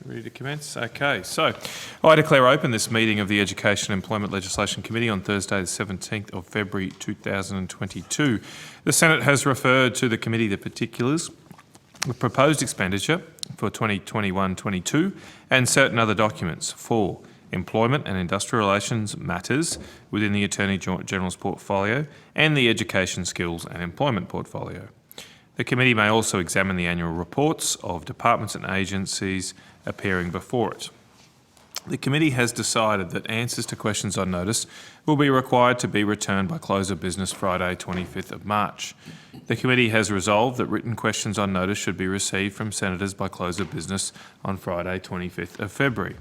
Ready to commence? Okay, so I declare open this meeting of the Education and Employment Legislation Committee on Thursday the 17th of February 2022. The Senate has referred to the committee the particulars of proposed expenditure for 2021-22 and certain other documents for employment and industrial relations matters within the Attorney General's portfolio and the education, skills and employment portfolio. The committee may also examine the annual reports of departments and agencies appearing before it. The committee has decided that answers to questions on notice will be required to be returned by close of business Friday 25th of March. The committee has resolved that written questions on notice should be received from senators by close of business on Friday 25th of February.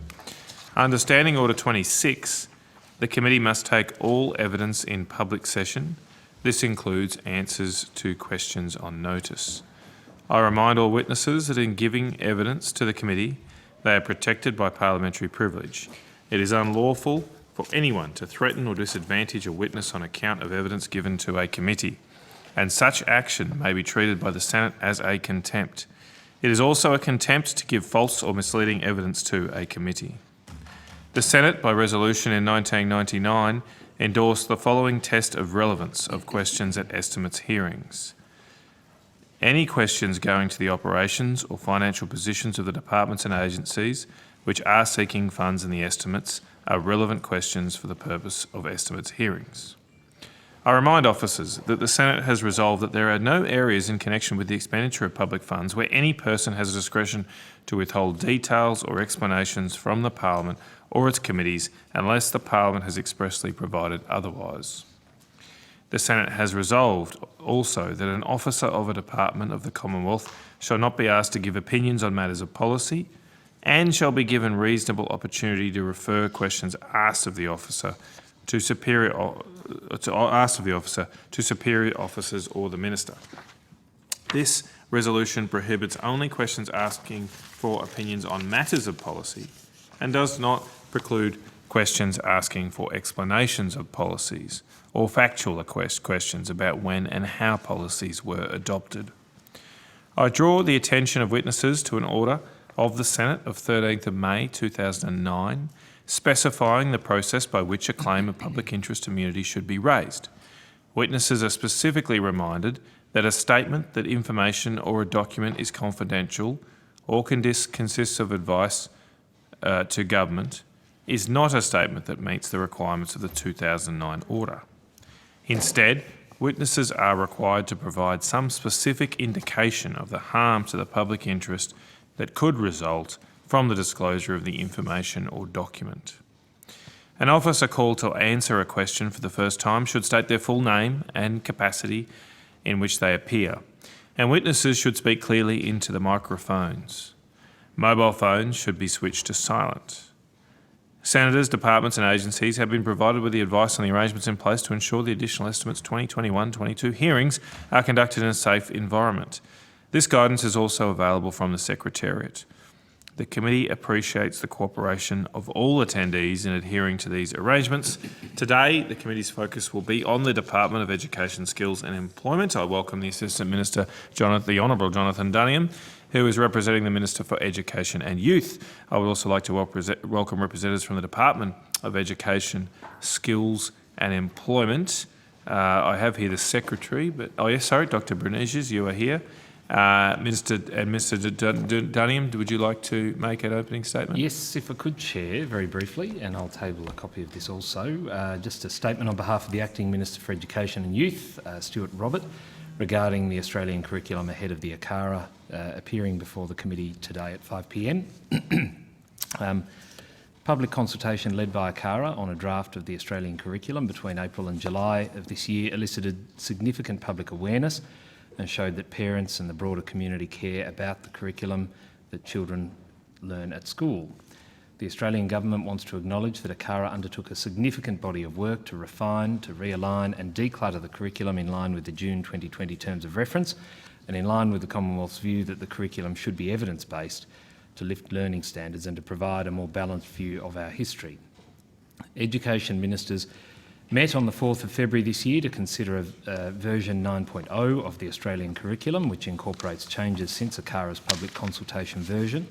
Under Standing Order 26, the committee must take all evidence in public session. This includes answers to questions on notice. I remind all witnesses that in giving evidence to the committee, they are protected by parliamentary privilege. It is unlawful for anyone to threaten or disadvantage a witness on account of evidence given to a committee, and such action may be treated by the Senate as a contempt. It is also a contempt to give false or misleading evidence to a committee. The Senate, by resolution in 1999, endorsed the following test of relevance of questions at estimates hearings. Any questions going to the operations or financial positions of the departments and agencies which are seeking funds in the estimates are relevant questions for the purpose of estimates hearings. I remind officers that the Senate has resolved that there are no areas in connection with the expenditure of public funds where any person has a discretion to withhold details or explanations from the Parliament or its committees unless the Parliament has expressly provided otherwise. The Senate has resolved also that an officer of a department of the Commonwealth shall not be asked to give opinions on matters of policy and shall be given reasonable opportunity to refer questions asked of the officer to superior officers or the minister. This resolution prohibits only questions asking for opinions on matters of policy and does not preclude questions asking for explanations of policies or factual questions about when and how policies were adopted. I draw the attention of witnesses to an order of the Senate of 13th of May 2009 specifying the process by which a claim of public interest immunity should be raised. Witnesses are specifically reminded that a statement that information or a document is confidential or consists of advice to government is not a statement that meets the requirements of the 2009 order. Instead, witnesses are required to provide some specific indication of the harm to the public interest that could result from the disclosure of the information or document. An officer called to answer a question for the first time should state their full name and capacity in which they appear, and witnesses should speak clearly into the microphones. Mobile phones should be switched to silent. Senators, departments and agencies have been provided with the advice on the arrangements in place to ensure the additional estimates 2021-22 hearings are conducted in a safe environment. This guidance is also available from the Secretariat. The committee appreciates the cooperation of all attendees in adhering to these arrangements. Today, the committee's focus will be on the Department of Education, Skills and Employment. I welcome the Assistant Minister, the Honourable Jonathan Duniam, who is representing the Minister for Education and Youth. I would also like to welcome representatives from the Department of Education, Skills and Employment. I have here the Secretary, but Dr. Brunesius, you are here. Mr. Duniam, would you like to make an opening statement? Yes, if I could, Chair, very briefly, and I'll table a copy of this also. Just a statement on behalf of the Acting Minister for Education and Youth, Stuart Robert, regarding the Australian curriculum ahead of the ACARA appearing before the committee today at 5 p.m. Public consultation led by ACARA on a draft of the Australian curriculum between April and July of this year elicited significant public awareness and showed that parents and the broader community care about the curriculum that children learn at school. The Australian Government wants to acknowledge that ACARA undertook a significant body of work to refine, to realign and declutter the curriculum in line with the June 2020 Terms of Reference and in line with the Commonwealth's view that the curriculum should be evidence-based to lift learning standards and to provide a more balanced view of our history. Education ministers met on the 4th of February this year to consider a version 9.0 of the Australian curriculum, which incorporates changes since ACARA's public consultation version.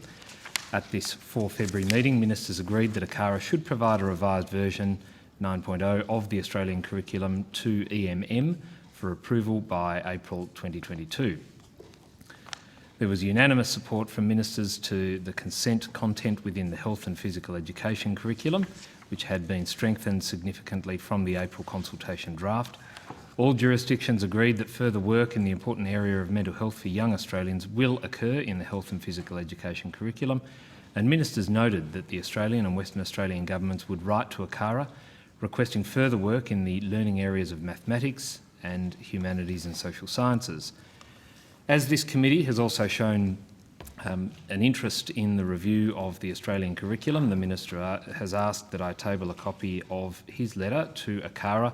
At this 4 February meeting, ministers agreed that ACARA should provide a revised version 9.0 of the Australian curriculum to EMM for approval by April 2022. There was unanimous support from ministers to the consent content within the health and physical education curriculum, which had been strengthened significantly from the April consultation draft. All jurisdictions agreed that further work in the important area of mental health for young Australians will occur in the health and physical education curriculum, and ministers noted that the Australian and Western Australian governments would write to ACARA requesting further work in the learning areas of mathematics and humanities and social sciences. As this committee has also shown an interest in the review of the Australian curriculum, the Minister has asked that I table a copy of his letter to ACARA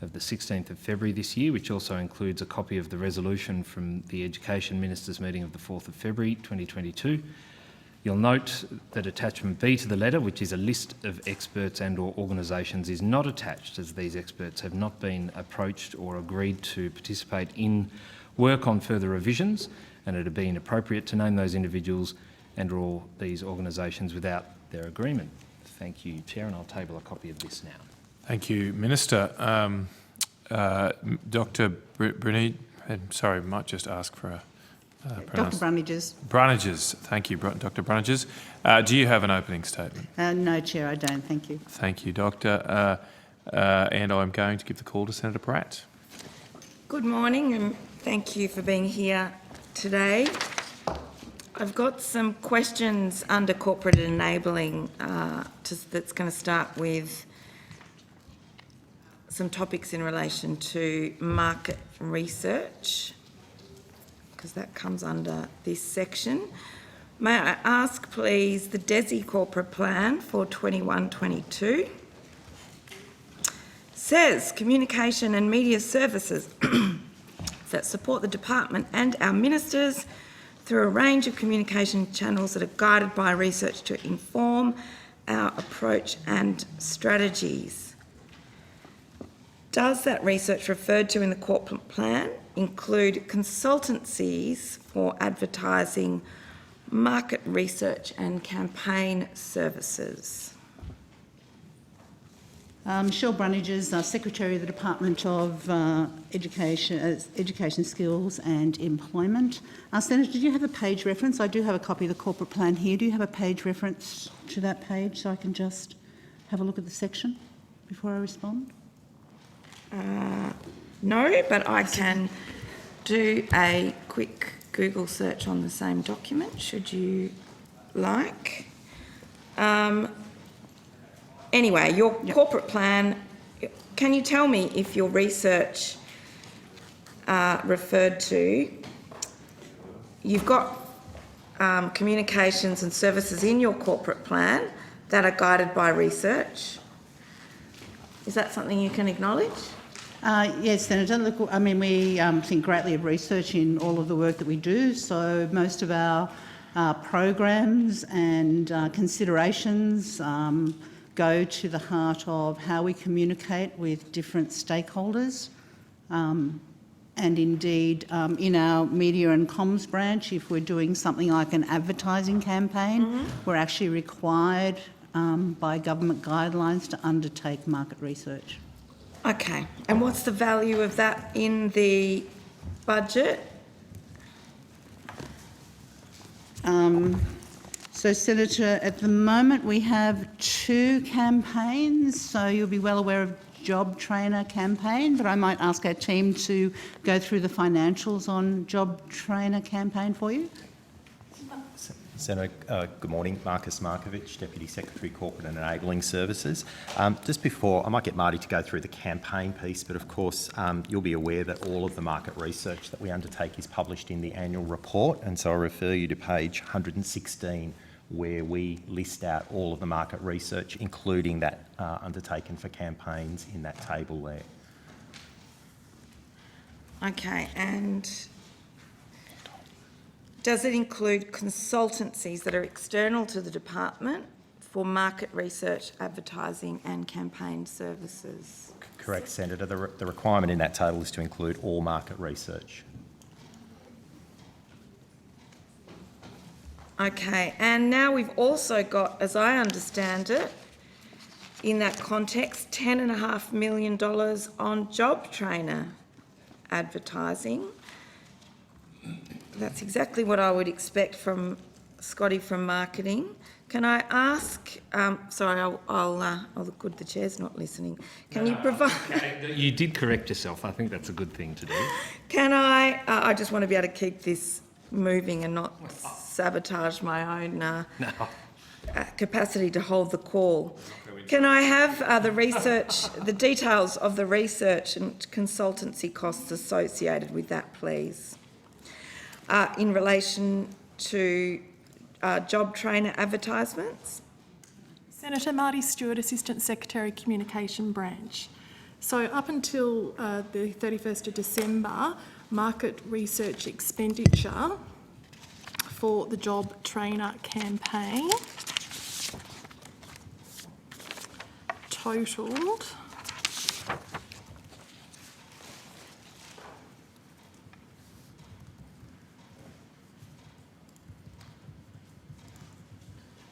of the 16th of February this year, which also includes a copy of the resolution from the Education Ministers' meeting of the 4th of February 2022. You'll note that attachment B to the letter, which is a list of experts and or organisations, is not attached, as these experts have not been approached or agreed to participate in work on further revisions, and it would be inappropriate to name those individuals and or these organisations without their agreement. Thank you, Chair, and I'll table a copy of this now. Thank you, Minister. Dr. Bruni, sorry, might just ask for a Dr. Brundages. Brundages, thank you, Dr. Brundages. Do you have an opening statement? No, Chair, I don't. Thank you. Thank you, Doctor. And I'm going to give the call to Senator Pratt. Good morning and thank you for being here today. I've got some questions under corporate enabling that's going to start with some topics in relation to market research, because that comes under this section. May I ask, please, the DESI corporate plan for 21-22 says communication and media services that support the department and our ministers through a range of communication channels that are guided by research to inform our approach and strategies. Does that research referred to in the corporate plan include consultancies for advertising, market research and campaign services? Michelle Brundages, Secretary of the Department of Education Skills and Employment. Senator, do you have a page reference? I do have a copy of the corporate plan here. Do you have a page reference to that page so I can just have a look at the section before I respond? No, but I can do a quick Google search on the same document, should you like. Anyway, your corporate plan, can you tell me if your research referred to, you've got communications and services in your corporate plan that are guided by research. Is that something you can acknowledge? Yes, Senator. Look, I mean, we think greatly of research in all of the work that we do. So most of our programs and considerations go to the heart of how we communicate with different stakeholders. And indeed, in our media and comms branch, if we're doing something like an advertising campaign, we're actually required by government guidelines to undertake market research. Okay, and what's the value of that in the budget? So, Senator, at the moment we have 2 campaigns, so you'll be well aware of Job Trainer campaign, but I might ask our team to go through the financials on Job Trainer campaign for you. Senator, good morning. Marcus Markovich, Deputy Secretary, Corporate and Enabling Services. Just before, I might get Marty to go through the campaign piece, but of course you'll be aware that all of the market research that we undertake is published in the annual report, and so I refer you to page 116 where we list out all of the market research, including that undertaken for campaigns in that table there. Okay, and does it include consultancies that are external to the department for market research, advertising and campaign services? Correct, Senator. The requirement in that table is to include all market research. Okay, and now we've also got, as I understand it, in that context, $10.5 million on job trainer advertising. That's exactly what I would expect from Scotty from marketing. Can I ask, sorry, I'll look good, the chair's not listening. Can you provide... You did correct yourself. I think that's a good thing to do. Can I just want to be able to keep this moving and not sabotage my own capacity to hold the call. Can I have the research, the details of the research and consultancy costs associated with that, please? In relation to job trainer advertisements? Senator Marty Stewart, Assistant Secretary, Communication Branch. So up until the 31st of December, market research expenditure for the job trainer campaign totalled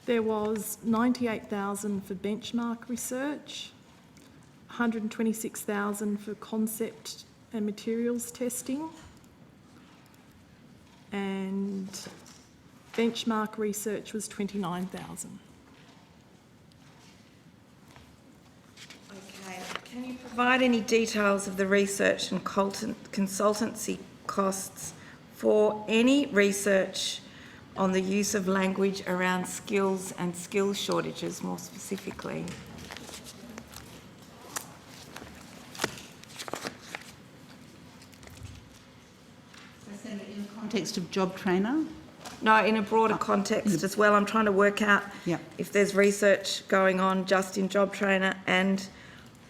there was $98,000 for benchmark research, $126,000 for concept and materials testing, and benchmark research was $29,000. Okay, can you provide any details of the research and consultancy costs for any research on the use of language around skills and skill shortages more specifically? In the context of job trainer? No, in a broader context as well. I'm trying to work out if there's research going on just in job trainer and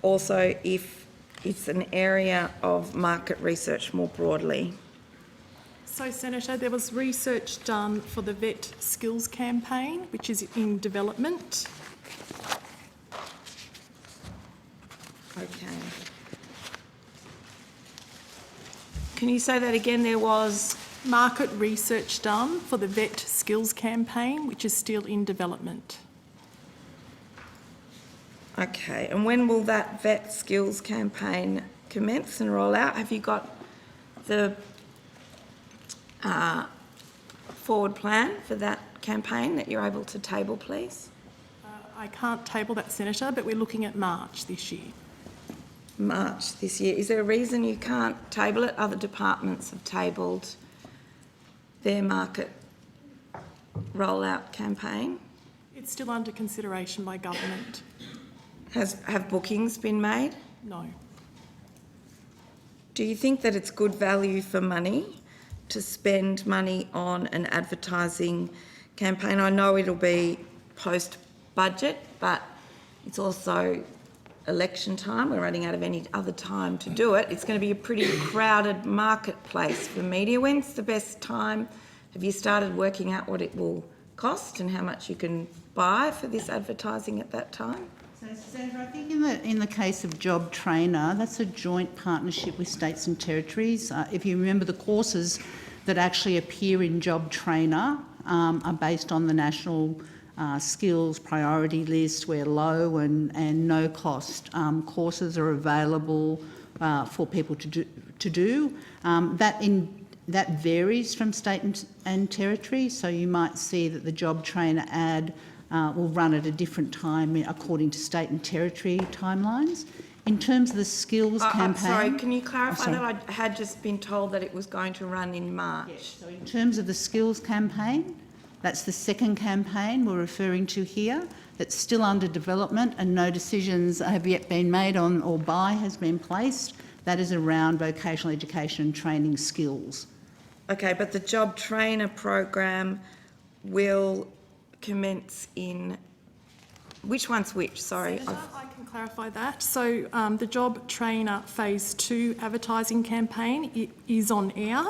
also if it's an area of market research more broadly. So, Senator, there was research done for the VET Skills campaign, which is in development. Okay. Can you say that again? There was... Market research done for the VET Skills campaign, which is still in development. Okay, and when will that VET Skills campaign commence and roll out? Have you got the forward plan for that campaign that you're able to table, please? I can't table that, Senator, but we're looking at March this year. March this year. Is there a reason you can't table it? Other departments have tabled their market rollout campaign. It's still under consideration by government. Have bookings been made? No. Do you think that it's good value for money to spend money on an advertising campaign? I know it'll be post-budget, but it's also election time. We're running out of any other time to do it. It's going to be a pretty crowded marketplace for media. When's the best time? Have you started working out what it will cost and how much you can buy for this advertising at that time? So, Senator, I think in the case of Job Trainer, that's a joint partnership with states and territories. If you remember, the courses that actually appear in Job Trainer are based on the national skills priority list, where low and no cost courses are available for people to do. That varies from state and territory, so you might see that the Job Trainer ad will run at a different time according to state and territory timelines. In terms of the skills campaign... Sorry, can you clarify that? I had just been told that it was going to run in March. Yes, so in terms of the skills campaign, that's the second campaign we're referring to here, that's still under development and no decisions have yet been made on or buy has been placed. That is around vocational education and training skills. Okay, but the Job Trainer program will commence in... Which one's which? Sorry. Senator, I can clarify that. So the Job Trainer Phase 2 advertising campaign is on air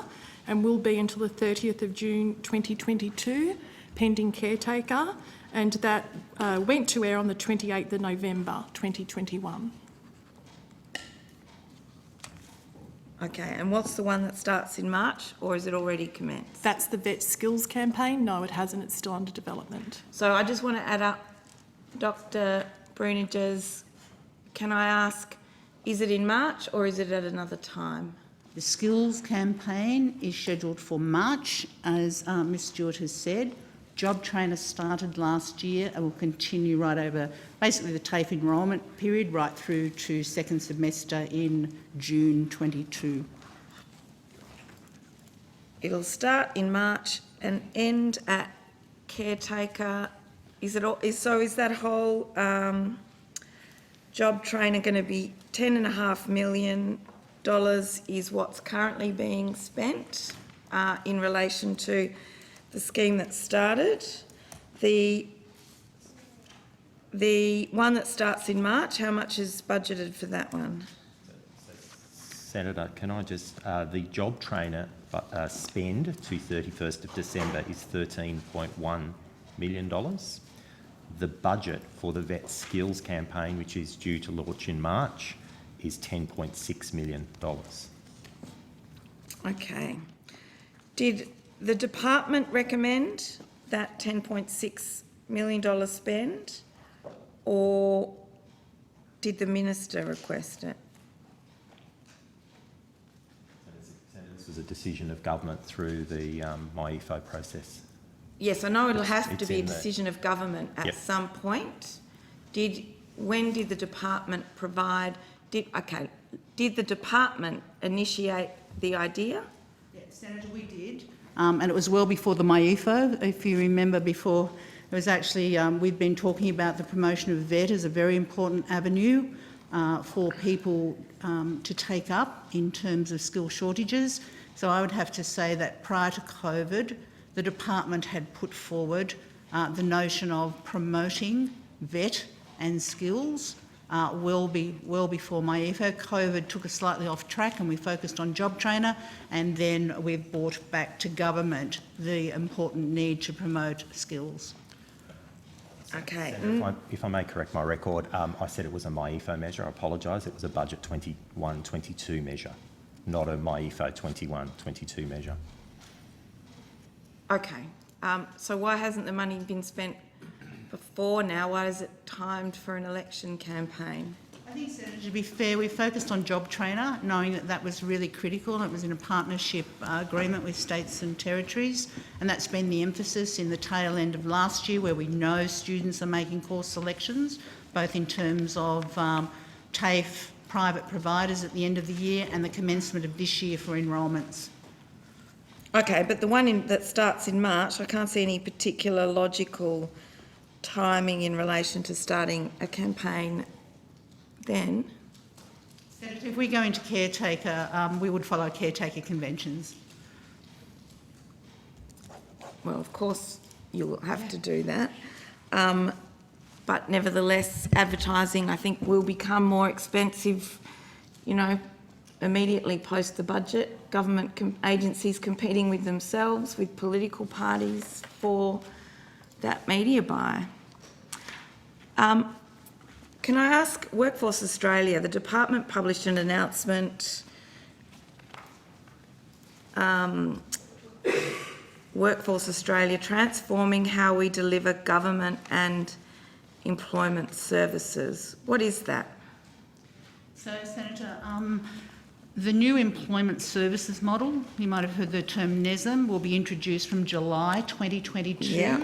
and will be until the 30th of June 2022, pending caretaker, and that went to air on the 28th of November 2021. Okay, and what's the one that starts in March, or is it already commenced? That's the vet skills campaign. No, it hasn't. It's still under development. So I just want to add up, Dr. Bruniges, can I ask, is it in March or is it at another time? The skills campaign is scheduled for March, as Ms Stewart has said. Job Trainer started last year and will continue right over basically the TAFE enrolment period right through to second semester in June 22. It'll start in March and end at caretaker. Is that whole Job Trainer going to be $10.5 million is what's currently being spent in relation to the scheme that started? The one that starts in March, how much is budgeted for that one? Senator, can I just, the Job Trainer spend to 31st of December is $13.1 million. The budget for the Vet Skills campaign, which is due to launch in March, is $10.6 million. Okay. Did the department recommend that $10.6 million spend, or did the minister request it? This was a decision of government through the MyEFO process. Yes, I know it'll have to It's be a in the- decision of government at Yep. some point. When did the department provide, did the department initiate the idea? Yeah, Senator, we did. And it was well before the MyEFO. If you remember before, it was actually, we've been talking about the promotion of VET as a very important avenue for people to take up in terms of skill shortages. So I would have to say that prior to COVID, the department had put forward the notion of promoting VET and skills well before MyEFO. COVID took us slightly off track and we focused on Job Trainer, and then we've brought back to government the important need to promote skills. Okay. If I may correct my record, I said it was a MyEFO measure. I apologise. It was a budget 21-22 measure, not a MyEFO 21-22 measure. Okay. So why hasn't the money been spent before now? Why is it timed for an election campaign? I think, Senator, to be fair, we focused on Job Trainer, knowing that that was really critical, and it was in a partnership agreement with states and territories, and that's been the emphasis in the tail end of last year, where we know students are making course selections, both in terms of TAFE private providers at the end of the year and the commencement of this year for enrolments. Okay, but the one that starts in March, I can't see any particular logical timing in relation to starting a campaign then. Senator, if we go into caretaker, we would follow caretaker conventions. Well, of course you'll have to do that. But nevertheless, advertising, I think, will become more expensive, immediately post the budget. Government agencies competing with themselves, with political parties for that media buy. Can I ask, Workforce Australia, the department published an announcement, Workforce Australia, transforming how we deliver government and employment services. What is that? So, Senator, the new employment services model, you might have heard the term NESM, will be introduced from July 2022. Yeah.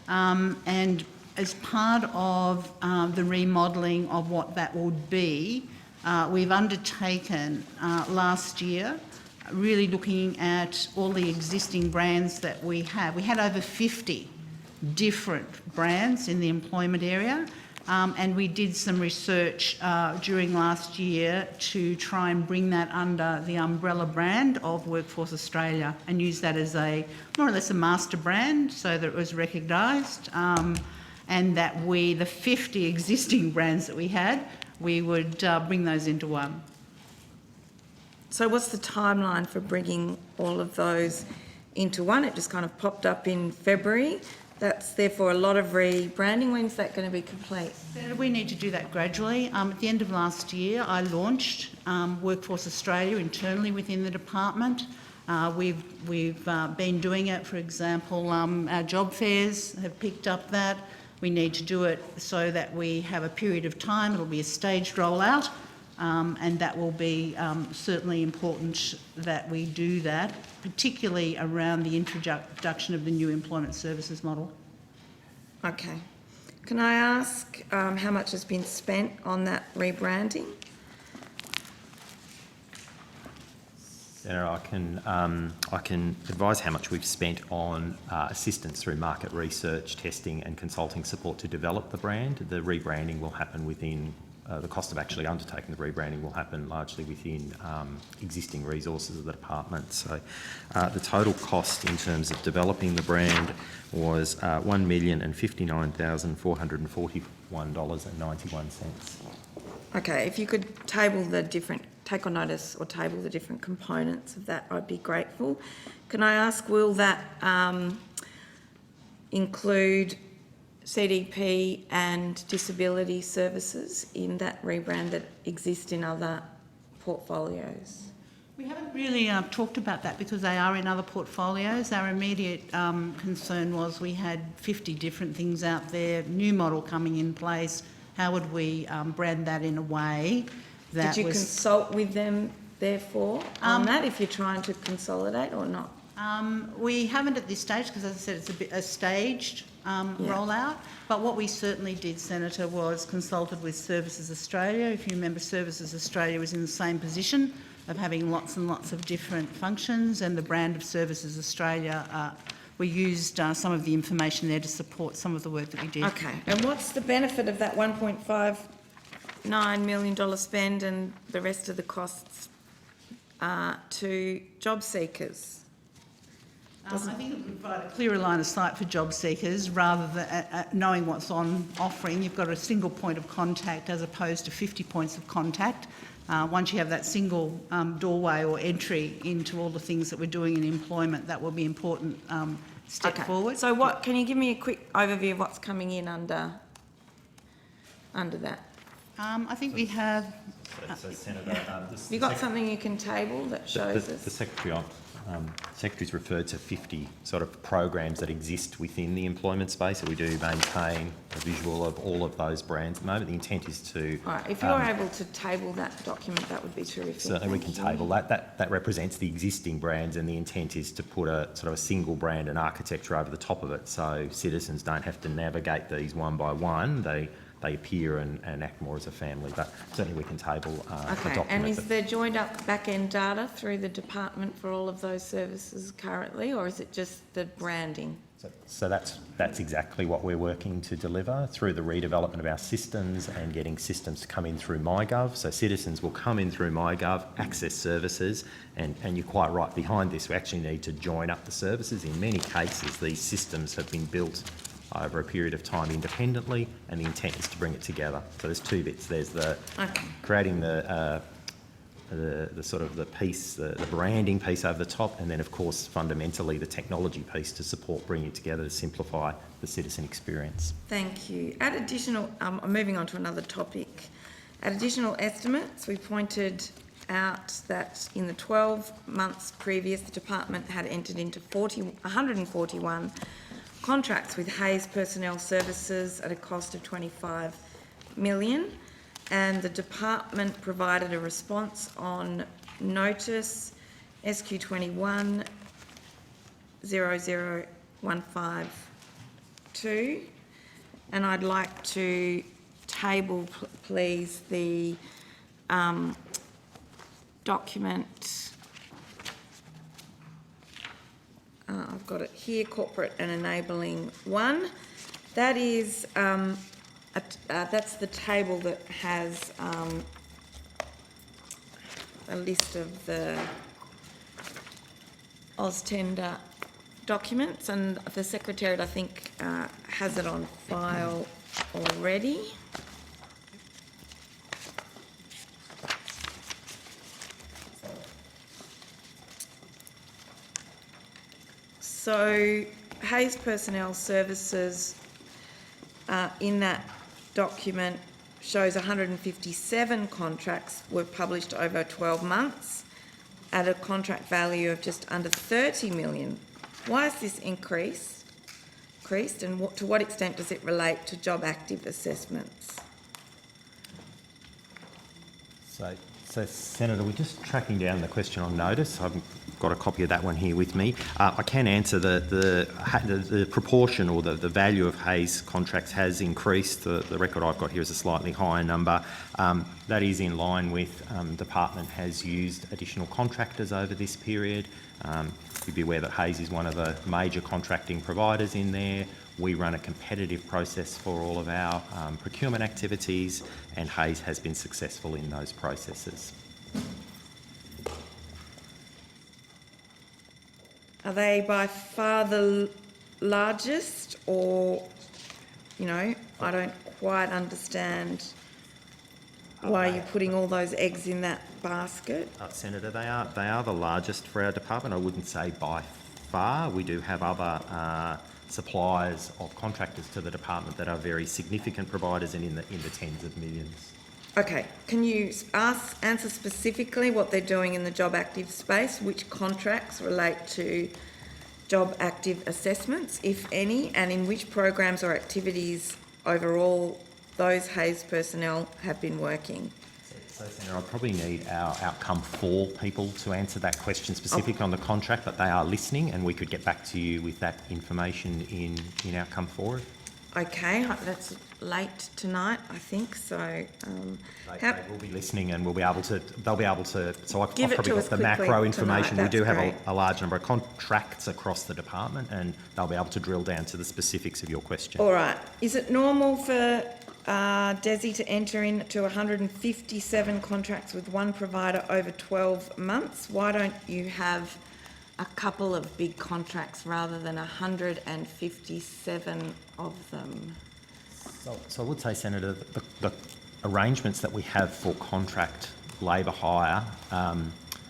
And as part of the remodelling of what that would be, we've undertaken last year really looking at all the existing brands that we have. We had over 50 different brands in the employment area, and we did some research during last year to try and bring that under the umbrella brand of Workforce Australia and use that as more or less a master brand so that it was recognised, and that the 50 existing brands that we had, we would bring those into one. So what's the timeline for bringing all of those into one? It just kind of popped up in February. That's therefore a lot of rebranding. When's that going to be complete? Senator, we need to do that gradually. At the end of last year, I launched Workforce Australia internally within the department. We've been doing it. For example, our job fairs have picked up that. We need to do it so that we have a period of time. It'll be a staged rollout, and that will be certainly important that we do that, particularly around the introduction of the new employment services model. Okay. Can I ask how much has been spent on that rebranding? Senator, I can advise how much we've spent on assistance through market research, testing and consulting support to develop the brand. The rebranding will happen within, the cost of actually undertaking the rebranding will happen largely within existing resources of the department. So the total cost in terms of developing the brand was $1,059,441.91. Okay, if you could take on notice or table the different components of that, I'd be grateful. Can I ask, will that include CDP and disability services in that rebrand that exist in other portfolios? We haven't really talked about that because they are in other portfolios. Our immediate concern was we had 50 different things out there, new model coming in place. How would we brand that in a way that Did you consult with them, therefore, on that, if you're trying to consolidate or not? We haven't at this stage because, as I said, it's a staged rollout. But what we certainly did, Senator, was consulted with Services Australia. If you remember, Services Australia was in the same position of having lots and lots of different functions, and the brand of Services Australia, we used some of the information there to support some of the work that we did. Okay, and what's the benefit of that $1.59 million spend and the rest of the costs to job seekers? I think it would provide a clearer line of sight for job seekers rather than knowing what's on offering. You've got a single point of contact as opposed to 50 points of contact. Once you have that single doorway or entry into all the things that we're doing in employment, that will be an important step forward. So can you give me a quick overview of what's coming in under that? I think we have... So Senator, You got something you can table that shows us? The Secretary's referred to 50 sort of programs that exist within the employment space, so we do maintain a visual of all of those brands at the moment. The intent is to... All right, if you're able to table that document, that would be terrific. Certainly we can table that. That represents the existing brands, and the intent is to put a sort of a single brand and architecture over the top of it, so citizens don't have to navigate these one by one. They appear and act more as a family, but certainly we can table a document. And is there joined up back-end data through the department for all of those services currently, or is it just the branding? So that's exactly what we're working to deliver through the redevelopment of our systems and getting systems to come in through MyGov. So citizens will come in through MyGov, access services, and you're quite right, behind this we actually need to join up the services. In many cases these systems have been built over a period of time independently, and the intent is to bring it together. So there's two bits. There's the creating the sort of the piece, the branding piece over the top, and then of course fundamentally the technology piece to support bringing it together to simplify the citizen experience. Thank you. At additional, I'm moving on to another topic. At additional estimates, we pointed out that in the 12 months previous, the department had entered into 141 contracts with Hayes Personnel Services at a cost of $25 million, and the department provided a response on notice SQ21 00152, and I'd like to table, please, the document. I've got it here, Corporate and Enabling 1. That is, that's the table that has a list of the AusTender documents, and the Secretariat, I think, has it on file already. So Hayes Personnel Services in that document shows 157 contracts were published over 12 months at a contract value of just under 30 million. Why has this increased and to what extent does it relate to job active assessments? So Senator, we're just tracking down the question on notice. I've got a copy of that one here with me. I can answer the proportion or the value of Hayes contracts has increased. The record I've got here is a slightly higher number. That is in line with department has used additional contractors over this period. You'd be aware that Hayes is one of the major contracting providers in there. We run a competitive process for all of our procurement activities, and Hayes has been successful in those processes. Are they by far the largest, or, you know, I don't quite understand why you're putting all those eggs in that basket? Senator, they are the largest for our department. I wouldn't say by far. We do have other suppliers of contractors to the department that are very significant providers and in the tens of millions. Okay, can you answer specifically what they're doing in the job active space? Which contracts relate to job active assessments, if any, and in which programs or activities overall those Hayes personnel have been working? So, Senator, I probably need our outcome 4 people to answer that question specific on the contract, but they are listening and we could get back to you with that information in outcome 4. Okay, that's late tonight, I think, so... They will be listening and they'll be able to, so I've Give it probably to got us the quickly macro information. tonight, We do have that's a large number of contracts across the department and they'll be able to drill down to the specifics of your question. All right. Is it normal for DESI to enter into 157 contracts with one provider over 12 months? Why don't you have a couple of big contracts rather than 157 of them? So I would say, Senator, the arrangements that we have for contract labour hire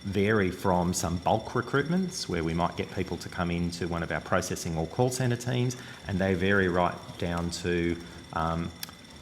vary from some bulk recruitments where we might get people to come into one of our processing or call centre teams, and they vary right down to a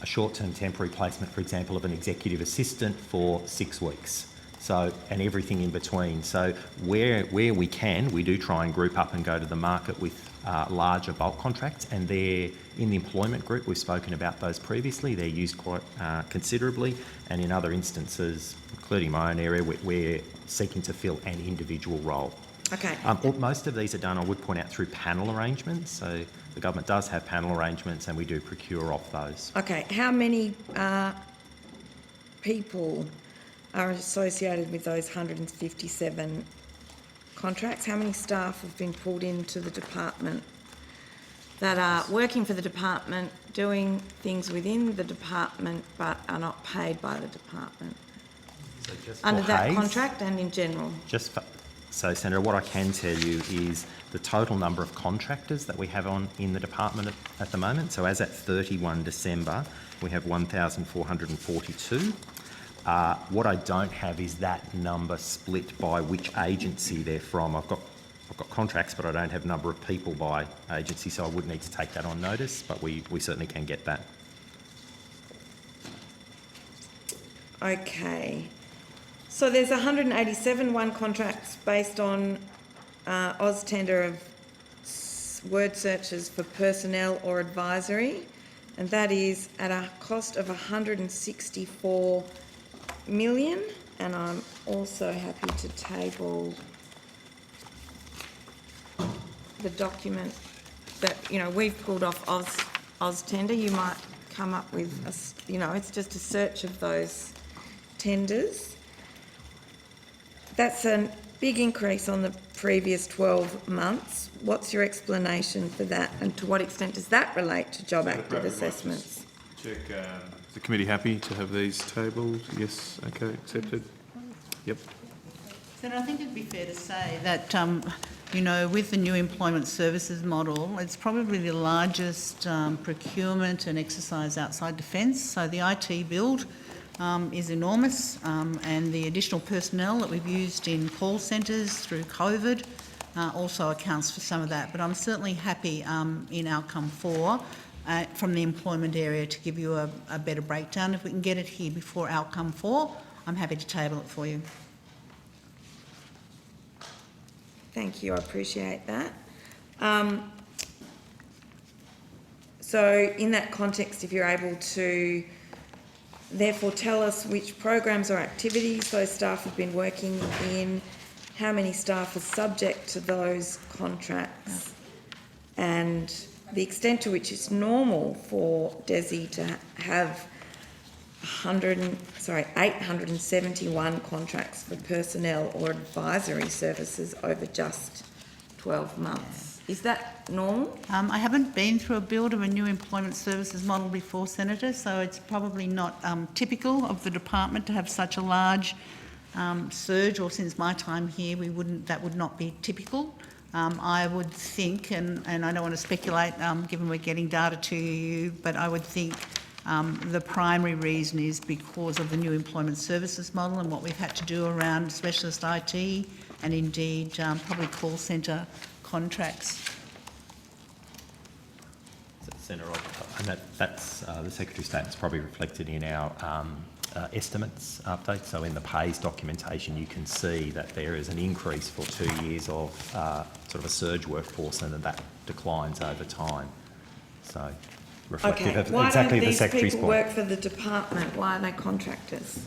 short-term temporary placement, for example, of an executive assistant for 6 weeks. So, and everything in between. So where we can, we do try and group up and go to the market with larger bulk contracts, and they're in the employment group. We've spoken about those previously. They're used quite considerably, and in other instances, including my own area, we're seeking to fill an individual role. Okay. Most of these are done, I would point out, through panel arrangements. So the government does have panel arrangements and we do procure off those. Okay. How many people are associated with those 157 contracts? How many staff have been pulled into the department that are working for the department, doing things within the department but are not paid by the department? So just Under for that Hayes, contract and in general? So, Senator, what I can tell you is the total number of contractors that we have on in the department at the moment. So as at 31 December, we have 1,442. What I don't have is that number split by which agency they're from. I've got contracts, but I don't have number of people by agency, so I would need to take that on notice, but we certainly can get that. Okay. So there's 187 contracts based on AusTender of word searches for personnel or advisory, and that is at a cost of 164 million. And I'm also happy to table the document that, you know, we've pulled off AusTender. You might come up with, it's just a search of those tenders. That's a big increase on the previous 12 months. What's your explanation for that, and to what extent does that relate to job active assessments? Check, is the committee happy to have these tabled? Yes, okay, accepted. Yep. Senator, I think it'd be fair to say that, with the new employment services model, it's probably the largest procurement and exercise outside defence. So the IT build is enormous, and the additional personnel that we've used in call centres through COVID also accounts for some of that. But I'm certainly happy in outcome 4 from the employment area to give you a better breakdown. If we can get it here before outcome 4, I'm happy to table it for you. Thank you, I appreciate that. So in that context, if you're able to therefore tell us which programs or activities those staff have been working in, how many staff are subject to those contracts, and the extent to which it's normal for DESI to have 871 contracts for personnel or advisory services over just 12 months. Is that normal? I haven't been through a build of a new employment services model before, Senator, so it's probably not typical of the department to have such a large surge, or since my time here, that would not be typical. I would think, and I don't want to speculate given we're getting data to you, but I would think the primary reason is because of the new employment services model and what we've had to do around specialist IT and indeed probably call centre contracts. Senator, and that's the Secretary's statement's probably reflected in our estimates update. So in the PAYS documentation, you can see that there is an increase for 2 years of sort of a surge workforce, and that declines over time. So reflective of exactly the Secretary's point. Why don't these people work for the department? Why are they contractors?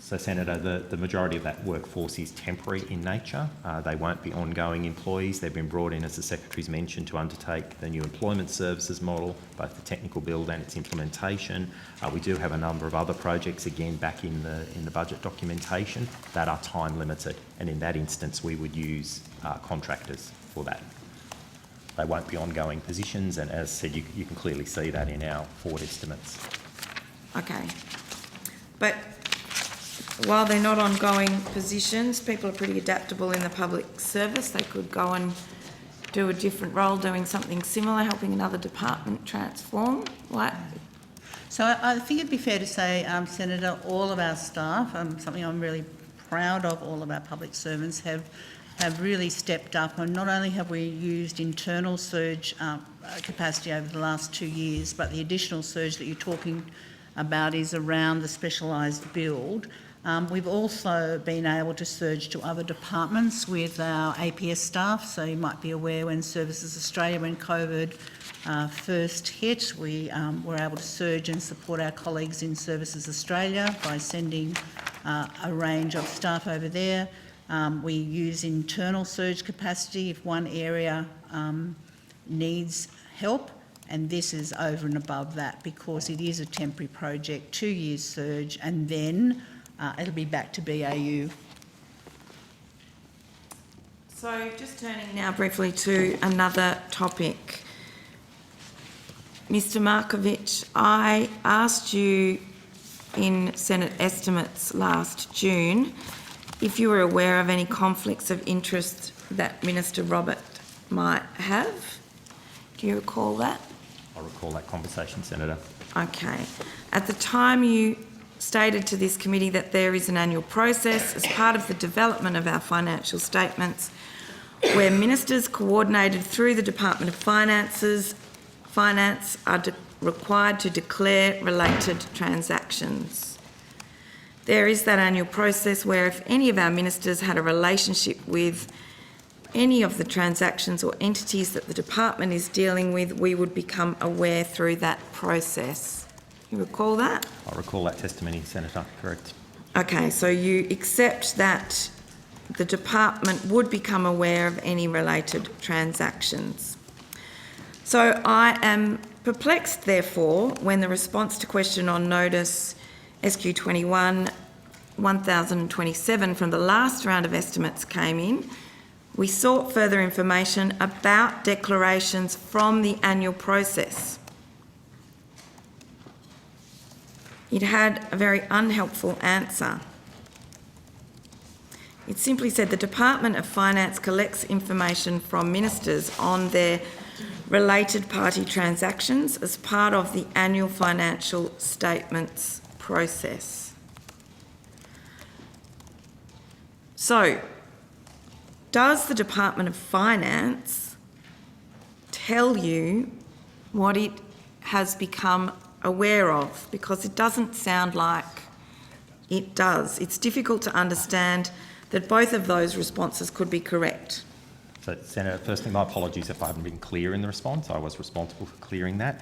So, Senator, the majority of that workforce is temporary in nature. They won't be ongoing employees. They've been brought in, as the Secretary's mentioned, to undertake the new employment services model, both the technical build and its implementation. We do have a number of other projects, again, back in the budget documentation, that are time limited, and in that instance we would use contractors for that. They won't be ongoing positions, and as said, you can clearly see that in our forward estimates. Okay. But while they're not ongoing positions, people are pretty adaptable in the public service. They could go and do a different role doing something similar, helping another department transform. So I think it'd be fair to say, Senator, all of our staff, something I'm really proud of, all of our public servants have really stepped up, and not only have we used internal surge capacity over the last 2 years, but the additional surge that you're talking about is around the specialised build. We've also been able to surge to other departments with our APS staff. So you might be aware when Services Australia, when COVID first hit, we were able to surge and support our colleagues in Services Australia by sending a range of staff over there. We use internal surge capacity if one area needs help, and this is over and above that because it is a temporary project, 2 years surge, and then it'll be back to BAU. So just turning now briefly to another topic. Mr Markovich, I asked you in Senate estimates last June if you were aware of any conflicts of interest that Minister Robert might have. Do you recall that? I recall that conversation, Senator. Okay. At the time you stated to this committee that there is an annual process as part of the development of our financial statements where ministers coordinated through the Department of Finance are required to declare related transactions. There is that annual process where if any of our ministers had a relationship with any of the transactions or entities that the department is dealing with, we would become aware through that process. You recall that? I recall that testimony, Senator, correct. Okay, so you accept that the department would become aware of any related transactions. So I am perplexed, therefore, when the response to question on notice SQ21 1027 from the last round of estimates came in. We sought further information about declarations from the annual process. It had a very unhelpful answer. It simply said the Department of Finance collects information from ministers on their related party transactions as part of the annual financial statements process. So, does the Department of Finance tell you what it has become aware of? Because it doesn't sound like it does. It's difficult to understand that both of those responses could be correct. So, Senator, firstly, my apologies if I haven't been clear in the response. I was responsible for clearing that.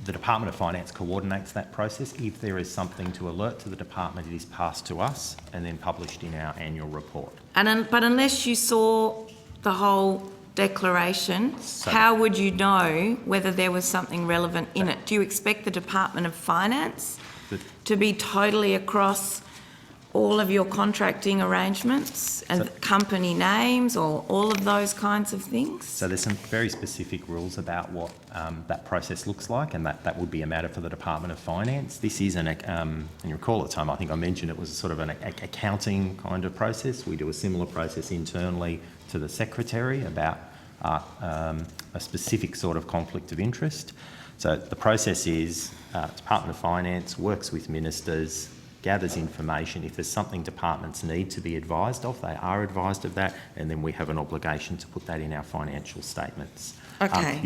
The Department of Finance coordinates that process. If there is something to alert to the department, it is passed to us and then published in our annual report. But unless you saw the whole declaration, how would you know whether there was something relevant in it? Do you expect the Department of Finance to be totally across all of your contracting arrangements and company names or all of those kinds of things? So there's some very specific rules about what that process looks like, and that would be a matter for the Department of Finance. This is and you recall at the time, I think I mentioned it was sort of an accounting kind of process. We do a similar process internally to the Secretary about a specific sort of conflict of interest. So the process is Department of Finance works with ministers, gathers information. If there's something departments need to be advised of, they are advised of that, and then we have an obligation to put that in our financial statements. Okay.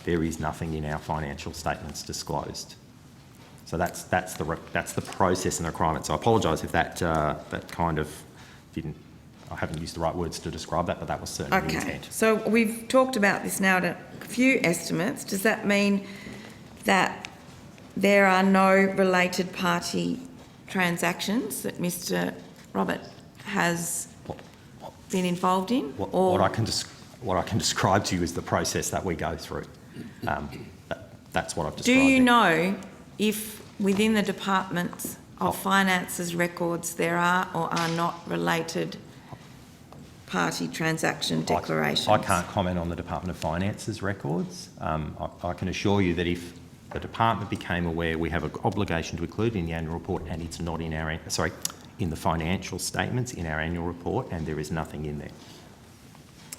There is nothing in our financial statements disclosed. So that's the process and the requirements. So I apologise if that kind of didn't. I haven't used the right words to describe that, but that was certainly the intent. So we've talked about this now at a few estimates. Does that mean that there are no related party transactions that Mr. Robert has been involved in? What I can describe to you is the process that we go through. That's what I've described. Do you know if within the Department of Finance's records there are or are not related party transaction declarations? I can't comment on the Department of Finance's records. I can assure you that if the department became aware, we have an obligation to include in the annual report, and it's not in our in the financial statements in our annual report, and there is nothing in there.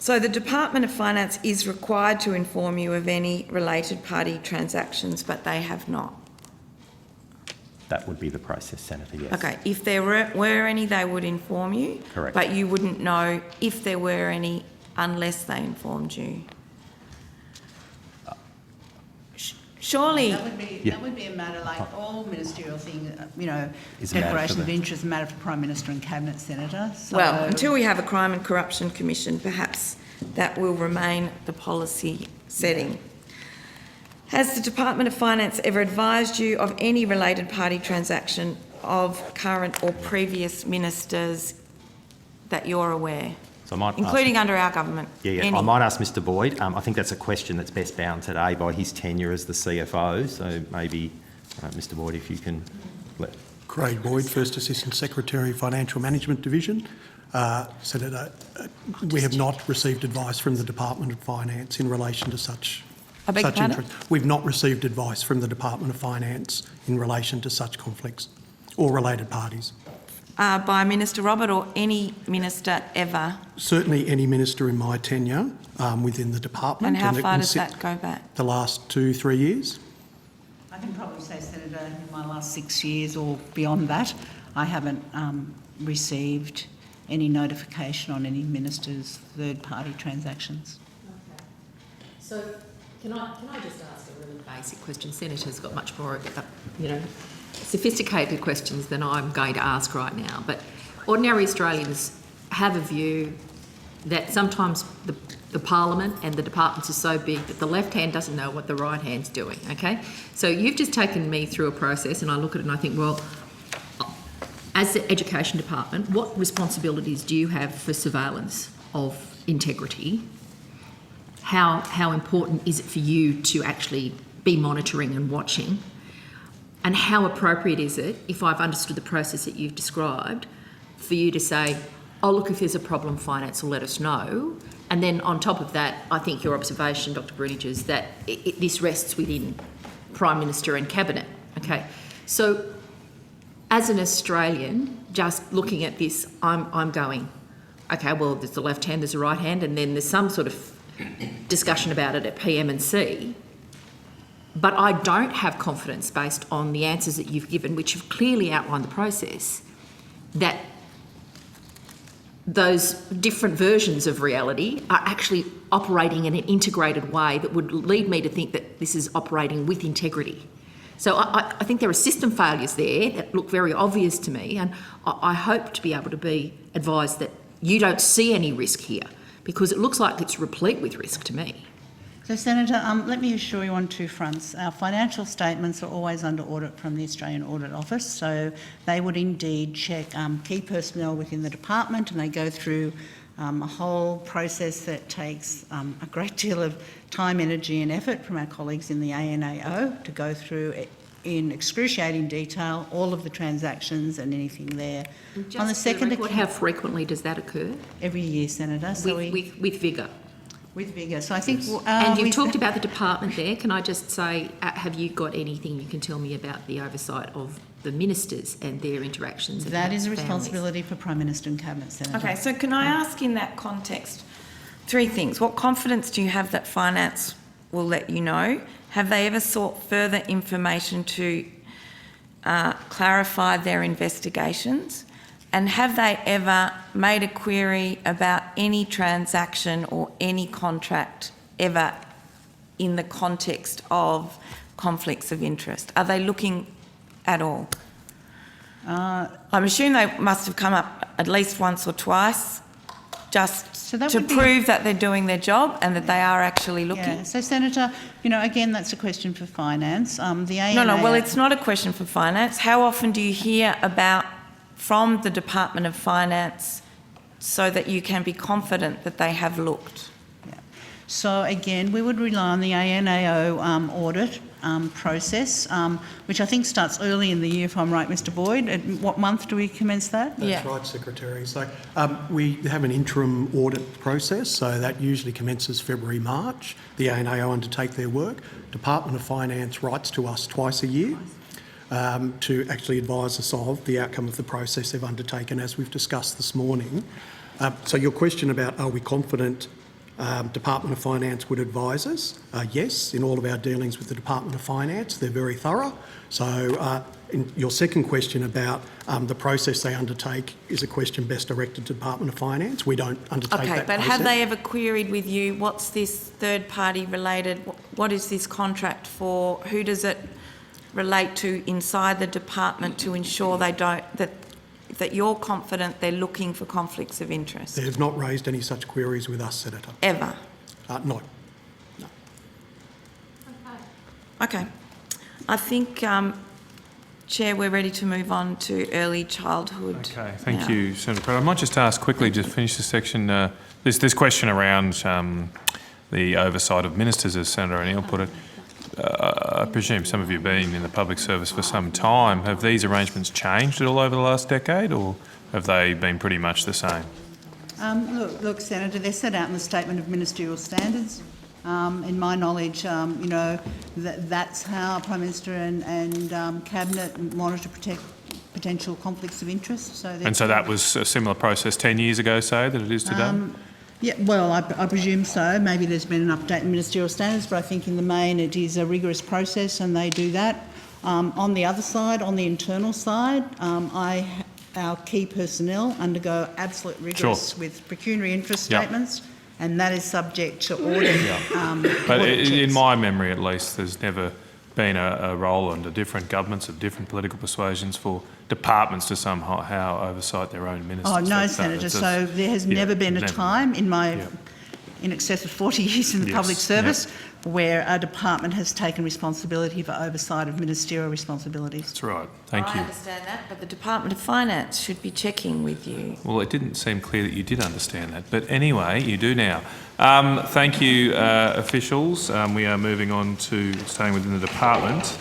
So the Department of Finance is required to inform you of any related party transactions, but they have not. That would be the process, Senator, yes. Okay, if there were any, they would inform you? Correct. But you wouldn't know if there were any unless they informed you? Surely... That would be a matter like all ministerial things, It's a matter declaration for of the- interest, a matter for Prime Minister and Cabinet, Senator. So Well, until we have a Crime and Corruption Commission, perhaps that will remain the policy setting. Has the Department of Finance ever advised you of any related party transaction of current or previous ministers that you're aware, So I might including under our government? Yeah. Any? I might ask Mr. Boyd. I think that's a question that's best bound today by his tenure as the CFO. So maybe, Mr. Boyd, if you can let... Craig Boyd, First Assistant Secretary, Financial Management Division. Senator, we have not received advice from the Department of Finance in relation to such pardon? We've not received advice from the Department of Finance in relation to such conflicts or related parties. By Minister Robert or any minister ever? Certainly any minister in my tenure within the department. And how far does that go back? The last 2-3 years. I can probably say, Senator, in my last 6 years or beyond that, I haven't received any notification on any minister's third-party transactions. Okay. So can I just ask a really basic question? Senator's got much more, sophisticated questions than I'm going to ask right now. But ordinary Australians have a view that sometimes the Parliament and the departments are so big that the left hand doesn't know what the right hand's doing, okay? So you've just taken me through a process and I look at it and I think, well, as the Education Department, what responsibilities do you have for surveillance of integrity? How important is it for you to actually be monitoring and watching? And how appropriate is it, if I've understood the process that you've described, for you to say, oh, look, if there's a problem, Finance will let us know. And then on top of that, I think your observation, Dr Brunage, is that this rests within Prime Minister and Cabinet. Okay, so as an Australian, just looking at this, I'm going, okay, well, there's the left hand, there's the right hand, and then there's some sort of discussion about it at PM&C. But I don't have confidence based on the answers that you've given, which have clearly outlined the process, that those different versions of reality are actually operating in an integrated way that would lead me to think that this is operating with integrity. So I think there are system failures there that look very obvious to me, and I hope to be able to be advised that you don't see any risk here, because it looks like it's replete with risk to me. So, Senator, let me assure you on two fronts. Our financial statements are always under audit from the Australian Audit Office, so they would indeed check key personnel within the department, and they go through a whole process that takes a great deal of time, energy and effort from our colleagues in the ANAO to go through in excruciating detail all of the transactions and anything there. Just On the second record, how frequently does that occur? every year, Senator. So With vigour. with vigour. So I think... And you talked about the department there. Can I just say, have you got anything you can tell me about the oversight of the ministers and their interactions? and That is a families? responsibility for Prime Minister and Cabinet, Senator. Okay, so can I ask in that context three things? What confidence do you have that finance will let you know? Have they ever sought further information to clarify their investigations? And have they ever made a query about any transaction or any contract ever in the context of conflicts of interest? Are they looking at all? I'm assuming they must have come up at least once or twice just that to would be- prove that they're doing their job and that they are actually looking. Yeah, so Senator, again, that's a question for finance. The ANAO... No, well, it's not a question for finance. How often do you hear about from the Department of Finance so that you can be confident that they have looked? Yeah. So again, we would rely on the ANAO audit process, which I think starts early in the year, if I'm right, Mr Boyd. What month do we commence that? That's right, Secretary. So we have an interim audit process, so that usually commences February, March. The ANAO undertake their work. Department of Finance writes to us twice a year to actually advise us of the outcome of the process they've undertaken, as we've discussed this morning. So your question about are we confident Department of Finance would advise us? Yes, in all of our dealings with the Department of Finance, they're very thorough. So in your second question about the process they undertake is a question best directed to Department of Finance. We don't undertake that Okay, but process. have they ever queried with you, what's this third party related? What is this contract for? Who does it relate to inside the department to ensure they don't, that you're confident they're looking for conflicts of interest? They have not raised any such queries with us, Senator. Ever? No. Okay. I think, Chair, we're ready to move on to early childhood. Okay, thank now. you, Senator Pratt. I might just ask quickly, just finish this section, this question around the oversight of ministers, as Senator O'Neill put it. I presume some of you have been in the public service for some time. Have these arrangements changed at all over the last decade, or have they been pretty much the same? Look, Senator, they're set out in the Statement of Ministerial Standards. In my knowledge, that's how Prime Minister and Cabinet monitor potential conflicts of interest. So that was a similar process 10 years ago, say, that it is today? Yeah, well, I presume so. Maybe there's been an update in ministerial standards, but I think in the main it is a rigorous process and they do that. On the other side, on the internal side, our key personnel undergo absolute rigorous with pecuniary interest statements, and that is subject to audit. But audit in checks. my memory, at least, there's never been a role under different governments of different political persuasions for departments to somehow oversight their own ministers. Oh, no, Senator. So there has never been a time in my in excess of 40 years in the public service where a department has taken responsibility for oversight of ministerial responsibilities. That's right. Thank I you. understand that, but the Department of Finance should be checking with you. Well, it didn't seem clear that you did understand that, but anyway, you do now. Thank you, officials. We are moving on to staying within the department,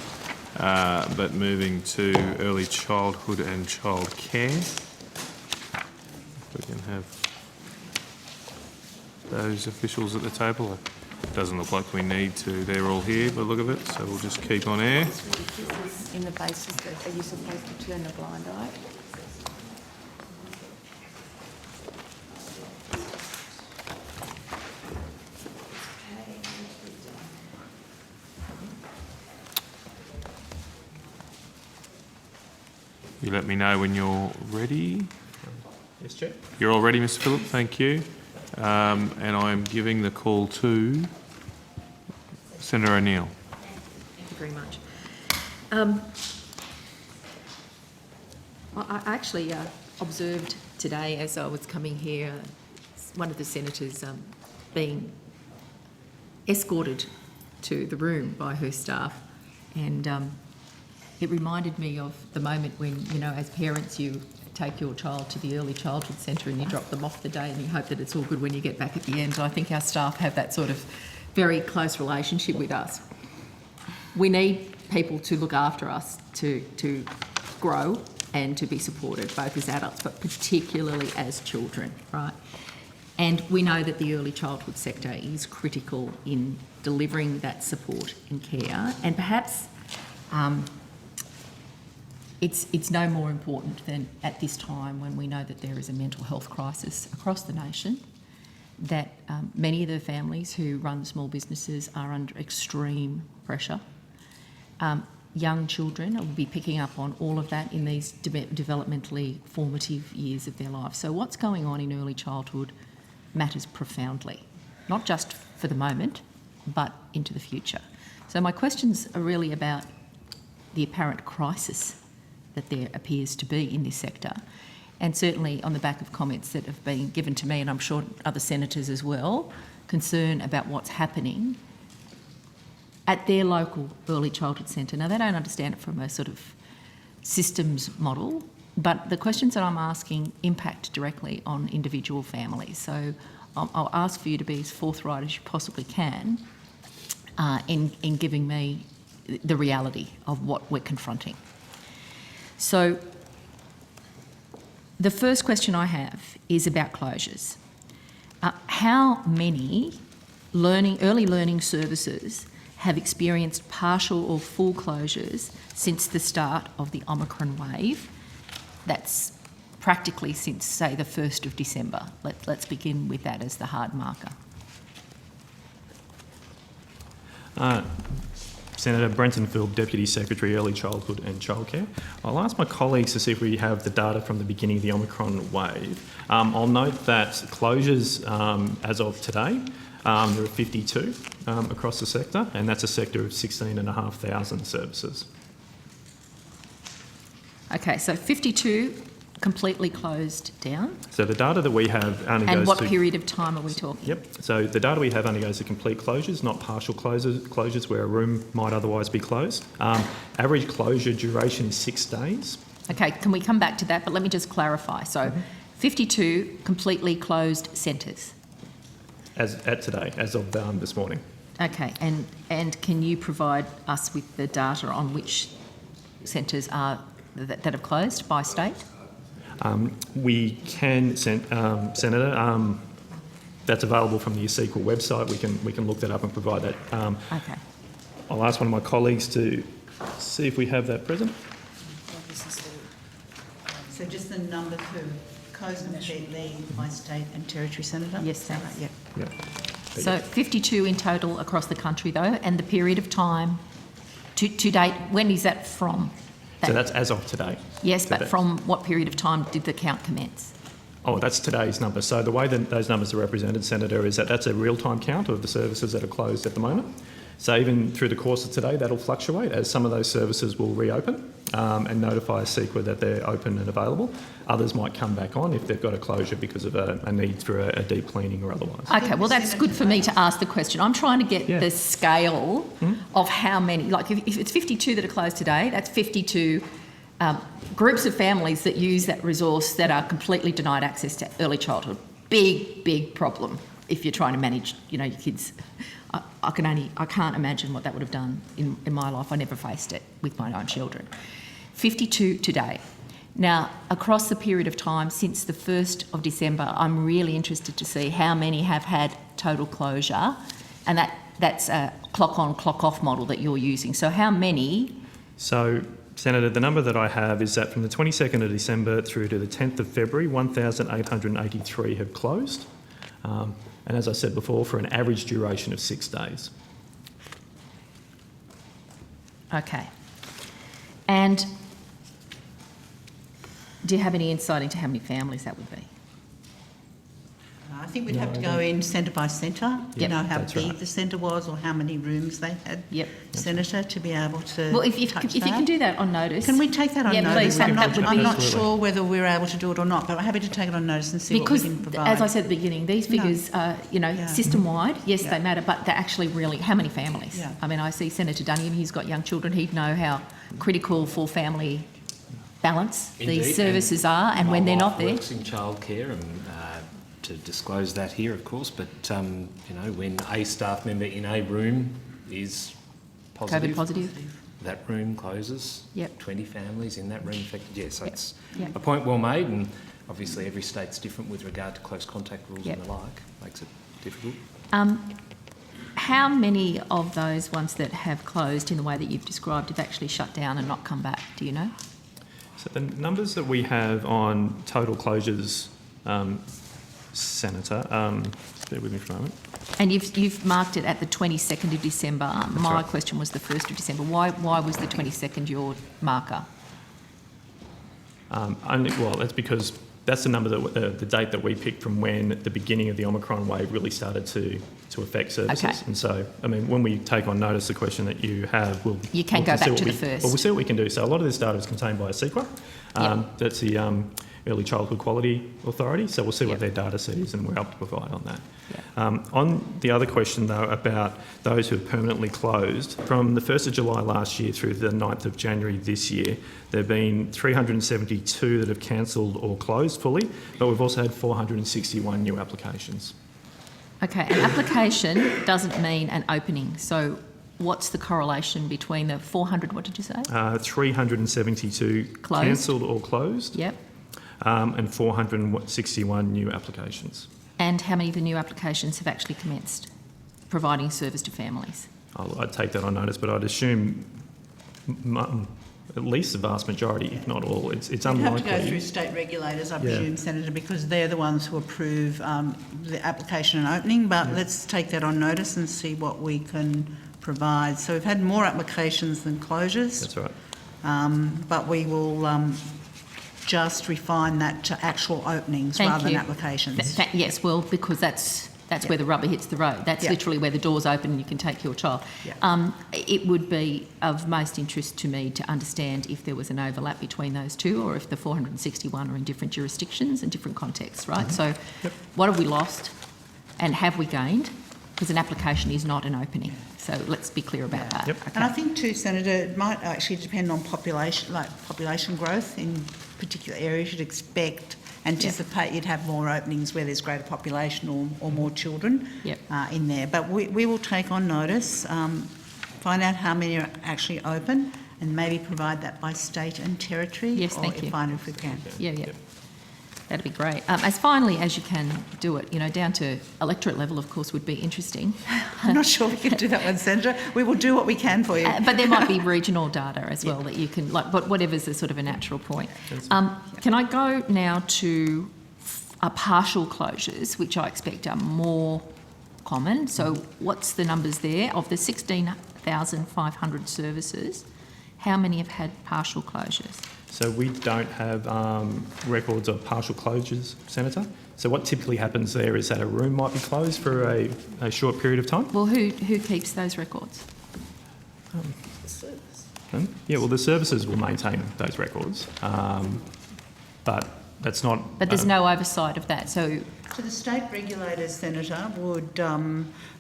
but moving to early childhood and childcare. If we can have those officials at the table. It doesn't look like we need to. They're all here by the look of it, so we'll just keep on air. In the basis that, are you supposed to turn a blind eye? You let me know when you're ready. Yes, Chair. You're all ready, Mr Phillip, thank you. And I'm giving the call to Senator O'Neill. Thank you very much. I actually observed today as I was coming here, one of the senators being escorted to the room by her staff, and it reminded me of the moment when, you know, as parents you take your child to the early childhood centre and you drop them off the day and you hope that it's all good when you get back at the end. I think our staff have that sort of very close relationship with us. We need people to look after us, to grow and to be supported, both as adults but particularly as children, right? And we know that the early childhood sector is critical in delivering that support and care, and perhaps it's no more important than at this time when we know that there is a mental health crisis across the nation, that many of the families who run small businesses are under extreme pressure. Young children will be picking up on all of that in these developmentally formative years of their life. So what's going on in early childhood matters profoundly, not just for the moment, but into the future. So my questions are really about the apparent crisis that there appears to be in this sector, and certainly on the back of comments that have been given to me, and I'm sure other senators as well, concern about what's happening at their local early childhood centre. Now, they don't understand it from a sort of systems model, but the questions that I'm asking impact directly on individual families. So I'll ask for you to be as forthright as you possibly can in giving me the reality of what we're confronting. So the first question I have is about closures. How many early learning services have experienced partial or full closures since the start of the Omicron wave? That's practically since, say, the 1st of December. Let's begin with that as the hard marker. Senator Brenton Philp, Deputy Secretary, Early Childhood and Childcare. I'll ask my colleagues to see if we have the data from the beginning of the Omicron wave. I'll note that closures as of today, there are 52 across the sector, and that's a sector of 16,500 services. Okay, so 52 completely closed down. So the data that we have only goes to... And what period of time are we talking? Yep, so the data we have only goes to complete closures, not partial closures where a room might otherwise be closed. Average closure duration is 6 days. Okay, can we come back to that? But let me just clarify. So 52 completely closed centres. At today, as of this morning. Okay, and can you provide us with the data on which centres are that have closed by state? We can, Senator. That's available from the ASEQA website. We can look that up and provide that. Okay. I'll ask one of my colleagues to see if we have that present. So just the number 2, closed completely by state and territory, Senator? Yes, Senator. Yep. Yeah. So 52 in total across the country, though, and the period of time to date, when is that from? So that's as of today. Yes, today. but from what period of time did the count commence? Oh, that's today's number. So the way that those numbers are represented, Senator, is that that's a real-time count of the services that are closed at the moment. So even through the course of today, that'll fluctuate as some of those services will reopen and notify ASEQA that they're open and available. Others might come back on if they've got a closure because of a need for a deep cleaning or otherwise. Okay, well, that's good for me to ask the question. I'm trying to get the scale of how many, like if it's 52 that are closed today, that's 52 groups of families that use that resource that are completely denied access to early childhood. Big problem if you're trying to manage, your kids. I can't imagine what that would have done in my life. I never faced it with my own children. 52 today. Now, across the period of time since the 1st of December, I'm really interested to see how many have had total closure, and that's a clock-on, clock-off model that you're using. So how many? So, Senator, the number that I have is that from the 22nd of December through to the 10th of February, 1,883 have closed. And as I said before, for an average duration of 6 days. Okay. And Do you have any insight into how many families that would be? I think we'd have to go in centre by centre, you Yep. know, how That's big right. the centre was or how many rooms they had, Yep. Senator, to be able to Well, if you touch can that. do that on notice. Can we take that on Yeah, notice? please, that I'm would be- not Absolutely. sure whether we're able to do it or not, but I'm happy to take it on notice and see Because, what we can provide. as I said at the beginning, these figures are, Yeah. system-wide, yes, Yeah. they matter, but they're actually really, how many families? Yeah. I mean, I see Senator Duniam, he's got young children, he'd know how critical for family balance Indeed, these services are, and when they're not there. My wife works in childcare, and to disclose that here, of course, but when a staff member in a room is COVID positive. that room closes. Yep. 20 families in that room affected. Yes, that's Yep. a point well made, and obviously every state's different with regard to close contact rules Yep. and the like. Makes it difficult. How many of those ones that have closed in the way that you've described have actually shut down and not come back? Do you know? So the numbers that we have on total closures, Senator, bear with me for a moment. And you've marked it at the 22nd of December. My right. question was the 1st of December. Why was the 22nd your marker? That's because that's the number that the date that we picked from when the beginning of the Omicron wave really started to affect services. Okay. And so, I mean, when we take on notice the question that you have, You can go see back what to the we- first. Well, we'll see what we can do. So a lot of this data is contained by CEQA. That's the Early Childhood Quality Authority. So we'll see what their data set is, and we're able to provide on that. On the other question, though, about those who have permanently closed, from the 1st of July last year through the 9th of January this year, there have been 372 that have cancelled or closed fully, but we've also had 461 new applications. Okay, an application doesn't mean an opening. So what's the correlation between the 400, what did you say? 372 Closed. cancelled or closed, Yep. and 461 new applications. And how many of the new applications have actually commenced providing service to families? I'd take that on notice, but I'd assume at least the vast majority, if not all. It's You'd have to go unlikely. through state regulators, I Yeah. presume, Senator, because they're the ones who approve the application and opening, but let's take that on notice and see what we can provide. So we've had more applications than closures. That's right. But we will just refine that to actual openings Thank rather than you. applications. Yes, well, because that's where the rubber hits the road. That's Yeah. literally where the doors open and you can take your child. Yeah. It would be of most interest to me to understand if there was an overlap between those two, or if the 461 are in different jurisdictions and different contexts, right? So what have we lost and have we gained? Because an application is not an opening. So let's be clear about that. Yep. And I think too, Senator, it might actually depend on population growth in particular areas. You'd anticipate you'd have more openings where there's greater population or more children Yep. in there. But we will take on notice, find out how many are actually open, and maybe provide that by state and territory. Yes, thank you. Find if we can. Yeah. That'd be great. As finally as you can do it, down to electorate level, of course, would be interesting. I'm not sure we can do that one, Senator. We will do what we can for you. But there might be regional data as well that you can, but whatever's a sort of a natural point. Can I go now to partial closures, which I expect are more common? So what's the numbers there? Of the 16,500 services, how many have had partial closures? So we don't have records of partial closures, Senator. So what typically happens there is that a room might be closed for a short period of time. Well, who keeps those records? The services will maintain those records, but that's not... But there's no oversight of that. So So the state regulators, Senator, would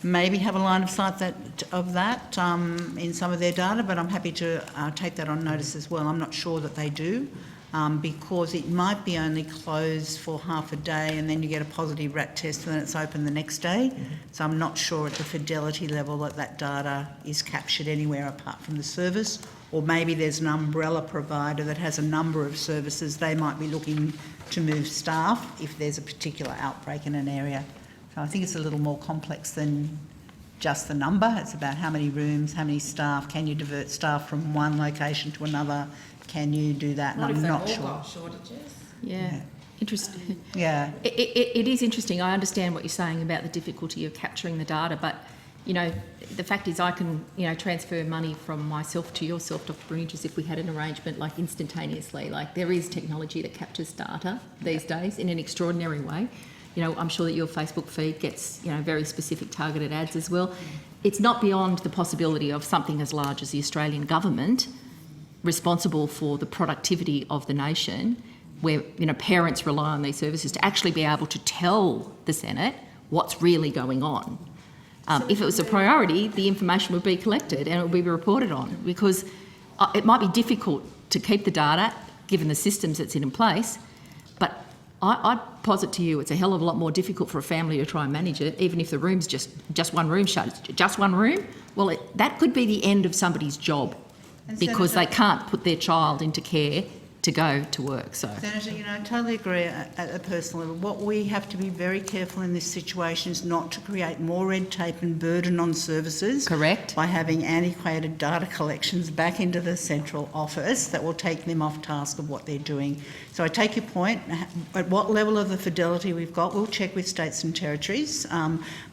maybe have a line of sight of that in some of their data, but I'm happy to take that on notice as well. I'm not sure that they do, because it might be only closed for half a day and then you get a positive RAT test and then it's open the next day. So I'm not sure at the fidelity level that data is captured anywhere apart from the service. Or maybe there's an umbrella provider that has a number of services. They might be looking to move staff if there's a particular outbreak in an area. So I think it's a little more complex than just the number. It's about how many rooms, how many staff, can you divert staff from one location to another, can you do that? And I'm not sure. shortages. yeah. Interesting. Yeah. It is interesting. I understand what you're saying about the difficulty of capturing the data, but you know, the fact is I can, you know, transfer money from myself to yourself, Dr. Bruniges, if we had an arrangement like instantaneously. Like there is technology that captures data these days in an extraordinary way. You know, I'm sure that your Facebook feed gets, you know, very specific targeted ads as well. It's not beyond the possibility of something as large as the Australian government responsible for the productivity of the nation, where, you know, parents rely on these services to actually be able to tell the Senate what's really going on. If it was a priority, the information would be collected and it would be reported on, because it might be difficult to keep the data given the systems that's in place, but I'd posit to you it's a hell of a lot more difficult for a family to try and manage it, even if the room's just one room shut. Just one room? Well, that could be the end of somebody's job because they can't put their child into care to go to work. So, Senator, you know, I totally agree at a personal level. What we have to be very careful in this situation is not to create more red tape and burden on services. Correct. By having antiquated data collections back into the central office that will take them off task of what they're doing. So I take your point. At what level of the fidelity we've got, we'll check with states and territories,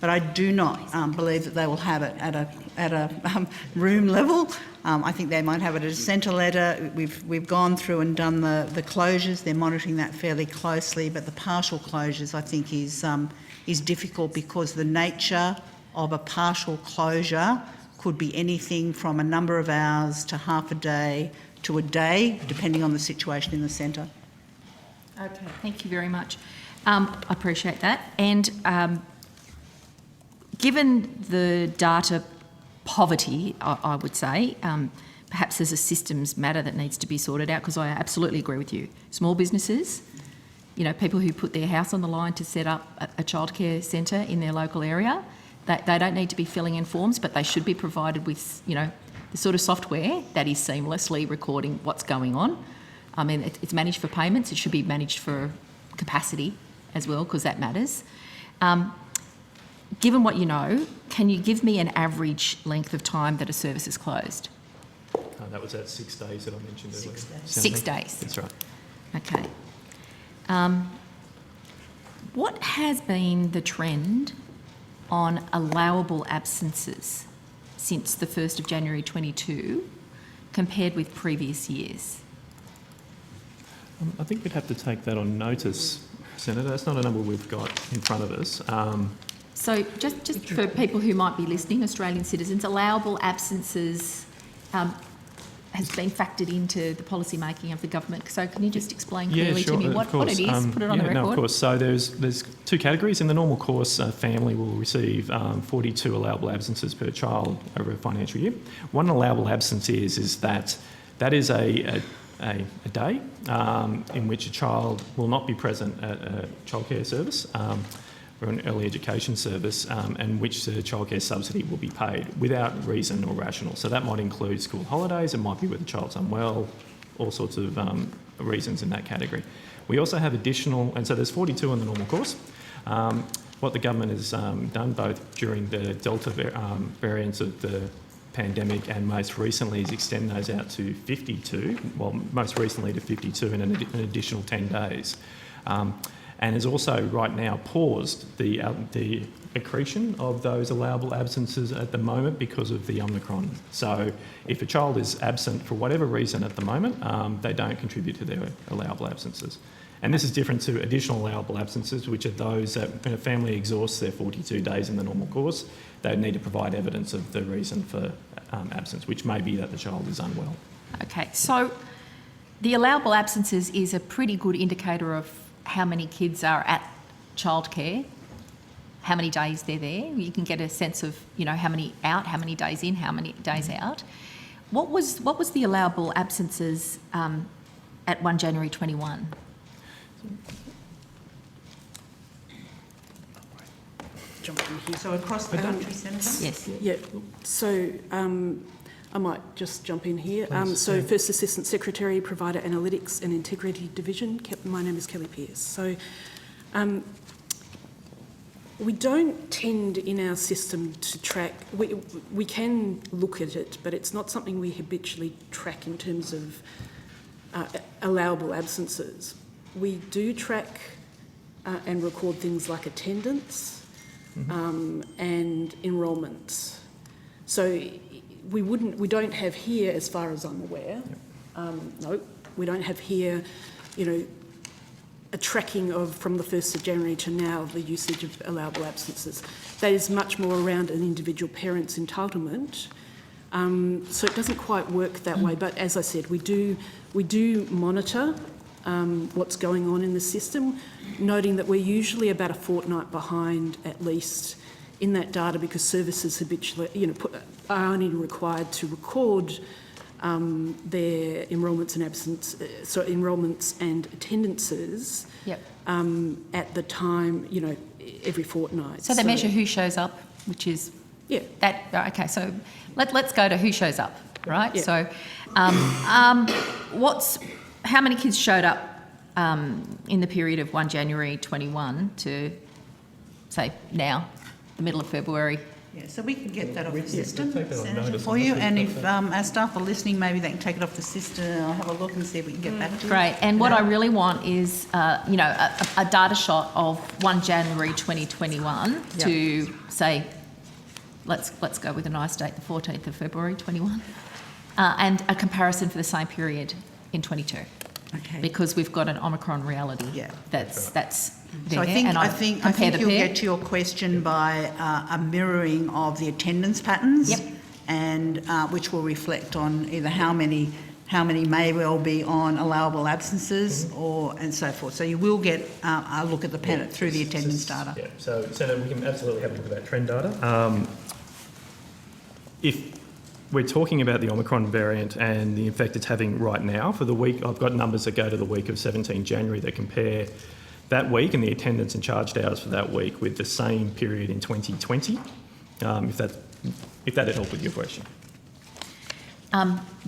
but I do not believe that they will have it at a room level. I think they might have it at a centre letter. We've gone through and done the closures. They're monitoring that fairly closely, but the partial closures I think is difficult because the nature of a partial closure could be anything from a number of hours to half a day to a day, depending on the situation in the centre. okay, thank you very much. I appreciate that. And given the data poverty, I would say, perhaps there's a systems matter that needs to be sorted out, because I absolutely agree with you. Small businesses, you know, people who put their house on the line to set up a childcare centre in their local area, they don't need to be filling in forms, but they should be provided with, you know, the sort of software that is seamlessly recording what's going on. I mean, it's managed for payments. It should be managed for capacity as well, because that matters. Given what you know, can you give me an average length of time that a service is closed? That was at 6 days that I mentioned earlier. 6 days? That's right. Okay. What has been the trend on allowable absences since the 1st of January 22 compared with previous years? I think we'd have to take that on notice, Senator. That's not a number we've got in front of us. So just for people who might be listening, Australian citizens, allowable absences has been factored into the policy making of the government. So can you just explain clearly to me what it is? Put it on the record. No, of course. So there's two categories. In the normal course, a family will receive 42 allowable absences per child over a financial year. One allowable absence is that is a day in which a child will not be present at a childcare service or an early education service, and which the childcare subsidy will be paid without reason or rational. So that might include school holidays, it might be where the child's unwell, all sorts of reasons in that category. We also have additional, and so there's 42 in the normal course. What the government has done both during the Delta variants of the pandemic and most recently is extend those out to 52, well, most recently to 52 in an additional 10 days. And has also right now paused the accretion of those allowable absences at the moment because of the Omicron. So if a child is absent for whatever reason at the moment, they don't contribute to their allowable absences. And this is different to additional allowable absences, which are those that when a family exhausts their 42 days in the normal course, they need to provide evidence of the reason for absence, which may be that the child is unwell. Okay, so the allowable absences is a pretty good indicator of how many kids are at childcare, how many days they're there. You can get a sense of, you know, how many out, how many days in, how many days out. What was the allowable absences at 1 January 21? Jump in here. So across the country, Senator? Yes. Yeah, so I might just jump in here. So First Assistant Secretary, Provider Analytics and Integrity Division. My name is Kelly Pearce. So we don't tend in our system to track, we can look at it, but it's not something we habitually track in terms of allowable absences. We do track and record things like attendance, and enrolments. So we don't have here, as far as I'm aware, no, we don't have here, a tracking of from the 1st of January to now the usage of allowable absences. That is much more around an individual parent's entitlement. So it doesn't quite work that way. But as I said, we do monitor what's going on in the system, noting that we're usually about a fortnight behind at least in that data because services habitually, are only required to record their enrolments and enrolments and attendances at the time, every fortnight. So they measure who shows up, which is that. Okay, so let's go to who shows up, right? Yeah. So, how many kids showed up in the period of 1 January 21 to say now, the middle of February? Yeah, so we can get that off the system, take that on Senator, notice for and you. we'll And see if our staff are listening, maybe they can take it off the system. I'll have a look and see if we can get back to you. Great. And what I really want is, a data shot of 1 January 2021 to say, let's go with a nice date, the 14th of February 21, and a comparison for the same period in 22. Okay. Because we've got an Omicron reality. Yeah. That's there. So I think compare you'll the pair. get to your question by a mirroring of the attendance patterns. Yep. And which will reflect on either how many may well be on allowable absences and so forth. So you will get a look at the pattern through the attendance data. Yeah, so Senator, we can absolutely have a look at that trend data. If we're talking about the Omicron variant and the effect it's having right now for the week, I've got numbers that go to the week of 17 January that compare that week and the attendance and charged hours for that week with the same period in 2020, if that'd help with your question.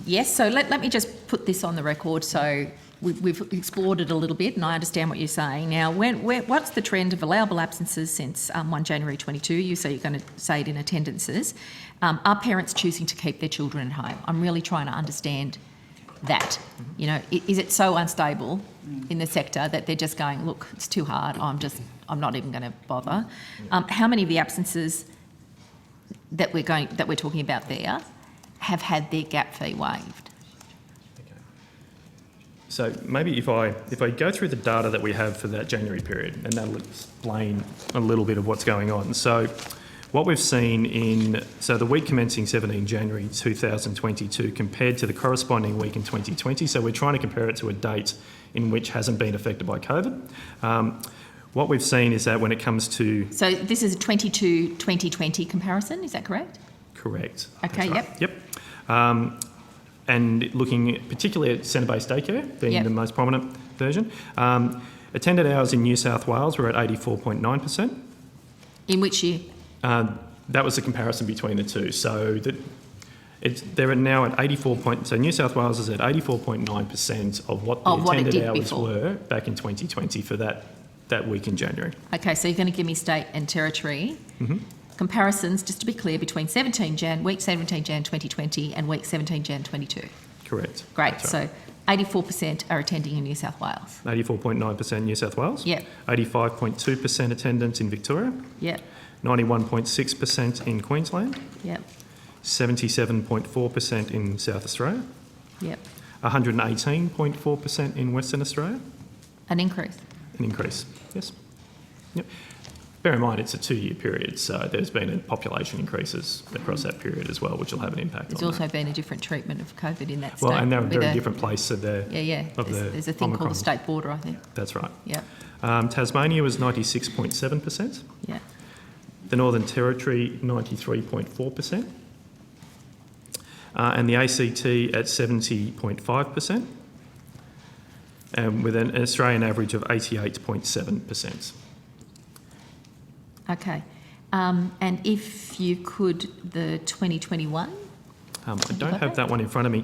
Yes, so let me just put this on the record. So we've explored it a little bit and I understand what you're saying. Now, what's the trend of allowable absences since 1 January 22? You say you're going to say it in attendances. Are parents choosing to keep their children at home? I'm really trying to understand that. Is it so unstable in the sector that they're just going, look, it's too hard, I'm not even going to bother? How many of the absences that we're talking about there have had their gap fee waived? So maybe if I go through the data that we have for that January period, and that'll explain a little bit of what's going on. So what we've seen so the week commencing 17 January 2022 compared to the corresponding week in 2020, so we're trying to compare it to a date in which hasn't been affected by COVID. What we've seen is that when it comes to... So this is a 2020 comparison, is that correct? Correct. Okay, right. Yep. And looking particularly at centre-based daycare, being the most prominent version. Attended hours in New South Wales were at 84.9%. In which year? That was the comparison between the two. So they're now at 84 so New South Wales is at 84.9% of what the attended hours were back in 2020 for that week in January. Okay, so you're going to give me state and territory comparisons, just to be clear, between week 17 Jan 2020 and week 17 Jan 22. Correct. Great. Right. So 84% are attending in New South Wales. 84.9% New South Wales. Yep. 85.2% attendance in Victoria. Yep. 91.6% in Queensland. Yep. 77.4% in South Australia. Yep. 118.4% in Western Australia. An increase. An increase, yes. Yep. Bear in mind, it's a 2-year period, so there's been a population increases across that period as well, which will have an impact There's on also that. been a different treatment of COVID in that state. Well, and they're in a very different place of the There's a thing Omicron. called a state border, I think. That's right. Yeah. Tasmania was 96.7%. Yeah. The Northern Territory, 93.4%. And the ACT at 70.5%. And with an Australian average of 88.7%. Okay. And if you could, the 2021? I don't have that one in front of me.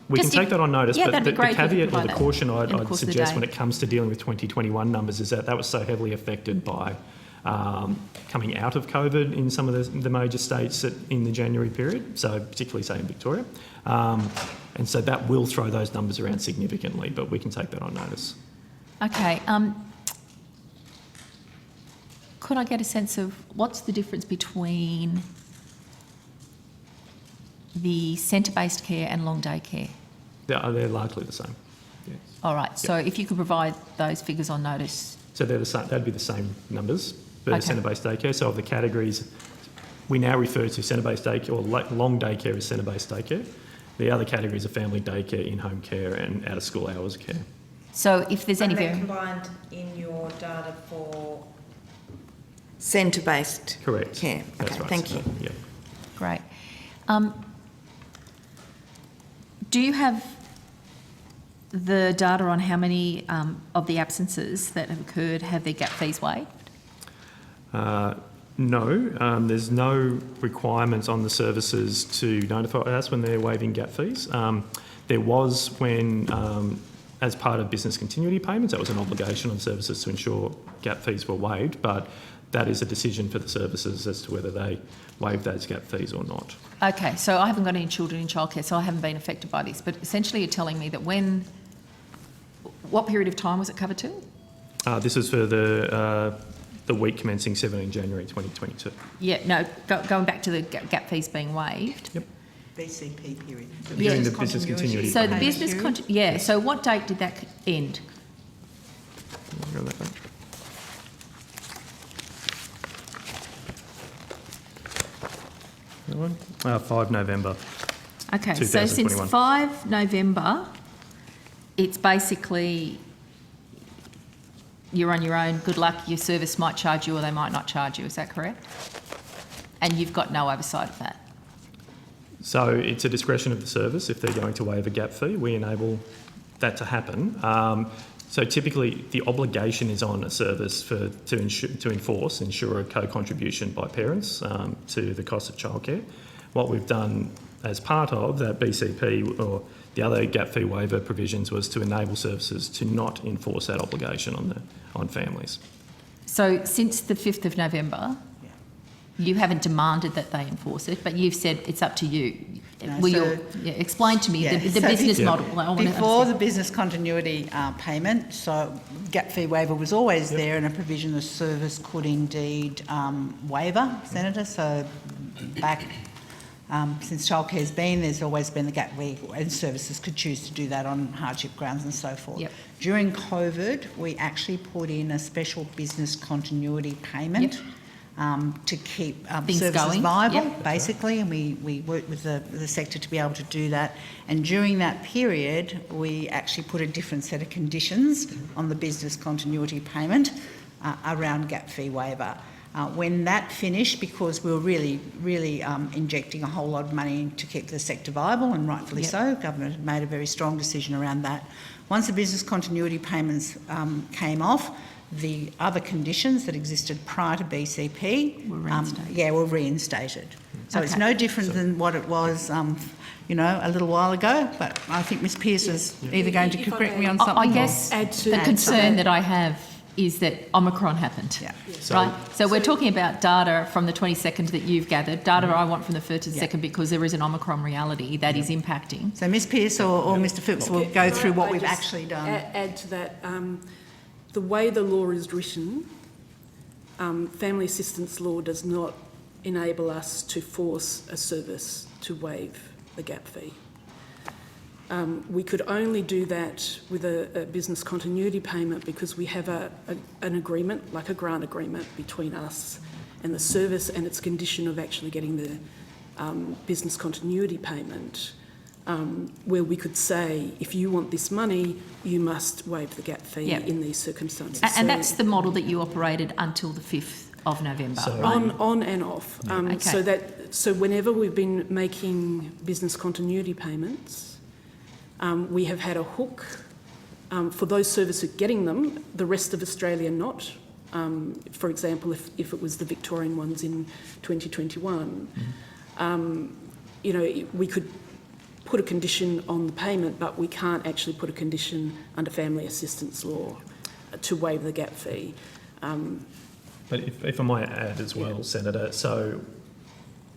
We Just can take that on notice, but that'd the be great if you could caveat or provide the that caution in the I'd course of the suggest day. when it comes to dealing with 2021 numbers is that was so heavily affected by coming out of COVID in some of the major states in the January period, so particularly, say, in Victoria. And so that will throw those numbers around significantly, but we can take that on notice. Okay. could I get a sense of what's the difference between the centre-based care and long day care? They're largely the same. Yes. All right, so if you could provide those figures on notice. So they're the same, that'd be the same numbers for Okay. centre-based daycare. So of the categories, we now refer to centre-based daycare or long daycare as centre-based daycare. The other categories are family daycare, in-home care and out-of-school hours care. So if there's any And they're variance. combined in your data for centre-based Correct. care? That's Okay, right. thank you. Yeah. Great. Do you have the data on how many of the absences that have occurred have their gap fees waived? No, there's no requirements on the services to notify us when they're waiving gap fees. There was when, as part of business continuity payments, that was an obligation on services to ensure gap fees were waived, but that is a decision for the services as to whether they waive those gap fees or not. Okay, so I haven't got any children in childcare, so I haven't been affected by this, but essentially you're telling me that what period of time was it covered to? This is for the week commencing 17 January 2022. Yeah, no, going back to the gap fees being waived. Yep. BCP period. During the business continuity. So the payment. business, so what date did that end? Go that way. That one? 5 November. Okay, so since 2021. 5 November, it's basically you're on your own, good luck, your service might charge you or they might not charge you, is that correct? And you've got no oversight of that? So it's a discretion of the service if they're going to waive a gap fee. We enable that to happen. So typically the obligation is on a service to ensure a co-contribution by parents to the cost of childcare. What we've done as part of that BCP or the other gap fee waiver provisions was to enable services to not enforce that obligation on families. So since the 5th of November, you haven't demanded that they enforce it, but you've said it's up to you. No, Will so- you explain to me Yeah, the so business be- model? I wanna Before understand. the business continuity payment, so gap fee waiver was always there, and a provision the service could indeed waiver, Senator. So back since childcare's been, there's always been the gap where and services could choose to do that on hardship grounds and so forth. Yep. During COVID, we actually put in a special business continuity payment. To keep Things services going. viable, Yep. basically, and we worked with the sector to be able to do that. And during that period, we actually put a different set of conditions on the business continuity payment around gap fee waiver. When that finished, because we were really injecting a whole lot of money to keep the sector viable, and rightfully so, government had made a very strong decision around that. Once the business continuity payments came off, the other conditions that existed prior to BCP Were reinstated. were reinstated. So it's Okay. no different than what it was, a little while ago. But I think Ms Pearce is either going to If I correct me may on something. I or- guess add to the that. concern that I have is that Omicron happened. Yeah. Right? So we're talking about data from the 22nd that you've gathered, data I want from the 1st to the Yeah. 2nd because there is an Omicron reality that is impacting. So Ms Pearce or Mr Phillips will go through what I we've just actually done. Add to that, the way the law is written, family assistance law does not enable us to force a service to waive the gap fee. We could only do that with a business continuity payment because we have an agreement, like a grant agreement, between us and the service, and it's a condition of actually getting the business continuity payment, where we could say, if you want this money, you must waive the gap fee Yep. in these circumstances. And So that's the model that you operated until the 5th of November, So- right? on and off. Okay. So whenever we've been making business continuity payments, we have had a hook for those services getting them, the rest of Australia not. For example, if it was the Victorian ones in 2021, we could put a condition on the payment, but we can't actually put a condition under family assistance law to waive the gap fee. But if I might add as well, Senator, so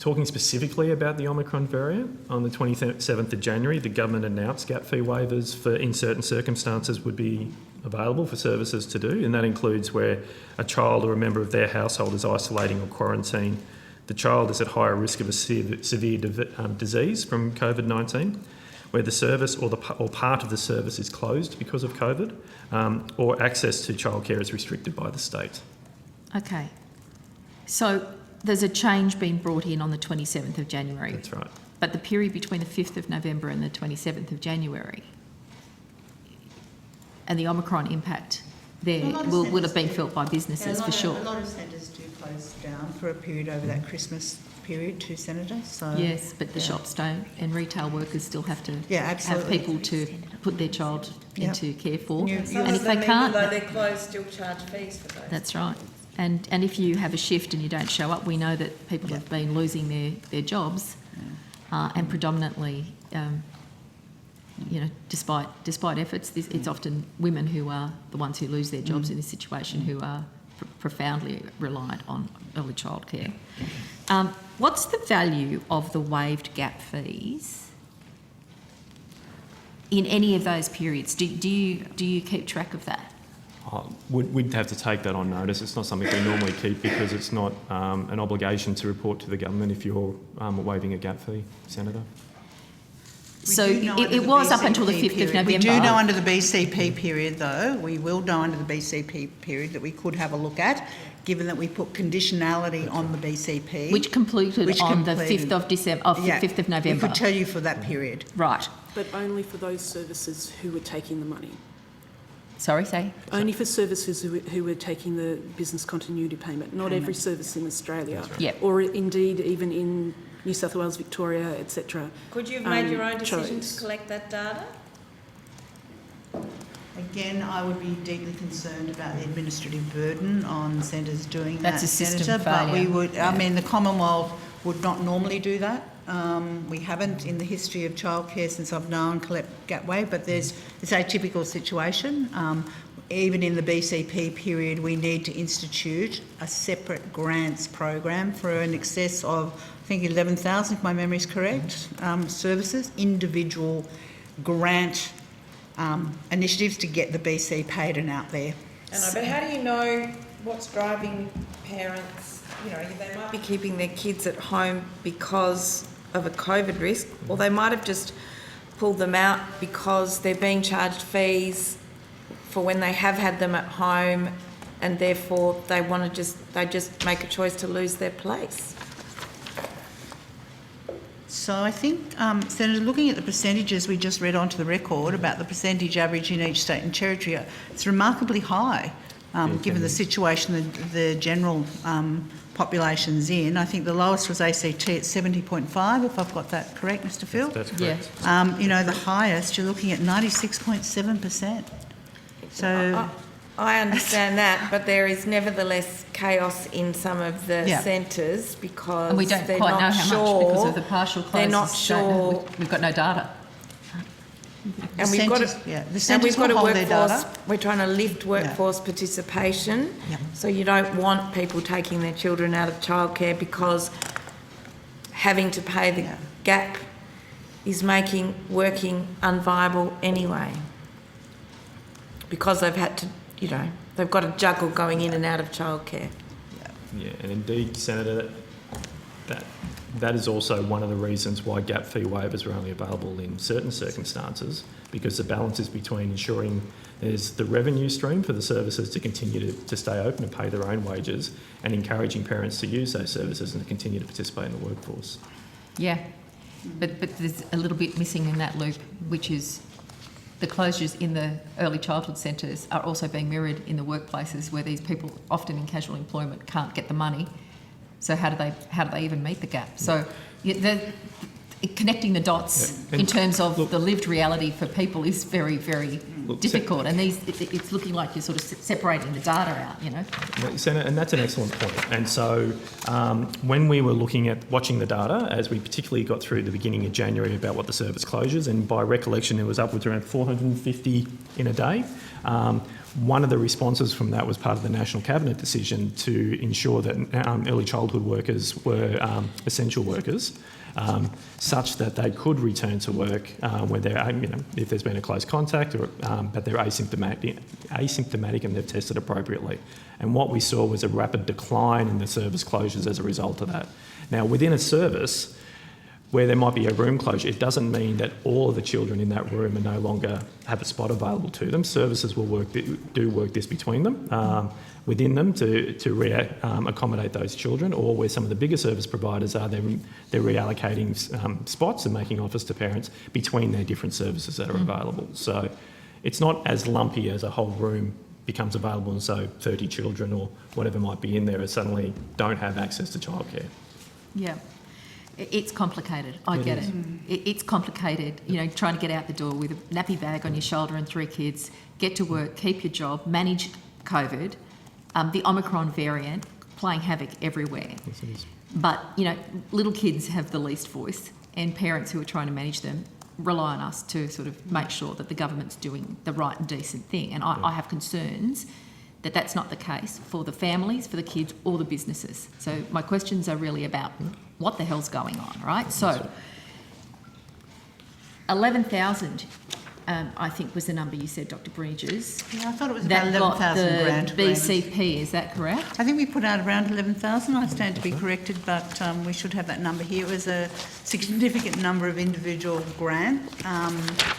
Talking specifically about the Omicron variant, on the 27th of January, the government announced gap fee waivers for in certain circumstances would be available for services to do, and that includes where a child or a member of their household is isolating or quarantined. The child is at higher risk of a severe disease from COVID-19, where the service or part of the service is closed because of COVID, or access to childcare is restricted by the state. Okay. So there's a change being brought in on the 27th of January. That's right. But the period between the 5th of November and the 27th of January and the Omicron impact there would have been felt by businesses for sure. A lot of centres do close down for a period over that Christmas period too, Senator, so... Yes, but the shops don't, and retail workers still have to Yeah, have absolutely. people to put their child into care for. You- And if they can't... Though they're closed, still charge fees for those. That's right. And if you have a shift and you don't show up, we know that people have been losing their jobs, and predominantly, despite efforts, it's often women who are the ones who lose their jobs in this situation, who are profoundly reliant on early childcare. What's the value of the waived gap fees in any of those periods? Do you keep track of that? We'd have to take that on notice. It's not something we normally keep because it's not an obligation to report to the government if you're waiving a gap fee, Senator. So it was up until the 5th of November. We do know under the BCP period, though, we will know under the BCP period that we could have a look at, given that we put conditionality on the BCP. Which completed on the 5th of December, 5th of November. We could tell you for that period. Right. But only for those services who were taking the money. Sorry, say? Only for services who were taking the business continuity payment. Not every service in Australia. Right. Yep. Or indeed even in New South Wales, Victoria, etc. Could you have made your own decision chose. to collect that data? Again, I would be deeply concerned about the administrative burden on centres doing that, That's a system Senator. But we failure. would, I mean, the Commonwealth would not normally do that. We haven't in the history of childcare since I've known collect gap waive, but it's a typical situation. Even in the BCP period, we need to institute a separate grants program for an excess of, I think, 11,000, if my memory is correct, services, individual grant initiatives to get the BC paid and out there. I know, but how do you know what's driving parents? You know, they might be keeping their kids at home because of a COVID risk, or they might have just pulled them out because they're being charged fees for when they have had them at home, and therefore they just make a choice to lose their place. So I think, Senator, looking at the percentages we just read onto the record about the percentage average in each state and territory, it's remarkably high, given the situation the general population's in. I think the lowest was ACT at 70.5, if I've got that correct, Mr Phil. That's correct. Yeah. The highest, you're looking at 96.7%. So... I understand that, but there is nevertheless chaos in some of the centres because And we don't they're quite not know how sure. much because of the partial closes. They're not sure. We've got no data. And we've got the and we've got a hold their workforce. data. We're trying to lift workforce participation. Yep. So you don't want people taking their children out of childcare because having to pay the gap is making working unviable anyway. Because they've had to, they've got to juggle going in and out of childcare. Yeah, and indeed, Senator, that is also one of the reasons why gap fee waivers are only available in certain circumstances, because the balance is between ensuring there's the revenue stream for the services to continue to stay open and pay their own wages, and encouraging parents to use those services and to continue to participate in the workforce. Yeah, but there's a little bit missing in that loop, which is the closures in the early childhood centres are also being mirrored in the workplaces where these people, often in casual employment, can't get the money. So how do they even meet the gap? So connecting the dots in terms of the lived reality for people is very, very difficult. And it's looking like you're sort of separating the data out, Senator, and that's an excellent point. And so when we were looking at watching the data, as we particularly got through the beginning of January about what the service closures, and by recollection it was upwards around 450 in a day, One of the responses from that was part of the National Cabinet decision to ensure that early childhood workers were essential workers, such that they could return to work when they're, if there's been a close contact, or but they're asymptomatic and they've tested appropriately. And what we saw was a rapid decline in the service closures as a result of that. Now, within a service where there might be a room closure, it doesn't mean that all of the children in that room are no longer have a spot available to them. Services will work this between them, within them to accommodate those children, or where some of the bigger service providers are, they're reallocating spots and making offers to parents between their different services that are available. So it's not as lumpy as a whole room becomes available and so 30 children or whatever might be in there suddenly don't have access to childcare. Yeah. It's complicated. I get it. It's complicated, trying to get out the door with a nappy bag on your shoulder and 3 kids, get to work, keep your job, manage COVID, the Omicron variant playing havoc everywhere. Yes, it is. But, little kids have the least voice, and parents who are trying to manage them rely on us to sort of make sure that the government's doing the right and decent thing. And I have concerns that that's not the case for the families, for the kids, or the businesses. So my questions are really about what the hell's going on, right? So 11,000, I think was the number you said, Dr. Bridges. Yeah, I thought it was about That got 11,000 grant the agreements. BCP, is that correct? I think we put out around 11,000. I stand to be corrected, but we should have that number here. It was a significant number of individual grants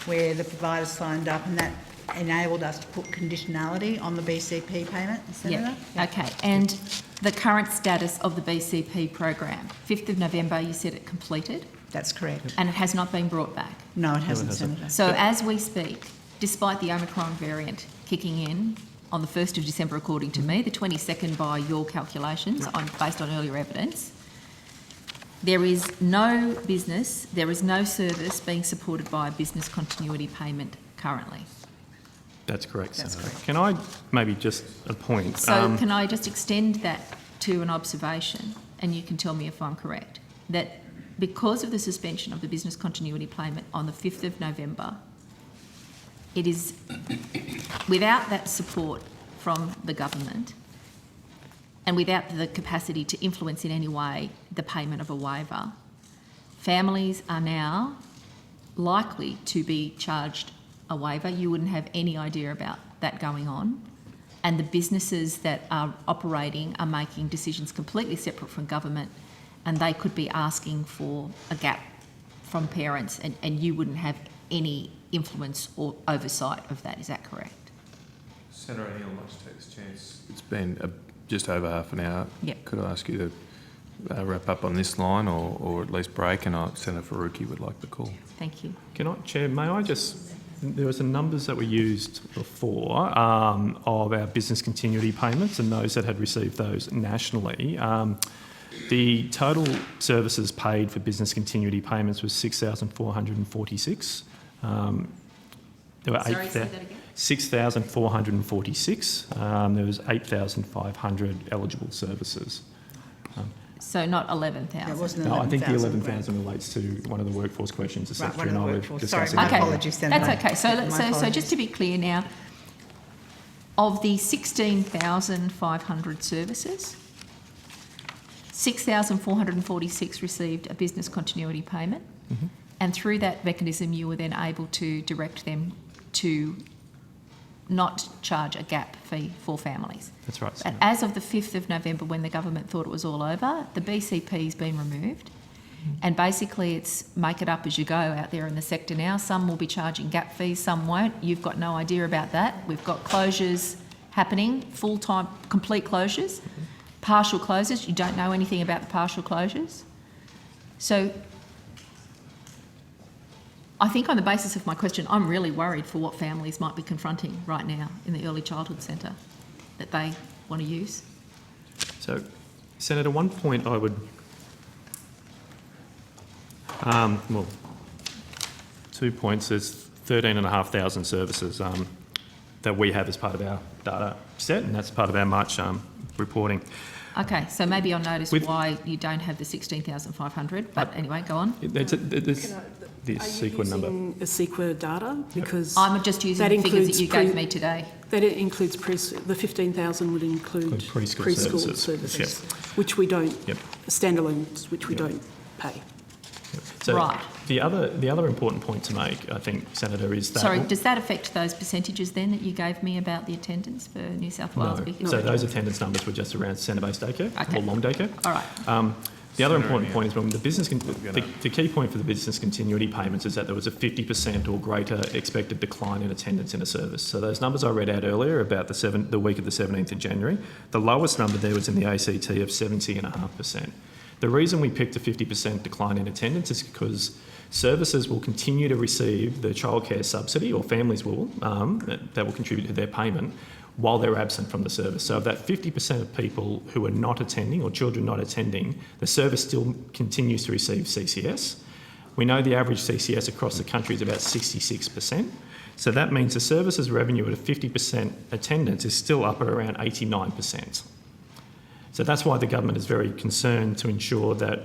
where the providers signed up, and that enabled us to put conditionality on the BCP payment, Senator. Yeah. Okay. And the current status of the BCP program, 5th of November, you said it completed, That's correct. and it has not been brought back. No, it hasn't, hasn't. Senator. So as we speak, despite the Omicron variant kicking in on the 1st of December, according to me, the 22nd by your calculations, based on earlier evidence, there is no business, there is no service being supported by a business continuity payment currently. That's correct, That's Senator. correct. Can I maybe just a point? So can I just extend that to an observation, and you can tell me if I'm correct, that because of the suspension of the business continuity payment on the 5th of November, it is without that support from the government and without the capacity to influence in any way the payment of a waiver, families are now likely to be charged a waiver. You wouldn't have any idea about that going on. And the businesses that are operating are making decisions completely separate from government, and they could be asking for a gap from parents, and you wouldn't have any influence or oversight of that. Is that correct? Senator O'Neill, much takes chance. It's been just over half an hour. Yep. Could I ask you to wrap up on this line, or at least break? And Senator Faruqi would like the call. Thank you. Can I, Chair, may I just... There were some numbers that were used before of our business continuity payments and those that had received those nationally. The total services paid for business continuity payments was 6,446. There were Sorry, say that again? 6,446. There was 8,500 eligible services. So not 11,000. That wasn't No, I think the 11,000 11,000 relates to one of the workforce questions the Right, Secretary one of and I the were workforce. Sorry, discussing. my Okay, apologies, Senator. that's okay. So, My so apologies. just to be clear now, of the 16,500 services, 6,446 received a business continuity payment, and through that mechanism you were then able to direct them to not charge a gap fee for families. That's right. But as of the 5th of November, when the government thought it was all over, the BCP's been removed. And basically it's make it up as you go out there in the sector now. Some will be charging gap fees, some won't. You've got no idea about that. We've got closures happening, full-time, complete closures, partial closures. You don't know anything about the partial closures. So I think on the basis of my question, I'm really worried for what families might be confronting right now in the early childhood centre that they want to use. So, Senator, one point I would... well, 2 points. There's 13,500 services that we have as part of our data set, and that's part of our March reporting. Okay, so maybe I'll notice With- why you don't have the 16,500, but anyway, go on. the SEQA number. Are you using a SEQA data? Because I'm just using that the figures includes that you gave me today. That it includes the 15,000 would include preschool services. Yep. which we don't, Yep. standalones, which we don't pay. So Right. the other important point to make, I think, Senator, is that... Sorry, does that affect those percentages then that you gave me about the attendance for New South Wales? No. So those attendance numbers were just around centre-based daycare Okay. or long daycare. All right. The other important point is when the business, the key point for the business continuity payments is that there was a 50% or greater expected decline in attendance in a service. So those numbers I read out earlier about the week of the 17th of January, the lowest number there was in the ACT of 70.5%. The reason we picked a 50% decline in attendance is because services will continue to receive the childcare subsidy, or families will, that will contribute to their payment while they're absent from the service. So of that 50% of people who are not attending, or children not attending, the service still continues to receive CCS. We know the average CCS across the country is about 66%. So that means the services revenue at a 50% attendance is still up at around 89%. So that's why the government is very concerned to ensure that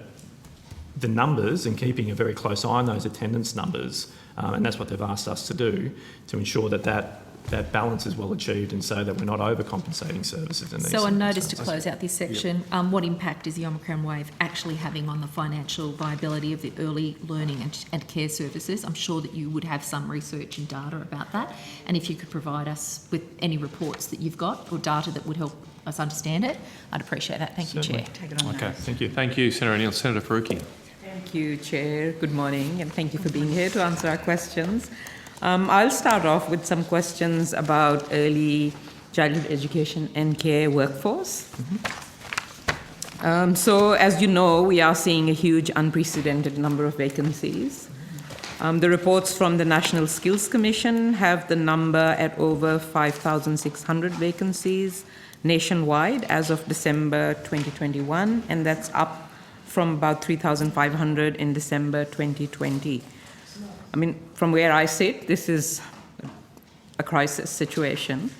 the numbers, and keeping a very close eye on those attendance numbers, and that's what they've asked us to do, to ensure that balance is well achieved, and so that we're not overcompensating services in these. So a notice to close out this section, what impact is the Omicron wave actually having on the financial viability of the early learning and care services? I'm sure that you would have some research and data about that, and if you could provide us with any reports that you've got or data that would help us understand it, I'd appreciate that. Thank you, Chair. Okay, thank you. Thank you, Senator O'Neill. Senator Faruqi. Thank you, Chair. Good morning, and thank you for being here to answer our questions. I'll start off with some questions about early childhood education and care workforce. So, as you know, we are seeing a huge, unprecedented number of vacancies. The reports from the National Skills Commission have the number at over 5,600 vacancies nationwide as of December 2021, and that's up from about 3,500 in December 2020. I mean, from where I sit, this is a crisis situation,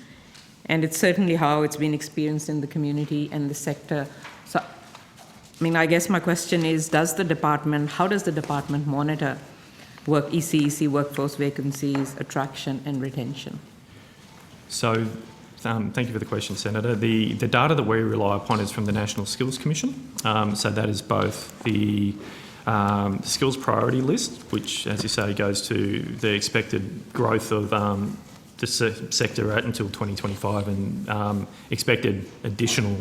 and it's certainly how it's been experienced in the community and the sector. So, I mean, I guess my question is, how does the department monitor ECEC workforce vacancies, attraction and retention? So, thank you for the question, Senator. The data that we rely upon is from the National Skills Commission. So that is both the skills priority list, which, as you say, goes to the expected growth of the sector until 2025, and expected additional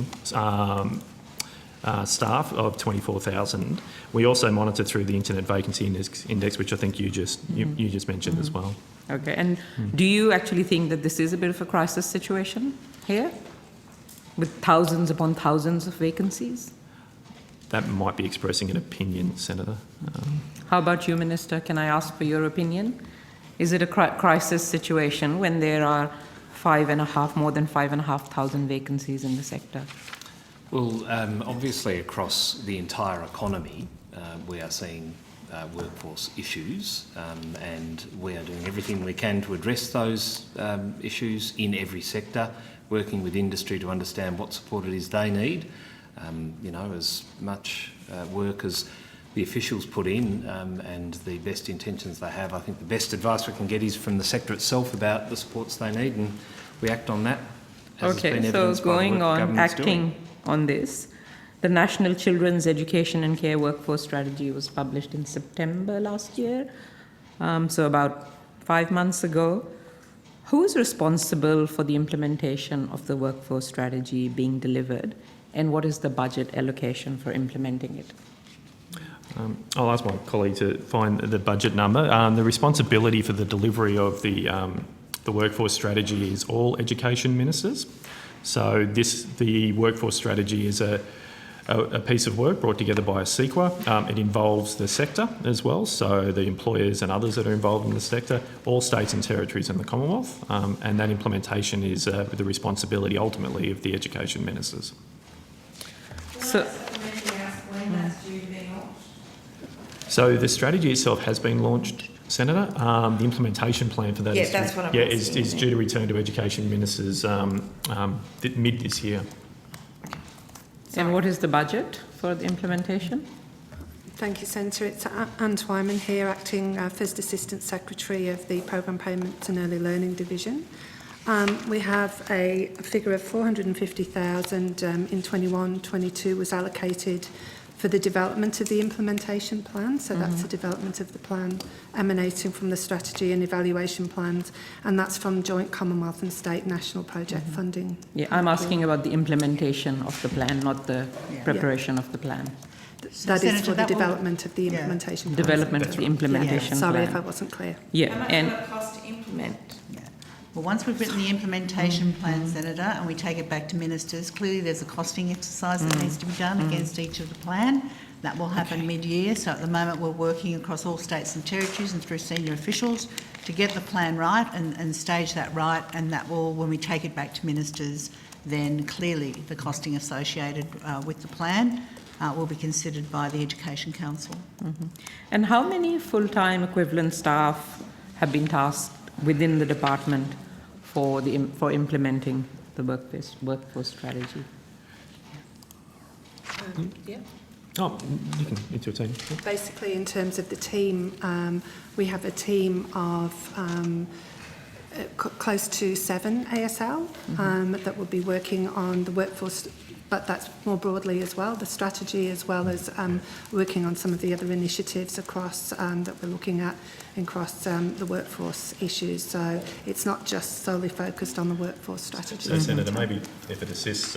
staff of 24,000. We also monitor through the Internet Vacancy Index, which I think you just mentioned as well. Okay, and do you actually think that this is a bit of a crisis situation here, with thousands upon thousands of vacancies? That might be expressing an opinion, Senator. How about you, Minister? Can I ask for your opinion? Is it a crisis situation when there are more than 5,500 vacancies in the sector? Well, obviously across the entire economy, we are seeing workforce issues, and we are doing everything we can to address those issues in every sector, working with industry to understand what support it is they need. As much work as the officials put in and the best intentions they have, I think the best advice we can get is from the sector itself about the supports they need, and we act on that. Okay, so going on acting on this, the National Children's Education and Care Workforce Strategy was published in September last year, so about 5 months ago. Who is responsible for the implementation of the workforce strategy being delivered, and what is the budget allocation for implementing it? I'll ask my colleague to find the budget number. The responsibility for the delivery of the workforce strategy is all education ministers. So the workforce strategy is a piece of work brought together by a CEQA. It involves the sector as well, so the employers and others that are involved in the sector, all states and territories in the Commonwealth, and that implementation is the responsibility ultimately of the education ministers. So the strategy itself has been launched, Senator. The implementation plan for that is due to return to education ministers mid this year. And what is the budget for the implementation? Thank you, Senator. It's Anne Twyman here, Acting First Assistant Secretary of the Programme Payments and Early Learning Division. We have a figure of 450,000 in 21-22 was allocated for the development of the implementation plan. So that's the development of the plan emanating from the strategy and evaluation plans, and that's from joint Commonwealth and state national project funding. Yeah, I'm asking about the implementation of the plan, not the preparation of the plan. That is for the that will- development of the implementation plan. Development of the implementation Sorry plan. if I wasn't clear. Yeah, and cost to implement? Well, once we've written the implementation plan, Senator, and we take it back to ministers, clearly there's a costing exercise that needs to be done against each of the plan. That will happen mid-year. So at the moment we're working across all states and territories and through senior officials to get the plan right and stage that right, and that will, when we take it back to ministers, then clearly the costing associated with the plan will be considered by the Education Council. And how many full-time equivalent staff have been tasked within the department for implementing the workforce strategy? Yeah. Oh, you can, it's your team. Yeah. Basically, in terms of the team, we have a team of close to 7 ASL that will be working on the workforce, but that's more broadly as well, the strategy, as well as working on some of the other initiatives across that we're looking at across the workforce issues. So it's not just solely focused on the workforce strategy. So, Senator, maybe if it assists,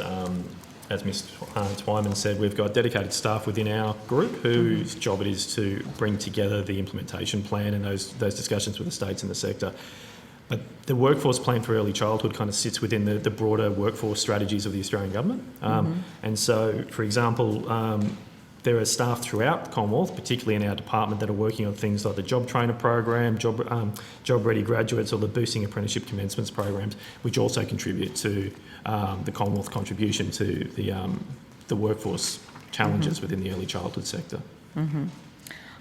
as Ms Twyman said, we've got dedicated staff within our group whose job it is to bring together the implementation plan and those discussions with the states and the sector. But the workforce plan for early childhood kind of sits within the broader workforce strategies of the Australian government. And so, for example, there are staff throughout the Commonwealth, particularly in our department, that are working on things like the Job Trainer program, Job Ready Graduates, or the Boosting Apprenticeship Commencements programs, which also contribute to the Commonwealth contribution to the workforce challenges within the early childhood sector.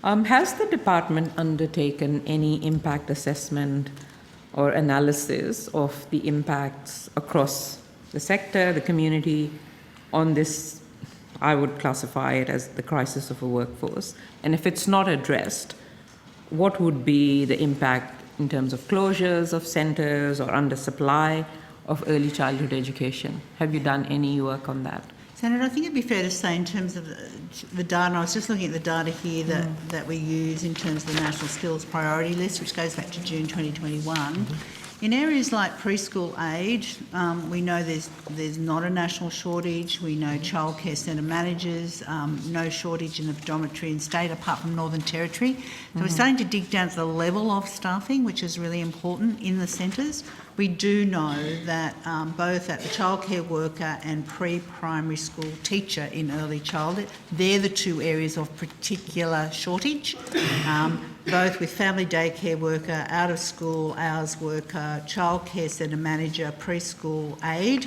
Has the department undertaken any impact assessment or analysis of the impacts across the sector, the community, on this? I would classify it as the crisis of a workforce. And if it's not addressed, what would be the impact in terms of closures of centres or undersupply of early childhood education? Have you done any work on that? Senator, I think it'd be fair to say in terms of the data, I was just looking at the data here that we use in terms of the National Skills Priority List, which goes back to June 2021. In areas like preschool age, we know there's not a national shortage. We know childcare centre managers, no shortage in the dormitory and state apart from Northern Territory. So we're starting to dig down to the level of staffing, which is really important in the centres. We do know that both at the childcare worker and pre-primary school teacher in early childhood, they're the two areas of particular shortage. Both with family daycare worker, out of school hours worker, childcare centre manager, preschool aide,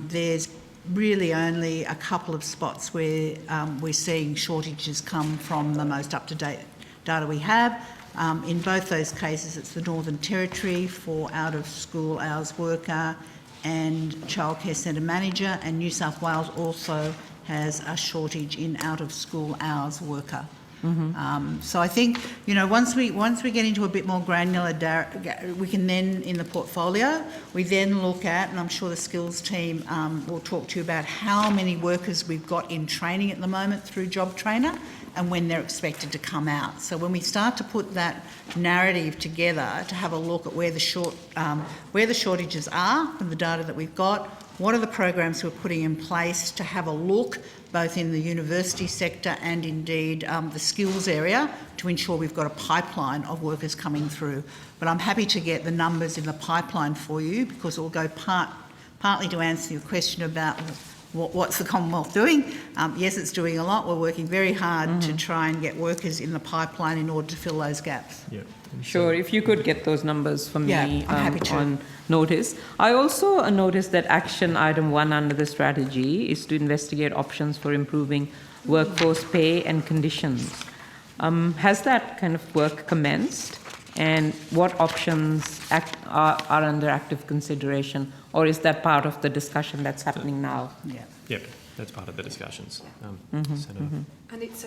there's really only a couple of spots where we're seeing shortages come from the most up-to-date data we have. In both those cases, it's the Northern Territory for out of school hours worker and childcare centre manager, and New South Wales also has a shortage in out of school hours worker. So I think, you know, once we get into a bit more granular, we can then, in the portfolio, we then look at, and I'm sure the skills team will talk to you about how many workers we've got in training at the moment through Job Trainer and when they're expected to come out. So when we start to put that narrative together to have a look at where the shortages are from the data that we've got, what are the programs we're putting in place to have a look both in the university sector and indeed the skills area to ensure we've got a pipeline of workers coming through. But I'm happy to get the numbers in the pipeline for you because it will go partly to answer your question about what's the Commonwealth doing. Yes, it's doing a lot. We're working very hard to try and get workers in the pipeline in order to fill those gaps. Yeah. Sure, if you could get those numbers for me I'm happy to. on notice. I also noticed that action item 1 under the strategy is to investigate options for improving workforce pay and conditions. Has that kind of work commenced? And what options are under active consideration? Or is that part of the discussion that's happening now? Yeah. Yep. that's part of the discussions, Mm-hmm, Senator. And it's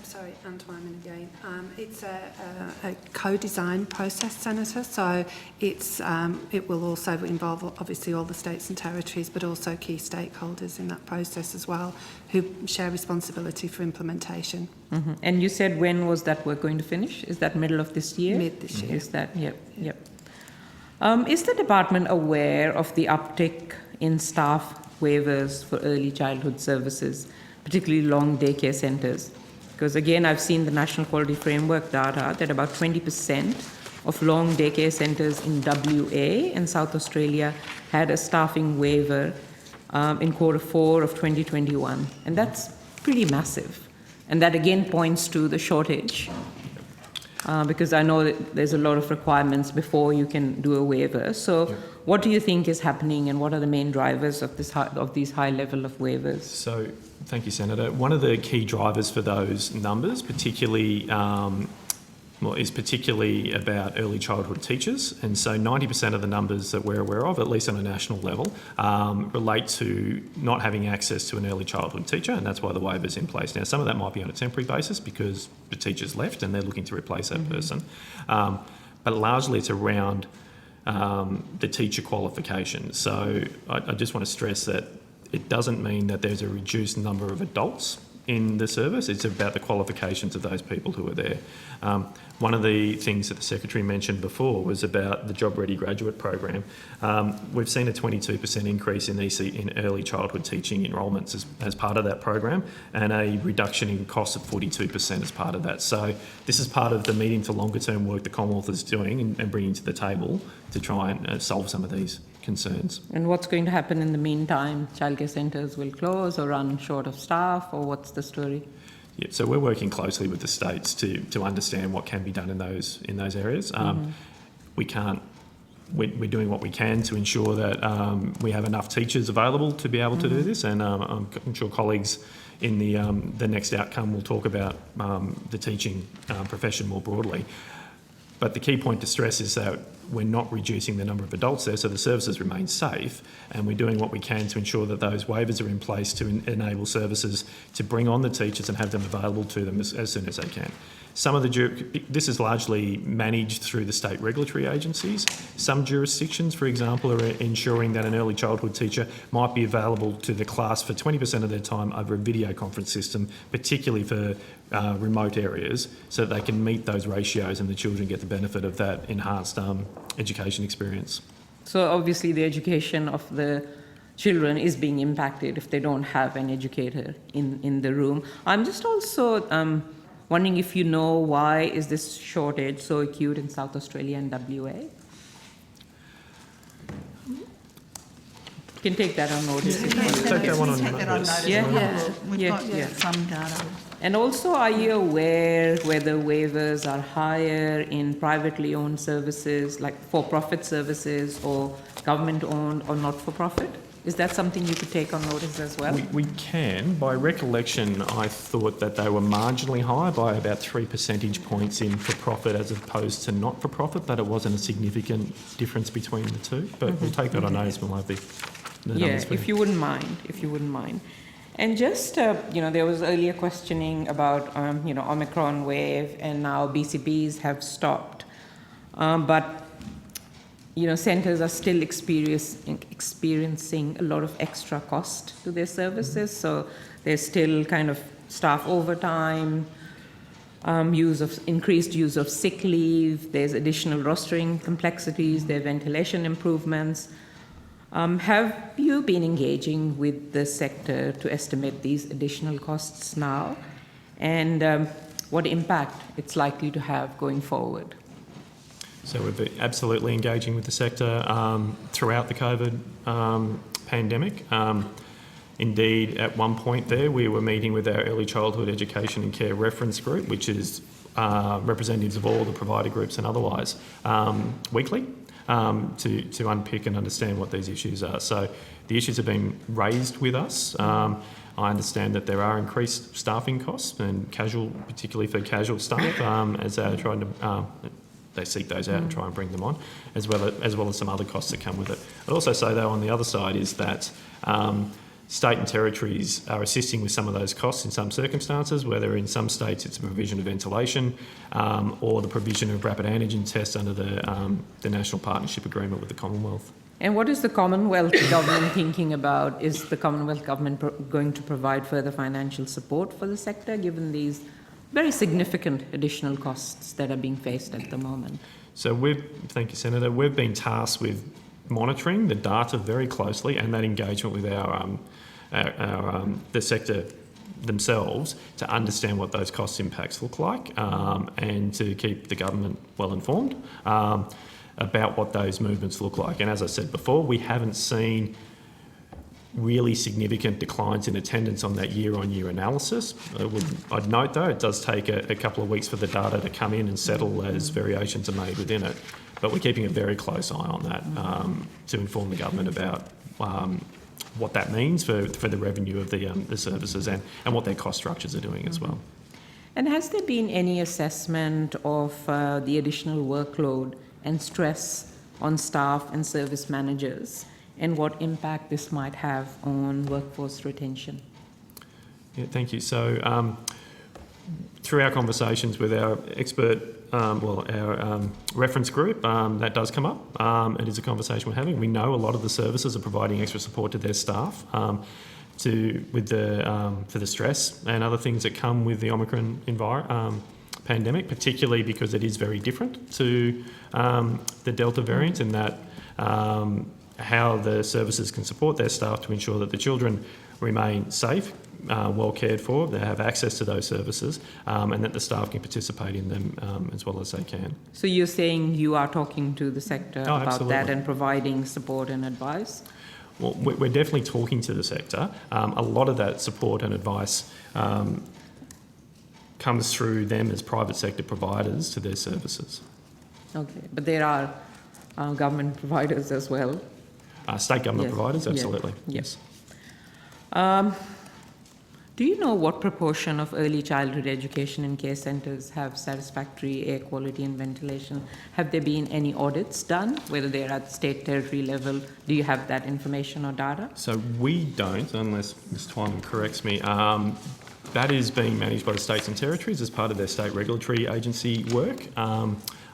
sorry, Anne Twyman again. It's a co-design process, Senator. So it will also involve obviously all the states and territories, but also key stakeholders in that process as well, who share responsibility for implementation. Mm-hmm. And you said when was that work going to finish? Is that middle of this year? Mid this year. Is that, yep. Is the department aware of the uptick in staff waivers for early childhood services, particularly long daycare centres? Because again, I've seen the National Quality Framework data that about 20% of long daycare centres in WA and South Australia had a staffing waiver in Q4 of 2021. And that's pretty massive. And that again points to the shortage. Because I know that there's a lot of requirements before you can do a waiver. So what do you think is happening and what are the main drivers of these high level of waivers? So, thank you, Senator. One of the key drivers for those numbers, particularly is particularly about early childhood teachers. And so 90% of the numbers that we're aware of, at least on a national level, relate to not having access to an early childhood teacher, and that's why the waiver's in place. Now, some of that might be on a temporary basis because the teacher's left and they're looking to replace that person. But largely it's around the teacher qualification. So I just want to stress that it doesn't mean that there's a reduced number of adults in the service. It's about the qualifications of those people who are there. One of the things that the Secretary mentioned before was about the Job Ready Graduate Program. We've seen a 22% increase in early childhood teaching enrolments as part of that program, and a reduction in costs of 42% as part of that. So this is part of the medium to longer term work the Commonwealth is doing and bringing to the table to try and solve some of these concerns. And what's going to happen in the meantime? Childcare centres will close or run short of staff, or what's the story? Yeah, so we're working closely with the states to understand what can be done in those areas. We're doing what we can to ensure that we have enough teachers available to be able to do this, and I'm sure colleagues in the next outcome will talk about the teaching profession more broadly. But the key point to stress is that we're not reducing the number of adults there, so the services remain safe, and we're doing what we can to ensure that those waivers are in place to enable services to bring on the teachers and have them available to them as soon as they can. This is largely managed through the state regulatory agencies. Some jurisdictions, for example, are ensuring that an early childhood teacher might be available to the class for 20% of their time over a video conference system, particularly for remote areas, so that they can meet those ratios and the children get the benefit of that enhanced education experience. So obviously the education of the children is being impacted if they don't have an educator in the room. I'm just also wondering if you know why is this shortage so acute in South Australia and WA? You can take that on notice. Take that on notice. Yeah. We've got some data. And also, are you aware whether waivers are higher in privately owned services, like for-profit services, or government-owned or not-for-profit? Is that something you could take on notice as well? We can. By recollection, I thought that they were marginally higher by about 3 percentage points in for-profit as opposed to not-for-profit, but it wasn't a significant difference between the two. But we'll take that on notice. We'll have the numbers for you. If you wouldn't mind. And just, there was earlier questioning about, Omicron wave, and now BCBs have stopped. But centres are still experiencing a lot of extra cost to their services. So there's still kind of staff overtime, increased use of sick leave, there's additional rostering complexities, there are ventilation improvements. Have you been engaging with the sector to estimate these additional costs now, and what impact it's likely to have going forward? So we've been absolutely engaging with the sector throughout the COVID pandemic. Indeed, at one point there, we were meeting with our Early Childhood Education and Care Reference Group, which is representatives of all the provider groups and otherwise, weekly, to unpick and understand what these issues are. So the issues have been raised with us. I understand that there are increased staffing costs, and particularly for casual staff, as they're trying to they seek those out and try and bring them on, as well as some other costs that come with it. I'd also say, though, on the other side is that State and territories are assisting with some of those costs in some circumstances, whether in some states it's the provision of ventilation or the provision of rapid antigen tests under the National Partnership Agreement with the Commonwealth. And what is the Commonwealth government thinking about? Is the Commonwealth government going to provide further financial support for the sector, given these very significant additional costs that are being faced at the moment? So thank you, Senator. We've been tasked with monitoring the data very closely and that engagement with the sector themselves to understand what those cost impacts look like and to keep the government well informed about what those movements look like. And as I said before, we haven't seen really significant declines in attendance on that year-on-year analysis. I'd note, though, it does take a couple of weeks for the data to come in and settle as variations are made within it. But we're keeping a very close eye on that to inform the government about what that means for the revenue of the services and what their cost structures are doing as well. And has there been any assessment of the additional workload and stress on staff and service managers and what impact this might have on workforce retention? Yeah, thank you. So through our conversations with our expert, our reference group, that does come up. It is a conversation we're having. We know a lot of the services are providing extra support to their staff for the stress and other things that come with the Omicron pandemic, particularly because it is very different to the Delta variant in that how the services can support their staff to ensure that the children remain safe, well cared for, they have access to those services, and that the staff can participate in them as well as they can. So you're saying you are talking to the sector about absolutely. that and providing support and advice? Well, we're definitely talking to the sector. A lot of that support and advice comes through them as private sector providers to their services. Okay, but there are government providers as well? State government Yes. providers, absolutely. Yes. Do you know what proportion of early childhood education and care centres have satisfactory air quality and ventilation? Have there been any audits done, whether they're at state territory level? Do you have that information or data? So we don't, unless Ms Twyman corrects me. That is being managed by the states and territories as part of their state regulatory agency work.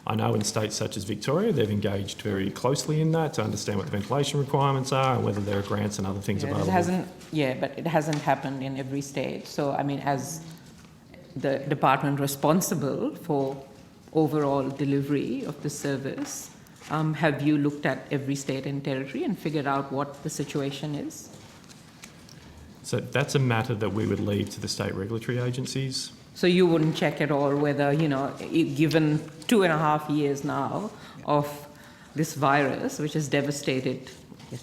I know in states such as Victoria, they've engaged very closely in that to understand what the ventilation requirements are and whether there are grants and other things available. But it hasn't happened in every state. So, I mean, as the department responsible for overall delivery of the service, have you looked at every state and territory and figured out what the situation is? So that's a matter that we would leave to the state regulatory agencies. So you wouldn't check at all whether, given 2.5 years now of this virus, which has devastated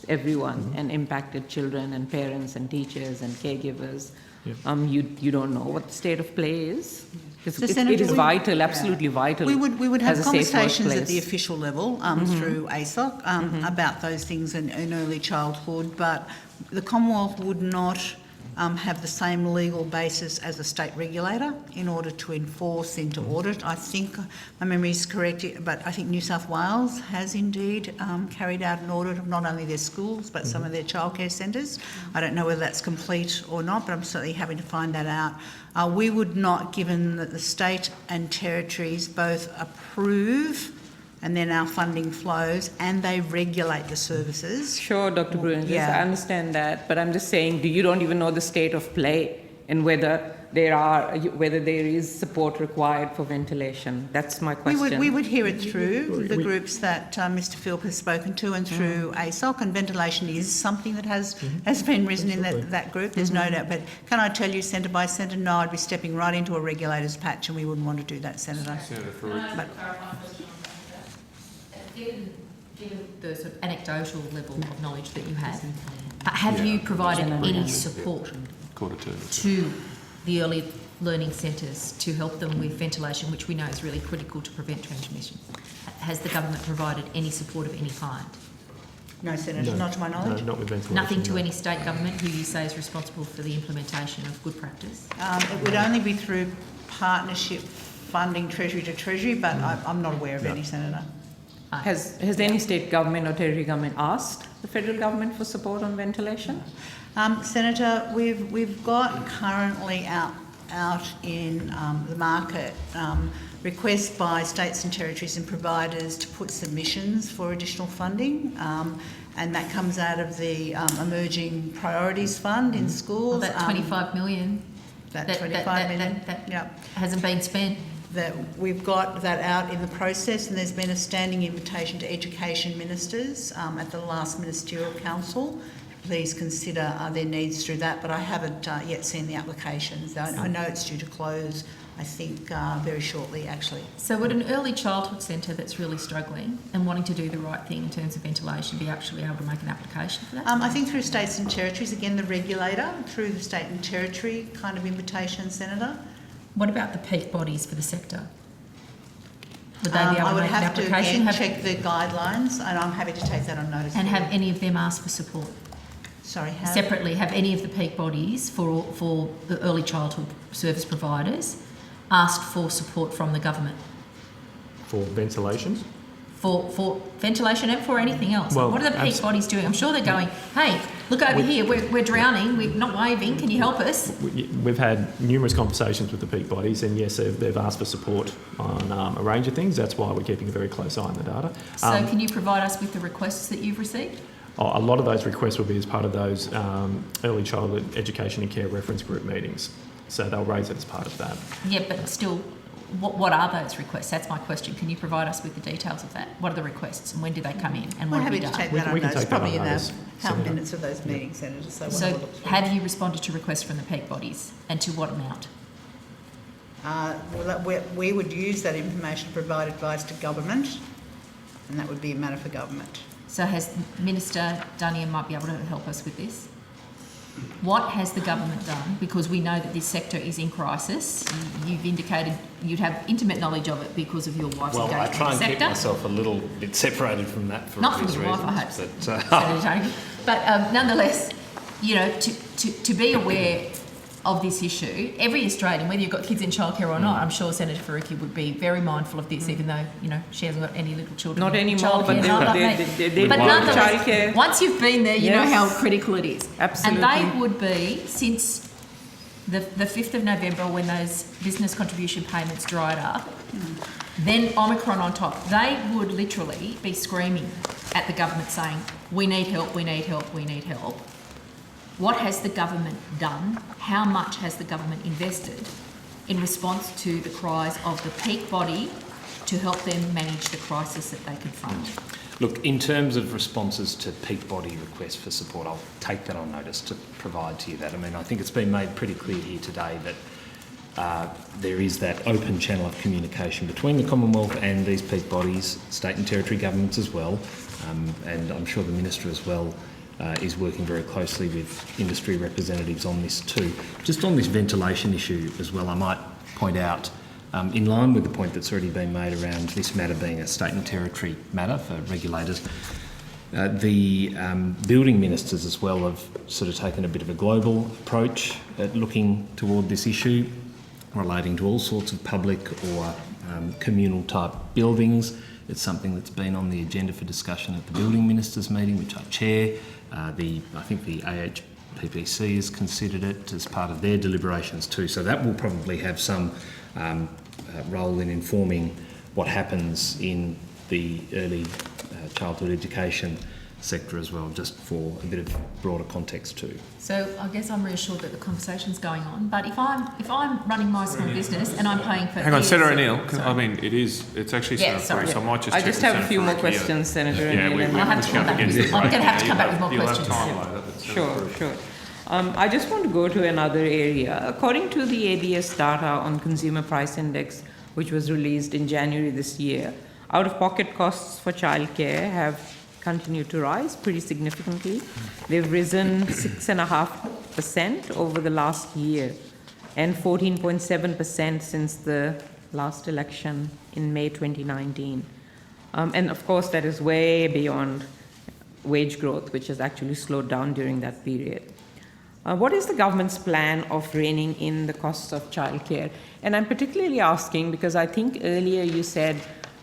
everyone and impacted children and parents and teachers and caregivers, you don't know what the state of play is? So It is vital, absolutely vital. We would have as a safe conversations at workplace. the official level through ASOC about those things in early childhood, but the Commonwealth would not have the same legal basis as a state regulator in order to enforce and to audit. I think my memory is correct, but I think New South Wales has indeed carried out an audit of not only their schools but some of their childcare centres. I don't know whether that's complete or not, but I'm certainly happy to find that out. We would not, given that the state and territories both approve and then our funding flows and they regulate the services. Sure, Dr. Bruin, yes, Yeah. I understand that, but I'm just saying, you don't even know the state of play and whether there is support required for ventilation. That's my question. We would hear it through the groups that Mr Philp has spoken to and through ASOC, and ventilation is something that has been risen in that group, there's no doubt. But can I tell you, centre by centre, no, I'd be stepping right into a regulator's patch and we wouldn't want to do that, Senator. Given the sort of anecdotal level of knowledge that you have, have you provided any support to the early learning centres to help them with ventilation, which we know is really critical to prevent transmission? Has the government provided any support of any kind? No, Senator, not to my knowledge. No, not with ventilation. Nothing to any state government who you say is responsible for the implementation of good practice? It would only be through partnership funding, Treasury to Treasury, but I'm not aware of any, Senator. Has any state government or territory government asked the federal government for support on ventilation? Senator, we've got currently out in the market requests by states and territories and providers to put submissions for additional funding, and that comes out of the Emerging Priorities Fund in schools. Well, that 25 million. That 25 million. That hasn't been spent. That we've got that out in the process, and there's been a standing invitation to education ministers at the last ministerial council. Please consider their needs through that, but I haven't yet seen the applications. I know it's due to close, I think, very shortly, actually. So would an early childhood centre that's really struggling and wanting to do the right thing in terms of ventilation be actually able to make an application for that? I think through states and territories, again, the regulator, through the state and territory kind of invitation, Senator. What about the peak bodies for the sector? Would they be able I to would make an have to application? again, check the guidelines, and I'm happy to take that on notice. And have any of them asked for support? Sorry, have? Separately, have any of the peak bodies for the early childhood service providers asked for support from the government? For ventilation? For ventilation and for anything else? Well, what are the peak bodies doing? I'm sure they're going, hey, look over here, we're drowning, we're not waving, can you help us? We've had numerous conversations with the peak bodies, and yes, they've asked for support on a range of things. That's why we're keeping a very close eye on the data. So can you provide us with the requests that you've received? A lot of those requests will be as part of those early childhood education and care reference group meetings. So they'll raise it as part of that. Yeah, but still, what are those requests? That's my question. Can you provide us with the details of that? What are the requests and when do they come in? And what I'm have happy you to done? take that on We can notice, take that on probably in notice, the Senator. minutes of those meetings, Senator. So, So have you responded to requests from the peak bodies and to what amount? we would use that information to provide advice to government, and that would be a matter for government. So has Minister Duniam might be able to help us with this? What has the government done? Because we know that this sector is in crisis. You've indicated you'd have intimate knowledge of it because of your wife's engagement I in try the and sector. keep myself a little bit separated from that for Not obvious from your wife, I hope reasons. so. Senator Tony. But nonetheless, you know, to be aware of this issue, every Australian, whether you've got kids in childcare or not, I'm sure Senator Faruqi would be very mindful of this, even though, you know, she hasn't got any little children. Not in anymore, but childcare, they- not like they- me. they But want nonetheless, childcare. once you've been there, you know Yes. how critical it is. Absolutely. And they would be, since the 5th of November, when those business contribution payments dried up, then Omicron on top, they would literally be screaming at the government saying, we need help, we need help, we need help. What has the government done? How much has the government invested in response to the cries of the peak body to help them manage the crisis that they confront? Look, in terms of responses to peak body requests for support, I'll take that on notice to provide to you that. I mean, I think it's been made pretty clear here today that there is that open channel of communication between the Commonwealth and these peak bodies, state and territory governments as well, and I'm sure the Minister as well is working very closely with industry representatives on this too. Just on this ventilation issue as well, I might point out, in line with the point that's already been made around this matter being a state and territory matter for regulators, the building ministers as well have sort of taken a bit of a global approach at looking toward this issue relating to all sorts of public or communal type buildings. It's something that's been on the agenda for discussion at the building ministers meeting, which I chair. I think the AHPPC has considered it as part of their deliberations too. So that will probably have some role in informing what happens in the early childhood education sector as well, just for a bit of broader context too. So I guess I'm reassured that the conversation's going on. But if I'm running my small business and I'm paying for Hang on, Senator O'Neill. I mean, it's actually Yeah, Senator sorry. Faruqi, so I might just I check just with have a Senator few more Faruqi. questions, Senator Yeah, O'Neill. we'll I'll have to push come up back. against it. I'm going to have to come back with more You'll have questions. time later. That's Sure, sure. I just want to go to another area. According to the ABS data on Consumer Price Index, which was released in January this year, out-of-pocket costs for childcare have continued to rise pretty significantly. They've risen 6.5% over the last year and 14.7% since the last election in May 2019. And of course, that is way beyond wage growth, which has actually slowed down during that period. What is the government's plan of reining in the costs of childcare? And I'm particularly asking because I think earlier you said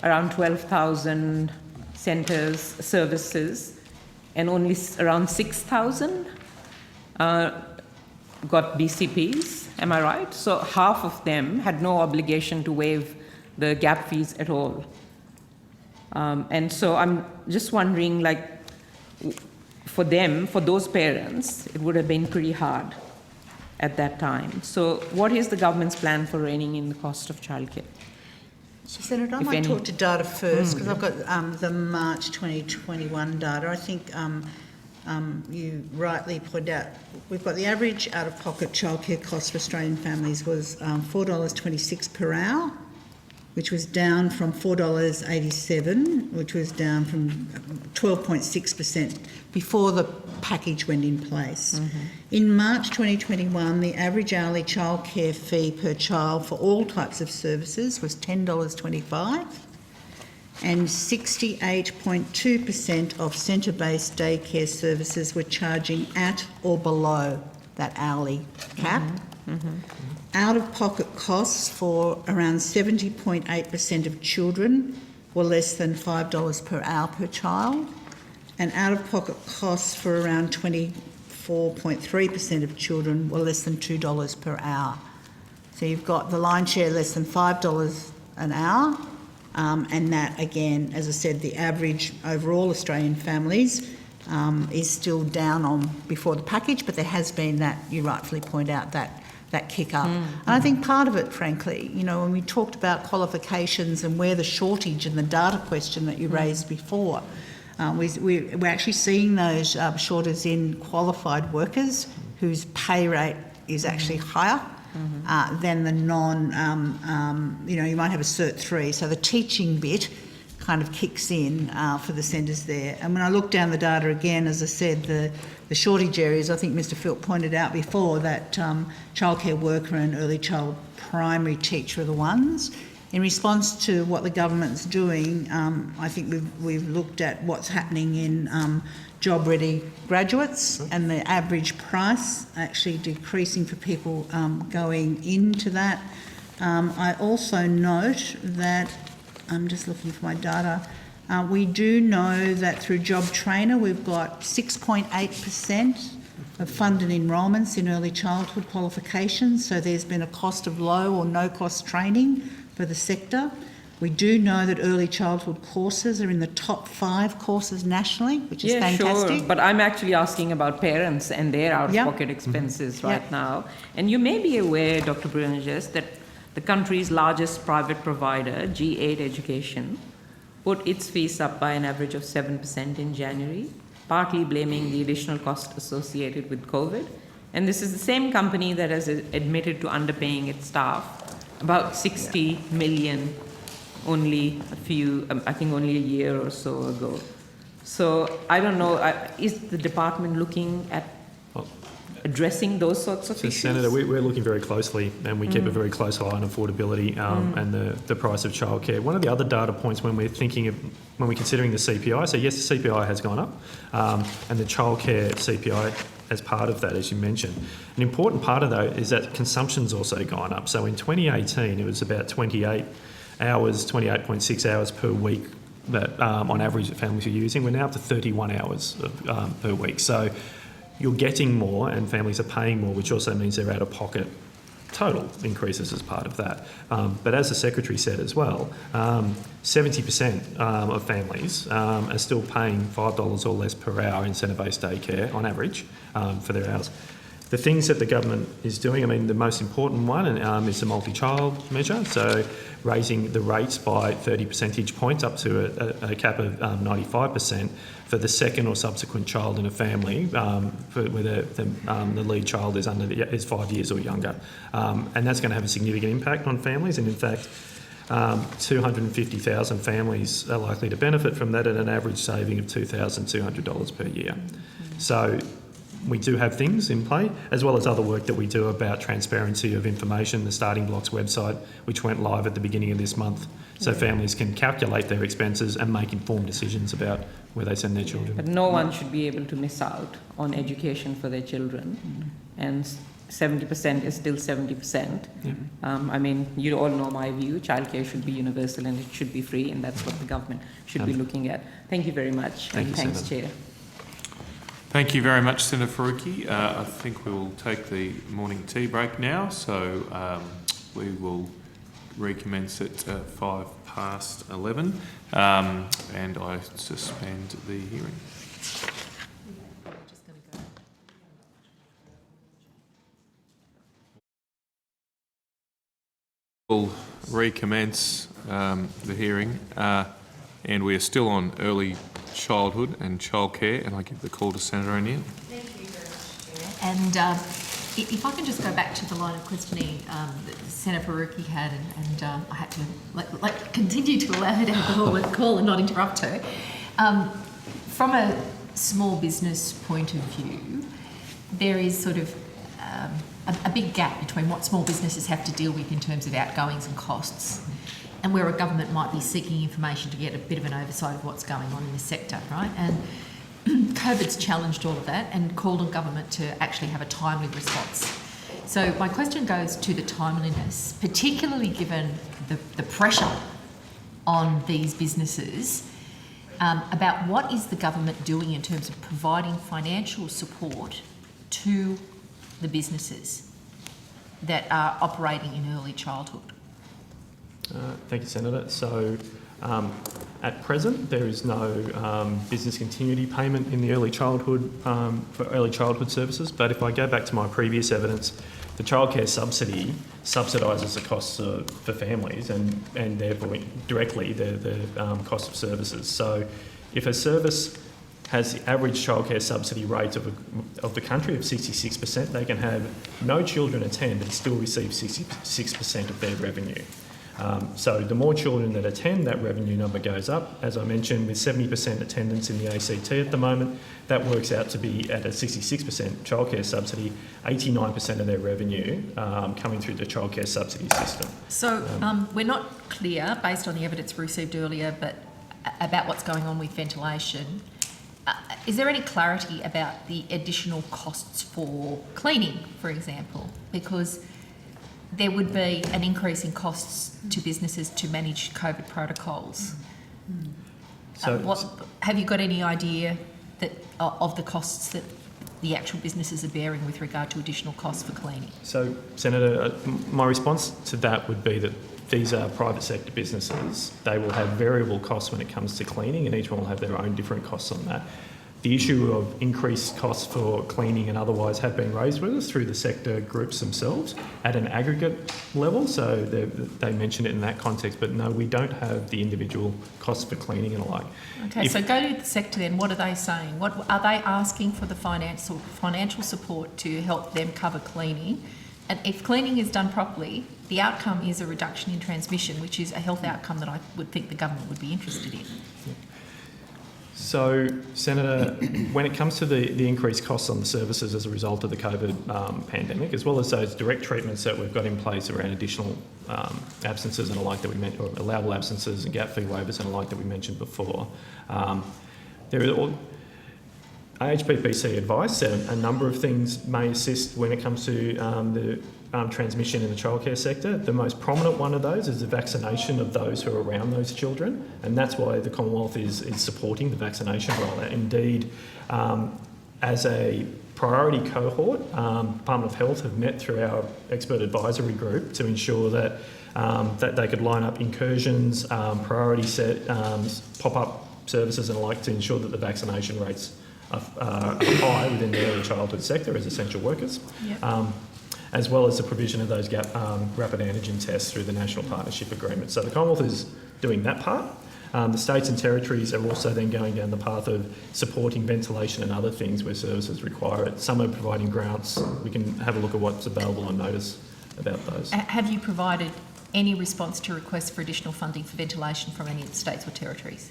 around 12,000 centres services, and only around 6,000 got BCPs, am I right? So half of them had no obligation to waive the gap fees at all. And so I'm just wondering, like, for them, for those parents, it would have been pretty hard at that time. So what is the government's plan for reining in the cost of childcare? So, Senator, I If might any. talk to data first because I've got the March 2021 data. I think you rightly point out we've got the average out-of-pocket childcare cost for Australian families was $4.26 per hour, which was down from $4.87, which was down from 12.6% before the package went in place. In March 2021, the average hourly childcare fee per child for all types of services was $10.25, and 68.2% of centre-based daycare services were charging at or below that hourly cap. Out-of-pocket costs for around 70.8% of children were less than $5 per hour per child, and out-of-pocket costs for around 24.3% of children were less than $2 per hour. So you've got the lion's share less than $5 an hour, and that, again, as I said, the average overall Australian families is still down on before the package, but there has been that, you rightfully point out, that kick up. And I think part of it, frankly, you know, when we talked about qualifications and where the shortage and the data question that you raised before, we're actually seeing those shortages in qualified workers whose pay rate is actually higher than the you know, you might have a Cert 3, so the teaching bit kind of kicks in for the centres there. And when I look down the data again, as I said, the shortage areas, I think Mr Philp pointed out before that childcare worker and early child primary teacher are the ones. In response to what the government's doing, I think we've looked at what's happening in job-ready graduates and the average price actually decreasing for people going into that. I also note that, I'm just looking for my data, we do know that through Job Trainer we've got 6.8% of funded enrolments in early childhood qualifications, so there's been a cost of low or no cost training for the sector. We do know that early childhood courses are in the top 5 courses nationally, which is fantastic. Sure, but I'm actually asking about parents and their out-of-pocket expenses right now. And you may be aware, Dr. Brunjes, that the country's largest private provider, G8 Education, put its fees up by an average of 7% in January, partly blaming the additional cost associated with COVID. And this is the same company that has admitted to underpaying its staff about 60 million only only a year or so ago. So I don't know, is the department looking at addressing those sorts of issues? Senator, we're looking very closely, and we keep a very close eye on affordability and the price of childcare. One of the other data points when we're considering the CPI, so yes, the CPI has gone up, and the childcare CPI as part of that, as you mentioned. An important part of that is that consumption's also gone up. So in 2018, it was about 28.6 hours per week that on average that families are using. We're now up to 31 hours per week. So you're getting more and families are paying more, which also means their out-of-pocket total increases as part of that. But as the Secretary said as well, 70% of families are still paying $5 or less per hour in centre-based daycare on average for their hours. The things that the government is doing, I mean, the most important one is the multi-child measure, so raising the rates by 30 percentage points up to a cap of 95% for the second or subsequent child in a family where the lead child is 5 years or younger. And that's going to have a significant impact on families, and in fact 250,000 families are likely to benefit from that at an average saving of $2,200 per year. So we do have things in play, as well as other work that we do about transparency of information, the Starting Blocks website, which went live at the beginning of this month, so families can calculate their expenses and make informed decisions about where they send their children. But no one should be able to miss out on education for their children. And 70% is still 70%. I mean, you all know my view. Childcare should be universal and it should be free, and that's what the government should be looking at. Thank you very much. Thank you, thanks, Senator. Chair. Thank you very much, Senator Faruqi. I think we will take the morning tea break now, so we will recommence at 11:05, and I suspend the hearing. We'll recommence the hearing, and we are still on early childhood and childcare, and I give the call to Senator O'Neill. Thank you very much, Chair. And if I can just go back to the line of questioning that Senator Faruqi had, and I had to continue to allow her to have the call and not interrupt her. From a small business point of view, there is sort of a big gap between what small businesses have to deal with in terms of outgoings and costs, and where a government might be seeking information to get a bit of an oversight of what's going on in the sector, right? And COVID's challenged all of that and called on government to actually have a timely response. So my question goes to the timeliness, particularly given the pressure on these businesses, about what is the government doing in terms of providing financial support to the businesses that are operating in early childhood? Thank you, Senator. So at present, there is no business continuity payment in the early childhood for early childhood services. But if I go back to my previous evidence, the childcare subsidy subsidises the costs for families and therefore directly the cost of services. So if a service has the average childcare subsidy rate of the country of 66%, they can have no children attend and still receive 66% of their revenue. So the more children that attend, that revenue number goes up. As I mentioned, with 70% attendance in the ACT at the moment, that works out to be at a 66% childcare subsidy, 89% of their revenue coming through the childcare subsidy system. So we're not clear, based on the evidence we received earlier, but about what's going on with ventilation. Is there any clarity about the additional costs for cleaning, for example? Because there would be an increase in costs to businesses to manage COVID protocols. So, have you got any idea of the costs that the actual businesses are bearing with regard to additional costs for cleaning? So, Senator, my response to that would be that these are private sector businesses. They will have variable costs when it comes to cleaning, and each one will have their own different costs on that. The issue of increased costs for cleaning and otherwise have been raised with us through the sector groups themselves at an aggregate level, so they mention it in that context, but no, we don't have the individual costs for cleaning and the like. Okay, so go to the sector then. What are they saying? What are they asking for the financial support to help them cover cleaning? And if cleaning is done properly, the outcome is a reduction in transmission, which is a health outcome that I would think the government would be interested in. So, Senator, when it comes to the increased costs on the services as a result of the COVID pandemic, as well as those direct treatments that we've got in place around additional absences and the like that we mentioned, or allowable absences and gap fee waivers and the like that we mentioned before, AHPPC advice that a number of things may assist when it comes to the transmission in the childcare sector. The most prominent one of those is the vaccination of those who are around those children, and that's why the Commonwealth is supporting the vaccination rollout. Indeed, as a priority cohort, Department of Health have met through our expert advisory group to ensure that that they could line up incursions, priority set, pop-up services and the like to ensure that the vaccination rates are high within the early childhood sector as essential workers. Yep. As well as the provision of those rapid antigen tests through the National Partnership Agreement. So the Commonwealth is doing that part. The states and territories are also then going down the path of supporting ventilation and other things where services require it. Some are providing grants. We can have a look at what's available on notice about those. Have you provided any response to requests for additional funding for ventilation from any of the states or territories?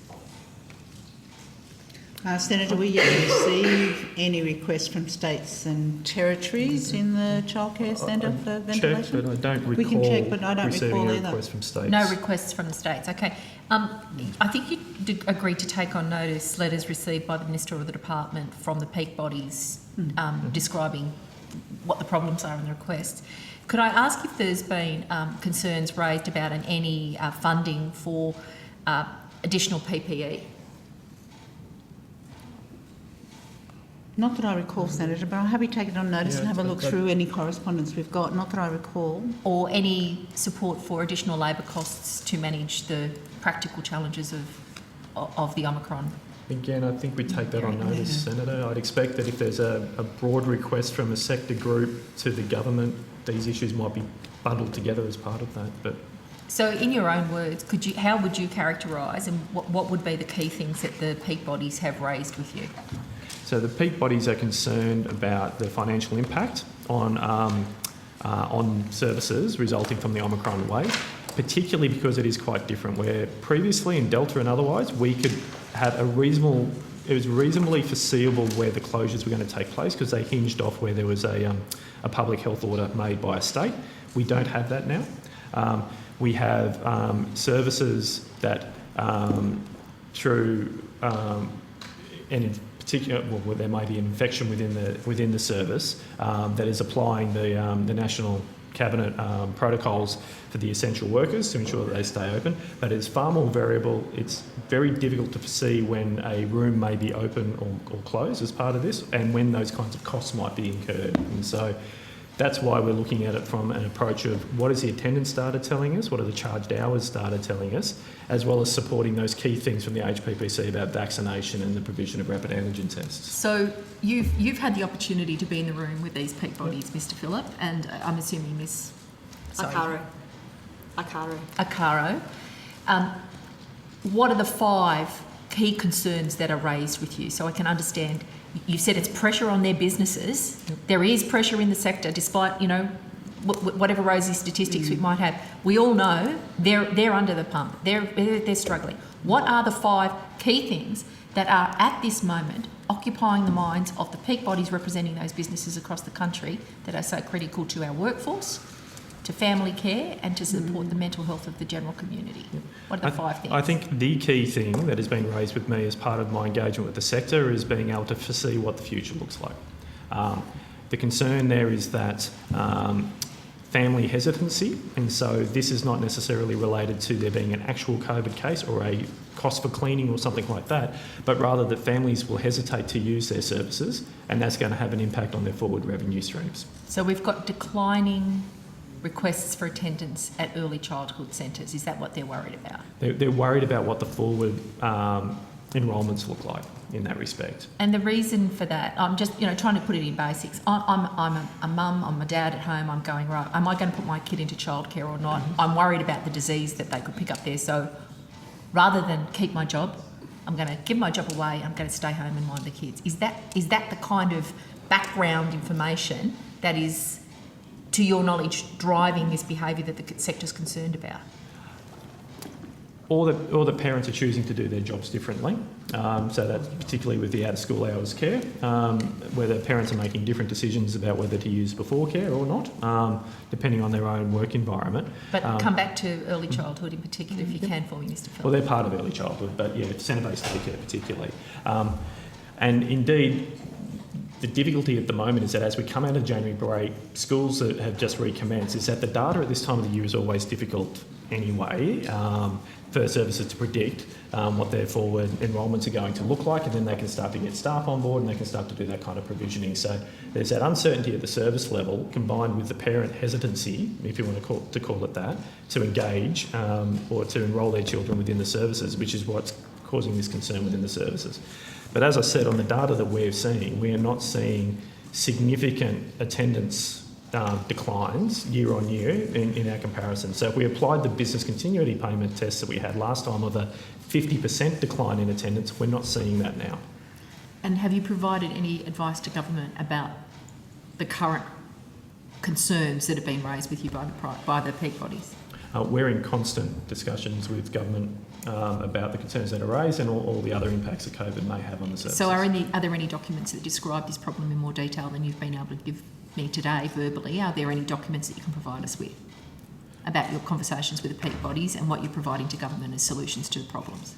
Senator, we yet receive any requests from states and territories in the childcare centre for ventilation? Check, but I don't recall we can check, but I don't receiving recall a either. request from states. No requests from the states. Okay. I think you did agree to take on notice letters received by the Minister or the Department from the peak bodies describing what the problems are in the requests. Could I ask if there's been concerns raised about any funding for additional PPE? Not that I recall, Senator, but I'm happy to take it on notice and have a look through any correspondence we've got. Not that I recall. Or any support for additional labour costs to manage the practical challenges of the Omicron? Again, I think we take that on notice, Senator. I'd expect that if there's a broad request from a sector group to the government, these issues might be bundled together as part of that. But so, in your own words, how would you characterise and what would be the key things that the peak bodies have raised with you? So the peak bodies are concerned about the financial impact on services resulting from the Omicron wave, particularly because it is quite different. Where previously in Delta and otherwise, we could have it was reasonably foreseeable where the closures were going to take place because they hinged off where there was a public health order made by a state. We don't have that now. We have services that through and in particular, well, there may be an infection within the service that is applying the National Cabinet protocols for the essential workers to ensure that they stay open, but it's far more variable. It's very difficult to foresee when a room may be open or closed as part of this and when those kinds of costs might be incurred. And so that's why we're looking at it from an approach of what is the attendance data telling us, what are the charged hours data telling us, as well as supporting those key things from the HPPC about vaccination and the provision of rapid antigen tests. So you've had the opportunity to be in the room with these peak bodies, Mr. Phillip, and I'm assuming Miss Acaro. What are the 5 key concerns that are raised with you, so I can understand? You said it's pressure on their businesses. Yep. There is pressure in the sector, despite whatever rosy statistics we might have. We all know they're under the pump. They're struggling. What are the 5 key things that are at this moment occupying the minds of the peak bodies representing those businesses across the country that are so critical to our workforce, to family care, and to support the mental health of the general community? What are the 5 things? I think the key thing that has been raised with me as part of my engagement with the sector is being able to foresee what the future looks like. The concern there is that family hesitancy, and so this is not necessarily related to there being an actual COVID case or a cost for cleaning or something like that, but rather that families will hesitate to use their services, and that's going to have an impact on their forward revenue streams. So we've got declining requests for attendance at early childhood centres. Is that what they're worried about? They're worried about what the forward enrolments look like in that respect. And the reason for that, I'm just trying to put it in basics. I'm a mum, I'm a dad at home, I'm going, right, am I going to put my kid into childcare or not? I'm worried about the disease that they could pick up there. So rather than keep my job, I'm going to give my job away, I'm going to stay home and mind the kids. Is that the kind of background information that is, to your knowledge, driving this behaviour that the sector's concerned about? Or that parents are choosing to do their jobs differently. So that's particularly with the out-of-school hours care, whether parents are making different decisions about whether to use before care or not, depending on their own work environment. But come back to early childhood in particular, if you can, for me, Mr. Phillip. Well, they're part of early childhood, but yeah, centre-based daycare particularly. And indeed, the difficulty at the moment is that as we come out of January break, schools that have just recommenced, is that the data at this time of the year is always difficult anyway for services to predict what their forward enrolments are going to look like, and then they can start to get staff on board and they can start to do that kind of provisioning. So there's that uncertainty at the service level combined with the parent hesitancy, if you want to call it that, to engage or to enrol their children within the services, which is what's causing this concern within the services. But as I said, on the data that we're seeing, we are not seeing significant attendance declines year on year in our comparison. So if we applied the business continuity payment test that we had last time of a 50% decline in attendance, we're not seeing that now. And have you provided any advice to government about the current concerns that have been raised with you by the peak bodies? We're in constant discussions with government about the concerns that are raised and all the other impacts that COVID may have on the services. So are there any documents that describe this problem in more detail than you've been able to give me today verbally? Are there any documents that you can provide us with about your conversations with the peak bodies and what you're providing to government as solutions to the problems?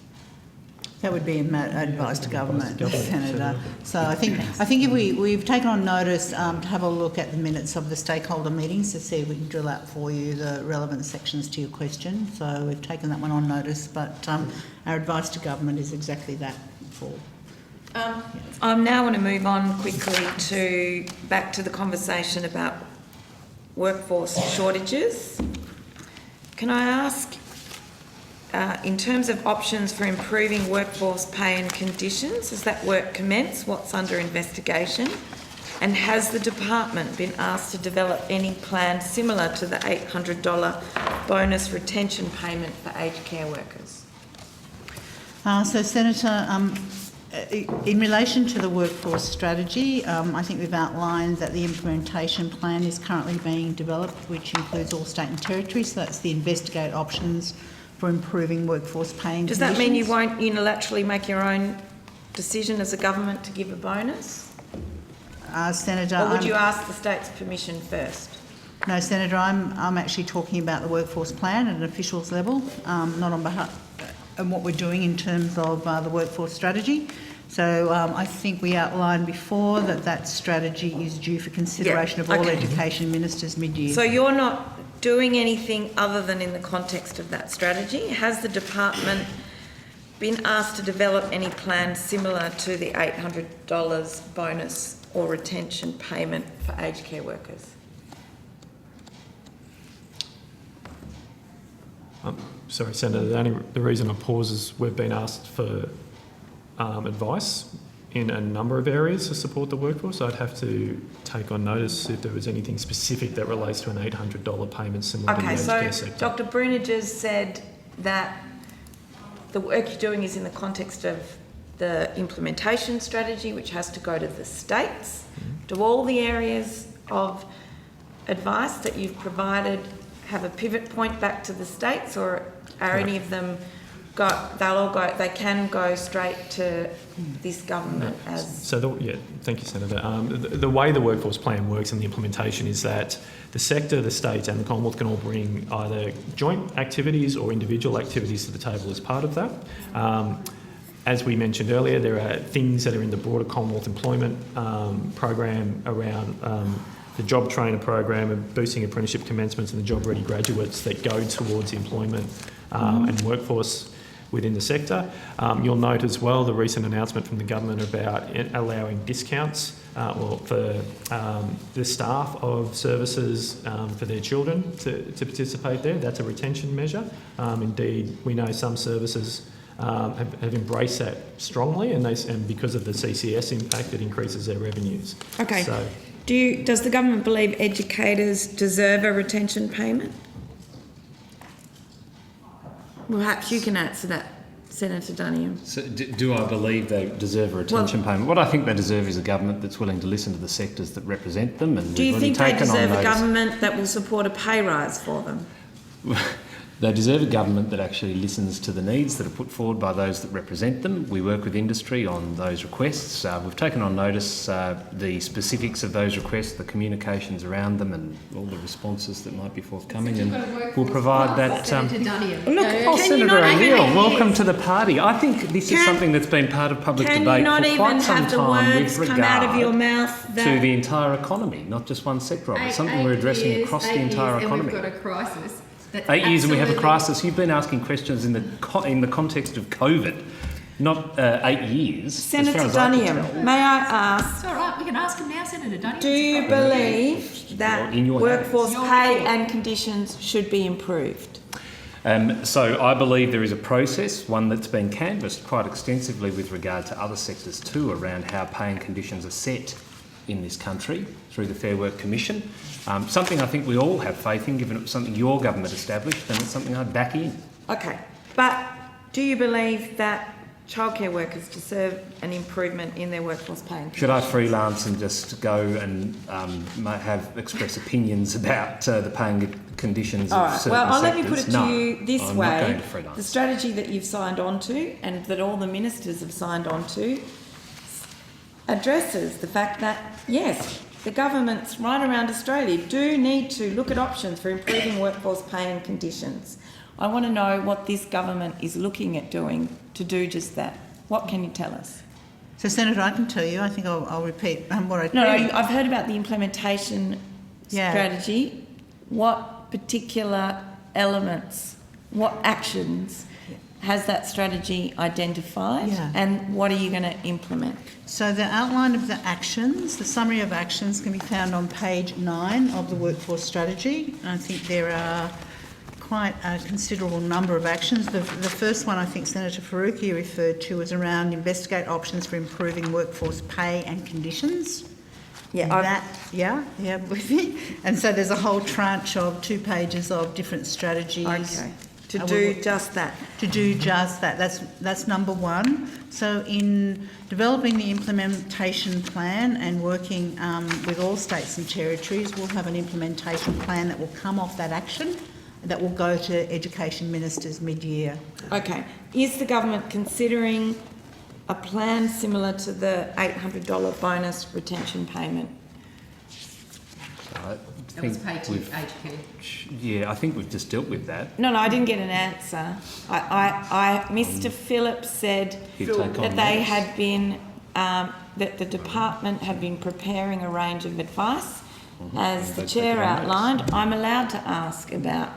That would be advice to government, Senator. So I think if we've taken on notice to have a look at the minutes of the stakeholder meetings to see if we can drill out for you the relevant sections to your question. So we've taken that one on notice, but our advice to government is exactly that, Paul. I now want to move on quickly back to the conversation about workforce shortages. Can I ask, in terms of options for improving workforce pay and conditions, has that work commenced? What's under investigation? And has the department been asked to develop any plan similar to the $800 bonus retention payment for aged care workers? So, Senator, in relation to the workforce strategy, I think we've outlined that the implementation plan is currently being developed, which includes all state and territory. So that's the investigate options for improving workforce pay and Does conditions. that mean you won't unilaterally make your own decision as a government to give a bonus? Senator, Or would you ask the state's permission first? No, Senator, I'm actually talking about the workforce plan at an officials level, not on behalf and what we're doing in terms of the workforce strategy. So I think we outlined before that strategy is due for consideration of all education ministers mid-year. So you're not doing anything other than in the context of that strategy? Has the department been asked to develop any plan similar to the $800 bonus or retention payment for aged care workers? Sorry, Senator, the reason I pause is we've been asked for advice in a number of areas to support the workforce. I'd have to take on notice if there was anything specific that relates to an $800 payment similar to the aged care sector. Okay, so Dr. Bruniges said that the work you're doing is in the context of the implementation strategy, which has to go to the states. Do all the areas of advice that you've provided have a pivot point back to the states, or are any of them they can go straight to this government as... Thank you, Senator. The way the workforce plan works and the implementation is that the sector, the state and the Commonwealth can all bring either joint activities or individual activities to the table as part of that. As we mentioned earlier, there are things that are in the broader Commonwealth employment program around the job trainer program and boosting apprenticeship commencements and the job ready graduates that go towards employment and workforce within the sector. You'll note as well the recent announcement from the government about allowing discounts for the staff of services for their children to participate there. That's a retention measure. Indeed, we know some services have embraced that strongly, and because of the CCS impact, it increases their revenues. Okay. So, does the government believe educators deserve a retention payment? Well, perhaps you can answer that, Senator Duniam. So do I believe they deserve a retention payment? What I think they deserve is a government that's willing to listen to the sectors that represent them. And do you think they deserve a government that will support a pay rise for them? They deserve a government that actually listens to the needs that are put forward by those that represent them. We work with industry on those requests. We've taken on notice the specifics of those requests, the communications around them and all the responses that might be forthcoming, and we'll provide that... Senator O'Neill, welcome to the party. I think this is something that's been part of public debate for quite some time with regard to the entire economy, not just one sector of it. It's something we're addressing across the entire economy. We've got a crisis. 8 years and we have a crisis. You've been asking questions in the context of COVID, not 8 years. Senator Duniam, may I ask... It's all right, we can ask him now, Senator Duniam. Do you believe that workforce pay and conditions should be improved? So I believe there is a process, one that's been canvassed quite extensively with regard to other sectors too, around how pay and conditions are set in this country through the Fair Work Commission. Something I think we all have faith in, given it was something your government established, and it's something I'd back in. Okay, but do you believe that childcare workers deserve an improvement in their workforce pay and conditions? Should I freelance and just go and express opinions about the pay and conditions of certain sectors? Well, let me put it to you this I'm way. not going to freelance. The strategy that you've signed on to and that all the ministers have signed on to addresses the fact that, yes, the governments right around Australia do need to look at options for improving workforce pay and conditions. I want to know what this government is looking at doing to do just that. What can you tell us? So, Senator, I can tell you, I think I'll repeat what I... No, I've heard about the implementation Yeah. strategy. What particular elements, what actions has that strategy identified? Yeah. And what are you going to implement? So the outline of the actions, the summary of actions can be found on page 9 of the workforce strategy. I think there are quite a considerable number of actions. The first one I think Senator Faruqi referred to was around investigate options for improving workforce pay and conditions. Yeah, with me. And so there's a whole tranche of 2 pages of different strategies. Okay. To do just that. To do just that. That's number one. So in developing the implementation plan and working with all states and territories, we'll have an implementation plan that will come off that action that will go to education ministers mid-year. Okay. Is the government considering a plan similar to the $800 bonus retention payment? That was paid to aged care. Yeah, I think we've just dealt with that. No, I didn't get an answer. Mr. Phillips said He'd take on that they notice. had been, that the department had been preparing a range of advice. As the They'd chair take it on notice. outlined, I'm allowed to ask about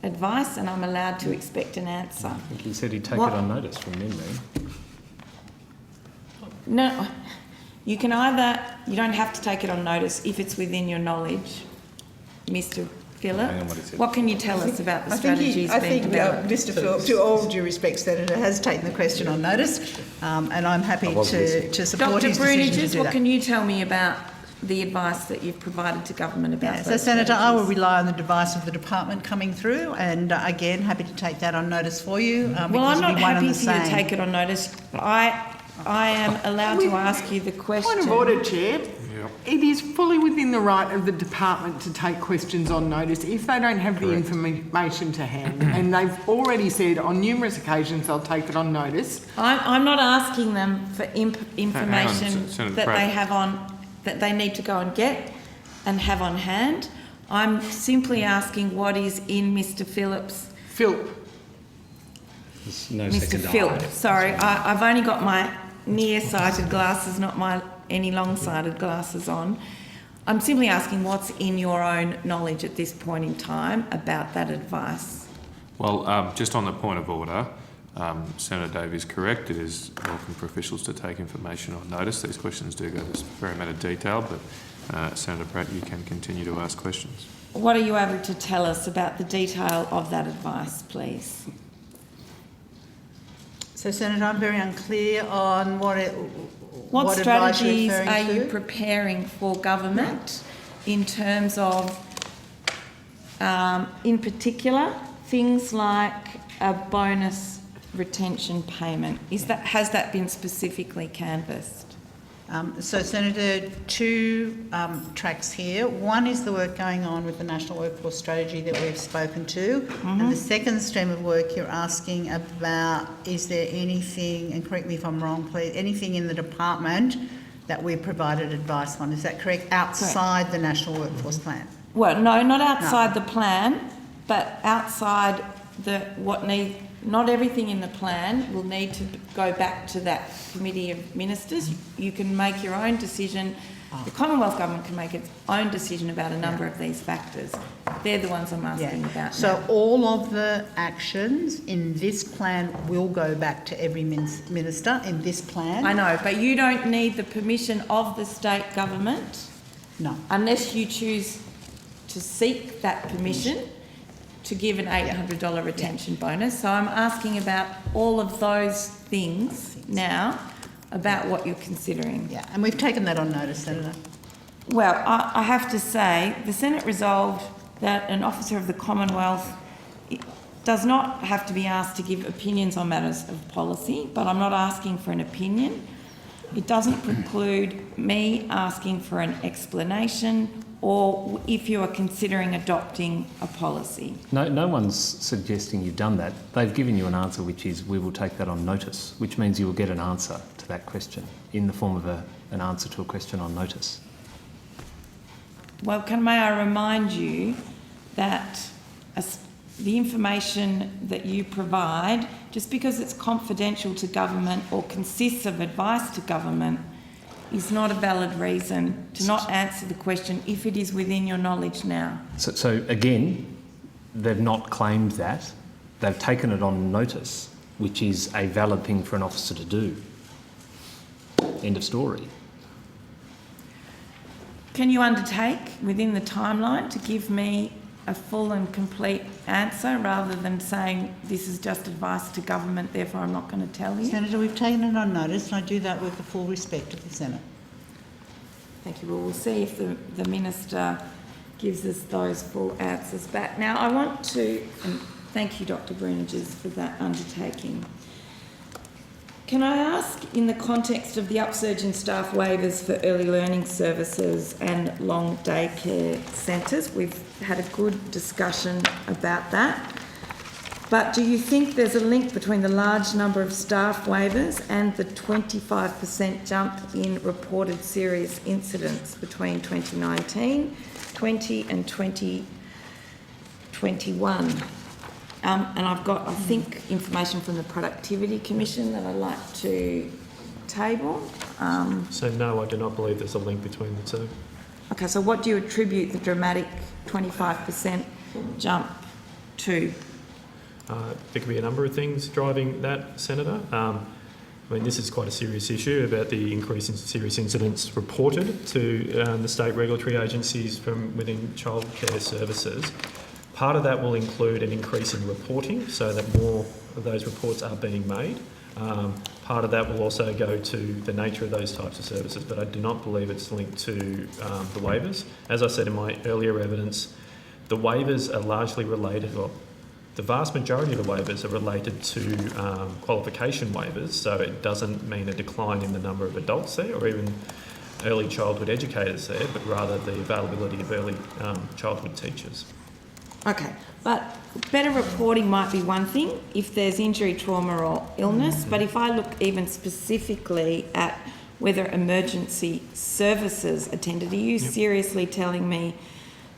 advice and I'm allowed to expect an answer. I think he said he'd take What- it on notice from memory. No, you can you don't have to take it on notice if it's within your knowledge, Mr. Phillips. Hang on, what he said. What can you tell us about the I think strategies being developed? Mr. Phillips, to all due respect, Senator, has taken the question on notice, and I'm happy to support Dr. his decision to Bruniges, do what that. can you tell me about the advice that you've provided to government about Yeah, those so, Senator, I will strategies? rely on the advice of the department coming through, and again, happy to take that on notice for you. Well, because I'm it'll not be one and happy the for you to same. take it on notice. I am allowed to ask you the question. Point of order, Chair. It is fully within the right of the department to take questions on notice if they don't have the information to hand. And they've already said on numerous occasions they'll take it on notice. I'm not asking them for information Senator that Pratt. they have that they need to go and get and have on hand. I'm simply asking what is in Mr. Phillips. There's no Mr. second Phil, eye. sorry, I've only got my near-sighted glasses, not any long-sighted glasses on. I'm simply asking what's in your own knowledge at this point in time about that advice. Well, just on the point of order, Senator Davies is correct. It is welcome for officials to take information on notice. These questions do go to a fair amount of detail, but Senator Pratt, you can continue to ask questions. What are you able to tell us about the detail of that advice, please? So, Senator, I'm very unclear on what advice you're strategies referring are you to. preparing for government in terms of, in particular, things like a bonus retention payment? Has that been specifically canvassed? So, Senator, 2 tracks here. One is the work going on with the National Workforce Strategy that we've spoken to. And the second stream of work you're asking about, is there anything, and correct me if I'm wrong, please, anything in the department that we've provided advice on? Is that correct? Outside the National Workforce Plan? Well, no, not outside the plan, but outside not everything in the plan will need to go back to that committee of ministers. You can make your own decision. The Commonwealth Government can make its own decision about a number of these factors. They're the ones I'm asking about So now. all of the actions in this plan will go back to every minister in this plan? I know, but you don't need the permission of the state government. No. Unless you choose to seek that permission to give an $800 retention bonus. So I'm asking about all of those things now, about what you're considering. Yeah, and we've taken that on notice, Senator. Well, I have to say, the Senate resolved that an officer of the Commonwealth does not have to be asked to give opinions on matters of policy, but I'm not asking for an opinion. It doesn't preclude me asking for an explanation or if you are considering adopting a policy. No one's suggesting you've done that. They've given you an answer, which is we will take that on notice, which means you will get an answer to that question in the form of an answer to a question on notice. Well, may I remind you that the information that you provide just because it's confidential to government or consists of advice to government is not a valid reason to not answer the question if it is within your knowledge now. So again, they've not claimed that. They've taken it on notice, which is a valid thing for an officer to do. End of story. Can you undertake within the timeline to give me a full and complete answer rather than saying this is just advice to government, therefore I'm not going to tell you? Senator, we've taken it on notice, and I do that with the full respect of the Senate. Thank you. Well, we'll see if the Minister gives us those full answers back. Now, I want to thank you, Dr Bruniges, for that undertaking. Can I ask, in the context of the upsurge in staff waivers for early learning services and long daycare centres, we've had a good discussion about that, but do you think there's a link between the large number of staff waivers and the 25% jump in reported serious incidents between 2019, 20 and 2021? And I've got, I think, information from the Productivity Commission that I'd like to table. So no, I do not believe there's a link between the two. Okay, so what do you attribute the dramatic 25% jump to? There could be a number of things driving that, Senator. I mean, this is quite a serious issue about the increase in serious incidents reported to the state regulatory agencies from within childcare services. Part of that will include an increase in reporting so that more of those reports are being made. Part of that will also go to the nature of those types of services, but I do not believe it's linked to the waivers. As I said in my earlier evidence, the waivers are largely related, or the vast majority of the waivers are related to qualification waivers, so it doesn't mean a decline in the number of adults there or even early childhood educators there, but rather the availability of early childhood teachers. Okay, but better reporting might be one thing if there's injury, trauma or illness, but if I look even specifically at whether emergency services attended, are you seriously telling me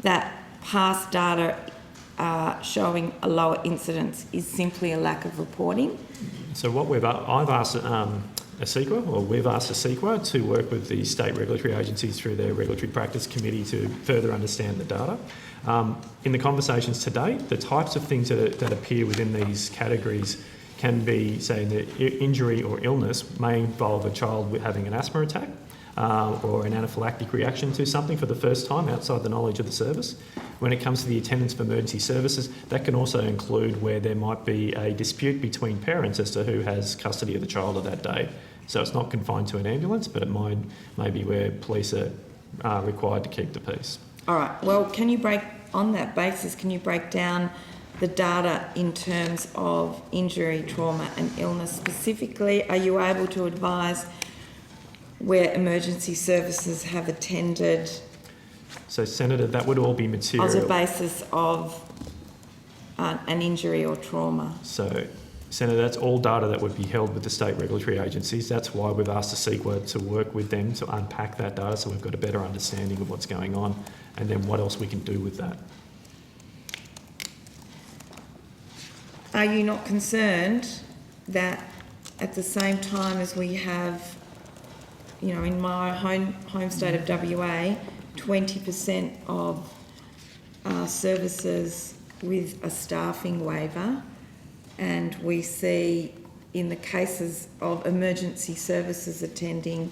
that past data showing a lower incidence is simply a lack of reporting? So what I've asked ASIQA, or we've asked ASIQA to work with the state regulatory agencies through their regulatory practice committee to further understand the data. In the conversations to date, the types of things that appear within these categories can be, say, the injury or illness may involve a child having an asthma attack or an anaphylactic reaction to something for the first time outside the knowledge of the service. When it comes to the attendance of emergency services, that can also include where there might be a dispute between parents as to who has custody of the child of that day. So it's not confined to an ambulance, but it may be where police are required to keep the peace. All right, well, on that basis, can you break down the data in terms of injury, trauma and illness? Specifically, are you able to advise where emergency services have attended? So, Senator, that would all be material. As a basis of an injury or trauma? So, Senator, that's all data that would be held with the state regulatory agencies. That's why we've asked ASIQA to work with them to unpack that data so we've got a better understanding of what's going on and then what else we can do with that. Are you not concerned that at the same time as we have, you know, in my home state of WA, 20% of services with a staffing waiver, and we see in the cases of emergency services attending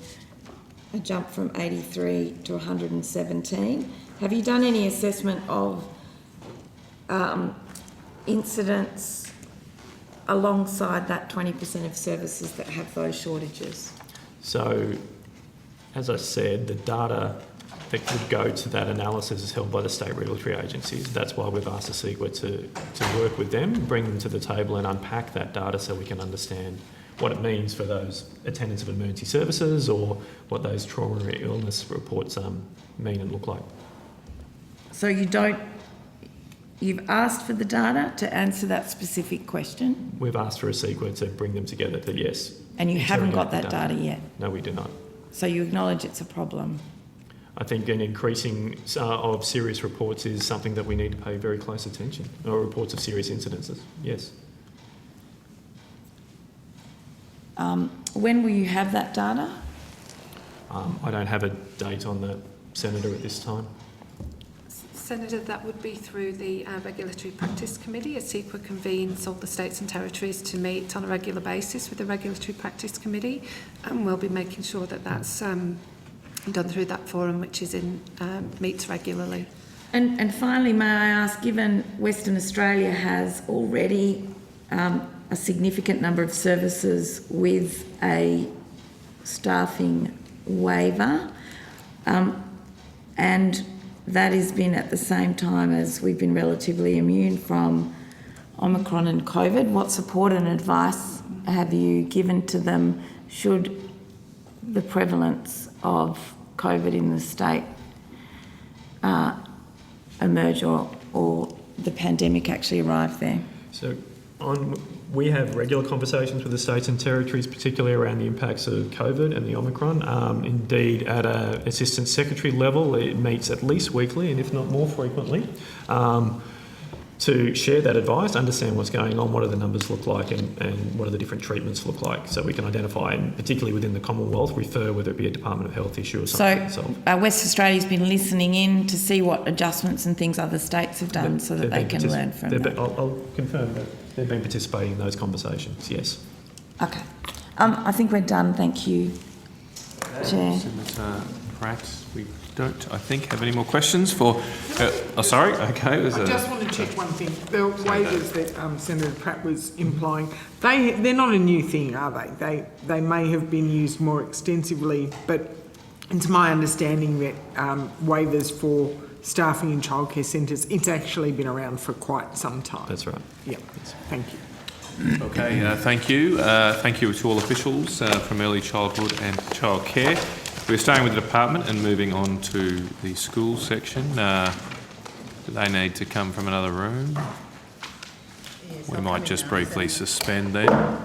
a jump from 83 to 117. Have you done any assessment of incidents alongside that 20% of services that have those shortages? So, as I said, the data that could go to that analysis is held by the state regulatory agencies. That's why we've asked ASIQA to work with them, bring them to the table and unpack that data so we can understand what it means for those attendants of emergency services or what those trauma or illness reports mean and look like. So you've asked for the data to answer that specific question? We've asked for ASIQA to bring them together to, yes. And you haven't got interrogate that the data yet? No, we do not. So you acknowledge it's a problem? I think an increasing of serious reports is something that we need to pay very close attention, or reports of serious incidences, yes. When will you have that data? I don't have a date on that, Senator, at this time. Senator, that would be through the Regulatory Practice Committee. CEQA convenes all the states and territories to meet on a regular basis with the Regulatory Practice Committee, and we'll be making sure that that's done through that forum, which is meets regularly. And finally, may I ask, given Western Australia has already a significant number of services with a staffing waiver, and that has been at the same time as we've been relatively immune from Omicron and COVID, what support and advice have you given to them should the prevalence of COVID in the state emerge or the pandemic actually arrive there? So we have regular conversations with the states and territories, particularly around the impacts of COVID and the Omicron. Indeed, at an Assistant Secretary level, it meets at least weekly, and if not more frequently, to share that advice, understand what's going on, what do the numbers look like, and what do the different treatments look like, so we can identify, and particularly within the Commonwealth, refer whether it be a Department of Health issue or something. So West Australia's been listening in to see what adjustments and things other states have done so that they can learn from that. I'll confirm that they've been participating in those conversations, yes. Okay. I think we're done. Thank you, Chair. Senator Pratt, we don't, I think, have any more questions for... sorry, okay. I just want to check one thing. The waivers that Senator Pratt was implying, they're not a new thing, are they? They may have been used more extensively, but it's my understanding that waivers for staffing in childcare centres, it's actually been around for quite some time. That's right. Yeah, thank you. Okay, thank you. Thank you to all officials from early childhood and childcare. We're staying with the department and moving on to the school section. Do they need to come from another room? We might just briefly suspend there.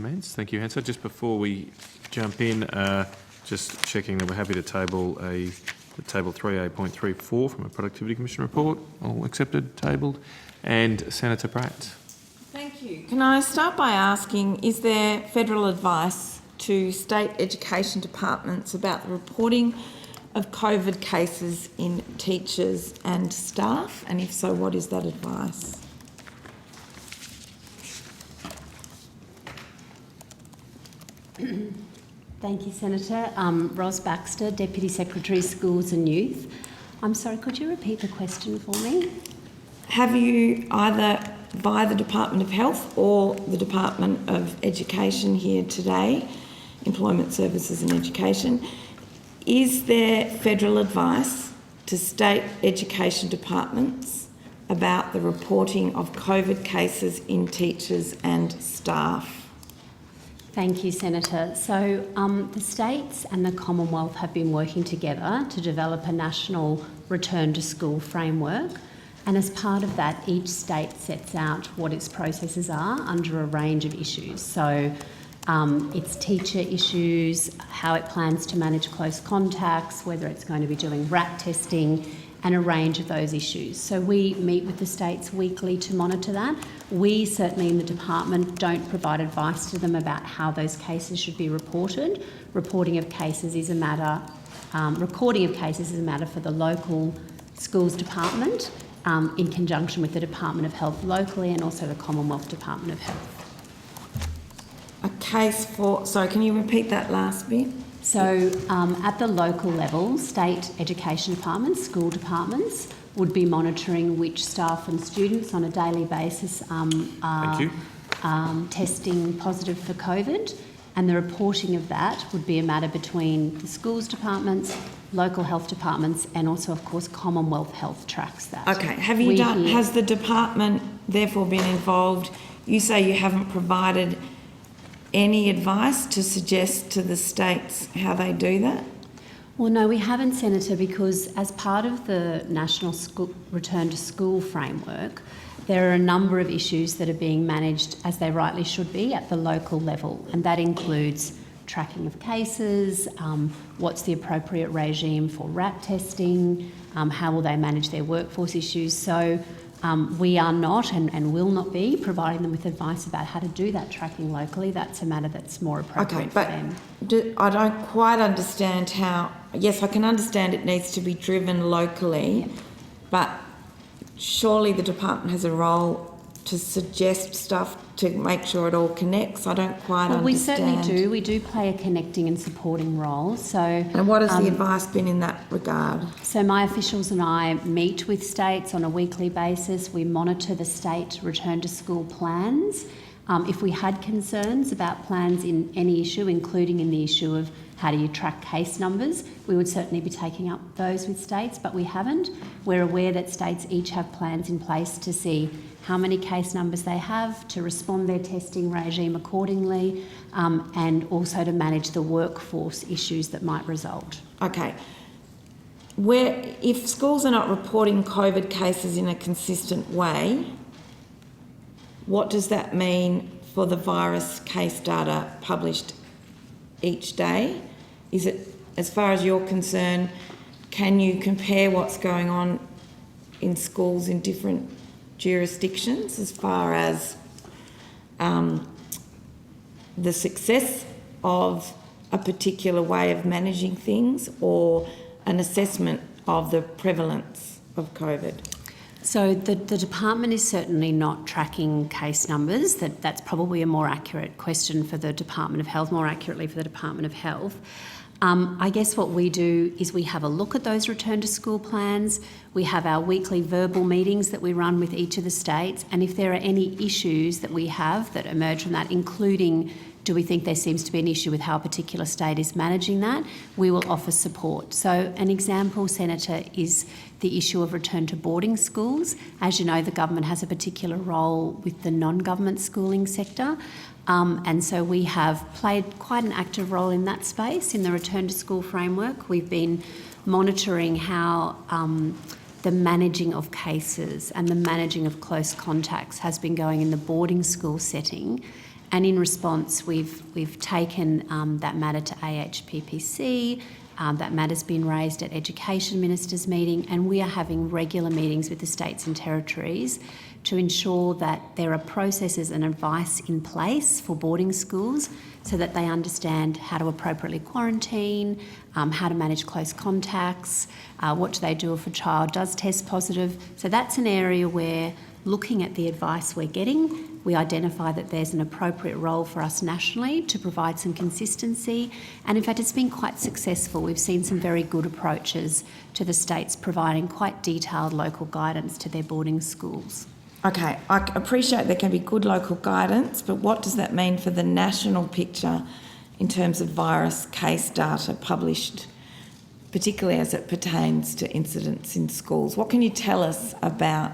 Thank you, Hansa. Just before we jump in, just checking that we're happy to table table 3A.34 from a Productivity Commission report. All accepted, tabled. And Senator Pratt. Thank you. Can I start by asking, is there federal advice to state education departments about the reporting of COVID cases in teachers and staff? And if so, what is that advice? Thank you, Senator. Ros Baxter, Deputy Secretary, Schools and Youth. I'm sorry, could you repeat the question for me? Have you either via the Department of Health or the Department of Education here today, Employment Services and Education, is there federal advice to state education departments about the reporting of COVID cases in teachers and staff? Thank you, Senator. So the states and the Commonwealth have been working together to develop a national return to school framework, and as part of that, each state sets out what its processes are under a range of issues. So it's teacher issues, how it plans to manage close contacts, whether it's going to be doing RAT testing, and a range of those issues. So we meet with the states weekly to monitor that. We certainly in the department don't provide advice to them about how those cases should be reported. Recording of cases is a matter for the local schools department in conjunction with the Department of Health locally and also the Commonwealth Department of Health. A case for, sorry, can you repeat that last bit? So at the local level, state education departments, school departments would be monitoring which staff and students on a daily basis are testing positive for COVID, and the reporting of that would be a matter between the schools departments, local health departments, and also, of course, Commonwealth Health tracks that. Okay, has the department therefore been involved? You say you haven't provided any advice to suggest to the states how they do that? Well, no, we haven't, Senator, because as part of the National Return to School framework, there are a number of issues that are being managed, as they rightly should be, at the local level, and that includes tracking of cases, what's the appropriate regime for RAT testing, how will they manage their workforce issues. So we are not and will not be providing them with advice about how to do that tracking locally. That's a matter that's more appropriate for them. I don't quite understand how, yes, I can understand it needs to be driven locally, but surely the department has a role to suggest stuff to make sure it all connects. I don't quite understand. We certainly do. We do play a connecting and supporting role. And what has the advice been in that regard? So my officials and I meet with states on a weekly basis. We monitor the state return to school plans. If we had concerns about plans in any issue, including in the issue of how do you track case numbers, we would certainly be taking up those with states, but we haven't. We're aware that states each have plans in place to see how many case numbers they have, to respond their testing regime accordingly, and also to manage the workforce issues that might result. Okay. If schools are not reporting COVID cases in a consistent way, what does that mean for the virus case data published each day? Is it, as far as you're concerned, can you compare what's going on in schools in different jurisdictions as far as the success of a particular way of managing things or an assessment of the prevalence of COVID? So the department is certainly not tracking case numbers. That's probably a more accurate question for the Department of Health, more accurately for the Department of Health. I guess what we do is we have a look at those return to school plans. We have our weekly verbal meetings that we run with each of the states, and if there are any issues that we have that emerge from that, including do we think there seems to be an issue with how a particular state is managing that, we will offer support. So an example, Senator, is the issue of return to boarding schools. As you know, the government has a particular role with the non-government schooling sector. And so we have played quite an active role in that space in the return to school framework. We've been monitoring how the managing of cases and the managing of close contacts has been going in the boarding school setting. And in response, we've taken that matter to AHPPC. That matter's been raised at Education Ministers' meeting, and we are having regular meetings with the states and territories to ensure that there are processes and advice in place for boarding schools so that they understand how to appropriately quarantine, how to manage close contacts, what do they do if a child does test positive. So that's an area where, looking at the advice we're getting, we identify that there's an appropriate role for us nationally to provide some consistency. And in fact, it's been quite successful. We've seen some very good approaches to the states providing quite detailed local guidance to their boarding schools. Okay, I appreciate there can be good local guidance, but what does that mean for the national picture in terms of virus case data published, particularly as it pertains to incidents in schools? What can you tell us about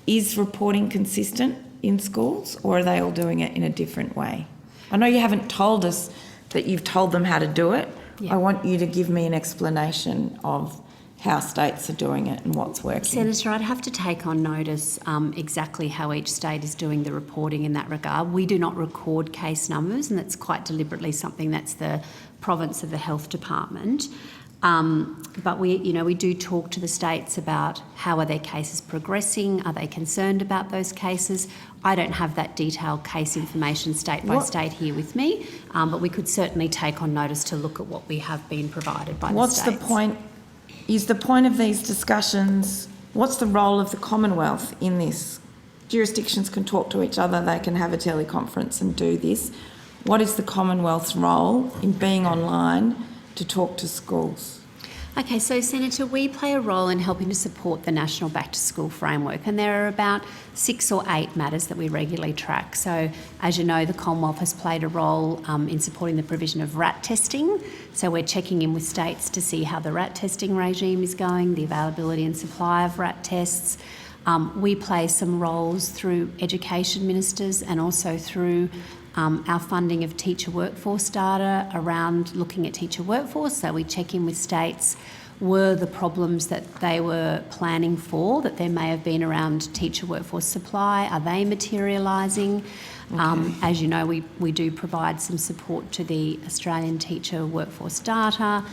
is reporting consistent in schools, or are they all doing it in a different way? I know you haven't told us that you've told them how to do it. Yeah. I want you to give me an explanation of how states are doing it and what's working. Senator, I'd have to take on notice exactly how each state is doing the reporting in that regard. We do not record case numbers, and that's quite deliberately something that's the province of the Health Department. But we do talk to the states about how are their cases progressing, are they concerned about those cases. I don't have that detailed case information state by state here with me, but we could certainly take on notice to look at what we have been provided by the states. What's the point? Is the point of these discussions, what's the role of the Commonwealth in this? Jurisdictions can talk to each other, they can have a teleconference and do this. What is the Commonwealth's role in being online to talk to schools? Okay, so Senator, we play a role in helping to support the National Back to School Framework, and there are about 6 or 8 matters that we regularly track. So, as you know, the Commonwealth has played a role in supporting the provision of RAT testing. So we're checking in with states to see how the RAT testing regime is going, the availability and supply of RAT tests. We play some roles through education ministers and also through our funding of teacher workforce data around looking at teacher workforce. So we check in with states, were the problems that they were planning for, that there may have been around teacher workforce supply, are they materialising? Okay. As you know, we do provide some support to the Australian teacher workforce data.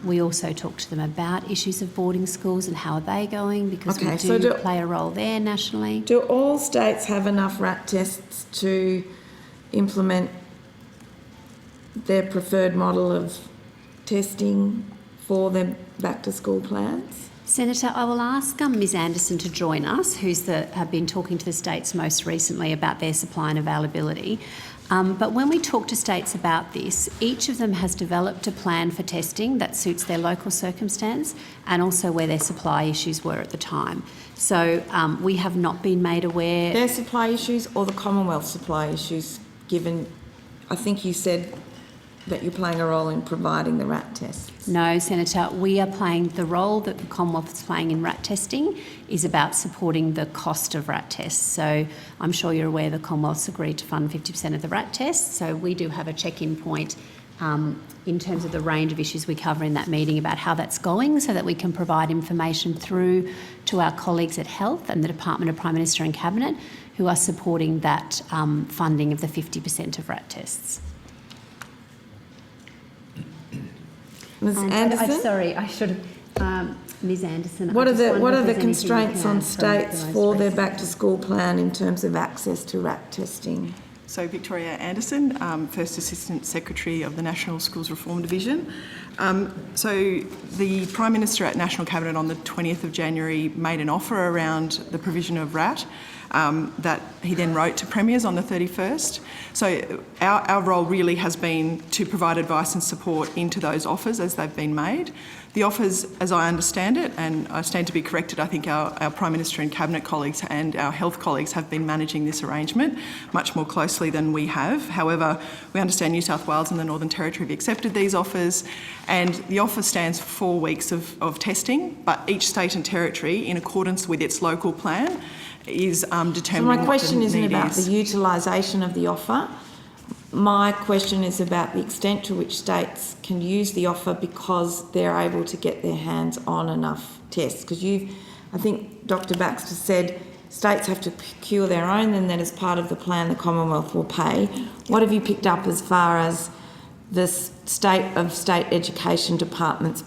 We also talk to them about issues of boarding schools and how are they going, because we do play a role there nationally. Do all states have enough RAT tests to implement their preferred model of testing for their back-to-school plans? Senator, I will ask Ms Anderson to join us, who's have been talking to the states most recently about their supply and availability. But when we talk to states about this, each of them has developed a plan for testing that suits their local circumstance and also where their supply issues were at the time. So we have not been made aware... Their supply issues or the Commonwealth supply issues, given, I think you said that you're playing a role in providing the RAT tests? No, Senator, we are playing the role that the Commonwealth is playing in RAT testing is about supporting the cost of RAT tests. So I'm sure you're aware the Commonwealth's agreed to fund 50% of the RAT tests. So we do have a check-in point in terms of the range of issues we cover in that meeting about how that's going, so that we can provide information through to our colleagues at Health and the Department of Prime Minister and Cabinet who are supporting that funding of the 50% of RAT tests. Ms Anderson? Sorry, I should have... Ms Anderson... What are the constraints on states for their back-to-school plan in terms of access to RAT testing? So Victoria Anderson, First Assistant Secretary of the National Schools Reform Division. So the Prime Minister at National Cabinet on the 20th of January made an offer around the provision of RAT that he then wrote to Premiers on the 31st. So our role really has been to provide advice and support into those offers as they've been made. The offers, as I understand it, and I stand to be corrected, I think our Prime Minister and Cabinet colleagues and our health colleagues have been managing this arrangement much more closely than we have. However, we understand New South Wales and the Northern Territory have accepted these offers, and the offer stands for 4 weeks of testing, but each state and territory, in accordance with its local plan, is determining what the need is. So my question isn't about the utilisation of the offer. My question is about the extent to which states can use the offer because they're able to get their hands on enough tests. Because I think Dr Baxter said states have to procure their own, and then as part of the plan the Commonwealth will pay. What have you picked up as far as the state education departments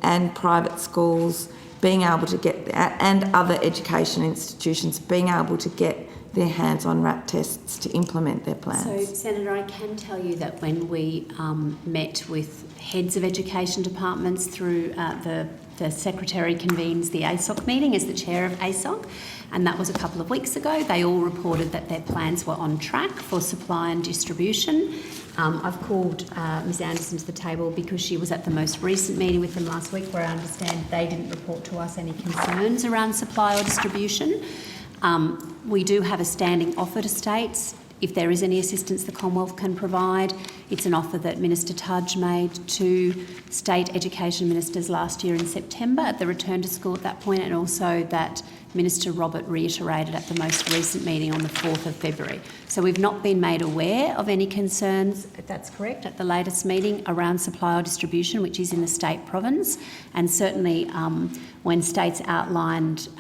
and private schools being able to get, and other education institutions being able to get their hands on RAT tests to implement their plans? So, Senator, I can tell you that when we met with heads of education departments through the Secretary convenes the ASOC meeting as the chair of ASOC, and that was a couple of weeks ago, they all reported that their plans were on track for supply and distribution. I've called Ms Anderson to the table because she was at the most recent meeting with them last week, where I understand they didn't report to us any concerns around supply or distribution. We do have a standing offer to states. If there is any assistance the Commonwealth can provide, it's an offer that Minister Tudge made to state education ministers last year in September at the return to school at that point, and also that Minister Robert reiterated at the most recent meeting on the 4th of February. So we've not been made aware of any concerns, if that's correct, at the latest meeting around supply or distribution, which is in the state province. And certainly when states outlined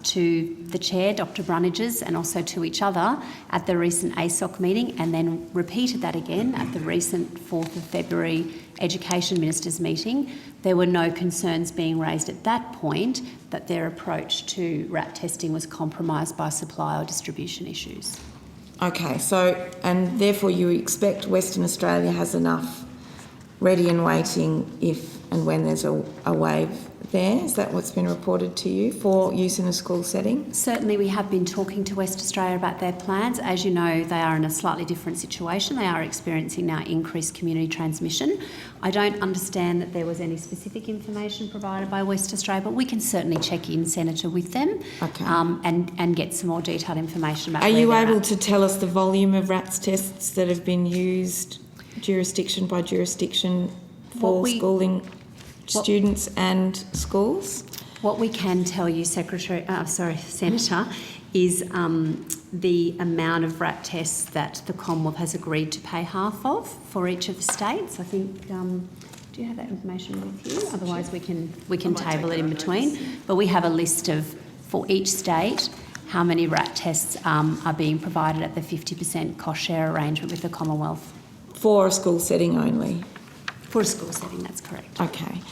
to the chair, Dr Brunnages, and also to each other at the recent ASOC meeting, and then repeated that again at the recent 4th of February Education Ministers meeting, there were no concerns being raised at that point that their approach to RAT testing was compromised by supply or distribution issues. Okay, so, and therefore you expect Western Australia has enough ready and waiting if and when there's a wave there? Is that what's been reported to you for use in a school setting? Certainly we have been talking to West Australia about their plans. As you know, they are in a slightly different situation. They are experiencing now increased community transmission. I don't understand that there was any specific information provided by West Australia, but we can certainly check in, Senator, with them and get some more detailed information about Are where you they're able at. to tell us the volume of RATS tests that have been used jurisdiction by jurisdiction for schooling students and schools? What we can tell you, Senator, is the amount of RAT tests that the Commonwealth has agreed to pay half of for each of the states. I think, do you have that information with you? Otherwise we can table it in between. But we have a list of, for each state, how many RAT tests are being provided at the 50% cost share arrangement with the Commonwealth. For a school setting only? For a school setting, that's correct. Okay.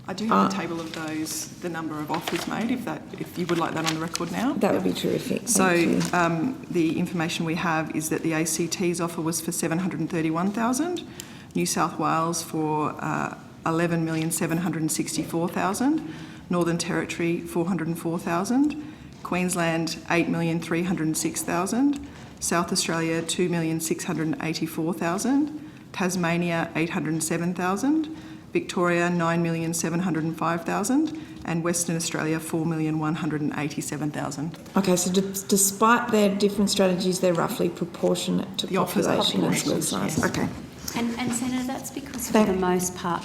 I do have a table of those, the number of offers made, if you would like that on the record now. That would be terrific. So the information we have is that the ACT's offer was for 731,000, New South Wales for 11,764,000, Northern Territory 404,000, Queensland 8,306,000, South Australia 2,684,000, Tasmania 807,000, Victoria 9,705,000 and Western Australia 4,187,000. Okay, so despite their different strategies, they're roughly proportionate to the population and school size. Yes. Okay. And Senator, that's because for the most part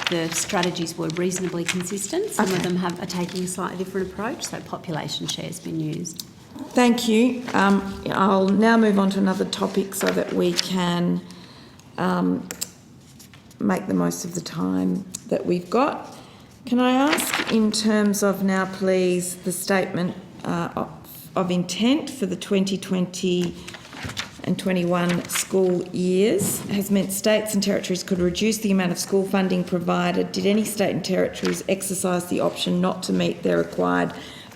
the strategies were reasonably consistent. Some of them are taking a slightly different approach, so population share has been used. Thank you. I'll now move on to another topic so that we can make the most of the time that we've got. Can I ask, in terms of now, please, the statement of intent for the 2020 and 21 school years has meant states and territories could reduce the amount of school funding provided. Did any state and territories exercise the option not to meet their required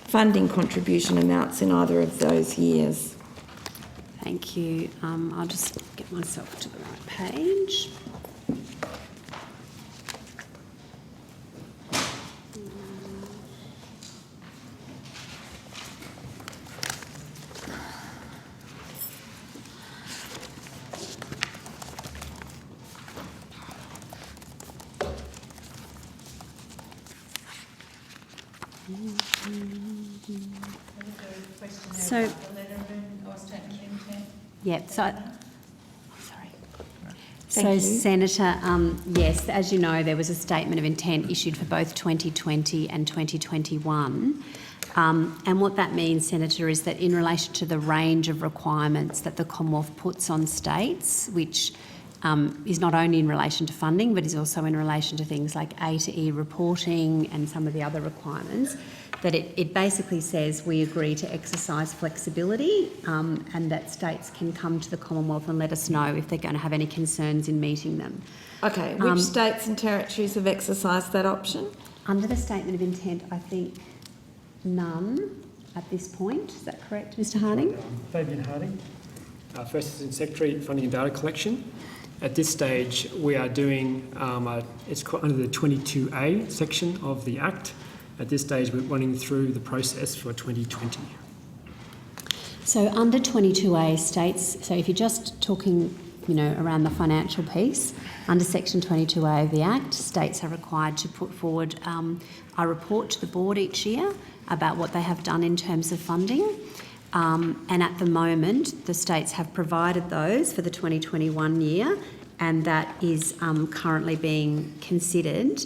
funding contribution amounts in either of those years? Thank you. I'll just get myself to the right page. So, yeah, So, Senator, yes, as you know, there was a statement of intent issued for both 2020 and 2021. And what that means, Senator, is that in relation to the range of requirements that the Commonwealth puts on states, which is not only in relation to funding, but is also in relation to things like A to E reporting and some of the other requirements, that it basically says we agree to exercise flexibility and that states can come to the Commonwealth and let us know if they're going to have any concerns in meeting them. Okay, which states and territories have exercised that option? Under the statement of intent, I think none at this point. Is that correct, Mr Harding? Fabian Harding, First Assistant Secretary, Funding and Data Collection. At this stage, we are doing, it's under the 22A section of the Act. At this stage, we're running through the process for 2020. So under 22A states, so if you're just talking, around the financial piece, under Section 22A of the Act, states are required to put forward a report to the board each year about what they have done in terms of funding. And at the moment, the states have provided those for the 2021 year, and that is currently being considered.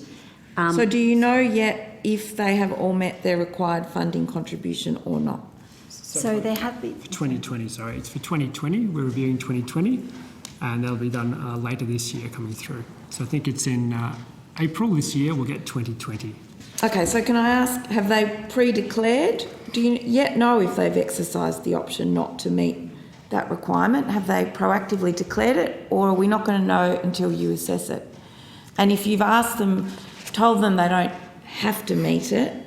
So do you know yet if they have all met their required funding contribution or not? So there have been... For 2020, sorry. It's for 2020. We're reviewing 2020, and that'll be done later this year coming through. So I think it's in April this year, we'll get 2020. Okay, so can I ask, have they pre-declared? Do you yet know if they've exercised the option not to meet that requirement? Have they proactively declared it, or are we not going to know until you assess it? And if you've told them they don't have to meet it,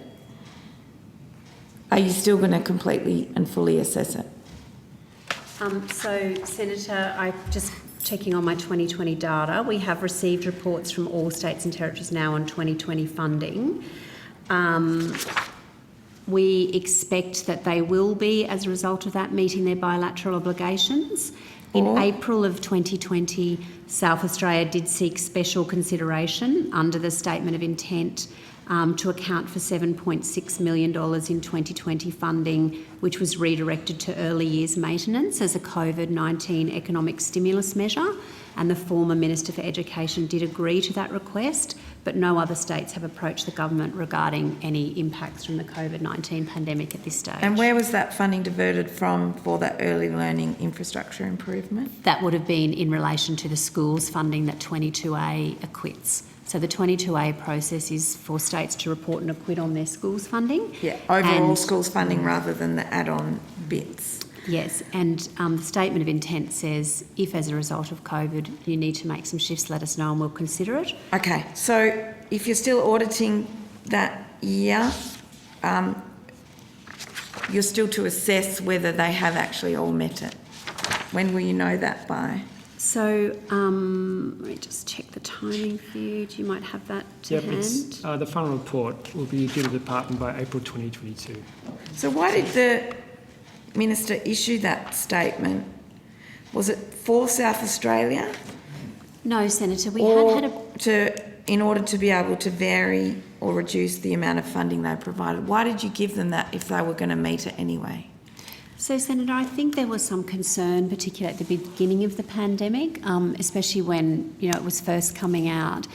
are you still going to completely and fully assess it? So, Senator, I just checking on my 2020 data, we have received reports from all states and territories now on 2020 funding. We expect that they will be, as a result of that, meeting their bilateral obligations. In April of 2020, South Australia did seek special consideration under the Statement of Intent to account for $7.6 million in 2020 funding, which was redirected to early years maintenance as a COVID-19 economic stimulus measure. And the former Minister for Education did agree to that request, but no other states have approached the government regarding any impacts from the COVID-19 pandemic at this stage. And where was that funding diverted from for that early learning infrastructure improvement? That would have been in relation to the schools funding that 22A acquits. So the 22A process is for states to report and acquit on their schools funding. Yeah, overall schools funding rather than the add-on bits. Yes, and the Statement of Intent says if as a result of COVID you need to make some shifts, let us know and we'll consider it. Okay, so if you're still auditing that year, you're still to assess whether they have actually all met it. When will you know that by? So let me just check the timing for you. You might have that to hand. The final report will be due to the department by April 2022. So why did the Minister issue that statement? Was it for South Australia? No, Senator, we or had in order to be able to vary or reduce the amount of funding they provided. Why did you give them that if they were going to meet it anyway? So, Senator, I think there was some concern, particularly at the beginning of the pandemic, especially when it was first coming out.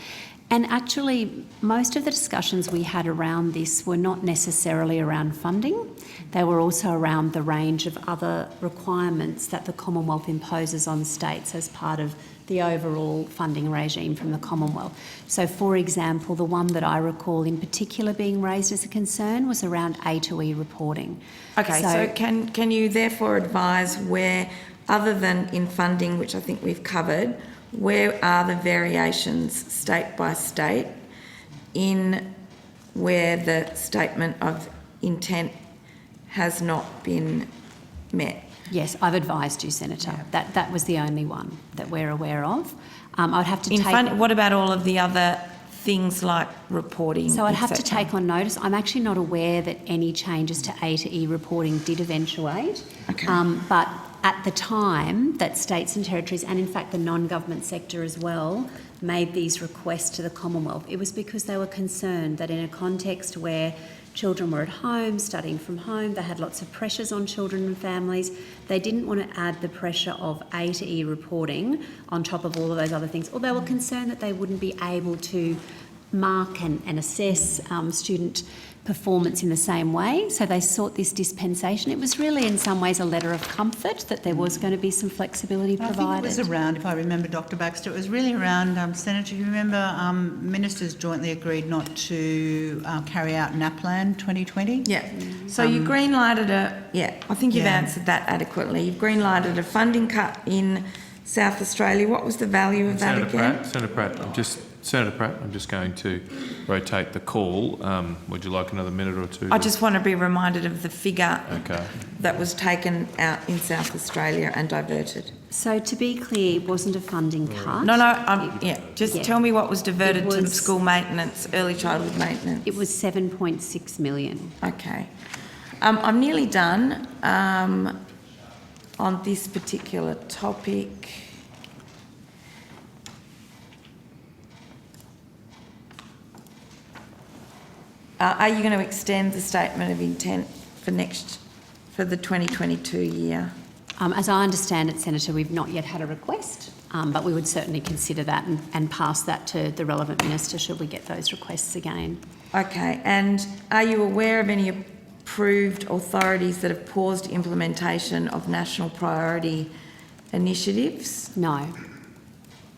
And actually, most of the discussions we had around this were not necessarily around funding. They were also around the range of other requirements that the Commonwealth imposes on states as part of the overall funding regime from the Commonwealth. So, for example, the one that I recall in particular being raised as a concern was around A to E reporting. Okay, so can you therefore advise where, other than in funding, which I think we've covered, where are the variations state by state in where the Statement of Intent has not been met? Yes, I've advised you, Senator. Yeah. That was the only one that we're aware of. I'd have to take... what about all of the other things like reporting? So I'd have to take on notice. I'm actually not aware that any changes to A to E reporting did eventuate. Okay. But at the time that states and territories, and in fact the non-government sector as well, made these requests to the Commonwealth, it was because they were concerned that in a context where children were at home, studying from home, they had lots of pressures on children and families, they didn't want to add the pressure of A to E reporting on top of all of those other things, or they were concerned that they wouldn't be able to mark and assess student performance in the same way, so they sought this dispensation. It was really in some ways a letter of comfort that there was going to be some flexibility provided. I think it was around, if I remember, Dr Baxter, it was really around, Senator, you remember ministers jointly agreed not to carry out NAPLAN 2020? Yeah. So you green-lighted I think you've answered that adequately. You've green-lighted a funding cut in South Australia. What was the value of that again? Senator Pratt, I'm just going to rotate the call. Would you like another minute or two? I just want to be reminded of the figure Okay. that was taken out in South Australia and diverted. So to be clear, it wasn't a funding cut. Tell me what was diverted to school maintenance, early childhood maintenance. It was $7.6 million. Okay. I'm nearly done on this particular topic. Are you going to extend the Statement of Intent for the 2022 year? As I understand it, Senator, we've not yet had a request, but we would certainly consider that and pass that to the relevant minister should we get those requests again. Okay, and are you aware of any approved authorities that have paused implementation of national priority initiatives? No.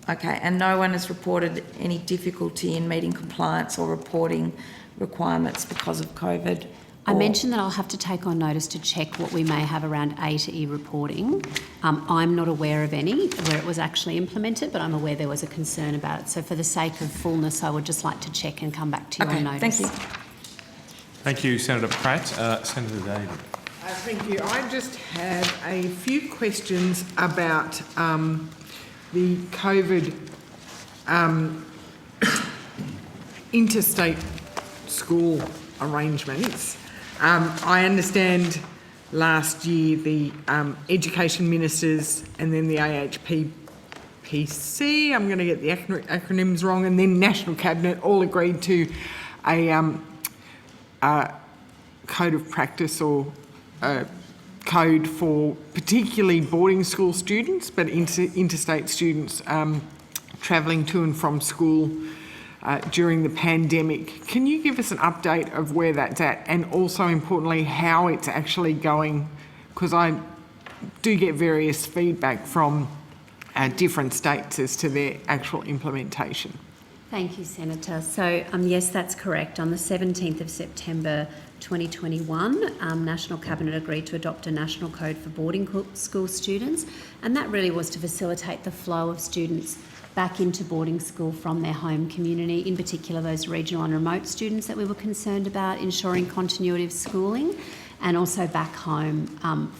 Okay, and no one has reported any difficulty in meeting compliance or reporting requirements because of COVID I mentioned that I'll have to take on notice to check what we may have around A to E reporting. I'm not aware of any where it was actually implemented, but I'm aware there was a concern about it. So for the sake of fullness, I would just like to check and come back to you on notice. Thank you. Thank you, Senator Pratt. Senator David. Thank you. I just had a few questions about the COVID interstate school arrangements. I understand last year the education ministers and then the AHPPC, I'm going to get the acronyms wrong, and then National Cabinet all agreed to a code of practice or code for particularly boarding school students, but interstate students travelling to and from school during the pandemic. Can you give us an update of where that's at, and also importantly how it's actually going? Because I do get various feedback from different states as to their actual implementation. Thank you, Senator. So yes, that's correct. On the 17th of September 2021, National Cabinet agreed to adopt a national code for boarding school students, and that really was to facilitate the flow of students back into boarding school from their home community, in particular those regional and remote students that we were concerned about, ensuring continuity of schooling, and also back home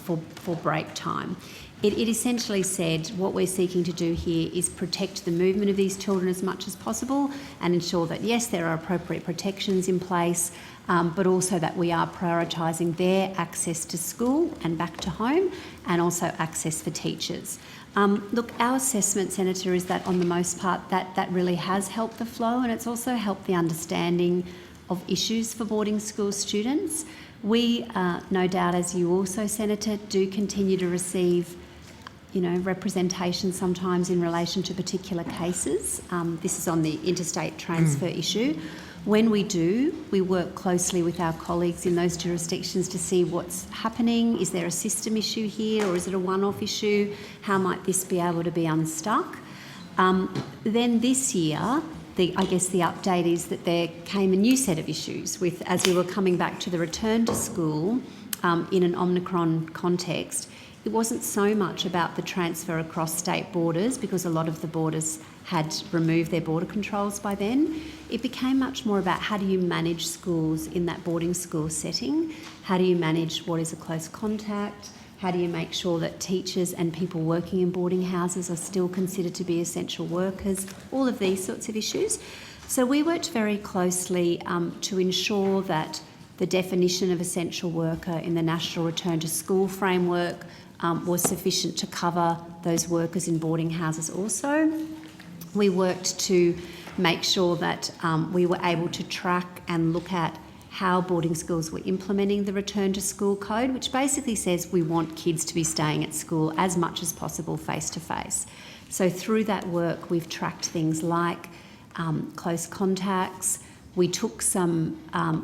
for break time. It essentially said what we're seeking to do here is protect the movement of these children as much as possible and ensure that, yes, there are appropriate protections in place, but also that we are prioritising their access to school and back to home, and also access for teachers. Look, our assessment, Senator, is that on the most part that really has helped the flow, and it's also helped the understanding of issues for boarding school students. We, no doubt, as you also, Senator, do continue to receive representation sometimes in relation to particular cases. This is on the interstate transfer issue. When we do, we work closely with our colleagues in those jurisdictions to see what's happening. Is there a system issue here, or is it a one-off issue? How might this be able to be unstuck? Then this year, I guess the update is that there came a new set of issues as we were coming back to the return to school in an Omicron context. It wasn't so much about the transfer across state borders, because a lot of the borders had removed their border controls by then. It became much more about how do you manage schools in that boarding school setting? How do you manage what is a close contact? How do you make sure that teachers and people working in boarding houses are still considered to be essential workers? All of these sorts of issues. So we worked very closely to ensure that the definition of essential worker in the National Return to School framework was sufficient to cover those workers in boarding houses also. We worked to make sure that we were able to track and look at how boarding schools were implementing the Return to School Code, which basically says we want kids to be staying at school as much as possible face-to-face. So through that work, we've tracked things like close contacts. We took some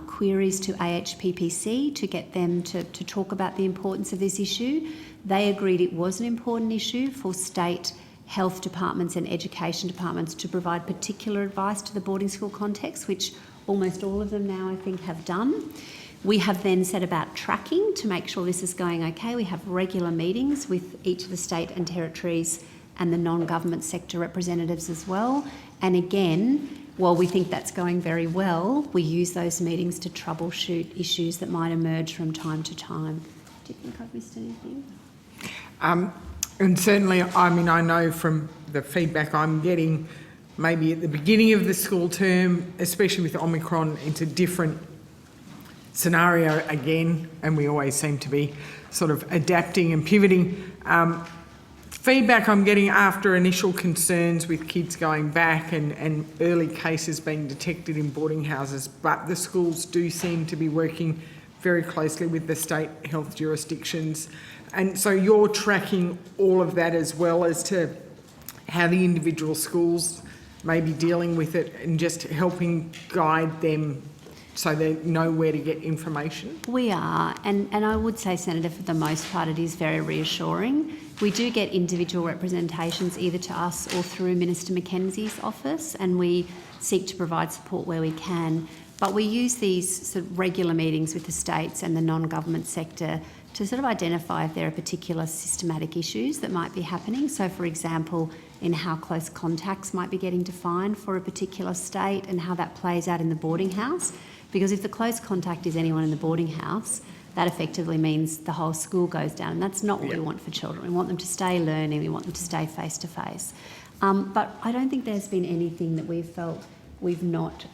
queries to AHPPC to get them to talk about the importance of this issue. They agreed it was an important issue for state health departments and education departments to provide particular advice to the boarding school context, which almost all of them now, I think, have done. We have then set about tracking to make sure this is going okay. We have regular meetings with each of the state and territories and the non-government sector representatives as well. And again, while we think that's going very well, we use those meetings to troubleshoot issues that might emerge from time to time. Do you think I've missed anything? And certainly, I know from the feedback I'm getting, maybe at the beginning of the school term, especially with Omicron, it's a different scenario again, and we always seem to be sort of adapting and pivoting. Feedback I'm getting after initial concerns with kids going back and early cases being detected in boarding houses, but the schools do seem to be working very closely with the state health jurisdictions. And so you're tracking all of that as well as to how the individual schools may be dealing with it and just helping guide them so they know where to get information? We are, and I would say, Senator, for the most part it is very reassuring. We do get individual representations either to us or through Minister Mackenzie's office, and we seek to provide support where we can. But we use these sort of regular meetings with the states and the non-government sector to sort of identify if there are particular systematic issues that might be happening. So, for example, in how close contacts might be getting defined for a particular state and how that plays out in the boarding house. Because if the close contact is anyone in the boarding house, that effectively means the whole school goes down, and that's not what we want for children. We want them to stay learning, we want them to stay face-to-face. But I don't think there's been anything that we've felt we've not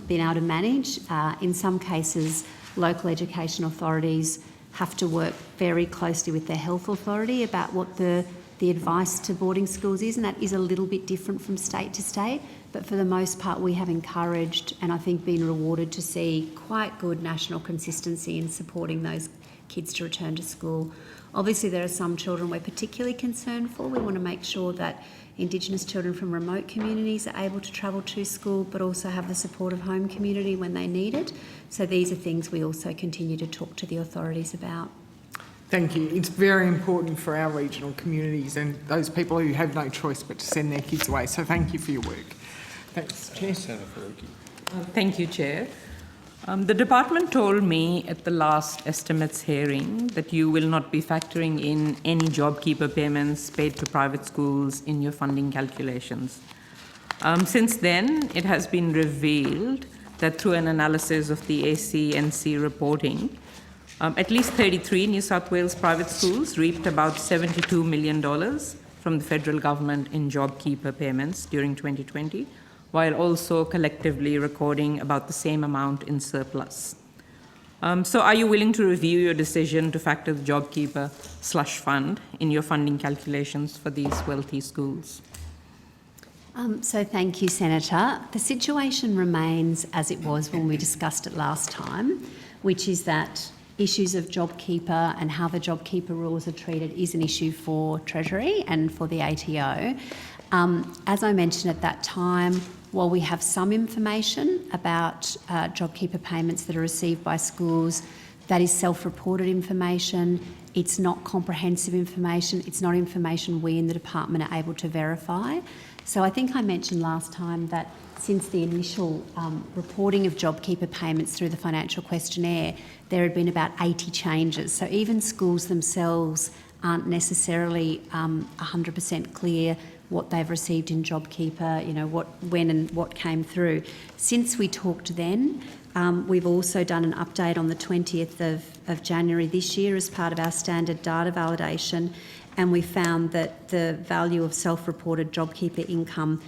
been able to manage. In some cases, local education authorities have to work very closely with their health authority about what the advice to boarding schools is, and that is a little bit different from state to state. But for the most part, we have encouraged and I think been rewarded to see quite good national consistency in supporting those kids to return to school. Obviously, there are some children we're particularly concerned for. We want to make sure that Indigenous children from remote communities are able to travel to school, but also have the support of home community when they need it. So these are things we also continue to talk to the authorities about. Thank you. It's very important for our regional communities and those people who have no choice but to send their kids away. So thank you for your work. Thanks, Chair. Thank you, Chair. The department told me at the last estimates hearing that you will not be factoring in any JobKeeper payments paid to private schools in your funding calculations. Since then, it has been revealed that through an analysis of the ACNC reporting, at least 33 New South Wales private schools reaped about $72 million from the federal government in JobKeeper payments during 2020, while also collectively recording about the same amount in surplus. So are you willing to review your decision to factor the JobKeeper slush fund in your funding calculations for these wealthy schools? So thank you, Senator. The situation remains as it was when we discussed it last time, which is that issues of JobKeeper and how the JobKeeper rules are treated is an issue for Treasury and for the ATO. As I mentioned at that time, while we have some information about JobKeeper payments that are received by schools, that is self-reported information. It's not comprehensive information. It's not information we in the department are able to verify. So I think I mentioned last time that since the initial reporting of JobKeeper payments through the financial questionnaire, there had been about 80 changes. So even schools themselves aren't necessarily 100% clear what they've received in JobKeeper, you know, when and what came through. Since we talked then, we've also done an update on the 20th of January this year as part of our standard data validation, and we found that the value of self-reported JobKeeper income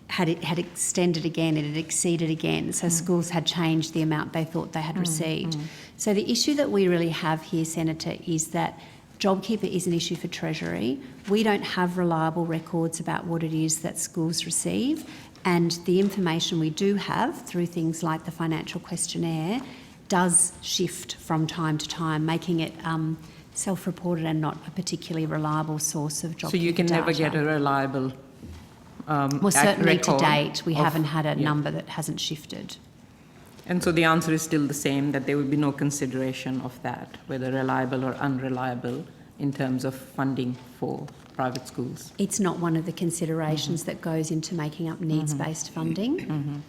had extended again, it had exceeded again. So schools had changed the amount they thought they had received. So the issue that we really have here, Senator, is that JobKeeper is an issue for Treasury. We don't have reliable records about what it is that schools receive, and the information we do have through things like the financial questionnaire does shift from time to time, making it self-reported and not a particularly reliable source of JobKeeper data. So you can never get a reliable well, certainly to record date, we of- haven't had a yeah. number that hasn't shifted. And so the answer is still the same, that there will be no consideration of that, whether reliable or unreliable, in terms of funding for private schools. It's not one of the considerations that goes into making up needs-based funding.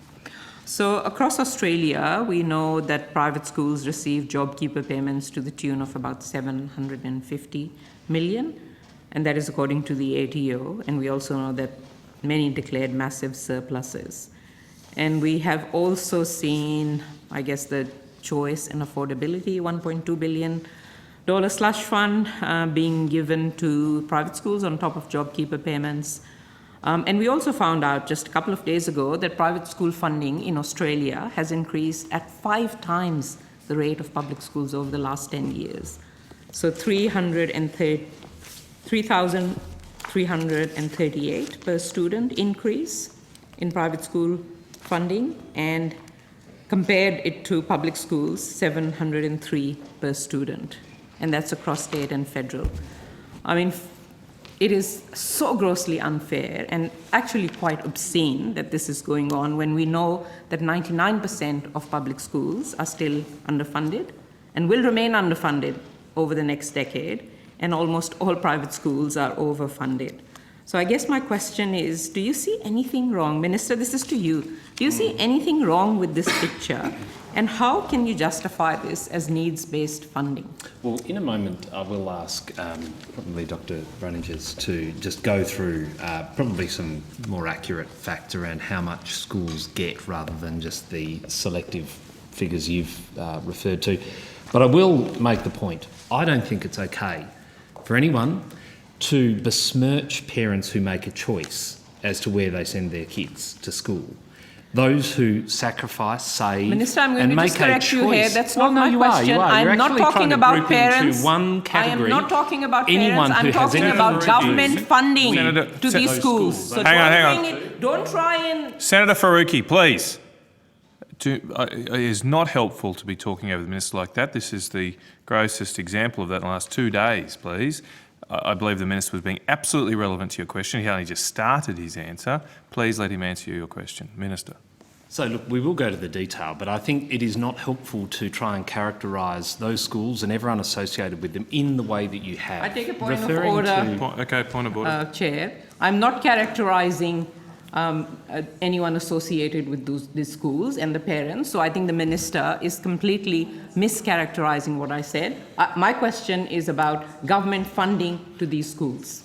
So across Australia, we know that private schools receive JobKeeper payments to the tune of about $750 million, and that is according to the ATO. And we also know that many declared massive surpluses. And we have also seen, I guess, the choice and affordability $1.2 billion slush fund being given to private schools on top of JobKeeper payments. And we also found out just a couple of days ago that private school funding in Australia has increased at 5 times the rate of public schools over the last 10 years. So 3,338 per student increase in private school funding, and compared it to public schools, 703 per student. And that's across state and federal. I mean, it is so grossly unfair and actually quite obscene that this is going on when we know that 99% of public schools are still underfunded and will remain underfunded over the next decade, and almost all private schools are overfunded. So I guess my question is, do you see anything wrong? Minister, this is to you. Do you see anything wrong with this picture? And how can you justify this as needs-based funding? Well, in a moment, I will ask probably Dr. Brunninges to just go through probably some more accurate facts around how much schools get rather than just the selective figures you've referred to. But I will make the point. I don't think it's okay for anyone to besmirch parents who make a choice as to where they send their kids to school. Those who sacrifice, save, Minister, I'm going and to make just correct a you here. choice. That's Well, not no, my you question. Are. I'm You're not actually talking trying to about group parents. into one I am category. not talking about Anyone parents. who I'm has talking any about Faruqi. government funding Senator, to these those schools. So Hang on. don't try and... Senator Faruqi, please. It is not helpful to be talking over the minister like that. This is the grossest example of that in the last 2 days, please. I believe the minister was being absolutely relevant to your question. He only just started his answer. Please let him answer your question. Minister. So, look, we will go to the detail, but I think it is not helpful to try and characterise those schools and everyone associated with them in the way that you have. I take a point Referring of order. Point of order. Chair. I'm not characterising anyone associated with these schools and the parents. So I think the minister is completely mischaracterising what I said. My question is about government funding to these schools.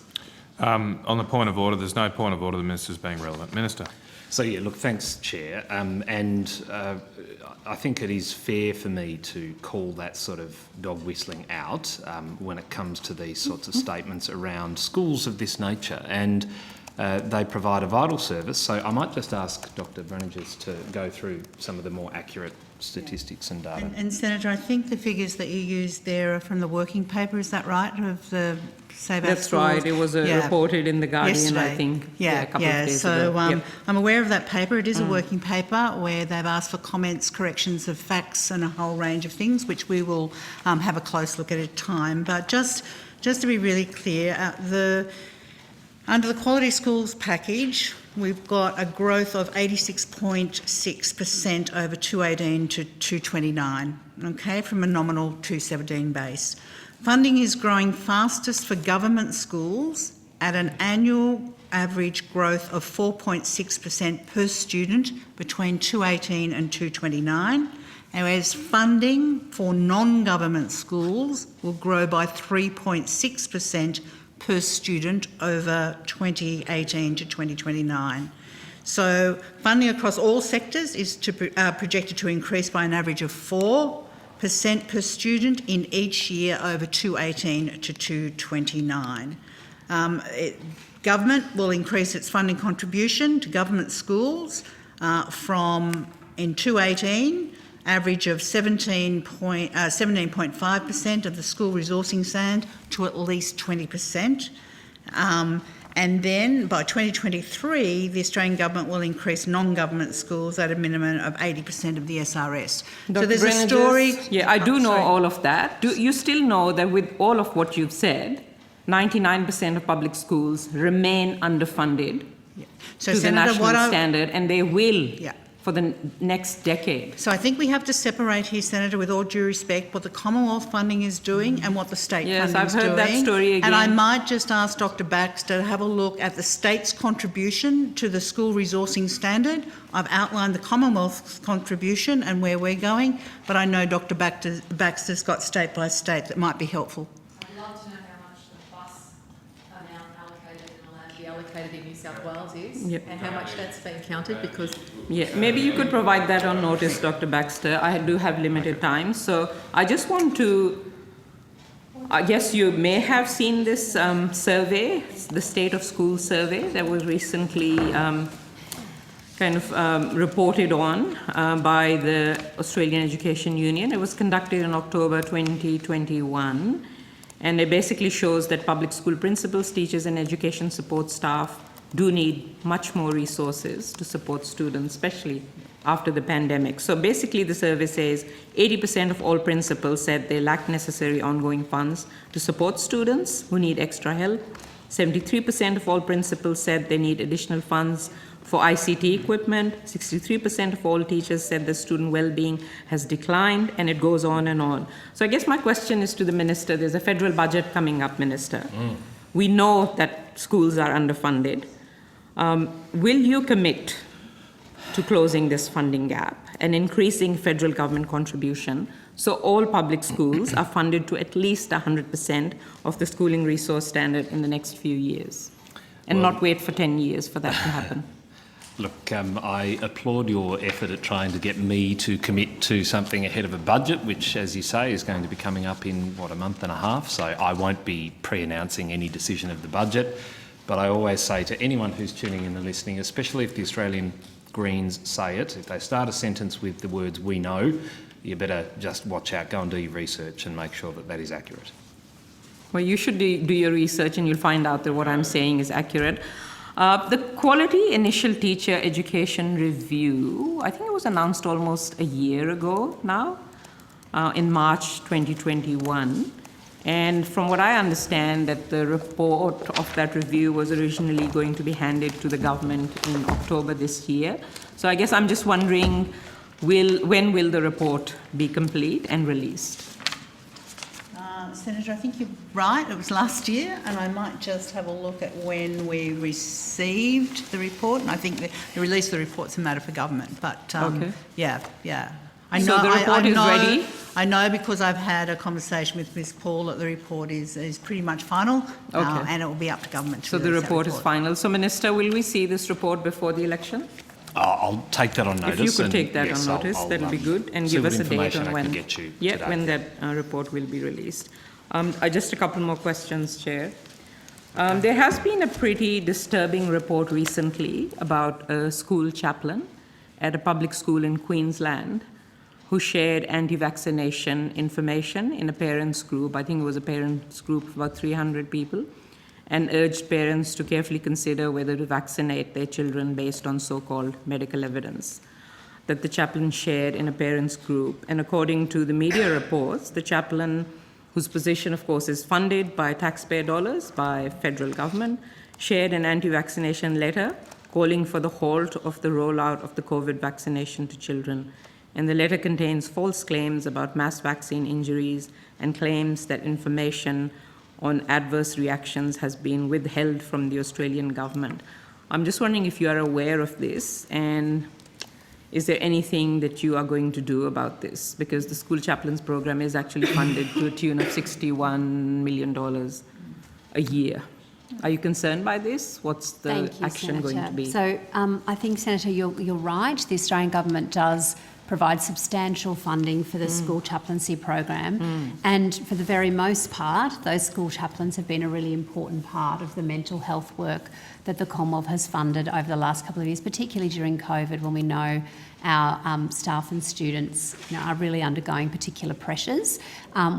On the point of order, there's no point of order. The minister's being relevant. Minister. So, yeah, look, thanks, Chair. I think it is fair for me to call that sort of dog whistling out when it comes to these sorts of statements around schools of this nature. And they provide a vital service. So I might just ask Dr. Brunninges to go through some of the more accurate statistics and data. And Senator, I think the figures that you used there are from the working paper, is that right, of the Save Our That's Schools? right. It was reported in The Guardian, Yesterday. I think, a couple of days so, ago. Yep. I'm aware of that paper. It is a working paper where they've asked for comments, corrections of facts and a whole range of things, which we will have a close look at a time. But just to be really clear, under the Quality Schools package, we've got a growth of 86.6% over 2018 to 2029, okay, from a nominal 2017 base. Funding is growing fastest for government schools at an annual average growth of 4.6% per student between 2018 and 2029, whereas funding for non-government schools will grow by 3.6% per student over 2018 to 2029. So funding across all sectors is projected to increase by an average of 4% per student in each year over 2018 to 2029. Government will increase its funding contribution to government schools from, in 2018, average of 17.5% of the school resourcing sand to at least 20%. And then by 2023, the Australian Government will increase non-government schools at a minimum of 80% of the SRS. Dr. So there's Brunninges, a story... Yeah, I do know all of that. Do you still know that with all of what you've said, 99% of public schools remain underfunded So to the Senator, national standard, and they will for the next decade? So I think we have to separate here, Senator, with all due respect, what the Commonwealth funding is doing and what the state funding is doing. Yes, I've heard that story again. And I might just ask Dr. Baxter to have a look at the state's contribution to the school resourcing standard. I've outlined the Commonwealth's contribution and where we're going, but I know Dr. Baxter's got state by state that might be helpful. I'd love to know how much the bus amount allocated and allowed to be allocated in New South Wales is, and how much that's been counted, because... Yeah, maybe you could provide that on notice, Dr. Baxter. I do have limited time, so I just want to... I guess you may have seen this survey, the State of School survey that was recently reported on by the Australian Education Union. It was conducted in October 2021, and it basically shows that public school principals, teachers and education support staff do need much more resources to support students, especially after the pandemic. So basically the survey says 80% of all principals said they lack necessary ongoing funds to support students who need extra help. 73% of all principals said they need additional funds for ICT equipment. 63% of all teachers said the student well-being has declined, and it goes on and on. So I guess my question is to the Minister. There's a federal budget coming up, Minister. We know that schools are underfunded. Will you commit to closing this funding gap? an increasing federal government contribution, so all public schools are funded to at least 100% of the schooling resource standard in the next few years, and not wait for 10 years for that to happen. Look, I applaud your effort at trying to get me to commit to something ahead of a budget, which, as you say, is going to be coming up in, a month and a half. So I won't be pre-announcing any decision of the budget. But I always say to anyone who's tuning in and listening, especially if the Australian Greens say it, if they start a sentence with the words "we know," you better just watch out, go and do your research and make sure that that is accurate. Well, you should do your research and you'll find out that what I'm saying is accurate. The Quality Initial Teacher Education Review, I think it was announced almost a year ago now, in March 2021. And from what I understand, that the report of that review was originally going to be handed to the government in October this year. So I guess I'm just wondering, when will the report be complete and released? Senator, I think you're right. It was last year, and I might just have a look at when we received the report. And I think the release of the report's a matter for government. But okay. Yeah. I So know, the report is ready? I know because I've had a conversation with Ms Paul that the report is pretty much final, and it will be up to government to So the release that report is final. So, Minister, will we see this report before the election? I'll take that on notice. If you could and take that yes, on notice, I'll, that'll be good, and see give what us a date information on I when. can get you Yeah, today. when that report will be released. Just a couple more questions, Chair. There has been a pretty disturbing report recently about a school chaplain at a public school in Queensland who shared anti-vaccination information in a parents' group. I think it was a parents' group of about 300 people, and urged parents to carefully consider whether to vaccinate their children based on so-called medical evidence that the chaplain shared in a parents' group. And according to the media reports, the chaplain, whose position, of course, is funded by taxpayer dollars by federal government, shared an anti-vaccination letter calling for the halt of the rollout of the COVID vaccination to children. And the letter contains false claims about mass vaccine injuries and claims that information on adverse reactions has been withheld from the Australian government. I'm just wondering if you are aware of this, and is there anything that you are going to do about this? Because the school chaplains program is actually funded to a tune of $61 million a year. Are you concerned by this? What's the Thank you, action going to be? So I think, Senator, you're right. The Australian government does provide substantial funding for the school chaplaincy program. And for the very most part, those school chaplains have been a really important part of the mental health work that the Commonwealth has funded over the last couple of years, particularly during COVID, when we know our staff and students are really undergoing particular pressures.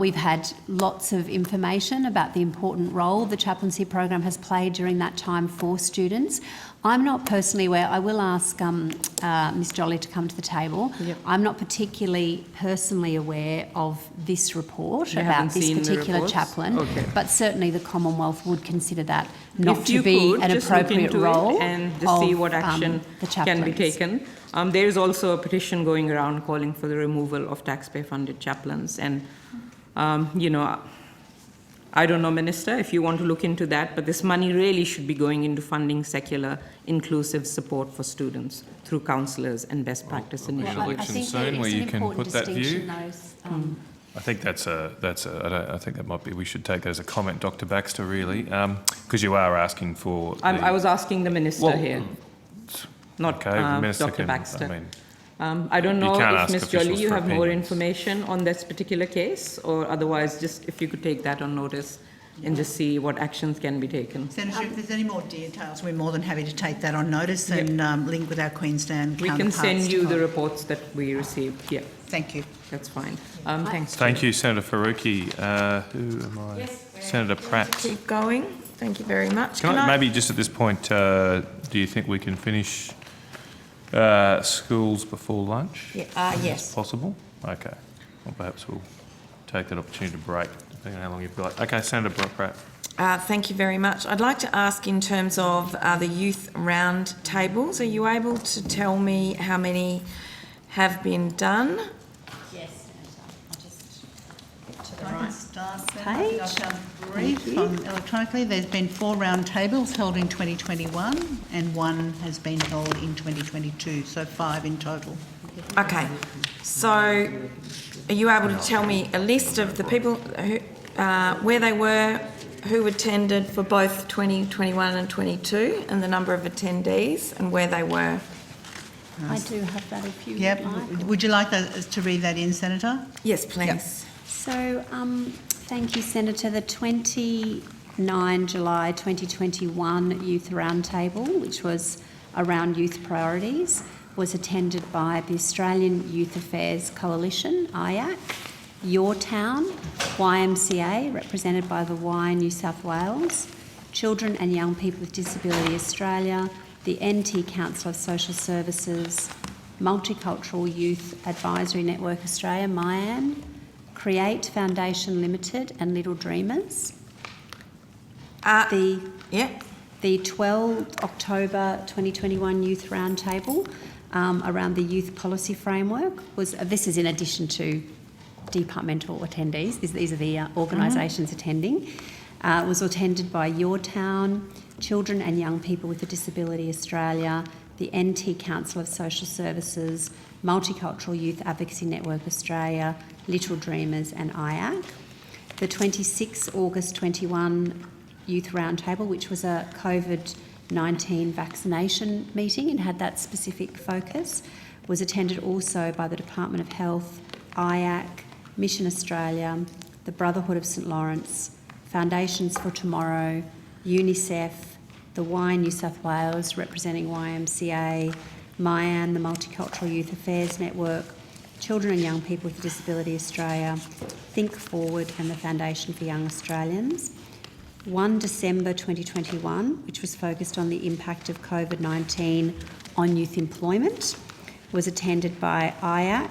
We've had lots of information about the important role the chaplaincy program has played during that time for students. I'm not personally aware. I will ask Ms Jolly to come to the table. Yep. I'm not particularly personally aware of this report You about haven't this seen the particular reports? chaplain, Okay. but certainly the Commonwealth would consider that not If to you be could, an just look appropriate into it role and just see of, what action the can be chaplains. taken. There is also a petition going around calling for the removal of taxpayer-funded chaplains. And, I don't know, Minister, if you want to look into that, but this money really should be going into funding secular, inclusive support for students through counsellors and best practice initiatives. Well, I think there where is you an can important put that view. distinction, those, I think I think that might be, we should take that as a comment, Dr. Baxter, really, because you are asking for. I was asking the Minister here, not Minister Dr. can, Baxter. I don't know can't if ask Ms. Jolly, officials you for have more opinions. information on this particular case, or otherwise, just if you could take that on notice and just see what actions can be taken. Senator, if there's any more details, we're more than happy to take that on notice and link with our Queensland We can counterparts send to you the follow. reports that we received. Yeah, Thank you. that's fine. Thanks. Thank you, Senator Faruqi. Who am I? Senator Pratt. Keep going. Thank you very much. Can I, maybe just at this point, do you think we can finish schools before lunch? Yes. Possible? Okay. Well, perhaps we'll take that opportunity to break, depending on how long you've got. Okay, Senator Pratt. Thank you very much. I'd like to ask in terms of the youth round tables, are you able to tell me how many have been done? Yes, Senator. I'll just start there. I think I've done brief electronically. There's been 4 round tables held in 2021 and 1 has been held in 2022, so 5 in total. Okay, so are you able to tell me a list of the people who, where they were, who attended for both 2021 and 22, and the number of attendees and where they were? I do have that if you Yep. would like. Would you like to read that in, Senator? Yes, please. So, thank you, Senator. The 29 July 2021 Youth Roundtable, which was around youth priorities, was attended by the Australian Youth Affairs Coalition, IAC, Your Town, YMCA, represented by the Y New South Wales, Children and Young People with Disability Australia, the NT Council of Social Services, Multicultural Youth Advisory Network Australia, MYAN, Create Foundation Limited and Little Dreamers. The 12 October 2021 Youth Roundtable around the youth policy framework was, this is in addition to departmental attendees, these are the organisations attending, was attended by Your Town, Children and Young People with a Disability Australia, the NT Council of Social Services, Multicultural Youth Advocacy Network Australia, Little Dreamers and IAC. The 26 August 21 Youth Roundtable, which was a COVID-19 vaccination meeting and had that specific focus, was attended also by the Department of Health, IAC, Mission Australia, the Brotherhood of St Lawrence, Foundations for Tomorrow, UNICEF, the Y New South Wales representing YMCA, MYAN, the Multicultural Youth Affairs Network, Children and Young People with Disability Australia, Think Forward and the Foundation for Young Australians. 1 December 2021, which was focused on the impact of COVID-19 on youth employment, was attended by IAC,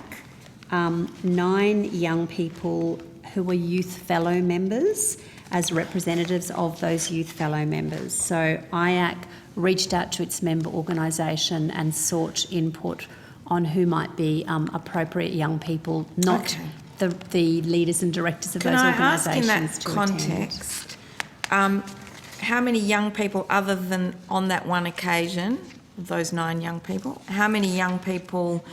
9 young people who were youth fellow members as representatives of those youth fellow members. So IAC reached out to its member organisation and sought input on who might be appropriate young people, not the leaders and directors of those organisations. Can I ask in that context, how many young people, other than on that one occasion, those 9 young people, how many young people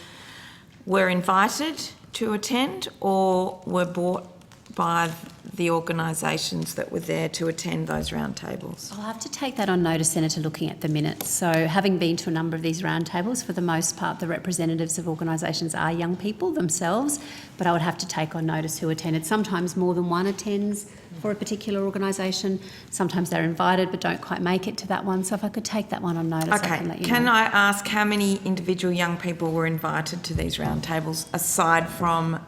were invited to attend or were brought by the organisations that were there to attend those roundtables? I'll have to take that on notice, Senator, looking at the minutes. So having been to a number of these roundtables, for the most part the representatives of organisations are young people themselves, but I would have to take on notice who attended. Sometimes more than one attends for a particular organisation. Sometimes they're invited but don't quite make it to that one. So if I could take that one on notice, I can let you know. Can I ask how many individual young people were invited to these roundtables aside from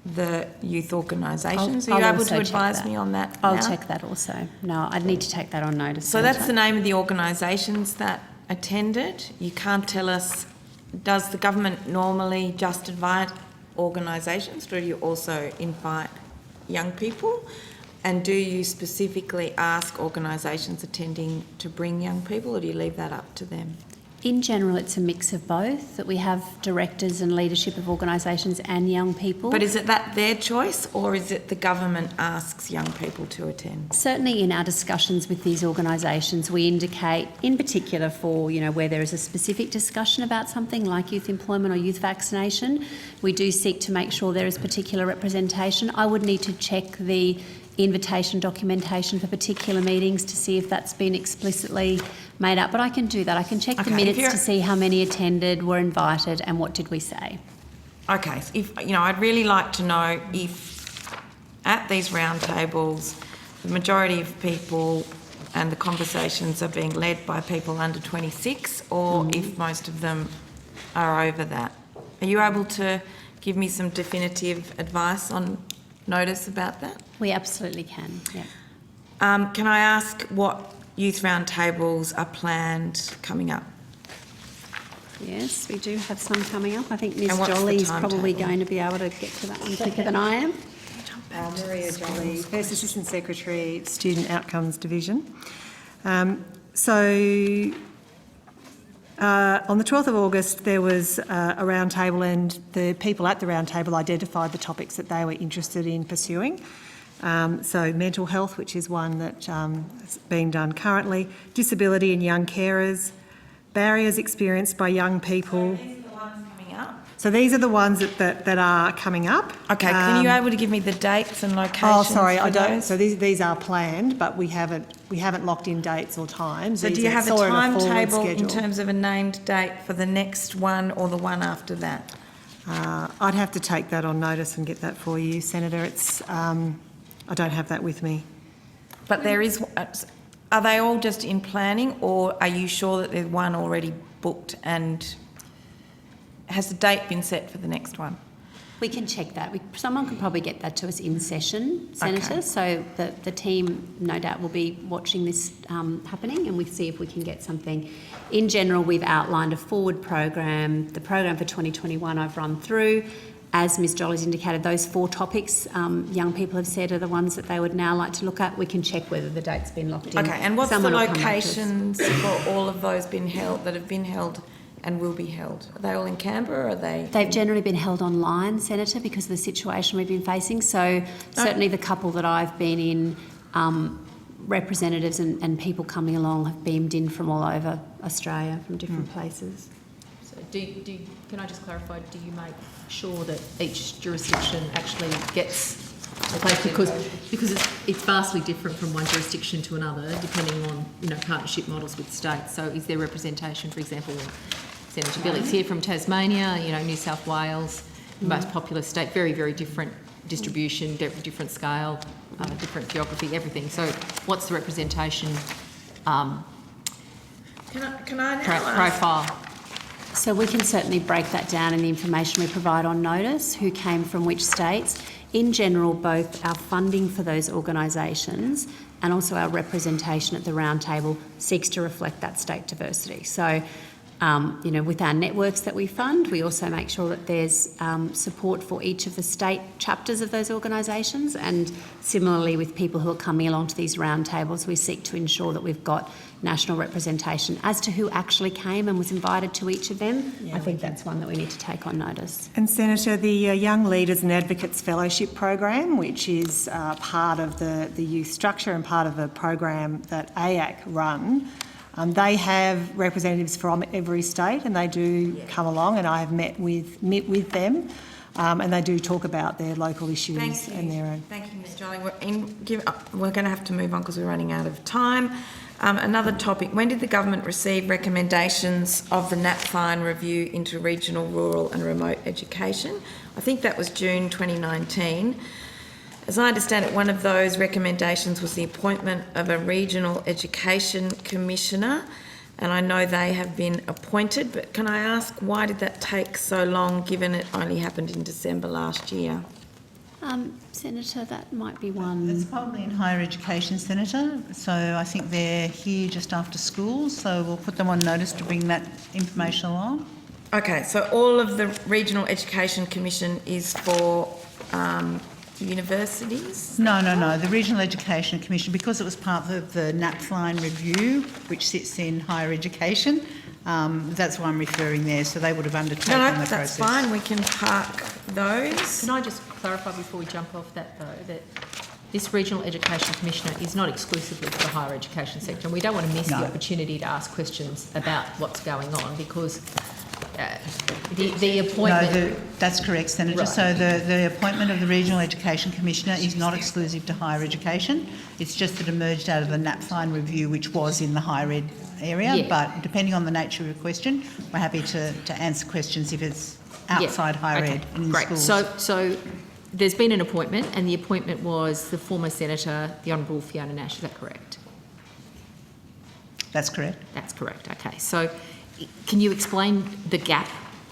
the youth organisations? Are you able to advise me on that I'll now? check that also. No, I'd need to take that on notice. So that's the name of the organisations that attended. You can't tell us, does the government normally just invite organisations, or do you also invite young people? And do you specifically ask organisations attending to bring young people, or do you leave that up to them? In general, it's a mix of both, that we have directors and leadership of organisations and young people. But is it that their choice, or is it the government asks young people to attend? Certainly in our discussions with these organisations, we indicate, in particular for, where there is a specific discussion about something like youth employment or youth vaccination, we do seek to make sure there is particular representation. I would need to check the invitation documentation for particular meetings to see if that's been explicitly made up, but I can do that. I can check the minutes to see how many attended, were invited, and what did we say. Okay, I'd really like to know if at these roundtables the majority of people and the conversations are being led by people under 26, or if most of them are over that. Are you able to give me some definitive advice on notice about that? We absolutely can, yeah. Can I ask what youth roundtables are planned coming up? Yes, we do have some coming up. I think Ms Jolly's probably going to be able to get to that one quicker than I am. Maria Jolly, First Assistant Secretary, Student Outcomes Division. On the 12th of August there was a roundtable, and the people at the roundtable identified the topics that they were interested in pursuing. So mental health, which is one that is being done currently, disability and young carers, barriers experienced by young people. So these are the ones coming up? So these are the ones that are coming up. Okay, can you able to give me the dates and locations? Oh, sorry, for I don't. those? So these are planned, but we haven't locked in dates or times. So do These you are have a sort of timetable forward in schedule. terms of a named date for the next one or the one after that? I'd have to take that on notice and get that for you, Senator. It's I don't have that with me. But there is, are they all just in planning, or are you sure that there's one already booked, and has the date been set for the next one? We can check that. Someone can probably get that to us in session, Senator. Okay. So the team, no doubt, will be watching this happening, and we see if we can get something. In general, we've outlined a forward program. The program for 2021 I've run through. As Ms Jolly's indicated, those 4 topics young people have said are the ones that they would now like to look at. We can check whether the date's been locked in. Okay, and what's Someone the will come back to us. locations for all of those that have been held and will be held? Are they all in Canberra, or are they? They've generally been held online, Senator, because of the situation we've been facing. So certainly the couple that I've been in, representatives and people coming along have beamed in from all over Australia, from different places. So can I just clarify, do you make sure that each jurisdiction actually gets a place, because it's vastly different from one jurisdiction to another, depending on, partnership models with states. So is there representation, for example, Senator Billy's here from Tasmania, New South Wales, the most populous state, very, very different distribution, different scale, different geography, everything. So what's the representation Can I now ask? profile? So we can certainly break that down in the information we provide on notice, who came from which states. In general, both our funding for those organisations and also our representation at the roundtable seeks to reflect that state diversity. So, with our networks that we fund, we also make sure that there's support for each of the state chapters of those organisations, and similarly with people who are coming along to these roundtables, we seek to ensure that we've got national representation. As to who actually came and was invited to each of them, I think that's one that we need to take on notice. And Senator, the Young Leaders and Advocates Fellowship Program, which is part of the youth structure and part of the program that AAC run, they have representatives from every state, and they do come along, and I have met with them, and they do talk about their local issues and their own. Thank you, Ms Jolly. We're going to have to move on because we're running out of time. Another topic: when did the government receive recommendations of the NAPFINE review into regional, rural and remote education? I think that was June 2019. As I understand it, one of those recommendations was the appointment of a Regional Education Commissioner, and I know they have been appointed, but can I ask, why did that take so long, given it only happened in December last year? Senator, that might be one. It's probably in higher education, Senator, so I think they're here just after school, so we'll put them on notice to bring that information along. Okay, so all of the Regional Education Commission is for universities? No. The Regional Education Commission, because it was part of the NAPFINE review, which sits in higher education, that's why I'm referring there. So they would have undertaken the process. That's fine. We can park those. Can I just clarify before we jump off that, though, that this Regional Education Commissioner is not exclusively for the higher education sector, and we don't want to miss the opportunity to ask questions about what's going on, because the appointment... No, that's correct, Senator. Right. So the appointment of the Regional Education Commissioner is not exclusive to higher education. It's just that it emerged out of the NAPFINE review, which was in the higher ed area. Yeah. But depending on the nature of your question, we're happy to answer questions if it's outside higher ed and in schools. So there's been an appointment, and the appointment was the former Senator, the Honourable Fiona Nash. Is that correct? That's correct. That's correct. Okay. So can you explain the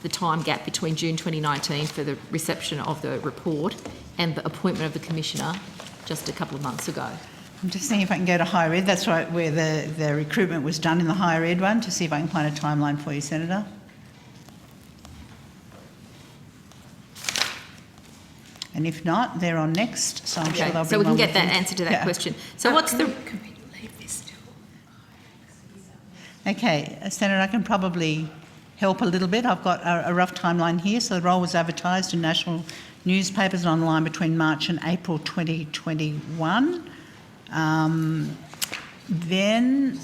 time gap between June 2019 for the reception of the report and the appointment of the Commissioner just a couple of months ago? I'm just seeing if I can go to higher ed. That's right, where the recruitment was done in the higher ed one, to see if I can find a timeline for you, Senator. And if not, they're on next, so I'm sure they'll bring so we can one get with that them. answer to that question. So what's the... Okay, Senator, I can probably help a little bit. I've got a rough timeline here. So the role was advertised in national newspapers and online between March and April 2021. Then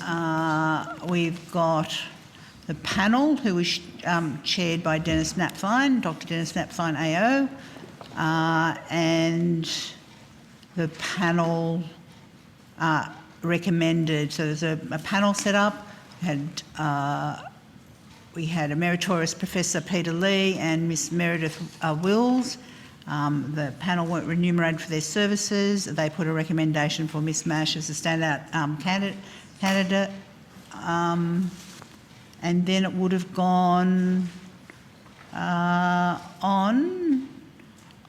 we've got the panel, who was chaired by Dennis Napthine, Dr. Dennis Napthine AO, and the panel recommended, so there's a panel set up, we had Emeritus Professor Peter Lee and Miss Meredith Wills. The panel weren't remunerated for their services. They put a recommendation for Miss Mash as a standout candidate. And then it would have gone on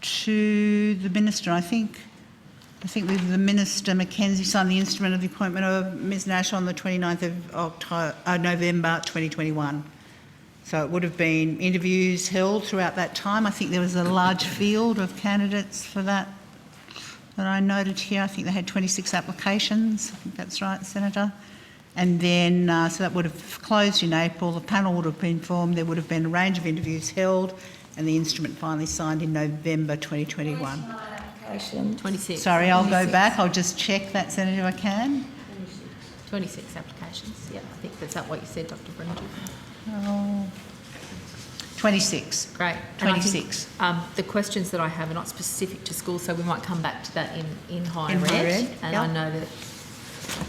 to the Minister. I think the Minister Mackenzie signed the instrument of the appointment of Ms Nash on the 29th of November 2021. So it would have been interviews held throughout that time. I think there was a large field of candidates for that I noted here. I think they had 26 applications. I think that's right, Senator. And then, so that would have closed in April. The panel would have been formed. There would have been a range of interviews held, and the instrument finally signed in November 2021. 26. Sorry, I'll go back. I'll just check that, Senator, if I can. 26 applications. Yeah, I think that's what you said, Dr. Brennan. Oh, 26. Great. 26. The questions that I have are not specific to schools, so we might come back to that in higher In higher ed. ed, And yep. I know that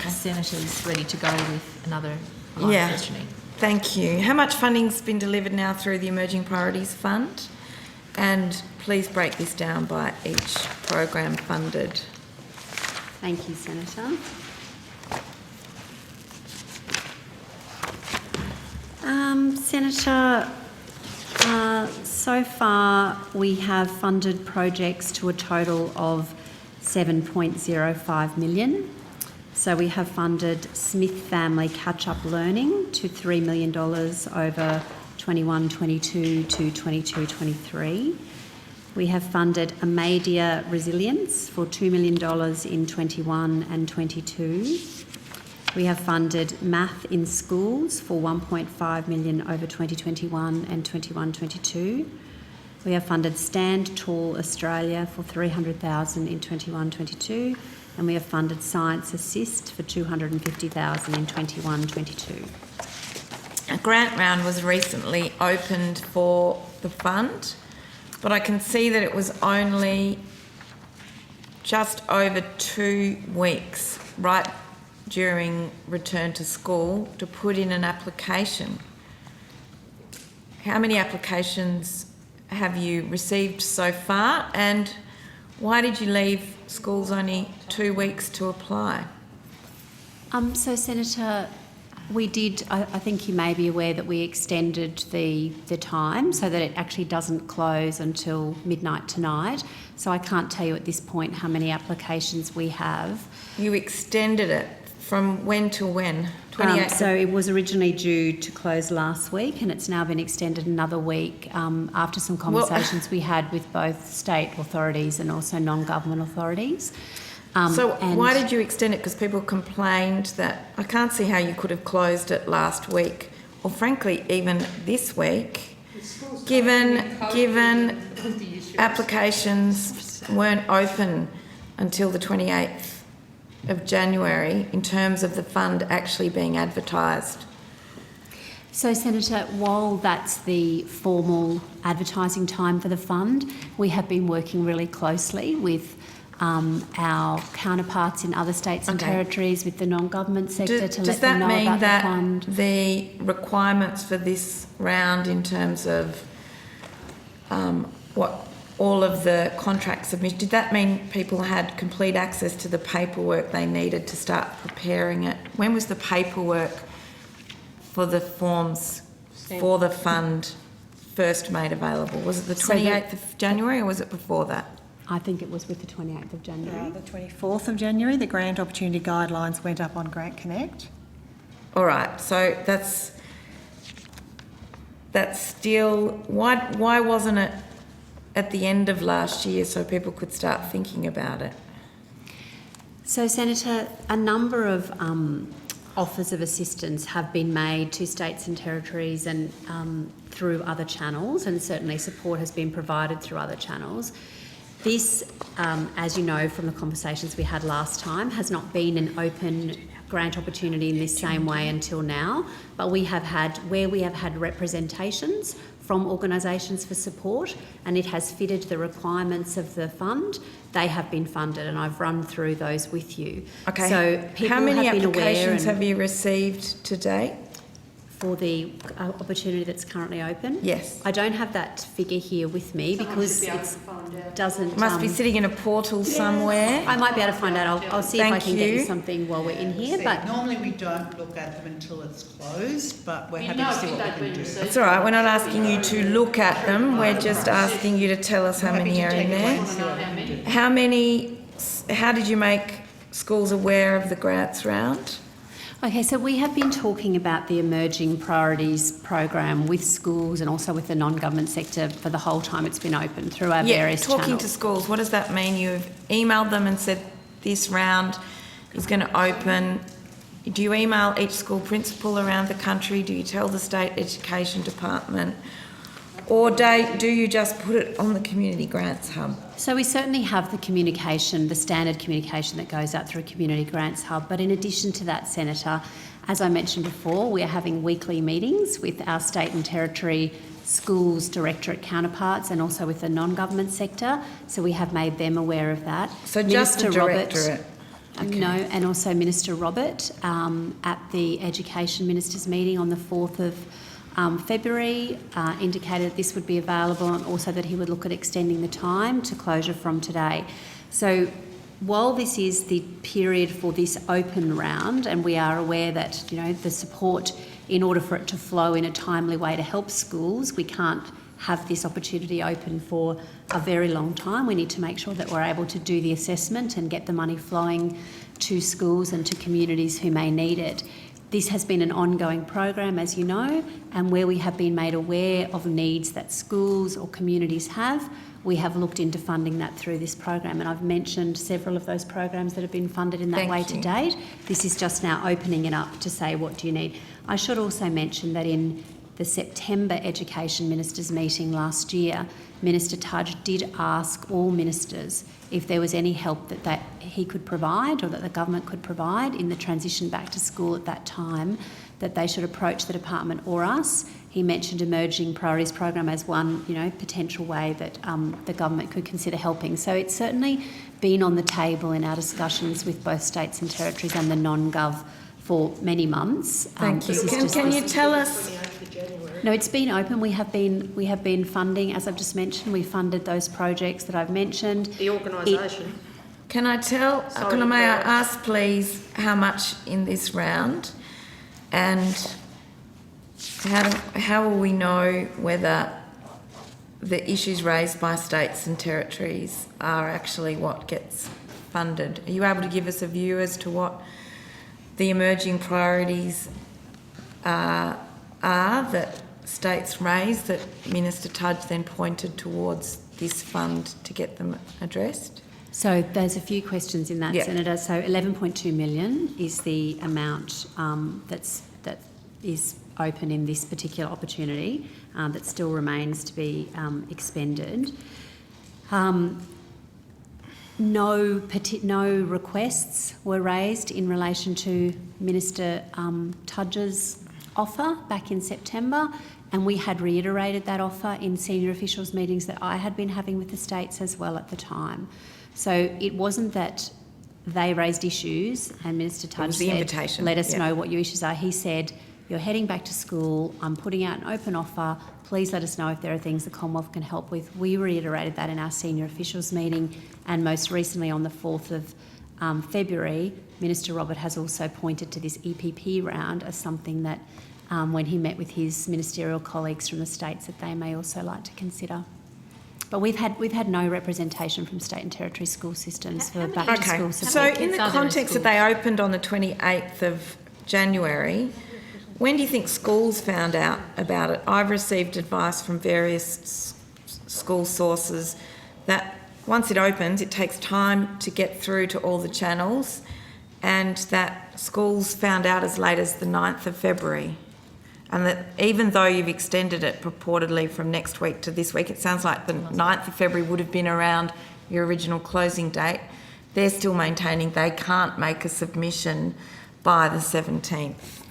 the Senator's ready to go with another line of questioning. Thank you. How much funding's been delivered now through the Emerging Priorities Fund? And please break this down by each program funded. Thank you, Senator. Senator, so far we have funded projects to a total of 7.05 million. So we have funded Smith Family Catch-Up Learning to $3 million over 21-22 to 22-23. We have funded Amadia Resilience for $2 million in 21 and 22. We have funded Math in Schools for 1.5 million over 2021 and 21-22. We have funded Stand Tall Australia for 300,000 in 21-22, and we have funded Science Assist for 250,000 in 21-22. A grant round was recently opened for the fund, but I can see that it was only just over 2 weeks, right during return to school, to put in an application. How many applications have you received so far, and why did you leave schools only 2 weeks to apply? So, Senator, we did, I think you may be aware that we extended the time so that it actually doesn't close until midnight tonight. So I can't tell you at this point how many applications we have. You extended it from when to when? 28th? So it was originally due to close last week, and it's now been extended another week after some conversations we had with both state authorities and also non-government authorities. So why did you extend it? Because people complained that I can't see how you could have closed it last week, or frankly even this week, given applications weren't open until the 28th of January in terms of the fund actually being advertised. So, Senator, while that's the formal advertising time for the fund, we have been working really closely with our counterparts in other states and territories, with the non-government sector, to let them know about the fund. Does that mean that the requirements for this round in terms of what all of the contract submissions, did that mean people had complete access to the paperwork they needed to start preparing it? When was the paperwork for the forms for the fund first made available? Was it the 28th of January, or was it before that? I think it was with the 28th of January. The 24th of January, the grant opportunity guidelines went up on Grant Connect. All right, so that's still, why wasn't it at the end of last year so people could start thinking about it? So, Senator, a number of offers of assistance have been made to states and territories and through other channels, and certainly support has been provided through other channels. This, as you know from the conversations we had last time, has not been an open grant opportunity in this same way until now, but we have had representations from organisations for support, and it has fitted the requirements of the fund. They have been funded, and I've run through those with you. Okay. So people how many have been aware applications have you received to date? For the opportunity that's currently open? Yes. I don't have that figure here with me because it doesn't... Must be sitting in a portal somewhere. I might be able to find out. I'll see if I can get you you. something while we're in here. But normally we don't look at them until it's closed, but we're happy to see what we can do. It's all right. We're not asking you to look at them. We're just asking you to tell us how many are in there. How did you make schools aware of the grants round? Okay, so we have been talking about the Emerging Priorities program with schools and also with the non-government sector for the whole time it's been open through our various channels. Talking to schools, what does that mean? You've emailed them and said this round is going to open. Do you email each school principal around the country? Do you tell the State Education Department? Or do you just put it on the Community Grants Hub? So we certainly have the communication, the standard communication that goes out through Community Grants Hub. But in addition to that, Senator, as I mentioned before, we are having weekly meetings with our state and territory schools directorate counterparts and also with the non-government sector. So we have made them aware of that. So just the directorate? Okay. No, and also Minister Robert at the Education Ministers meeting on the 4th of February indicated that this would be available and also that he would look at extending the time to closure from today. So while this is the period for this open round, and we are aware that, you know, the support in order for it to flow in a timely way to help schools, we can't have this opportunity open for a very long time. We need to make sure that we're able to do the assessment and get the money flowing to schools and to communities who may need it. This has been an ongoing program, as you know, and where we have been made aware of needs that schools or communities have, we have looked into funding that through this program. And I've mentioned several of those programs that have been funded in that way to date. This is just now opening it up to say, what do you need? I should also mention that in the September Education Ministers meeting last year, Minister Tudge did ask all ministers if there was any help that he could provide or that the government could provide in the transition back to school at that time, that they should approach the department or us. He mentioned Emerging Priorities program as one, potential way that the government could consider helping. So it's certainly been on the table in our discussions with both states and territories and the non-gov for many months. Thank you. Can you tell us? No, it's been open. We have been funding, as I've just mentioned. We funded those projects that I've mentioned. The organisation. Can I ask, please, how much in this round, and how will we know whether the issues raised by states and territories are actually what gets funded? Are you able to give us a view as to what the emerging priorities are that states raised, that Minister Tudge then pointed towards this fund to get them addressed? So there's a few questions in that, Yeah. Senator. So 11.2 million is the amount that is open in this particular opportunity that still remains to be expended. No requests were raised in relation to Minister Tudge's offer back in September, and we had reiterated that offer in senior officials meetings that I had been having with the states as well at the time. So it wasn't that they raised issues and Minister Tudge was the said, invitation, let us yeah. know what your issues are. He said, you're heading back to school, I'm putting out an open offer, please let us know if there are things the Commonwealth can help with. We reiterated that in our senior officials meeting, and most recently on the 4th of February, Minister Robert has also pointed to this EPP round as something that when he met with his ministerial colleagues from the states that they may also like to consider. But we've had no representation from state and territory school systems for back to school support. So in the context that they opened on the 28th of January, when do you think schools found out about it? I've received advice from various school sources that once it opens, it takes time to get through to all the channels, and that schools found out as late as the 9th of February. And that even though you've extended it purportedly from next week to this week, it sounds like the 9th of February would have been around your original closing date. They're still maintaining they can't make a submission by the 17th?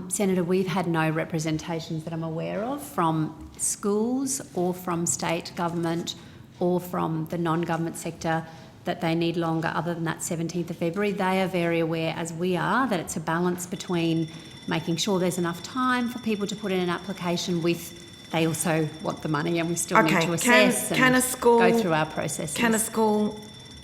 Senator, we've had no representations that I'm aware of from schools or from state government or from the non-government sector that they need longer other than that 17th of February. They are very aware, as we are, that it's a balance between making sure there's enough time for people to put in an application with they also want the money and we still need to assess can a school, go through our processes. Can a school,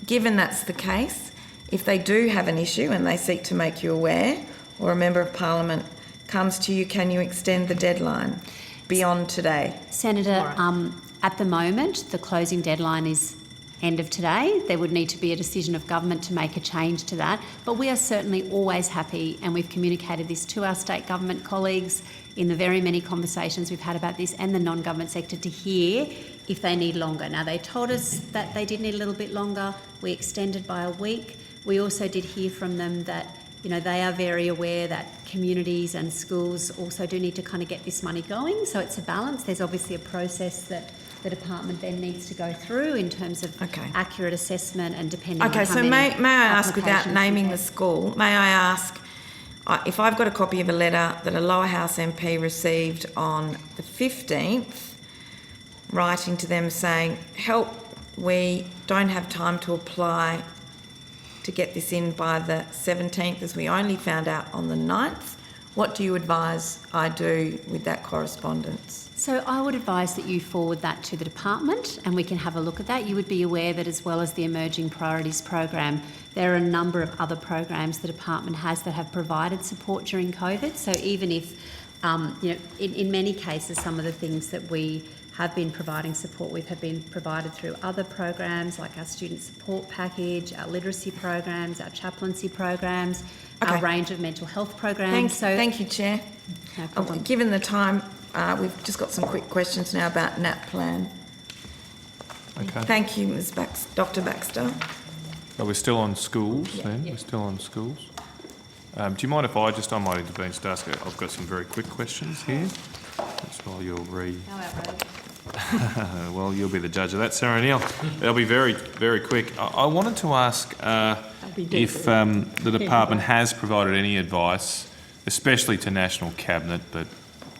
given that's the case, if they do have an issue and they seek to make you aware, or a Member of Parliament comes to you, can you extend the deadline beyond today? Senator, at the moment, the closing deadline is end of today. There would need to be a decision of government to make a change to that. But we are certainly always happy, and we've communicated this to our state government colleagues in the very many conversations we've had about this and the non-government sector, to hear if they need longer. Now, they told us that they did need a little bit longer. We extended by a week. We also did hear from them that, you know, they are very aware that communities and schools also do need to kind of get this money going. So it's a balance. There's obviously a process that the department then needs to go through in terms of accurate assessment and depending on how many may I ask, without applications naming we the get. school, may I ask, if I've got a copy of a letter that a Lower House MP received on the 15th, writing to them saying, help, we don't have time to apply to get this in by the 17th, as we only found out on the 9th, what do you advise I do with that correspondence? So I would advise that you forward that to the department and we can have a look at that. You would be aware that as well as the Emerging Priorities program, there are a number of other programs the department has that have provided support during COVID. So even if, you know, in many cases, some of the things that we have been providing support with have been provided through other programs like our student support package, our literacy programs, our chaplaincy programs, our range of mental health programs. Thank you, Chair. No problem. Given the time, we've just got some quick questions now about NAPLAN. Okay. Thank you, Dr. Baxter. Are we still on schools then? We're still on schools. Do you mind if I might intervene to ask, I've got some very quick questions here. Just while you'll well, you'll be the judge of that, Sarah Neal. They'll be very, very quick. I wanted to ask if the department has provided any advice, especially to National Cabinet, but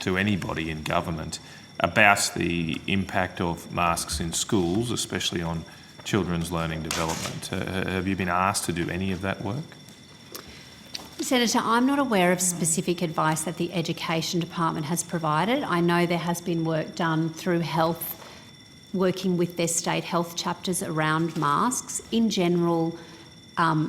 to anybody in government, about the impact of masks in schools, especially on children's learning development. Have you been asked to do any of that work? Senator, I'm not aware of specific advice that the Education Department has provided. I know there has been work done through health, working with their state health chapters around masks. In general,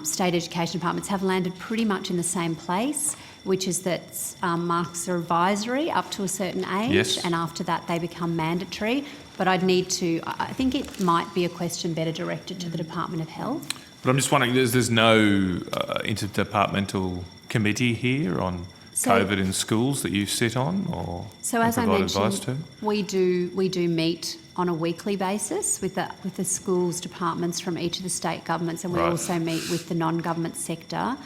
state education departments have landed pretty much in the same place, which is that masks are advisory up to a certain age, and after that they become mandatory. But I think it might be a question better directed to the Department of Health. But I'm just wondering, there's no interdepartmental committee here on COVID in schools that you sit on or so as I provide advice to? mentioned, we do meet on a weekly basis with the schools departments from each of the state governments, and we also meet with the non-government sector.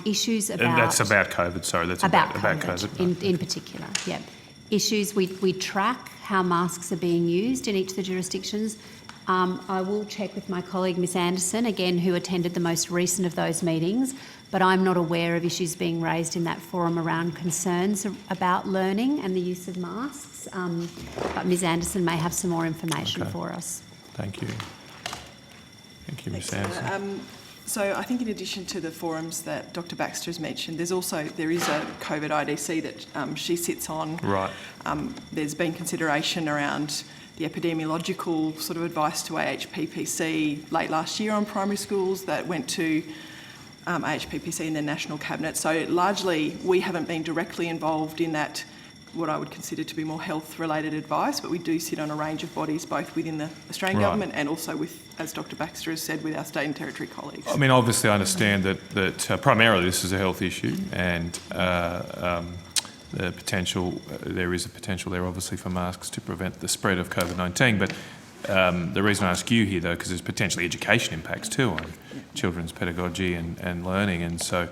Issues about... And that's about COVID, sorry, that's about COVID. In particular, yeah. Issues, we track how masks are being used in each of the jurisdictions. I will check with my colleague Ms Anderson, again, who attended the most recent of those meetings, but I'm not aware of issues being raised in that forum around concerns about learning and the use of masks, but Ms Anderson may have some more information for us. Thank you. Thank you, Ms Anderson. So I think in addition to the forums that Dr Baxter has mentioned, there is a COVID IDC that she sits on. Right. There's been consideration around the epidemiological sort of advice to AHPPC late last year on primary schools that went to AHPPC and the National Cabinet. So largely we haven't been directly involved in that, what I would consider to be more health-related advice, but we do sit on a range of bodies, both within the Australian government and also with, as Dr Baxter has said, with our state and territory colleagues. I mean, obviously I understand that primarily this is a health issue, and there is a potential there obviously for masks to prevent the spread of COVID-19, but the reason I ask you here though, because there's potentially education impacts too on children's pedagogy and learning, and so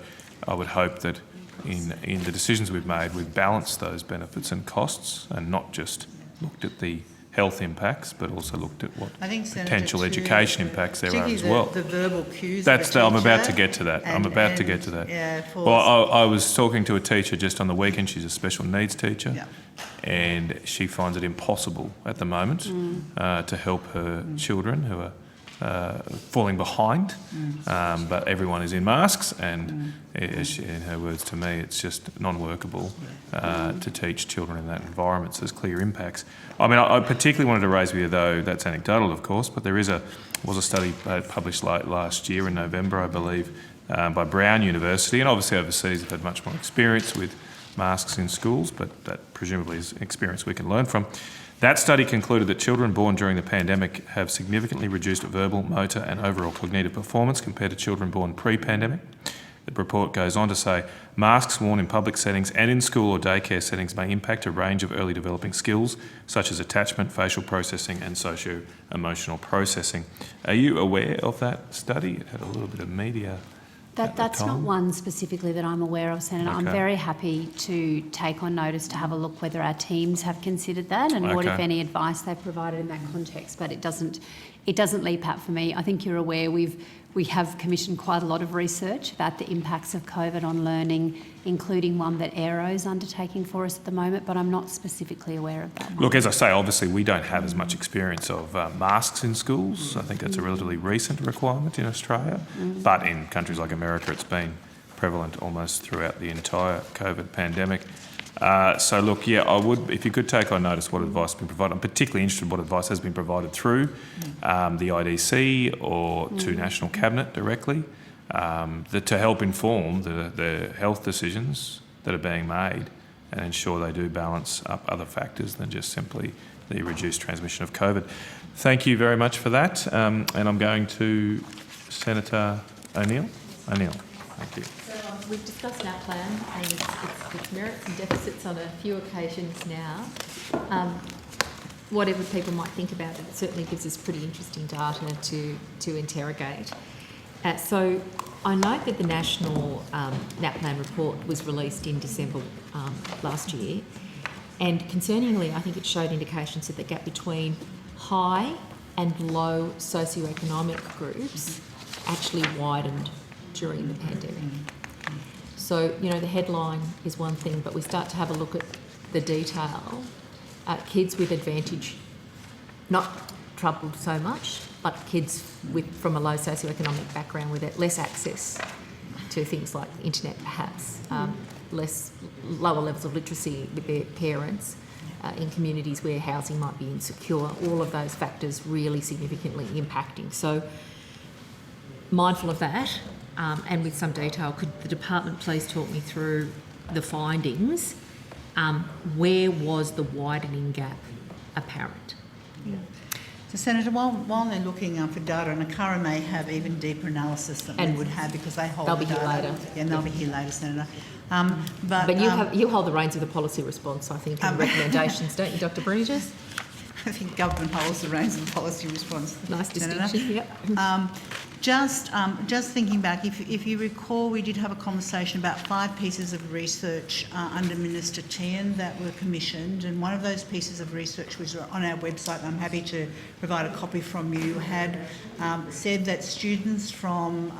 I would hope that in the decisions we've made, we've balanced those benefits and costs and not just looked at the health impacts, but also looked at what I think, Senator, potential too, education impacts there are as particularly well. the verbal cues. That's of a I'm about teacher to get to that. I'm and- about to and, get to that. Yeah, for Well, I was talking to a teacher just on the weekend. She's a special needs teacher, Yeah. and she finds it impossible at the moment to help her children who are falling behind, but everyone is in masks, and in her words to me, it's just non-workable to teach children in that environment. So there's clear impacts. I mean, I particularly wanted to raise with you, though, that's anecdotal, of course, but there was a study published late last year in November, I believe, by Brown University, and obviously overseas have had much more experience with masks in schools, but that presumably is experience we can learn from. That study concluded that children born during the pandemic have significantly reduced verbal, motor and overall cognitive performance compared to children born pre-pandemic. The report goes on to say, masks worn in public settings and in school or daycare settings may impact a range of early developing skills, such as attachment, facial processing and socio-emotional processing. Are you aware of that study? It had a little bit of media. That's not one specifically that I'm aware of, Senator. I'm Okay. very happy to take on notice to have a look whether our teams have considered that and what, if Okay. any, advice they've provided in that context. But it doesn't leap out for me. I think you're aware we have commissioned quite a lot of research about the impacts of COVID on learning, including one that Aero's undertaking for us at the moment, but I'm not specifically aware of that one. Look, as I say, obviously we don't have as much experience of masks in schools. I think that's a relatively recent requirement in Australia, but in countries like America it's been prevalent almost throughout the entire COVID pandemic. So look, yeah, I would, if you could take on notice what advice has been provided. I'm particularly interested in what advice has been provided through the IDC or to National Cabinet directly to help inform the health decisions that are being made and ensure they do balance up other factors than just simply the reduced transmission of COVID. Thank you very much for that. And I'm going to Senator O'Neill. O'Neill, thank you. We've discussed our plan and its merits and deficits on a few occasions now. Whatever people might think about it, it certainly gives us pretty interesting data to interrogate. So I note that the national NAPLAN report was released in December last year, and concerningly, I think it showed indications that the gap between high and low socioeconomic groups actually widened during the pandemic. So, you know, the headline is one thing, but we start to have a look at the detail. Kids with advantage, not troubled so much, but kids from a low socioeconomic background with less access to things like the internet perhaps, lower levels of literacy with their parents, in communities where housing might be insecure, all of those factors really significantly impacting. So, mindful of that, and with some detail, could the department please talk me through the findings? Where was the widening gap apparent? So, Senator, while they're looking for data, and ACARA may have even deeper analysis than we would have because they hold they'll the be here data. later. Yeah, and they'll be here later, Senator. But you hold the reins of the policy response, I think, and recommendations, don't you, Dr. Bruniges? I think government holds the reins of the policy response. Nice Senator. distinction, yep. Just thinking back, if you recall, we did have a conversation about 5 pieces of research under Minister Tehan that were commissioned, and one of those pieces of research was on our website, and I'm happy to provide a copy from you, had said that students from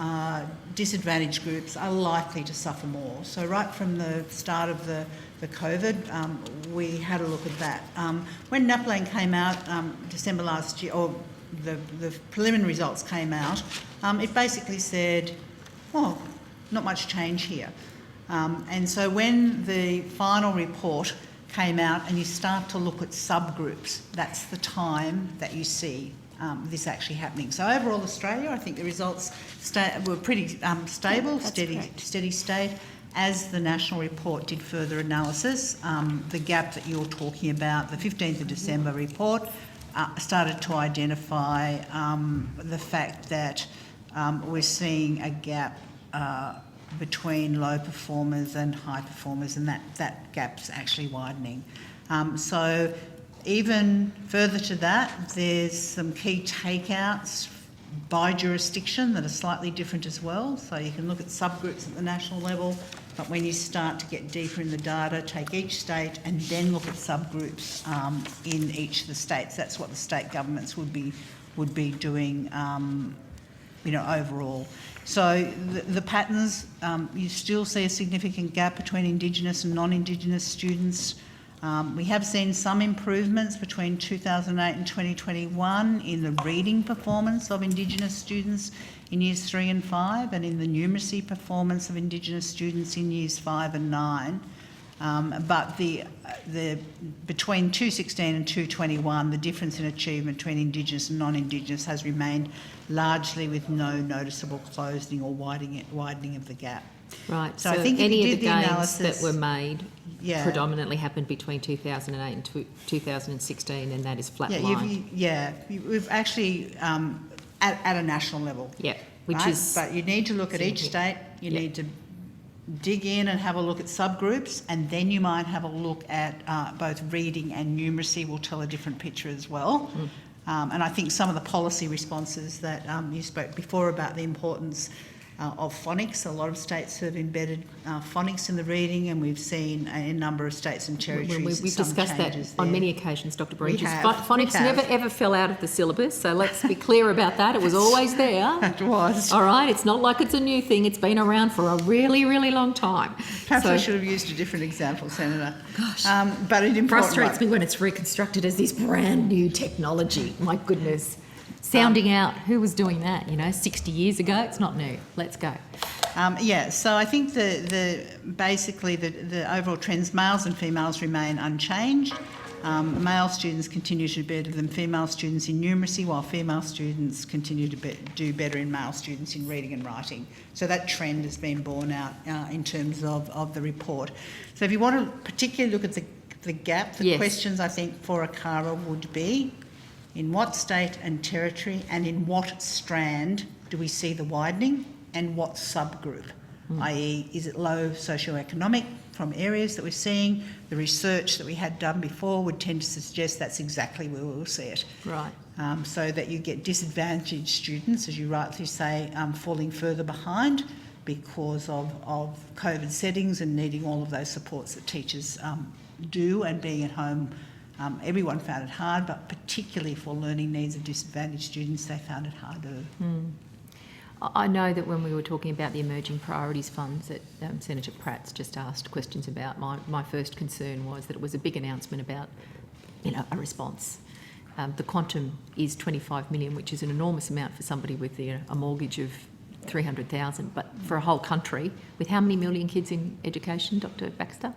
disadvantaged groups are likely to suffer more. So right from the start of the COVID, we had a look at that. When NAPLAN came out December last year, or the preliminary results came out, it basically said, well, not much change here. And so when the final report came out and you start to look at subgroups, that's the time that you see this actually happening. So overall Australia, I think the results were pretty stable, steady state. As the national report did further analysis, the gap that you're talking about, the 15th of December report, started to identify the fact that we're seeing a gap between low performers and high performers, and that gap's actually widening. So even further to that, there's some key takeouts by jurisdiction that are slightly different as well. So you can look at subgroups at the national level, But when you start to get deeper in the data, take each state and then look at subgroups in each of the states. That's what the state governments would be doing, overall. So the patterns, you still see a significant gap between Indigenous and non-Indigenous students. We have seen some improvements between 2008 and 2021 in the reading performance of Indigenous students in years 3 and 5, and in the numeracy performance of Indigenous students in years 5 and 9. But the between 216 and 221, the difference in achievement between Indigenous and non-Indigenous has remained largely with no noticeable closing or widening of the gap. Right. So I think if any you of did the the gains analysis, that were made yeah, predominantly happened between 2008 and 2016, and that is flatlined. We've actually at a national level. Yeah, which right? is. But you need to look at each state. You need to dig in and have a look at subgroups, and then you might have a look at both reading and numeracy will tell a different picture as well. And I think some of the policy responses that you spoke before about the importance of phonics. A lot of states have embedded phonics in the reading, and we've seen a number of states and territories We've discussed that on many occasions, Dr. Bridges. Phonics never ever fell out of the syllabus, so let's be clear about that. It was always there. It was. All right, it's not like it's a new thing. It's been around for a really, really long time. Perhaps I should have used a different example, Senator. Gosh. But it frustrates me when it's reconstructed as this brand new technology. My goodness. Sounding out, who was doing that, 60 years ago? It's not new. Let's go. So I think basically the overall trends, males and females remain unchanged. Male students continue to do better than female students in numeracy, while female students continue to do better in male students in reading and writing. So that trend has been borne out in terms of the report. So if you want to particularly look at the gap, the questions I think for ACARA would be, in what state and territory and in what strand do we see the widening, and what subgroup? I.e., is it low socioeconomic from areas that we're seeing? The research that we had done before would tend to suggest that's exactly where we'll see it. Right. So that you get disadvantaged students, as you rightly say, falling further behind because of COVID settings and needing all of those supports that teachers do, and being at home. Everyone found it hard, but particularly for learning needs of disadvantaged students, they found it harder. I know that when we were talking about the emerging priorities funds that Senator Pratt's just asked questions about, my first concern was that it was a big announcement about, a response. The quantum is 25 million, which is an enormous amount for somebody with a mortgage of 300,000, but for a whole country, with how many million kids in education, Dr. Baxter?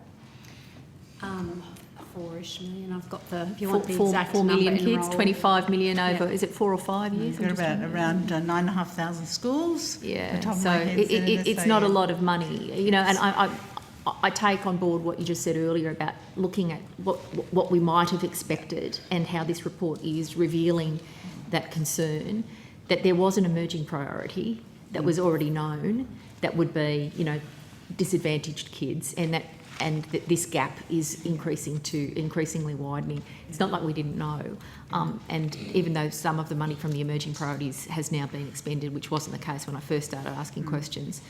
4-ish million. I've got if you want the exact 4 million number kids, enrolled. 25 million over, is it 4 or 5 years? We've got around 9,500 schools. Yeah, so it's not a lot of money, and I take on board what you just said earlier about looking at what we might have expected and how this report is revealing that concern, that there was an emerging priority that was already known, that would be, disadvantaged kids, and that this gap is increasingly widening. It's not like we didn't know. And even though some of the money from the emerging priorities has now been expended, which wasn't the case when I first started asking questions.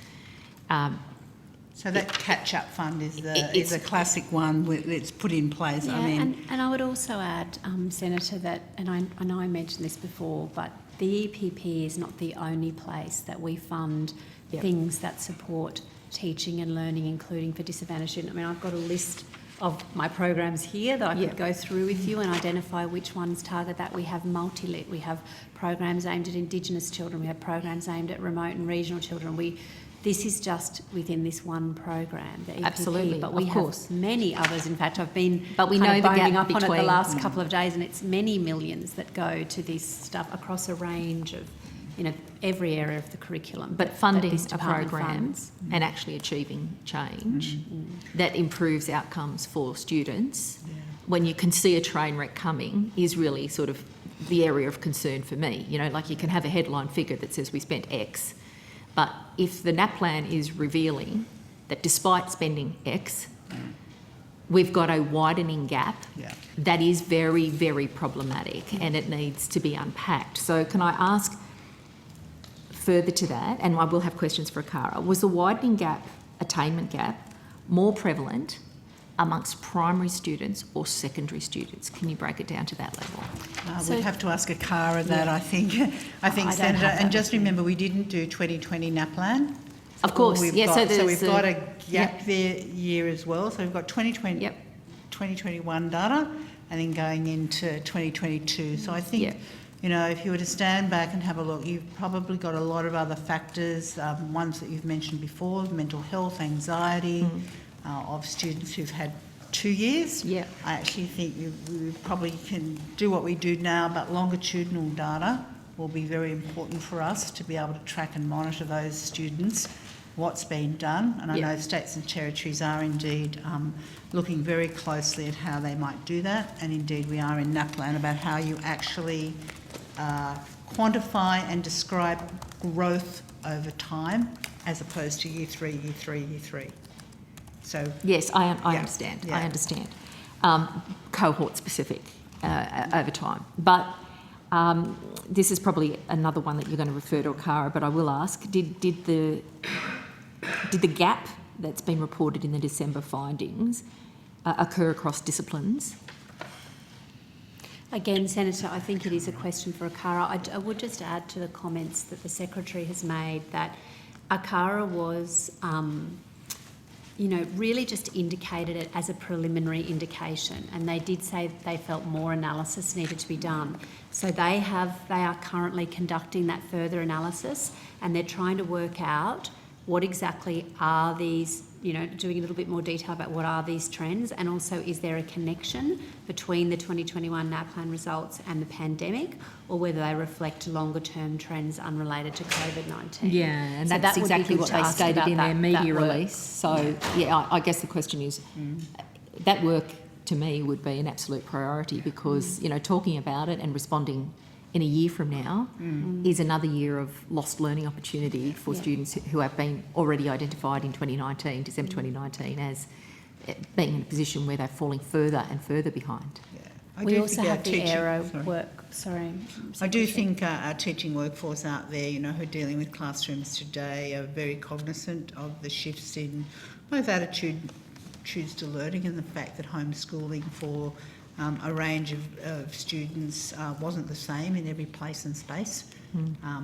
So that catch-up fund is a classic one that's put in place. Yeah, I mean, and I would also add, Senator, that, and I know I mentioned this before, but the EPP is not the only place that we fund things that support teaching and learning, including for disadvantaged students. I mean, I've got a list of my programs here that I could go through with you and identify which ones target that. We have multi-lit, we have programs aimed at Indigenous children, we have programs aimed at remote and regional children. This is just within this one program, the EPP. Absolutely, but we have many others. In fact, I've been boning up on it the last couple of days, and it's many millions that go to this stuff across a range of, every area of the curriculum. But funding this a department program funds. and actually achieving change that improves outcomes for students, when you can see a train wreck coming, is really sort of the area of concern for me. Like you can have a headline figure that says we spent X, but if the NAPLAN is revealing that despite spending X, we've got a widening gap, that is very, very problematic, and it needs to be unpacked. So can I ask further to that, and I will have questions for ACARA, was the widening gap attainment gap more prevalent amongst primary students or secondary students? Can you break it down to that level? We'd have to ask Akara that, I think. I think, don't Senator. have that And just with me. remember, we didn't do 2020 NAPLAN. Of course, We've yeah, got, so we've there's got a- a gap there year as well. So we've got 2020, 2021 data and then going into 2022. So I think, you know, if you were to stand back and have a look, you've probably got a lot of other factors, ones that you've mentioned before, mental health, anxiety, of students who've had 2 years. Yeah. I actually think we probably can do what we do now, but longitudinal data will be very important for us to be able to track and monitor those students, what's been done. And I know states and territories are indeed looking very closely at how they might do that. And indeed we are in NAPLAN about how you actually quantify and describe growth over time as opposed to year three. So yes, I understand. Yeah. I understand. Cohort specific over time. But this is probably another one that you're going to refer to, Akara, but I will ask, did the gap that's been reported in the December findings occur across disciplines? Again, Senator, I think it is a question for Akara. I would just add to the comments that the Secretary has made that Akara was, you know, really just indicated it as a preliminary indication, and they did say that they felt more analysis needed to be done. So they are currently conducting that further analysis, and they're trying to work out what exactly are these, you know, doing a little bit more detail about what are these trends, and also is there a connection between the 2021 NAPLAN results and the pandemic, or whether they reflect longer term trends unrelated to COVID-19. Yeah, and So that's that would be exactly good what to they ask stated about in their that media work. release. So, I guess the question is, that work to me would be an absolute priority because, you know, talking about it and responding in a year from now is another year of lost learning opportunity for students who have been already identified in 2019, December 2019, as being in a position where they're falling further and further behind. We also have the aero work. I do think our teaching workforce out there, you know, who are dealing with classrooms today are very cognizant of the shifts in both attitudes to learning and the fact that homeschooling for a range of students wasn't the same in every place and space,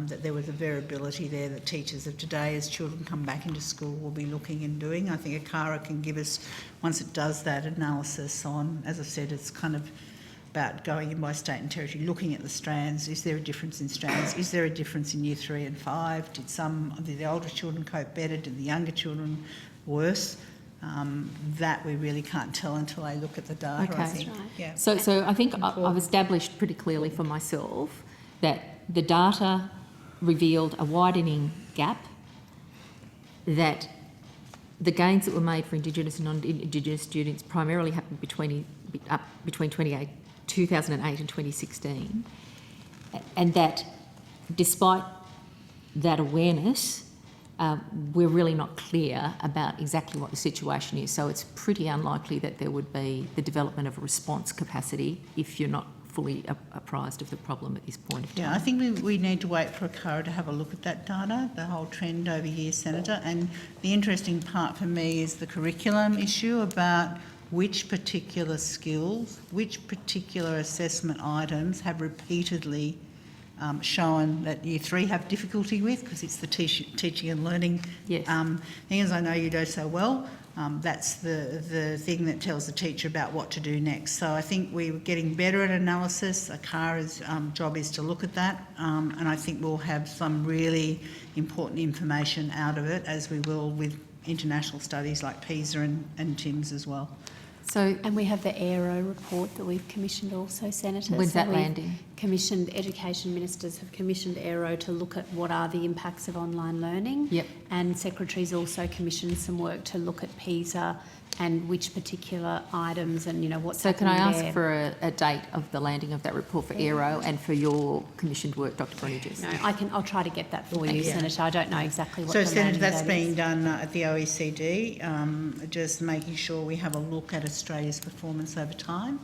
that there was a variability there that teachers of today, as children come back into school, will be looking and doing. I think Akara can give us, once it does that analysis on, as I said, it's kind of about going in by state and territory, looking at the strands. Is there a difference in strands? Is there a difference in year 3 and 5? Did the older children cope better? Did the younger children worse? That we really can't tell until I look at the data, I think. Yeah. So I think I've established pretty clearly for myself that the data revealed a widening gap, that the gains that were made for Indigenous and non-Indigenous students primarily happened between 2008 and 2016, and that despite that awareness, we're really not clear about exactly what the situation is. So it's pretty unlikely that there would be the development of a response capacity if you're not fully apprised of the problem at this point of time. Yeah, I think we need to wait for Akara to have a look at that data, the whole trend over years, Senator. And the interesting part for me is the curriculum issue about which particular skills, which particular assessment items have repeatedly shown that year 3 have difficulty with, because it's the teaching and learning thing, as I know you do so well. That's the thing that tells the teacher about what to do next. So I think we're getting better at analysis. Akara's job is to look at that, and I think we'll have some really important information out of it, as we will with international studies like PISA and TIMSS as well. And we have the Aero report that we've commissioned also, Senator. When's that we've landing? Commissioned, education ministers have commissioned Aero to look at what are the impacts of online learning. Yep. And secretaries also commissioned some work to look at PISA and which particular items and, you know, what's So can happening I ask there. for a date of the landing of that report for Aero and for your commissioned work, Dr. Bruniges? No, I'll try to get that for you, Yeah. Senator. I don't know exactly what So, the Senator, landing that's date being is. done at the OECD, just making sure we have a look at Australia's performance over time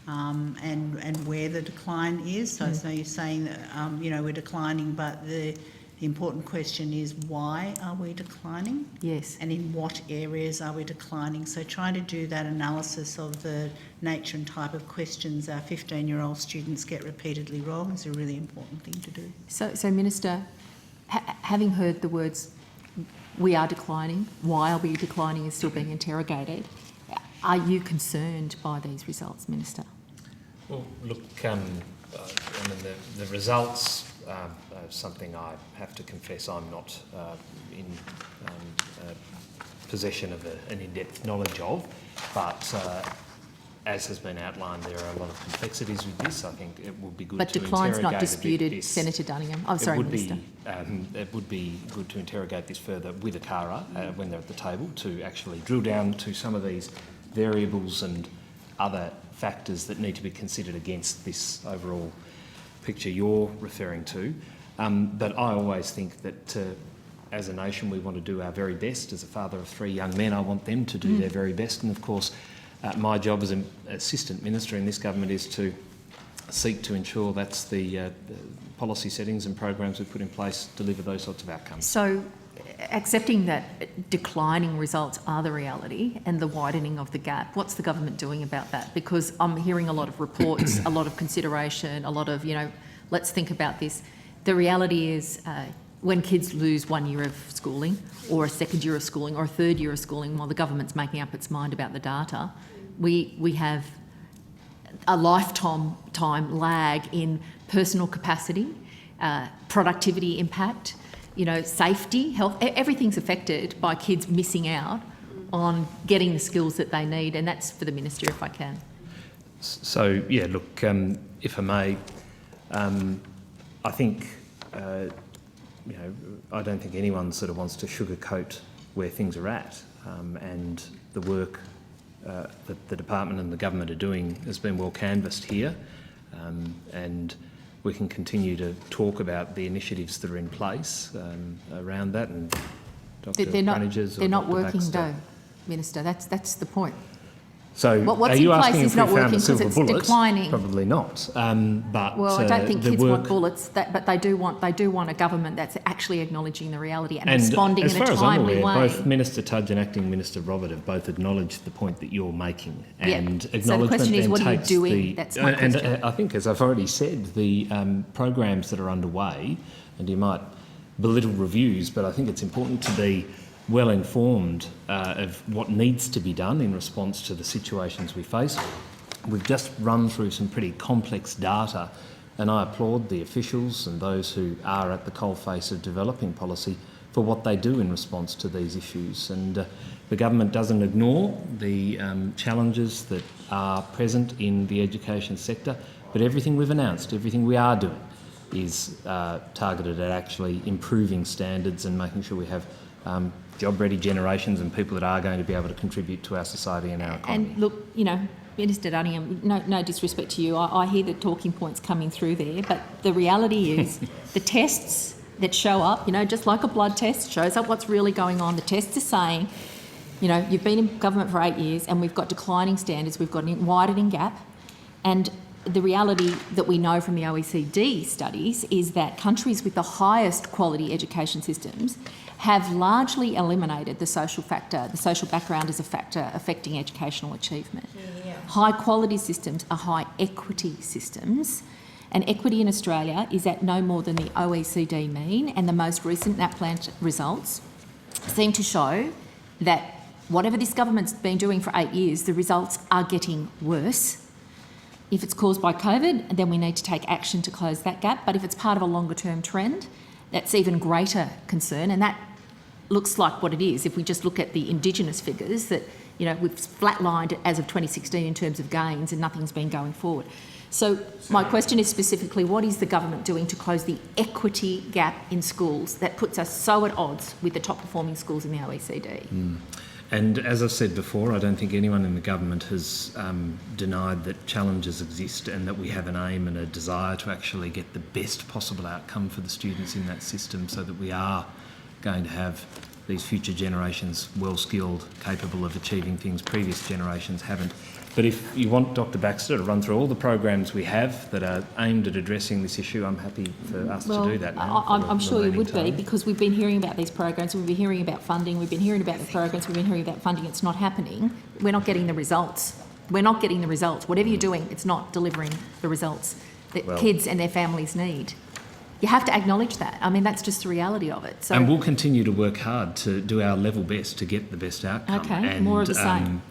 and where the decline is. So you're saying that, you know, we're declining, but the The important question is, why are we declining? Yes. And in what areas are we declining? So trying to do that analysis of the nature and type of questions our 15-year-old students get repeatedly wrong is a really important thing to do. So Minister, having heard the words, we are declining, why are we declining is still being interrogated, are you concerned by these results, Minister? Well, look, I mean, the results are something I have to confess I'm not in possession of an in-depth knowledge of, but as has been outlined, there are a lot of complexities with this. I think it would be good to interrogate. But decline's not disputed, Senator Dunigan. I'm sorry, Minister. It would be good to interrogate this further with ACARA when they're at the table to actually drill down to some of these variables and other factors that need to be considered against this overall picture you're referring to. But I always think that as a nation we want to do our very best. As a father of 3 young men, I want them to do their very best. And of course, my job as an assistant minister in this government is to seek to ensure that's the policy settings and programs we put in place deliver those sorts of outcomes. So accepting that declining results are the reality and the widening of the gap, what's the government doing about that? Because I'm hearing a lot of reports, a lot of consideration, a lot of, let's think about this. The reality is when kids lose 1 year of schooling or a second year of schooling or a third year of schooling while the government's making up its mind about the data, we have a lifetime lag in personal capacity, productivity impact, safety, health. Everything's affected by kids missing out on getting the skills that they need, and that's for the Minister, if I can. So, yeah, look, if I may, I think, I don't think anyone sort of wants to sugarcoat where things are at, and the work that the department and the government are doing has been well canvassed here, and we can continue to talk about the initiatives that are in place around that. And Dr. They're not Dr. working Baxter. though, Minister. That's the point. So What's are you in place asking is if not we found working a because silver it's bullet? declining. Probably not. But Well, I don't think the kids work, want bullets, but they do want a government that's actually acknowledging the reality and responding as in a far as I'm timely aware, way. both Minister Tudge and Acting Minister Robert have both acknowledged the point that you're making, Yeah. and So the acknowledgement question is, then what are you takes doing? the- That's my and question. I think, as I've already said, the programs that are underway, and you might belittle reviews, but I think it's important to be well informed of what needs to be done in response to the situations we face. We've just run through some pretty complex data, and I applaud the officials and those who are at the coalface of developing policy for what they do in response to these issues. And the government doesn't ignore the challenges that are present in the education sector, but everything we've announced, everything we are doing is targeted at actually improving standards and making sure we have job-ready generations and people that are going to be able to contribute to our society and our economy. And look, Minister Dunigan, no disrespect to you, I hear the talking points coming through there, but the reality is the tests that show up, just like a blood test, shows up what's really going on. The tests are saying, you've been in government for 8 years and we've got declining standards, we've got a widening gap, and the reality that we know from the OECD studies is that countries with the highest quality education systems have largely eliminated the social factor, the social background as a factor affecting educational achievement. Yeah. High quality systems are high equity systems, and equity in Australia is at no more than the OECD mean, and the most recent NAPLAN results seem to show that whatever this government's been doing for 8 years, the results are getting worse. If it's caused by COVID, then we need to take action to close that gap. But if it's part of a longer term trend, that's even greater concern. And that looks like what it is. If we just look at the Indigenous figures, that we've flatlined as of 2016 in terms of gains and nothing's been going forward. So my question is specifically, what is the government doing to close the equity gap in schools that puts us so at odds with the top performing schools in the OECD? And as I've said before, I don't think anyone in the government has denied that challenges exist and that we have an aim and a desire to actually get the best possible outcome for the students in that system, so that we are going to have these future generations well skilled, capable of achieving things previous generations haven't. But if you want Dr Baxter to run through all the programs we have that are aimed at addressing this issue, I'm happy for us to do that now. I'm sure you would be, because we've been hearing about these programs, we've been hearing about funding, we've been hearing about the programs, we've been hearing about funding. It's not happening. We're not getting the results. We're not getting the results. Whatever you're doing, it's not delivering the results that kids and their families need. You have to acknowledge that. I mean, that's just the reality of it. So, and we'll continue to work hard to do our level best to get the best outcome. Okay, and, more of the same.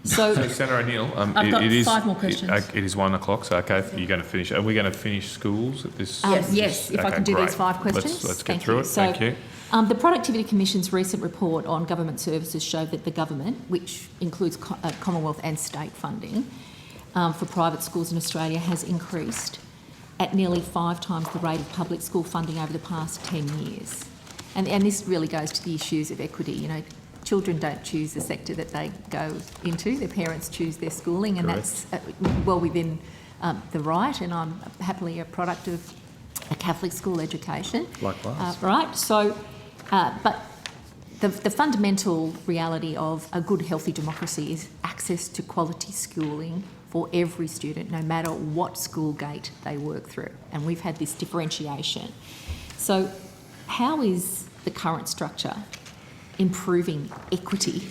So, Senator O'Neill, I've got 5 more questions. It is 1 o'clock, so okay, you're going to finish. Are we going to finish schools at this? Yes, if I can do great. these 5 questions. Let's get through it. Thank you. The Productivity Commission's recent report on government services showed that the government, which includes Commonwealth and state funding for private schools in Australia, has increased at nearly 5 times the rate of public school funding over the past 10 years. And this really goes to the issues of equity. You know, children don't choose the sector that they go into. Their parents choose their schooling, and that's well within the right, and I'm happily a product of a Catholic school education. Likewise. Right, so, but the fundamental reality of a good, healthy democracy is access to quality schooling for every student, no matter what school gate they work through. And we've had this differentiation. So how is the current structure improving equity,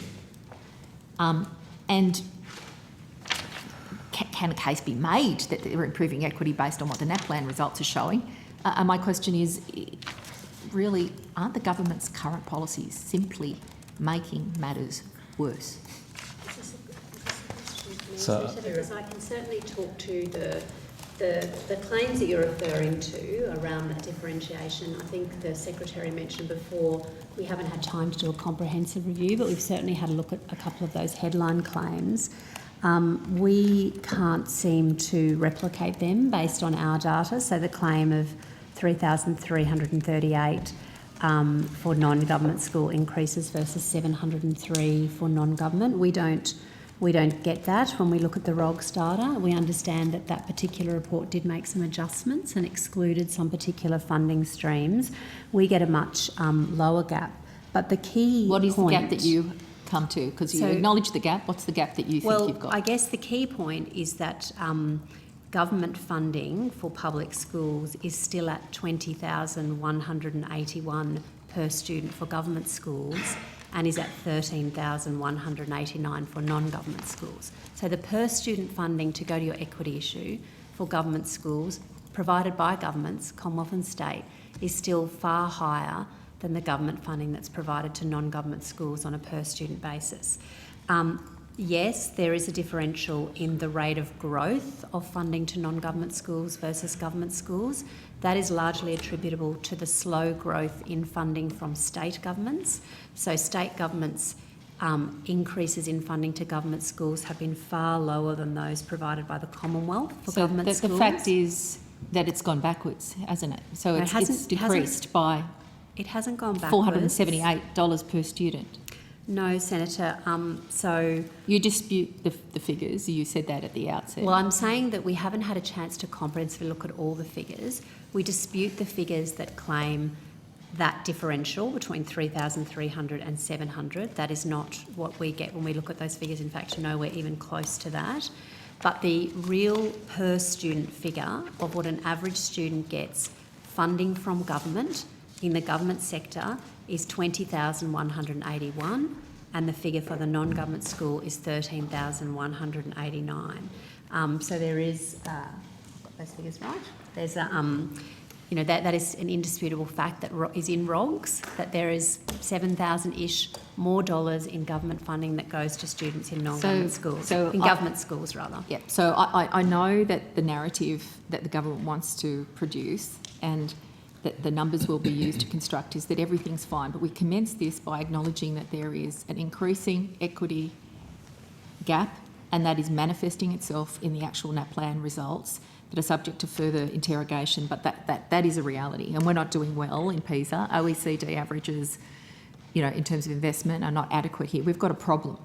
and can a case be made that they're improving equity based on what the NAPLAN results are showing? And my question is, really, aren't the government's current policies simply making matters worse? Because I can certainly talk to the claims that you're referring to around that differentiation. I think the Secretary mentioned before we haven't had time to do a comprehensive review, but we've certainly had a look at a couple of those headline claims. We can't seem to replicate them based on our data. So the claim of 3,338 for non-government school increases versus 703 for non-government. We don't get that when we look at the ROGS data. We understand that that particular report did make some adjustments and excluded some particular funding streams. We get a much lower gap. But the key What is point, the gap that you come to? Because you acknowledge the gap. What's the gap that you think you've got? Well, I guess the key point is that government funding for public schools is still at $20,181 per student for government schools, and is at $13,189 for non-government schools. So the per student funding, to go to your equity issue, for government schools provided by governments, Commonwealth and state, is still far higher than the government funding that's provided to non-government schools on a per student basis. Yes, there is a differential in the rate of growth of funding to non-government schools versus government schools. That is largely attributable to the slow growth in funding from state governments. So state governments' increases in funding to government schools have been far lower than those provided by the Commonwealth for government schools. The fact is that it's gone backwards, hasn't it? So it's decreased by... It hasn't gone backwards. $478 per student. No, Senator. So you dispute the figures. You said that at the outset. Well, I'm saying that we haven't had a chance to comprehensively look at all the figures. We dispute the figures that claim that differential between 3,300 and 700. That is not what we get when we look at those figures. In fact, nowhere even close to that. But the real per student figure of what an average student gets funding from government in the government sector is 20,181, and the figure for the non-government school is 13,189. So there is, I've got those figures right. There's a, that is an indisputable fact that is in ROGS, that there is 7,000-ish more dollars in government funding that goes to students in non-government schools, government schools rather. Yeah. So I know that the narrative that the government wants to produce and that the numbers will be used to construct is that everything's fine, but we commence this by acknowledging that there is an increasing equity gap, and that is manifesting itself in the actual NAPLAN results that are subject to further interrogation, but that is a reality, and we're not doing well in PISA. OECD averages, in terms of investment, are not adequate here. We've got a problem.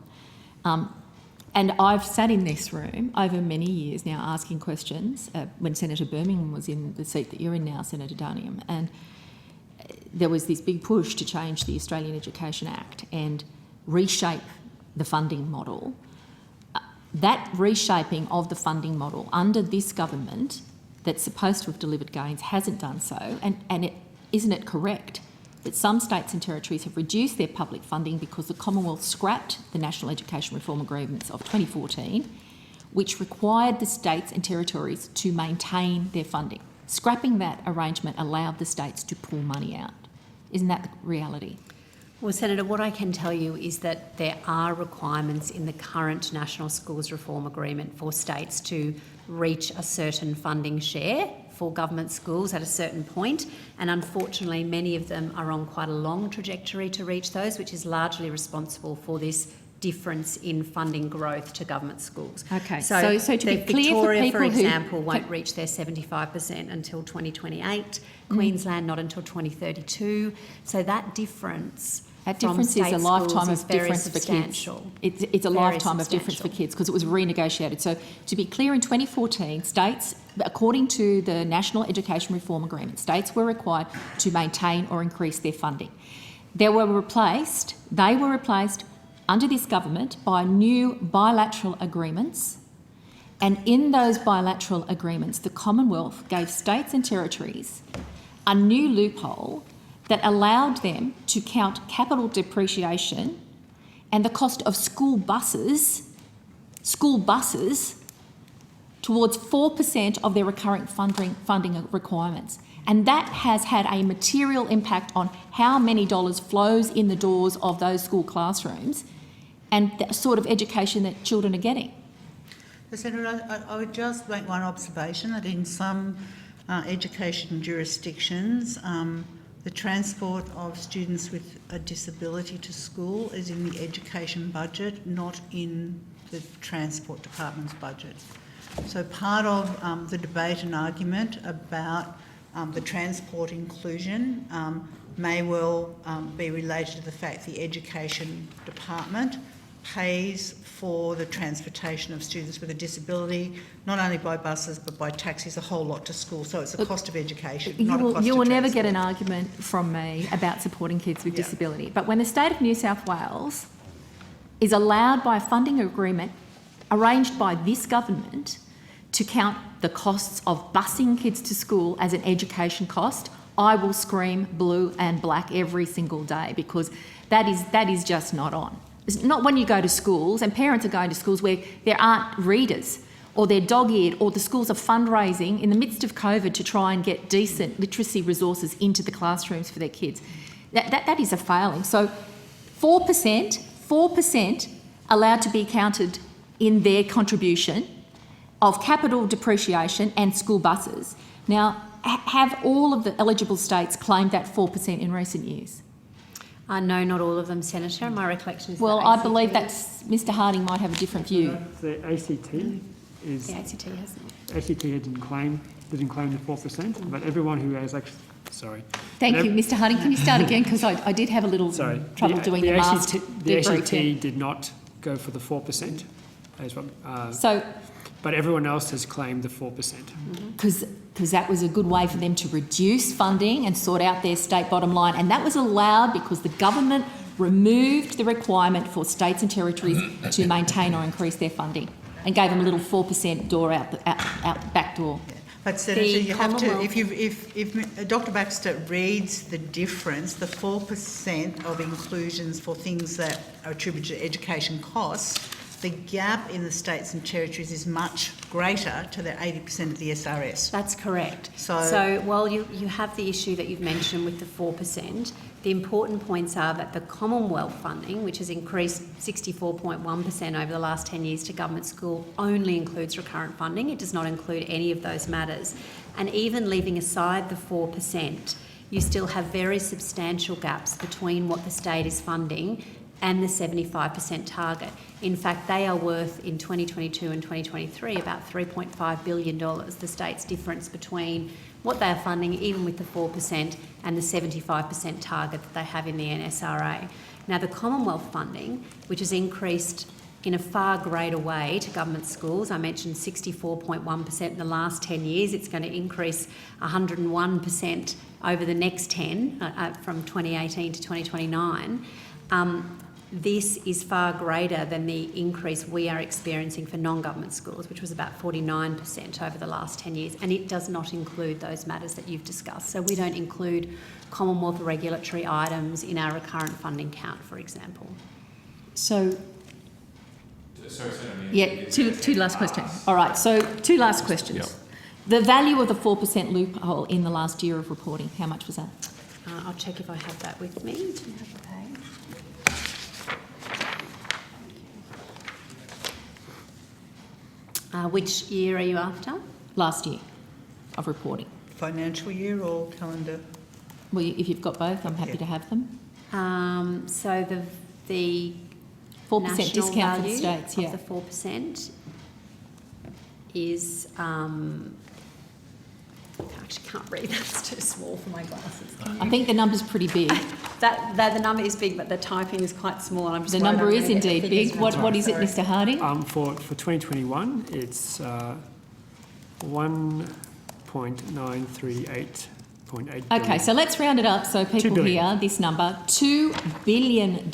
And I've sat in this room over many years now asking questions when Senator Birmingham was in the seat that you're in now, Senator Darnium, and there was this big push to change the Australian Education Act and reshape the funding model. that reshaping of the funding model under this government that's supposed to have delivered gains hasn't done so, and isn't it correct that some states and territories have reduced their public funding because the Commonwealth scrapped the National Education Reform Agreements of 2014, which required the states and territories to maintain their funding. Scrapping that arrangement allowed the states to pull money out. Isn't that the reality? Well, Senator, what I can tell you is that there are requirements in the current National Schools Reform Agreement for states to reach a certain funding share for government schools at a certain point, and unfortunately many of them are on quite a long trajectory to reach those, which is largely responsible for this difference in funding growth to government schools. Okay, so to be clear Victoria, for people for example, won't reach their 75% until 2028, Queensland not until 2032, so that difference... That difference is a lifetime of difference for kids. It's a lifetime of difference for kids because it was renegotiated. So to be clear, in 2014, states, according to the National Education Reform Agreement, states were required to maintain or increase their funding. They were replaced under this government by new bilateral agreements, and in those bilateral agreements, the Commonwealth gave states and territories a new loophole that allowed them to count capital depreciation and the cost of school buses towards 4% of their recurring funding requirements. And that has had a material impact on how many dollars flows in the doors of those school classrooms and the sort of education that children are getting. Senator, I would just make one observation that in some education jurisdictions, the transport of students with a disability to school is in the education budget, not in the Transport Department's budget. So part of the debate and argument about the transport inclusion may well be related to the fact the Education Department pays for the transportation of students with a disability, not only by buses but by taxis, a whole lot to school. So it's a cost of education, not a cost of transport. You will never get an argument from me about supporting kids with disability. But when the state of New South Wales is allowed by a funding agreement arranged by this government to count the costs of busing kids to school as an education cost, I will scream blue and black every single day, because that is just not on. It's not when you go to schools, and parents are going to schools where there aren't readers, or they're dog-eared, or the schools are fundraising in the midst of COVID to try and get decent literacy resources into the classrooms for their kids. That is a failing. So 4% allowed to be counted in their contribution of capital depreciation and school buses. Now, have all of the eligible states claimed that 4% in recent years? No, not all of them, Senator. My recollection is I believe that Mr Harding might have a different view. The ACT is... The ACT hasn't. ACT didn't claim the 4%, but everyone who has actually... Sorry. Thank you, Mr Harding. Can you start again? Because I did have a little trouble doing the last The ACT did not go for the 4%. But everyone else has claimed the 4%. Because that was a good way for them to reduce funding and sort out their state bottom line. And that was allowed because the government removed the requirement for states and territories to maintain or increase their funding and gave them a little 4% door out the back door. But Senator, you have to, if Dr Baxter reads the difference, the 4% of inclusions for things that are attributed to education costs, the gap in the states and territories is much greater to the 80% of the SRS. That's correct. So while you have the issue that you've mentioned with the 4%, the important points are that the Commonwealth funding, which has increased 64.1% over the last 10 years to government school, only includes recurrent funding. It does not include any of those matters. And even leaving aside the 4%, you still have very substantial gaps between what the state is funding and the 75% target. In fact, they are worth, in 2022 and 2023, about $3.5 billion, the state's difference between what they are funding, even with the 4%, and the 75% target that they have in the NSRA. Now, the Commonwealth funding, which has increased in a far greater way to government schools, I mentioned 64.1% in the last 10 years, it's going to increase 101% over the next 10, from 2018 to 2029. this is far greater than the increase we are experiencing for non-government schools, which was about 49% over the last 10 years, and it does not include those matters that you've discussed. So we don't include Commonwealth regulatory items in our recurrent funding count, for example. So, yeah, two last questions. All right, so two last questions. Yep. The value of the 4% loophole in the last year of reporting, how much was that? I'll check if I have that with me. Do you have the page? Which year are you after? Last year of reporting. Financial year or calendar? Well, if you've got both, I'm happy to have them. So the 4% national discount for the value states, yeah. of the 4% is, I actually can't read, that's too small for my glasses. I think the number's pretty big. The number is big, but the typing is quite small. And I'm just The worried number I'm is gonna get the indeed figures big. wrong. What is it, Sorry. Mr Harding? For 2021, it's 1.938.8 billion. Okay, so let's round it up so people billion. hear this number. $2 billion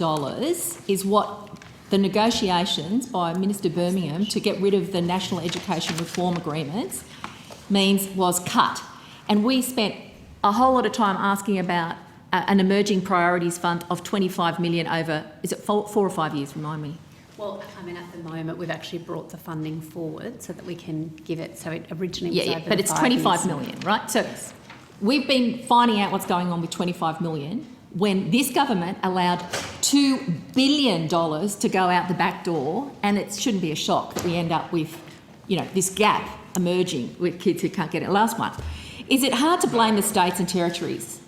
is what the negotiations by Minister Birmingham to get rid of the National Education Reform Agreements was cut. And we spent a whole lot of time asking about an emerging priorities fund of 25 million over, is it 4 or 5 years, remind me? Well, I mean, at the moment, we've actually brought the funding forward so that we can give it, so it originally was over but the it's 5 25 years. million, right? So we've been finding out what's going on with 25 million when this government allowed $2 billion to go out the back door, and it shouldn't be a shock that we end up with, this gap emerging with kids who can't get it. Last one. Is it hard to blame the states and territories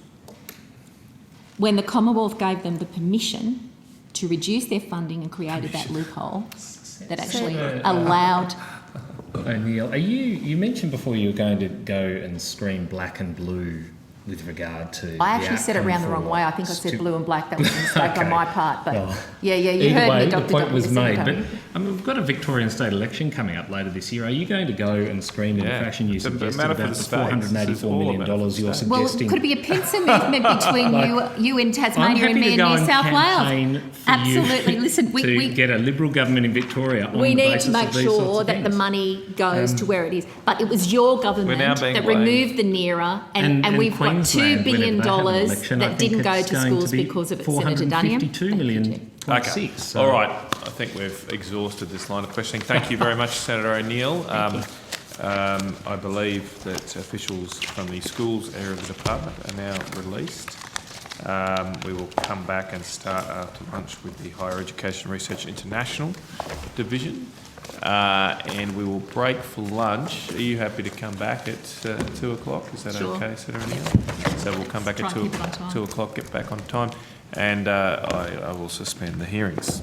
when the Commonwealth gave them the permission to reduce their funding and created that loophole that actually allowed... O'Neill, you mentioned before you were going to go and screen black and blue with regard to I actually said it round the wrong way. I think I said blue and black. That was a mistake on my part. But Well, you either heard way, me, Dr. the point was made. But Secretary. we've got a Victorian state election coming up later this year. Are you going to go and screen in the fashion you It's a suggested matter about for the the $484 states. It's all million a matter for the you're states. suggesting? Well, could it be a pincer movement between you in Tasmania I'm and me happy to in go New and South campaign Wales? for Absolutely. you Listen, to get a Liberal government in Victoria on we the need basis to make of these sorts sure of that the things. money goes to where it is. But it was your government now being that blamed. removed the NERA, and we've got Queensland, $2 billion whenever they have an election, I that think didn't go it's to going schools be because of it, Senator Dunham. $452 million. Okay. 26, so- All right. I think we've exhausted this line of questioning. Thank you very much, Senator O'Neill. I believe that officials from the schools area of the department are now released. We will come back and start after lunch with the Higher Education Research International Division. And we will break for lunch. Are you happy to come back at 2 o'clock? Is that Sure. okay, Senator O'Neill? So we'll come back Try at and keep it on time. 2 o'clock, get back on time, and I will suspend the hearings.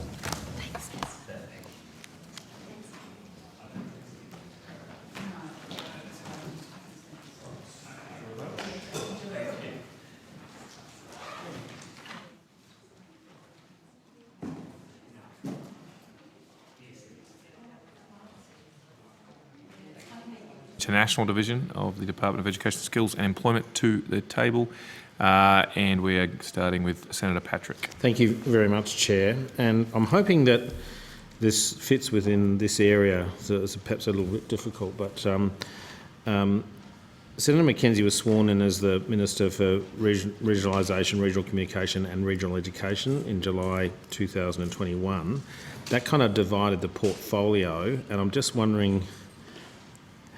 International Division of the Department of Education, Skills and Employment to the table. And we are starting with Senator Patrick. Thank you very much, Chair. And I'm hoping that this fits within this area, so it's perhaps a little bit difficult, but Senator Mackenzie was sworn in as the Minister for Regionalisation, Regional Communication and Regional Education in July 2021. That kind of divided the portfolio, and I'm just wondering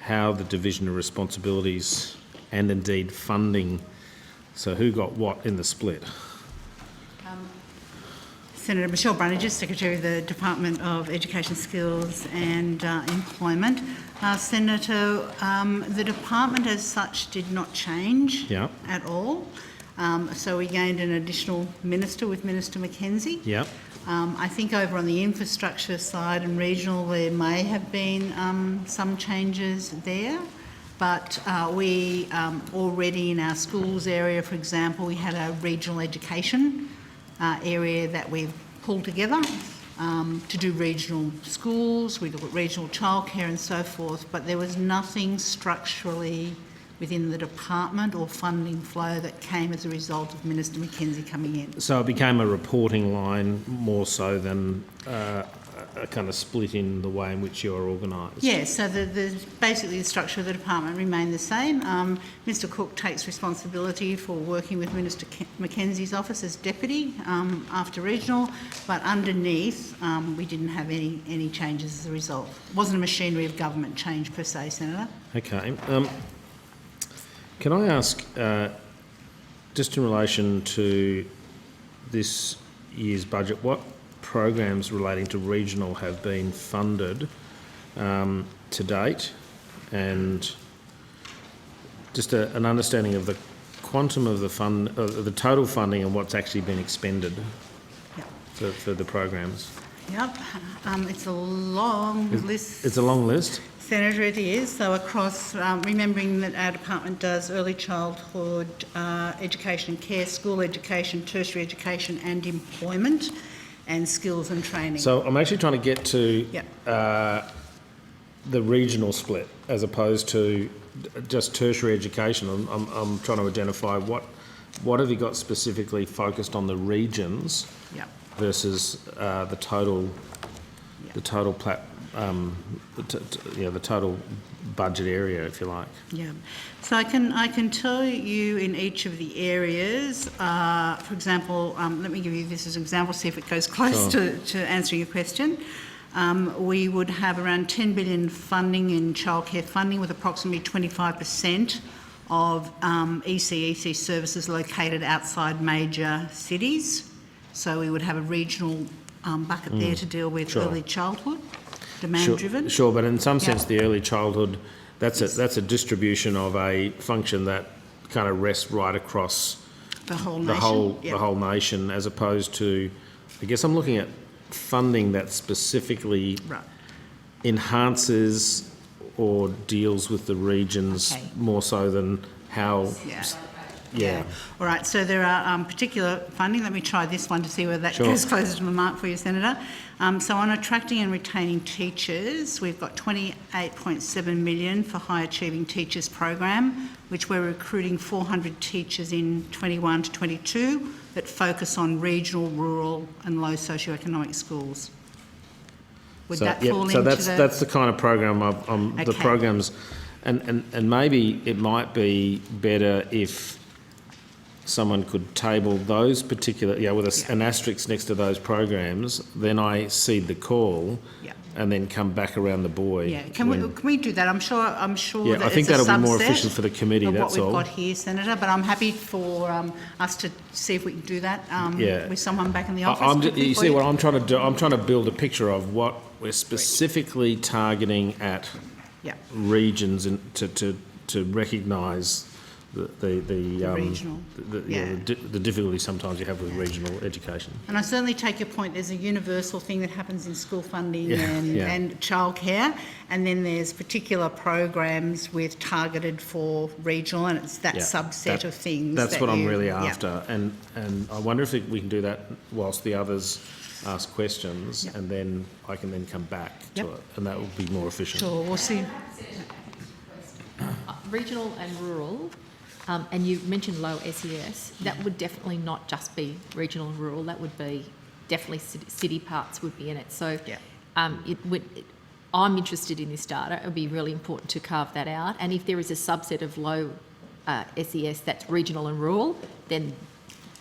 how the division of responsibilities and indeed funding, so who got what in the split? Senator Michelle Brunninger, Secretary of the Department of Education, Skills and Employment. Senator, the department as such did not change at all. So we gained an additional minister with Minister Mackenzie. Yep. I think over on the infrastructure side and regional there may have been some changes there, but we already in our schools area, for example, we had a regional education area that we've pulled together to do regional schools. We look at regional childcare and so forth, but there was nothing structurally within the department or funding flow that came as a result of Minister Mackenzie coming in. So it became a reporting line more so than a kind of split in the way in which you're organised? Yeah, so basically the structure of the department remained the same. Mr Cook takes responsibility for working with Minister Mackenzie's office as deputy after regional, but underneath we didn't have any changes as a result. It wasn't a machinery of government change per se, Senator. Okay. Can I ask, just in relation to this year's budget, what programs relating to regional have been funded to date, and just an understanding of the quantum of the total funding and what's actually been expended for the programs? Yep, it's a long list. It's a long list? Senator, it is. So across, remembering that our department does early childhood education and care, school education, tertiary education and employment, and skills and training. So I'm actually trying to get to the regional split as opposed to just tertiary education. I'm trying to identify what have you got specifically focused on the regions versus the total budget area, if you like. Yeah. So I can tell you in each of the areas, for example, let me give you this as an example, see if it goes close to answering your question. We would have around 10 billion funding in childcare funding, with approximately 25% of ECEC services located outside major cities. So we would have a regional bucket there to deal with early childhood, demand-driven. Sure, but in some sense, the early childhood, that's a distribution of a function that kind of rests right across the whole nation, as opposed to, I guess I'm looking at funding that specifically enhances or deals with the regions more so than how. Yeah. All right, so there are particular funding. Let me try this one to see whether that goes closer to the mark for you, Senator. So on attracting and retaining teachers, we've got 28.7 million for High Achieving Teachers program, which we're recruiting 400 teachers in 21 to 22 that focus on regional, rural and low socioeconomic schools. Would that fall into that's the kind of program the programs, and maybe it might be better if someone could table those particular, with an asterisk next to those programs, then I seed the call and then come back around the buoy. Yeah, can we do that? I'm sure that I think it's that'll a be more subset efficient for the committee, that's all. what we've got here, Senator, but I'm happy for us to see if we can do that with someone back in the office. You see what I'm trying to do? I'm trying to build a picture of what we're specifically targeting at regions and to recognise the difficulty sometimes you have with regional education. And I certainly take your point. There's a universal thing that happens in school funding and childcare, and then there's particular programs with targeted for regional, and it's that subset of things. That's what I'm really after, and I wonder if we can do that whilst the others ask questions, and then I can then come back to it, and that will be more efficient. Sure, we'll see. Regional and rural. And you mentioned low SES. That would definitely not just be regional and rural. That would be definitely city parts would be in it. So I'm interested in this data. It would be really important to carve that out. And if there is a subset of low SES that's regional and rural, then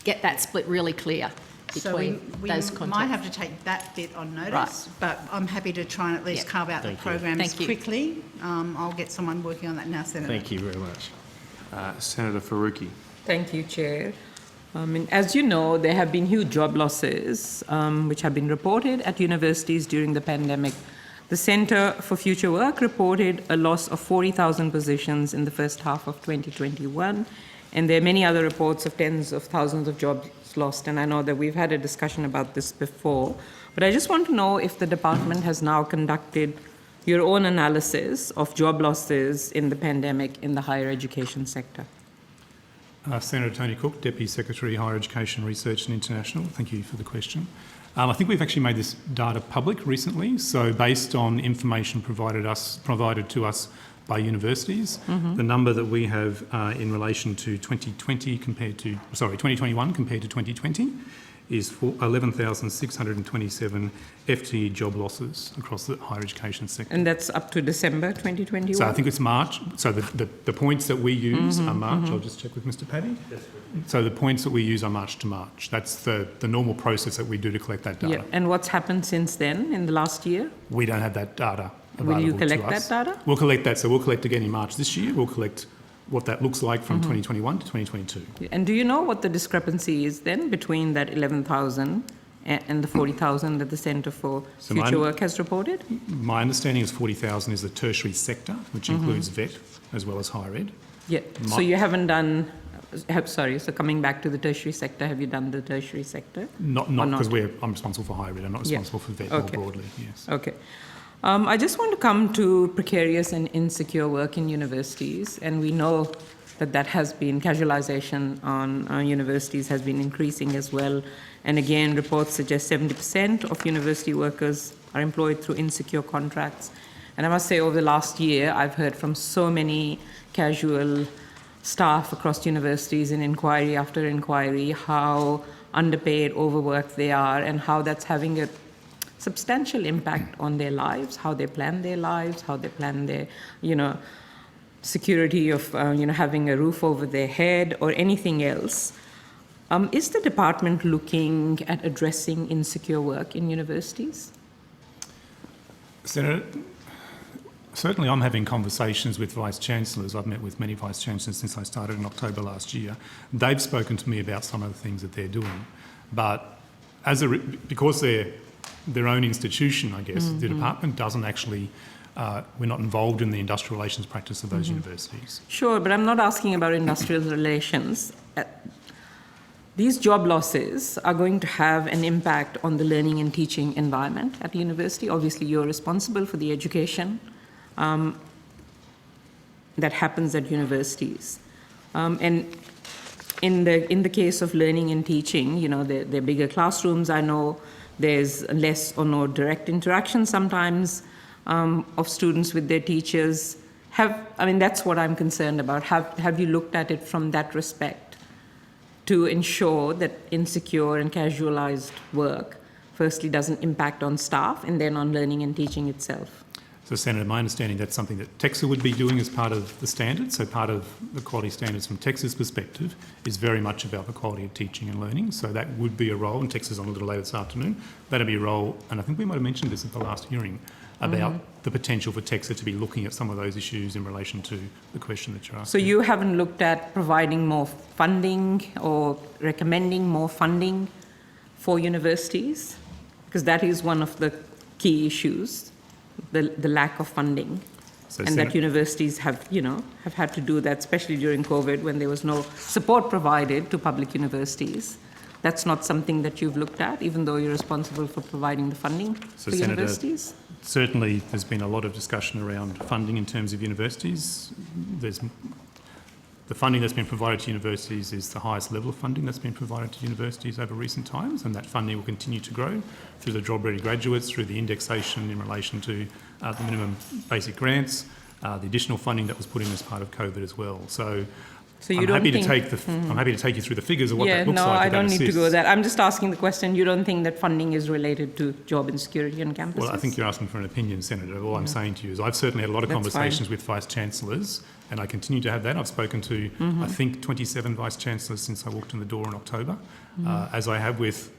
get that split really clear between those contexts. We might have to take that bit on notice, but I'm happy to try and at least carve out the programs quickly. I'll get someone working on that now, Senator. Thank you very much. Senator Faruqi. Thank you, Chair. As you know, there have been huge job losses which have been reported at universities during the pandemic. The Centre for Future Work reported a loss of 40,000 positions in the first half of 2021, and there are many other reports of tens of thousands of jobs lost, and I know that we've had a discussion about this before, but I just want to know if the department has now conducted your own analysis of job losses in the pandemic in the higher education sector. Senator Tony Cook, Deputy Secretary, Higher Education Research and International. Thank you for the question. I think we've actually made this data public recently. So based on information provided to us by universities. The number that we have in relation to 2021 compared to 2020 is 11,627 FTE job losses across the higher education sector. And that's up to December 2021? So I think it's March. So the points that we use are March. I'll just check with Mr. Paddy. So the points that we use are March to March. That's the normal process that we do to collect that data. Yeah. And what's happened since then, in the last year? We don't have that data available Will you to collect us. that data? We'll collect that. So we'll collect again in March this year. We'll collect what that looks like from 2021 to 2022. And do you know what the discrepancy is then between that 11,000 and the 40,000 that the Centre for Future Work has reported? My understanding is 40,000 is the tertiary sector, which includes VET as well as higher ed. Yeah. So you haven't done... so coming back to the tertiary sector, have you done the tertiary sector? Not because I'm responsible for higher ed. I'm not responsible for VET more broadly, yes. Okay. I just want to come to precarious and insecure work in universities, and we know that has been, casualisation on universities has been increasing as well. And again, reports suggest 70% of university workers are employed through insecure contracts. And I must say, over the last year, I've heard from so many casual staff across universities in inquiry after inquiry how underpaid, overworked they are, and how that's having a substantial impact on their lives, how they plan their lives, how they plan their, security of, having a roof over their head or anything else. Is the department looking at addressing insecure work in universities? Senator, certainly I'm having conversations with Vice-Chancellors. I've met with many Vice-Chancellors since I started in October last year. They've spoken to me about some of the things that they're doing. But because they're their own institution, I guess, the department doesn't actually, we're not involved in the industrial relations practice of those universities. Sure, but I'm not asking about industrial relations. These job losses are going to have an impact on the learning and teaching environment at the university. Obviously, you're responsible for the education that happens at universities. And in the case of learning and teaching, they're bigger classrooms. I know there's less or no direct interaction sometimes of students with their teachers. That's what I'm concerned about. Have you looked at it from that respect to ensure that insecure and casualised work firstly doesn't impact on staff and then on learning and teaching itself? So, Senator, my understanding that's something that TEXA would be doing as part of the standards. So part of the quality standards from TEXA's perspective is very much about the quality of teaching and learning. So that would be a role, and TEXA's on a little later this afternoon, that'd be a role, and I think we might have mentioned this at the last hearing, about the potential for TEXA to be looking at some of those issues in relation to the question that you're asking. So you haven't looked at providing more funding or recommending more funding for universities? Because that is one of the key issues. The lack of funding, and that universities have had to do that, especially during COVID when there was no support provided to public universities. That's not something that you've looked at, even though you're responsible for providing the funding for universities? Certainly there's been a lot of discussion around funding in terms of universities. The funding that's been provided to universities is the highest level of funding that's been provided to universities over recent times, and that funding will continue to grow through the job-ready graduates, through the indexation in relation to the minimum basic grants, the additional funding that was put in as part of COVID as well. So I'm happy to take you through the figures of what that looks like. No, I don't need to go there. I'm just asking the question. You don't think that funding is related to job insecurity on campuses? Well, I think you're asking for an opinion, Senator. All I'm saying to you is I've certainly had a lot of conversations with Vice-Chancellors, and I continue to have that. I've spoken to, I think, 27 Vice-Chancellors since I walked in the door in October, as I have with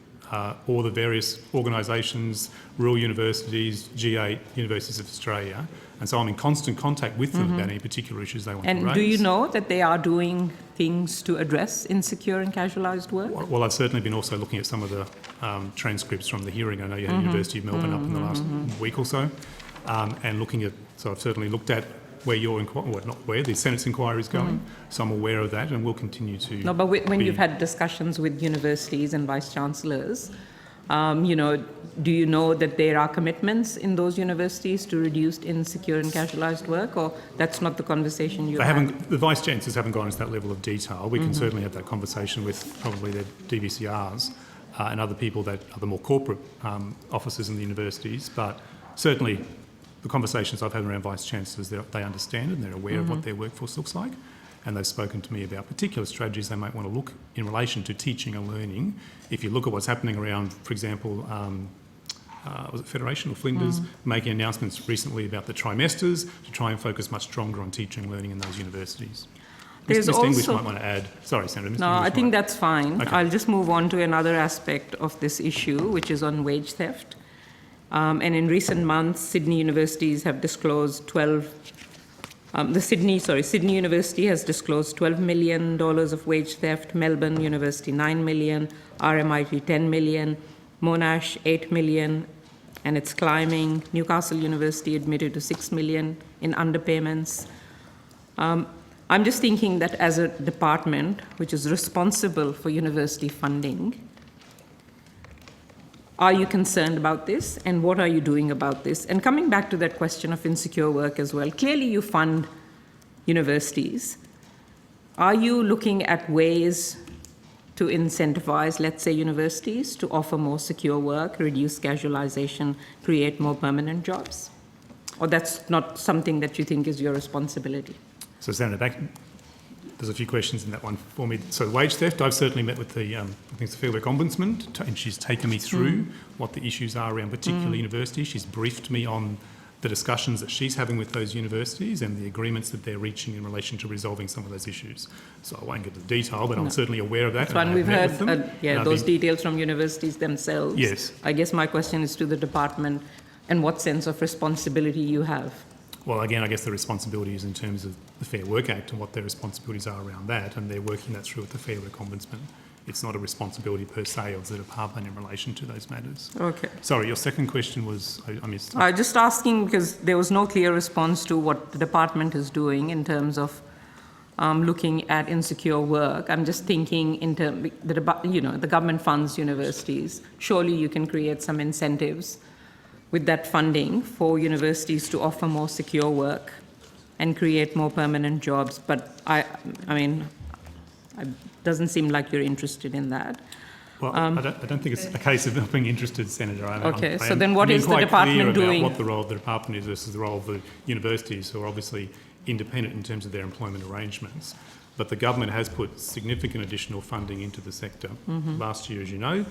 all the various organisations, rural universities, G8, Universities of Australia. And so I'm in constant contact with them about any particular issues they want to raise. And do you know that they are doing things to address insecure and casualised work? Well, I've certainly been also looking at some of the transcripts from the hearing. I know you had University of Melbourne up in the last week or so, and looking at, so I've certainly looked at where your inquiry, well, not where, the Senate's inquiry is going. So I'm aware of that and we'll continue to... No, but when you've had discussions with universities and vice-chancellors, do you know that there are commitments in those universities to reduce insecure and casualised work, or that's not the conversation you're having? The Vice-Chancellors haven't gone into that level of detail. We can certainly have that conversation with probably their DVCRs and other people that are the more corporate officers in the universities, but certainly the conversations I've had around Vice-Chancellors, they understand and they're aware of what their workforce looks like, and they've spoken to me about particular strategies they might want to look in relation to teaching and learning. If you look at what's happening around, for example, was it Federation or Flinders, making announcements recently about the trimesters to try and focus much stronger on teaching and learning in those universities. Mr English might want to add. Sorry, Senator. Mr. No, English I think that's fine. Okay. I'll just move on to another aspect of this issue, which is on wage theft. And in recent months, Sydney universities have disclosed Sydney University has disclosed $12 million of wage theft, Melbourne University $9 million, RMIT $10 million, Monash $8 million, and it's climbing. Newcastle University admitted to $6 million in underpayments. I'm just thinking that as a department which is responsible for university funding, are you concerned about this, and what are you doing about this? And coming back to that question of insecure work as well, clearly you fund universities. Are you looking at ways to incentivize, let's say, universities to offer more secure work, reduce casualization, create more permanent jobs? Or that's not something that you think is your responsibility? So, Senator, there's a few questions in that one for me. So, wage theft, I've certainly met with the, I think it's the Fair Work Ombudsman, and she's taken me through what the issues are around particular universities. She's briefed me on the discussions that she's having with those universities and the agreements that they're reaching in relation to resolving some of those issues. So I won't get into detail, but I'm certainly aware of that. That's one we've heard, those details from universities themselves. Yes. I guess my question is to the department and what sense of responsibility you have. Well, again, I guess the responsibility is in terms of the Fair Work Act and what their responsibilities are around that, and they're working that through with the Fair Work Ombudsman. It's not a responsibility per se of the department in relation to those matters. Okay. Sorry, your second question was, I missed. Just asking because there was no clear response to what the department is doing in terms of looking at insecure work. I'm just thinking in terms, the government funds universities. Surely you can create some incentives with that funding for universities to offer more secure work and create more permanent jobs. But it doesn't seem like you're interested in that. Well, I don't think it's a case of not being interested, Senator. So then what is the department doing? What the role of the department is versus the role of the universities, who are obviously independent in terms of their employment arrangements. But the government has put significant additional funding into the sector. Last year, as you know,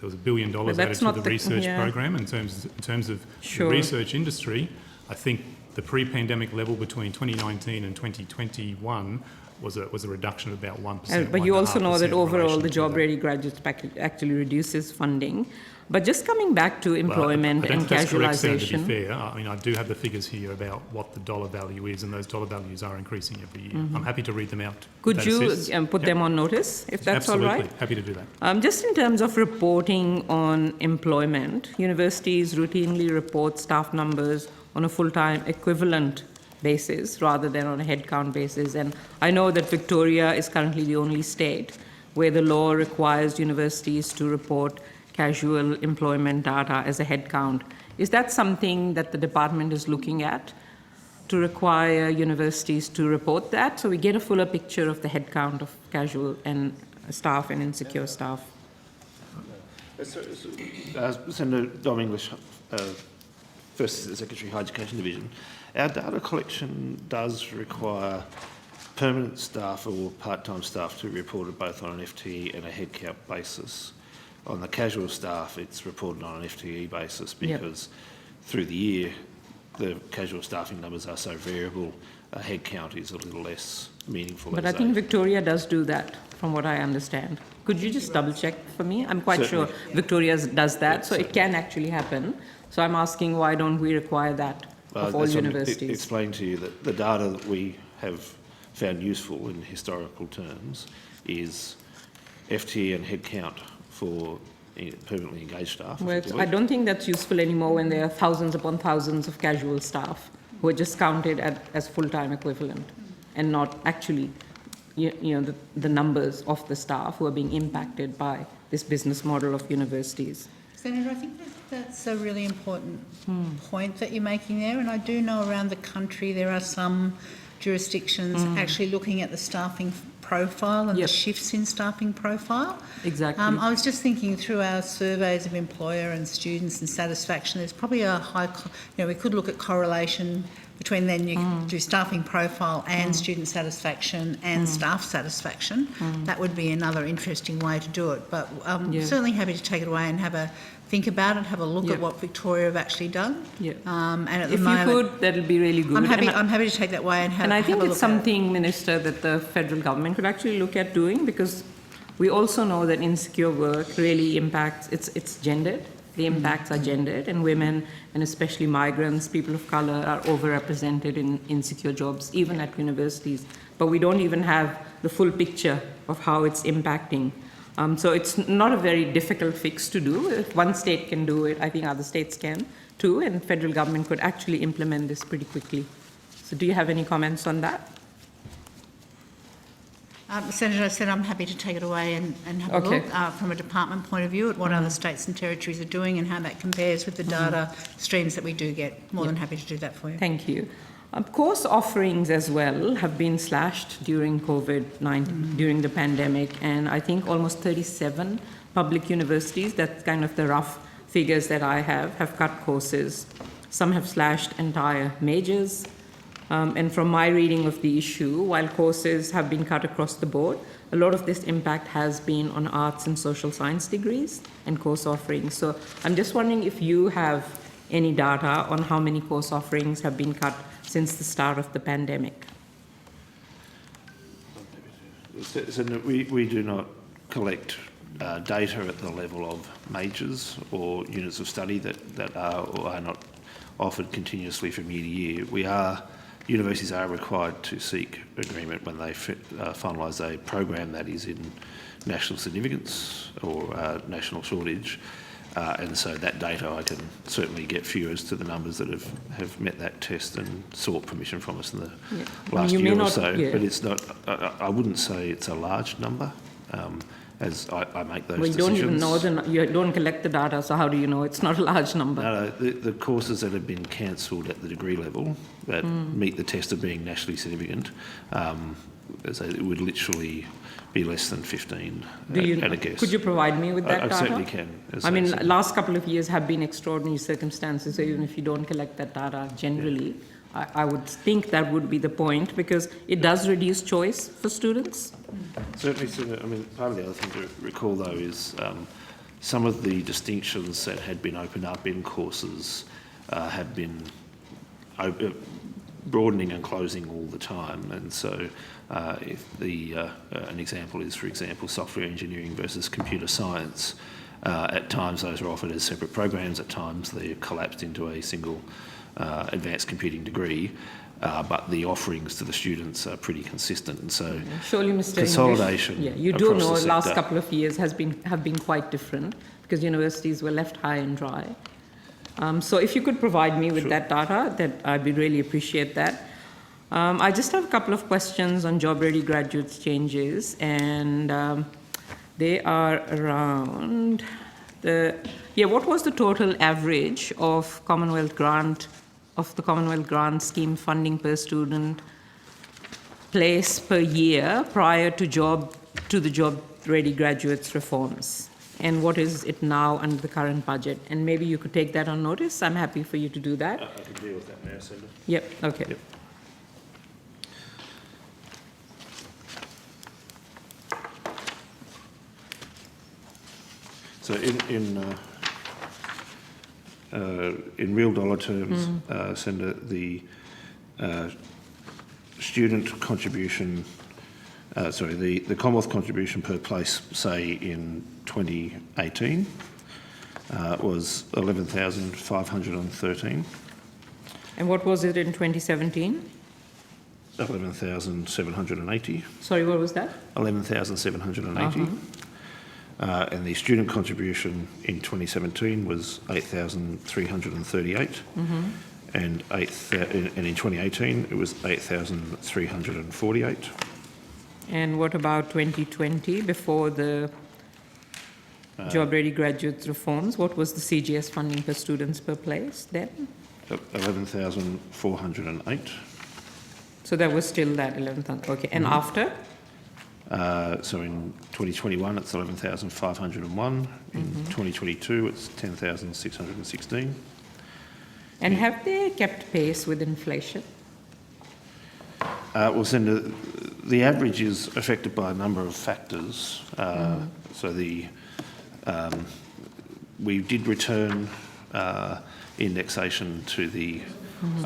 there was $1 billion added to the research program in terms of the research industry. I think the pre-pandemic level between 2019 and 2021 was a reduction of about 1%. But you also know that overall the job-ready graduates package actually reduces funding. But just coming back to employment and casualisation. That's correct, Senator, to be fair. I do have the figures here about what the dollar value is, and those dollar values are increasing every year. I'm happy to read them out. Could you put them on notice, if that's all right? Absolutely, happy to do that. Just in terms of reporting on employment, universities routinely report staff numbers on a full-time equivalent basis rather than on a headcount basis. And I know that Victoria is currently the only state where the law requires universities to report casual employment data as a headcount. Is that something that the department is looking at, to require universities to report that, so we get a fuller picture of the headcount of casual and staff and insecure staff? Senator Dom English, First Assistant Secretary, Higher Education Division. Our data collection does require permanent staff or part-time staff to be reported both on an FTE and a headcount basis. On the casual staff, it's reported on an FTE basis because through the year, the casual staffing numbers are so variable, a headcount is a little less meaningful. But I think Victoria does do that, from what I understand. Could you just double-check for me? I'm quite sure Victoria does that, so it can actually happen. So I'm asking, why don't we require that of all universities? Explain to you that the data that we have found useful in historical terms is FTE and headcount for permanently engaged staff. Well, I don't think that's useful anymore when there are thousands upon thousands of casual staff who are just counted as full-time equivalent and not actually the numbers of the staff who are being impacted by this business model of universities. Senator, I think that's a really important point that you're making there, and I do know around the country there are some jurisdictions actually looking at the staffing profile and Yep. the shifts in staffing profile. Exactly. I was just thinking through our surveys of employer and students and satisfaction, there's probably a high, we could look at correlation between then you can do staffing profile and student satisfaction and staff satisfaction. That would be another interesting way to do it. But Yeah. certainly happy to take it away and have a think about it, have a look Yeah. at what Victoria have actually done. Yeah. And at the If moment, you could, that'll be really good. I'm happy. And I'm happy to take that away and have. And I have think a it's look at it. something, Minister, that the federal government could actually look at doing, because we also know that insecure work really impacts, it's gendered. The impacts are gendered, and women, and especially migrants, people of colour, are overrepresented in insecure jobs, even at universities. But we don't even have the full picture of how it's impacting. So it's not a very difficult fix to do. If one state can do it, I think other states can too, and federal government could actually implement this pretty quickly. So do you have any comments on that? Senator, I said I'm happy to take it away and have a Okay. look from a department point of view at what other states and territories are doing and how that compares with the data streams that we do get. More than happy to do that for you. Thank you. Course offerings as well have been slashed during COVID-19, during the pandemic, and I think almost 37 public universities, that's kind of the rough figures that I have cut courses. Some have slashed entire majors. And from my reading of the issue, while courses have been cut across the board, a lot of this impact has been on arts and social science degrees and course offerings. So I'm just wondering if you have any data on how many course offerings have been cut since the start of the pandemic. So we do not collect data at the level of majors or units of study that are or are not offered continuously from year to year. Universities are required to seek agreement when they finalise a program that is in national significance or national shortage. And so that data I can certainly get for you as to the numbers that have met that test and sought permission from us in the last year or so. Yeah. But it's not, I wouldn't say it's a large number as I make those decisions. Well, you don't even know, you don't collect the data, so how do you know it's not a large number? No, the courses that have been cancelled at the degree level that meet the test of being nationally significant, it would literally be less than 15 at a guess. Could you provide me with that data? I certainly can. I mean, last couple of years have been extraordinary circumstances, so even if you don't collect that data generally, I would think that would be the point, because it does reduce choice for students. Certainly, I mean, part of the other thing to recall, though, is some of the distinctions that had been opened up in courses have been broadening and closing all the time. And so if an example is, for example, software engineering versus computer science, at times those are offered as separate programs, at times they're collapsed into a single advanced computing degree. But the offerings to the students are pretty consistent, and so surely, Mr. consolidation. English, you do know the last couple of years have been quite different, because universities were left high and dry. So if you could provide me with that data, that I'd really appreciate that. I just have a couple of questions on job-ready graduates changes, and they are around what was the total average of the Commonwealth Grant Scheme funding per student place per year prior to the job-ready graduates reforms? And what is it now under the current budget? And maybe you could take that on notice. I'm happy for you to do that. I can deal with that now, Senator. Yep, okay. Yep. So in real dollar terms, Senator, the student contribution, the Commonwealth contribution per place, say in 2018, was 11,513. And what was it in 2017? 11,780. Sorry, what was that? 11,780. And the student contribution in 2017 was 8,338, and in 2018 it was 8,348. And what about 2020, before the job-ready graduates reforms? What was the CGS funding per students per place then? 11,408. So that was still that 11,000. Okay, and after? So in 2021, it's 11,501. In 2022, it's 10,616. And have they kept pace with inflation? Well, Senator, the average is affected by a number of factors. So we did return indexation to the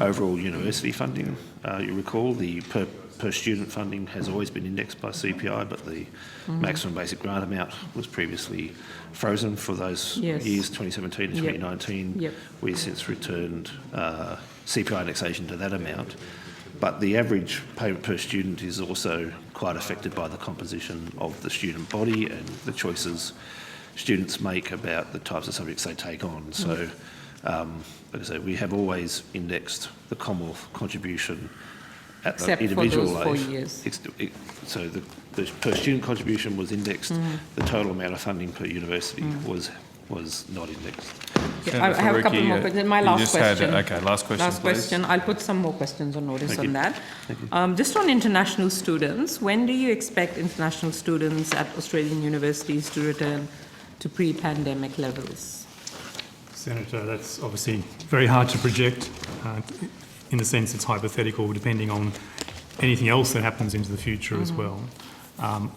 overall university funding. You recall the per student funding has always been indexed by CPI, but the maximum basic grant amount was previously frozen for those years, 2017 and 2019. Yep. We've since returned CPI indexation to that amount. But the average payment per student is also quite affected by the composition of the student body and the choices students make about the types of subjects they take on. So, like I say, we have always indexed the Commonwealth contribution at the Except individual for those 4 level. years. So the per student contribution was indexed. The total amount of funding per university was not indexed. Yeah, I have a couple more questions. My last question. Last question, Last please. question. I'll put some more questions on notice Thank on you. that. Thank you. Just on international students, when do you expect international students at Australian universities to return to pre-pandemic levels? Senator, that's obviously very hard to project. In the sense it's hypothetical, depending on anything else that happens into the future as well.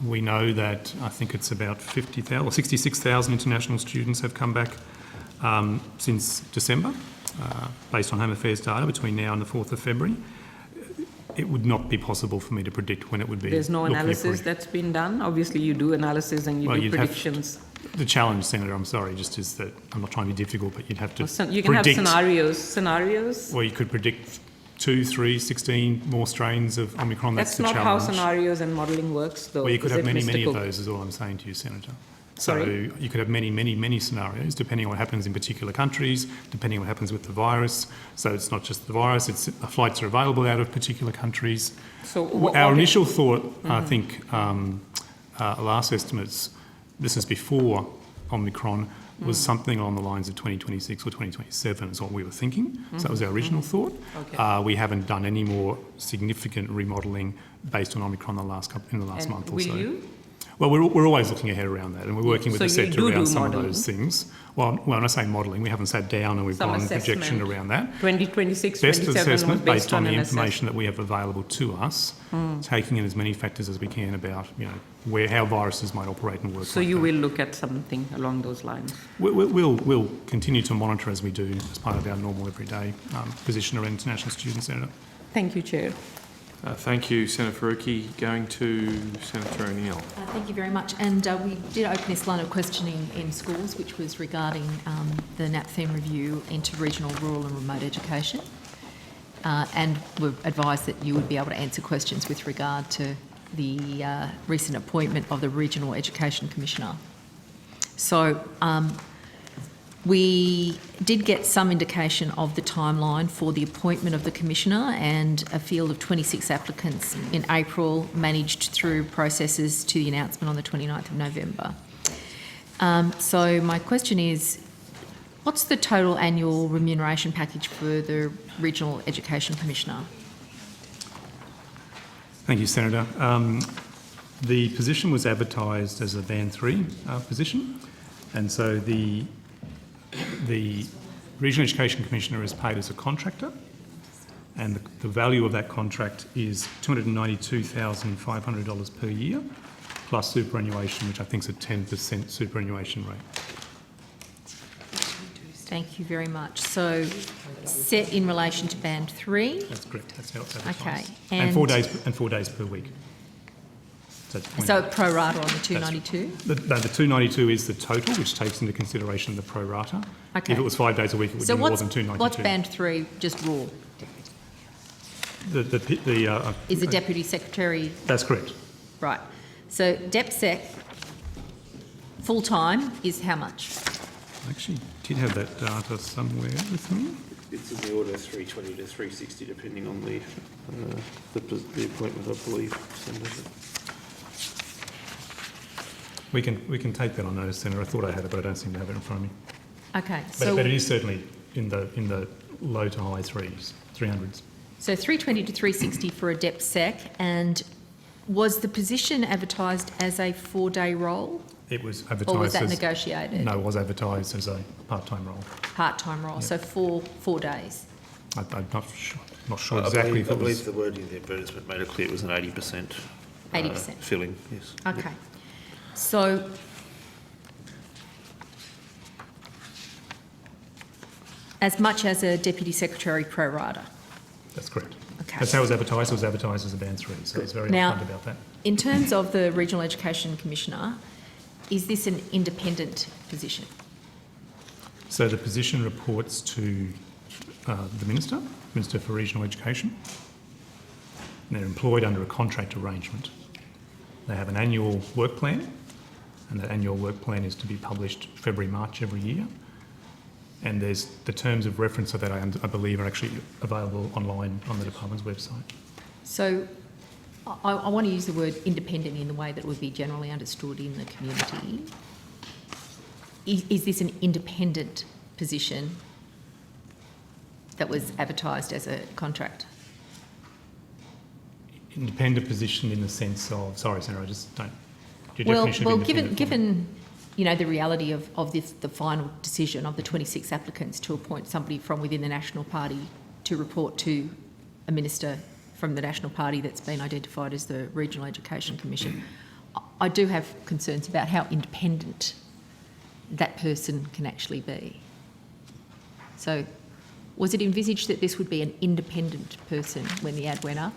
We know that I think it's about 50,000 or 66,000 international students have come back since December, based on Home Affairs data between now and the 4th of February. It would not be possible for me to predict when it would be. There's no looking analysis at that's been done. Obviously, you do analysis and you do predictions. The challenge, Senator, I'm sorry, just is that I'm not trying to be difficult, but you'd have to You can predict, have scenarios. Or you could predict 2, 3, 16 more strains of Omicron. That's the not challenge. how scenarios and modelling works, though. Well, you could Is have it many mystical? of those is all I'm saying to you, Senator. Sorry? So you could have many scenarios, depending on what happens in particular countries, depending on what happens with the virus. So it's not just the virus, it's flights are available out of particular countries. So Our initial thought, I think, last estimates, this is before Omicron, was something along the lines of 2026 or 2027 is what we were thinking. So that was our original thought. Okay. We haven't done any more significant remodelling based on Omicron in the last month or so. Will you? Well, we're always looking ahead around that, and we're working with So the you sector around do some modelling? of those things. Well, when I say modelling, we haven't sat down and we've Some gone a projection assessment. around that. 2026, Best 27 was assessment based based on the an information that we have available to us, taking in as many factors as we can about, how viruses might operate and work. So like you that. will look at something along those lines? We'll continue to monitor as we do as part of our normal everyday position around international students, Senator. Thank you, Chair. Thank you, Senator Faruqi. Going to Senator O'Neill. Thank you very much. And we did open this line of questioning in schools, which was regarding the NAPFEM review into regional, rural and remote education. And we're advised that you would be able to answer questions with regard to the recent appointment of the Regional Education Commissioner. So we did get some indication of the timeline for the appointment of the Commissioner, and a field of 26 applicants in April managed through processes to the announcement on the 29th of November. So my question is, what's the total annual remuneration package for the Regional Education Commissioner? Thank you, Senator. The position was advertised as a Band 3 position, and so the Regional Education Commissioner is paid as a contractor, and the value of that contract is $292,500 per year, plus superannuation, which I think is a 10% superannuation rate. Thank you very much. So set in relation to Band 3? That's correct. That's how it's advertised. Okay. And 4 days per week. So pro rata on the 292? The 292 is the total, which takes into consideration the pro rata. Okay. If it was 5 days a week, it would be more than 292. What's Band 3, just raw? Is the Deputy Secretary... That's correct. Right. So DepSec, full-time, is how much? I actually did have that data somewhere with me. It's in the order of 320 to 360, depending on the appointment, I believe, Senator. We can take that on notice, Senator. I thought I had it, but I don't seem to have it in front of me. Okay. But it is certainly in the low to high 300s. So 320 to 360 for a DepSec, and Was the position advertised as a 4-day role? It was advertised Or was that as... negotiated? No, it was advertised as a part-time role. Part-time role, so 4 days. I'm not sure exactly if I it believe was... the wording of the advertisement made it clear it was an 80%. 80%. Filling, yes. Okay. So as much as a Deputy Secretary pro rata? That's correct. Okay. That's how it was advertised. It was advertised as a Band 3, so it's very Now, upfront about that. in terms of the Regional Education Commissioner, is this an independent position? So the position reports to the Minister for Regional Education. And they're employed under a contract arrangement. They have an annual work plan, and that annual work plan is to be published February, March every year. And there's the terms of reference of that, I believe, are actually available online on the department's website. So I want to use the word independent in the way that would be generally understood in the community. Is this an independent position that was advertised as a contract? Independent position in the sense of... Sorry, Senator, I just don't... Your Well, definition of independent given the reality of the final decision of the 26 applicants to appoint somebody from within the National Party to report to a minister from the National Party that's been identified as the Regional Education Commission, I do have concerns about how independent that person can actually be. So was it envisaged that this would be an independent person when the ad went up?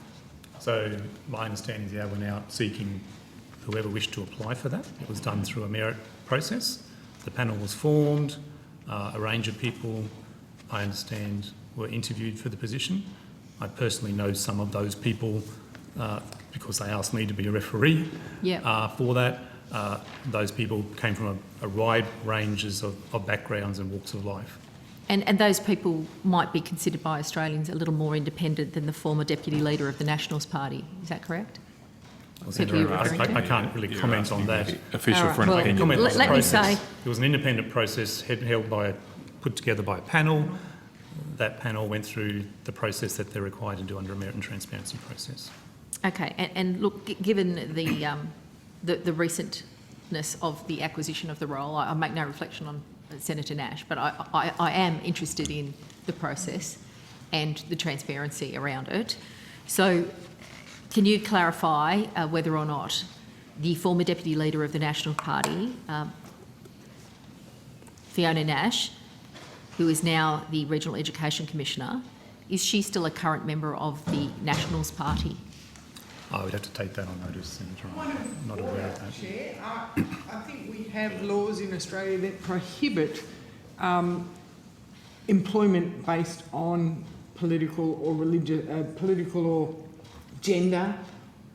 So my understanding is the ad went out seeking whoever wished to apply for that. It was done through a merit process. The panel was formed. A range of people, I understand, were interviewed for the position. I personally know some of those people because they asked me to be a referee for that. Those people came from a wide ranges of backgrounds and walks of life. And those people might be considered by Australians a little more independent than the former Deputy Leader of the Nationals Party. Is that correct? I can't really comment on that. Official for an opinion. Let me say... It was an independent process put together by a panel. That panel went through the process that they're required to do under a merit and transparency process. Okay, and look, given the recentness of the acquisition of the role, I make no reflection on Senator Nash, but I am interested in the process and the transparency around it. So can you clarify whether or not the former Deputy Leader of the National Party, Fiona Nash, who is now the Regional Education Commissioner, is she still a current member of the Nationals Party? I would have to take that on notice, Senator. I'm not aware of that. Chair, I think we have laws in Australia that prohibit employment based on political or religious, political or gender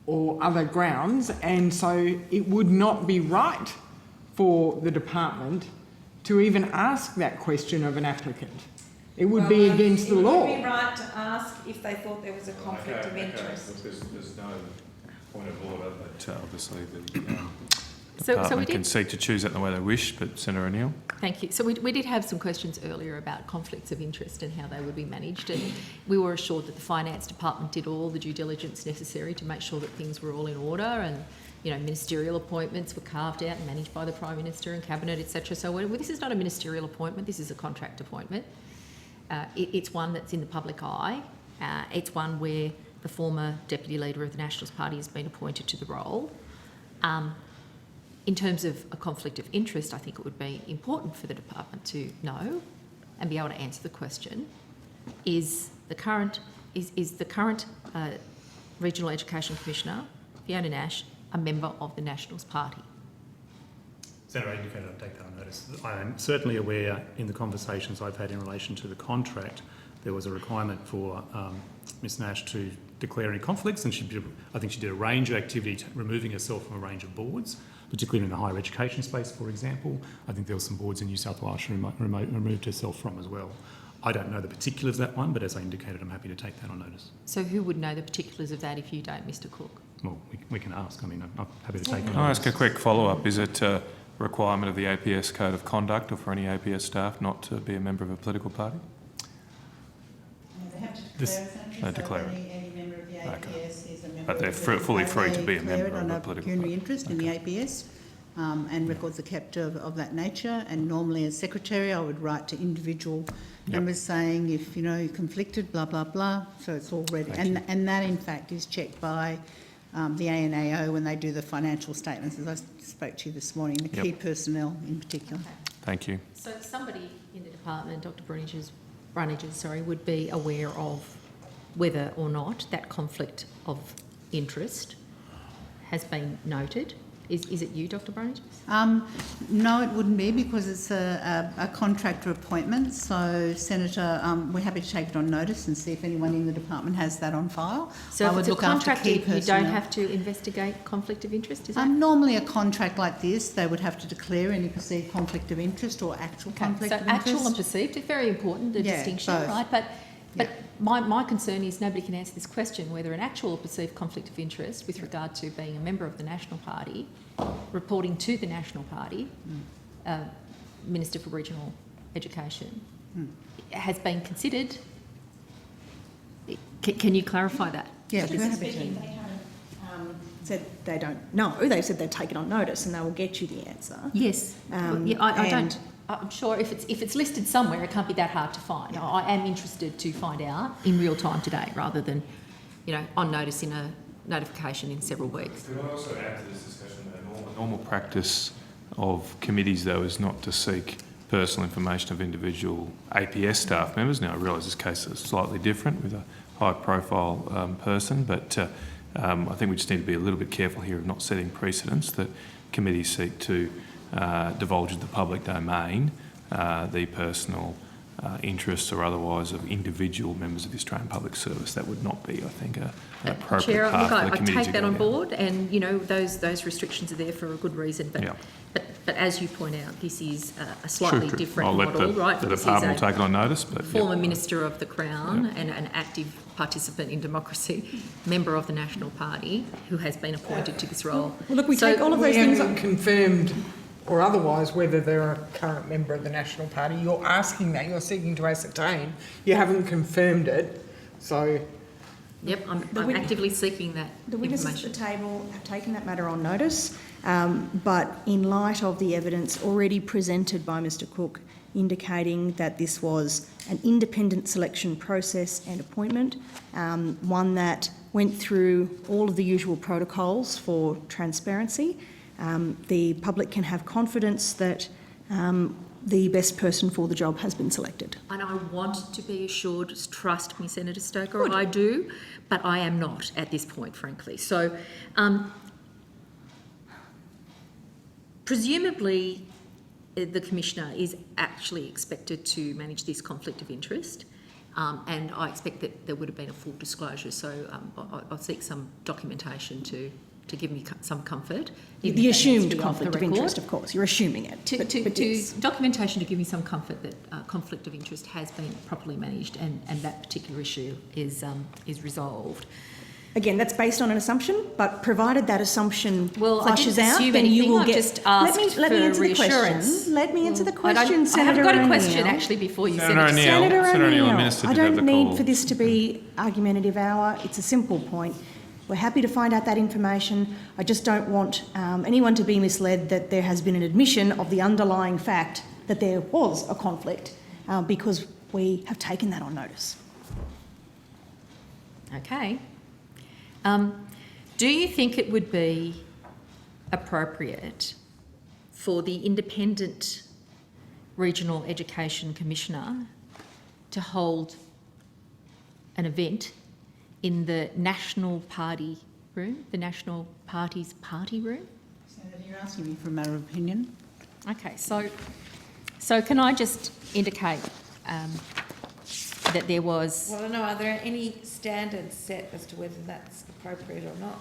or other grounds, and so it would not be right for the department to even ask that question of an applicant. It would be against the law. It would be right to ask if they thought there was a conflict of interest. There's no point of order, but obviously the So department we can did... seek to choose that in the way they wish, but Senator O'Neill? Thank you. So we did have some questions earlier about conflicts of interest and how they would be managed, and we were assured that the Finance Department did all the due diligence necessary to make sure that things were all in order, and ministerial appointments were carved out and managed by the Prime Minister and Cabinet, etc. So this is not a ministerial appointment, this is a contract appointment. It's one that's in the public eye. It's one where the former Deputy Leader of the Nationals Party has been appointed to the role. In terms of a conflict of interest, I think it would be important for the department to know and be able to answer the question: is the current Regional Education Commissioner, Fiona Nash, a member of the Nationals Party? Senator, I indicated I'd take that on notice. I am certainly aware in the conversations I've had in relation to the contract, there was a requirement for Ms Nash to declare any conflicts, and I think she did a range of activity, removing herself from a range of boards, particularly in the higher education space, for example. I think there were some boards in New South Wales she removed herself from as well. I don't know the particulars of that one, but as I indicated, I'm happy to take that on notice. So who would know the particulars of that if you don't, Mr Cook? Well, we can ask. I mean, I'm happy to take it on Can I notice. ask a quick follow-up? Is it a requirement of the APS Code of Conduct or for any APS staff not to be a member of a political party? They have to This- declare they declare it. any member of the APS is a member But they're of the fully free to be a declare member it of on a a political pecuniary party. interest in the APS, and records are kept of that nature. And normally, as secretary, I would write to individual members saying, if you're conflicted, blah blah blah. So it's all ready, and that in fact is checked by the ANAO when they do the financial statements, as I spoke to you this morning, the key personnel in particular. Thank you. So somebody in the department, Dr. Bruniges, would be aware of whether or not that conflict of interest has been noted. Is it you, Dr. Bruniges? No, it wouldn't be, because it's a contractor appointment. So, Senator, we're happy to take it on notice and see if anyone in the department has that on file. So I if would it's a look after contractor, key you don't personnel. have to investigate conflict of interest, is that? Normally a contract like this, they would have to declare any perceived conflict of interest or actual conflict So of interest. actual and perceived is very important, the Yeah, distinction, both. right? But my concern is nobody can answer this question, whether an actual or perceived conflict of interest with regard to being a member of the National Party, reporting to the National Party, Minister for Regional Education, has been considered. Can you clarify that? Yeah, They haven't said they don't know. They said they'd take it on notice and they will get you the answer. Yes. I don't. I'm sure if it's listed somewhere, it can't be that hard to find. I am interested to find out in real time today, rather than, on notice in a notification in several weeks. Can I also add to this discussion that normal practice of committees, though, is not to seek personal information of individual APS staff members. Now, I realise this case is slightly different with a high-profile person, but I think we just need to be a little bit careful here of not setting precedents that committees seek to divulge in the public domain the personal interests or otherwise of individual members of the Australian Public Service. That would not be, I think, an appropriate Chair, path for the I committee take to that go on down. board, and those restrictions are there for a good reason. But as you point out, this is a slightly True. different I'll let model, right? the This is department will a take it on notice. But former Minister of the Crown and an active participant in democracy, member of the National Party, who has been appointed to this role. Well, look, we take all of those We things. haven't confirmed or otherwise whether they're a current member of the National Party. You're asking that, you're seeking to ascertain. You haven't confirmed it, so... Yep, I'm actively seeking that The witnesses information. at the table have taken that matter on notice, but in light of the evidence already presented by Mr Cook indicating that this was an independent selection process and appointment, one that went through all of the usual protocols for transparency, the public can have confidence that the best person for the job has been selected. And I want to be assured, trust me, Senator Stoker, I do, but I am not at this point, frankly. So, presumably, the Commissioner is actually expected to manage this conflict of interest, and I expect that there would have been a full disclosure, so I'll seek some documentation to give me some comfort. The assumed conflict of interest, of course, you're assuming it. Documentation to give me some comfort that conflict of interest has been properly managed and that particular issue is resolved. Again, that's based on an assumption, but provided that assumption flushes out, assume then you anything. will I've get... just asked let me for answer the reassurance. question. Let me answer the question, I haven't got a question O'Neill. actually before you Senator said it. O'Neill. Senator Senator O'Neill, O'Neill, Minister I did have don't the need call. for this to be argumentative hour. It's a simple point. We're happy to find out that information. I just don't want anyone to be misled that there has been an admission of the underlying fact that there was a conflict, because we have taken that on notice. Okay. Do you think it would be appropriate for the independent Regional Education Commissioner to hold an event in the National Party room, the National Party's party room? Senator, you're asking me for a matter of opinion. Okay, so can I just indicate that there was... Well, no, are there any standards set as to whether that's appropriate or not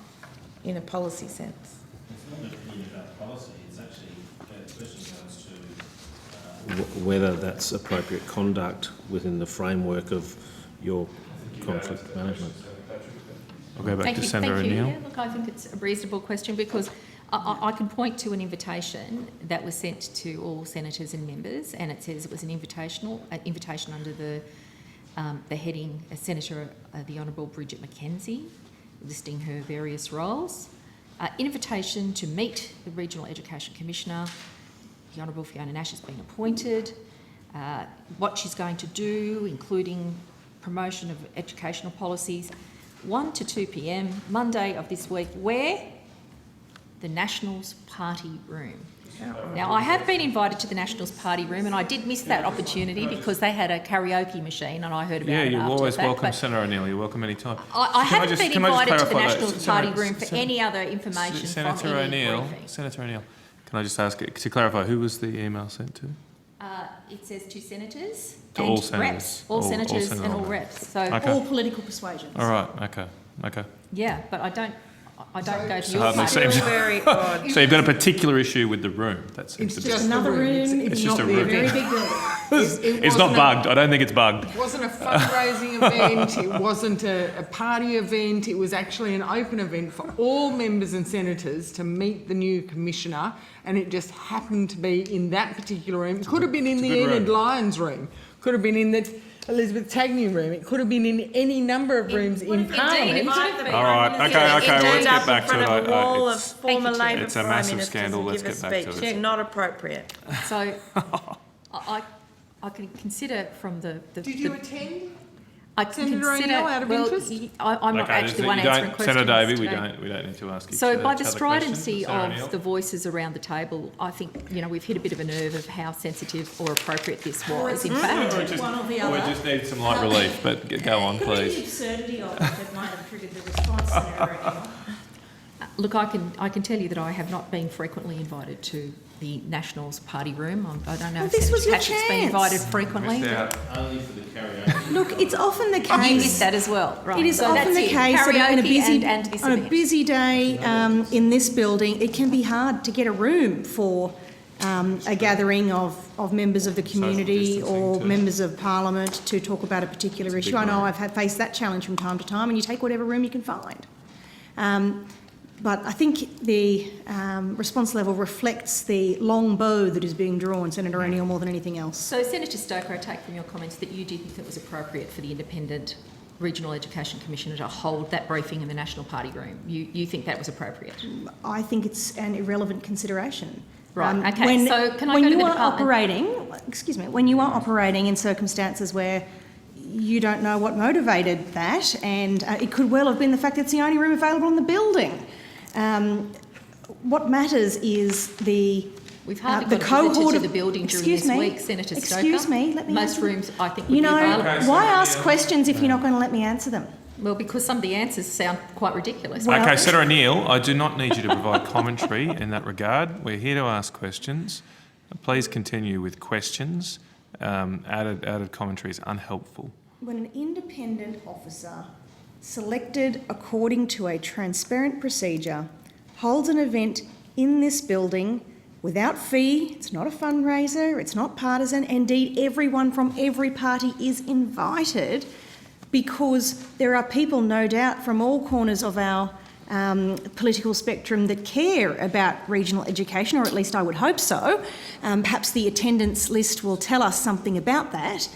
in a policy sense? It's not an opinion about policy, it's actually a question goes to whether that's appropriate conduct within the framework of your conflict management. I'll go back to Senator Thank you. O'Neill. Yeah, look, I think it's a reasonable question because I can point to an invitation that was sent to all senators and members, and it says it was an invitation under the heading Senator the Honourable Bridget McKenzie, listing her various roles. Invitation to meet the Regional Education Commissioner. The Honourable Fiona Nash has been appointed. What she's going to do, including promotion of educational policies, 1 to 2 p.m, Monday of this week. Where? The Nationals Party Room. Now, I have been invited to the Nationals Party Room, and I did miss that opportunity because they had a karaoke machine, and I heard about it you're after always that, welcome, but Senator O'Neill. You're welcome anytime. I haven't been invited to the clarify Nationals that? Party Room for any other information Senator from any O'Neill, briefing. Senator O'Neill, can I just ask, to clarify, who was the email sent to? It says to senators To and all senators. reps, all senators and all reps. So Okay. All political persuasions. All right, okay. yeah, but I don't go to So your hardly party. seems- Very odd. So you've got a particular issue with the room. That seems It's to be. just Another the room. room. It's just not a the room. Very event. big building. It's not bugged. I don't think it's bugged. It wasn't a fundraising event, it wasn't a party event, it was actually an open event for all members and senators to meet the new commissioner, and it just happened to be in that particular room. It could have been in the good Enid room. Lyons room, could have been in the Elizabeth Tagney room, it could have been in any number of rooms in Parliament. All right, okay, let's get back to it. In front of a wall of It's- former Labor It's a Prime massive Ministers scandal. and Let's give a get back to speech. it. Not appropriate. So I can consider from the Did you attend? I can Senator consider, O'Neill, out of well, interest? I'm not actually the one you don't- answering questions Senator Davey, we today. don't need to ask you. So by each the other questions. stridency Senator O'Neill? of the voices around the table, I think, we've hit a bit of a nerve of how sensitive or appropriate this was. In fact, One or the We other. just need some light relief, but go on, The please. absurdity of it that might have triggered the response, Senator O'Neill. look, I can tell you that I have not been frequently invited to the Nationals Party Room. I don't know Well, if this Senator was your Patrick's been chance. invited frequently. Missed out only for the karaoke. Look, it's often the You case. missed that as well, right? It is So often that's the it. case that Karaoke on a busy, and this on a event. busy day in this building, it can be hard to get a room for a gathering of members of the community distancing or too. members of Parliament to talk about a particular issue. I know I've faced that challenge from time to time, and you take whatever room you can find. But I think the response level reflects the long bow that is being drawn, Senator O'Neill, more than anything else. So, Senator Stoker, I take from your comments that you did think it was appropriate for the Independent Regional Education Commissioner to hold that briefing in the National Party Room. You think that was appropriate? I think it's an irrelevant consideration. Right, okay, so can I go to the department? When you are operating in circumstances where you don't know what motivated that, and it could well have been the fact that it's the only room available in the building. What matters is We've hardly the got a visitor cohort to of the building during Excuse this me. week, Senator Stoker. Excuse me, let me Most answer. rooms, I think, would You be know, available. why ask questions if you're not going to let me answer them? Well, because some of the answers sound quite ridiculous. Okay, Senator O'Neill, I do not need you to provide commentary in that regard. We're here to ask questions. Please continue with questions. Added commentary is unhelpful. When an independent officer, selected according to a transparent procedure, holds an event in this building without fee, it's not a fundraiser, it's not partisan, indeed everyone from every party is invited because there are people, no doubt, from all corners of our political spectrum that care about regional education, or at least I would hope so. Perhaps the attendance list will tell us something about that.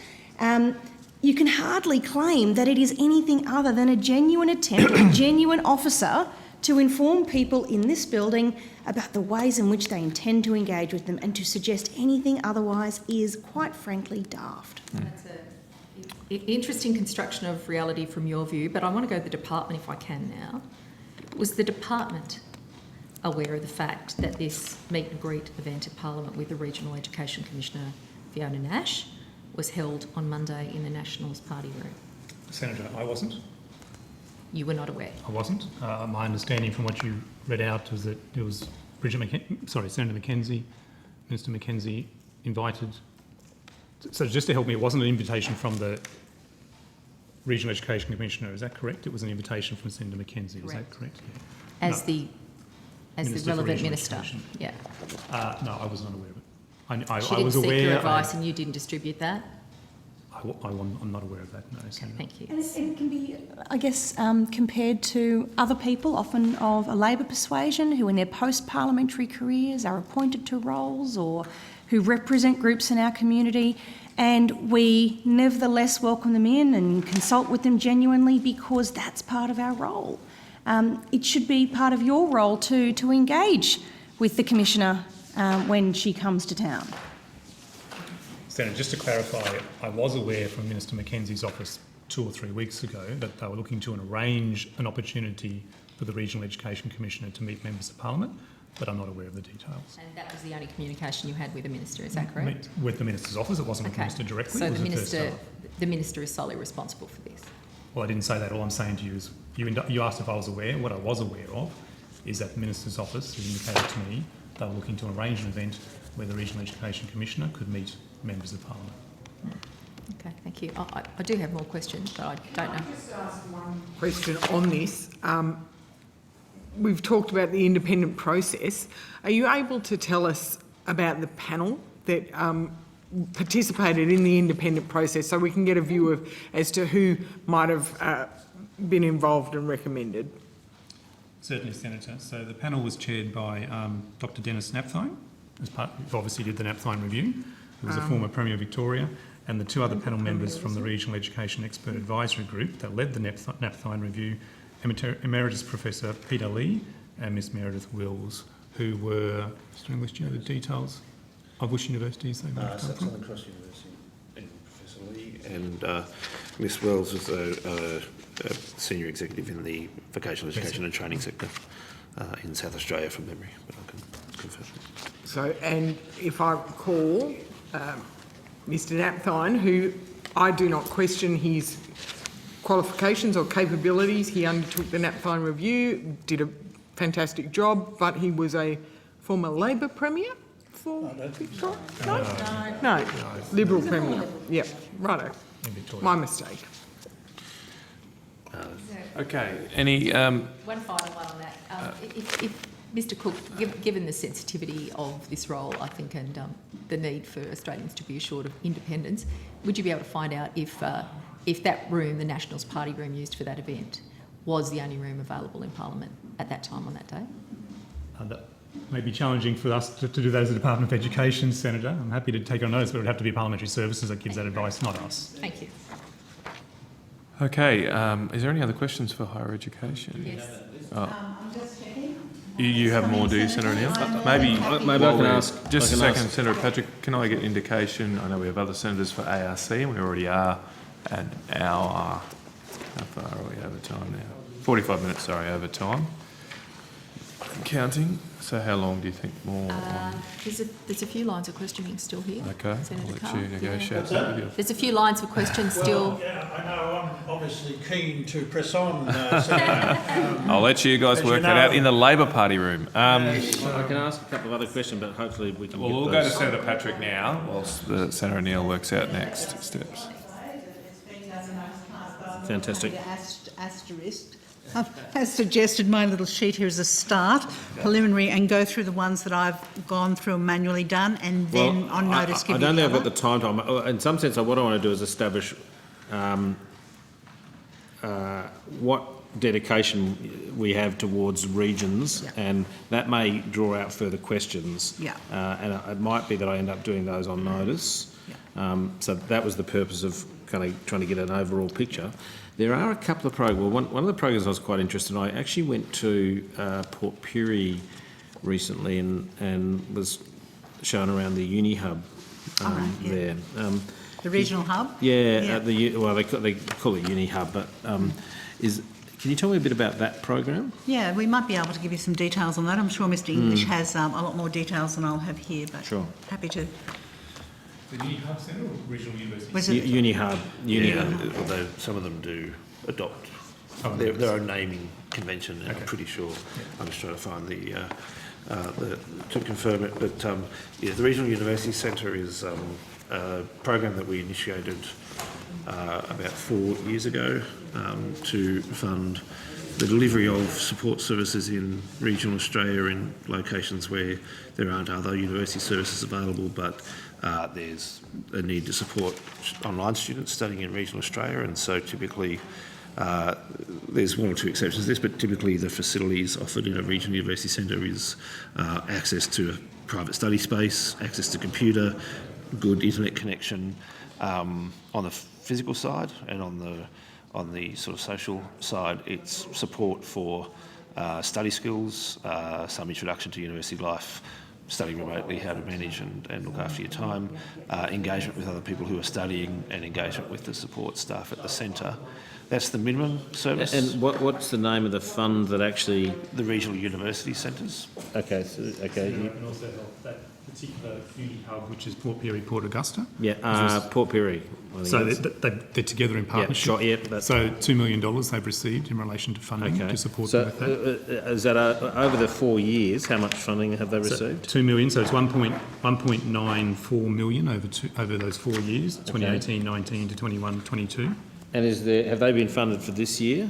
You can hardly claim that it is anything other than a genuine attempt of a genuine officer to inform people in this building about the ways in which they intend to engage with them, and to suggest anything otherwise is, quite frankly, daft. That's an interesting construction of reality from your view, but I want to go to the department if I can now. Was the department aware of the fact that this meet and greet event at Parliament with the Regional Education Commissioner, Fiona Nash, was held on Monday in the Nationals Party Room? Senator, I wasn't. You were not aware? I wasn't. My understanding from what you read out was that it was Senator Mackenzie, Minister Mackenzie invited. So just to help me, it wasn't an invitation from the Regional Education Commissioner, is that correct? It was an invitation from Senator Mackenzie, is that correct? Yeah. As the Minister for relevant Regional minister? Education. Yeah. No, I was not aware of it. I She didn't was seek aware. your advice and you didn't distribute that? I'm not aware of that, no, Senator. Thank you. And it can be, I guess, compared to other people, often of a Labor persuasion, who in their post-parliamentary careers are appointed to roles or who represent groups in our community, and we nevertheless welcome them in and consult with them genuinely because that's part of our role. it should be part of your role to engage with the Commissioner when she comes to town. Senator, just to clarify, I was aware from Minister Mackenzie's office 2 or 3 weeks ago that they were looking to arrange an opportunity for the Regional Education Commissioner to meet members of Parliament, but I'm not aware of the details. And that was the only communication you had with the Minister, is that correct? With the Minister's office, it wasn't with the Minister directly. So it was the Minister is solely responsible for this? Well, I didn't say that. All I'm saying to you is you asked if I was aware. What I was aware of is that the Minister's office has indicated to me they were looking to arrange an event where the Regional Education Commissioner could meet members of Parliament. Okay, thank you. I do have more questions, but I don't know. Can I just ask one question on this? We've talked about the independent process. Are you able to tell us about the panel that participated in the independent process so we can get a view as to who might have been involved and recommended? Certainly, Senator. So the panel was chaired by Dr. Dennis Napthine, who obviously did the Napthine review, who was a former Premier of Victoria, and the 2 other panel members from the Regional Education Expert Advisory Group that led the Napthine review, Emeritus Professor Peter Lee and Miss Meredith Wills, who were, Mr. English, do you know the details of which universities they might have come from? Southern Cross University and Professor Lee, and Miss Wells was a senior executive in the vocational education and training sector in South Australia from memory, but I can confirm. So, and if I recall, Mr. Napthine, who I do not question his qualifications or capabilities, he undertook the Napthine review, did a fantastic job, but he was a former Labor Premier for Victoria? No, Liberal Premier. Yep, righto. My mistake. Okay, any... One final one on that. If Mr Cook, given the sensitivity of this role, I think, and the need for Australians to be assured of independence, would you be able to find out if that room, the Nationals Party room used for that event, was the only room available in Parliament at that time on that day? That may be challenging for us to do that as a Department of Education, Senator. I'm happy to take on notice, but it would have to be Parliamentary Services that gives that advice, not us. Thank you. Okay, is there any other questions for higher education? Yes. I'm just checking. You have more, do you, Senator Neal? Maybe I can ask. Just a I can second, ask. Senator Patrick, can I get indication? I know we have other senators for ARC, and we already are an hour. How far are we over time now? 45 minutes, sorry, over time. I'm counting. So how long do you think more? There's a few lines of questioning still here. Okay, Senator I'll let Carr. you negotiate that with you. There's a few lines of questions still. Yeah, I know. I'm obviously keen to press on. Senator. I'll let you guys as work you that know- out in the Labor Party room. I can ask a couple of other questions, but hopefully we can Well, get we'll those. go to Senator Patrick now, whilst the Senator Neal works out next steps. Fantastic. Asterisk. As suggested, my little sheet here is a start, preliminary, and go through the ones that I've gone through and manually done, and then on notice give I you don't the think I've other. got the time to. In some sense, what I want to do is establish what dedication we have towards regions, and that may draw out further questions. Yeah. And it might be that I end up doing those on notice. So that was the purpose of kind of trying to get an overall picture. There are a couple of programs. Well, one of the programs I was quite interested in, I actually went to Port Pirie recently and was shown around the Uni Hub there. The regional hub? Yeah, they call it Uni Hub, but can you tell me a bit about that program? Yeah, we might be able to give you some details on that. I'm sure Mr English has a lot more details than I'll have here, but Sure. happy to. The Uni Hub Centre or Regional University? Was it- Uni Hub. Although some of them do adopt their own naming convention, and I'm pretty sure. I'm just trying to find to confirm it. But the Regional University Centre is a program that we initiated about 4 years ago to fund the delivery of support services in regional Australia in locations where there aren't other university services available, but there's a need to support online students studying in regional Australia, and so typically there's one or two exceptions to this, but typically the facilities offered in a regional university centre is access to a private study space, access to computer, good internet connection on the physical side, and on on the sort of social side, it's support for study skills, some introduction to university life, studying remotely, how to manage and look after your time, engagement with other people who are studying, and engagement with the support staff at the centre. That's the minimum service. And what's the name of the fund that actually... The Regional University Centres. Okay, okay. And also that particular community hub, which is Port Pirie, Port Augusta. Yeah, Port Pirie. So they're together in partnership. Yeah, so $2 million they've received in relation to funding to support them with that. Is that over the 4 years, how much funding have they received? $2 million, so it's 1.94 million over those 4 years, 2018, 19 to 21, 22. And have they been funded for this year?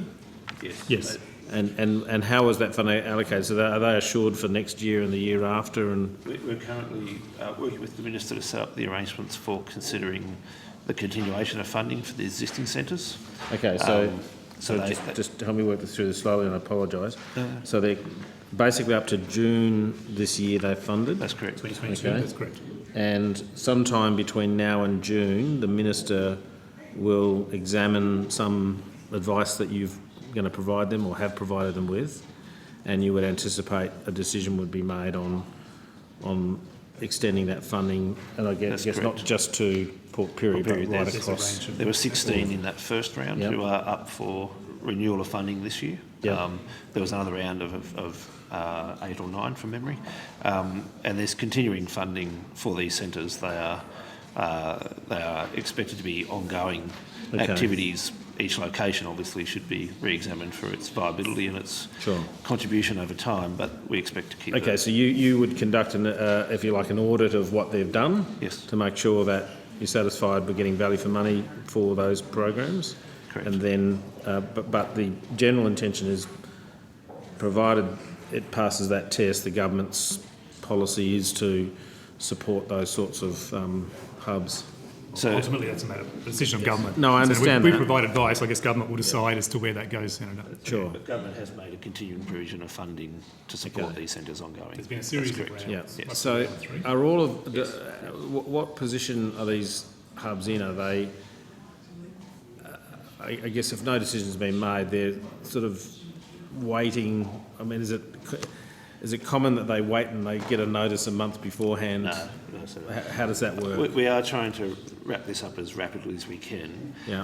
Yes. And how is that funding allocated? So are they assured for next year and the year after? And we're currently working with the Minister to set up the arrangements for considering the continuation of funding for the existing centres. Okay, just help me work through this slowly, and I apologise. So they're basically up to June this year they've funded? That's correct. 2022, okay. That's correct. And sometime between now and June, the Minister will examine some advice that you're going to provide them or have provided them with, and you would anticipate a decision would be made on extending that funding, and I guess not just to Port Pirie, but right across. There were 16 in that first round who are up for renewal of funding this year. There was another round of 8 or 9 from memory, and there's continuing funding for these centres. They are expected to be ongoing activities. Each location obviously should be re-examined for its viability and its contribution over time, but we expect to keep it. Okay, so you would conduct, if you like, an audit of what they've done to make sure that you're satisfied with getting value for money for those programs? Correct. And then, but the general intention is, provided it passes that test, the government's policy is to support those sorts of hubs. So ultimately, that's a decision of government. No, I understand we provide advice. I guess government will decide as to where that goes, Senator. Sure. The government has made a continuing provision of funding to support these centres ongoing. There's been a series of rounds. Yeah. So, are all of what position are these hubs in? Are they? I guess if no decision's been made, they're sort of waiting. I mean, is it common that they wait and they get a notice a month beforehand? No. How does that work? We are trying to wrap this up as rapidly as we can. Yeah.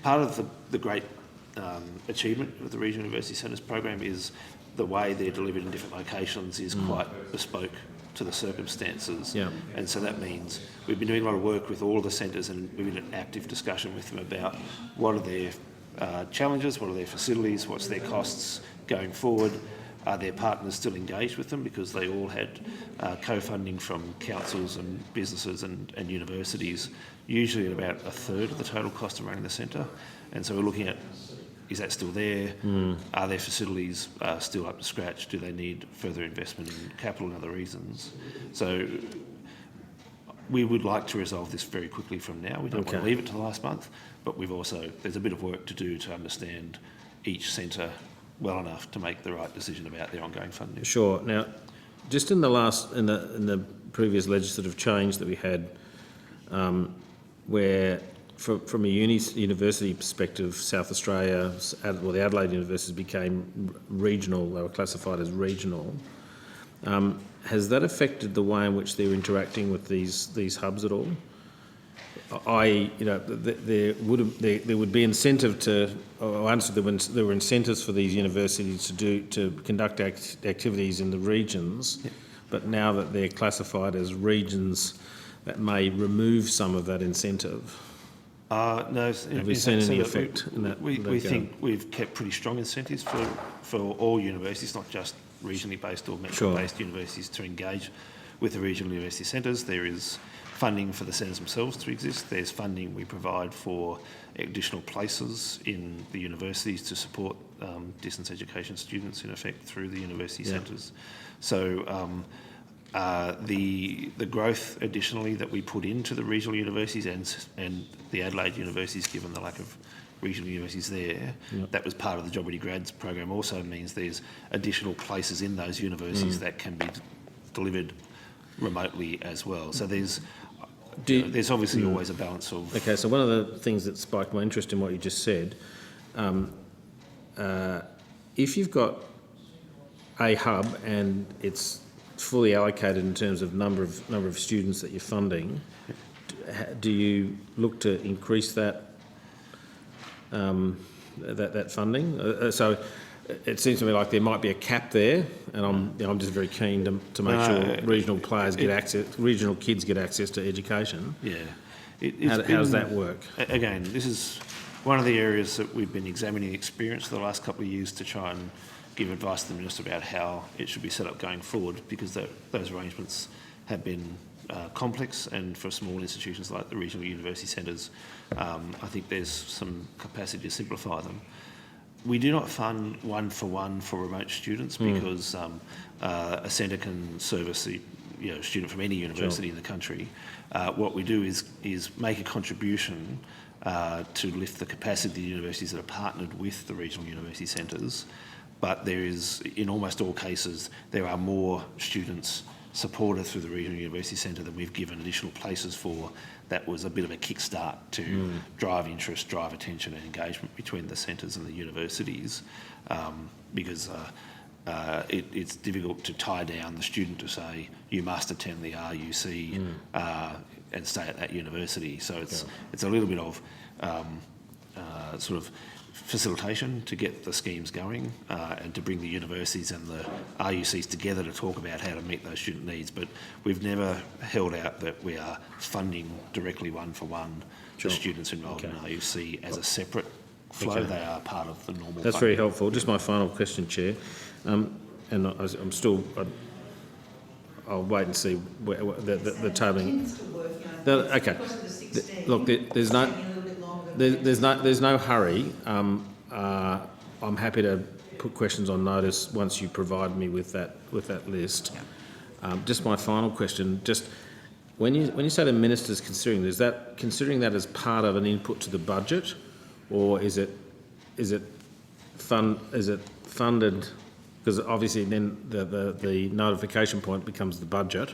Part of the great achievement of the Regional University Centres program is the way they're delivered in different locations is quite bespoke to the circumstances. Yeah. And so that means we've been doing a lot of work with all of the centres, and we've been in active discussion with them about what are their challenges, what are their facilities, what's their costs going forward. Are their partners still engaged with them, because they all had co-funding from councils and businesses and universities, usually at about a third of the total cost of running the centre. And so we're looking at, is that still there? Are their facilities still up to scratch? Do they need further investment in capital and other reasons? So we would like to resolve this very quickly from now. We don't want to leave it to the last month, but there's a bit of work to do to understand each centre well enough to make the right decision about their ongoing funding. Sure. Now, just in the previous legislative change that we had, where from a university perspective, South Australia, the Adelaide universities became regional. They were classified as regional. Has that affected the way in which they're interacting with these hubs at all? There would be incentive to. I understood there were incentives for these universities to conduct activities in the regions, but now that they're classified as regions, that may remove some of that incentive. No. Have we seen any effect in that? We think we've kept pretty strong incentives for all universities, not just regionally based or metro-based universities, to engage with the regional university centres. There is funding for the centres themselves to exist. There's funding we provide for additional places in the universities to support distance education students, in effect, through the university centres. So the growth additionally that we put into the regional universities and the Adelaide universities, given the lack of regional universities there, that was part of the Job Ready Grads program, also means there's additional places in those universities that can be delivered remotely as well. So there's there's obviously always a balance of... Okay, so one of the things that spiked my interest in what you just said, if you've got a hub and it's fully allocated in terms of number of students that you're funding, do you look to increase that that funding? So it seems to me like there might be a cap there, and I'm just very keen to make sure regional players get access, regional kids get access to education. Yeah. How does that work? Again, this is one of the areas that we've been examining experience for the last couple of years to try and give advice to the Minister about how it should be set up going forward, because those arrangements have been complex, and for small institutions like the regional university centres, I think there's some capacity to simplify them. We do not fund one-for-one for remote students because a centre can service a student from any university in the country. What we do is make a contribution to lift the capacity of the universities that are partnered with the regional university centres. But there is, in almost all cases, there are more students supported through the regional university centre than we've given additional places for. That was a bit of a kickstart to drive interest, drive attention and engagement between the centres and the universities, because it's difficult to tie down the student to say, you must attend the RUC and stay at that university. So it's a little bit of sort of facilitation to get the schemes going and to bring the universities and the RUCs together to talk about how to meet those student needs. But we've never held out that we are funding directly one-for-one the students enrolled in RUC as a separate flow. They are part of the normal That's very helpful. Just my final question, Chair. And I'm still... I'll wait and see where the tabling... Okay. Look, there's no hurry. I'm happy to put questions on notice once you provide me with that list. Just my final question. Just when you say the minister's considering, is that considering that as part of an input to the budget, or is it funded? Because obviously then the notification point becomes the budget,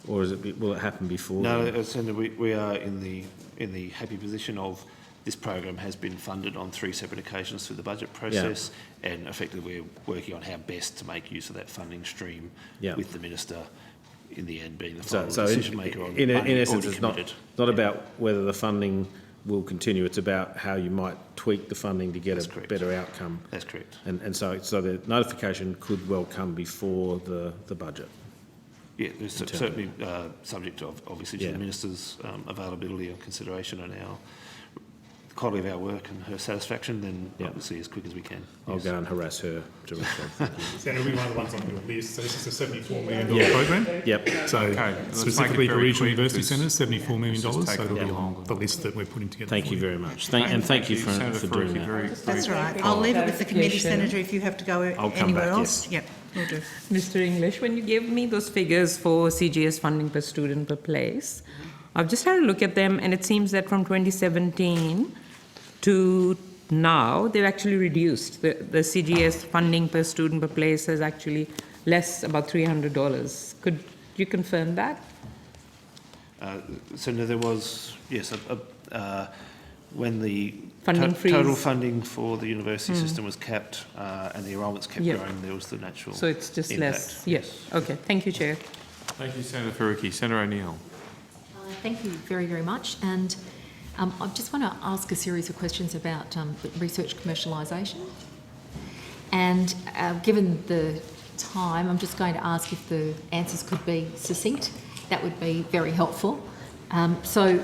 or will it happen before? No, Senator, we are in the happy position of this program has been funded on 3 separate occasions through the budget process, and effectively we're working on how best to make use of that funding stream with the minister in the end being the final decision maker on in money essence, already it's committed. not about whether the funding will continue. It's about how you might tweak the funding to get better outcome. That's correct. And so the notification could well come before the budget. Yeah, there's certainly subject to obviously to the minister's availability and consideration and our quality of our work and her satisfaction, then obviously as quick as we can. I'll go and harass her directly. Senator, we're one of the ones on your list. So this is a $74 million program. Yep. So specifically for regional university centres, $74 million. So it'll be on the list that we're putting together. Thank you very much. Thank you for doing that. That's right. I'll leave it with the committee, Senator, if you have to go anywhere else. Yep, will do. Mr. English, when you gave me those figures for CGS funding per student per place, I've just had a look at them, and it seems that from 2017 to now, they've actually reduced. The CGS funding per student per place is actually less, about $300. Could you confirm that? So no, there was, yes, when the funding total funding for the university system was capped and the enrolments kept growing, there was the natural So it's just impact. less. Yes. Okay. Thank you, Chair. Thank you, Senator Faruqi. Senator O'Neill. Thank you very, very much. And I just want to ask a series of questions about research commercialisation. And given the time, I'm just going to ask if the answers could be succinct. That would be very helpful. So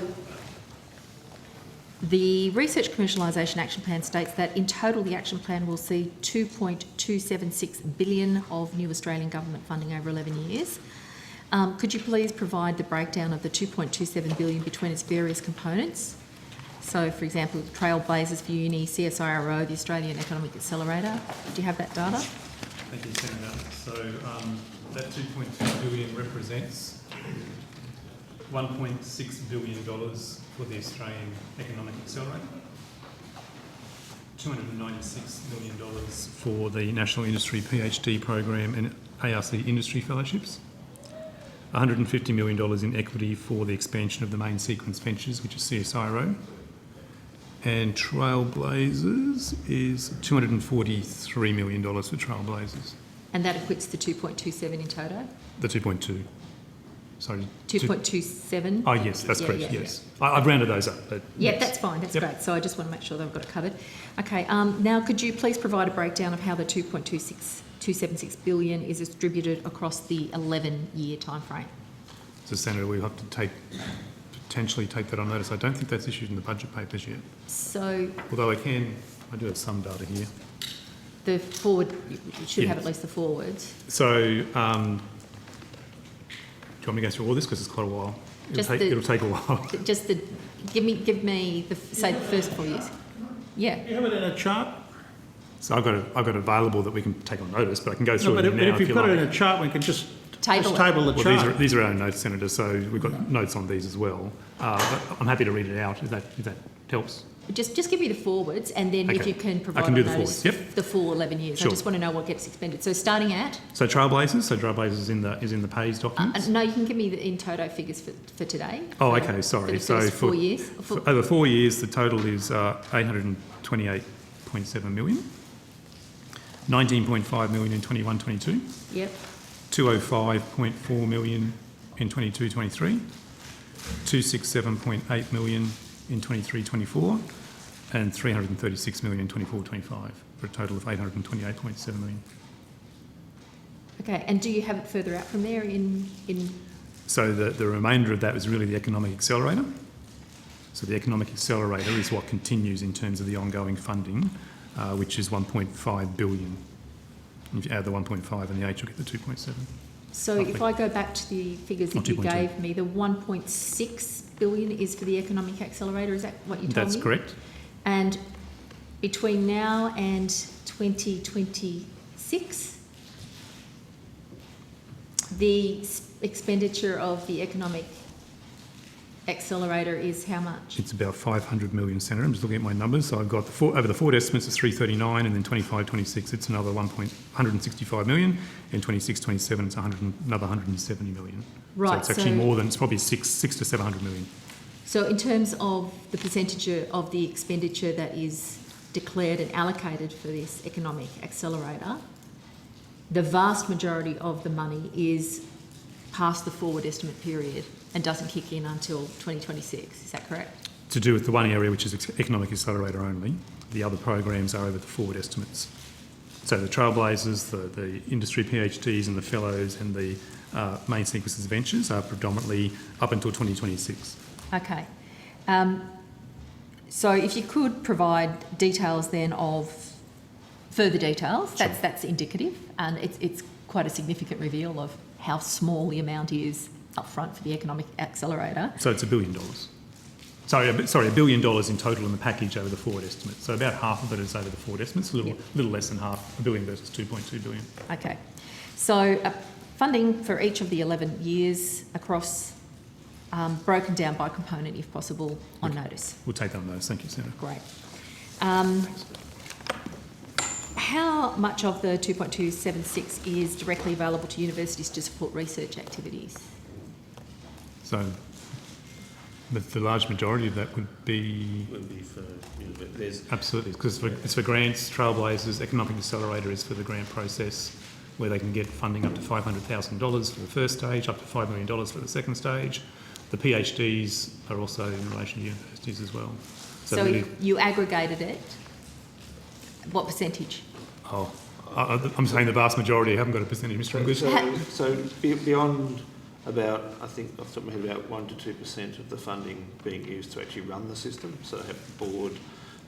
the Research Commercialisation Action Plan states that in total the action plan will see $2.276 billion of new Australian government funding over 11 years. Could you please provide the breakdown of the $2.27 billion between its various components? So, for example, Trailblazers for Uni, CSIRO, the Australian Economic Accelerator. Do you have that data? Thank you, Senator. So that $2.2 billion represents $1.6 billion for the Australian Economic Accelerator, $296 million for the National Industry PhD program and ARC Industry Fellowships, $150 million in equity for the expansion of the main sequence ventures, which is CSIRO. And Trailblazers is $243 million for Trailblazers. And that equates to 2.27 in toto? The 2.2. Sorry. 2.27? Oh, yes, that's Yeah, correct, yeah, yes. I've rounded those up. But Yeah, yes. that's fine, that's Yep. great. So I just want to make sure that I've got it covered. Okay, now could you please provide a breakdown of how the 2.276 billion is distributed across the 11-year timeframe? So, Senator, we'll have to potentially take that on notice. I don't think that's issued in the budget papers yet. So Although I do have some data here. the forward, you should have Yes. at least the forwards. So, do you want me to go through all this? Because it's quite a while. It'll take a while. Just the, give me the, say, the first 4 years. Yeah. You have it in a chart? So I've got it available that we can take on notice, but I can go No, through but it now if you've you got like. it in a chart, we can just Table it. table the Well, chart. these are our own notes, Senator, so we've got notes on these as well. But I'm happy to read it out if that helps. Just give me the forwards, and then if Okay. you can I provide can do a the notice forwards, yep. the full 11 years. Sure. I just want to know what gets expended. So starting at, So Trailblazers is in the pays documents. no, you can give me the in toto figures for today. Oh, for- okay, sorry. For the So first 4 years. over 4 years, the total is 828.7 million, 19.5 million in 21-22, Yep. 205.4 million in 22-23, 267.8 million in 23-24, and 336 million in 24-25, for a total of 828.7 million. Okay, and do you have it further out from there in So the remainder of that was really the economic accelerator. So the economic accelerator is what continues in terms of the ongoing funding, which is 1.5 billion. If you add the 1.5 and the 8, you'll get the 2.7. So if I go back to the figures that Or you 2.2. gave me, the 1.6 billion is for the economic accelerator, is that what you told me? That's correct. And between now and 2026, the expenditure of the economic accelerator is how much? It's about 500 million, Senator. I'm just looking at my numbers. So I've got over the forward estimates is 339, and then 25-26 it's another 165 million, and 26-27 it's another 170 million. Right, So it's actually so- more than, it's probably 600 to 700 million. So in terms of the percentage of the expenditure that is declared and allocated for this economic accelerator, the vast majority of the money is past the forward estimate period and doesn't kick in until 2026. Is that correct? To do with the one area, which is economic accelerator only. The other programs are over the forward estimates. So the Trailblazers, the industry PhDs and the fellows and the main sequences ventures are predominantly up until 2026. Okay. So if you could provide details then of further details, that's indicative, and it's quite a significant reveal of how small the amount is upfront for the economic accelerator. So it's $1 billion. Sorry, $1 billion in total in the package over the forward estimate. So about half of it is over the forward estimates, a little less than half, $1 billion versus 2.2 billion. Okay. So funding for each of the 11 years across, broken down by component if possible, on notice. We'll take that on notice. Thank you, Senator. Great. How much of the 2.276 is directly available to universities to support research activities? So the large majority of that would be for universities. Absolutely, because it's for grants. Trailblazers Economic Accelerator is for the grant process, where they can get funding up to $500,000 for the first stage, up to $5 million for the second stage. The PhDs are also in relation to universities as well. So if you aggregated it, what percentage? I'm saying the vast majority. I haven't got a percentage, Mr. Angus. So beyond about, I think off the top of my head, about 1 to 2% of the funding being used to actually run the system, so they have the board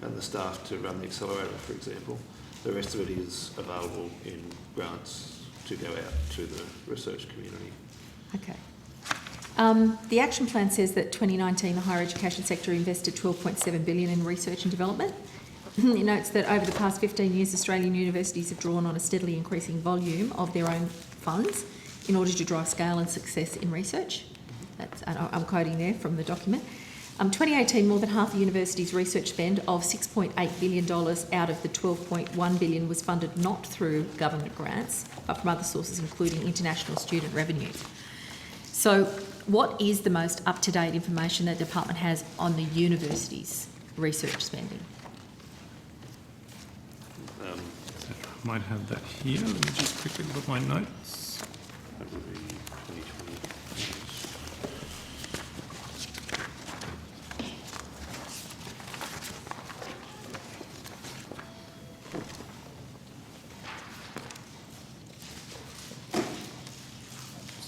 and the staff to run the accelerator, for example. The rest of it is available in grants to go out to the research community. Okay. The action plan says that 2019 the higher education sector invested $12.7 billion in research and development. It notes that over the past 15 years, Australian universities have drawn on a steadily increasing volume of their own funds in order to drive scale and success in research. I'm quoting there from the document. 2018, more than half the university's research spend of $6.8 billion out of the $12.1 billion was funded not through government grants, but from other sources, including international student revenues. So what is the most up-to-date information that the department has on the university's research spending? I might have that here. Let me just quickly look at my notes. That would be 2020.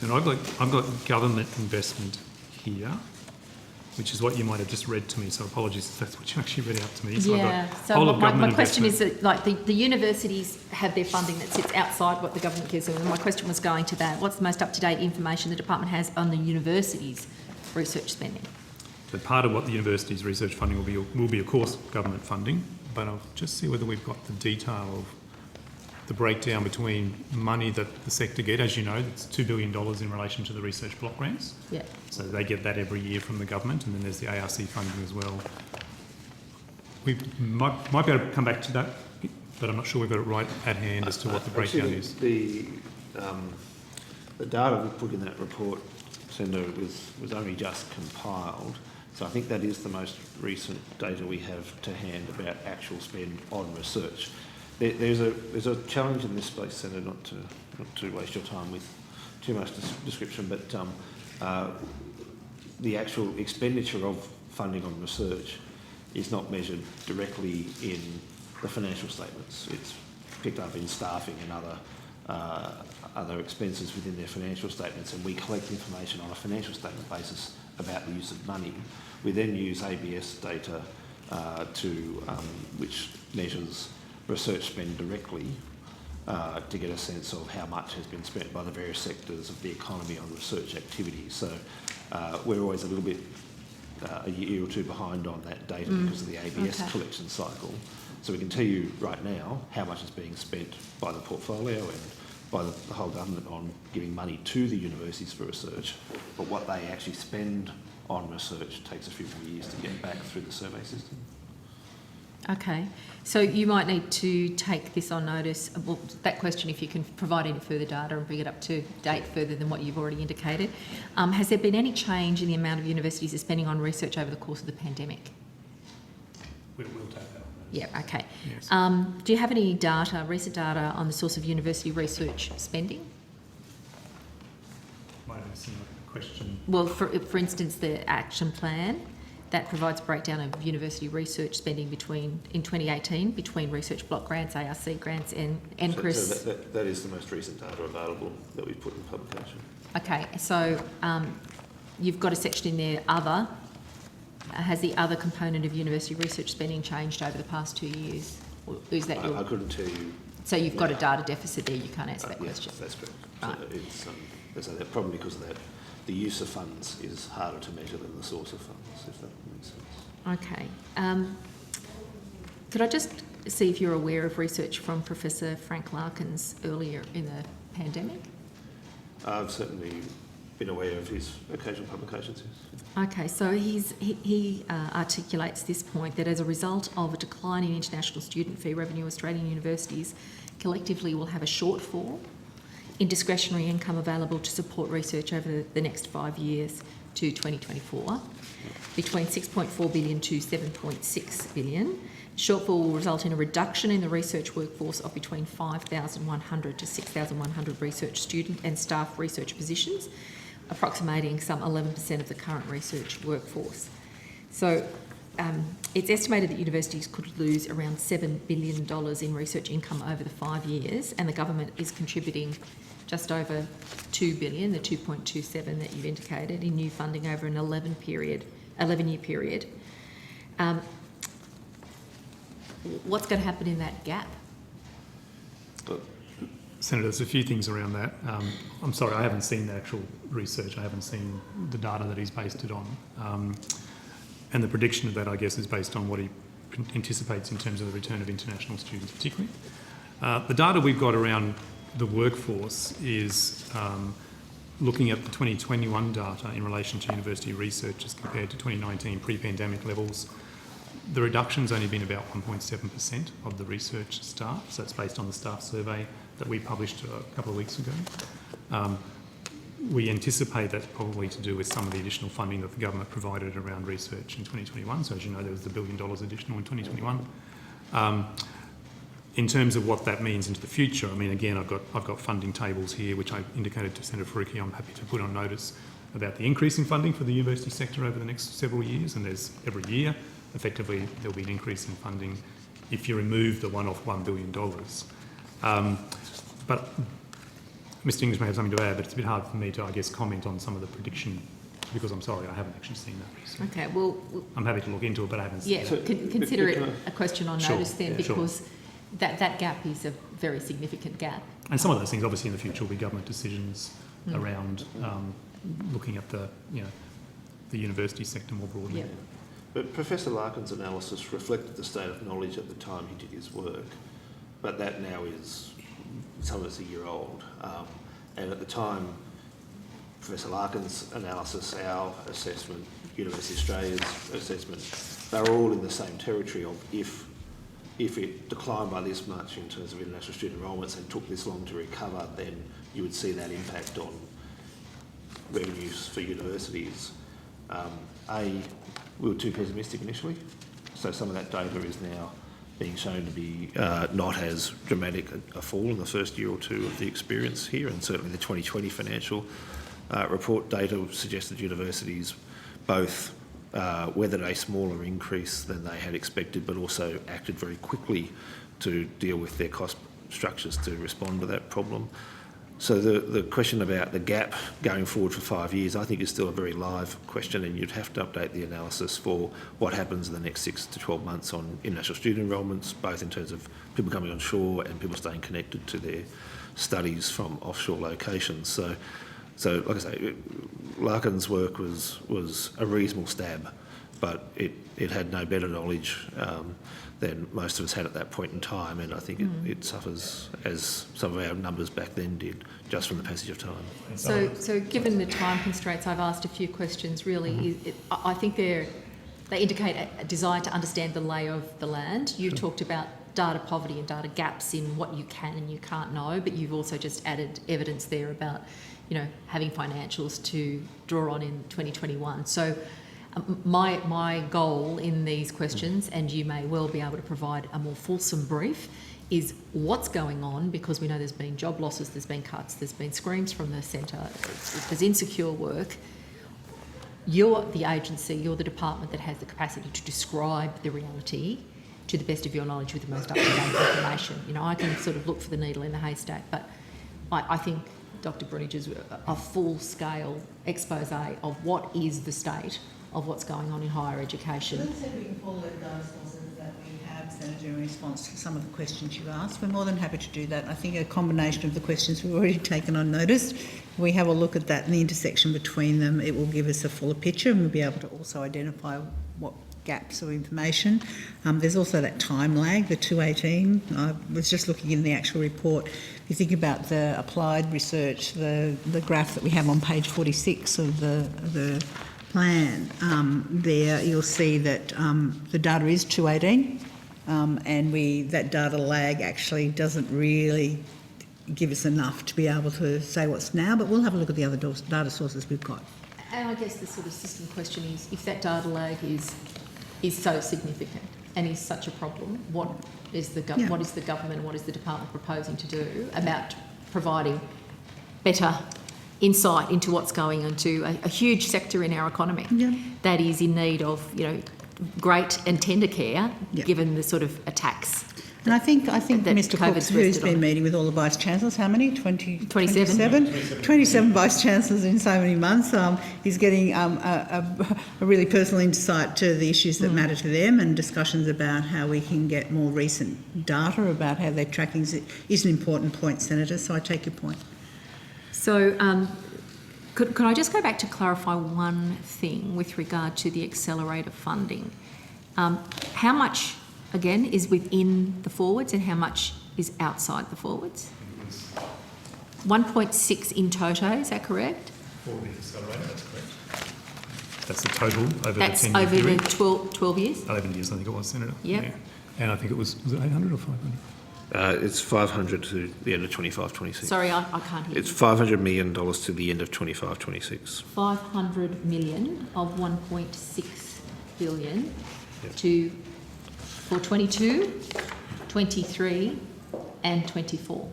So I've got government investment here, which is what you might have just read to me. So apologies if that's what you actually read out to me. So Yeah, I've got so whole of my government question investment. is that the universities have their funding that sits outside what the government gives them, and my question was going to that. What's the most up-to-date information the department has on the university's research spending? So part of what the university's research funding will be of course government funding, but I'll just see whether we've got the detail of the breakdown between money that the sector get. As you know, it's $2 billion in relation to the research block grants. Yeah. So they get that every year from the government, and then there's the ARC funding as well. We might be able to come back to that, but I'm not sure we've got it right at hand as to what the breakdown is. The data we put in that report, Senator, was only just compiled. So I think that is the most recent data we have to hand about actual spend on research. There's a challenge in this space, Senator, not to waste your time with too much description, but the actual expenditure of funding on research is not measured directly in the financial statements. It's picked up in staffing and other expenses within their financial statements, and we collect information on a financial statement basis about the use of money. We then use ABS data which measures research spend directly to get a sense of how much has been spent by the various sectors of the economy on research activities. So we're always a little bit a year or two behind on that data because of the ABS collection cycle. So we can tell you right now how much is being spent by the portfolio and by the whole government on giving money to the universities for research, but what they actually spend on research takes a few more years to get back through the survey system. Okay, so you might need to take this on notice. Well, that question, if you can provide any further data and bring it up to date further than what you've already indicated. Has there been any change in the amount of universities are spending on research over the course of the pandemic? We'll take that. Yeah, okay. Yes. Do you have any data, recent data, on the source of university research spending? Might have a similar question. Well, for instance, the action plan that provides a breakdown of university research spending in 2018 between research block grants, ARC grants and NCRIS. So that is the most recent data available that we've put in publication. Okay, so you've got a section in there, other. Has the other component of university research spending changed over the past 2 years? Or is that I couldn't tell you. So you've got a data deficit there, you can't answer that yes, question? that's correct. Right. So it's that probably because of that. The use of funds is harder to measure than the source of funds, if that makes sense. Okay. Could I just see if you're aware of research from Professor Frank Larkins earlier in the pandemic? I've certainly been aware of his occasional publications, yes. Okay, so he articulates this point that as a result of a decline in international student fee revenue, Australian universities collectively will have a shortfall in discretionary income available to support research over the next 5 years to 2024, between 6.4 billion to 7.6 billion. Shortfall will result in a reduction in the research workforce of between 5,100 to 6,100 research student and staff research positions, approximating some 11% of the current research workforce. So it's estimated that universities could lose around $7 billion in research income over the 5 years, and the government is contributing just over $2 billion, the 2.27 that you've indicated, in new funding over an 11-year period. What's going to happen in that gap? Senator, there's a few things around that. I'm sorry, I haven't seen the actual research. I haven't seen the data that he's based it on. And the prediction of that, I guess, is based on what he anticipates in terms of the return of international students particularly. The data we've got around the workforce is looking at the 2021 data in relation to university research as compared to 2019 pre-pandemic levels. The reduction's only been about 1.7% of the research staff, so it's based on the staff survey that we published a couple of weeks ago. we anticipate that's probably to do with some of the additional funding that the government provided around research in 2021. So as you know, there was the $1 billion additional in 2021. In terms of what that means into the future, I mean, again, I've got funding tables here, which I indicated to Senator Faruqi I'm happy to put on notice about the increase in funding for the university sector over the next several years, and there's every year, effectively, there'll be an increase in funding if you remove the one-off $1 billion. But Mr English may have something to add, but it's a bit hard for me to, I guess, comment on some of the prediction, because I'm sorry, I haven't actually seen that research. Okay, well... I'm happy to look into it, but I haven't seen it. Yeah, consider it a question on Sure, notice then, yeah, because sure. that gap is a very significant gap. And some of those things, obviously, in the future will be government decisions around looking at the university sector more broadly. Yeah. But Professor Larkin's analysis reflected the state of knowledge at the time he did his work, but that now is, some of it's a year old. And at the time, Professor Larkin's analysis, our assessment, University of Australia's assessment, they were all in the same territory of if it declined by this much in terms of international student enrolments and took this long to recover, then you would see that impact on revenues for universities. We were too pessimistic initially, so some of that data is now being shown to be not as dramatic a fall in the first year or two of the experience here, and certainly the 2020 financial report data suggested universities both weathered a smaller increase than they had expected, but also acted very quickly to deal with their cost structures to respond to that problem. So the question about the gap going forward for 5 years, I think, is still a very live question, and you'd have to update the analysis for what happens in the next 6 to 12 months on international student enrolments, both in terms of people coming on shore and people staying connected to their studies from offshore locations. So like I say, Larkin's work was a reasonable stab, but it had no better knowledge than most of us had at that point in time, and I think it suffers, as some of our numbers back then did, just from the passage of time. So given the time constraints, I've asked a few questions really. I think they indicate a desire to understand the lay of the land. You talked about data poverty and data gaps in what you can and you can't know, but you've also just added evidence there about, having financials to draw on in 2021. So my goal in these questions, and you may well be able to provide a more fulsome brief, is what's going on, because we know there's been job losses, there's been cuts, there's been screams from the centre, there's insecure work. You're the agency, you're the department that has the capacity to describe the reality to the best of your knowledge with the most up-to-date information. I can sort of look for the needle in the haystack, but I think Dr Bruniger's a full-scale expose of what is the state of what's going on in higher education. Let's see if we can pull the data sources that we have, Senator, in response to some of the questions you've asked. We're more than happy to do that. I think a combination of the questions we've already taken on notice, if we have a look at that and the intersection between them, it will give us a fuller picture, and we'll be able to also identify what gaps of information. There's also that time lag, the 218. I was just looking in the actual report. If you think about the applied research, the graph that we have on page 46 of the plan, there you'll see that the data is 218, and that data lag actually doesn't really give us enough to be able to say what's now, but we'll have a look at the other data sources we've got. And I guess the sort of system question is, if that data lag is so significant and is such a problem, what is the government, what is the department proposing to do about providing better insight into what's going into a huge sector in our economy that is in need of, great and tender care, given the sort of attacks. And I think Mr Cook's, who's been meeting with all the Vice-Chancellors, how many? 27? 27 Vice-Chancellors in so many months. He's getting a really personal insight to the issues that matter to them, and discussions about how we can get more recent data about how they're tracking is an important point, Senator, so I take your point. So could I just go back to clarify one thing with regard to the accelerator funding? How much, again, is within the forwards and how much is outside the forwards? 1.6 in toto, is that correct? For the accelerator, that's correct. That's the total over that's the 10-year over period. the 12 years? 11 years, I think it was, Senator. Yep. Yeah. And I think was it 800 or 500? It's 500 to the end of 25-26. Sorry, I can't hear It's you. $500 million to the end of 25-26. 500 million of 1.6 billion for 22, 23 and 24.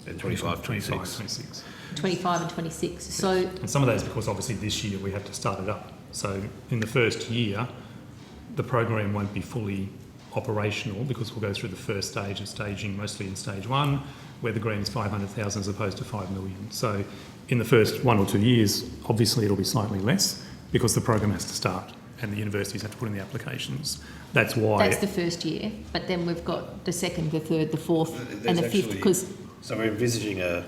And 25-26. 26. 25 and 26. So, And some of that is because obviously this year we have to start it up. So in the first year, the program won't be fully operational because we'll go through the first stage of staging, mostly in stage 1, where the grant is 500,000 as opposed to 5 million. So in the first 1 or 2 years, obviously it'll be slightly less because the program has to start and the universities have to put in the applications. That's why. that's the first year, but then we've got the second, the third, the fourth and the fifth, because So we're envisaging a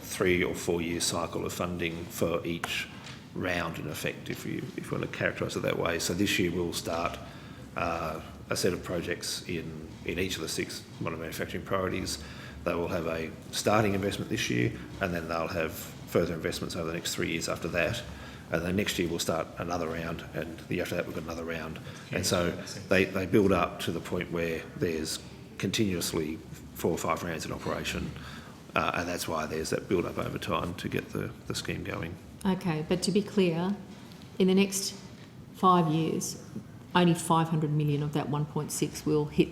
3 or 4 year cycle of funding for each round, in effect, if you want to characterise it that way. So this year we'll start a set of projects in each of the 6 modern manufacturing priorities. They will have a starting investment this year, and then they'll have further investments over the next 3 years after that. And then next year we'll start another round, and the year after that we've got another round. And so they build up to the point where there's continuously 4 or 5 rounds in operation, and that's why there's that build up over time to get the scheme going. okay, but to be clear, in the next 5 years, only 500 million of that 1.6 will hit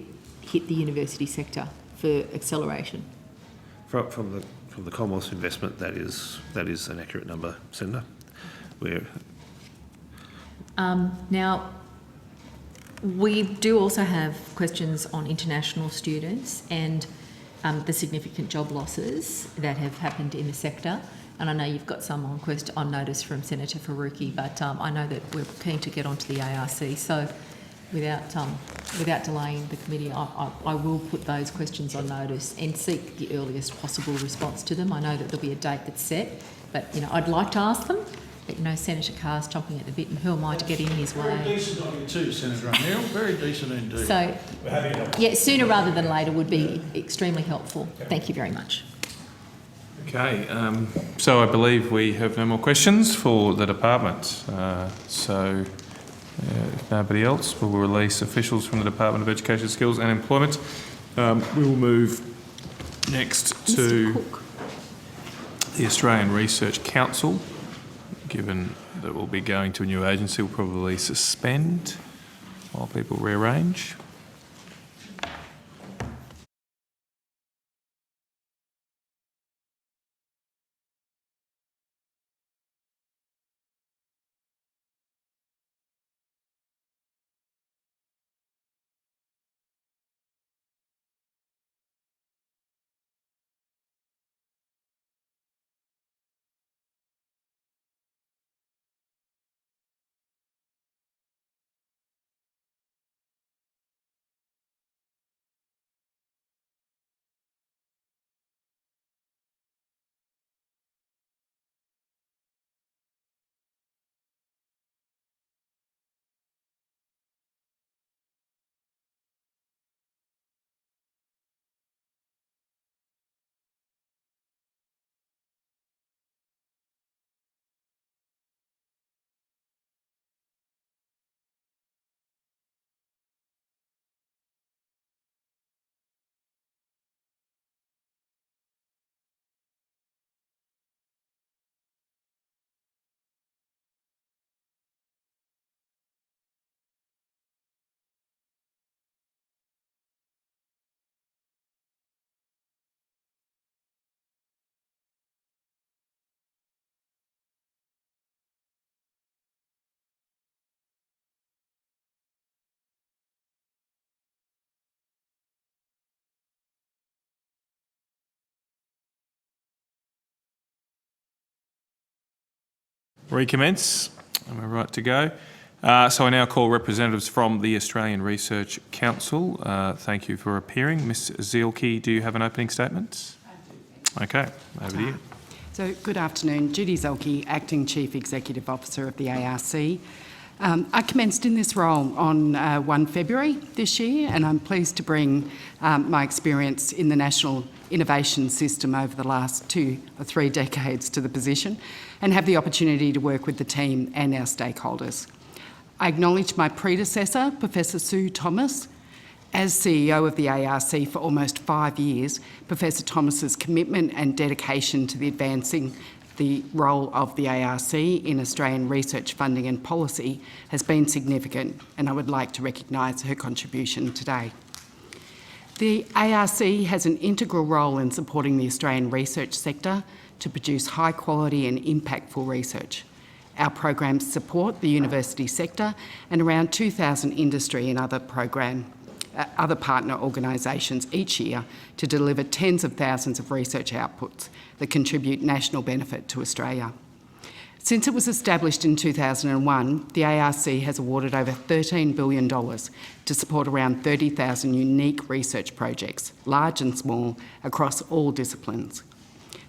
the university sector for acceleration. From the Commonwealth investment, that is an accurate number, Senator. Now, we do also have questions on international students and the significant job losses that have happened in the sector. And I know you've got some on notice from Senator Faruqi, but I know that we're keen to get onto the ARC. So without delaying the committee, I will put those questions on notice and seek the earliest possible response to them. I know that there'll be a date that's set, but, I'd like to ask them. But, Senator Carr's chomping at the bit, and who am I to get in his way? Very decent of you too, Senator O'Neill. Very decent indeed. So, yeah, sooner rather than later would be extremely helpful. Thank you very much. Okay, so I believe we have no more questions for the department. If nobody else, we'll release officials from the Department of Education, Skills and Employment. We will move next to the Australian Research Council. Given that we'll be going to a new agency, we'll probably suspend while people rearrange. Recommence. Am I right to go? So I now call representatives from the Australian Research Council. Thank you for appearing. Ms Zielke, do you have an opening statement? Okay, over to you. So, good afternoon. Judy Zielke, Acting Chief Executive Officer of the ARC. I commenced in this role on 1 February this year, and I'm pleased to bring my experience in the national innovation system over the last 2 or 3 decades to the position and have the opportunity to work with the team and our stakeholders. I acknowledge my predecessor, Professor Sue Thomas, As CEO of the ARC for almost 5 years, Professor Thomas's commitment and dedication to advancing the role of the ARC in Australian research funding and policy has been significant, and I would like to recognise her contribution today. The ARC has an integral role in supporting the Australian research sector to produce high quality and impactful research. Our programs support the university sector and around 2,000 industry and other partner organisations each year to deliver tens of thousands of research outputs that contribute national benefit to Australia. Since it was established in 2001, the ARC has awarded over $13 billion to support around 30,000 unique research projects, large and small, across all disciplines.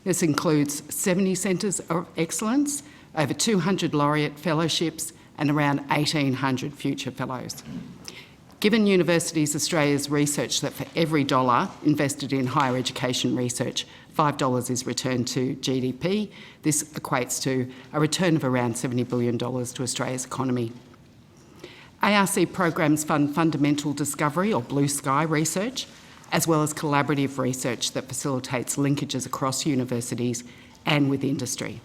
This includes 70 centres of excellence, over 200 laureate fellowships and around 1,800 future fellows. Given Universities Australia's research that for every dollar invested in higher education research, $5 is returned to GDP, this equates to a return of around $70 billion to Australia's economy. ARC programs fund fundamental discovery or blue sky research, as well as collaborative research that facilitates linkages across universities and with industry.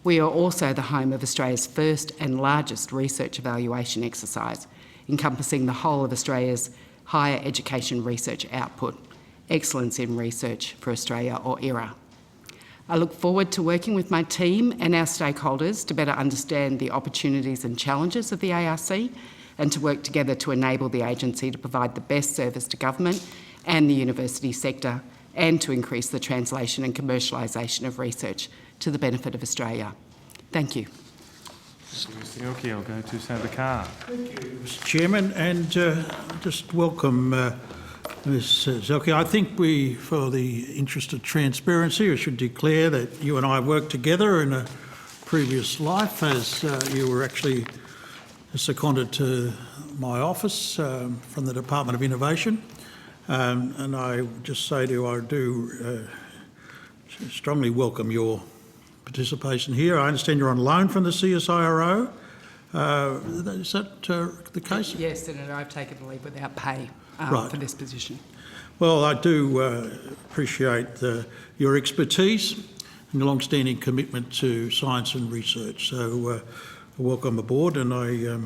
We are also the home of Australia's first and largest research evaluation exercise, encompassing the whole of Australia's higher education research output, Excellence in Research for Australia, or ERA. I look forward to working with my team and our stakeholders to better understand the opportunities and challenges of the ARC and to work together to enable the agency to provide the best service to government and the university sector and to increase the translation and commercialisation of research to the benefit of Australia. Thank you. Mr. Elkey, I'll go to Senator Carr. Thank you, Mr. Chairman, and just welcome Ms. Zelke. I think we, for the interest of transparency, I should declare that you and I worked together in a previous life as you were actually seconded to my office from the Department of Innovation. And I would just say to you, I do strongly welcome your participation here. I understand you're on loan from the CSIRO. Is that the case? Yes, Senator, I've taken the leave without pay for this position. Well, I do appreciate your expertise and your long-standing commitment to science and research. So welcome aboard, and I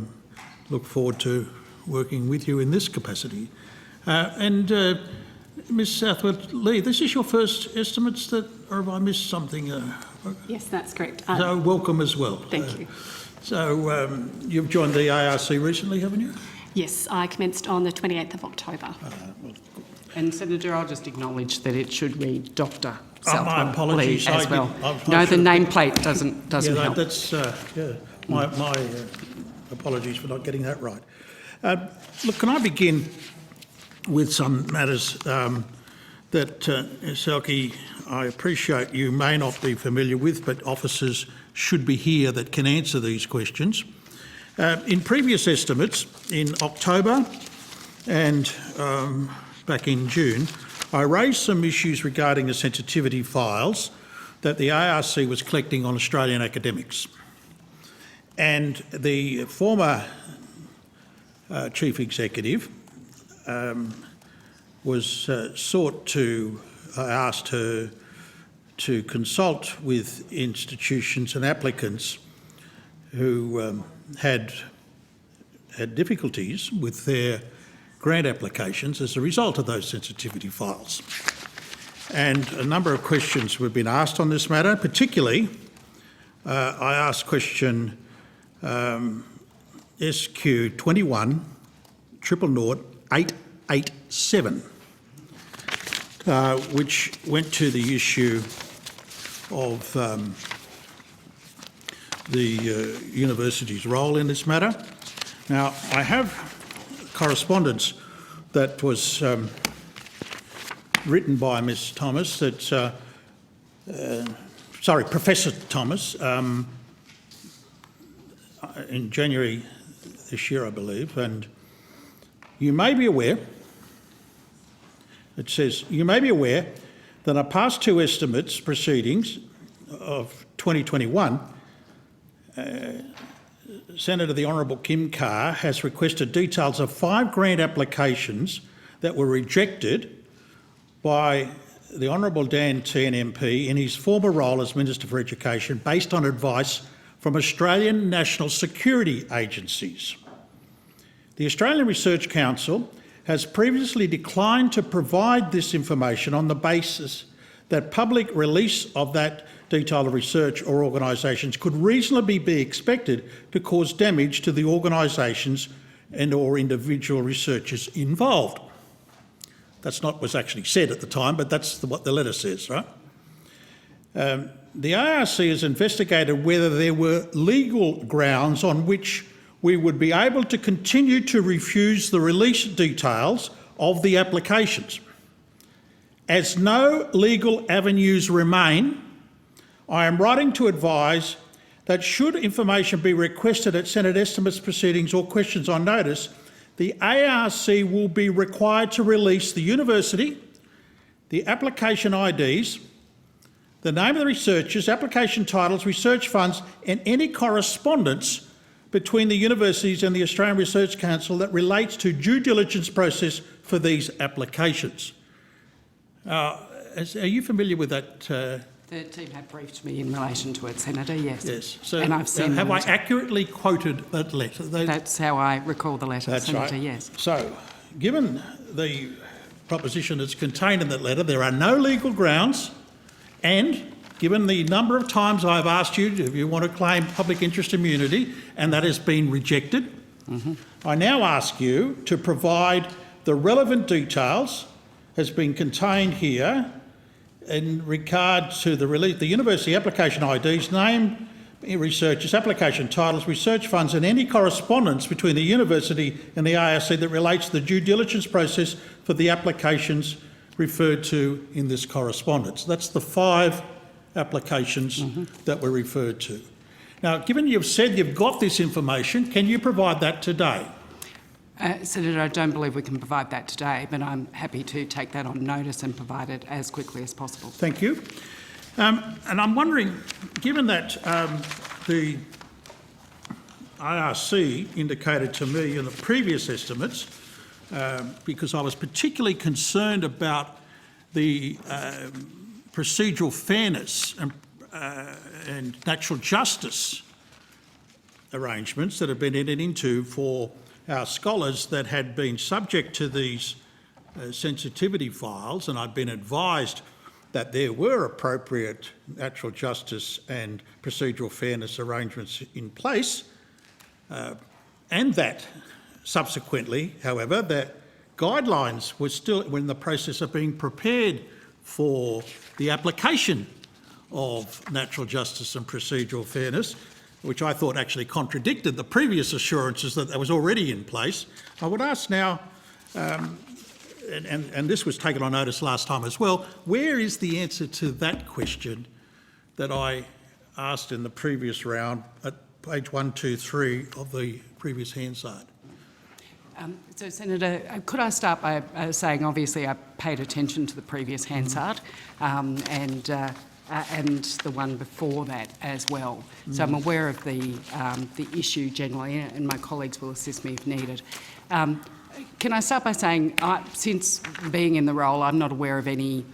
look forward to working with you in this capacity. Ms. Southwood-Lee, this is your first estimates, or have I missed something? Yes, that's correct. So welcome as well. Thank you. So you've joined the ARC recently, haven't you? Yes, I commenced on the 28th of October. And Senator, I'll just acknowledge that it should read Dr. My Southwood-Lee apologies. as well. No, the nameplate doesn't help. That's my apologies for not getting that right. Look, can I begin with some matters that, Selke, I appreciate you may not be familiar with, but officers should be here that can answer these questions. In previous estimates, in October and back in June, I raised some issues regarding the sensitivity files that the ARC was collecting on Australian academics. And the former Chief Executive was asked her to consult with institutions and applicants who had difficulties with their grant applications as a result of those sensitivity files. And a number of questions have been asked on this matter. Particularly, I asked question SQ 21 000 887, which went to the issue of the university's role in this matter. Now, I have correspondence that was written by Ms. Thomas, Professor Thomas, in January this year, I believe, and you may be aware, it says, you may be aware that our past two estimates proceedings of 2021, Senator the Honourable Kim Carr has requested details of 5 grant applications that were rejected by the Honourable Dan Tehan MP in his former role as Minister for Education based on advice from Australian national security agencies. The Australian Research Council has previously declined to provide this information on the basis that public release of that detailed research or organisations could reasonably be expected to cause damage to the organisations and or individual researchers involved. That's not what was actually said at the time, but that's what the letter says, right? The ARC has investigated whether there were legal grounds on which we would be able to continue to refuse the release details of the applications. As no legal avenues remain, I am writing to advise that should information be requested at Senate estimates proceedings or questions on notice, the ARC will be required to release the university, the application IDs, the name of the researchers, application titles, research funds, and any correspondence between the universities and the Australian Research Council that relates to due diligence process for these applications. Are you familiar with that? The team have briefed me in relation to it, Senator, yes. Yes. So and I've seen have I accurately quoted that letter? That's how I recall the letter, That's Senator, right. yes. So, given the proposition that's contained in that letter, there are no legal grounds, and given the number of times I've asked you if you want to claim public interest immunity, and that has been rejected, I now ask you to provide the relevant details has been contained here in regard to the university application IDs, name researchers, application titles, research funds, and any correspondence between the university and the ARC that relates to the due diligence process for the applications referred to in this correspondence. That's the 5 applications that were referred to. Now, given you've said you've got this information, can you provide that today? Senator, I don't believe we can provide that today, but I'm happy to take that on notice and provide it as quickly as possible. Thank you. And I'm wondering, given that the IRC indicated to me in the previous estimates, because I was particularly concerned about the procedural fairness and natural justice arrangements that have been entered into for our scholars that had been subject to these sensitivity files, and I'd been advised that there were appropriate natural justice and procedural fairness arrangements in place, and that subsequently, however, that guidelines were still in the process of being prepared for the application of natural justice and procedural fairness, which I thought actually contradicted the previous assurances that was already in place. I would ask now, and this was taken on notice last time as well, where is the answer to that question that I asked in the previous round at page 123 of the previous Hansard? So, Senator, could I start by saying, obviously, I paid attention to the previous Hansard and the one before that as well. So I'm aware of the issue generally, and my colleagues will assist me if needed. Can I start by saying, since being in the role, I'm not aware of any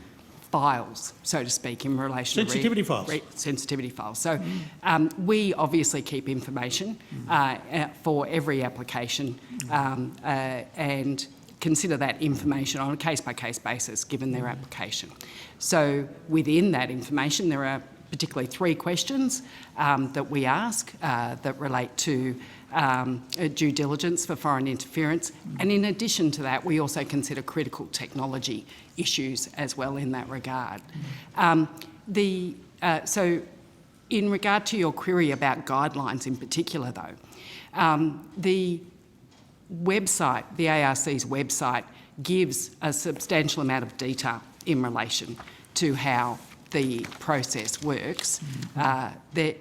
files, so to speak, in relation sensitivity files. Sensitivity files. So we obviously keep information for every application and consider that information on a case-by-case basis given their application. So within that information there are particularly 3 questions that we ask that relate to due diligence for foreign interference, and in addition to that we also consider critical technology issues as well in that regard. So in regard to your query about guidelines in particular though, the website, the ARC's website, gives a substantial amount of detail in relation to how the process works.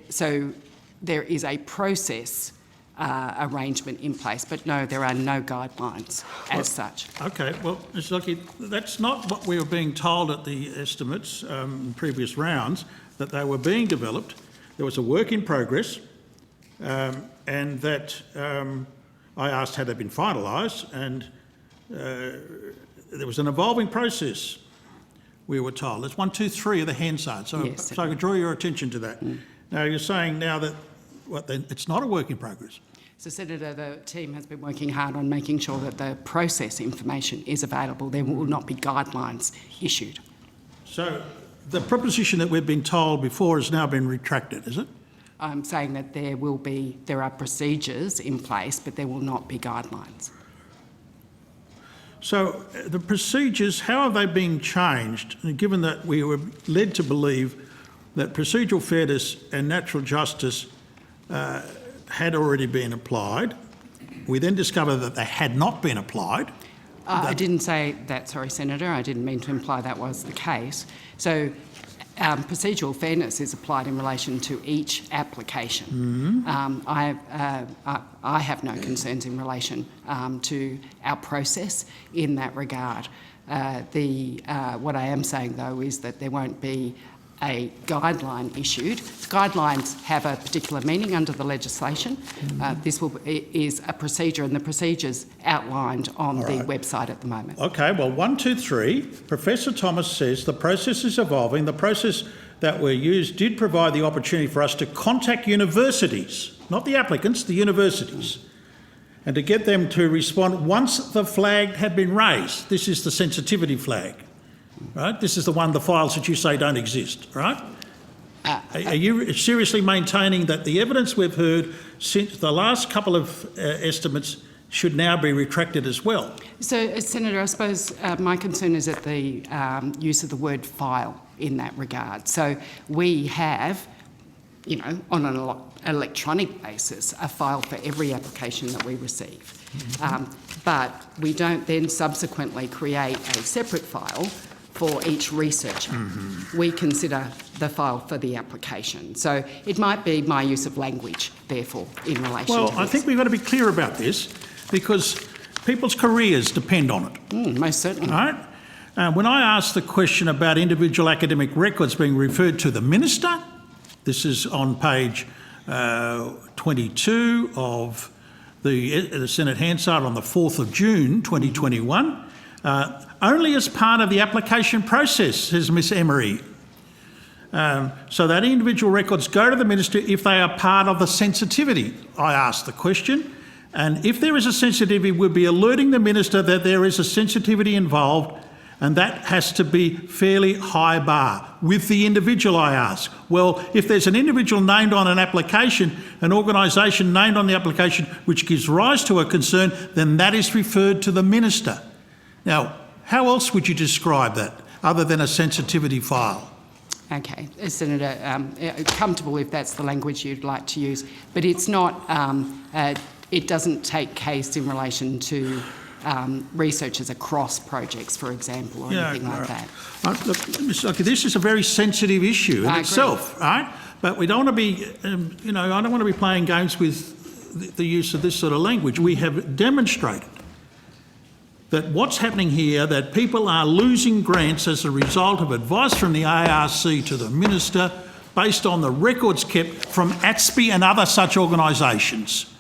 So there is a process arrangement in place, but no, there are no guidelines as such. Okay, well, Mr. Lockie, that's not what we were being told at the estimates in previous rounds, that they were being developed. There was a work in progress, and that I asked had they been finalised, and there was an evolving process, we were told. There's 1, 2, 3 of the Hansard. So, Yes. so I could draw your attention to that. Now, you're saying now that it's not a work in progress. So, Senator, the team has been working hard on making sure that the process information is available. There will not be guidelines issued. So the proposition that we've been told before has now been retracted, is it? I'm saying that there are procedures in place, but there will not be guidelines. So the procedures, how have they been changed, given that we were led to believe that procedural fairness and natural justice had already been applied? We then discovered that they had not been applied. I didn't say that, sorry, Senator. I didn't mean to imply that was the case. So procedural fairness is applied in relation to each application. I have no concerns in relation to our process in that regard. What I am saying, though, is that there won't be a guideline issued. Guidelines have a particular meaning under the legislation. This is a procedure, and the procedure's outlined on the website at the moment. Okay, well, 1, 2, 3, Professor Thomas says the process is evolving. The process that we used did provide the opportunity for us to contact universities, not the applicants, the universities, and to get them to respond once the flag had been raised. This is the sensitivity flag. Right? This is the one, the files that you say don't exist, right? Are you seriously maintaining that the evidence we've heard since the last couple of estimates should now be retracted as well? So, Senator, I suppose my concern is at the use of the word file in that regard. So we have, you know, on an electronic basis, a file for every application that we receive. But we don't then subsequently create a separate file for each researcher. We consider the file for the application. So it might be my use of language, therefore, in relation to this. Well, I think we've got to be clear about this because people's careers depend on it. Most certainly. Right? When I asked the question about individual academic records being referred to the Minister, this is on page 22 of the Senate Hansard on the 4th of June 2021, only as part of the application process, says Ms Emery. So that individual records go to the Minister if they are part of the sensitivity. I asked the question, and if there is a sensitivity, we'll be alerting the Minister that there is a sensitivity involved, and that has to be fairly high bar. With the individual, I ask. Well, if there's an individual named on an application, an organisation named on the application which gives rise to a concern, then that is referred to the Minister. Now, how else would you describe that other than a sensitivity file? Okay, Senator, comfortable if that's the language you'd like to use, but it's not, it doesn't take case in relation to researchers across projects, for example, or anything like that. Look, Ms. Oakey, this is a very sensitive issue in itself, right? But we don't want to be, you know, I don't want to be playing games with the use of this sort of language. We have demonstrated that what's happening here, that people are losing grants as a result of advice from the ARC to the Minister based on the records kept from ATSPI and other such organisations.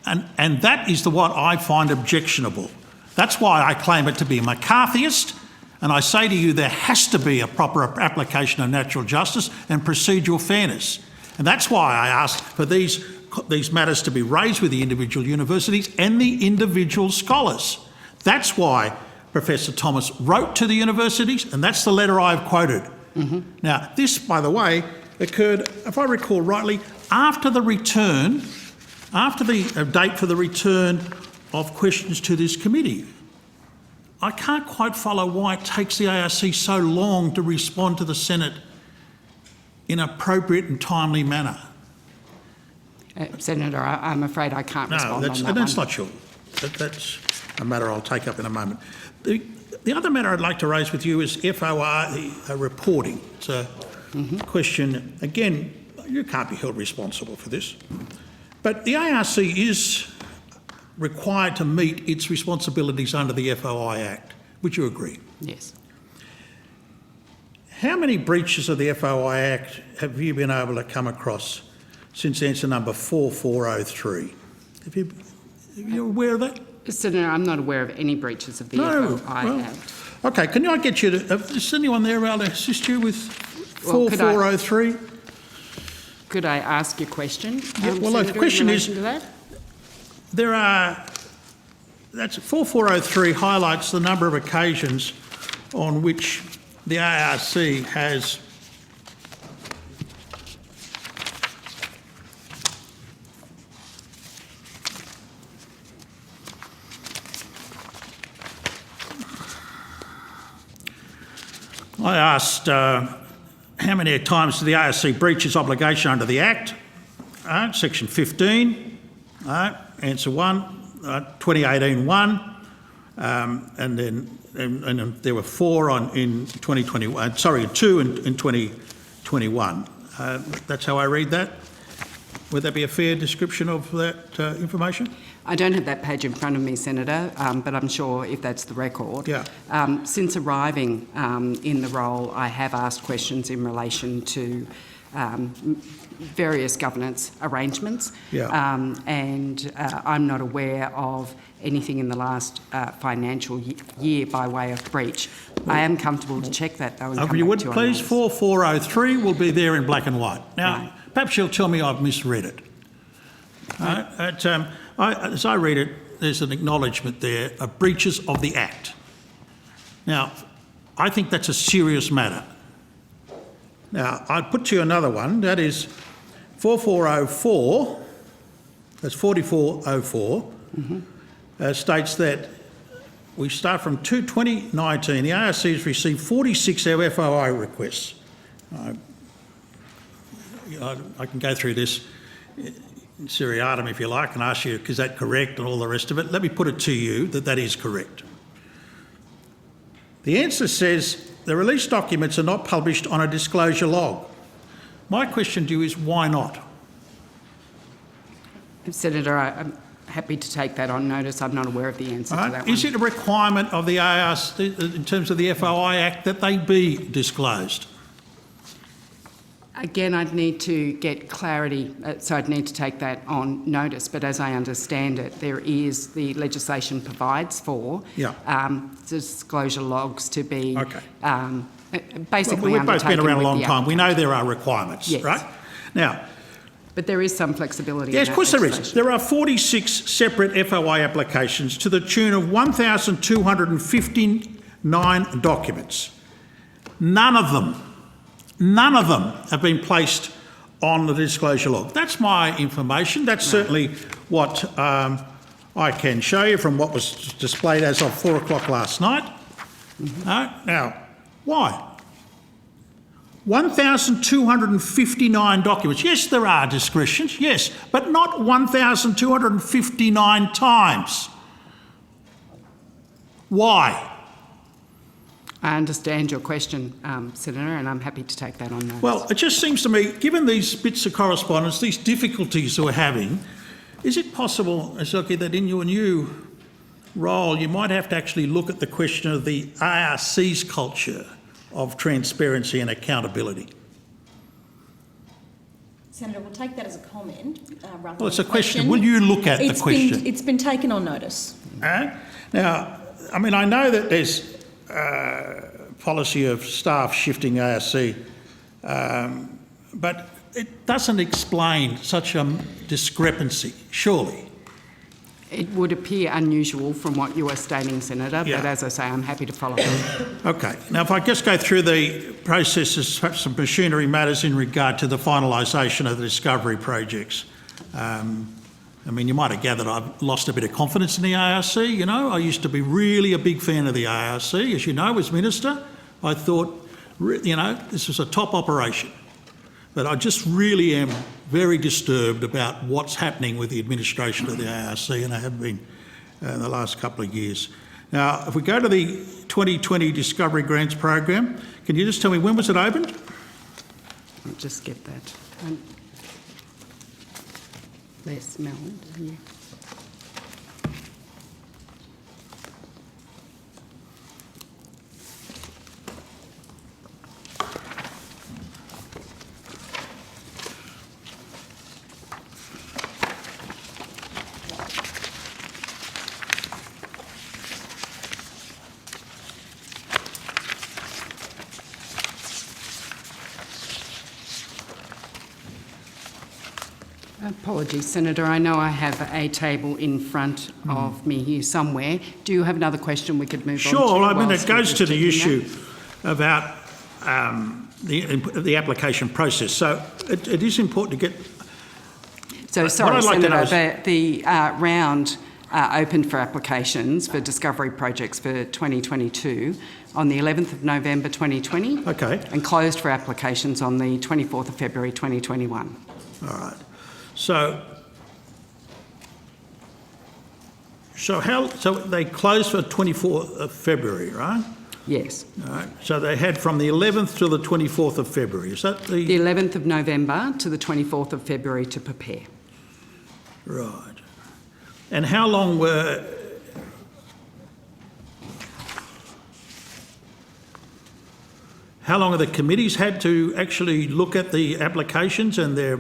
And that is what I find objectionable. That's why I claim it to be McCarthyist, and I say to you there has to be a proper application of natural justice and procedural fairness. And that's why I ask for these matters to be raised with the individual universities and the individual scholars. That's why Professor Thomas wrote to the universities, and that's the letter I've quoted. Now, this, by the way, occurred, if I recall rightly, after the date for the return of questions to this committee. I can't quite follow why it takes the ARC so long to respond to the Senate in an appropriate and timely manner. Senator, I'm afraid I can't respond on that that's one. not sure. That's a matter I'll take up in a moment. The other matter I'd like to raise with you is FOR reporting. It's a question, again, you can't be held responsible for this, but the ARC is required to meet its responsibilities under the FOI Act. Would you agree? Yes. How many breaches of the FOI Act have you been able to come across since answer number 4403? Are you aware of that? Senator, I'm not aware of any breaches of the No, FOI well, Act. Okay, can I get you to... is anyone there able to assist you with Well, could I- 4403? Could I ask your question? Yeah, well, Senator, the question in is, relation to that? there are... That's 4403 highlights the number of occasions on which the ARC has I asked how many times did the ARC breach its obligation under the Act? Section 15. Answer 1. 2018 1. And then there were 4 in 2021. Sorry, 2 in 2021. That's how I read that. Would that be a fair description of that information? I don't have that page in front of me, Senator, but I'm sure if that's the record. Yeah. Since arriving in the role, I have asked questions in relation to various governance arrangements. Yeah. And I'm not aware of anything in the last financial year by way of breach. I am comfortable to check that, though, and come If you back would, to you on please, those. 4403 will be there in black and white. Now, perhaps you'll tell me I've misread it. As I read it, there's an acknowledgement there of breaches of the Act. Now, I think that's a serious matter. Now, I'd put to you another one, that is 4404, that's 4404, states that we start from 2019, the ARC has received 46 FOI requests. I can go through this in seriatim if you like and ask you, is that correct and all the rest of it. Let me put it to you that that is correct. The answer says the released documents are not published on a disclosure log. My question to you is why not? Senator, I'm happy to take that on notice. I'm not aware of the answer to that one. Is it a requirement of the ARC in terms of the FOI Act that they be disclosed? Again, I'd need to get clarity, so I'd need to take that on notice. But as I understand it, the legislation provides for disclosure logs to be basically we've both been around a long time. We know there are requirements, yes. right? Now, but there is some flexibility. Yes, in of course there is. legislation. There are 46 separate FOI applications to the tune of 1,259 documents. None of them have been placed on the disclosure log. That's my information. That's certainly what I can show you from what was displayed as of 4 o'clock last night. Now, why? 1,259 documents. Yes, there are discretions, yes, but not 1,259 times. Why? I understand your question, Senator, and I'm happy to take that on notice. Well, it just seems to me, given these bits of correspondence, these difficulties we're having, is it possible, Asoka, that in your new role you might have to actually look at the question of the ARC's culture of transparency and accountability? Senator, we'll take that as a comment rather Well, it's than a question. Will you look at the question? It's been taken on notice. Now, I mean, I know that there's policy of staff shifting ARC, but it doesn't explain such a discrepancy, surely. It would appear unusual from what you are stating, Senator, but as I say, I'm happy to follow up. Okay. Now, if I just go through the processes, perhaps some machinery matters in regard to the finalisation of the discovery projects. I mean, you might have gathered I've lost a bit of confidence in the ARC, you know. I used to be really a big fan of the ARC, as you know, as Minister. I thought, you know, this was a top operation. But I just really am very disturbed about what's happening with the administration of the ARC, and I have been in the last couple of years. Now, if we go to the 2020 Discovery Grants Program, can you just tell me when was it opened? I'll just get that. Les Mellon, yeah. Apologies, Senator. I know I have a table in front of me here somewhere. Do you have another question we could move on to? Sure. I mean, whilst it goes we're to the just checking issue about the application process. So it is important to get. So, sorry, Senator, the round opened for applications for discovery projects for 2022 on the 11th of November 2020. Okay. And closed for applications on the 24th of February 2021. All right. So they closed for 24th of February, right? Yes. All right. So they had from the 11th to the 24th of February. Is that the 11th of November to the 24th of February to prepare. Right. And how long were... How long have the committees had to actually look at the applications and their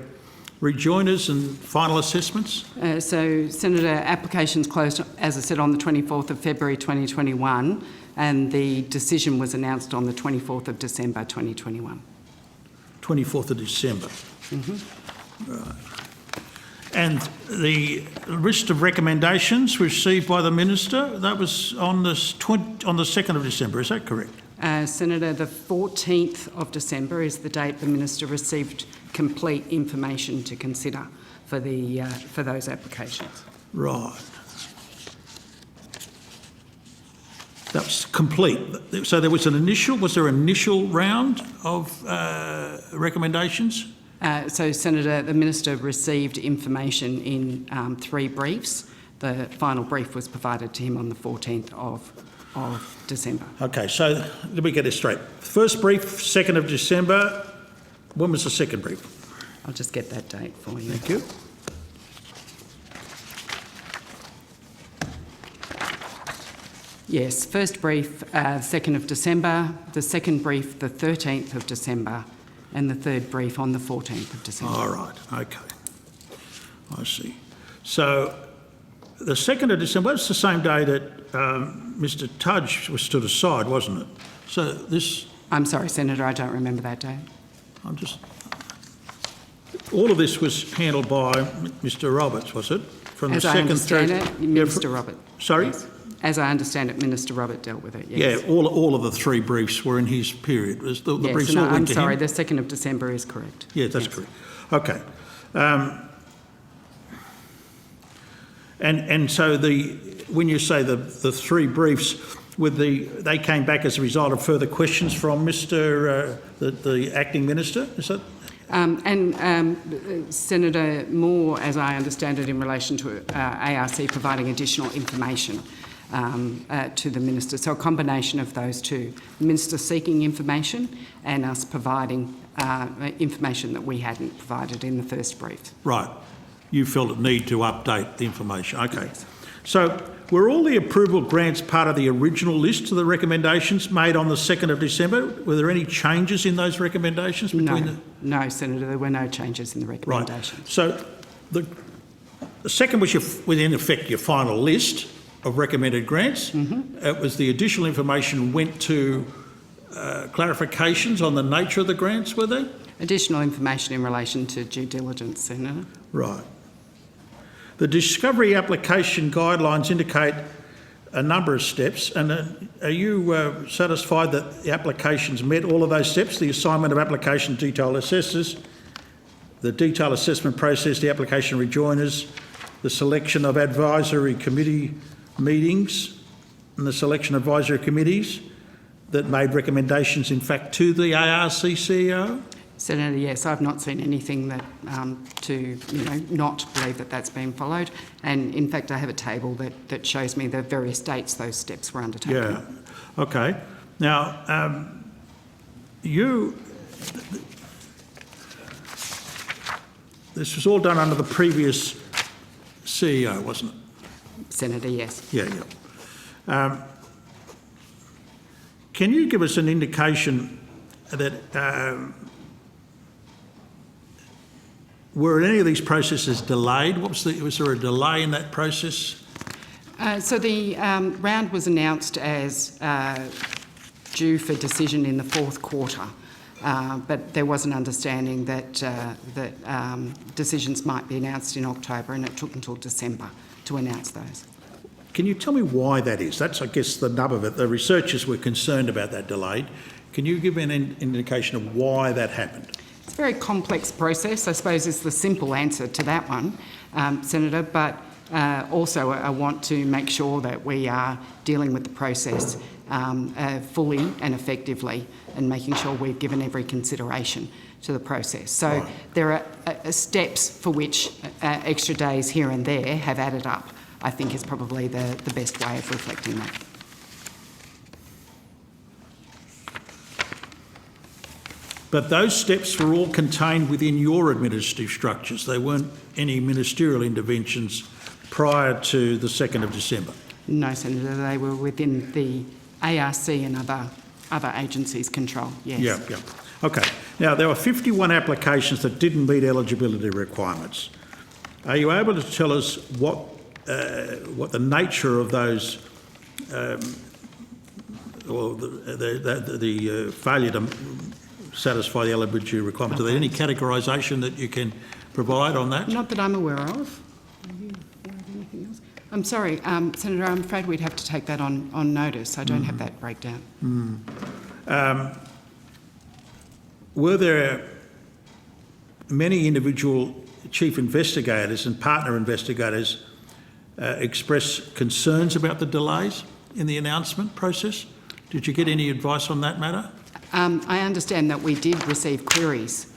rejoinders and final assessments? So, Senator, applications closed, as I said, on the 24th of February 2021, and the decision was announced on the 24th of December 2021. 24th of December. Mm-hmm. Right. And the list of recommendations received by the Minister, that was on the 2nd of December, is that correct? Senator, the 14th of December is the date the Minister received complete information to consider for those applications. Right. That was complete. So there was was there an initial round of recommendations? So, Senator, the Minister received information in 3 briefs. The final brief was provided to him on the 14th of December. Okay, so let me get this straight. First brief, 2nd of December. When was the second brief? I'll just get that date for you. Thank you. Yes, first brief, 2nd of December, the second brief, the 13th of December, and the third brief on the 14th of December. All right, okay. I see. So the 2nd of December, that's the same day that Mr Tudge was stood aside, wasn't it? So this... I'm sorry, Senator, I don't remember that day. All of this was handled by Mr Roberts, was it? From As the I second understand through... it, Minister Robert. Sorry? Yes. As I understand it, Minister Robert dealt with it, yes. Yeah, all of the 3 briefs were in his period. The Yes, briefs no, all went I'm to sorry, him? the 2nd of December is correct. Yeah, that's Yes. correct. Okay. And so when you say the 3 briefs, they came back as a result of further questions from the acting minister, is that? Senator Moore, as I understand it, in relation to ARC providing additional information to the Minister. So a combination of those two. The Minister seeking information and us providing information that we hadn't provided in the first brief. Right. You felt a need to update the information. Okay. Yes. So were all the approval grants part of the original list of the recommendations made on the 2nd of December? Were there any changes in those recommendations between No, Senator, there were no changes in the recommendations. Right. So the second was in effect your final list of recommended grants. Mm-hmm. It was the additional information went to clarifications on the nature of the grants, were they? Additional information in relation to due diligence, Senator. Right. The discovery application guidelines indicate a number of steps, and are you satisfied that the applications met all of those steps? The assignment of application detail assessors, the detail assessment process, the application rejoiners, the selection of advisory committee meetings, and the selection of advisory committees that made recommendations, in fact, to the ARC CEO? Senator, yes, I've not seen anything that to not believe that that's been followed, and in fact I have a table that shows me the various dates those steps were undertaken. Yeah, okay. Now, this was all done under the previous CEO, wasn't it? Senator, yes. Yeah. Can you give us an indication that were any of these processes delayed? Was there a delay in that process? So the round was announced as due for decision in the 4th quarter but there was an understanding that decisions might be announced in October, and it took until December to announce those. Can you tell me why that is? That's, I guess, the nub of it. The researchers were concerned about that delay. Can you give me an indication of why that happened? It's a very complex process, I suppose, is the simple answer to that one, Senator, but also I want to make sure that we are dealing with the process fully and effectively and making sure we've given every consideration to the process. So there are steps for which extra days here and there have added up, I think is probably the best way of reflecting that. But those steps were all contained within your administrative structures. They weren't any ministerial interventions prior to the 2nd of December. No, Senator, they were within the ARC and other agencies' control, yes. Yeah. Okay. Now, there were 51 applications that didn't meet eligibility requirements. Are you able to tell us what the nature of those, or the failure to satisfy the eligibility requirements? Are there any categorisation that you can provide on that? Not that I'm aware of. Anything else? I'm sorry, Senator, I'm afraid we'd have to take that on notice. I don't have that breakdown. Were there many individual chief investigators and partner investigators express concerns about the delays in the announcement process? Did you get any advice on that matter? I understand that we did receive queries,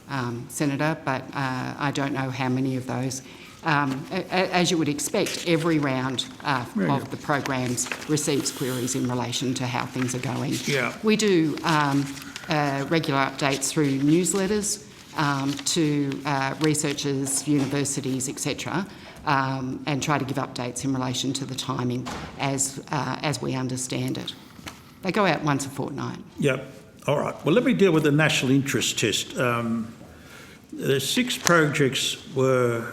Senator, but I don't know how many of those. As you would expect, every round of the programs receives queries in relation to how things are going. Yeah. We do regular updates through newsletters to researchers, universities, etc., and try to give updates in relation to the timing as we understand it. They go out once a fortnight. Yep. All right. Well, let me deal with the national interest test. The 6 projects were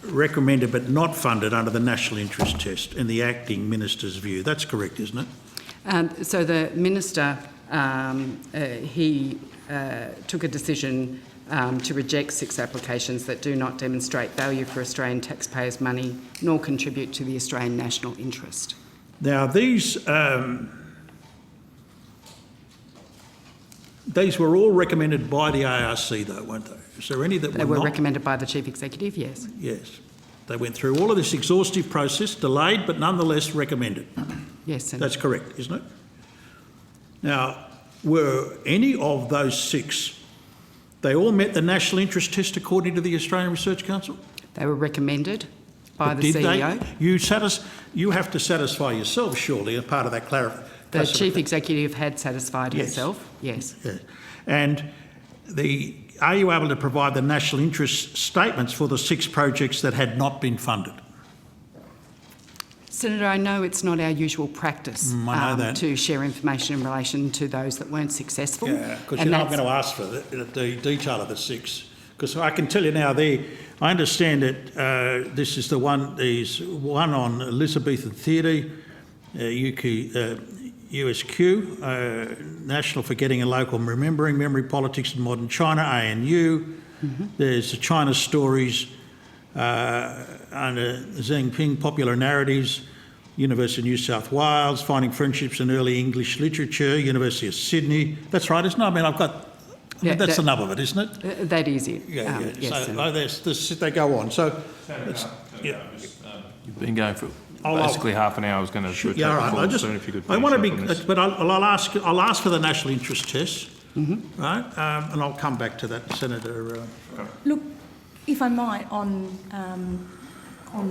recommended but not funded under the national interest test in the acting minister's view. That's correct, isn't it? So the minister, he took a decision to reject 6 applications that do not demonstrate value for Australian taxpayers' money nor contribute to the Australian national interest. Now, these were all recommended by the ARC, though, weren't they? Is there any that were not? They were recommended by the Chief Executive, yes. Yes. They went through all of this exhaustive process, delayed but nonetheless recommended. Yes, Senator. That's correct, isn't it? Now, were any of those 6, they all met the national interest test according to the Australian Research Council? They were recommended by But the did CEO. You have to satisfy yourself, surely, as part of that clarification. The Chief Executive had satisfied herself, yes. Yeah. And are you able to provide the national interest statements for the 6 projects that had not been funded? Senator, I know it's not our usual practice I know that. to share information in relation to those that weren't successful. Yeah, because you're not going to ask for the detail of the 6. Because I can tell you now, I understand that this is the one, there's one on Elizabethan Theatre, USQ, National Forgetting and Local Remembering, Memory, Politics and Modern China, ANU. There's the China Stories under Zheng Ping, Popular Narratives, University of New South Wales, Finding Friendships in Early English Literature, University of Sydney. That's right, isn't it? I mean, that's the nub of it, isn't it? That is it. Yes, so they go on. So, you've been going for basically half an hour. I was going to take all right. the call soon if you could. I want to be, but I'll ask for the national interest test, right? And I'll come back to that, Senator. Look, if I might, on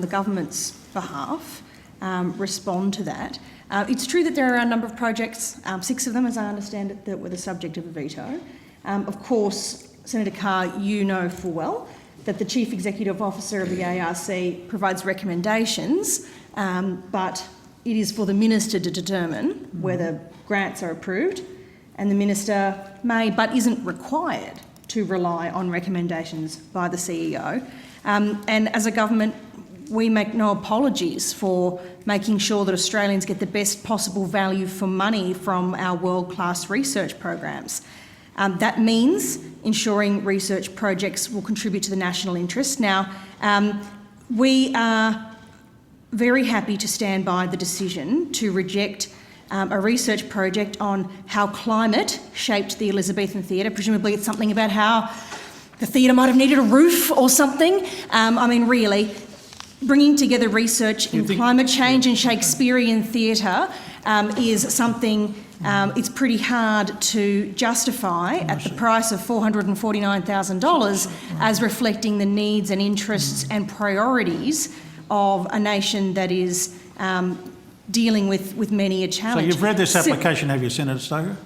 the government's behalf, respond to that. It's true that there are a number of projects, 6 of them, as I understand it, that were the subject of a veto. Of course, Senator Carr, you know full well that the Chief Executive Officer of the ARC provides recommendations, but it is for the Minister to determine whether grants are approved, and the Minister may but isn't required to rely on recommendations by the CEO. And as a government, we make no apologies for making sure that Australians get the best possible value for money from our world-class research programs. That means ensuring research projects will contribute to the national interest. Now, we are very happy to stand by the decision to reject a research project on how climate shaped the Elizabethan Theatre. Presumably it's something about how the theatre might have needed a roof or something. I mean, really, bringing together research in climate change and Shakespearean theatre is something it's pretty hard to justify at the price of $449,000 as reflecting the needs and interests and priorities of a nation that is dealing with many a challenge. So you've read this application, have you, Senator Stoker?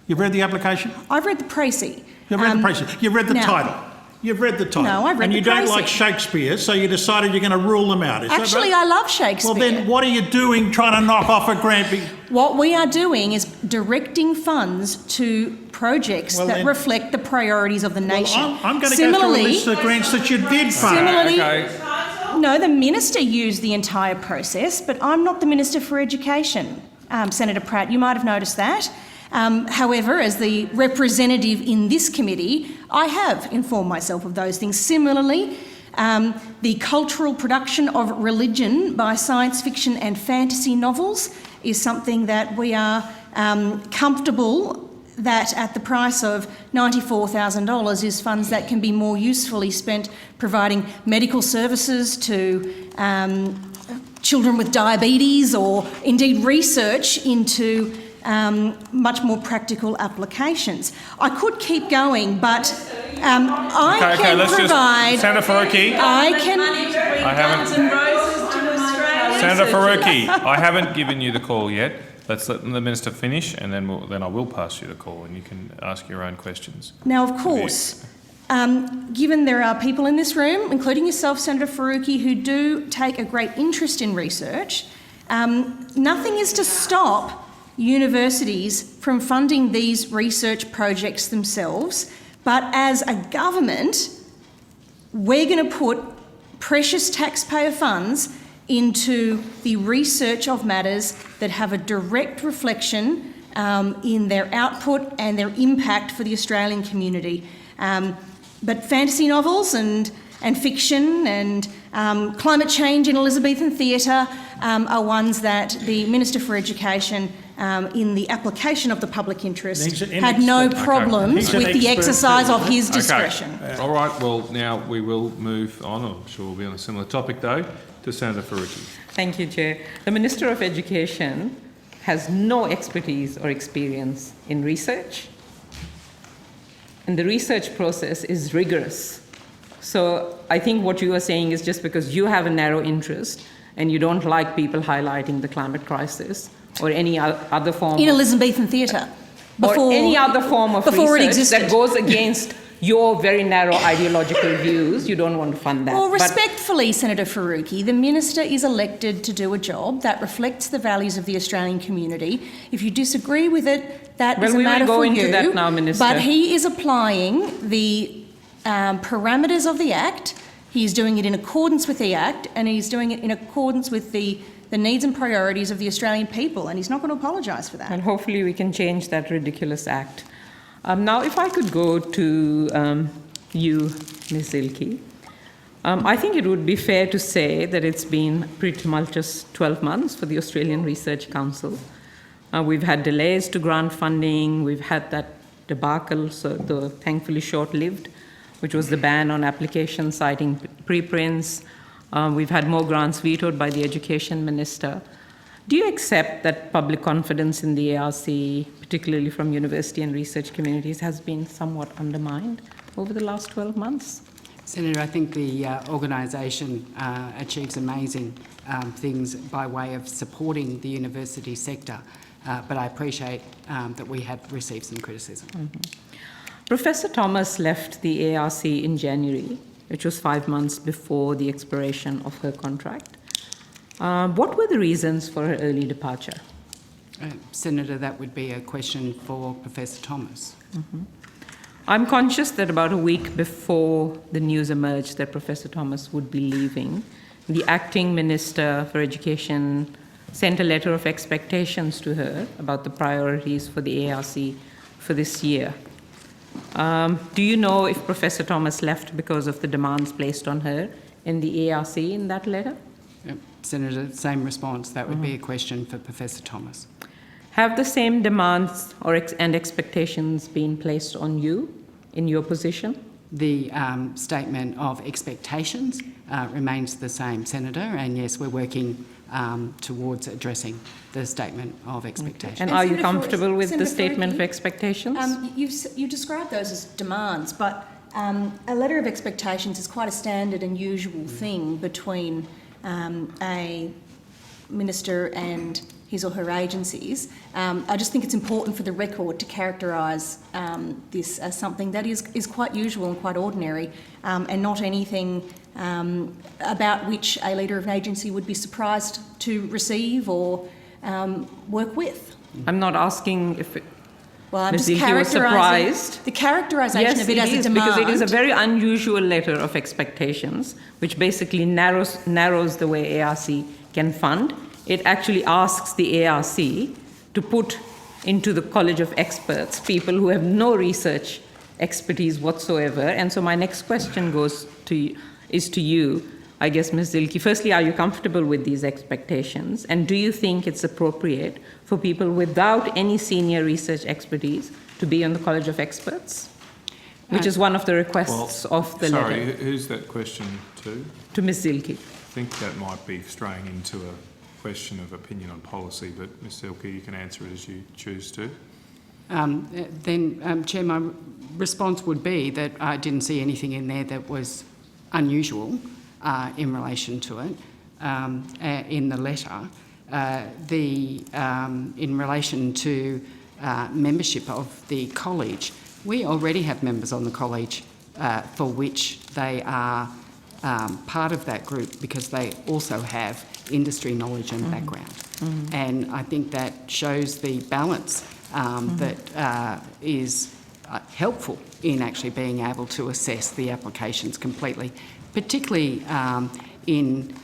You've read the application? I've read the précis. You've read the précis. You've read the title. You've read the title. No, I've read and the you don't précis. like Shakespeare, so you decided you're going to rule them out. Is that Actually, right? I love Shakespeare. Well, then what are you doing trying to knock off a grant? What we are doing is directing funds to projects Well, that then- reflect the priorities of the nation. I'm going to go through a list of grants that you did fund. Similarly, no, the minister used the entire process, but I'm not the Minister for Education, Senator Pratt. You might have noticed that. However, as the representative in this committee, I have informed myself of those things. Similarly, the cultural production of religion by science fiction and fantasy novels is something that we are comfortable that at the price of $94,000 is funds that can be more usefully spent providing medical services to children with diabetes or indeed research into much more practical applications. I could keep going, but I can provide... Senator Faruqi. Senator Faruqi, I haven't given you the call yet. Let's let the minister finish, and then I will pass you the call, and you can ask your own questions. Now, of course, given there are people in this room, including yourself, Senator Faruqi, who do take a great interest in research, nothing is to stop universities from funding these research projects themselves, but as a government, we're going to put precious taxpayer funds into the research of matters that have a direct reflection in their output and their impact for the Australian community. But fantasy novels and fiction and climate change in Elizabethan theatre are ones that the Minister for Education in the application of the public interest had no problems with the exercise of his discretion. All right, well, now we will move on. I'm sure we'll be on a similar topic, though, to Senator Faruqi. Thank you, Chair. The Minister of Education has no expertise or experience in research, and the research process is rigorous. So I think what you are saying is just because you have a narrow interest and you don't like people highlighting the climate crisis or any other form In Elizabethan theatre. or any other form of before it research existed. that goes against your very narrow ideological views, you don't want to fund that. Well, But- respectfully, Senator Faruqi, the Minister is elected to do a job that reflects the values of the Australian community. If you disagree with it, that is a we will matter go for into you. that now, Minister. But he is applying the parameters of the Act. He's doing it in accordance with the Act, and he's doing it in accordance with the needs and priorities of the Australian people, and he's not going to apologise for that. And hopefully we can change that ridiculous act. Now, if I could go to you, Ms. Zielke. I think it would be fair to say that it's been a pretty tumultuous 12 months for the Australian Research Council. We've had delays to grant funding. We've had that debacle, so the thankfully short-lived, which was the ban on applications citing preprints. We've had more grants vetoed by the Education Minister. Do you accept that public confidence in the ARC, particularly from university and research communities, has been somewhat undermined over the last 12 months? Senator, I think the organisation achieves amazing things by way of supporting the university sector, but I appreciate that we have received some criticism. Mm-hmm. Professor Thomas left the ARC in January, which was 5 months before the expiration of her contract. What were the reasons for her early departure? Senator, that would be a question for Professor Thomas. Mm-hmm. I'm conscious that about a week before the news emerged that Professor Thomas would be leaving, the acting Minister for Education sent a letter of expectations to her about the priorities for the ARC for this year. Do you know if Professor Thomas left because of the demands placed on her in the ARC in that letter? Yep. Senator, same response. That would be a question for Professor Thomas. Have the same demands and expectations been placed on you in your position? The statement of expectations remains the same, Senator, and yes, we're working towards addressing the statement of expectations. And are you comfortable with the statement of expectations? You described those as demands, but a letter of expectations is quite a standard and usual thing between a minister and his or her agencies. I just think it's important for the record to characterise this as something that is quite usual and quite ordinary, and not anything about which a leader of an agency would be surprised to receive or work with. I'm not asking if I'm Ms. just Ilke was surprised. the characterisation Yes, of it as a demand. Because it is a very unusual letter of expectations, which basically narrows the way ARC can fund. It actually asks the ARC to put into the College of Experts people who have no research expertise whatsoever. And so my next question is to you, I guess, Ms. Ilke. Firstly, are you comfortable with these expectations? And do you think it's appropriate for people without any senior research expertise to be on the College of Experts? Which is one of the requests of the letter. Sorry, who's that question to? To Ms. Ilke. I think that might be straying into a question of opinion on policy, but Ms. Ilke, you can answer it as you choose to. Chair, my response would be that I didn't see anything in there that was unusual in relation to it in the letter. In relation to membership of the college, we already have members on the college for which they are part of that group because they also have industry knowledge and background. And I think that shows the balance that is helpful in actually being able to assess the applications completely, particularly in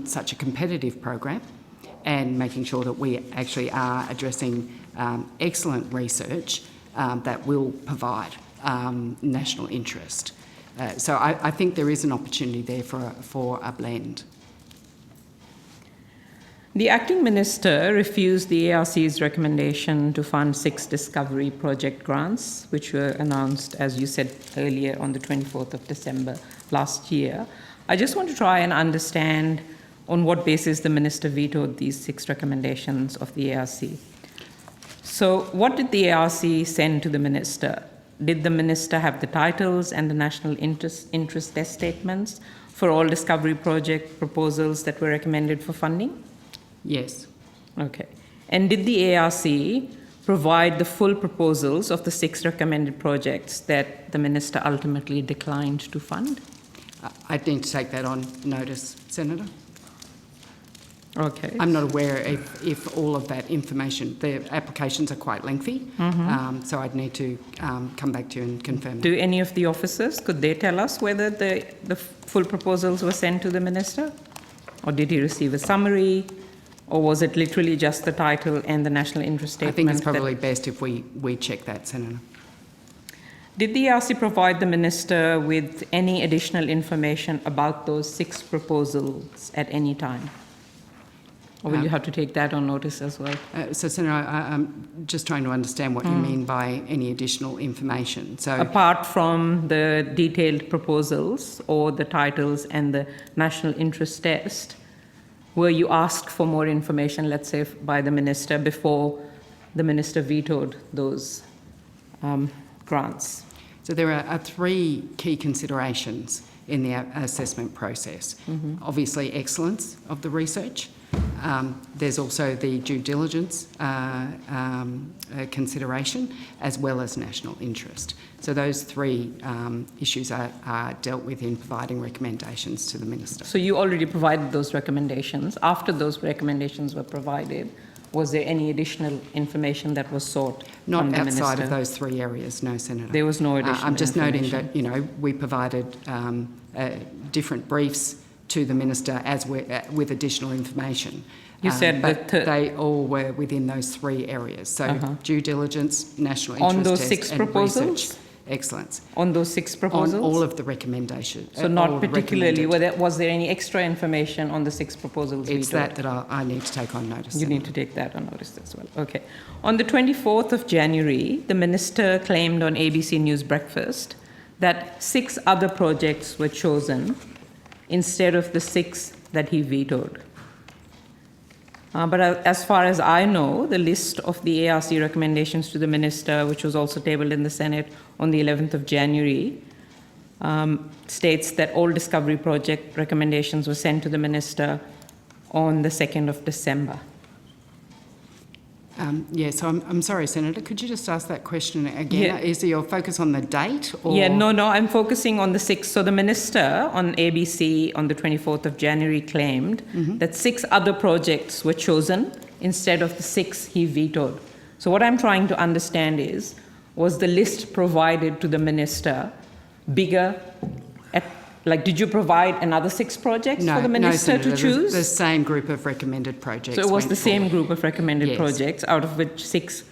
such a competitive program, and making sure that we actually are addressing excellent research that will provide national interest. So I think there is an opportunity there for a blend. The acting minister refused the ARC's recommendation to fund 6 discovery project grants, which were announced, as you said earlier, on the 24th of December last year. I just want to try and understand on what basis the minister vetoed these 6 recommendations of the ARC. So what did the ARC send to the minister? Did the minister have the titles and the national interest test statements for all discovery project proposals that were recommended for funding? Yes. Okay. And did the ARC provide the full proposals of the 6 recommended projects that the minister ultimately declined to fund? I'd need to take that on notice, Senator. Okay. I'm not aware if all of that information, the applications are quite lengthy, so I'd need to come back to you and confirm that. Do any of the officers, could they tell us whether the full proposals were sent to the minister? Or did he receive a summary? Or was it literally just the title and the national interest statement? I think it's probably best if we check that, Senator. Did the ARC provide the minister with any additional information about those 6 proposals at any time? Or will you have to take that on notice as well? So, Senator, I'm just trying to understand what you mean by any additional information. So, apart from the detailed proposals or the titles and the national interest test, were you asked for more information, let's say, by the minister before the minister vetoed those grants? So there are 3 key considerations in the assessment process. Obviously, excellence of the research. There's also the due diligence consideration, as well as national interest. So those 3 issues are dealt with in providing recommendations to the minister. So you already provided those recommendations. After those recommendations were provided, was there any additional information that was sought Not from the outside minister? of those 3 areas, no, Senator. There was no additional I'm just noting information. that, we provided different briefs to the Minister as with additional information. You said but that they all were within those 3 areas. So due diligence, national interest On those test 6 and proposals? research excellence. On those 6 proposals? On all of the recommendations. So not particularly, was there any extra information on the 6 proposals? It's that I need to take on notice. You need to take that on notice as well. Okay. On the 24th of January, the Minister claimed on ABC News Breakfast that 6 other projects were chosen instead of the 6 that he vetoed. But as far as I know, the list of the ARC recommendations to the Minister, which was also tabled in the Senate on the 11th of January, states that all discovery project recommendations were sent to the Minister on the 2nd of December. So I'm sorry, Senator, could you just ask that question again? Yeah. Is your focus on the date? Or? Yeah, no, I'm focusing on the 6th. So the Minister on ABC on the 24th of January claimed that 6 other projects were chosen instead of the 6 he vetoed. So what I'm trying to understand is, was the list provided to the Minister bigger? Did you provide another 6 projects for the Minister to choose? The same group of recommended projects. So it was went the same forward. group of recommended projects, out of which 6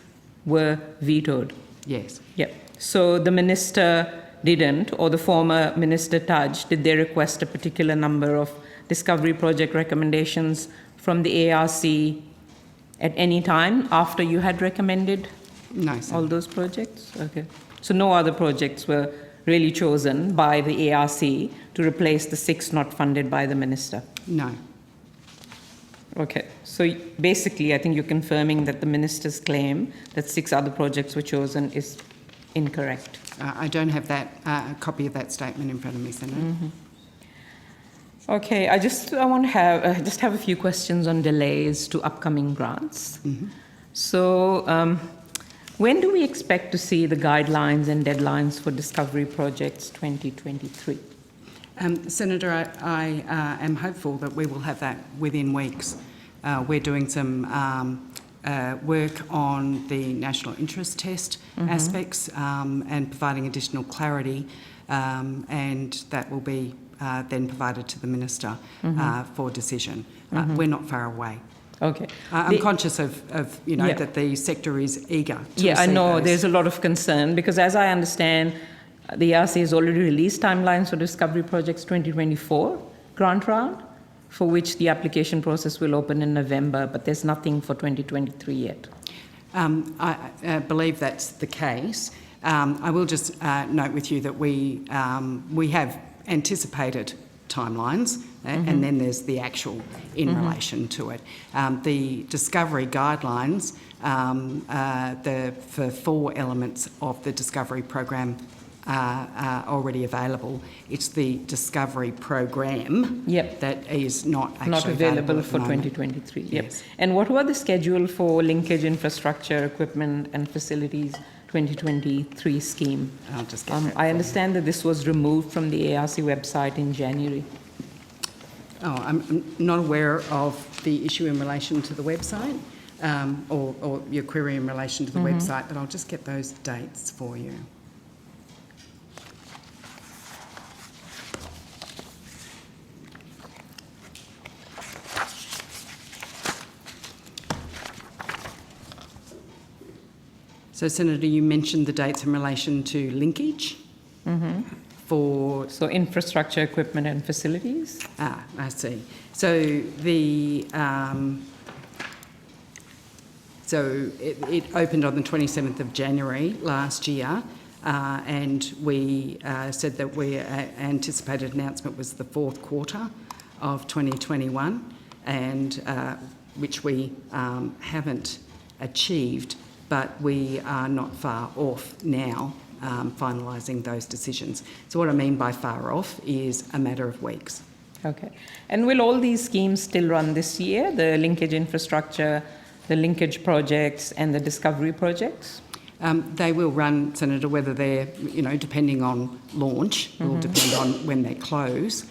were vetoed? Yes. Yep. So the Minister didn't, or the former Minister Tudge, did they request a particular number of discovery project recommendations from the ARC at any time after you had recommended all those projects? Okay. So no other projects were really chosen by the ARC to replace the 6 not funded by the Minister? No. Okay. So basically, I think you're confirming that the Minister's claim that 6 other projects were chosen is incorrect. I don't have that copy of that statement in front of me, Senator. Okay, I want to have a few questions on delays to upcoming grants. So, when do we expect to see the guidelines and deadlines for discovery projects 2023? Senator, I am hopeful that we will have that within weeks. We're doing some work on the national interest test aspects and providing additional clarity, and that will be then provided to the Minister for decision. We're not far away. Okay. I'm conscious of that the sector is eager to I know those. there's a lot of concern because, as I understand, the ARC has already released timelines for Discovery Projects 2024 grant round, for which the application process will open in November, but there's nothing for 2023 yet. I believe that's the case. I will just note with you that we have anticipated timelines, and then there's the actual in relation to it. The discovery guidelines for 4 elements of the discovery program are already available. It's the discovery program that is not actually available at for the moment. 2023. Yes. And what were the schedule for linkage infrastructure, equipment and facilities 2023 scheme? I'll just get that I understand that this was removed from the ARC website in January. Oh, I'm not aware of the issue in relation to the website or your query in relation to the website, but I'll just get those dates for you. So, Senator, you mentioned the dates in relation to linkage for... So infrastructure, equipment and facilities? I see. So the... it opened on the 27th of January last year, and we said that we anticipated announcement was the 4th quarter of 2021, and which we haven't achieved, but we are not far off now finalising those decisions. So what I mean by far off is a matter of weeks. Okay. And will all these schemes still run this year, the linkage infrastructure, the linkage projects and the discovery projects? They will run, Senator, whether they're, depending on launch, will depend on when they close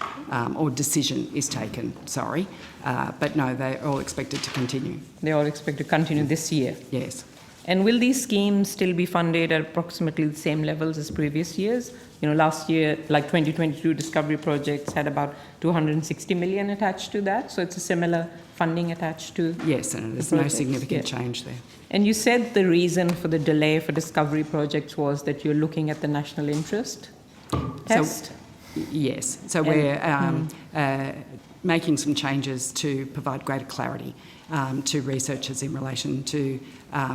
or decision is taken, but no, they're all expected to continue. They're all expected to continue this year? Yes. And will these schemes still be funded at approximately the same levels as previous years? You know, last year, like 2022 Discovery projects had about 260 million attached to that. So it's a similar funding attached to. Yes, and there's no significant change there. And you said the reason for the delay for Discovery projects was that you're looking at the national interest test? So, yes. So we're making some changes to provide greater clarity to researchers in relation to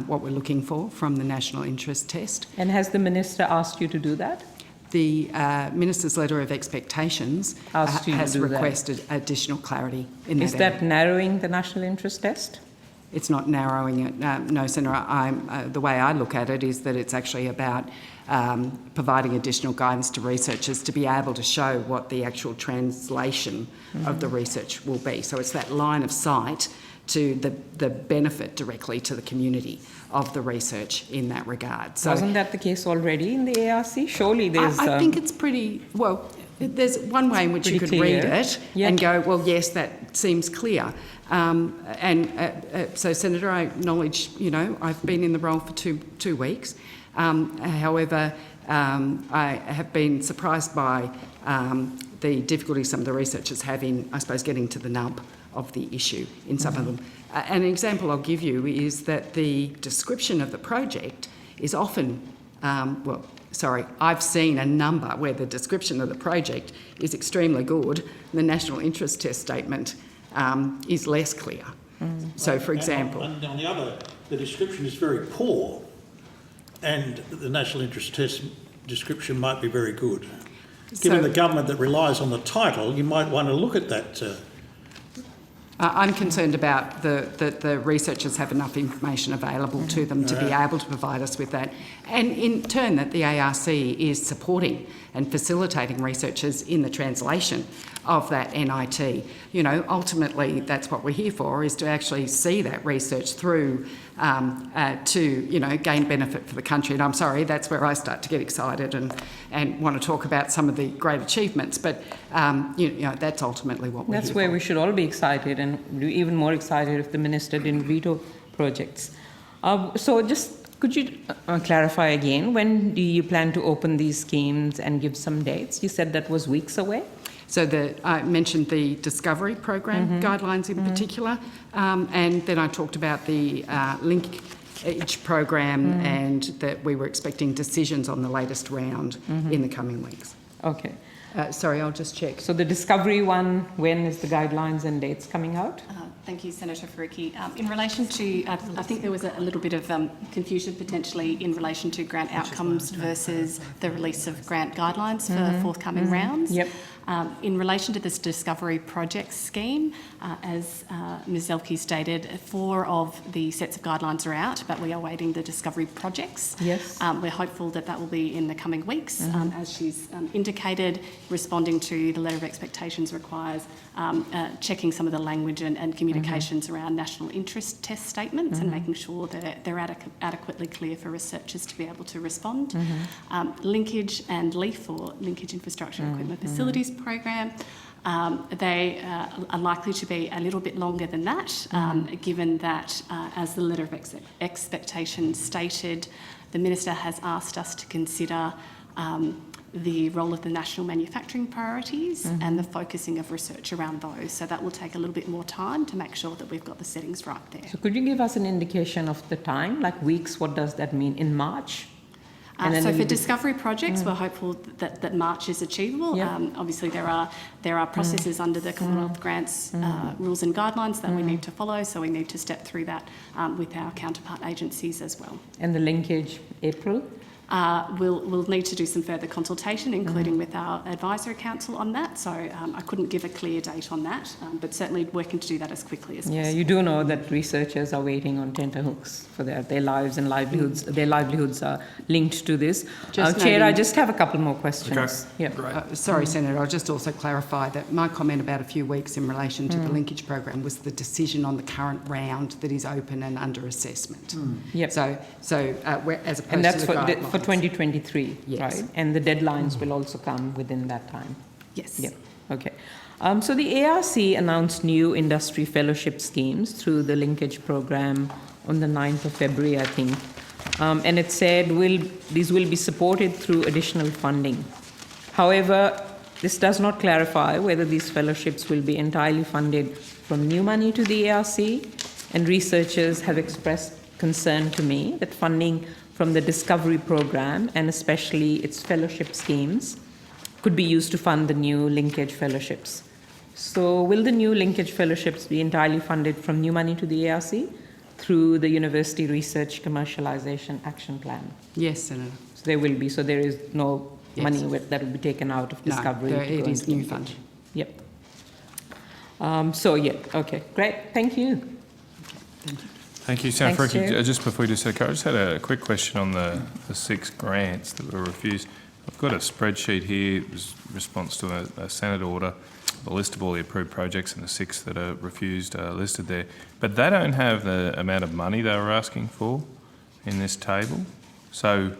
what we're looking for from the national interest test. And has the Minister asked you to do that? The Minister's letter of expectations has requested additional clarity in that Is that narrowing the national interest test? It's not narrowing it. No, Senator. The way I look at it is that it's actually about providing additional guidance to researchers to be able to show what the actual translation of the research will be. So it's that line of sight to the benefit directly to the community of the research in that regard. So wasn't that the case already in the ARC? Surely there's... I think it's pretty... Well, there's one way in which you could read it and go, well, yes, that seems clear. So, Senator, I acknowledge, you know, I've been in the role for two weeks. However, I have been surprised by the difficulty some of the researchers have in, I suppose, getting to the nub of the issue in some of them. An example I'll give you is that the description of the project is often, I've seen a number where the description of the project is extremely good, and the national interest test statement is less clear. So, for example... And on the other, the description is very poor, and the national interest test description might be very good. Given the government that relies on the title, you might want to look at that. I'm concerned about that the researchers have enough information available to them to be able to provide us with that. And in turn that the ARC is supporting and facilitating researchers in the translation of that NIT. You know, ultimately that's what we're here for, is to actually see that research through to, you know, gain benefit for the country. And I'm sorry, that's where I start to get excited and want to talk about some of the great achievements. But, you know, that's ultimately what we're here for. That's where we should all be excited, and be even more excited if the Minister didn't veto projects. So just could you clarify again, when do you plan to open these schemes and give some dates? You said that was weeks away. So I mentioned the Discovery Program guidelines in particular, and then I talked about the Linkage Program and that we were expecting decisions on the latest round in the coming weeks. Okay. Sorry, I'll just check. So the Discovery one, when is the guidelines and dates coming out? Thank you, Senator Faruqi. In relation to, I think there was a little bit of confusion potentially in relation to grant outcomes versus the release of grant guidelines for forthcoming rounds. Yep. In relation to this Discovery Project scheme, as Ms Zelke stated, 4 of the sets of guidelines are out, but we are waiting the Discovery projects. Yes. We're hopeful that that will be in the coming weeks. As she's indicated, responding to the letter of expectations requires checking some of the language and communications around national interest test statements and making sure that they're adequately clear for researchers to be able to respond. Linkage and LEAF, or Linkage Infrastructure Equipment Facilities Program, they are likely to be a little bit longer than that, given that, as the letter of expectation stated, the Minister has asked us to consider the role of the national manufacturing priorities and the focusing of research around those. So that will take a little bit more time to make sure that we've got the settings right there. So could you give us an indication of the time, like weeks? What does that mean in March? So for Discovery projects, we're hopeful that March is achievable. Obviously, there are processes under the Commonwealth Grants rules and guidelines that we need to follow, so we need to step through that with our counterpart agencies as well. And the linkage, April? We'll need to do some further consultation, including with our advisory council on that. So I couldn't give a clear date on that, but certainly working to do that as quickly as possible. Yeah, you do know that researchers are waiting on tenterhooks for their lives and livelihoods. Their livelihoods are linked to this. Chair, I just have a couple more questions. Okay. Yeah. Sorry, Senator, I'll just also clarify that my comment about a few weeks in relation to the linkage program was the decision on the current round that is open and under assessment. Yep. So as opposed and that's to the guidelines. for 2023, yes. Right? And the deadlines will also come within that time. Yes. Yeah. Okay. So the ARC announced new industry fellowship schemes through the linkage program on the 9th of February, I think. And it said these will be supported through additional funding. However, this does not clarify whether these fellowships will be entirely funded from new money to the ARC, and researchers have expressed concern to me that funding from the Discovery Programme, and especially its fellowship schemes, could be used to fund the new linkage fellowships. So will the new linkage fellowships be entirely funded from new money to the ARC through the University Research Commercialisation Action Plan? Yes, Senator. So there will be, so there is no Yes. money that will be taken out of Discovery. No, to it go is into new linkage. funding. Yep. Okay, great, thank you. Thank you, Senator Thanks, Faruqi. Chair. Just before we do Senator, I just had a quick question on the 6 grants that were refused. I've got a spreadsheet here, it was a response to a Senate order, the list of all the approved projects and the 6 that are refused are listed there. But they don't have the amount of money they were asking for in this table. So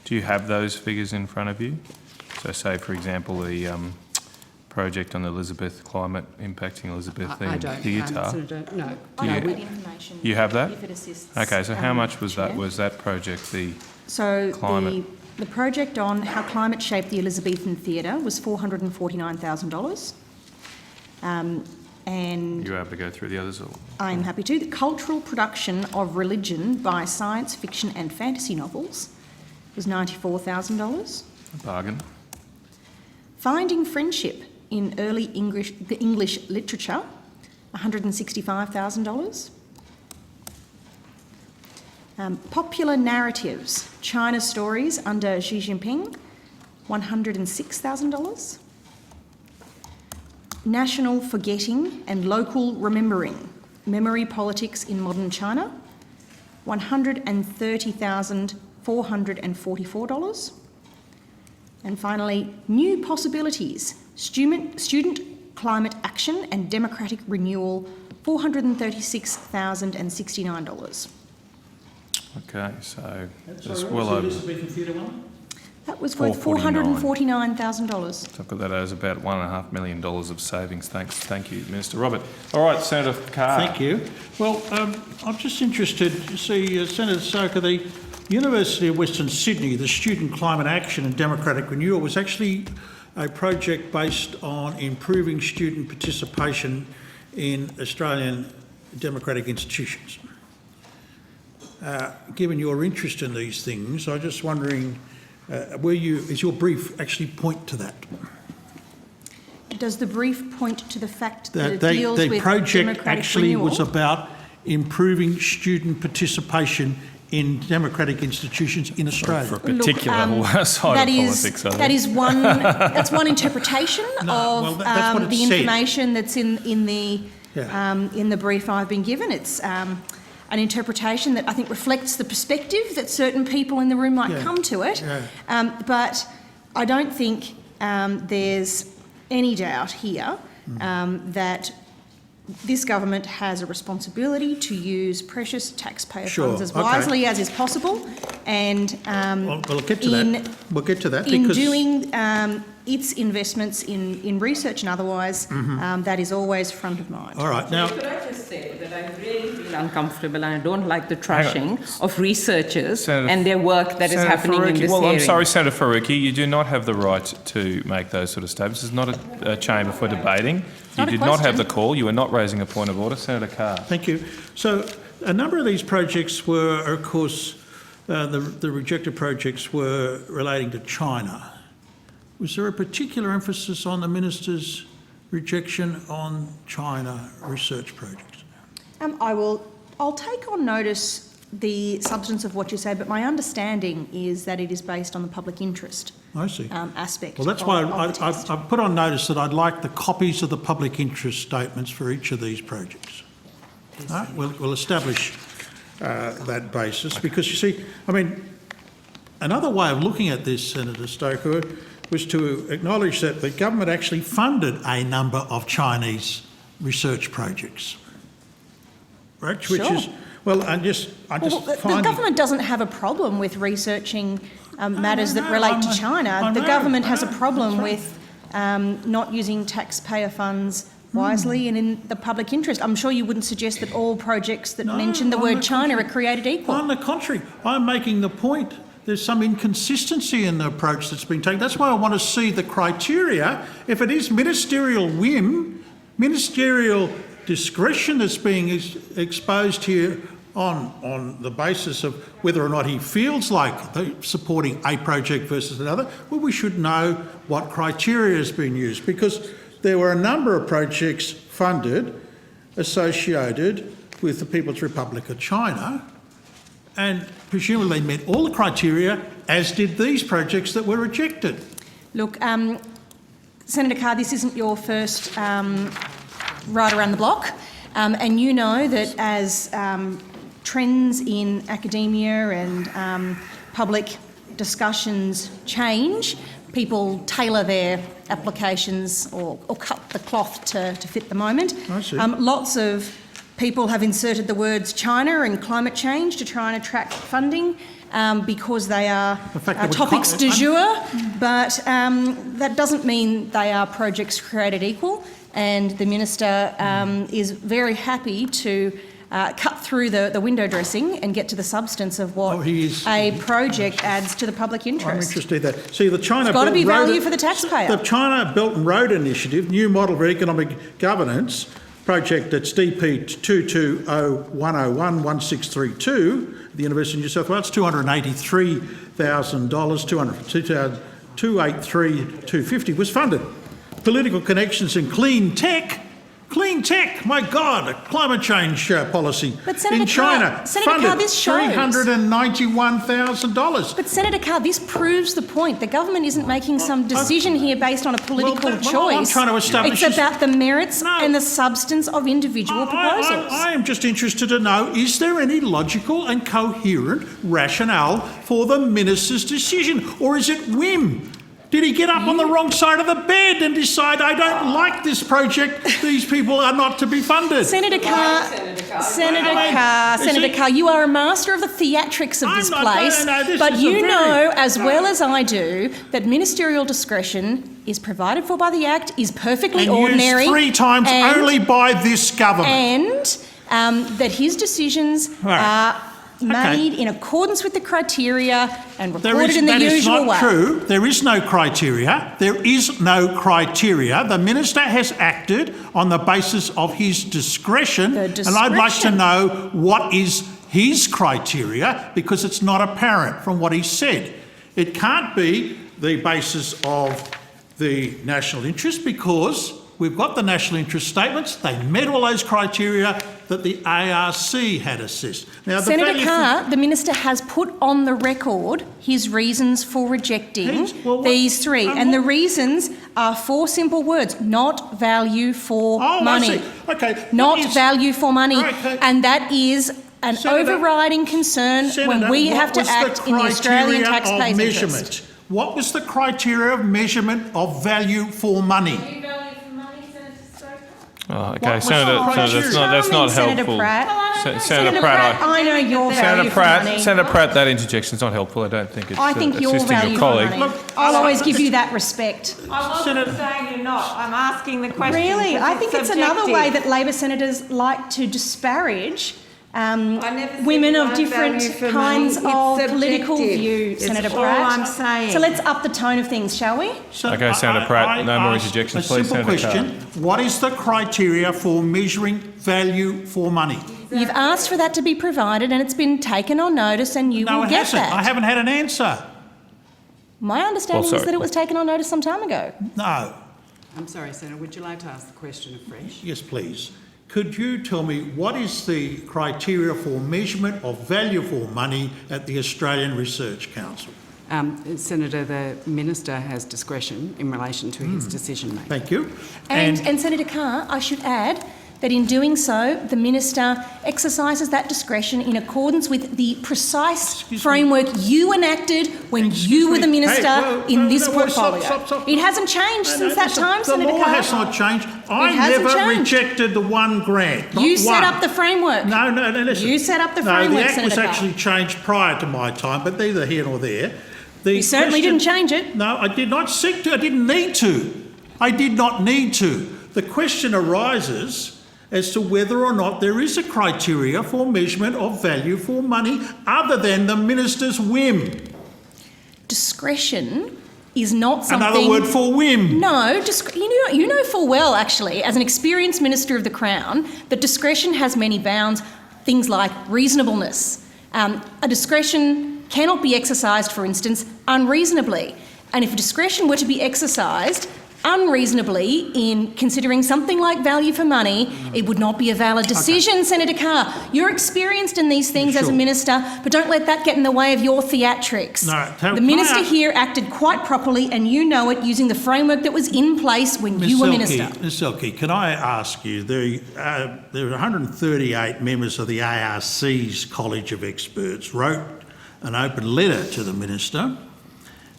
do you have those figures in front of you? So say, for example, the project on the Elizabeth, climate impacting Elizabeth I in don't. Theatre. Senator, no. Do you- information. You have that? If it assists. Okay, so how much was Chair. that project, the So climate? the project on how climate shaped the Elizabethan Theatre was $449,000. And You able to go through the others? Or? I'm happy to. The cultural production of religion by science fiction and fantasy novels was $94,000. A bargain. Finding friendship in early English literature, $165,000. Popular narratives, China stories under Xi Jinping, $106,000. National forgetting and local remembering, memory politics in modern China, $130,444. And finally, new possibilities, student climate action and democratic renewal, $436,069. Okay, so there's well over. That was worth $449,000. So I've got that as about $1.5 million of savings. Thank you, Minister Robert. All right, Senator Carr. Thank you. Well, I'm just interested to see, Senator Stoker, the University of Western Sydney, the Student Climate Action and Democratic Renewal was actually a project based on improving student participation in Australian democratic institutions. Given your interest in these things, I'm just wondering, is your brief actually point to that? Does the brief point to the fact that it The deals with project democratic actually renewal? was about improving student participation in democratic institutions in Australia. For a particular side that of is- politics, I think. That is one. That's one interpretation well, of that's what it the said. information that's in the Yeah. in the brief I've been given. It's an interpretation that I think reflects the perspective that certain people in the room might Yeah. come to it. Yeah. But I don't think there's any doubt here that this government has a responsibility to use precious taxpayer Sure, funds as okay. wisely as is possible, and We'll get to that. We'll get to that in because doing its investments in research and otherwise, that is always front of mind. all right now. Could I just say that I really feel uncomfortable and I don't like the trashing of researchers and their work that is Senator happening in Faruqi, this well, area. I'm sorry, Senator Faruqi, you do not have the right to make those sort of statements. This is not a chamber for debating. You not a did not have question. the call. You were not raising a point of order. Senator Carr. Thank you. So a number of these projects were, of course, the rejected projects were relating to China. Was there a particular emphasis on the minister's rejection on China research projects? I'll take on notice the substance of what you say, but my understanding is that it is based on the public interest I see. aspect. Well, that's why of the test. I've put on notice that I'd like the copies of the public interest statements for each of these projects. All right? We'll establish that basis because, you see, I mean, another way of looking at this, Senator Stoker, was to acknowledge that the government actually funded a number of Chinese research projects. Right? Which Sure. is, well, I just The find government doesn't have a problem with researching matters that relate to China. I The know, government I has a know, problem that's with not using taxpayer funds wisely and in the public interest. I'm sure you wouldn't suggest that all projects that mention the word China are created equal. On the contrary, I'm making the point there's some inconsistency in the approach that's been taken. That's why I want to see the criteria. If it is ministerial whim, ministerial discretion that's being exposed here on the basis of whether or not he feels like supporting a project versus another, well, we should know what criteria has been used, because there were a number of projects funded associated with the People's Republic of China, and presumably they met all the criteria, as did these projects that were rejected. Look, Senator Carr, this isn't your first ride around the block, and you know that as trends in academia and public discussions change, people tailor their applications or cut the cloth to fit the moment. I see. Lots of people have inserted the words China and climate change to try and attract funding because they are topics du jour, but that doesn't mean they are projects created equal, and the Minister is very happy to cut through the window dressing and get to the substance of what a project adds to the public interest. I'm interested in that. See, the China It's got to be Belt value Road- for the taxpayer. The China Belt and Road Initiative, New Model for Economic Governance project, that's DP 220111632, the University of New South Wales, $283,000, 283,250 was funded. Political connections in clean tech, my God, a climate change policy But Senator in China, Carr, Senator funded Carr, this shows- $391,000. But Senator Carr, this proves the point. The government isn't making some decision here based on a political Well, choice. I'm trying to establish It's about the merits and the substance of individual proposals. I am just interested to know, is there any logical and coherent rationale for the minister's decision, or is it whim? Did he get up on the wrong side of the bed and decide, I don't like this project, these people are not to be funded? Senator Carr, you are a master of the theatrics of this place, but you know as well as I do that ministerial discretion is provided for by the Act, is perfectly and ordinary. used 3 times only by this government. And that his decisions are made in accordance with the criteria and reported in the usual way. That is not true. There is no criteria. There is no criteria. The minister has acted on the basis of his discretion, and I'd like to know what is his criteria, because it's not apparent from what he said. It can't be the basis of the national interest, because we've got the national interest statements. They met all those criteria that the ARC had assessed. Now, Senator Carr, the minister has put on the record his reasons for rejecting these 3, and the reasons are 4 simple words: not value for money. Not value for money, and that is an overriding concern when we have to act in the Australian taxpayers' interest. What was the criteria of measurement of value for money? Oh, okay, Senator, that's not helpful. Senator Pratt, I know your value for money. Senator Pratt, that interjection's not helpful. I don't think it's I think your assisting value your for colleague. money. I'll always give you that respect. I wasn't saying you're not. I'm asking the question. Really? because I think it's another subjective. way that Labor senators like to disparage women of different kinds of political view, Senator Pratt. all I'm saying. So let's up the tone of things, shall we? Okay, Senator Pratt, no more interjections, please, Simple Senator question. What is the criteria for measuring value for money? You've asked for that to be provided and it's been taken on notice, and you No, will it get hasn't. that. I haven't had an answer. My understanding is sorry. that it was taken on notice some time ago. No. I'm sorry, Senator, would you like to ask the question afresh? Yes, please. Could you tell me what is the criteria for measurement of value for money at the Australian Research Council? Senator, the minister has discretion in relation to his decision making. Thank you. And Senator Carr, I should add that in doing so, the minister exercises that discretion in accordance with the precise framework you enacted when you were the minister in this portfolio. Stop. It hasn't changed since that time, Senator The law Carr. has not changed. I hasn't never changed. rejected the one grant. Not You set one. up the framework. No, listen. You set up the No, framework, the Act Senator was Carr. actually changed prior to my time, but neither here nor there. You certainly didn't change it. No, I did not seek to. I didn't need to. I did not need to. the question arises as to whether or not there is a criteria for measurement of value for money other than the minister's whim. Discretion is not something... Another word for whim. No, you know full well, actually, as an experienced Minister of the Crown, that discretion has many bounds, things like reasonableness. A discretion cannot be exercised, for instance, unreasonably. And if discretion were to be exercised unreasonably in considering something like value for money, it would not be a valid decision, Senator Carr. You're experienced in these things as a minister, but don't let that get in the way of your theatrics. The minister here acted quite properly, and you know it, using the framework that was in place when you were minister. Ms Selke, can I ask you, there are 138 members of the ARC's College of Experts wrote an open letter to the minister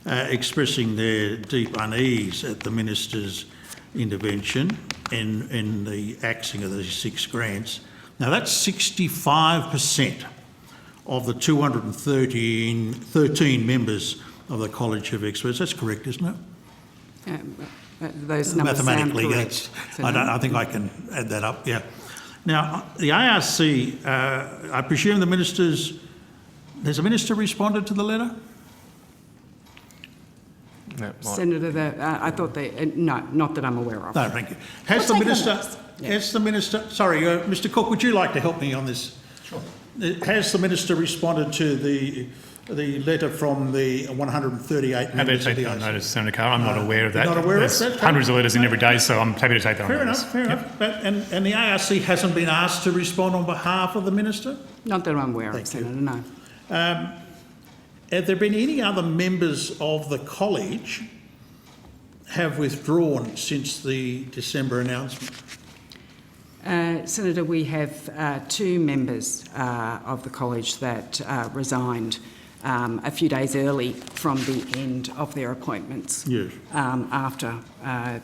expressing their deep unease at the minister's intervention in the axing of these 6 grants. Now that's 65% of the 213 members of the College of Experts. That's correct, isn't it? Those numbers Mathematically, sound correct. I think I can add that up, yeah. Now, the ARC, I presume has the minister responded to the letter? Senator, I thought no, not that I'm aware of. No, thank you. Has the minister, sorry, Mr Cook, would you like to help me on this? Sure. Has the minister responded to the letter from the 138 members of the ARC? Notice, Senator Carr. I'm not aware of that. Not aware There's of that? hundreds of letters in every day, so I'm happy to take that on notice. Fair enough. But, and the ARC hasn't been asked to respond on behalf of the minister? Not that I'm aware of, Senator, no. Have there been any other members of the college have withdrawn since the December announcement? Senator, we have 2 members of the college that resigned a few days early from the end of their appointments. Yes. After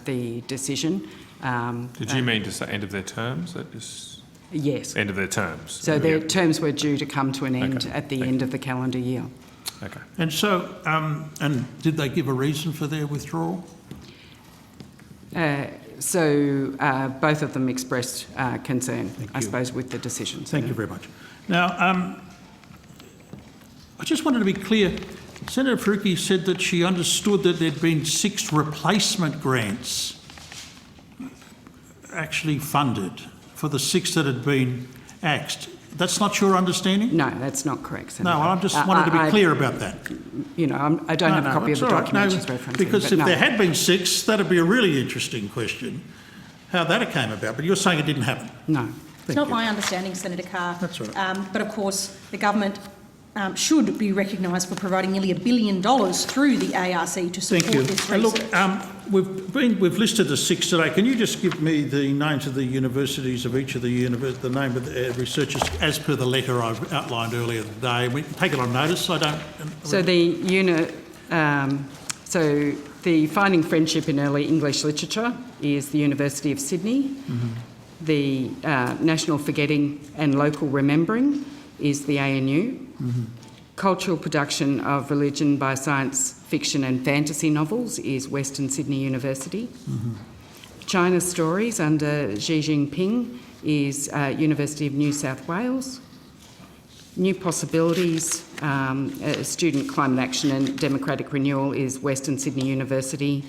the decision. Did you mean to say end of their terms? Yes. End of their terms. So their terms were due to come to an end at the end of the calendar year. Okay. And so, and did they give a reason for their withdrawal? Both of them expressed concern, I suppose, with the decision. Thank you very much. Now, I just wanted to be clear. Senator Faruqi said that she understood that there'd been 6 replacement grants actually funded for the 6 that had been axed. That's not your understanding? No, that's not correct, Senator. No, I just wanted to be clear about that. You know, I don't have a copy of the document she's referencing. Because if there had been 6, that'd be a really interesting question, how that came about. But you're saying it didn't happen? No. It's not my understanding, Senator Carr. That's right. But of course, the government should be recognised for providing nearly $1 billion through the ARC to support this research. And look, we've listed the 6 today. Can you just give me the names of the universities of each of the name of the researchers as per the letter I've outlined earlier today? We take it on notice. I don't. So the Finding Friendship in Early English Literature is the University of Sydney. Mm-hmm. The National Forgetting and Local Remembering is the ANU. Mm-hmm. Cultural production of religion by science fiction and fantasy novels is Western Sydney University. Mm-hmm. China Stories under Xi Jinping is University of New South Wales. New Possibilities, Student Climate Action and Democratic Renewal is Western Sydney University.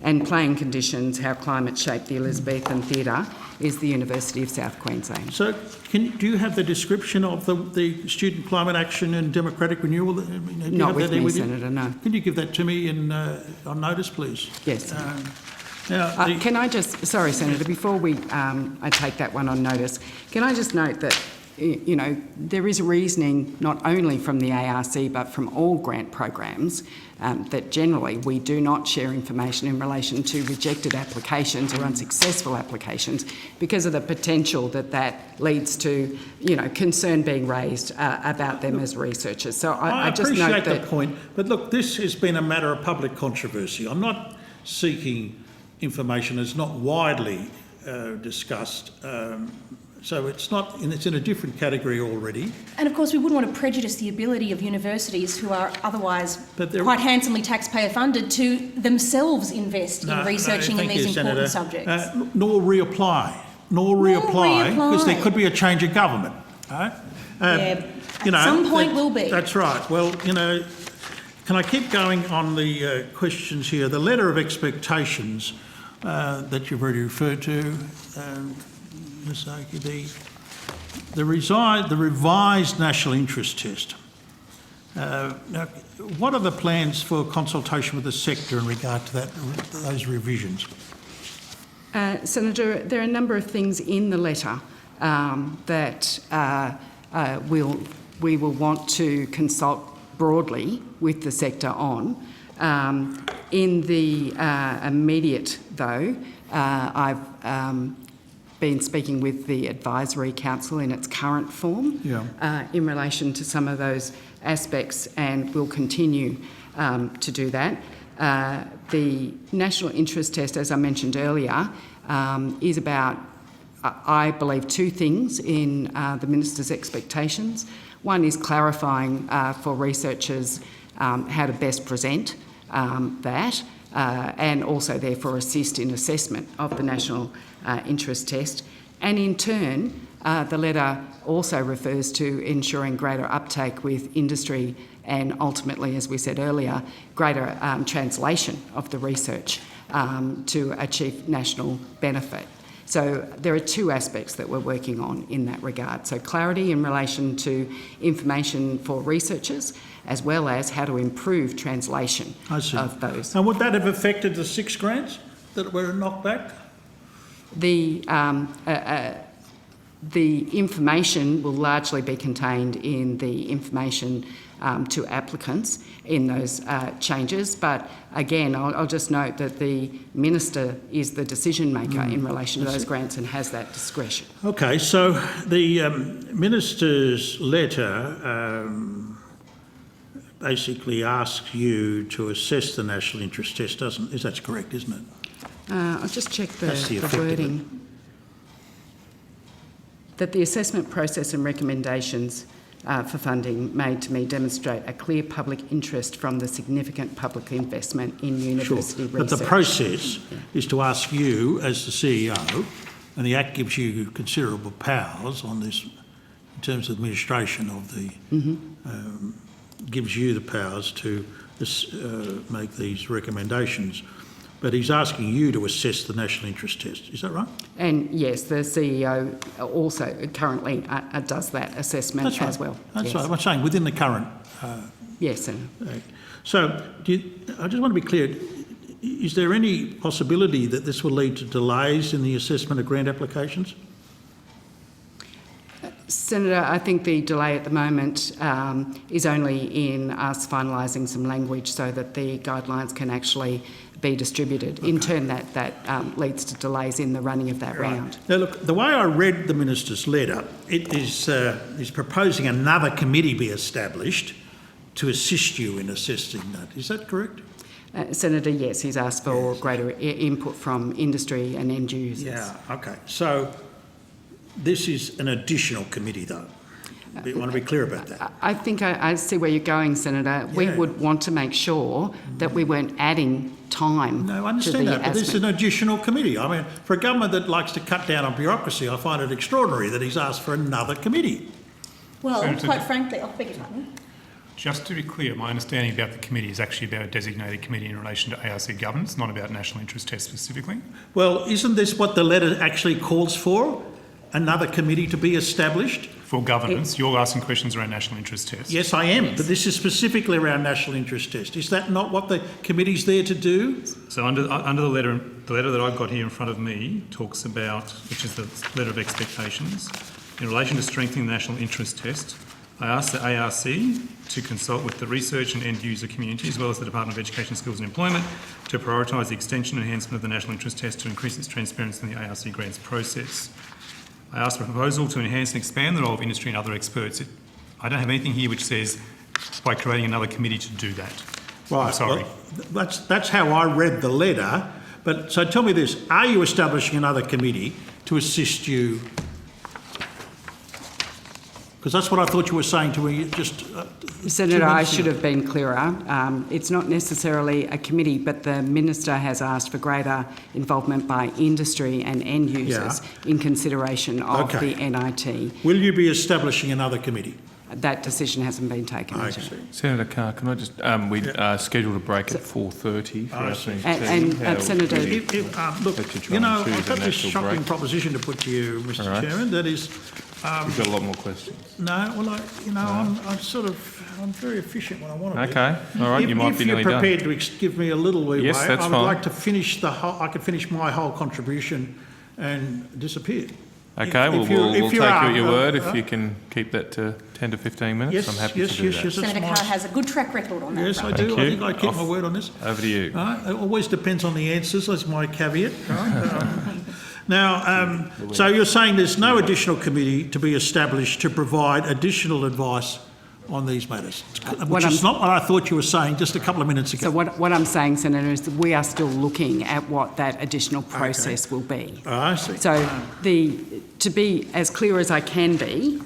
And Playing Conditions, How Climate Shaped the Elizabethan Theatre is the University of South Queensland. So do you have the description of the Student Climate Action and Democratic Renewal? Not with me, Senator, no. Can you give that to me on notice, please? Yes. Can I just, sorry, Senator, before I take that one on notice, can I just note that, you know, there is reasoning not only from the ARC but from all grant programs that generally we do not share information in relation to rejected applications or unsuccessful applications because of the potential that leads to, you know, concern being raised about them as researchers. So I just note appreciate that point, but look, this has been a matter of public controversy. I'm not seeking information that's not widely discussed So it's not, it's in a different category already. And of course, we wouldn't want to prejudice the ability of universities who are otherwise quite handsomely taxpayer funded to themselves invest in researching in these important subjects. Nor reapply, because there could be a change of government. Right? At some point will be. That's right. Well, can I keep going on the questions here? The letter of expectations that you've already referred to, Ms. Oakey, the revised national interest test. Now, what are the plans for consultation with the sector in regard to those revisions? Senator, there are a number of things in the letter that we will want to consult broadly with the sector on. In the immediate, though, I've been speaking with the Advisory Council in its current form in relation to some of those aspects, and will continue to do that. The national interest test, as I mentioned earlier, is about, I believe, two things in the Minister's expectations. One is clarifying for researchers how to best present that, and also therefore assist in assessment of the national interest test. And in turn, the letter also refers to ensuring greater uptake with industry and ultimately, as we said earlier, greater translation of the research to achieve national benefit. So there are two aspects that we're working on in that regard. So clarity in relation to information for researchers, as well as how to improve translation of those. And would that have affected the 6 grants that were knocked back? The information will largely be contained in the information to applicants in those changes. But again, I'll just note that the Minister is the decision maker in relation to those grants and has that discretion. Okay, so the Minister's letter basically asks you to assess the national interest test, doesn't it? That's correct, isn't it? I'll just check the wording. That the assessment process and recommendations for funding made to me demonstrate a clear public interest from the significant public investment in university research. But the process is to ask you as the CEO, and the Act gives you considerable powers on this in terms of administration of the, gives you the powers to make these recommendations. But he's asking you to assess the national interest test. Is that right? And yes, the CEO also currently does that assessment as well. That's right. I'm saying within the current. Yes, sir. So I just want to be clear. Is there any possibility that this will lead to delays in the assessment of grant applications? Senator, I think the delay at the moment is only in us finalising some language so that the guidelines can actually be distributed. In turn, that leads to delays in the running of that round. Now, look, the way I read the Minister's letter, it is proposing another committee be established to assist you in assessing that. Is that correct? Senator, yes, he's asked for greater input from industry and end users. Yeah, okay. So this is an additional committee, though. I want to be clear about that. I think I see where you're going, Senator. We would want to make sure that we weren't adding time. No, I understand that, but this is an additional committee. I mean, for a government that likes to cut down on bureaucracy, I find it extraordinary that he's asked for another committee. Well, quite frankly, I'll beg your pardon. Just to be clear, my understanding about the committee is actually about a designated committee in relation to ARC governance, not about national interest tests specifically. Well, isn't this what the letter actually calls for? Another committee to be established? For governance, you're asking questions around national interest tests. Yes, I am, but this is specifically around national interest test. Is that not what the committee's there to do? So under the letter that I've got here in front of me talks about, which is the letter of expectations, in relation to strengthening the national interest test, I asked the ARC to consult with the research and end user community, as well as the Department of Education, Skills and Employment, to prioritise the extension and enhancement of the national interest test to increase its transparency in the ARC grants process. I asked for a proposal to enhance and expand the role of industry and other experts. I don't have anything here which says by creating another committee to do that. Right. I'm sorry. Well, that's how I read the letter. But so tell me this: are you establishing another committee to assist you Because that's what I thought you were saying to me just... Senator, I should have been clearer. It's not necessarily a committee, but the Minister has asked for greater involvement by industry and end users in consideration of the NIT. Will you be establishing another committee? That decision hasn't been taken. I see. Senator Carr, can I just, we scheduled a break at 4:30 for our CT. And Senator... Look, you know, I've got this shocking proposition to put to you, Mr Chairman, that is... We've got a lot more questions. No, well, I'm very efficient when I want to be. Okay, all right, you might be nearly done. If you're prepared to give me a little leeway, Yes, that's I would fine. like to finish I could finish my whole contribution and disappear. Okay, we'll take you at your word. If you can keep that to 10 to 15 minutes, Yes, I'm happy yes, to do yes, that. yes, Senator Carr has a good track record on that. Yes, I front. do. Thank I you. think I keep my word on this. Over to you. It always depends on the answers. That's my caveat. Now, so you're saying there's no additional committee to be established to provide additional advice on these matters, which is not what I thought you were saying just a couple of minutes ago. So what I'm saying, Senator, is that we are still looking at what that additional process will be. I see. So to be as clear as I can be,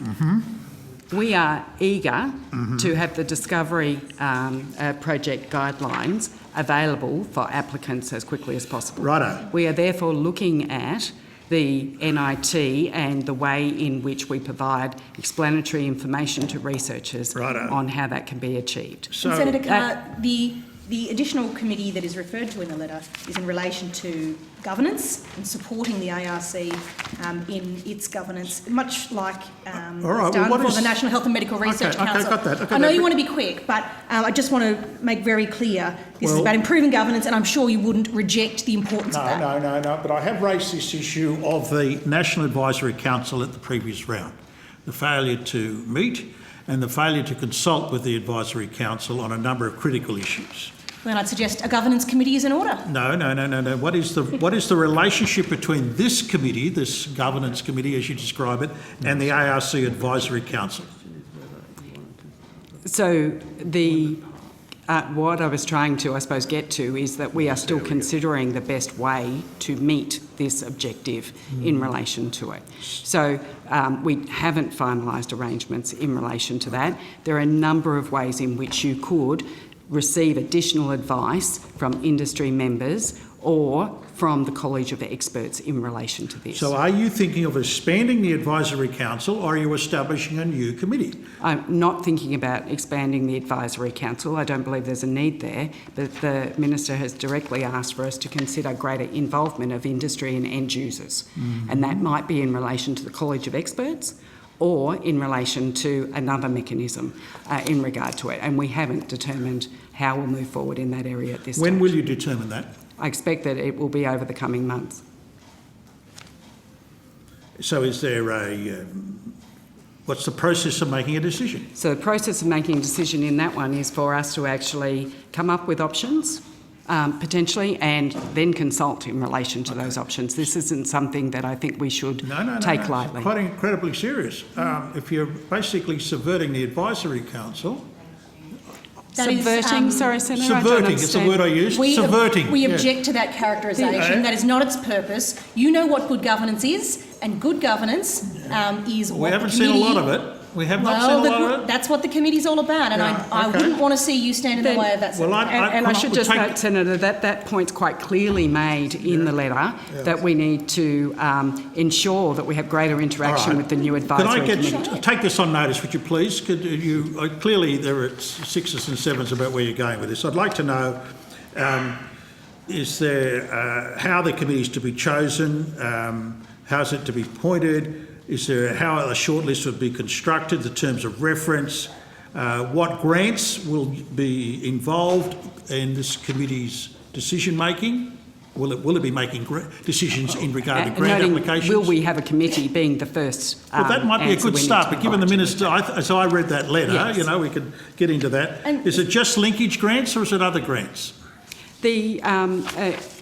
we are eager to have the Discovery project guidelines available for applicants as quickly as possible. Righto. We are therefore looking at the NIT and the way in which we provide explanatory information to researchers on how that can be achieved. So, and Senator Carr, the additional committee that is referred to in the letter is in relation to governance and supporting the ARC in its governance, much like it's done for the National Health and Medical Research Council. Got that. I know you want to be quick, but I just want to make very clear this is about improving governance, and I'm sure you wouldn't reject the importance of that. No, but I have raised this issue of the National Advisory Council at the previous round. The failure to meet and the failure to consult with the Advisory Council on a number of critical issues. Then I'd suggest a governance committee is in order. No. What is the relationship between this committee, this governance committee as you describe it, and the ARC Advisory Council? So what I was trying to, I suppose, get to is that we are still considering the best way to meet this objective in relation to it. So we haven't finalised arrangements in relation to that. There are a number of ways in which you could receive additional advice from industry members or from the College of Experts in relation to this. So are you thinking of expanding the Advisory Council or are you establishing a new committee? I'm not thinking about expanding the Advisory Council. I don't believe there's a need there, but the Minister has directly asked for us to consider greater involvement of industry and end users. And that might be in relation to the College of Experts or in relation to another mechanism in regard to it. And we haven't determined how we'll move forward in that area at this stage. When will you determine that? I expect that it will be over the coming months. So is there what's the process of making a decision? So the process of making a decision in that one is for us to actually come up with options, potentially, and then consult in relation to those options. This isn't something that I think we should take lightly. It's quite incredibly serious. If you're basically subverting the Advisory Council... Subverting, sorry, Senator, subverting, it's the word I used. Subverting. We object to that characterisation. That is not its purpose. You know what good governance is, and good governance is what we haven't the committee... seen a lot of it. We have not seen a lot of it. That's what the committee's all about, and I wouldn't want to see you stand in the way of that. Well, I should just note, Senator, that point's quite clearly made in the letter that we need to ensure that we have greater interaction with the new advisory committee. Take this on notice, would you please? Could you clearly there are sixes and sevens about where you're going with this. I'd like to know is there how the committee is to be chosen, how is it to be appointed? Is there how a shortlist would be constructed, the terms of reference, what grants will be involved in this committee's decision making? Will it be making decisions in regard to grant applications? Will we have a committee being the first? Well, that might be a good start, but given the Minister, as I read that letter, we could get into that. Is it just linkage grants or is it other grants? The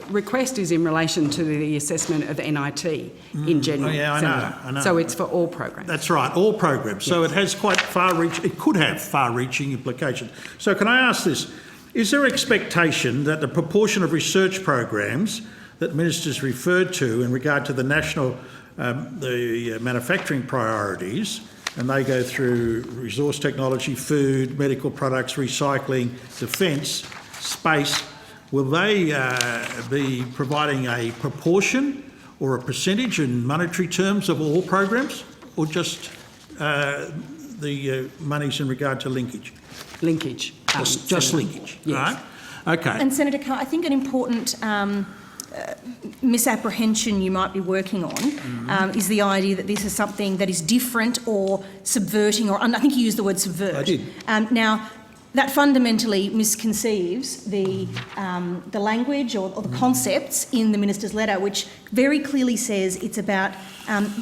request is in relation to the assessment of NIT in general. I know. So it's for all programs. That's right, all programs. So it has quite it could have far-reaching implications. So can I ask this? Is there expectation that the proportion of research programs that ministers referred to in regard to the national, the manufacturing priorities and they go through resource technology, food, medical products, recycling, defence, space. Will they be providing a proportion or a percentage in monetary terms of all programs, or just the monies in regard to linkage? Linkage. Just linkage, yes. right? Okay. And Senator Carr, I think an important misapprehension you might be working on is the idea that this is something that is different or subverting, or I think you used the word subvert. I did. Now, that fundamentally misconceives the language or the concepts in the Minister's letter, which very clearly says it's about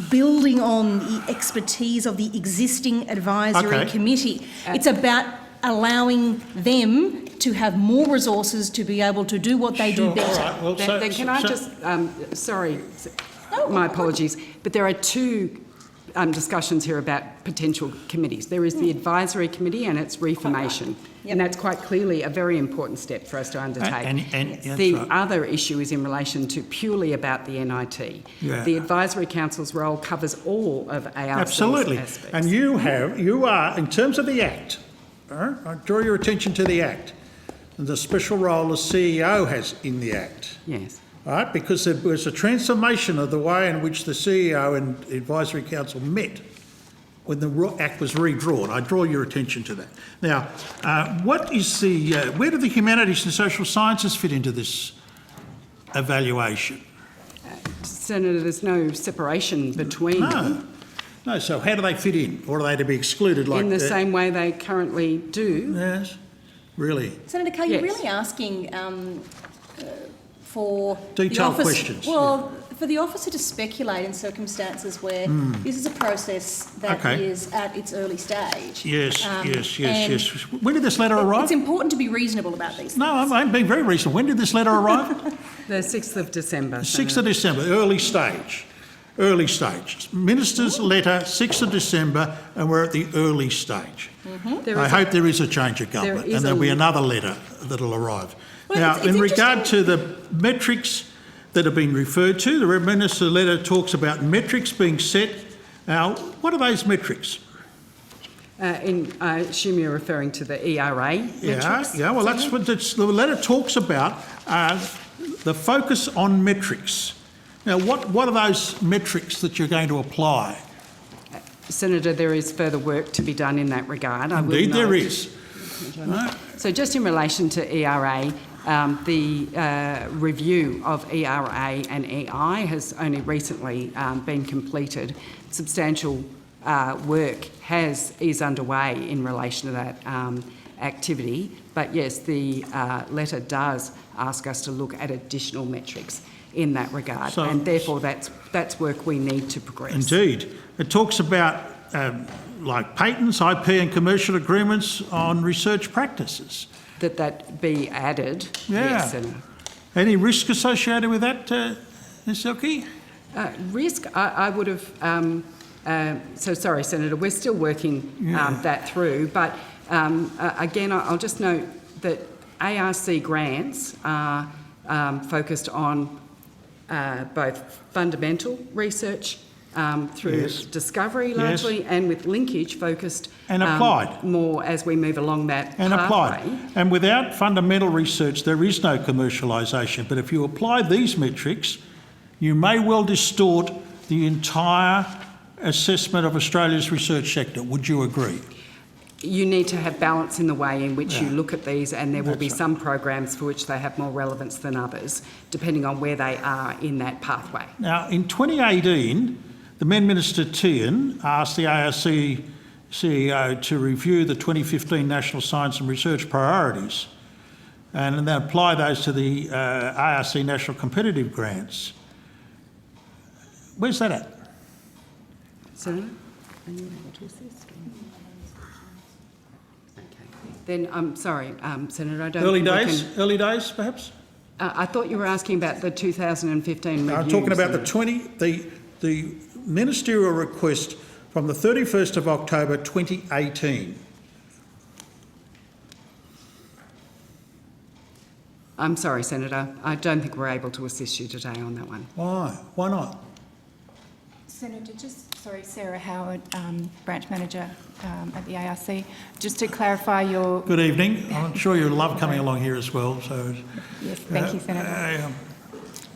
building on the expertise of the existing advisory committee. It's about allowing them to have more resources to be able to do what they do better. All right. Well, Then can I just, sorry, my apologies, but there are two discussions here about potential committees. There is the advisory committee and its reformation, and that's quite clearly a very important step for us to undertake. And the right. other issue is in relation to purely about the NIT. Yeah. The advisory council's role covers all of ARC's Absolutely. aspects. And you are, in terms of the Act, I draw your attention to the Act and the special role the CEO has in the Act. Yes. All right, because there was a transformation of the way in which the CEO and the Advisory Council met when the Act was redrawn. I draw your attention to that. Now, what is the, where do the humanities and social sciences fit into this evaluation? Senator, there's no separation between them. No, so how do they fit in? Or are they to be excluded like In the same way they currently do. Yes, really. Senator Carr, you're really asking for Detailed the office, questions, well, for the officer to speculate in circumstances where this is a process that is at its early stage. Yes, yes. When did this letter arrive? It's important to be reasonable about these things. No, I'm being very reasonable. When did this letter arrive? The 6th of December. 6th of December, early stage. Early stage. Minister's letter, 6th of December, and we're at the early stage. I hope there is a change of government and there'll be another letter that'll arrive. Well, now, in regard to the metrics that have been referred to, the Minister's letter talks about metrics being set. Now, what are those metrics? I assume you're referring to the ERA metrics? Yeah, well, that's what the letter talks about, the focus on metrics. Now, what are those metrics that you're going to apply? Senator, there is further work to be done in that regard. Indeed, there is. Right. So just in relation to ERA, the review of ERA and EI has only recently been completed. Substantial work is underway in relation to that activity. But yes, the letter does ask us to look at additional metrics in that regard, and therefore that's work we need to progress. Indeed. It talks about like patents, IP and commercial agreements on research practices. That be added. Yeah. Yes, Senator. Any risk associated with that, Ms Zelke? Risk, I would have... so sorry, Senator, we're still working that through, but again, I'll just note that ARC grants are focused on both fundamental research through discovery largely, and with linkage focused and applied more as we move along that and pathway. Applied. And without fundamental research, there is no commercialisation. But if you apply these metrics, you may well distort the entire assessment of Australia's research sector. Would you agree? You need to have balance in the way in which you look at these, and there will be some programs for which they have more relevance than others, depending on where they are in that pathway. Now, in 2018, the then Minister Tehan asked the ARC CEO to review the 2015 National Science and Research Priorities and then apply those to the ARC National Competitive Grants. Where's that at? Senator, are you able to assist? Then I'm sorry, Senator, I don't Early think days? Early days, perhaps? I thought you were asking about the 2015 review. No, I'm talking about Senator. the ministerial request from the 31st of October 2018. I'm sorry, Senator. I don't think we're able to assist you today on that one. Why? Why not? Senator, Sarah Howard, Branch Manager at the ARC. Just to clarify your... Good evening. I'm sure you'll love coming along here as well. So, yes, thank you, Senator.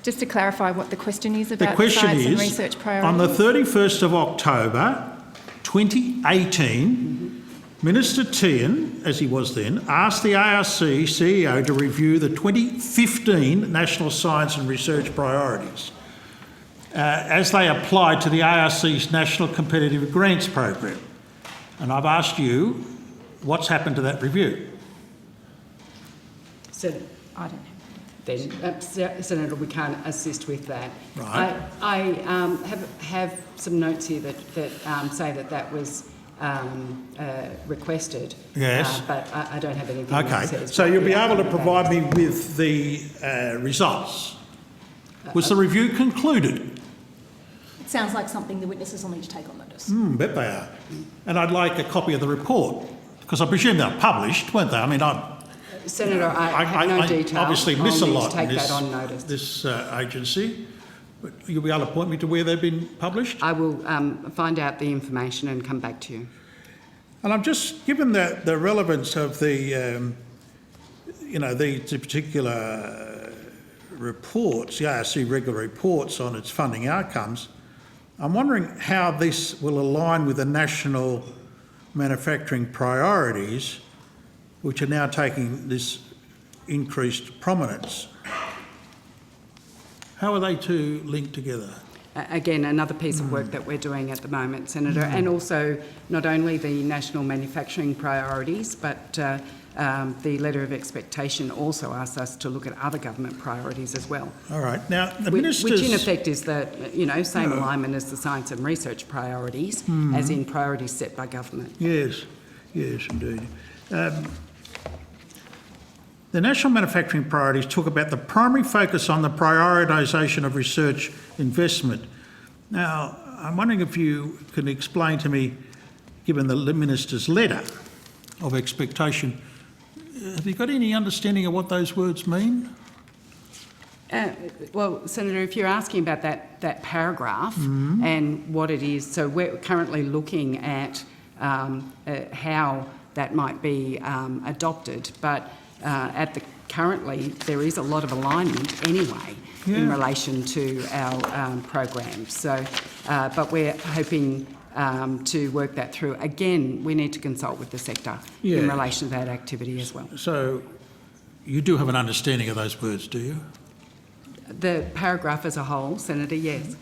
Just to clarify what the question is about the question science is, and research priorities. on the 31st of October 2018, Minister Tehan, as he was then, asked the ARC CEO to review the 2015 National Science and Research Priorities as they applied to the ARC's National Competitive Grants Program. And I've asked you, what's happened to that review? So, I don't then, Senator, we can't assist with that. Right. I have some notes here that say that was requested. Yes. But I don't have anything Okay, that says... so you'll be able to provide me with the results. Was the review concluded? It sounds like something the witnesses will need to take on notice. Bet they are. And I'd like a copy of the report, because I presume they're published, weren't they? I mean, Senator, I have no detail. Obviously miss a lot in take that on notice. this agency. But you'll be able to point me to where they've been published? I will find out the information and come back to you. And I'm just, given the relevance of the particular reports, the ARC regular reports on its funding outcomes, I'm wondering how this will align with the national manufacturing priorities, which are now taking this increased prominence. How are they two linked together? Again, another piece of work that we're doing at the moment, Senator, and also not only the national manufacturing priorities, but the letter of expectation also asks us to look at other government priorities as well. All right. Now, the which in effect is the same alignment as the science and research priorities, as in priorities set by government. Yes, indeed. The national manufacturing priorities talk about the primary focus on the prioritisation of research investment. Now, I'm wondering if you can explain to me, given the Minister's letter of expectation, have you got any understanding of what those words mean? Well, Senator, if you're asking about that paragraph and what it is, so we're currently looking at how that might be adopted, but currently there is a lot of alignment anyway in relation to our programs. So, but we're hoping to work that through. Again, we need to consult with the sector in relation to that activity as well. So you do have an understanding of those words, do you? The paragraph as a whole, Senator, yes.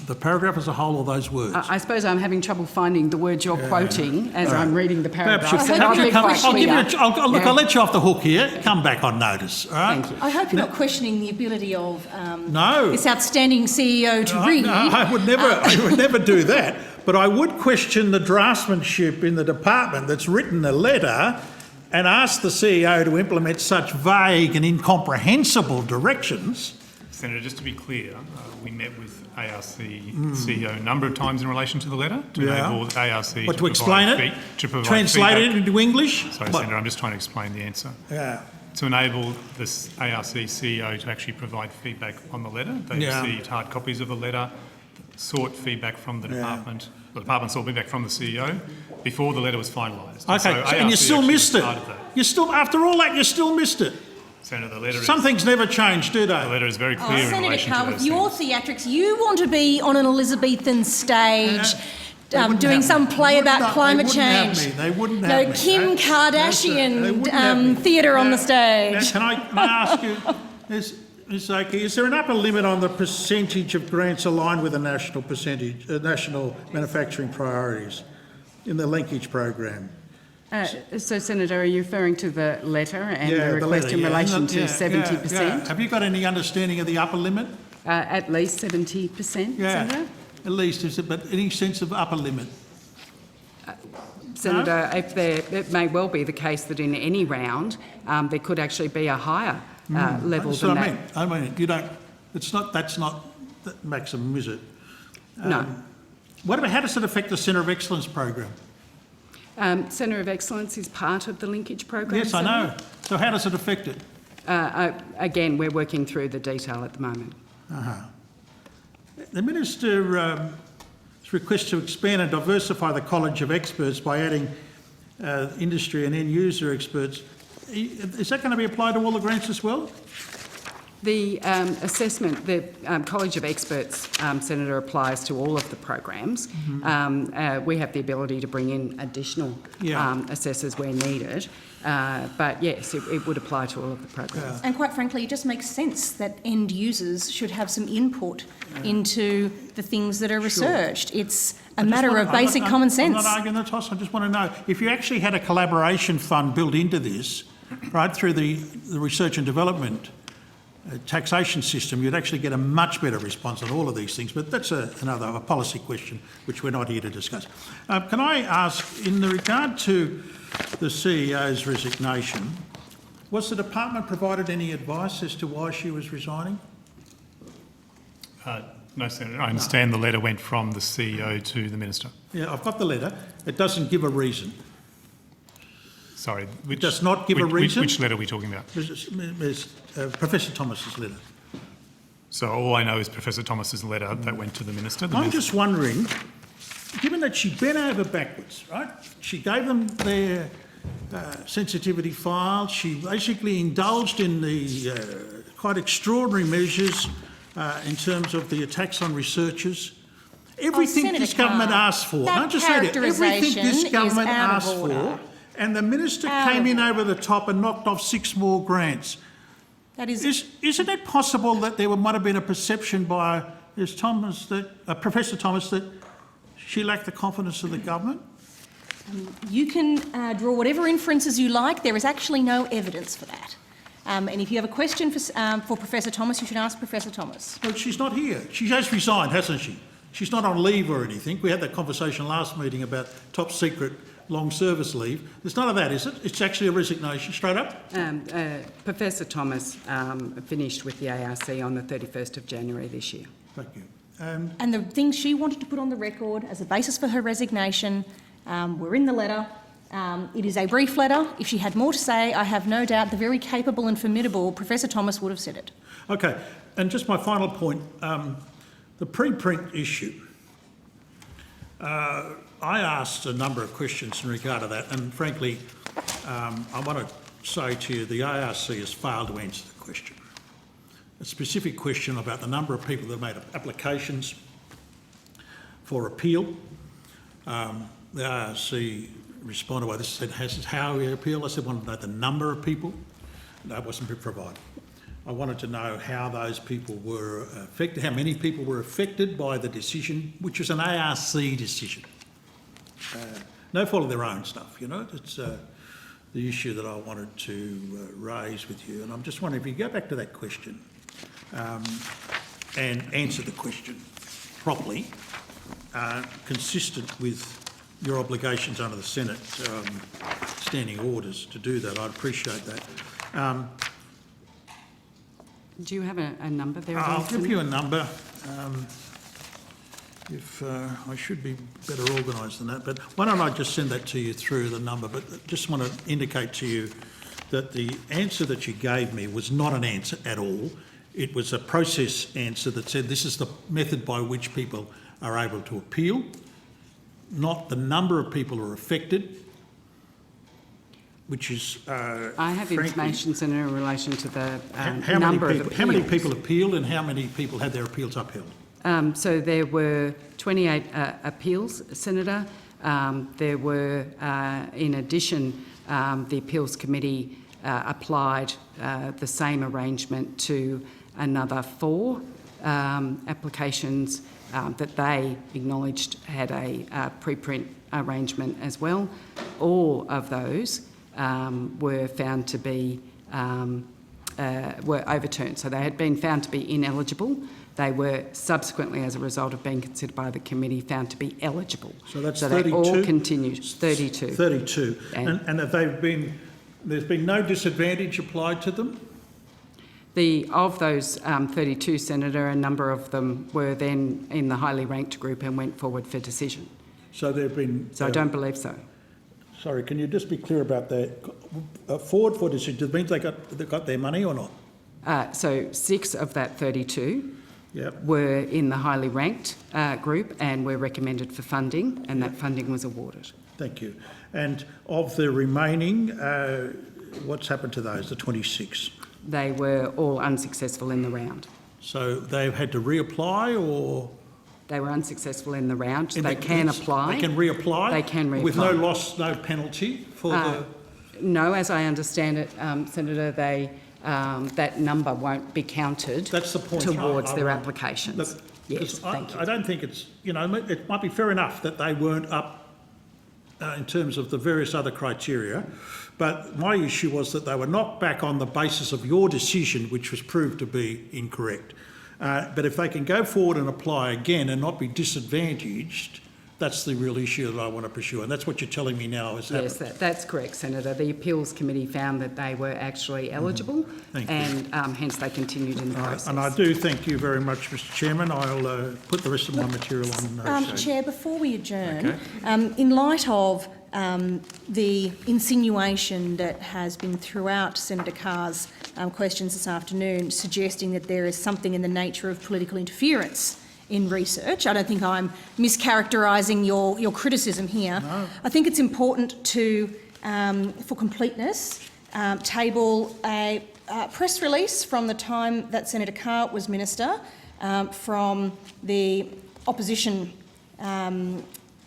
The paragraph as a whole, or those words? I suppose I'm having trouble finding the words you're quoting as I'm reading the paragraph. I'll let you off the hook here. Come back on notice, all right? Thank you. I hope you're not questioning the ability of No. this outstanding CEO to read. No, I would never do that. But I would question the draftsmanship in the department that's written a letter and asked the CEO to implement such vague and incomprehensible directions. Senator, just to be clear, we met with ARC CEO a number of times in relation to the letter to enable ARC But to explain it? Translate it into English? Sorry, Senator, I'm just trying to explain the answer. Yeah. To enable this ARC CEO to actually provide feedback on the letter. They received hard copies of the letter, sought feedback from the department. The department sought feedback from the CEO before the letter was finalised. Okay, and you still missed it. After all that, you still missed it. Senator, the letter Some things never change, do they? The letter is very clear in Senator relation Carr, to with those your things. theatrics, you want to be on an Elizabethan stage doing some play about climate change. They wouldn't have me. Kim Kardashian theatre on the stage. Can I ask you, Ms. Oakey, is there an upper limit on the percentage of grants aligned with the national manufacturing priorities in the linkage program? So, Senator, are you referring to the letter and the request in relation to 70%? Yeah. Have you got any understanding of the upper limit? At least 70%, Senator? At least, but any sense of upper limit? Senator, it may well be the case that in any round there could actually be a higher level than that. I mean, you don't. That's not the maximum, is it? No. How does it affect the Centre of Excellence program? Centre of Excellence is part of the linkage program. Yes, Senator. I know. So how does it affect it? Again, we're working through the detail at the moment. The Minister request to expand and diversify the College of Experts by adding industry and end user experts. Is that going to be applied to all the grants as well? The assessment, the College of Experts, Senator, applies to all of the programs. We have the ability to bring in additional assessors where needed. But yes, it would apply to all of the programs. And quite frankly, it just makes sense that end users should have some input into the things that are researched. It's a matter of basic common sense. I'm not arguing that, Toss. I just want to know, if you actually had a collaboration fund built into this, right, through the research and development taxation system, you'd actually get a much better response on all of these things. But that's another policy question, which we're not here to discuss. Can I ask, in regard to the CEO's resignation, was the department provided any advice as to why she was resigning? No, Senator. I understand the letter went from the CEO to the Minister. Yeah, I've got the letter. It doesn't give a reason. Sorry. It does not give a reason? Which letter are we talking about? Professor Thomas's letter. So all I know is Professor Thomas's letter that went to the Minister. I'm just wondering, given that she bent over backwards, right? She gave them their sensitivity files. She basically indulged in the quite extraordinary measures in terms of the attacks on researchers. Everything this government asked for. That Everything this government is out of asked order. for, and the minister came in over the top and knocked off 6 more grants. That is. Isn't it possible that there might have been a perception by Professor Thomas that she lacked the confidence of the government? You can draw whatever inferences you like. There is actually no evidence for that. And if you have a question for Professor Thomas, you should ask Professor Thomas. Well, she's not here. She has resigned, hasn't she? She's not on leave or anything. We had that conversation last meeting about top secret long service leave. There's none of that, is it? It's actually a resignation, straight up? Professor Thomas finished with the ARC on the 31st of January this year. Thank you. And the things she wanted to put on the record as a basis for her resignation were in the letter. It is a brief letter. If she had more to say, I have no doubt the very capable and formidable Professor Thomas would have said it. Okay, and just my final point, the preprint issue. I asked a number of questions in regard to that, and frankly, I want to say to you, the ARC has failed to answer the question. A specific question about the number of people that made applications for appeal. The ARC responded by this, said, how we appeal? I said, I wanted to know the number of people. That wasn't provided. I wanted to know how those people were affected, how many people were affected by the decision, which was an ARC decision. No fault of their own stuff, you know. It's the issue that I wanted to raise with you. And I'm just wondering if you go back to that question and answer the question properly, consistent with your obligations under the Senate standing orders to do that. I'd appreciate that. Do you have a number there? I'll give you a number. I should be better organised than that, but why don't I just send that to you through the number? But just want to indicate to you that the answer that you gave me was not an answer at all. It was a process answer that said this is the method by which people are able to appeal, not the number of people who are affected, which is I have frankly, information, Senator, in relation to the how number many of people, appeals. How many people appealed and how many people had their appeals upheld? So there were 28 appeals, Senator. There were, in addition, the Appeals Committee applied the same arrangement to another 4 applications that they acknowledged had a preprint arrangement as well. All of those were found to be, were overturned. So they had been found to be ineligible. They were subsequently, as a result of being considered by the committee, found to be eligible. So that's so 32? they all continued. 32. 32. And have they been, there's been no disadvantage applied to them? Of those 32, Senator, a number of them were then in the highly ranked group and went forward for decision. So there have been... So I don't believe so. Sorry, can you just be clear about that? Forward for decision, does it mean they got their money or not? So 6 of that 32 were in the highly ranked group and were recommended for funding, and that funding was awarded. Thank you. And of the remaining, what's happened to those, the 26? They were all unsuccessful in the round. So they've had to reapply, or...? They were unsuccessful in the round. They can apply. They can reapply? They can reapply. With no loss, no penalty for the... No, as I understand it, Senator, that number won't be counted That's the point towards their want. applications. Look, Yes, thank you. I don't think it's, it might be fair enough that they weren't up in terms of the various other criteria, but my issue was that they were knocked back on the basis of your decision, which was proved to be incorrect. But if they can go forward and apply again and not be disadvantaged, that's the real issue that I want to pursue, and that's what you're telling me now is Yes, that's correct, Senator. The Appeals Committee found that they were actually eligible, Thank you. and hence they continued in the process. And I do thank you very much, Mr Chairman. I'll put the rest of my material on notice. Chair, before we adjourn, in light of the insinuation that has been throughout Senator Carr's questions this afternoon, suggesting that there is something in the nature of political interference in research. I don't think I'm mischaracterising your criticism here. No. I think it's important to, for completeness, table a press release from the time that Senator Carr was Minister from the opposition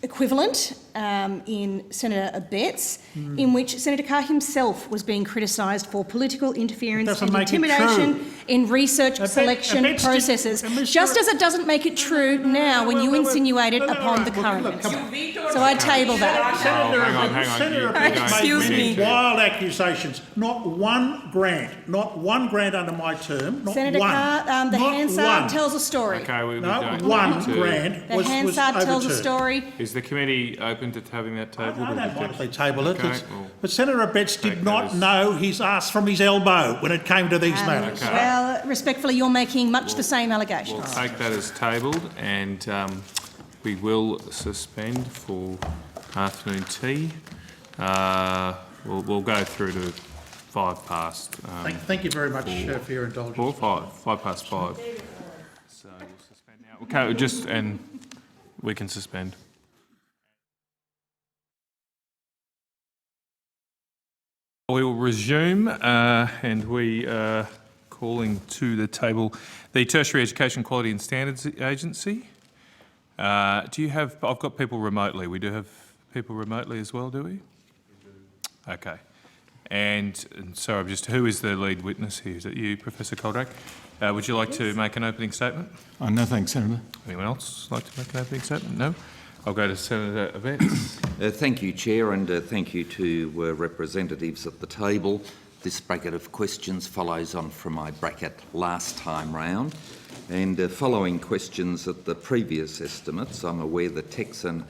equivalent in Senator Abetz, in which Senator Carr himself was being criticised for political interference and intimidation in research selection processes, just as it doesn't make it true now when you insinuate it upon the current minister. So I table that. Senator Abetz made many wild accusations. Not one grant under my term. Not Senator one. Carr, the Not Hansard one. tells a story. Okay, we No, don't one need to- grant The was Hansard tells a overturned. story. Is the committee open to having that tabled? I don't mind if they table it. Okay, It's- well, But Senator Abetz did take not that as- know his ass from his elbow when it came to these matters. Well, respectfully, you're making much the same allegations. We'll take that as tabled, and we will suspend for afternoon tea. We'll go through to 5 past. Thank you very much for your indulgence. 5 past 5. So we'll suspend now. Okay, and we can suspend. We will resume, and we are calling to the table the Tertiary Education Quality and Standards Agency. Do you have? I've got people remotely. We do have people remotely as well, do we? Okay. And so who is the lead witness here? Is it you, Professor Coldrake? Would you like to make an opening statement? No, thanks, Senator. Anyone else like to make an opening statement? No? I'll go to Senator Abetz. Thank you, Chair, and thank you to representatives at the table. This bracket of questions follows on from my bracket last time round. And following questions at the previous estimates, I'm aware that Texan's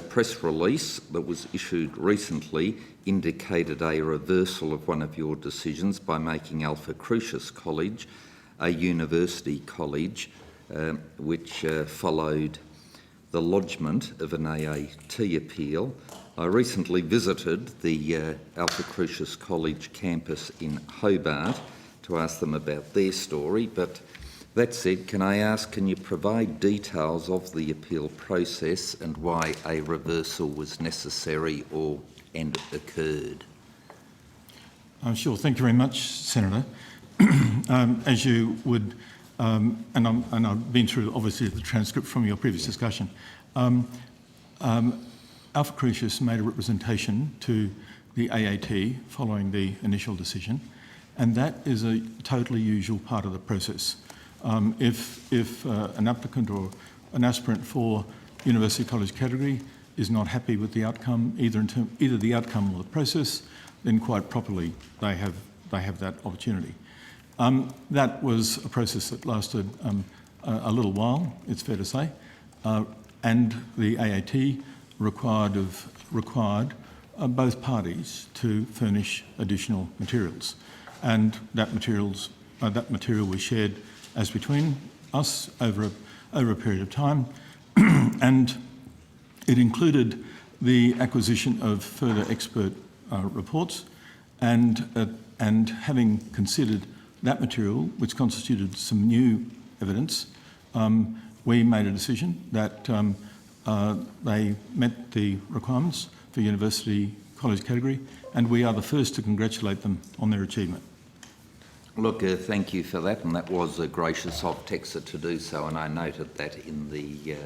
press release that was issued recently indicated a reversal of one of your decisions by making Alpha Crucis College a university college, which followed the lodgement of an AAT appeal. I recently visited the Alpha Crucis College campus in Hobart to ask them about their story, but that said, can you provide details of the appeal process and why a reversal was necessary and occurred? Sure, thank you very much, Senator. As you would, and I've been through obviously the transcript from your previous discussion, Alpha Crucis made a representation to the AAT following the initial decision, and that is a totally usual part of the process. If an applicant or an aspirant for university college category is not happy with the outcome, either the outcome or the process, then quite properly they have that opportunity. That was a process that lasted a little while, it's fair to say, and the AAT required both parties to furnish additional materials, and that material was shared as between us over a period of time, and it included the acquisition of further expert reports, and having considered that material, which constituted some new evidence, we made a decision that they met the requirements for university college category, and we are the first to congratulate them on their achievement. Look, thank you for that, and that was gracious of TEXA to do so, and I noted that in the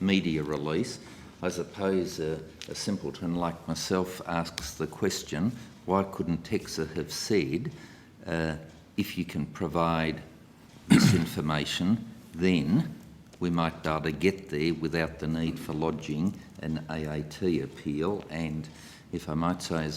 media release. I suppose a simpleton like myself asks the question, why couldn't TEXA have said, if you can provide this information, then we might be able to get there without the need for lodging an AAT appeal. And if I might say,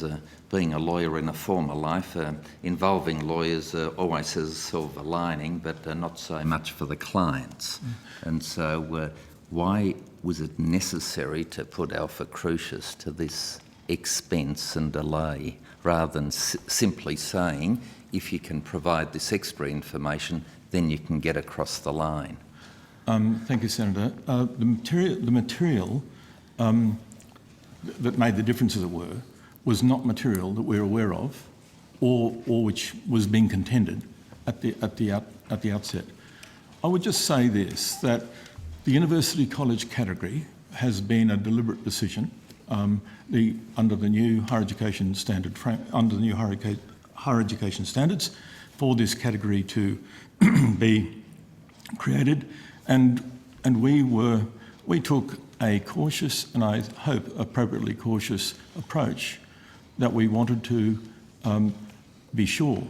being a lawyer in a former life, involving lawyers always has a silver lining, but not so much for the clients. And so why was it necessary to put Alpha Crucis to this expense and delay, rather than simply saying, if you can provide this extra information, then you can get across the line? Thank you, Senator. The material that made the difference, as it were, was not material that we're aware of, or which was being contended at the outset. I would just say this, that the university college category has been a deliberate decision under the new higher education standard higher education standards for this category to be created, and we took a cautious, and I hope appropriately cautious, approach that we wanted to be sure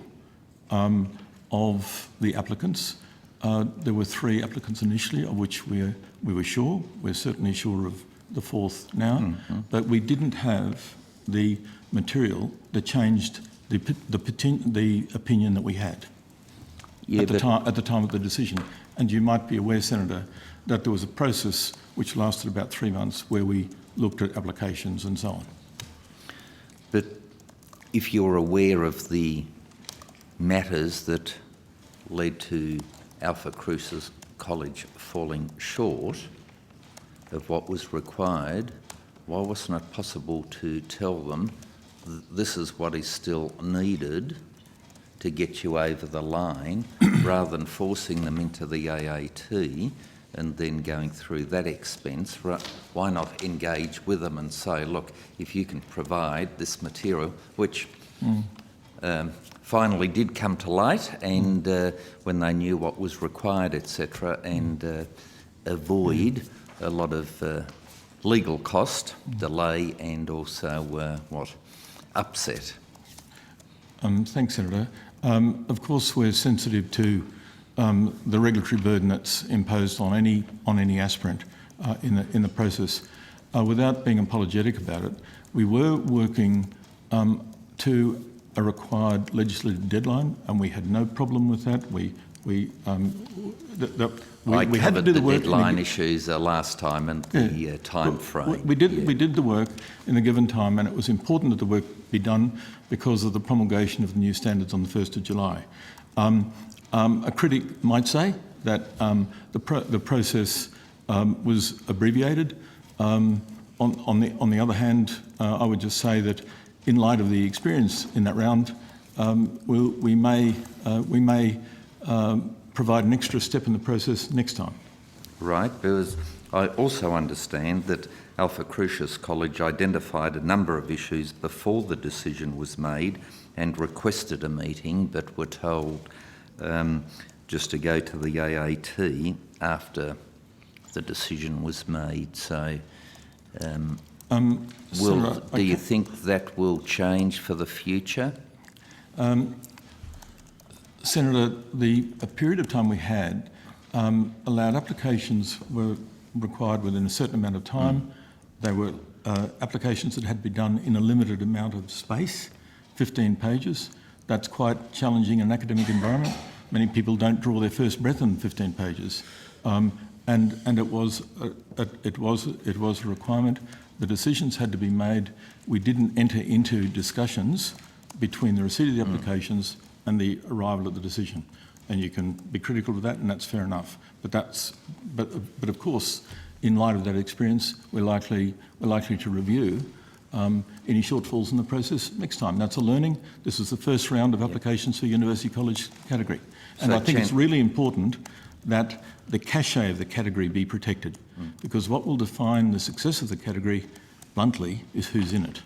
of the applicants. There were 3 applicants initially, of which we were sure. We're certainly sure of the 4th now, but we didn't have the material that changed the opinion that we had at the time of the decision. And you might be aware, Senator, that there was a process which lasted about 3 months where we looked at applications and so on. But if you're aware of the matters that led to Alpha Crucis College falling short of what was required, why wasn't it possible to tell them this is what is still needed to get you over the line, rather than forcing them into the AAT and then going through that expense? Why not engage with them and say, look, if you can provide this material, which finally did come to light, and when they knew what was required, etc., and avoid a lot of legal cost, delay, and also upset. Thanks, Senator. Of course, we're sensitive to the regulatory burden that's imposed on any aspirant in the process. Without being apologetic about it, we were working to a required legislative deadline, and we had no problem with that. We had to do the work. Deadline issues last time and the time frame. We did the work in a given time, and it was important that the work be done because of the promulgation of the new standards on the 1st of July. A critic might say that the process was abbreviated. On the other hand, I would just say that in light of the experience in that round, we may provide an extra step in the process next time. Right, because I also understand that Alpha Crucis College identified a number of issues before the decision was made and requested a meeting, but were told just to go to the AAT after the decision was made. So do you think that will change for the future? Senator, a period of time we had allowed applications were required within a certain amount of time. They were applications that had to be done in a limited amount of space, 15 pages. That's quite challenging in an academic environment. Many people don't draw their first breath in 15 pages. And it was a requirement. The decisions had to be made. We didn't enter into discussions between the receipt of the applications and the arrival of the decision. And you can be critical of that, and that's fair enough. But of course, in light of that experience, we're likely to review any shortfalls in the process next time. That's a learning. This is the first round of applications for university college category. And I think it's really important that the cachet of the category be protected. Because what will define the success of the category, bluntly, is who's in it.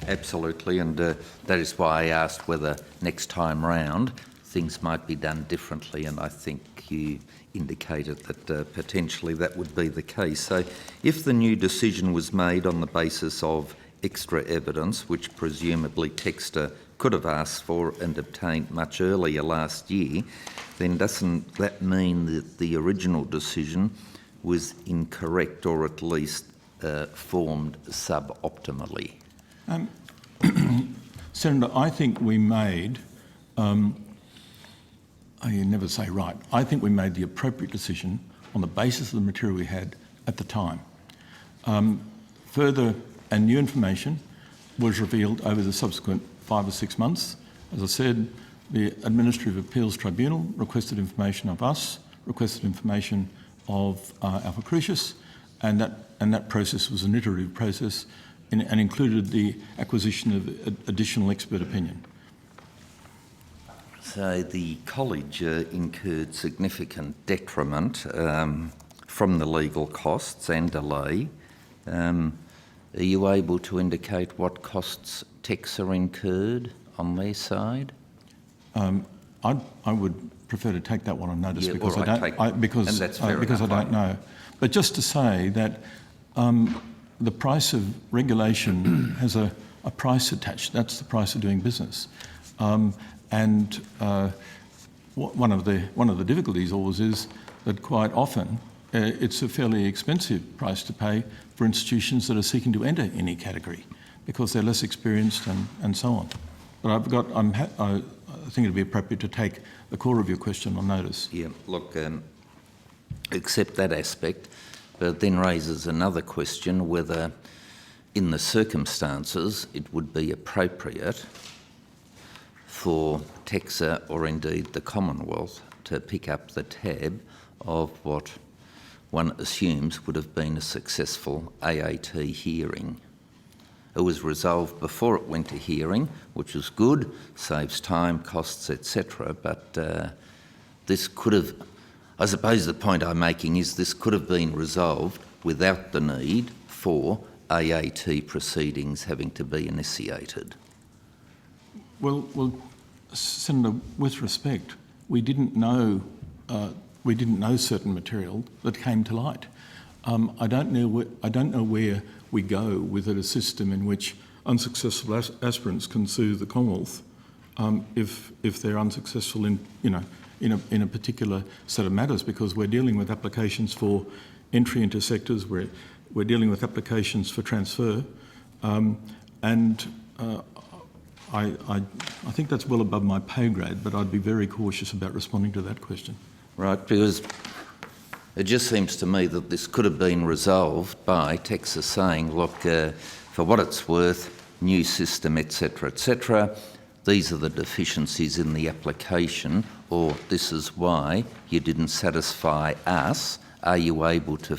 Absolutely, and that is why I asked whether next time round things might be done differently, and I think you indicated that potentially that would be the case. So if the new decision was made on the basis of extra evidence, which presumably Textor could have asked for and obtained much earlier last year, then doesn't that mean that the original decision was incorrect, or at least formed suboptimally? Senator, I think we made, you never say right, I think we made the appropriate decision on the basis of the material we had at the time. Further and new information was revealed over the subsequent 5 or 6 months. As I said, the Administrative Appeals Tribunal requested information of us, requested information of Alpha Crucis, and that process was an iterative process and included the acquisition of additional expert opinion. So the college incurred significant detriment from the legal costs and delay. Are you able to indicate what costs Textor incurred on their side? I would prefer to take that one on notice because right, I don't know. But just to say that the price of regulation has a price attached. That's the price of doing business. One of the difficulties always is that quite often it's a fairly expensive price to pay for institutions that are seeking to enter any category because they're less experienced and so on. But I think it'd be appropriate to take the core of your question on notice. Yeah, look, accept that aspect, but it then raises another question whether in the circumstances it would be appropriate for Textor or indeed the Commonwealth to pick up the tab of what one assumes would have been a successful AAT hearing. It was resolved before it went to hearing, which is good, saves time, costs, etc. But this could have, I suppose the point I'm making is this could have been resolved without the need for AAT proceedings having to be initiated. Well, Senator, with respect, we didn't know certain material that came to light. I don't know where we go with a system in which unsuccessful aspirants can sue the Commonwealth if they're unsuccessful in a particular set of matters, because we're dealing with applications for entry into sectors, we're dealing with applications for transfer, I think that's well above my pay grade, but I'd be very cautious about responding to that question. Right, because it just seems to me that this could have been resolved by Texas saying, look, for what it's worth, new system, etc., these are the deficiencies in the application, or this is why you didn't satisfy us. Are you able to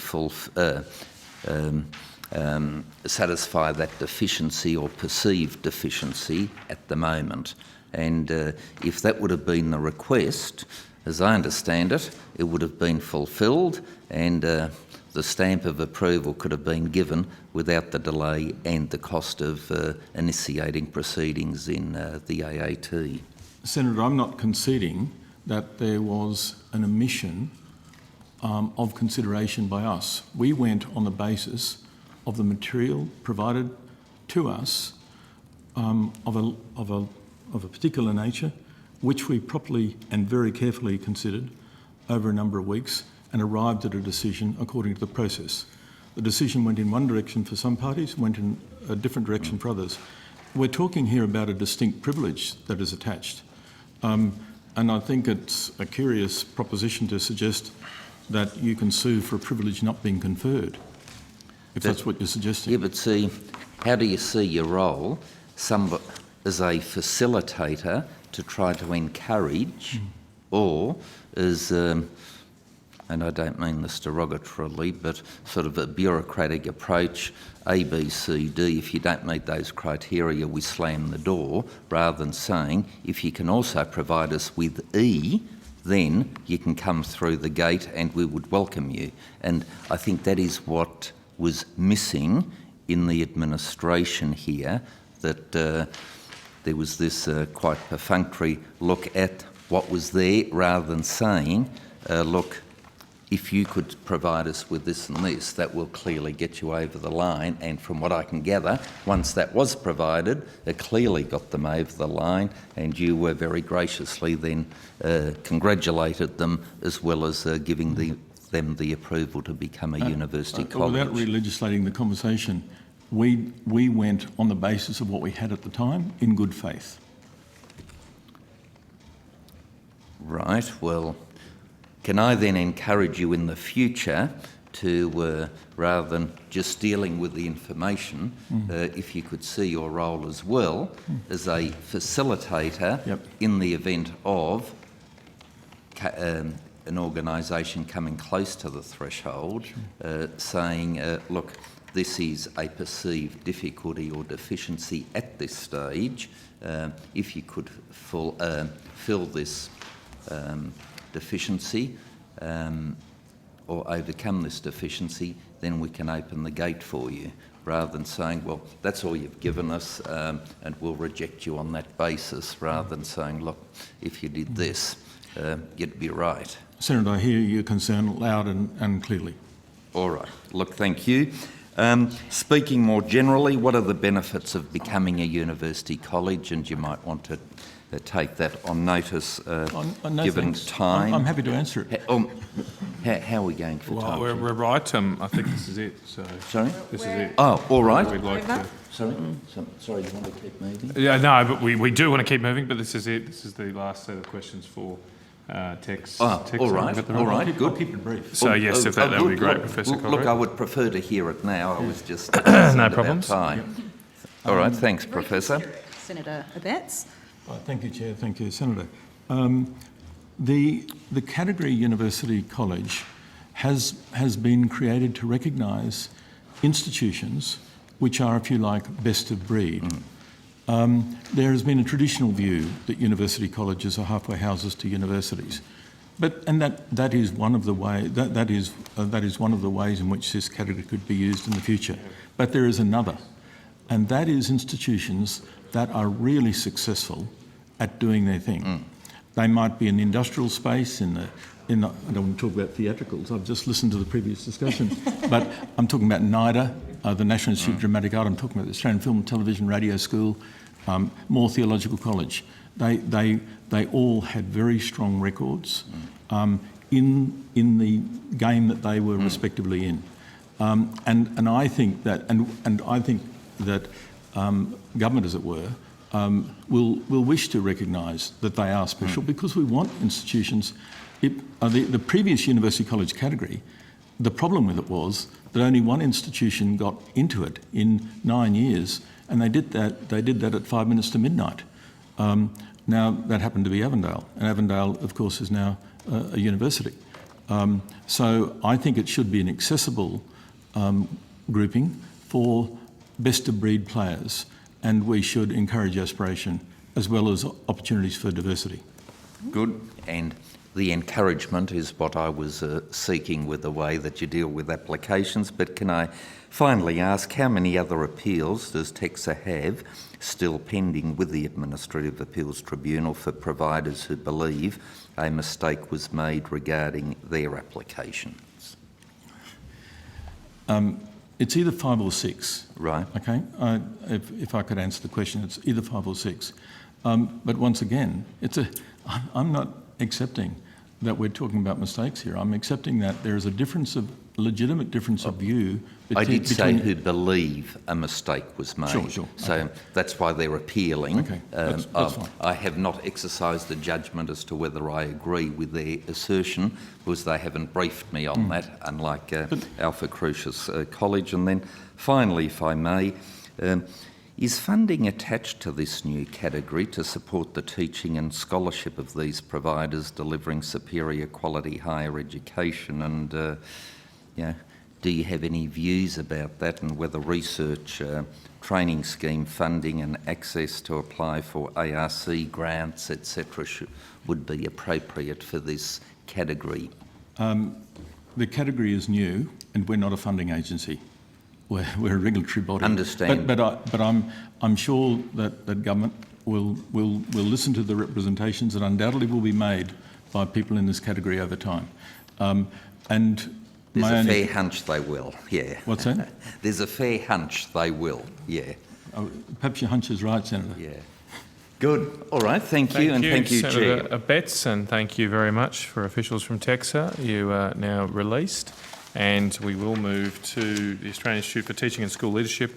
satisfy that deficiency or perceived deficiency at the moment? And if that would have been the request, as I understand it, it would have been fulfilled and the stamp of approval could have been given without the delay and the cost of initiating proceedings in the AAT. Senator, I'm not conceding that there was an omission of consideration by us. We went on the basis of the material provided to us of a particular nature, which we properly and very carefully considered over a number of weeks and arrived at a decision according to the process. The decision went in one direction for some parties, went in a different direction for others. We're talking here about a distinct privilege that is attached. And I think it's a curious proposition to suggest that you can sue for a privilege not being conferred, if that's what you're suggesting. Yeah, but see, how do you see your role as a facilitator to try to encourage, or as, and I don't mean this derogatorily, but sort of a bureaucratic approach, A, B, C, D, if you don't meet those criteria, we slam the door, rather than saying, if you can also provide us with E, then you can come through the gate and we would welcome you. And I think that is what was missing in the administration here, that there was this quite perfunctory look at what was there rather than saying, look, if you could provide us with this and this, that will clearly get you over the line. And from what I can gather, once that was provided, it clearly got them over the line, and you were very graciously then congratulated them, as well as giving them the approval to become a university college. Without re-legislating the conversation, we went on the basis of what we had at the time, in good faith. Right, well, can I then encourage you in the future to, rather than just dealing with the information, if you could see your role as well as a facilitator in the event of an organisation coming close to the threshold, saying, look, this is a perceived difficulty or deficiency at this stage. If you could fill this deficiency or overcome this deficiency, then we can open the gate for you, rather than saying, well, that's all you've given us and we'll reject you on that basis, rather than saying, look, if you did this, you'd be right. Senator, I hear your concern loud and clearly. All right. Look, thank you. Speaking more generally, what are the benefits of becoming a university college? And you might want to take that on notice given time. I'm happy to answer it. How are we going for time? We're right. I think this is it. So sorry? This is it. Oh, all right. We'd like to... Sorry? Sorry, you want to keep moving? Yeah, no, but we do want to keep moving, but this is it. This is the last set of questions for text. All right, good. I'll keep it brief. So yes, if that would be great, Professor Colgrave. Look, I would prefer to hear it now. I was just no problems. Time. All right, thanks, Professor. Senator Abetz. Thank you, Chair. Thank you, Senator. The category University College has been created to recognise institutions which are, if you like, best of breed. There has been a traditional view that university colleges are halfway houses to universities, and that is one of the one of the ways in which this category could be used in the future. But there is another, and that is institutions that are really successful at doing their thing. They might be in the industrial space, I don't want to talk about theatricals, I've just listened to the previous discussion, but I'm talking about NIDA, the National Institute of Dramatic Art, I'm talking about the Australian Film, Television, Radio School, Moore Theological College. They all had very strong records in the game that they were respectively in. And I think that, government, as it were, will wish to recognise that they are special because we want institutions. The previous university college category, the problem with it was that only one institution got into it in 9 years, and they did that at 5 minutes to midnight. Now that happened to be Avondale, and Avondale, of course, is now a university. So I think it should be an accessible grouping for best of breed players, and we should encourage aspiration as well as opportunities for diversity. Good, and the encouragement is what I was seeking with the way that you deal with applications. But can I finally ask, how many other appeals does TEXA have still pending with the Administrative Appeals Tribunal for providers who believe a mistake was made regarding their applications? It's either 5 or 6. Right. Okay. If I could answer the question, it's either 5 or 6. But once again, I'm not accepting that we're talking about mistakes here. I'm accepting that there is a legitimate difference of view. I did say who believe a mistake was made. Sure. So that's why they're appealing. Okay, that's fine. I have not exercised the judgment as to whether I agree with their assertion, because they haven't briefed me on that, unlike Alpha Crucis College. And then finally, if I may, is funding attached to this new category to support the teaching and scholarship of these providers delivering superior quality higher education? And do you have any views about that and whether research, training scheme funding and access to apply for ARC grants, etc., would be appropriate for this category? The category is new, and we're not a funding agency. We're a regulatory body. Understand. But I'm sure that government will listen to the representations that undoubtedly will be made by people in this category over time. And there's a fair hunch they will, yeah. What's that? There's a fair hunch they will, yeah. Perhaps your hunch is right, Senator. Yeah. Good. All right, thank you, and thank you, Senator Chair. Betts, and thank you very much for officials from TEXA. You are now released, and we will move to the Australian Institute for Teaching and School Leadership.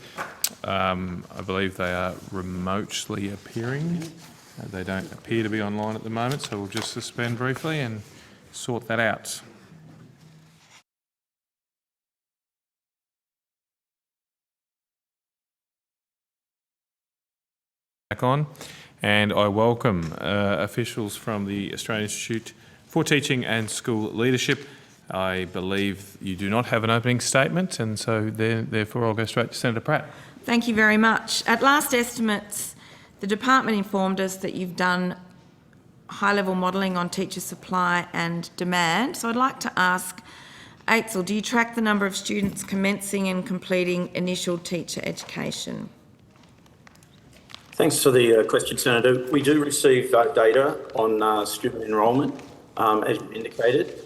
I believe they are remotely appearing. They don't appear to be online at the moment, so we'll just suspend briefly and sort that out. Back on, and I welcome officials from the Australian Institute for Teaching and School Leadership. I believe you do not have an opening statement, and so therefore I'll go straight to Senator Pratt. Thank you very much. At last estimates, the department informed us that you've done high-level modelling on teacher supply and demand. So I'd like to ask, Eitzel, do you track the number of students commencing and completing initial teacher education? Thanks for the question, Senator. We do receive data on student enrolment, as you indicated,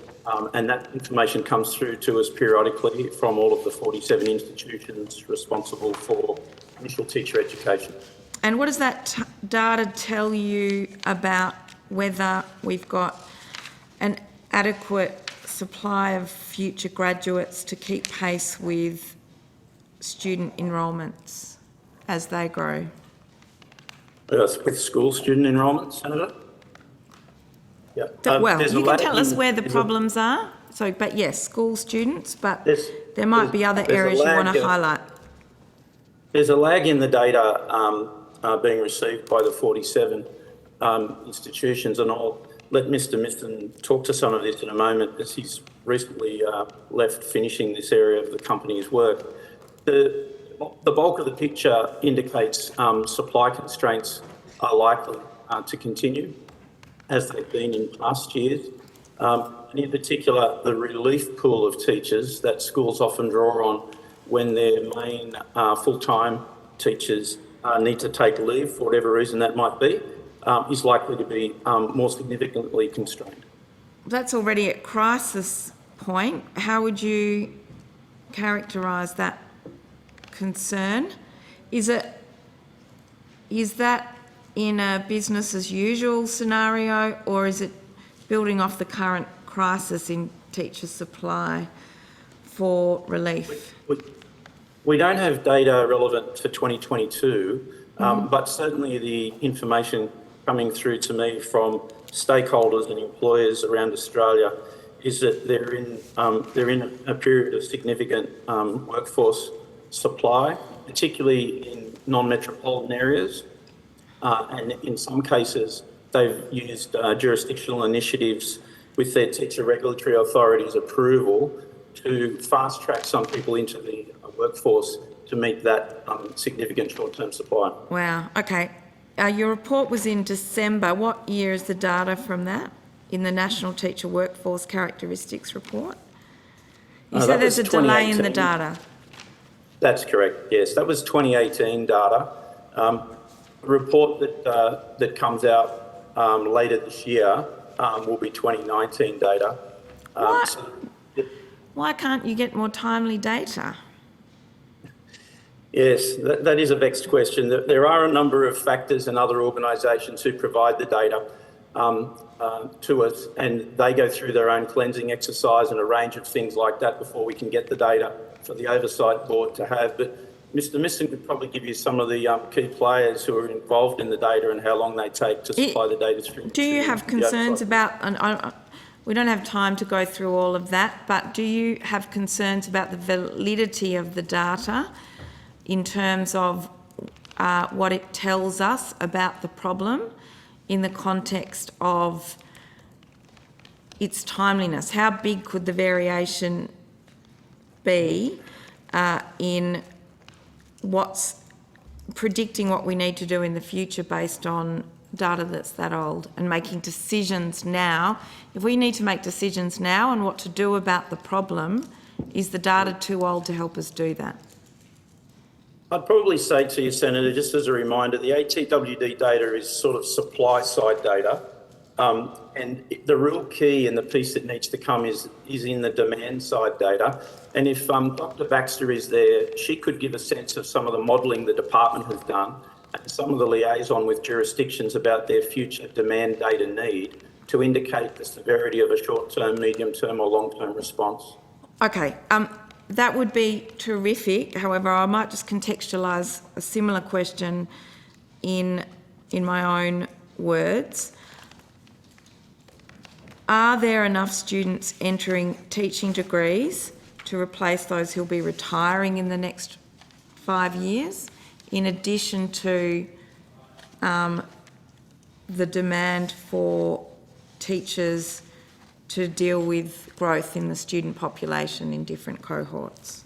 and that information comes through to us periodically from all of the 47 institutions responsible for initial teacher education. And what does that data tell you about whether we've got an adequate supply of future graduates to keep pace with student enrolments as they grow? With school student enrolment, Senator? Yeah. Well, you can tell us where the problems are. So, but yes, school students, but there might be other areas you want to highlight. There's a lag in the data being received by the 47 institutions, and I'll let Mr. Miston talk to some of this in a moment, as he's recently left finishing this area of the company's work. The bulk of the picture indicates supply constraints are likely to continue, as they've been in past years. And in particular, the relief pool of teachers that schools often draw on when their main full-time teachers need to take leave, for whatever reason that might be, is likely to be more significantly constrained. That's already at crisis point. How would you characterise that concern? Is that in a business as usual scenario, or is it building off the current crisis in teacher supply for relief? We don't have data relevant for 2022, but certainly the information coming through to me from stakeholders and employers around Australia is that they're in a period of significant workforce supply, particularly in non-metropolitan areas, and in some cases they've used jurisdictional initiatives with their teacher regulatory authorities' approval to fast-track some people into the workforce to meet that significant short-term supply. Wow, okay. Your report was in December. What year is the data from that in the National Teacher Workforce Characteristics Report? You said there's a delay in the data. That's correct, yes. That was 2018 data. The report that comes out later this year will be 2019 data. Why can't you get more timely data? Yes, that is a vexed question. There are a number of factors and other organisations who provide the data to us, and they go through their own cleansing exercise and a range of things like that before we can get the data for the Oversight Board to have. But Mr. Misson could probably give you some of the key players who are involved in the data and how long they take to supply the data through. Do you have concerns about, and we don't have time to go through all of that, but do you have concerns about the validity of the data in terms of what it tells us about the problem in the context of its timeliness? How big could the variation be in what's predicting what we need to do in the future based on data that's that old and making decisions now. If we need to make decisions now on what to do about the problem, is the data too old to help us do that? I'd probably say to you, Senator, just as a reminder, the ATWD data is sort of supply-side data, and the real key and the piece that needs to come is in the demand-side data. And if Dr. Baxter is there, she could give a sense of some of the modelling the department has done and some of the liaison with jurisdictions about their future demand data need to indicate the severity of a short-term, medium-term or long-term response. Okay, that would be terrific. However, I might just contextualise a similar question in my own words. Are there enough students entering teaching degrees to replace those who'll be retiring in the next 5 years, in addition to the demand for teachers to deal with growth in the student population in different cohorts?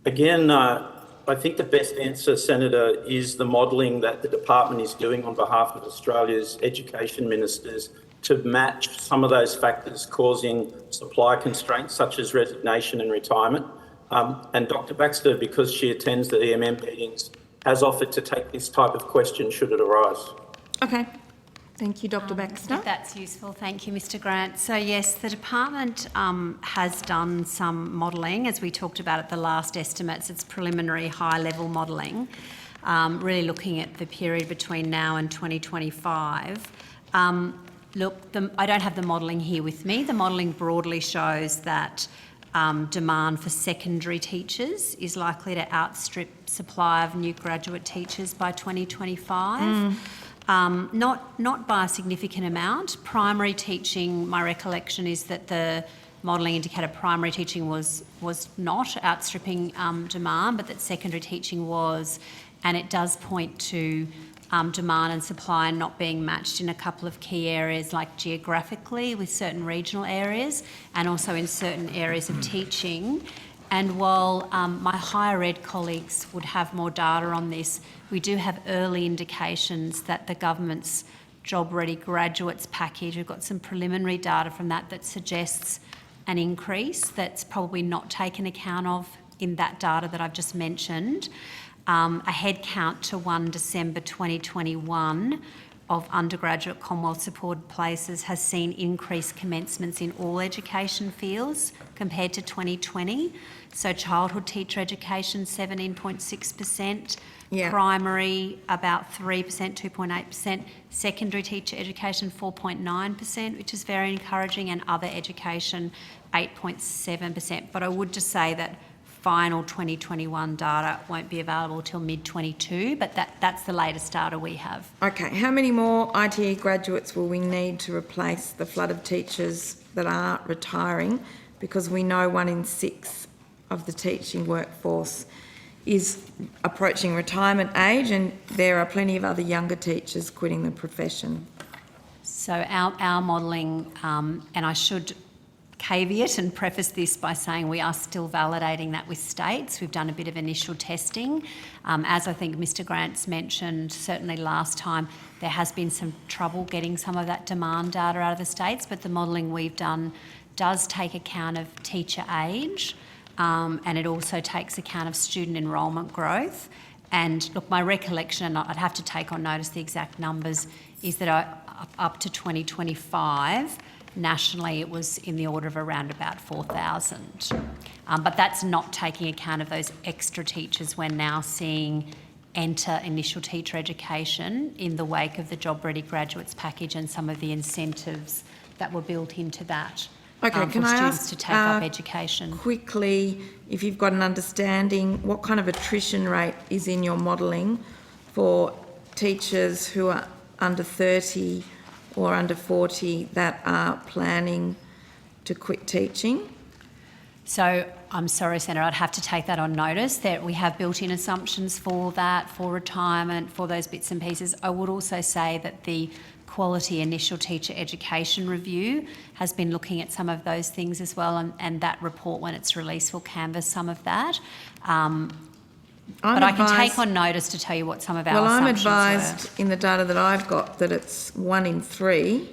Again, I think the best answer, Senator, is the modelling that the department is doing on behalf of Australia's education ministers to match some of those factors causing supply constraints, such as resignation and retirement. And Dr. Baxter, because she attends the EMM meetings, has offered to take this type of question should it arise. Okay. Thank you, Dr. Baxter. That's useful. Thank you, Mr. Grant. So yes, the department has done some modelling, as we talked about at the last estimates. It's preliminary high-level modelling, really looking at the period between now and 2025. Look, I don't have the modelling here with me. The modelling broadly shows that demand for secondary teachers is likely to outstrip supply of new graduate teachers by 2025. Not by a significant amount. Primary teaching, my recollection is that the modelling indicated primary teaching was not outstripping demand, but that secondary teaching was, and it does point to demand and supply not being matched in a couple of key areas, like geographically with certain regional areas and also in certain areas of teaching. And while my higher ed colleagues would have more data on this, we do have early indications that the government's Job Ready Graduates package, we've got some preliminary data from that suggests an increase that's probably not taken account of in that data that I've just mentioned. A head count to 1 December 2021 of undergraduate Commonwealth supported places has seen increased commencements in all education fields compared to 2020. So childhood teacher education 17.6%, primary about 3%, 2.8%, secondary teacher education 4.9%, which is very encouraging, and other education 8.7%. But I would just say that final 2021 data won't be available till mid-22, but that's the latest data we have. Okay, how many more ITE graduates will we need to replace the flood of teachers that are retiring? Because we know 1 in 6 of the teaching workforce is approaching retirement age, and there are plenty of other younger teachers quitting the profession. So our modelling, and I should caveat and preface this by saying we are still validating that with states. We've done a bit of initial testing. As I think Mr. Grant's mentioned, certainly last time, there has been some trouble getting some of that demand data out of the states, but the modelling we've done does take account of teacher age, and it also takes account of student enrolment growth. And look, my recollection, and I'd have to take on notice the exact numbers, is that up to 2025, nationally, it was in the order of around about 4,000. But that's not taking account of those extra teachers we're now seeing enter initial teacher education in the wake of the Job Ready Graduates package and some of the incentives that were built into that. Okay, for can I students ask to take up education. Quickly, if you've got an understanding, what kind of attrition rate is in your modelling for teachers who are under 30 or under 40 that are planning to quit teaching? So I'm sorry, Senator, I'd have to take that on notice, that we have built-in assumptions for that, for retirement, for those bits and pieces. I would also say that the Quality Initial Teacher Education Review has been looking at some of those things as well, and that report, when it's released, will canvass some of that. But I can take on notice to tell you what some of our assumptions were. Well, I'm advised in the data that I've got that it's 1 in 3.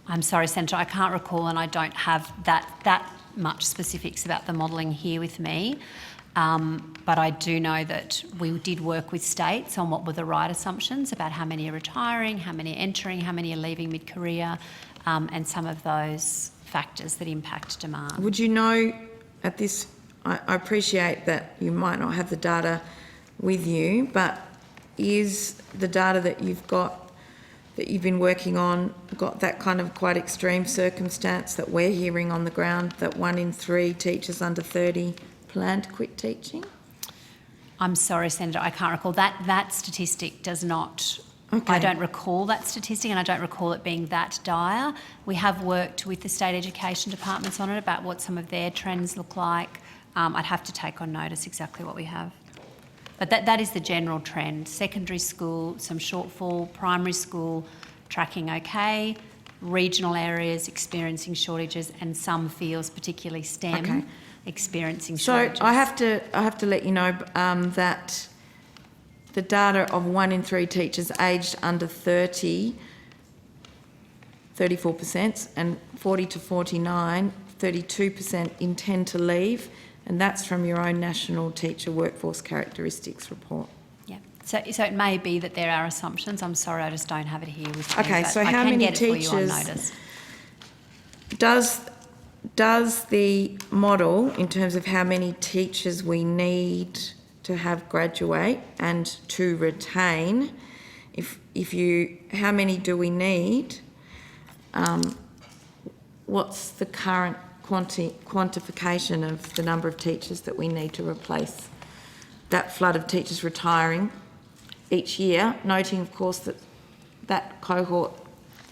I'm sorry, Senator, I can't recall, and I don't have that much specifics about the modelling here with me. But I do know that we did work with states on what were the right assumptions about how many are retiring, how many are entering, how many are leaving mid-career, and some of those factors that impact demand. Would you know at this, I appreciate that you might not have the data with you, but is the data that you've got, that you've been working on, got that kind of quite extreme circumstance that we're hearing on the ground, that 1 in 3 teachers under 30 plan to quit teaching? I'm sorry, Senator, I can't recall. That statistic does not... Okay. I don't recall that statistic, and I don't recall it being that dire. We have worked with the state education departments on it about what some of their trends look like. I'd have to take on notice exactly what we have. But that is the general trend. Secondary school, some shortfall. Primary school, tracking okay. Regional areas experiencing shortages, and some fields, particularly STEM, experiencing shortages. So I have to let you know that the data of 1 in 3 teachers aged under 30, 34%, and 40 to 49, 32% intend to leave, and that's from your own National Teacher Workforce Characteristics report. Yeah. So it may be that there are assumptions. I'm sorry, I just don't have it here with me. Okay, but so I how can many get it for you on teachers notice. does the model, in terms of how many teachers we need to have graduate and to retain, how many do we need? What's the current quantification of the number of teachers that we need to replace that flood of teachers retiring each year, noting, of course, that that cohort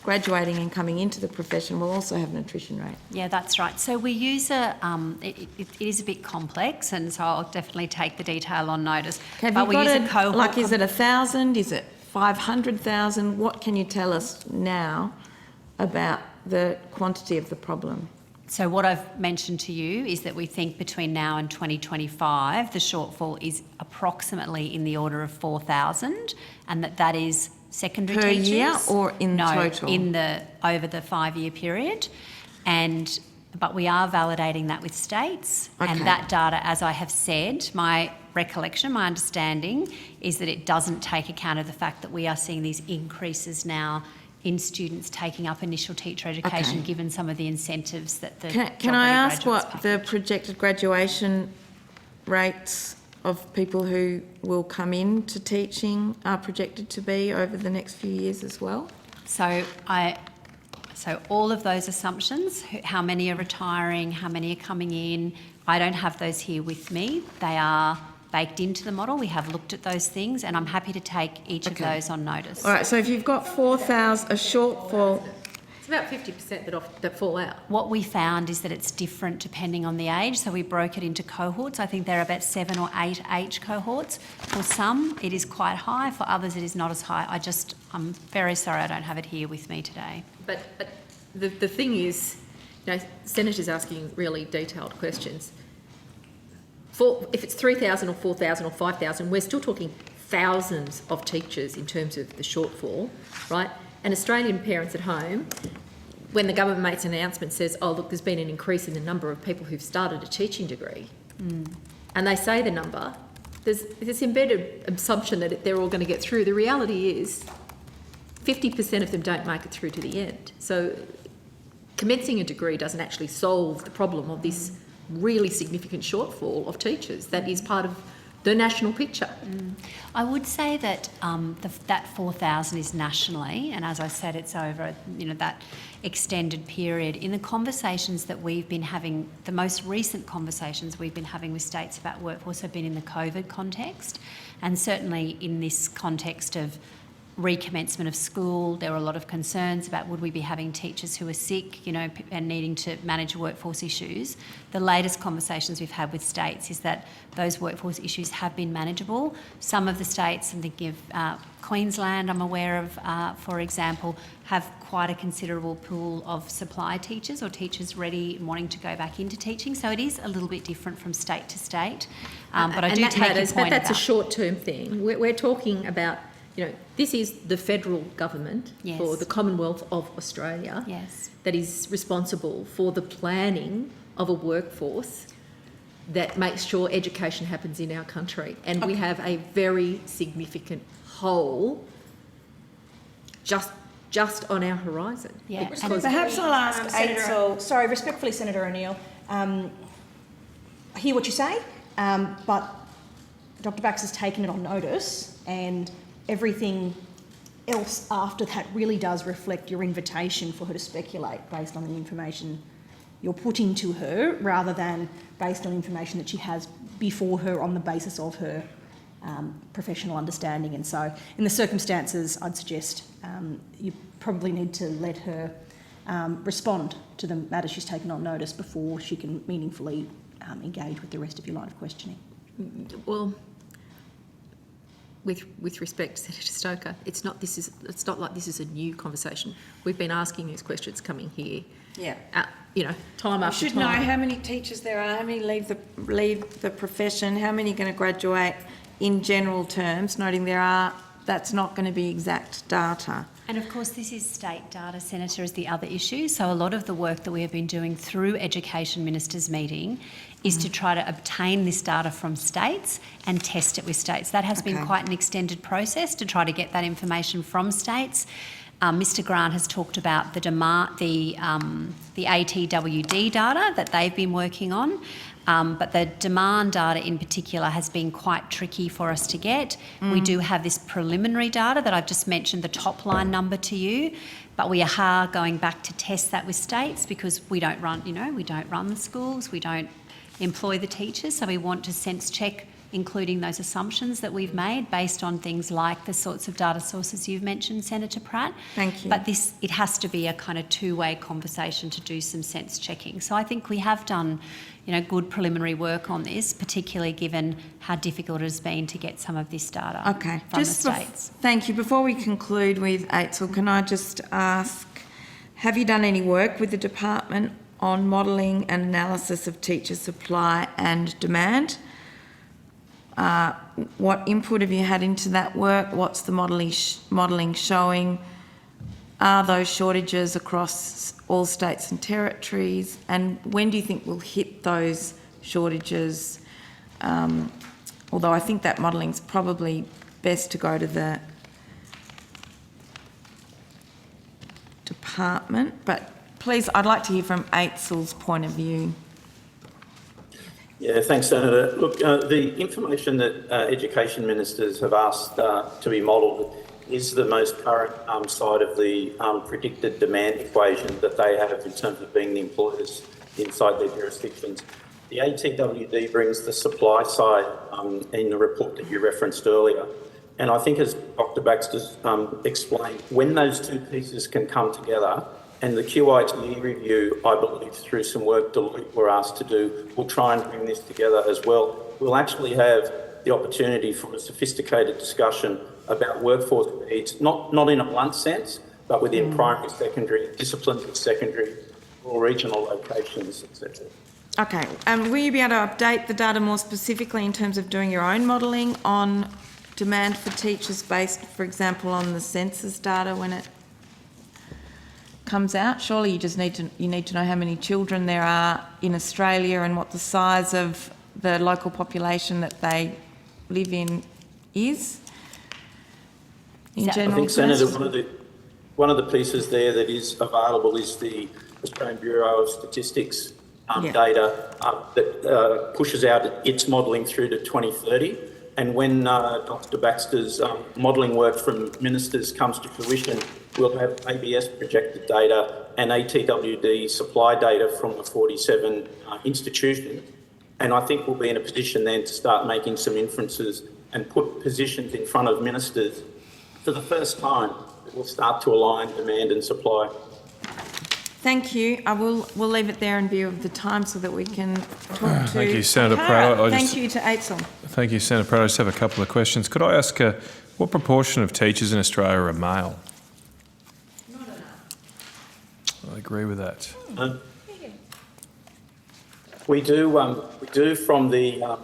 graduating and coming into the profession will also have an attrition rate? Yeah, that's right. So we use it is a bit complex, and so I'll definitely take the detail on notice. Have but you we got use a cohort. like, is it 1,000? Is it 500,000? What can you tell us now about the quantity of the problem? So what I've mentioned to you is that we think between now and 2025, the shortfall is approximately in the order of 4,000, and that is secondary per teachers. year or in total? Over the 5-year period, but we are validating that with states, and that data, as I have said, my recollection, my understanding is that it doesn't take account of the fact that we are seeing these increases now in students taking up initial teacher education, given some of the incentives that the Can I ask what the projected graduation rates of people who will come into teaching are projected to be over the next few years as well? So all of those assumptions, how many are retiring, how many are coming in, I don't have those here with me. They are baked into the model. We have looked at those things, and I'm happy to take each of those on notice. All right, so if you've got 4,000, a shortfall... It's about 50% that fall out. What we found is that it's different depending on the age, so we broke it into cohorts. I think there are about 7 or 8 age cohorts. For some, it is quite high. For others, it is not as high. I'm very sorry I don't have it here with me today. But the thing is, Senators asking really detailed questions. If it's 3,000 or 4,000 or 5,000, we're still talking thousands of teachers in terms of the shortfall, right? And Australian parents at home, when the government makes an announcement, says, oh, look, there's been an increase in the number of people who've started a teaching degree, and they say the number, there's this embedded assumption that they're all going to get through. The reality is 50% of them don't make it through to the end. So commencing a degree doesn't actually solve the problem of this really significant shortfall of teachers that is part of the national picture. I would say that that 4,000 is nationally, and as I said, it's over that extended period. In the conversations that we've been having, the most recent conversations we've been having with states about workforce have been in the COVID context, and certainly in this context of recommencement of school. There were a lot of concerns about would we be having teachers who are sick, and needing to manage workforce issues. The latest conversations we've had with states is that those workforce issues have been manageable. Some of the states, I'm thinking of Queensland, I'm aware of, for example, have quite a considerable pool of supply teachers or teachers ready and wanting to go back into teaching. So it is a little bit different from state to state. But I do take your point but that's about... a short-term thing. We're talking about, this is the federal government for the Commonwealth of Australia that is responsible for the planning of a workforce that makes sure education happens in our country. And we have a very significant hole just on our horizon. Yeah, Because perhaps I'll ask Aidsel. Sorry, respectfully, Senator O'Neill. I hear what you say, but Dr. Baxter's taken it on notice, and everything else after that really does reflect your invitation for her to speculate based on the information you're putting to her, rather than based on information that she has before her on the basis of her professional understanding. And so in the circumstances, I'd suggest you probably need to let her respond to the matter she's taken on notice before she can meaningfully engage with the rest of your line of questioning. Well, with respect, Senator Stoker, it's not like this is a new conversation. We've been asking these questions coming here. Yeah. Time after We should time. know how many teachers there are, how many leave the profession, how many are going to graduate in general terms, noting that's not going to be exact data. And of course, this is state data, Senator, is the other issue. So a lot of the work that we have been doing through Education Ministers' meeting is to try to obtain this data from states and test it with states. That has been quite an extended process to try to get that information from states. Mr Grant has talked about the ATWD data that they've been working on. But the demand data in particular has been quite tricky for us to get. We do have this preliminary data that I've just mentioned, the top line number to you, but we are going back to test that with states because we don't run the schools, we don't employ the teachers, so we want to sense check, including those assumptions that we've made based on things like the sorts of data sources you've mentioned, Senator Pratt. Thank you. But it has to be a kind of two-way conversation to do some sense checking. So I think we have done, good preliminary work on this, particularly given how difficult it has been to get some of this data from the states. Thank you. Before we conclude with Aidsel, can I just ask, have you done any work with the department on modelling and analysis of teacher supply and demand? What input have you had into that work? What's the modelling showing? Are those shortages across all states and territories? And when do you think we'll hit those shortages? Although I think that modelling's probably best to go to the department. But please, I'd like to hear from Aidsel's point of view. Yeah, thanks, Senator. Look, the information that Education Ministers have asked to be modelled is the most current side of the predicted demand equation that they have in terms of being the employers inside their jurisdictions. The ATWD brings the supply side in the report that you referenced earlier. And I think, as Dr. Baxter's explained, when those two pieces can come together, and the QITE review, I believe, through some work Deloitte were asked to do, will try and bring this together as well. We'll actually have the opportunity for a sophisticated discussion about workforce needs, not in a blunt sense, but within primary, secondary, disciplines of secondary, or regional locations, etc. Okay, will you be able to update the data more specifically in terms of doing your own modelling on demand for teachers based, for example, on the census data when it comes out? Surely you need to know how many children there are in Australia and what the size of the local population that they live in is. In general, I think, Senator, one of the pieces there that is available is the Australian Bureau of Statistics data that pushes out its modelling through to 2030. And when Dr. Baxter's modelling work from ministers comes to fruition, we'll have ABS projected data and ATWD supply data from the 47 institutions. And I think we'll be in a position then to start making some inferences and put positions in front of ministers for the first time, it will start to align demand and supply. Thank you. We'll leave it there in view of the time so that we can talk to Thank you, Senator Cara. Pratt. Thank you to Eitzel. Thank you, Senator Pratt. I just have a couple of questions. Could I ask what proportion of teachers in Australia are male? Not enough. I agree with that. We do from the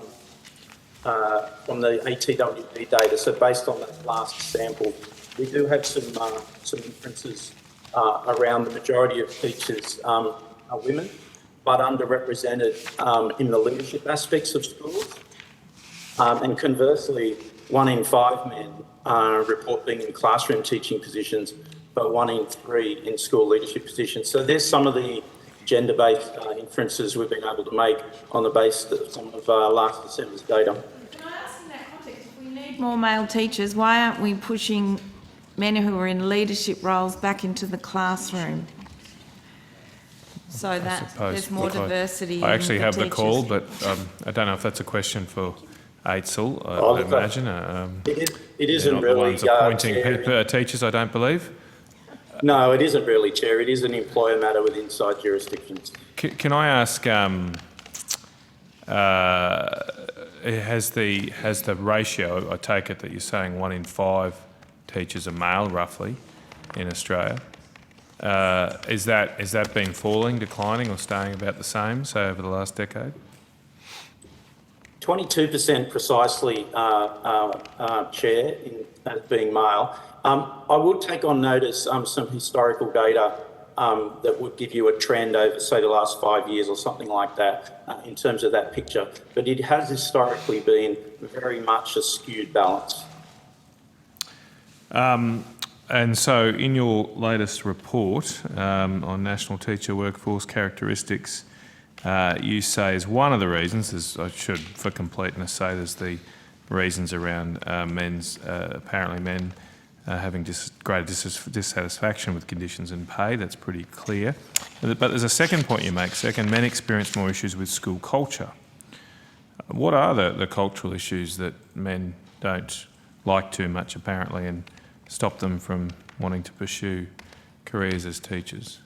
ATWB data. So based on that last sample, we do have some inferences around the majority of teachers are women, but underrepresented in the leadership aspects of schools. And conversely, 1 in 5 men report being in classroom teaching positions, but 1 in 3 in school leadership positions. So there's some of the gender-based inferences we've been able to make on the basis of some of last December's data. Can I ask in that context, if we need more male teachers, why aren't we pushing men who are in leadership roles back into the classroom so that there's more diversity? I actually have the teachers? call, but I don't know if that's a question for Eitzel, I imagine. It isn't not really, the ones appointing teachers, I don't believe. No, it isn't really, Chair. It is an employer matter with inside jurisdictions. Can I ask, has the ratio, I take it that you're saying 1 in 5 teachers are male, roughly, in Australia. Is that been falling, declining, or staying about the same, say, over the last decade? 22% precisely, Chair, as being male. I would take on notice some historical data that would give you a trend over, say, the last 5 years or something like that in terms of that picture. But it has historically been very much a skewed balance. And so in your latest report on national teacher workforce characteristics, you say as one of the reasons, as I should for completeness say, there's the reasons around apparently men having greater dissatisfaction with conditions and pay. That's pretty clear. But there's a second point you make. Second, men experience more issues with school culture. What are the cultural issues that men don't like too much, apparently, and stop them from wanting to pursue careers as teachers?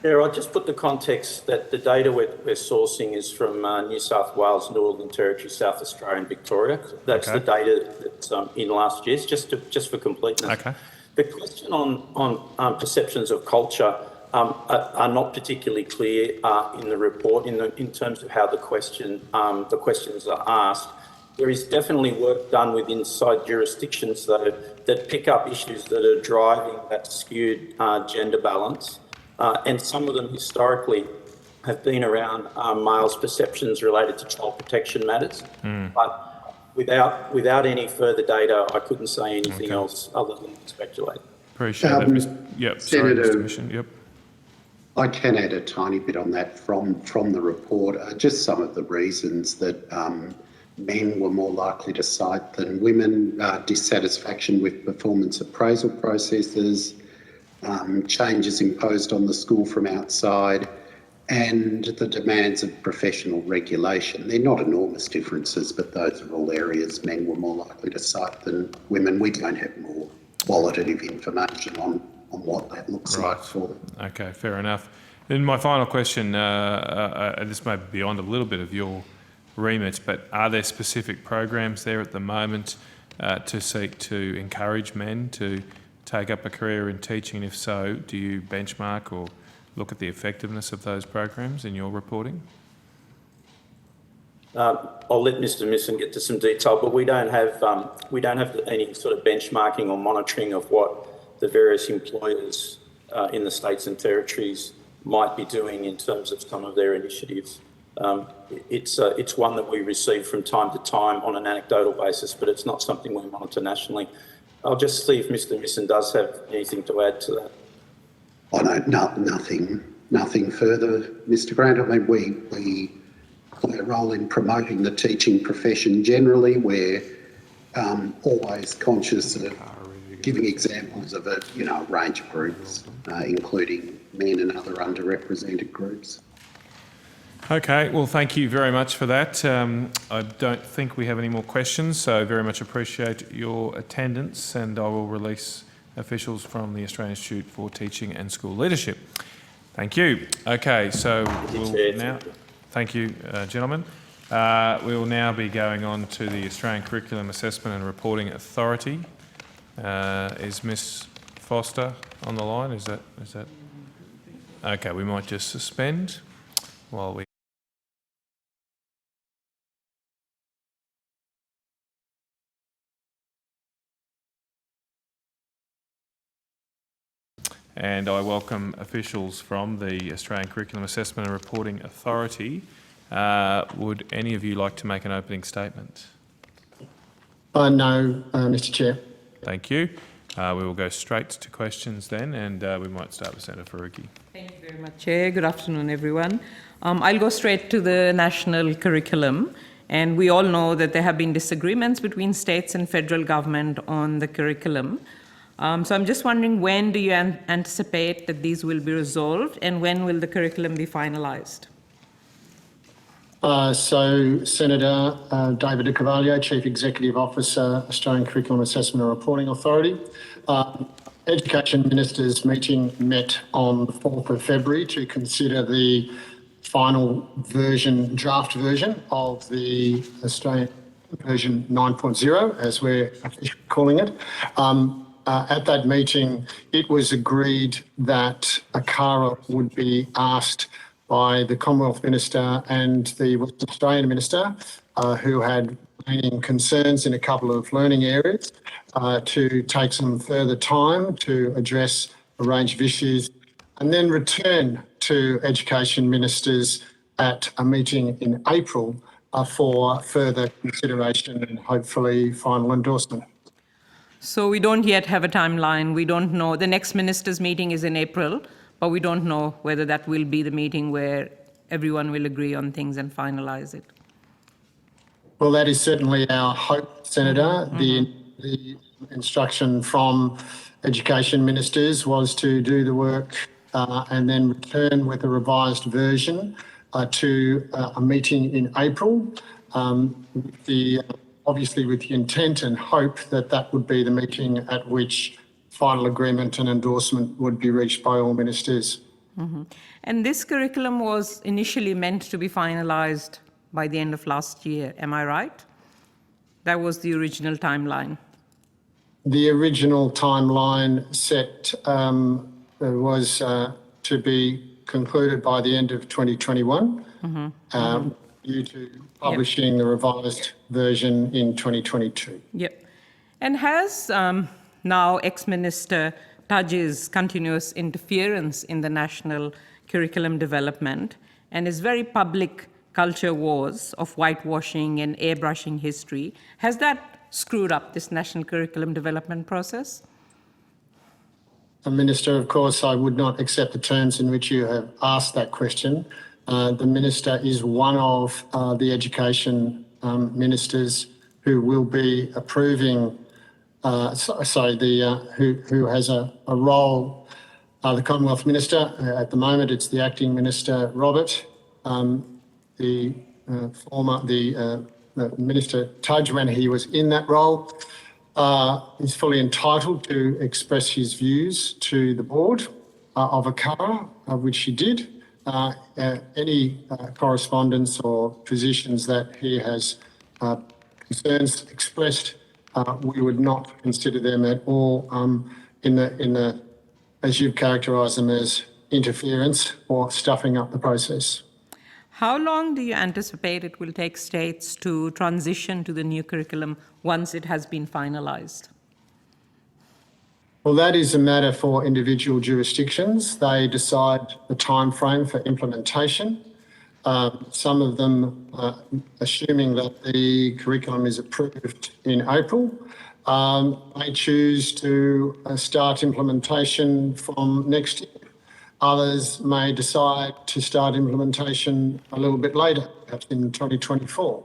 Yeah, I'll just put the context that the data we're sourcing is from New South Wales, Northern Territory, South Australia and Victoria. That's the data that's in last year's, just for completeness. Okay. The question on perceptions of culture are not particularly clear in the report in terms of how the questions are asked. There is definitely work done with inside jurisdictions, though, that pick up issues that are driving that skewed gender balance. And some of them historically have been around males' perceptions related to child protection matters. But without any further data, I couldn't say anything else other than speculate. Appreciate that. Yep, sorry, Mr. Mission. Yep. I can add a tiny bit on that from the report. Just some of the reasons that men were more likely to cite than women: dissatisfaction with performance appraisal processes, changes imposed on the school from outside, and the demands of professional regulation. They're not enormous differences, but those are all areas men were more likely to cite than women. We don't have more qualitative information on what that looks like for them. Okay, fair enough. Then my final question, this may be beyond a little bit of your remit, but are there specific programs there at the moment to seek to encourage men to take up a career in teaching? If so, do you benchmark or look at the effectiveness of those programs in your reporting? I'll let Mr. Misson get to some detail, but we don't have any sort of benchmarking or monitoring of what the various employers in the states and territories might be doing in terms of some of their initiatives. It's one that we receive from time to time on an anecdotal basis, but it's not something we monitor nationally. I'll just see if Mr. Misson does have anything to add to that. Oh no, nothing further, Mr. Grant. I mean, we play a role in promoting the teaching profession generally. We're always conscious of giving examples of a range of groups, including men and other underrepresented groups. Okay, well, thank you very much for that. I don't think we have any more questions, so very much appreciate your attendance, and I will release officials from the Australian Institute for Teaching and School Leadership. Thank you. Okay, so we'll now... Thank you, gentlemen. We will now be going on to the Australian Curriculum Assessment and Reporting Authority. Is Ms Foster on the line? Is that... Okay, we might just suspend while we... And I welcome officials from the Australian Curriculum Assessment and Reporting Authority. Would any of you like to make an opening statement? No, Mr Chair. Thank you. We will go straight to questions then, and we might start with Senator Faruqi. Thank you very much, Chair. Good afternoon, everyone. I'll go straight to the national curriculum. And we all know that there have been disagreements between states and federal government on the curriculum. So I'm just wondering, when do you anticipate that these will be resolved, and when will the curriculum be finalised? So, Senator David De Carvalho, Chief Executive Officer, Australian Curriculum Assessment and Reporting Authority. Education Ministers meeting met on the 4th of February to consider the final version, draft version of the Australian version 9.0, as we're calling it. At that meeting, it was agreed that ACARA would be asked by the Commonwealth Minister and the Western Australian Minister, who had remaining concerns in a couple of learning areas, to take some further time to address a range of issues, and then return to Education Ministers at a meeting in April for further consideration and hopefully final endorsement. So we don't yet have a timeline. We don't know. The next ministers' meeting is in April, but we don't know whether that will be the meeting where everyone will agree on things and finalise it. Well, that is certainly our hope, Senator. The instruction from Education Ministers was to do the work and then return with a revised version to a meeting in April. Obviously with the intent and hope that that would be the meeting at which final agreement and endorsement would be reached by all ministers. And this curriculum was initially meant to be finalised by the end of last year, am I right? That was the original timeline. The original timeline set was to be concluded by the end of 2021. Due to publishing the revised version in 2022. Yep. And has now ex-Minister Tudge's continuous interference in the national curriculum development and his very public culture wars of whitewashing and airbrushing history, has that screwed up this national curriculum development process? Minister, of course, I would not accept the terms in which you have asked that question. The Minister is one of the education ministers who will be approving, who has a role. The Commonwealth Minister, at the moment it's the Acting Minister, Robert. The Minister Tudge, when he was in that role, is fully entitled to express his views to the board of ACARA, which he did. Any correspondence or positions that he has concerns expressed, we would not consider them at all as you've characterised them, as interference or stuffing up the process. How long do you anticipate it will take states to transition to the new curriculum once it has been finalised? Well, that is a matter for individual jurisdictions. They decide the time frame for implementation. Some of them, assuming that the curriculum is approved in April, may choose to start implementation from next year. Others may decide to start implementation a little bit later, perhaps in 2024.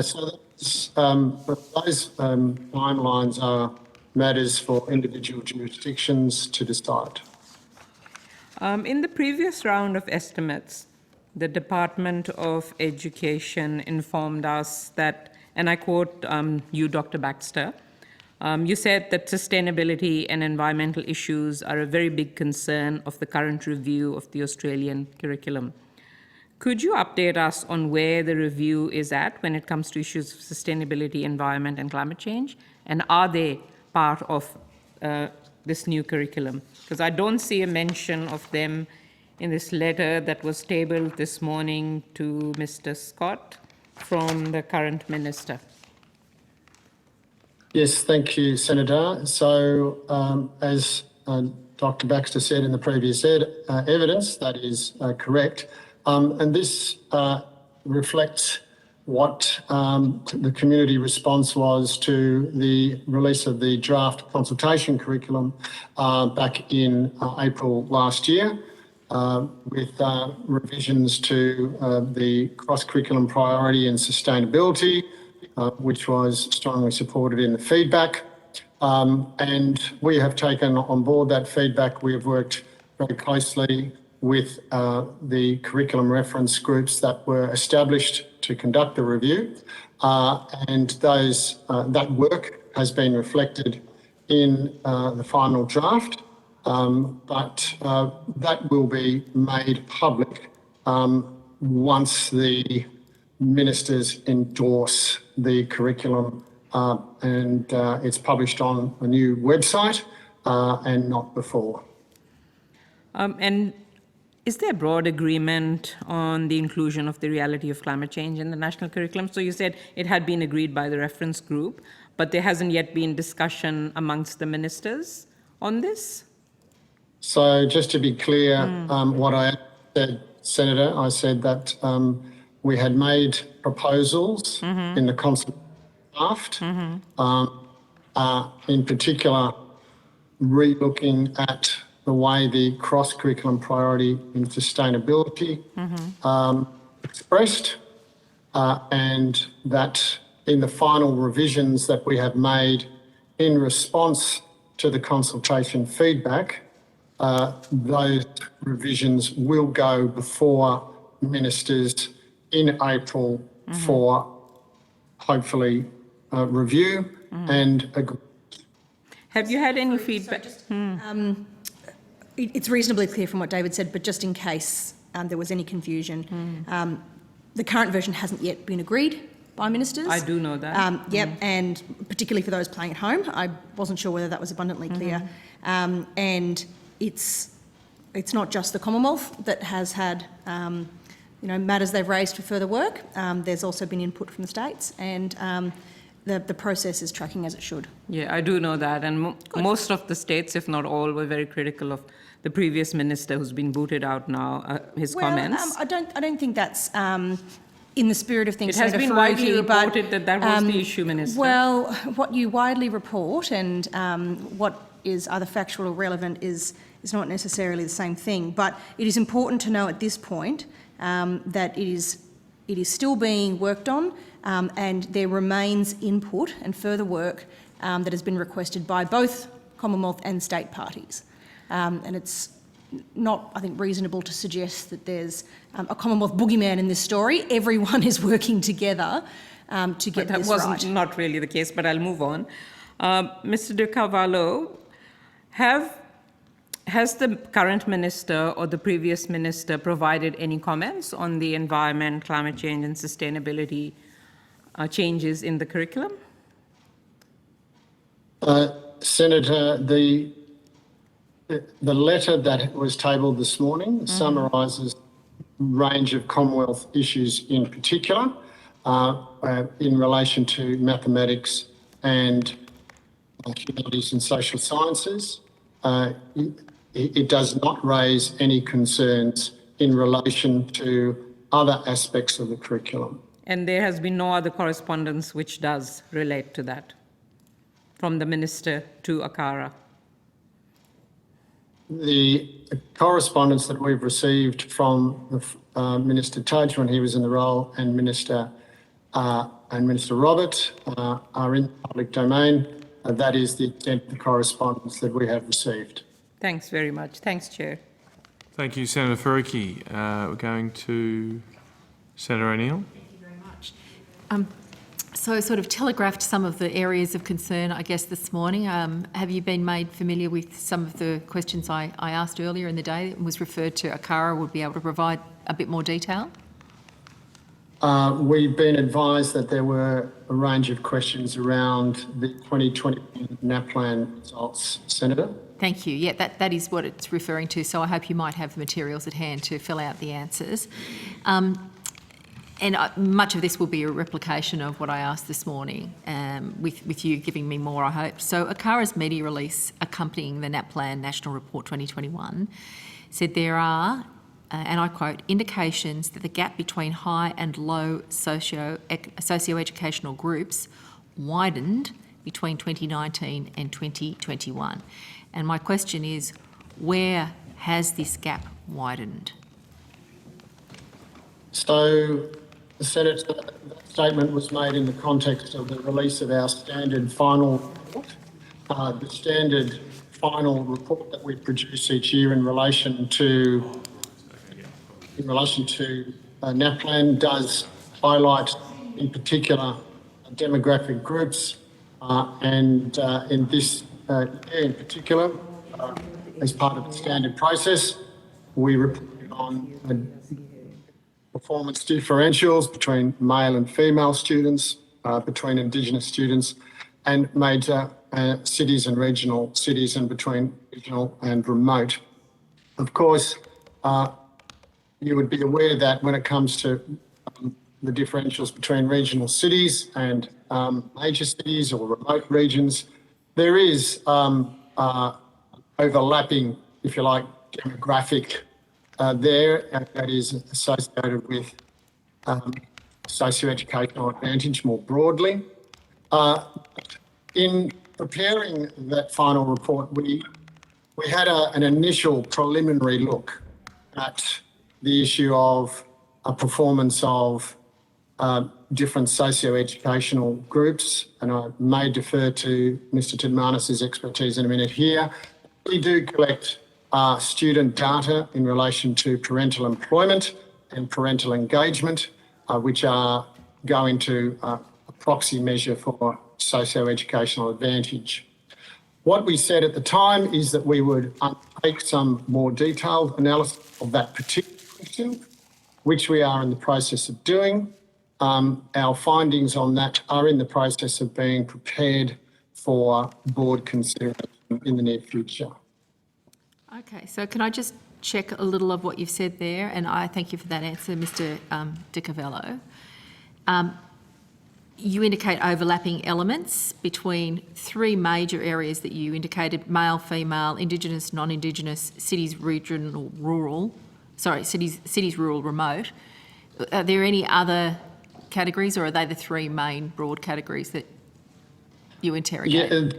So those timelines are matters for individual jurisdictions to decide. In the previous round of estimates, the Department of Education informed us that, and I quote you, Dr. Baxter, you said that sustainability and environmental issues are a very big concern of the current review of the Australian curriculum. Could you update us on where the review is at when it comes to issues of sustainability, environment, and climate change? And are they part of this new curriculum? Because I don't see a mention of them in this letter that was tabled this morning to Mr. Scott from the current minister. Yes, thank you, Senator. So, as Dr. Baxter said in the previous evidence, that is correct. And this reflects what the community response was to the release of the draft consultation curriculum back in April last year, with revisions to the cross-curriculum priority and sustainability, which was strongly supported in the feedback. And we have taken on board that feedback. We have worked very closely with the curriculum reference groups that were established to conduct the review, and that work has been reflected in the final draft, but that will be made public once the ministers endorse the curriculum, and it's published on a new website and not before. And is there broad agreement on the inclusion of the reality of climate change in the national curriculum? So you said it had been agreed by the reference group, but there hasn't yet been discussion amongst the ministers on this? So just to be clear, what I said, Senator, I said that we had made proposals in the concept draft, in particular, re-looking at the way the cross-curriculum priority in sustainability expressed, and that in the final revisions that we have made in response to the consultation feedback, those revisions will go before ministers in April for hopefully review and agree. Have you had any feedback? It's reasonably clear from what David said, but just in case there was any confusion, the current version hasn't yet been agreed by ministers. I do know that. Yep, and particularly for those playing at home, I wasn't sure whether that was abundantly clear. And it's not just the Commonwealth that has had matters they've raised for further work. There's also been input from the states, and the process is tracking as it should. Yeah, I do know that, and most of the states, if not all, were very critical of the previous minister who's been booted out now, his comments. I don't think that's in the spirit of things. It has been widely reported that was the issue, Minister. Well, what you widely report and what is either factual or relevant is not necessarily the same thing. But it is important to know at this point that it is still being worked on, and there remains input and further work that has been requested by both Commonwealth and state parties. And it's not, I think, reasonable to suggest that there's a Commonwealth boogeyman in this story. Everyone is working together to get this right. That wasn't not really the case, but I'll move on. Mr. De Carvalho, has the current minister or the previous minister provided any comments on the environment, climate change and sustainability changes in the curriculum? Senator, the letter that was tabled this morning summarises a range of Commonwealth issues in particular in relation to mathematics and humanities and social sciences. It does not raise any concerns in relation to other aspects of the curriculum. And there has been no other correspondence which does relate to that from the minister to ACARA? The correspondence that we've received from Minister Tudge when he was in the role and Minister Robert are in the public domain. That is the extent of the correspondence that we have received. Thanks very much. Thanks, Chair. Thank you, Senator Faruqi. We're going to Senator O'Neill. Thank you very much. So sort of telegraphed some of the areas of concern, I guess, this morning. Have you been made familiar with some of the questions I asked earlier in the day that was referred to? ACARA would be able to provide a bit more detail. We've been advised that there were a range of questions around the 2020 NAPLAN results, Senator. Thank you. Yeah, that is what it's referring to. So I hope you might have the materials at hand to fill out the answers. And much of this will be a replication of what I asked this morning, with you giving me more, I hope. So ACARA's media release accompanying the NAPLAN National Report 2021 said there are, and I quote, indications that the gap between high and low socio-educational groups widened between 2019 and 2021. And my question is, where has this gap widened? So, Senator, that statement was made in the context of the release of our standard final report. The standard final report that we produce each year in relation to NAPLAN does highlight, in particular, demographic groups, and in this year in particular, as part of the standard process, we reported on performance differentials between male and female students, between Indigenous students, and major cities and regional cities, and between regional and remote. Of course, you would be aware that when it comes to the differentials between regional cities and major cities or remote regions, there is overlapping, if you like, demographic there that is associated with socio-educational advantage more broadly. In preparing that final report, we had an initial preliminary look at the issue of a performance of different socio-educational groups, and I may defer to Mr. Tidmanis's expertise in a minute here. We do collect student data in relation to parental employment and parental engagement, which are going to a proxy measure for socio-educational advantage. What we said at the time is that we would take some more detailed analysis of that particular question, which we are in the process of doing. Our findings on that are in the process of being prepared for board consideration in the near future. Okay, so can I just check a little of what you've said there? And I thank you for that answer, Mr. Di Cavello. You indicate overlapping elements between three major areas that you indicated: male, female, Indigenous, non-Indigenous, cities, regional, rural. Sorry, cities, rural, remote. Are there any other categories, or are they the three main broad categories that you interrogate? Yeah,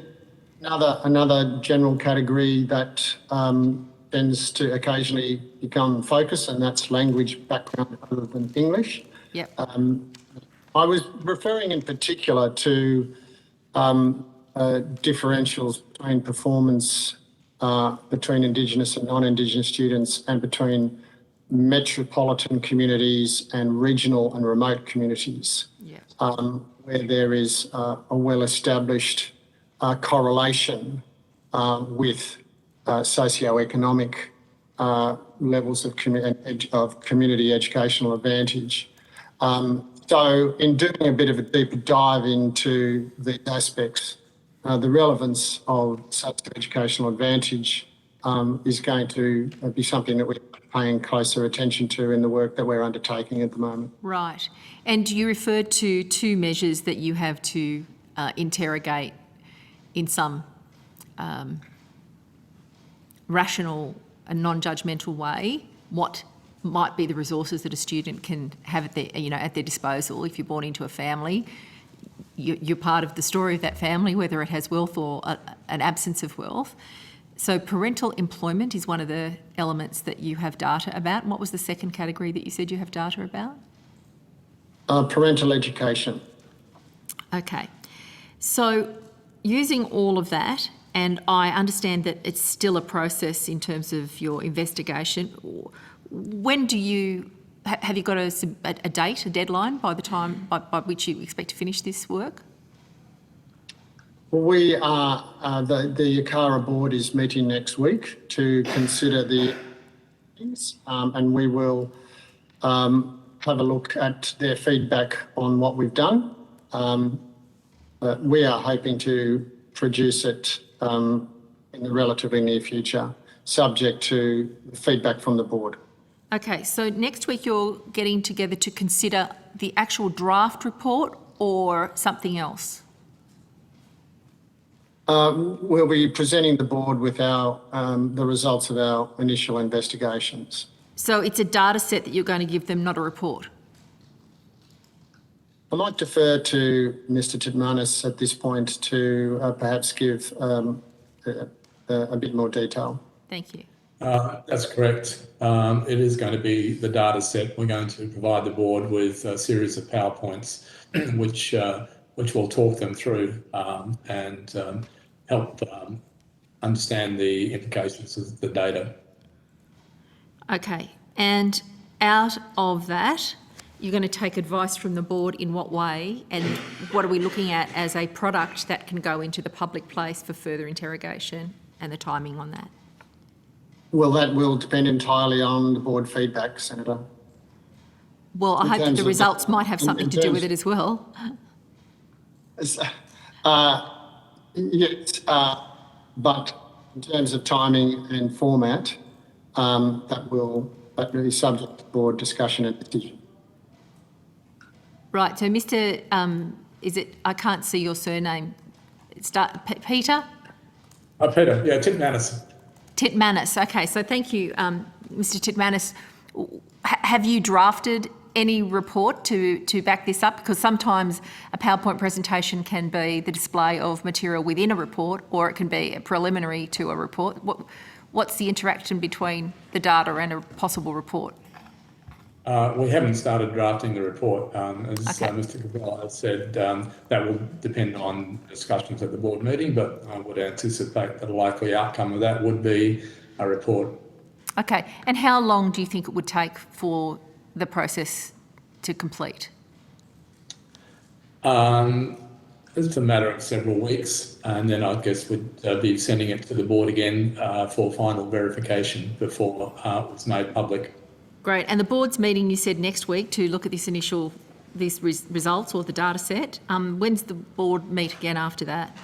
another general category that tends to occasionally become focus, and that's language background other than English. Yep. I was referring in particular to differentials between performance between Indigenous and non-Indigenous students, and between metropolitan communities and regional and remote communities, where there is a well-established correlation with socio-economic levels of community educational advantage. So in doing a bit of a deeper dive into these aspects, the relevance of socio-educational advantage is going to be something that we're paying closer attention to in the work that we're undertaking at the moment. Right. And you referred to two measures that you have to interrogate in some rational and non-judgmental way what might be the resources that a student can have at their disposal. If you're born into a family, you're part of the story of that family, whether it has wealth or an absence of wealth. So parental employment is one of the elements that you have data about. And what was the second category that you said you have data about? Parental education. Okay. So using all of that and I understand that it's still a process in terms of your investigation. When do you, have you got a date, a deadline by the time by which you expect to finish this work? We are, the ACARA board is meeting next week to consider the things, and we will have a look at their feedback on what we've done. We are hoping to produce it in the relatively near future, subject to feedback from the board. Okay, so next week you're getting together to consider the actual draft report or something else? We'll be presenting the board with our the results of our initial investigations. So it's a data set that you're going to give them, not a report? I might defer to Mr Titmanis at this point to perhaps give a bit more detail. Thank you. That's correct. It is going to be the data set. We're going to provide the board with a series of PowerPoints which will talk them through and help understand the implications of the data. Okay, and out of that, you're going to take advice from the board in what way, and what are we looking at as a product that can go into the public place for further interrogation, and the timing on that? Well, that will depend entirely on the board feedback, Senator. Well, I hope that the results might have something to do with it as well. Yes, but in terms of timing and format, that will be subject to board discussion and decision. Right, so Mr, I can't see your surname. Peter? Peter, yeah, Titmanis. Titmanis, okay, so thank you, Mr Titmanis. Have you drafted any report to back this up? Because sometimes a PowerPoint presentation can be the display of material within a report, or it can be a preliminary to a report. What's the interaction between the data and a possible report? We haven't started drafting the report. As Mr Cabral has said, that will depend on discussions at the board meeting, but I would anticipate that a likely outcome of that would be a report. Okay, and how long do you think it would take for the process to complete? It's a matter of several weeks, and then I guess we'd be sending it to the board again for final verification before it's made public. Great, and the board's meeting, you said next week, to look at these results or the data set. When's the board meet again after that?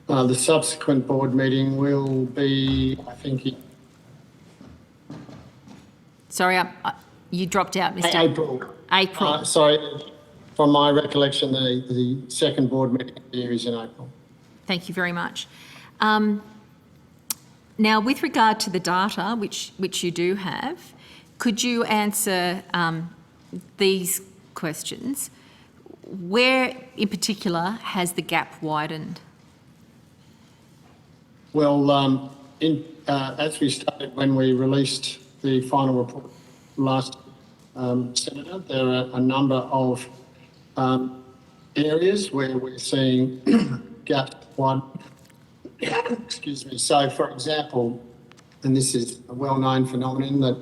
The subsequent board meeting will be, I think... Sorry, you dropped out, Mr. April. April. Sorry, from my recollection, the second board meeting here is in April. Thank you very much. Now, with regard to the data, which you do have, could you answer these questions? Where, in particular, has the gap widened? Well, as we stated when we released the final report last Senator, there are a number of areas where we're seeing gaps widen. Excuse me. So, for example, and this is a well-known phenomenon, that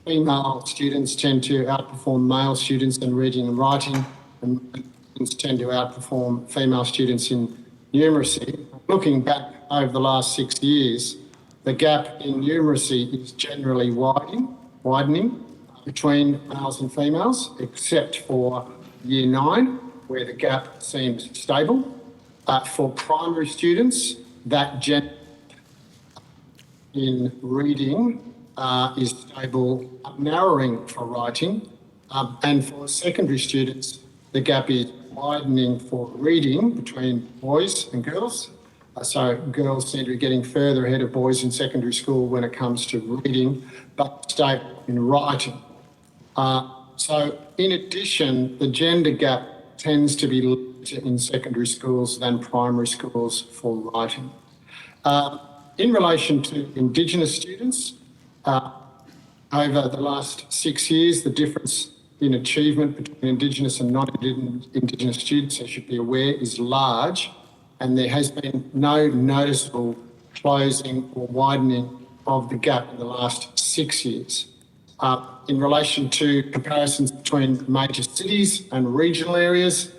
female students tend to outperform male students in reading and writing, and students tend to outperform female students in numeracy. Looking back over the last 6 years, the gap in numeracy is generally widening between males and females, except for Year 9, where the gap seems stable. For primary students, that gap in reading is stable, narrowing for writing. And for secondary students, the gap is widening for reading between boys and girls. So girls seem to be getting further ahead of boys in secondary school when it comes to reading, but stable in writing. So in addition, the gender gap tends to be larger in secondary schools than primary schools for writing. In relation to Indigenous students, over the last 6 years, the difference in achievement between Indigenous and non-Indigenous students, as you should be aware, is large, and there has been no noticeable closing or widening of the gap in the last 6 years. In relation to comparisons between major cities and regional areas,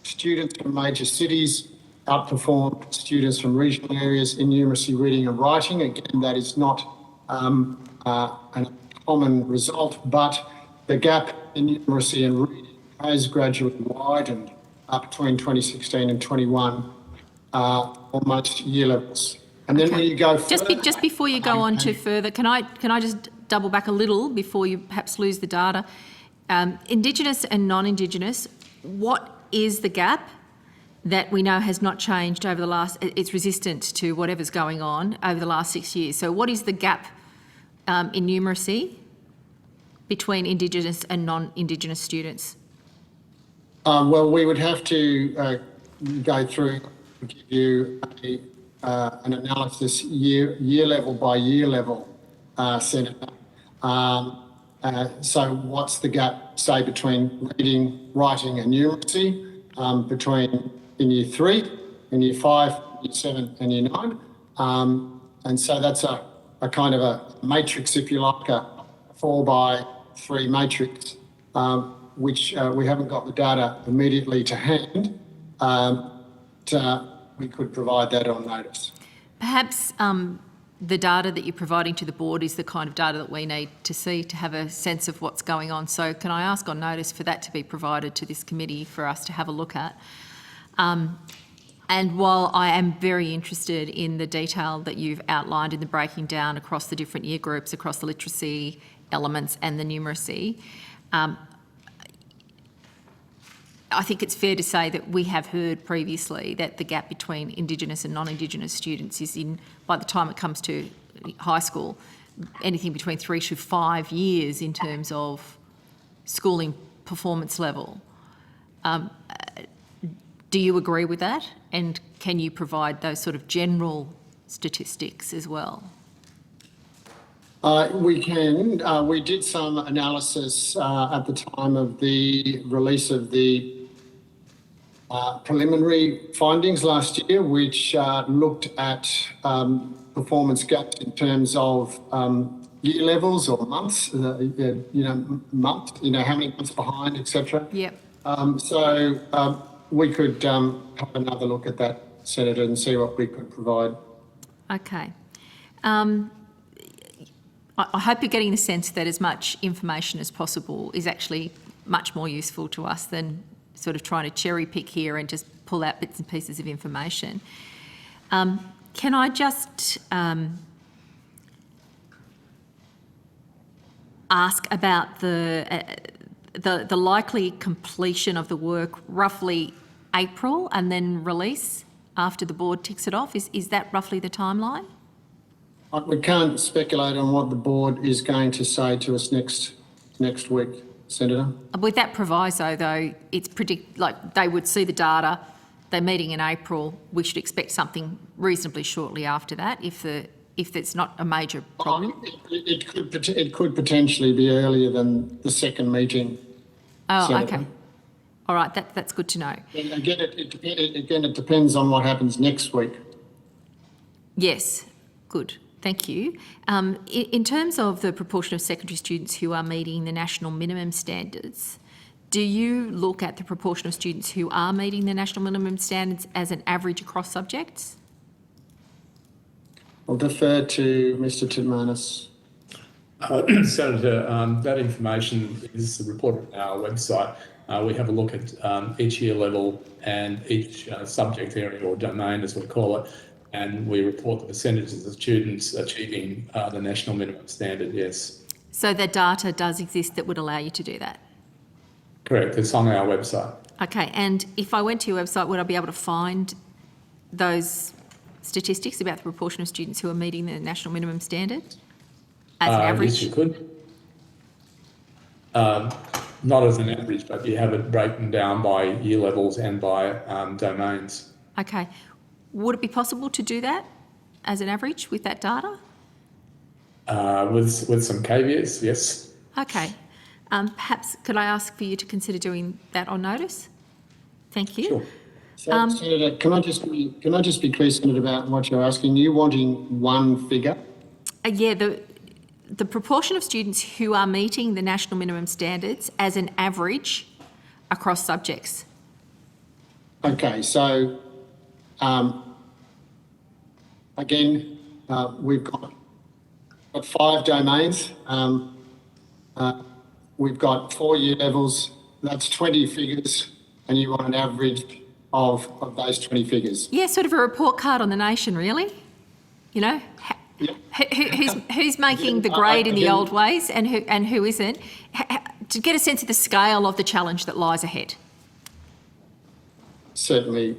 students from major cities outperform students from regional areas in numeracy, reading and writing. Again, that is not a common result, but the gap in numeracy and reading has gradually widened between 2016 and 21, almost year levels. And then when you go further, Just before you go on to further, can I just double back a little before you perhaps lose the data? Indigenous and non-Indigenous, what is the gap that we know has not changed over the last, it's resistant to whatever's going on over the last 6 years. So what is the gap in numeracy between Indigenous and non-Indigenous students? well, we would have to go through and give you an analysis year level by year level, Senator. So what's the gap, say, between reading, writing and numeracy between in year 3, in year 5, year 7 and year 9? And so that's a kind of a matrix, if you like, a 4x3 matrix, which we haven't got the data immediately to hand. We could provide that on notice. Perhaps the data that you're providing to the board is the kind of data that we need to see to have a sense of what's going on. So can I ask on notice for that to be provided to this committee for us to have a look at? And while I am very interested in the detail that you've outlined in the breaking down across the different year groups, across the literacy elements and the numeracy, I think it's fair to say that we have heard previously that the gap between Indigenous and non-Indigenous students is by the time it comes to high school, anything between 3 to 5 years in terms of schooling performance level. Do you agree with that? And can you provide those sort of general statistics as well? We can. We did some analysis at the time of the release of the preliminary findings last year, which looked at performance gaps in terms of year levels or months, how many months behind, etc. Yep. So we could have another look at that, Senator, and see what we could provide. Okay. I hope you're getting the sense that as much information as possible is actually much more useful to us than sort of trying to cherry pick here and just pull out bits and pieces of information. Can I just ask about the likely completion of the work, roughly April, and then release after the board ticks it off? Is that roughly the timeline? We can't speculate on what the board is going to say to us next week, Senator. With that proviso, though, it's they would see the data. They're meeting in April. We should expect something reasonably shortly after that, if it's not a major problem. It could potentially be earlier than the second meeting. Oh, Senator. okay. All right, that's good to know. And again, it depends on what happens next week. Yes, good. Thank you. In terms of the proportion of secondary students who are meeting the national minimum standards, do you look at the proportion of students who are meeting the national minimum standards as an average across subjects? I'll defer to Mr. Titmanis. Senator, that information is reported on our website. We have a look at each year level and each subject area or domain, as we call it, and we report the percentages of students achieving the national minimum standard, yes. So the data does exist that would allow you to do that? Correct, it's on our website. Okay, and if I went to your website, would I be able to find those statistics about the proportion of students who are meeting the national minimum standard as an average? Yes, you could. Not as an average, but you have it broken down by year levels and by domains. Okay. Would it be possible to do that as an average with that data? With some caveats, yes. Okay. Perhaps could I ask for you to consider doing that on notice? Thank you. Sure. Senator, can I just be clear, Senator, about what you're asking? You wanting one figure? Yeah, the proportion of students who are meeting the national minimum standards as an average across subjects. Okay, so again, we've got 5 domains. We've got 4 year levels. That's 20 figures, and you want an average of those 20 figures. Yeah, sort of a report card on the nation, really. You know, who's making the grade in the old ways and who isn't, to get a sense of the scale of the challenge that lies ahead. Certainly,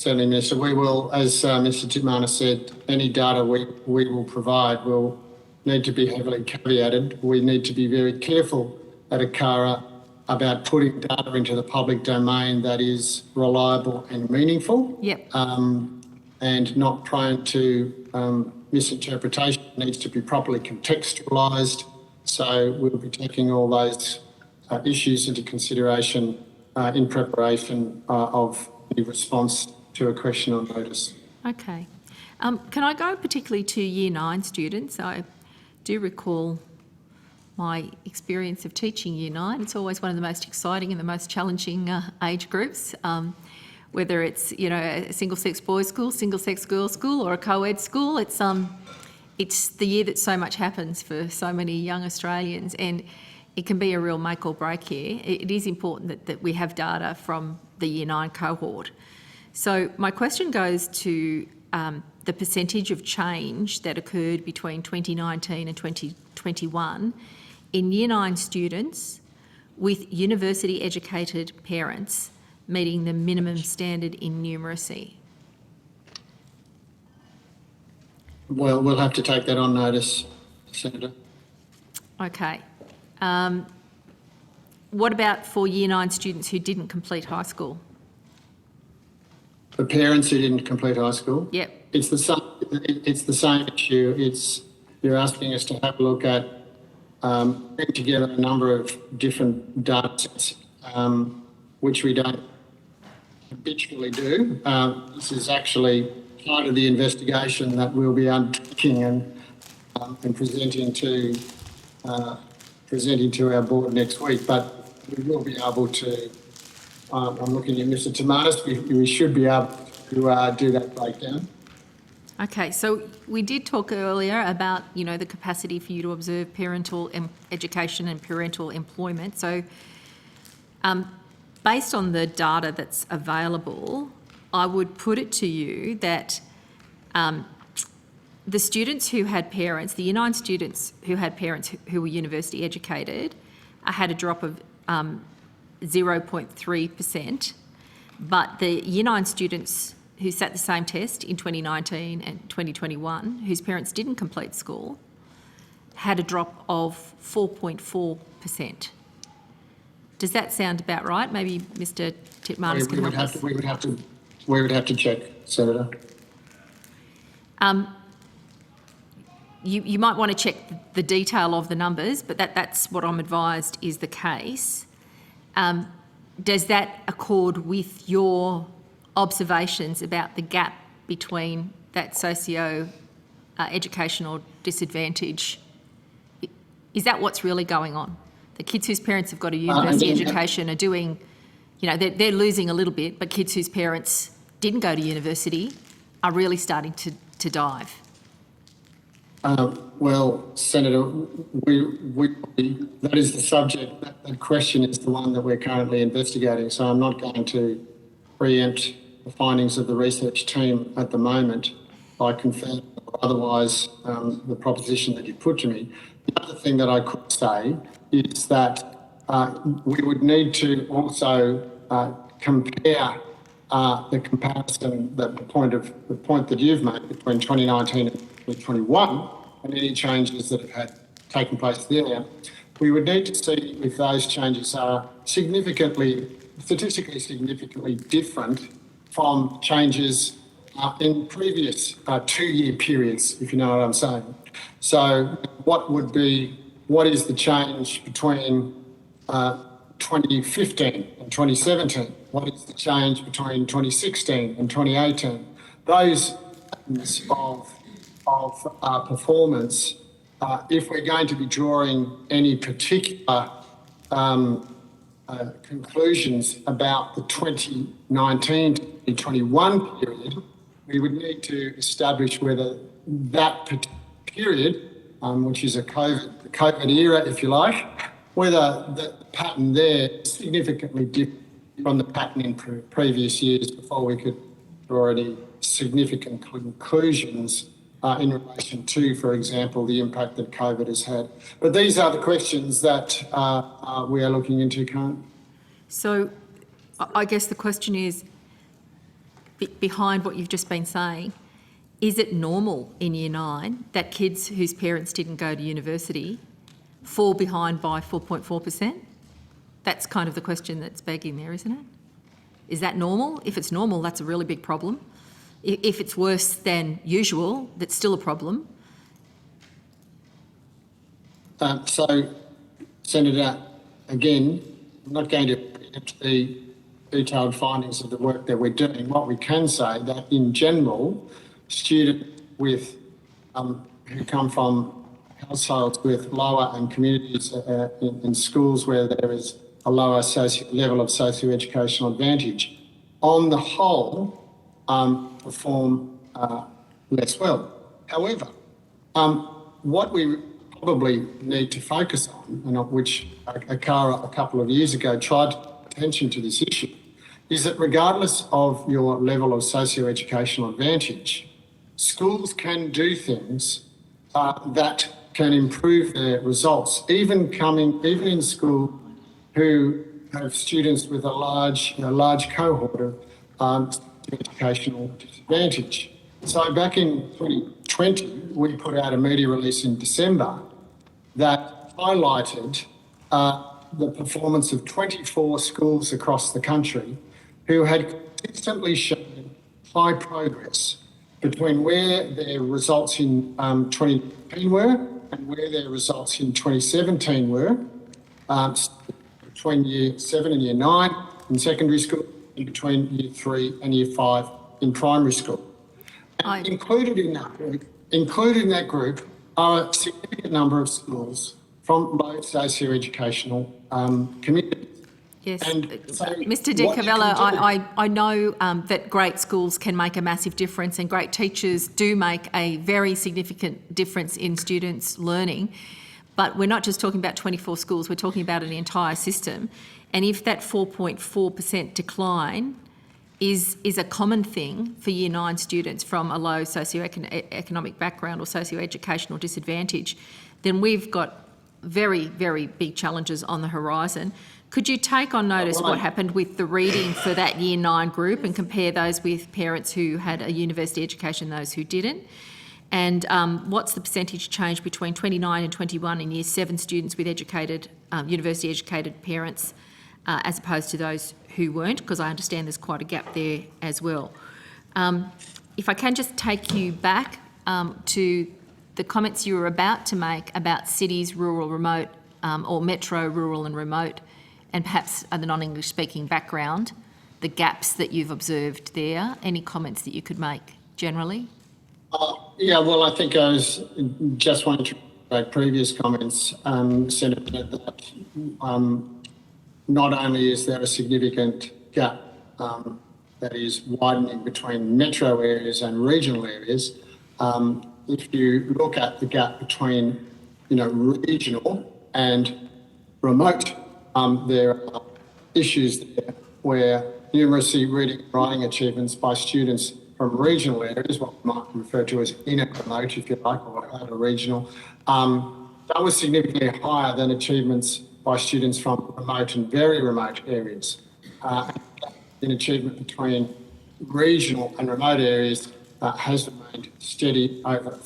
Minister. We will, as Mr Titmanis said, any data we will provide will need to be heavily caveated. We need to be very careful at ACARA about putting data into the public domain that is reliable and meaningful. Yep. And not prone to misinterpretation. It needs to be properly contextualised. So we'll be taking all those issues into consideration in preparation of any response to a question or notice. Okay. Can I go particularly to Year 9 students? I do recall my experience of teaching Year 9. It's always one of the most exciting and the most challenging age groups, whether it's, you know, a single-sex boys' school, single-sex girls' school, or a co-ed school. It's the year that so much happens for so many young Australians, and it can be a real make or break here. It is important that we have data from the Year 9 cohort. So my question goes to the percentage of change that occurred between 2019 and 2021 in Year 9 students with university-educated parents meeting the minimum standard in numeracy. Well, we'll have to take that on notice, Senator. Okay. What about for Year 9 students who didn't complete high school? The parents who didn't complete high school? Yep. It's the same issue. You're asking us to have a look at putting together a number of different data sets, which we don't habitually do. This is actually part of the investigation that we'll be undertaking and presenting to our board next week. But we will be able to. I'm looking at Mr. Titmanis. We should be able to do that breakdown. Okay, so we did talk earlier about, you know, the capacity for you to observe parental education and parental employment. So based on the data that's available, I would put it to you that the students who had parents, the Year 9 students who had parents who were university educated, had a drop of 0.3%, but the Year 9 students who sat the same test in 2019 and 2021, whose parents didn't complete school, had a drop of 4.4%. Does that sound about right? Maybe Mr. Titmanis can help us. We would have to check, Senator. You might want to check the detail of the numbers, but that's what I'm advised is the case. Does that accord with your observations about the gap between that socio-educational disadvantage? Is that what's really going on? The kids whose parents have got a university education are doing, you know, they're losing a little bit, but kids whose parents didn't go to university are really starting to dive. Well, Senator, that is the subject. That question is the one that we're currently investigating. So I'm not going to preempt the findings of the research team at the moment by confirming or otherwise the proposition that you put to me. The other thing that I could say is that we would need to also compare the comparison, the point that you've made between 2019 and 2021 and any changes that have taken place there. We would need to see if those changes are statistically significantly different from changes in previous 2-year periods, if you know what I'm saying. So what is the change between 2015 and 2017? What is the change between 2016 and 2018? Those patterns of performance, if we're going to be drawing any particular conclusions about the 2019-2021 period, we would need to establish whether that period, which is the COVID era, if you like, whether the pattern there is significantly different from the pattern in previous years before we could draw any significant conclusions in relation to, for example, the impact that COVID has had. But these are the questions that we are looking into, Karen. So I guess the question is, behind what you've just been saying, is it normal in Year 9 that kids whose parents didn't go to university fall behind by 4.4%? That's kind of the question that's begging there, isn't it? Is that normal? If it's normal, that's a really big problem. If it's worse than usual, that's still a problem. So, Senator, again, I'm not going to get into the detailed findings of the work that we're doing. What we can say that in general, students with who come from households with lower and communities in schools where there is a lower level of socio-educational advantage, on the whole, perform less well. However, what we probably need to focus on, and of which ACARA a couple of years ago tried to pay attention to this issue, is that regardless of your level of socio-educational advantage, schools can do things that can improve their results, even in school who have students with a large cohort of educational disadvantage. So back in 2020, we put out a media release in December that highlighted the performance of 24 schools across the country who had consistently shown high progress between where their results in 2019 were and where their results in 2017 were, between Year 7 and Year 9 in secondary school, and between Year 3 and Year 5 in primary school. And included in that group are a significant number of schools from low socio-educational communities. Yes, and so Mr. De Cavella, I know that great schools can make a massive difference, and great teachers do make a very significant difference in students' learning. But we're not just talking about 24 schools, we're talking about an entire system. And if that 4.4% decline is a common thing for Year 9 students from a low socioeconomic background or socio-educational disadvantage, then we've got very, very big challenges on the horizon. Could you take on notice what happened with the reading for that Year 9 group and compare those with parents who had a university education, those who didn't? And what's the percentage change between 29 and 21 in Year 7 students with university-educated parents as opposed to those who weren't? Because I understand there's quite a gap there as well. If I can just take you back to the comments you were about to make about cities, rural, remote, or metro, rural and remote, and perhaps the non-English speaking background, the gaps that you've observed there. Any comments that you could make generally? Yeah, well, I think I was just wanting to make previous comments, Senator, that not only is there a significant gap that is widening between metro areas and regional areas, if you look at the gap between, regional and remote, there are issues there where numeracy, reading and writing achievements by students from regional areas, what we might refer to as inner remote, if you like, or outer regional, that was significantly higher than achievements by students from remote and very remote areas. In achievement between regional and remote areas has remained steady over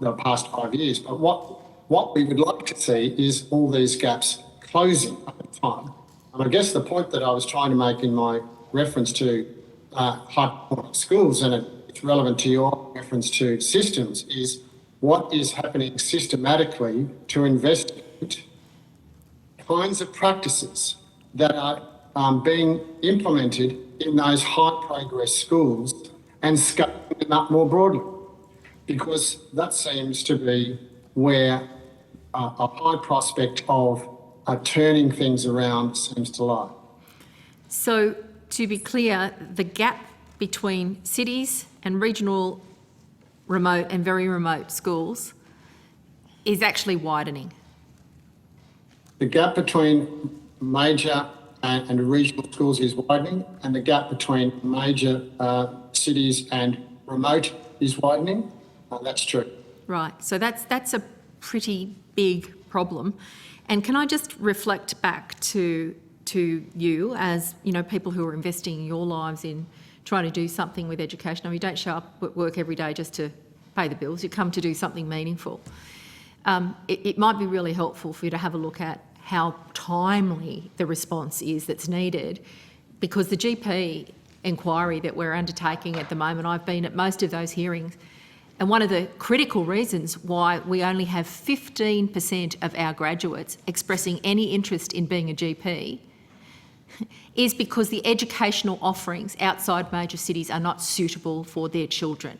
the past 5 years. But what we would like to see is all these gaps closing over time. And I guess the point that I was trying to make in my reference to high-performing schools, and it's relevant to your reference to systems, is what is happening systematically to investigate kinds of practices that are being implemented in those high progress schools and scaling them up more broadly? Because that seems to be where a high prospect of turning things around seems to lie. So, to be clear, the gap between cities and regional, remote and very remote schools is actually widening. The gap between major and regional schools is widening, and the gap between major cities and remote is widening. That's true. Right, so that's a pretty big problem. And can I just reflect back to you as, you know, people who are investing your lives in trying to do something with education. I mean, you don't show up at work every day just to pay the bills, you come to do something meaningful. It might be really helpful for you to have a look at how timely the response is that's needed, because the GP inquiry that we're undertaking at the moment, I've been at most of those hearings, and one of the critical reasons why we only have 15% of our graduates expressing any interest in being a GP is because the educational offerings outside major cities are not suitable for their children.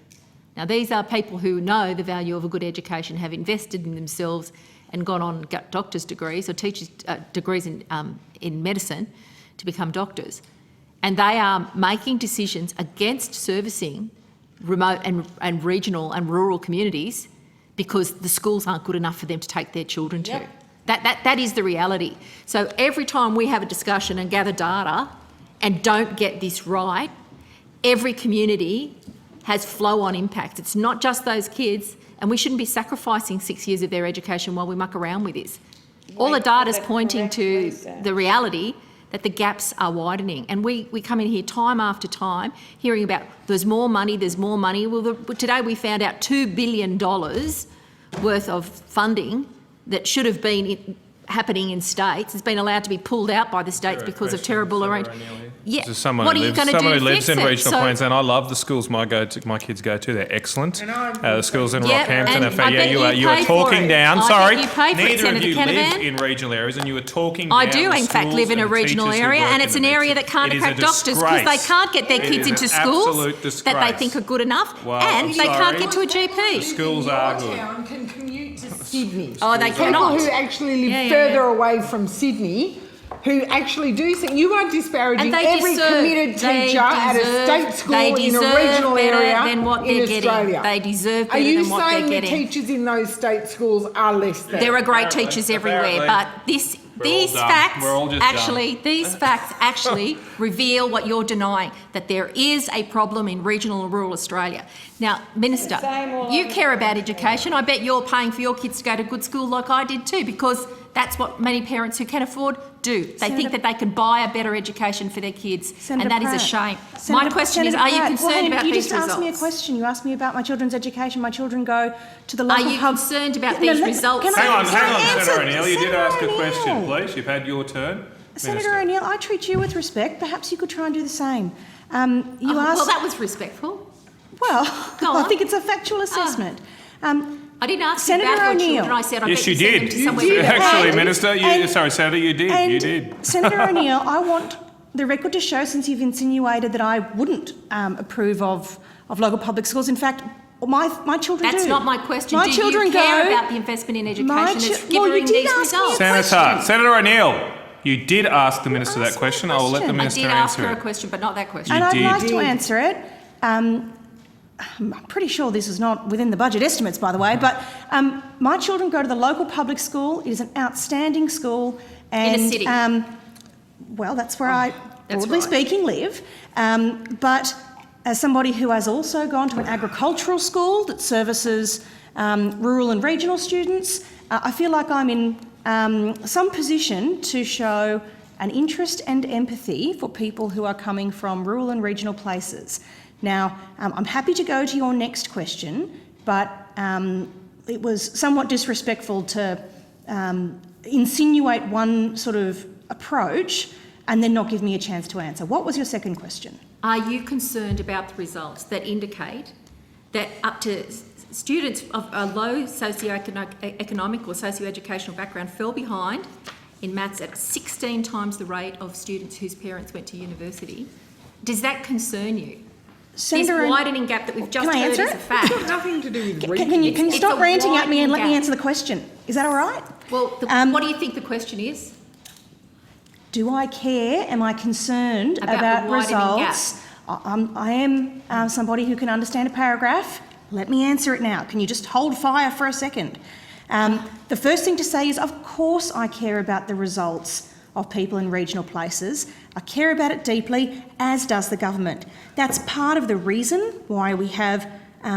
Now, these are people who know the value of a good education, have invested in themselves and gone on and got doctor's degrees or teachers' degrees in medicine to become doctors. And they are making decisions against servicing remote and regional and rural communities because the schools aren't good enough for them to take their children to. That is the reality. So every time we have a discussion and gather data and don't get this right, every community has flow-on impacts. It's not just those kids, and we shouldn't be sacrificing 6 years of their education while we muck around with this. All the data's pointing to the reality that the gaps are widening. And we come in here time after time hearing about there's more money. Well, today we found out $2 billion worth of funding that should have been happening in states has been allowed to be pulled out by the states because of terrible arrangements. Yeah. This is someone what who are you going to do someone to who lives fix in it? regional Queensland. I love the schools my kids go to. They're excellent. The schools in Yep, Rockhampton and are I bet you are you pay talking for it. down. I Sorry, bet you pay for it, neither of Senator you live Canavan. in regional areas, and you are talking down I do, the in fact, schools live in a and the regional teachers who area, work and in it's the an area region. that can't It is a attract doctors because they disgrace. can't get their It kids is into an schools absolute that they disgrace. think are good enough, Well, and I'm they can't sorry. get to a The GP. schools are good. Town can commute to Sydney. Oh, they People cannot. who actually live Yeah, yeah, further yeah. away from Sydney, who actually do things. You are disparaging And they every deserve- committed they teacher at a deserve- state school they in a deserve regional better area than what in they're getting. Australia. They deserve Are better you than what they're saying the getting. teachers in those state schools are less than? There are great teachers everywhere, but these done. facts We're all just actually reveal what you're denying, that there is a problem in regional and rural Australia. Now, Minister, you care about education. I bet you're paying for your kids to go to good school like I did too, because that's what many parents who can afford do. They think that they can buy a better education for their kids, and that is a shame. My question is, are you concerned about these results? You just asked me a question. You asked me about my children's education. My children go to the local Are you pub. concerned about these results? Hang on, answer? Senator O'Neill. You did Senator ask a O'Neill. question, please. You've had your turn. Senator O'Neill, I treat you with respect. Perhaps you could try and do the same. You asked. Well, that was respectful. Well, Go I on. think it's a factual assessment. I didn't ask Senator you about your O'Neill. children. I said I Yes, bet you you send them did. to somewhere did. better. Actually, And- Minister, Senator, you did. And You did. Senator O'Neill, I want the record to show, since you've insinuated that I wouldn't approve of local public schools. In fact, my children do. That's not my question. My Do children you care go- about the investment in education My that's chi- well, you giving did these ask me a results? Senator O'Neill, you did ask the Minister that question. I will let the question. Minister I did ask answer her a it. question, but not that question. And I'd did. like to answer it. I'm pretty sure this is not within the budget estimates, by the way, but my children go to the local public school. It is an outstanding school. And, In a city. Well, that's where I, that's broadly right. speaking, live. But as somebody who has also gone to an agricultural school that services rural and regional students, I feel like I'm in some position to show an interest and empathy for people who are coming from rural and regional places. Now, I'm happy to go to your next question, but it was somewhat disrespectful to insinuate one sort of approach and then not give me a chance to answer. What was your second question? Are you concerned about the results that indicate that up to students of a low socioeconomic or socio-educational background fell behind in maths at 16 times the rate of students whose parents went to university. Does that concern you? Senator, this widening gap that we've just can I heard answer is a it? fact. It's got nothing to do with Can you It's stop a ranting at me and let widening me gap. answer the question? Is that all right? Well, what do you think the question is? Do I care? Am I concerned About the about widening results? I am somebody who can understand a paragraph. Let me answer it now. Can you just hold fire for a second? The first thing to say is, of course I care about the results of people in regional places. I care about it deeply, as does the government. That's part of the reason why we have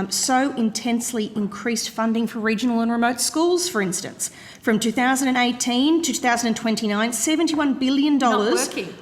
so intensely increased funding for regional and remote schools, for instance. From 2018 to 2029, $71 billion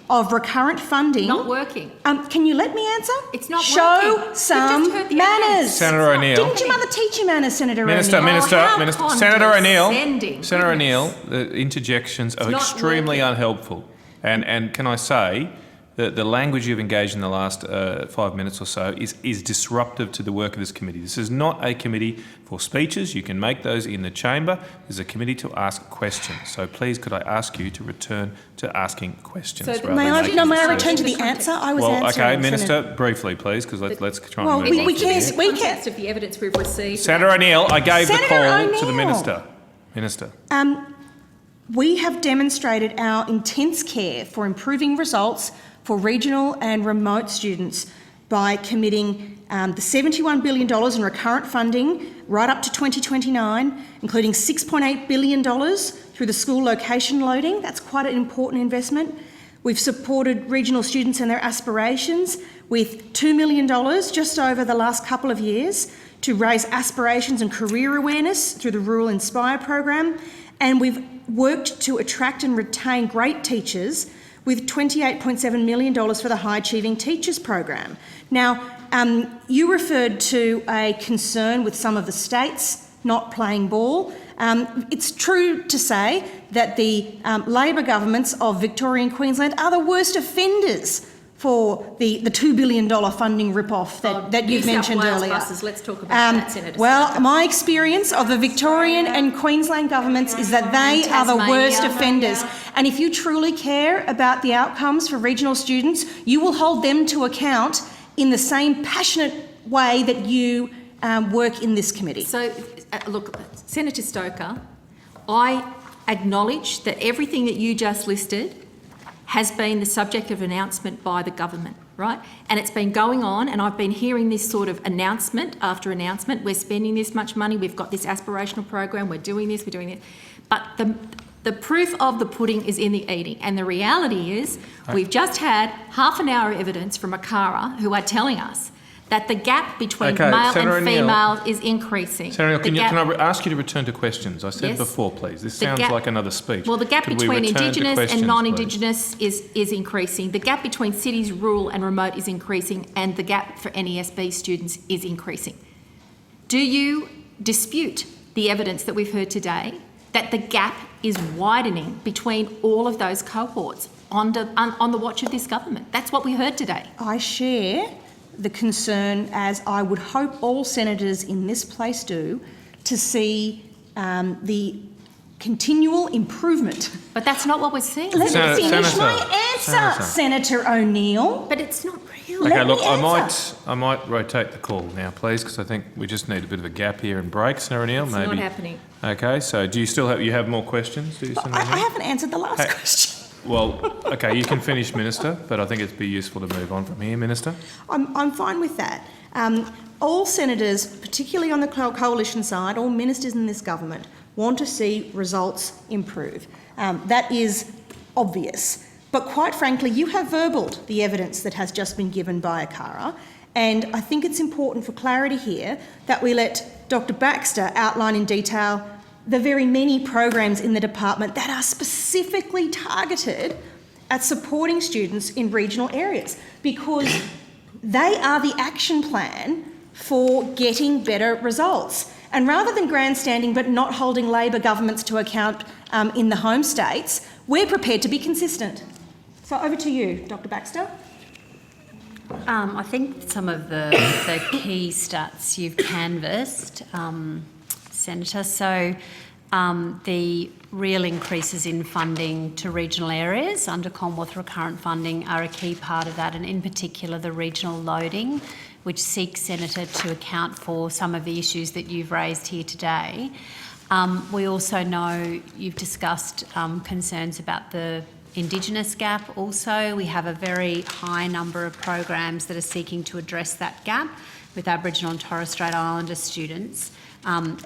of recurrent funding. Not working. Can you let me answer? It's not Show working. some manners. Senator O'Neill. Didn't your mother teach you manners, Senator Minister, O'Neill? Senator O'Neill, condescending. Senator O'Neill, the interjections are not extremely unhelpful. And can I say that the language you've engaged in the last 5 minutes or so is disruptive to the work of this committee. This is not a committee for speeches. You can make those in the chamber. This is a committee to ask questions. So please, could I ask you to return to asking questions? So rather may than I making return to the decisions? answer? I was Well, answering. okay, Minister, Senator. briefly, please, because let's try Well, and move on. we can. In the context of the evidence we've received. Senator O'Neill, I gave the Senator call to the O'Neill. Minister. Minister. We have demonstrated our intense care for improving results for regional and remote students by committing the $71 billion in recurrent funding right up to 2029, including $6.8 billion through the school location loading. That's quite an important investment. We've supported regional students and their aspirations with $2 million just over the last couple of years to raise aspirations and career awareness through the Rural Inspire program. And we've worked to attract and retain great teachers with $28.7 million for the High Achieving Teachers program. Now, you referred to a concern with some of the states not playing ball. It's true to say that the Labor governments of Victoria and Queensland are the worst offenders for the $2 billion funding rip-off that you've mentioned New South Wales earlier. buses, let's talk about that, Senator. Well, my experience of the Victorian and Queensland governments is that they are the worst Tasmania. offenders. And if you truly care about the outcomes for regional students, you will hold them to account in the same passionate way that you work in this committee. So, look, Senator Stoker, I acknowledge that everything that you just listed has been the subject of announcement by the government, right? And it's been going on, and I've been hearing this sort of announcement after announcement. We're spending this much money, we've got this aspirational program, we're doing this, we're doing this. But the proof of the pudding is in the eating. And the reality is we've just had half an hour of evidence from ACARA who are telling us that the gap between male Senator and O'Neill. female is increasing. Senator O'Neill, The can gap- I ask you to return to questions? I said Yes. before, please. This The sounds gap- like another speech. Well, the gap Could we between return to Indigenous questions, and please? non-Indigenous is increasing. The gap between cities, rural and remote is increasing, and the gap for NESB students is increasing. Do you dispute the evidence that we've heard today that the gap is widening between all of those cohorts on the watch of this government? That's what we heard today. I share the concern, as I would hope all senators in this place do, to see the continual improvement. But that's not what we're seeing. Let me finish my Senator. answer, Senator O'Neill. But it's not real. Okay, Let look, me answer. I might rotate the call now, please, because I think we just need a bit of a gap here and break, Senator O'Neill. It's maybe. not happening. Okay, so do you still have more questions? Do you, Senator I O'Neill? haven't answered the last question. Well, okay, you can finish, Minister, but I think it'd be useful to move on from here, Minister. I'm fine with that. All senators, particularly on the coalition side, all ministers in this government, want to see results improve. That is obvious. But quite frankly, you have verbaled the evidence that has just been given by ACARA, and I think it's important for clarity here that we let Dr. Baxter outline in detail the very many programs in the department that are specifically targeted at supporting students in regional areas, because they are the action plan for getting better results. And rather than grandstanding but not holding Labor governments to account in the home states, we're prepared to be consistent. So over to you, Dr. Baxter. I think some of the key stats you've canvassed, Senator. So The real increases in funding to regional areas under Commonwealth recurrent funding are a key part of that, and in particular the regional loading, which seeks, Senator, to account for some of the issues that you've raised here today. We also know you've discussed concerns about the Indigenous gap also. We have a very high number of programs that are seeking to address that gap with Aboriginal and Torres Strait Islander students,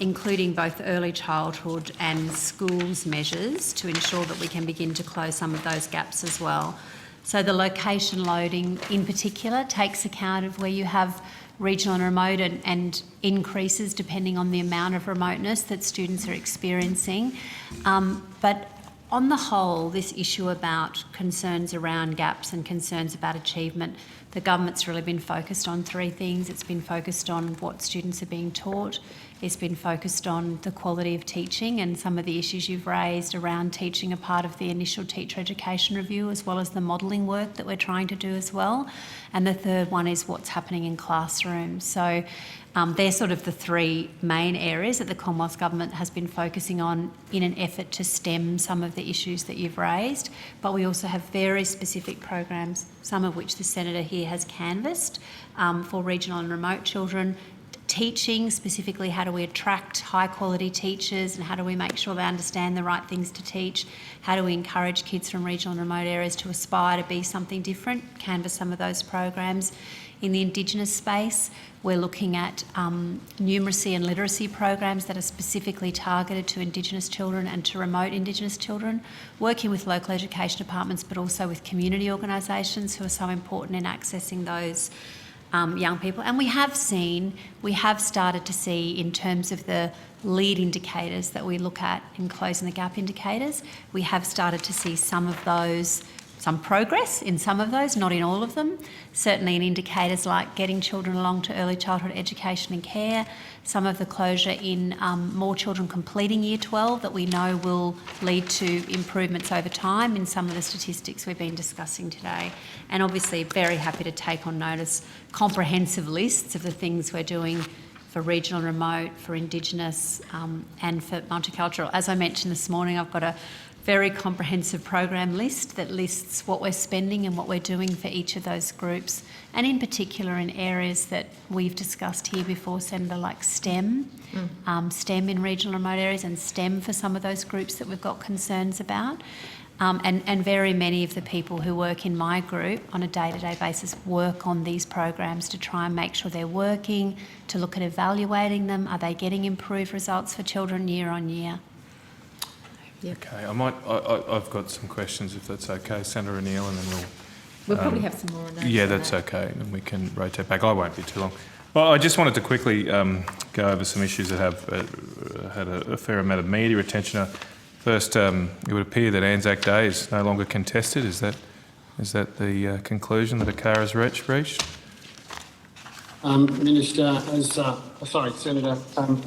including both early childhood and schools measures to ensure that we can begin to close some of those gaps as well. So the location loading in particular takes account of where you have regional and remote and increases depending on the amount of remoteness that students are experiencing. But on the whole, this issue about concerns around gaps and concerns about achievement, the government's really been focused on three things. It's been focused on what students are being taught. It's been focused on the quality of teaching and some of the issues you've raised around teaching a part of the initial teacher education review, as well as the modelling work that we're trying to do as well. And the third one is what's happening in classrooms. So they're sort of the three main areas that the Commonwealth Government has been focusing on in an effort to stem some of the issues that you've raised. But we also have very specific programs, some of which the Senator here has canvassed for regional and remote children. Teaching, specifically how do we attract high quality teachers and how do we make sure they understand the right things to teach? How do we encourage kids from regional and remote areas to aspire to be something different? Canvass some of those programs. In the Indigenous space, we're looking at numeracy and literacy programs that are specifically targeted to Indigenous children and to remote Indigenous children, working with local education departments but also with community organisations who are so important in accessing those young people. And we have started to see, in terms of the lead indicators that we look at in closing the gap indicators, we have started to see some progress in some of those, not in all of them. Certainly in indicators like getting children along to early childhood education and care, some of the closure in more children completing Year 12 that we know will lead to improvements over time in some of the statistics we've been discussing today. And obviously very happy to take on notice comprehensive lists of the things we're doing for regional and remote, for Indigenous and for multicultural. As I mentioned this morning, I've got a very comprehensive program list that lists what we're spending and what we're doing for each of those groups, and in particular in areas that we've discussed here before, Senator, like STEM, STEM in regional and remote areas, and STEM for some of those groups that we've got concerns about. And very many of the people who work in my group on a day-to-day basis work on these programs to try and make sure they're working, to look at evaluating them. Are they getting improved results for children year on year? Yep. Okay, I've got some questions if that's okay, Senator O'Neill, and then we'll probably have some more on that. Yeah, that's okay, and we can rotate back. I won't be too long. Well, I just wanted to quickly go over some issues that have had a fair amount of media attention. First, it would appear that Anzac Day is no longer contested. Is that the conclusion that a car has reached? Minister, Senator,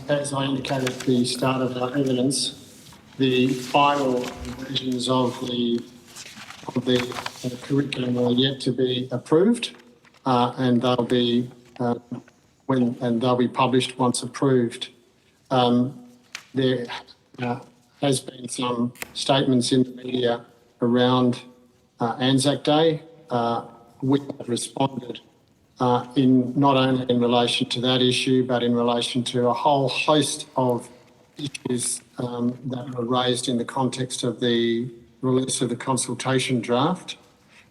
as I indicated at the start of our evidence, the final versions of the curriculum are yet to be approved, and they'll be published once approved. There has been some statements in the media around Anzac Day. We have responded not only in relation to that issue, but in relation to a whole host of issues that were raised in the context of the release of the consultation draft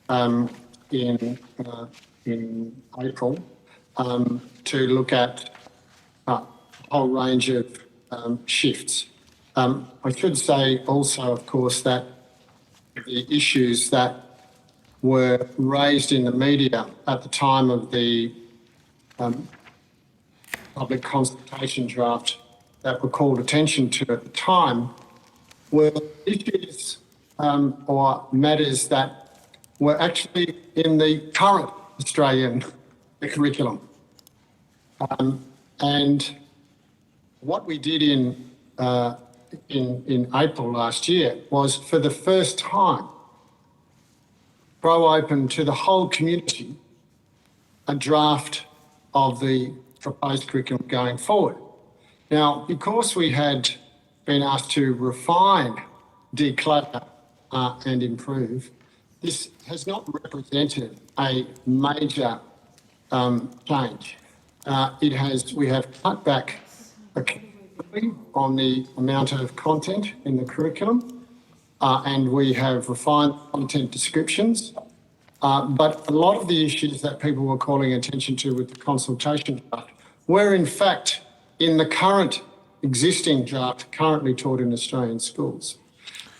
in April, to look at a whole range of shifts. I should say also, of course, that the issues that were raised in the media at the time of the public consultation draft that were called attention to at the time were issues or matters that were actually in the current Australian curriculum. And what we did in April last year was, for the first time, throw open to the whole community a draft of the proposed curriculum going forward. Now, because we had been asked to refine, declutter and improve, this has not represented a major change. We have cut back on the amount of content in the curriculum, and we have refined content descriptions. But a lot of the issues that people were calling attention to with the consultation draft were in fact in the current existing draft currently taught in Australian schools.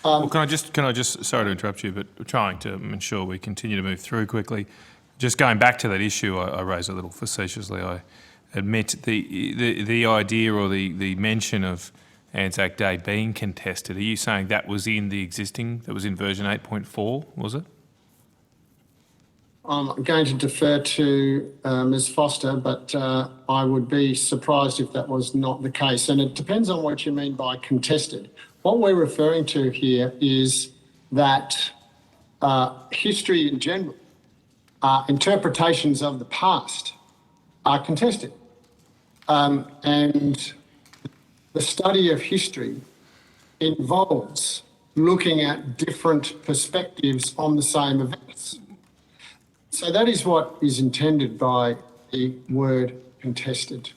Well, can I just, sorry to interrupt you, but trying to ensure we continue to move through quickly. Just going back to that issue I raised a little facetiously, I admit the idea or the mention of Anzac Day being contested, are you saying that was in the existing, that was in version 8.4, was it? I'm going to defer to Ms Foster, but I would be surprised if that was not the case. And it depends on what you mean by contested. What we're referring to here is that history in general, interpretations of the past are contested. And the study of history involves looking at different perspectives on the same events. So that is what is intended by the word contested.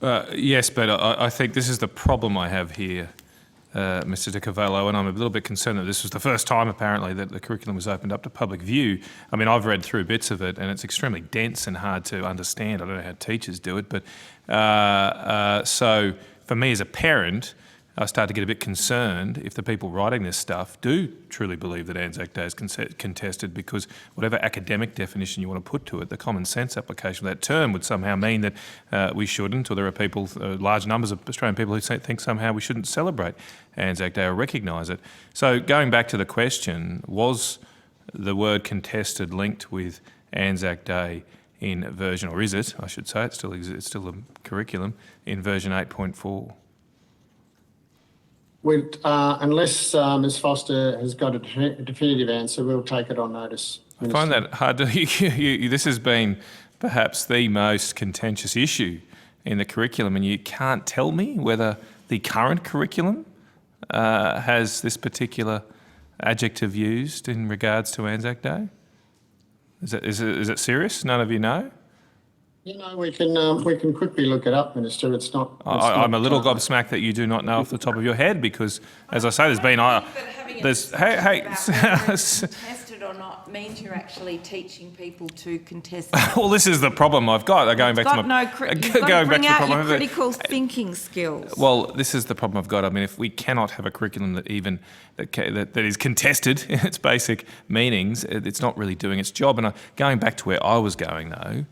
Yes, but I think this is the problem I have here, Mr De Cavallo, and I'm a little bit concerned that this was the first time, apparently, that the curriculum was opened up to public view. I mean, I've read through bits of it, and it's extremely dense and hard to understand. I don't know how teachers do it, but so for me as a parent, I start to get a bit concerned if the people writing this stuff do truly believe that Anzac Day is contested, because whatever academic definition you want to put to it, the common sense application of that term would somehow mean that we shouldn't, or there are people, large numbers of Australian people who think somehow we shouldn't celebrate Anzac Day or recognise it. So going back to the question, was the word contested linked with Anzac Day in version, or is it, I should say, it's still a curriculum, in version 8.4? Unless Ms Foster has got a definitive answer, we'll take it on notice. I find that hard to... this has been perhaps the most contentious issue in the curriculum, and you can't tell me whether the current curriculum has this particular adjective used in regards to Anzac Day? Is it serious? None of you know? You know, we can quickly look it up, Minister. It's not. I'm a little gobsmacked that you do not know off the top of your head, because, as I say, there's been. Contested or not means you're actually teaching people to contest. Well, this is the problem I've got. Going back to my critical thinking skills. Well, this is the problem I've got. I mean, if we cannot have a curriculum that is contested in its basic meanings, it's not really doing its job. And going back to where I was going, though.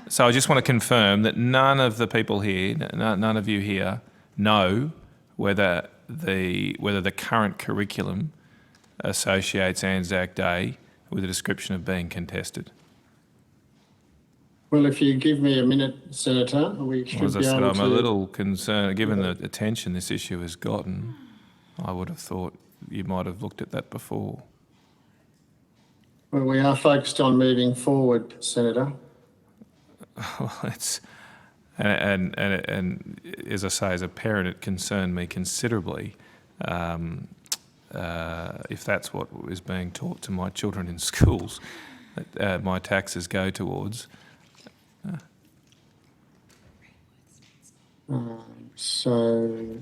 So I just want to confirm that none of the people here, none of you here, know whether the current curriculum associates Anzac Day with a description of being contested. Well, if you give me a minute, Senator, we should As I be said, able I'm to... a little concerned, given the attention this issue has gotten. I would have thought you might have looked at that before. Well, we are focused on moving forward, Senator. Well, and as I say, as a parent, it concerned me considerably if that's what is being taught to my children in schools, that my taxes go towards. So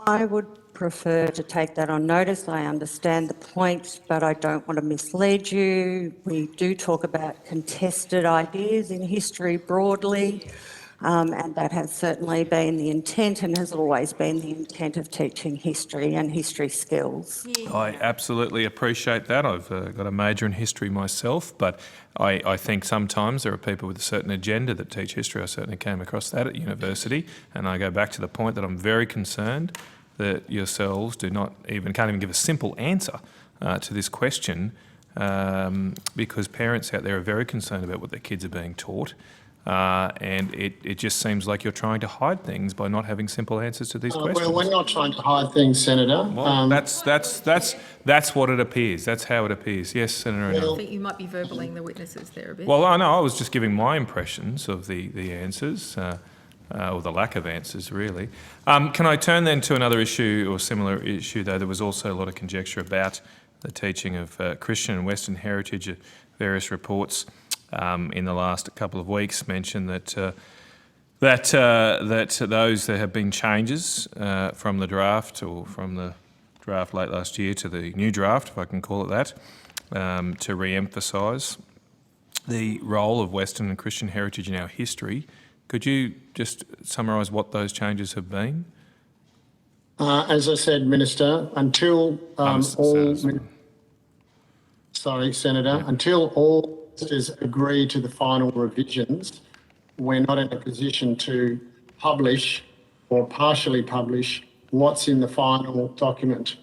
I would prefer to take that on notice. I understand the points, but I don't want to mislead you. We do talk about contested ideas in history broadly, and that has certainly been the intent and has always been the intent of teaching history and history skills. I absolutely appreciate that. I've got a major in history myself, but I think sometimes there are people with a certain agenda that teach history. I certainly came across that at university, and I go back to the point that I'm very concerned that yourselves can't even give a simple answer to this question, because parents out there are very concerned about what their kids are being taught, and it just seems like you're trying to hide things by not having simple answers to these questions. Well, we're not trying to hide things, Senator. Well, that's what it appears. That's how it appears. Yes, Senator. I think you might be verballing the witnesses there a bit. Well, I know. I was just giving my impressions of the answers. or the lack of answers, really. Can I turn then to another issue or similar issue, though? There was also a lot of conjecture about the teaching of Christian and Western heritage. Various reports in the last couple of weeks mentioned that there have been changes from the draft or from the draft late last year to the new draft, if I can call it that, to re-emphasise the role of Western and Christian heritage in our history. Could you just summarise what those changes have been? As I said, Minister, until until all ministers agree to the final revisions, we're not in a position to publish or partially publish what's in the final document.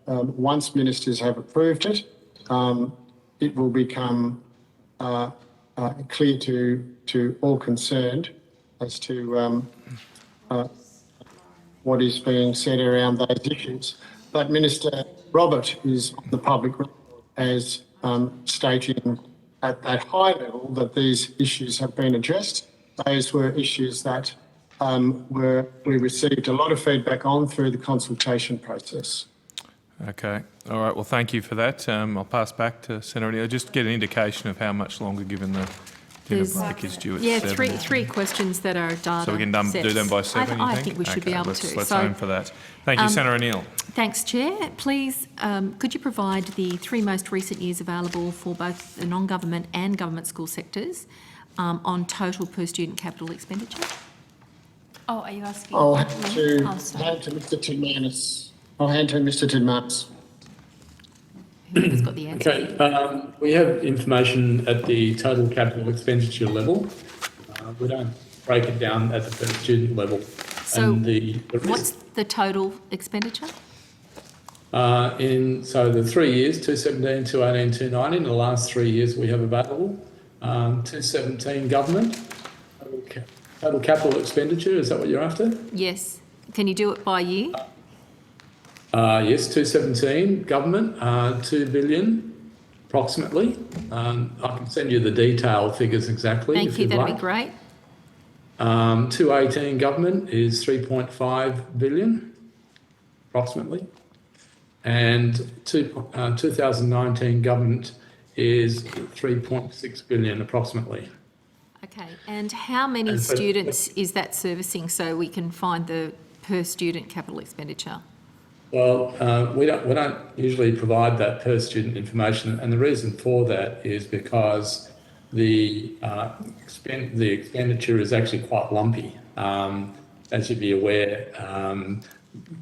Once ministers have approved it, it will become clear to all concerned as to what is being said around those issues. But Minister Robert is on the public record as stating at that high level that these issues have been addressed. Those were issues that we received a lot of feedback on through the consultation process. Okay. All right. Well, thank you for that. I'll pass back to Senator O'Neill. Just get an indication of how much longer, given the dinner break is due at 7. Three questions that are data So we can do them by 7, I think we should be able to. Let's aim for that. Thank you, Senator O'Neill. Thanks, Chair. Please, could you provide the 3 most recent years available for both the non-government and government school sectors on total per student capital expenditure? Oh, are you asking? I'll hand to Mr. Tidmanis. I'll hand to Mr. Tidmanis. Whoever's got the answer. Okay, we have information at the total capital expenditure level. We don't break it down at the per student level. So what's the total expenditure? So the 3 years, 2017, 2018, 2019, the last 3 years we have available. 2017 government, total capital expenditure, is that what you're after? Yes. Can you do it by year? Yes, 2017 government, 2 billion approximately. I can send you the detailed figures exactly. Thank you, that'd be great. 2018 government is 3.5 billion approximately. And 2019 government is 3.6 billion approximately. Okay, and how many students is that servicing so we can find the per student capital expenditure? Well, we don't usually provide that per student information, and the reason for that is because the expenditure is actually quite lumpy. As you'd be aware,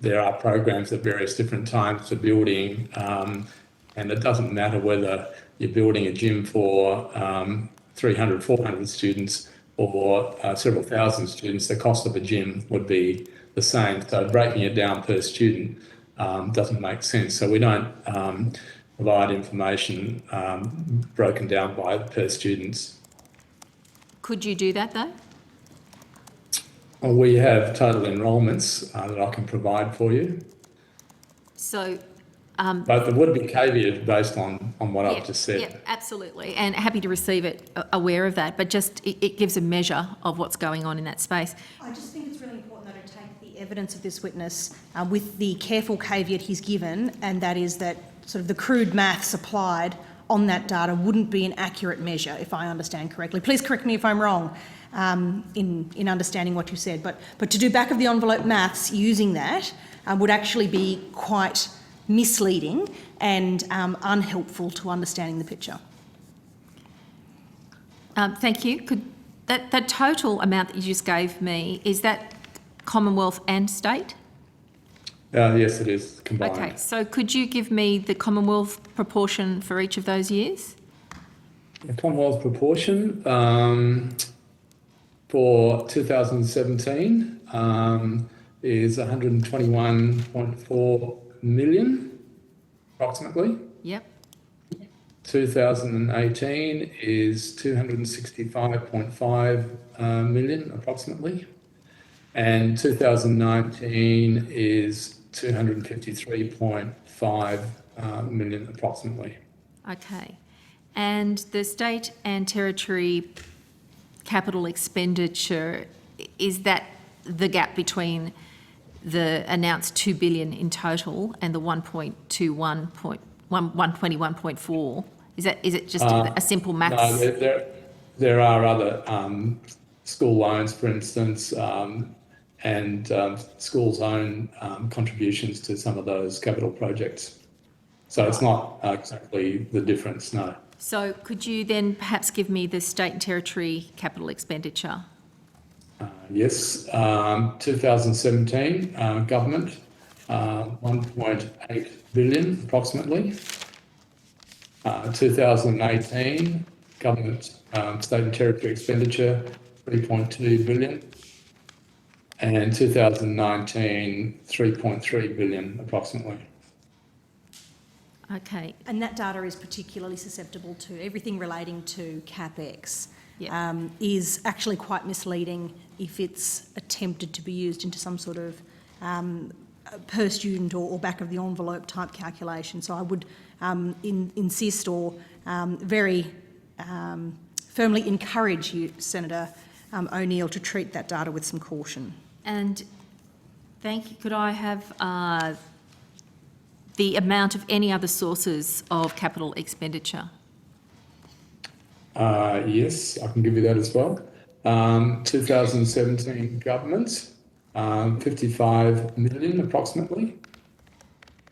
there are programs at various different times for building, and it doesn't matter whether you're building a gym for 300, 400 students or several thousand students, the cost of a gym would be the same. So breaking it down per student doesn't make sense. So we don't provide information broken down by per students. Could you do that though? Well, we have total enrolments that I can provide for you. So, but there would be caveat based on what I've just said. Yeah, absolutely, and happy to receive it, aware of that, but just it gives a measure of what's going on in that space. I just think it's really important though to take the evidence of this witness with the careful caveat he's given, and that is that sort of the crude maths applied on that data wouldn't be an accurate measure, if I understand correctly. Please correct me if I'm wrong in understanding what you said, but to do back of the envelope maths using that would actually be quite misleading and unhelpful to understanding the picture. Thank you. Could that total amount that you just gave me, is that Commonwealth and state? Yes, it is combined. Okay, so could you give me the Commonwealth proportion for each of those years? The Commonwealth proportion for 2017 is 121.4 million, approximately. Yep. 2018 is 265.5 million, approximately. And 2019 is 253.5 million, approximately. Okay. And the state and territory capital expenditure, is that the gap between the announced 2 billion in total and the 121.4? Is it just a simple maths? No, there are other school loans, for instance, and schools' own contributions to some of those capital projects. So it's not exactly the difference, no. So could you then perhaps give me the state and territory capital expenditure? Yes, 2017 government, 1.8 billion approximately. 2018 government state and territory expenditure, 3.2 billion. And 2019, 3.3 billion approximately. Okay. And that data is particularly susceptible to everything relating to CapEx. Is actually quite misleading if it's attempted to be used into some sort of per student or back of the envelope type calculation. So I would insist or very firmly encourage you, Senator O'Neill, to treat that data with some caution. And thank you. Could I have the amount of any other sources of capital expenditure? Yes, I can give you that as well. 2017 government, 55 million approximately.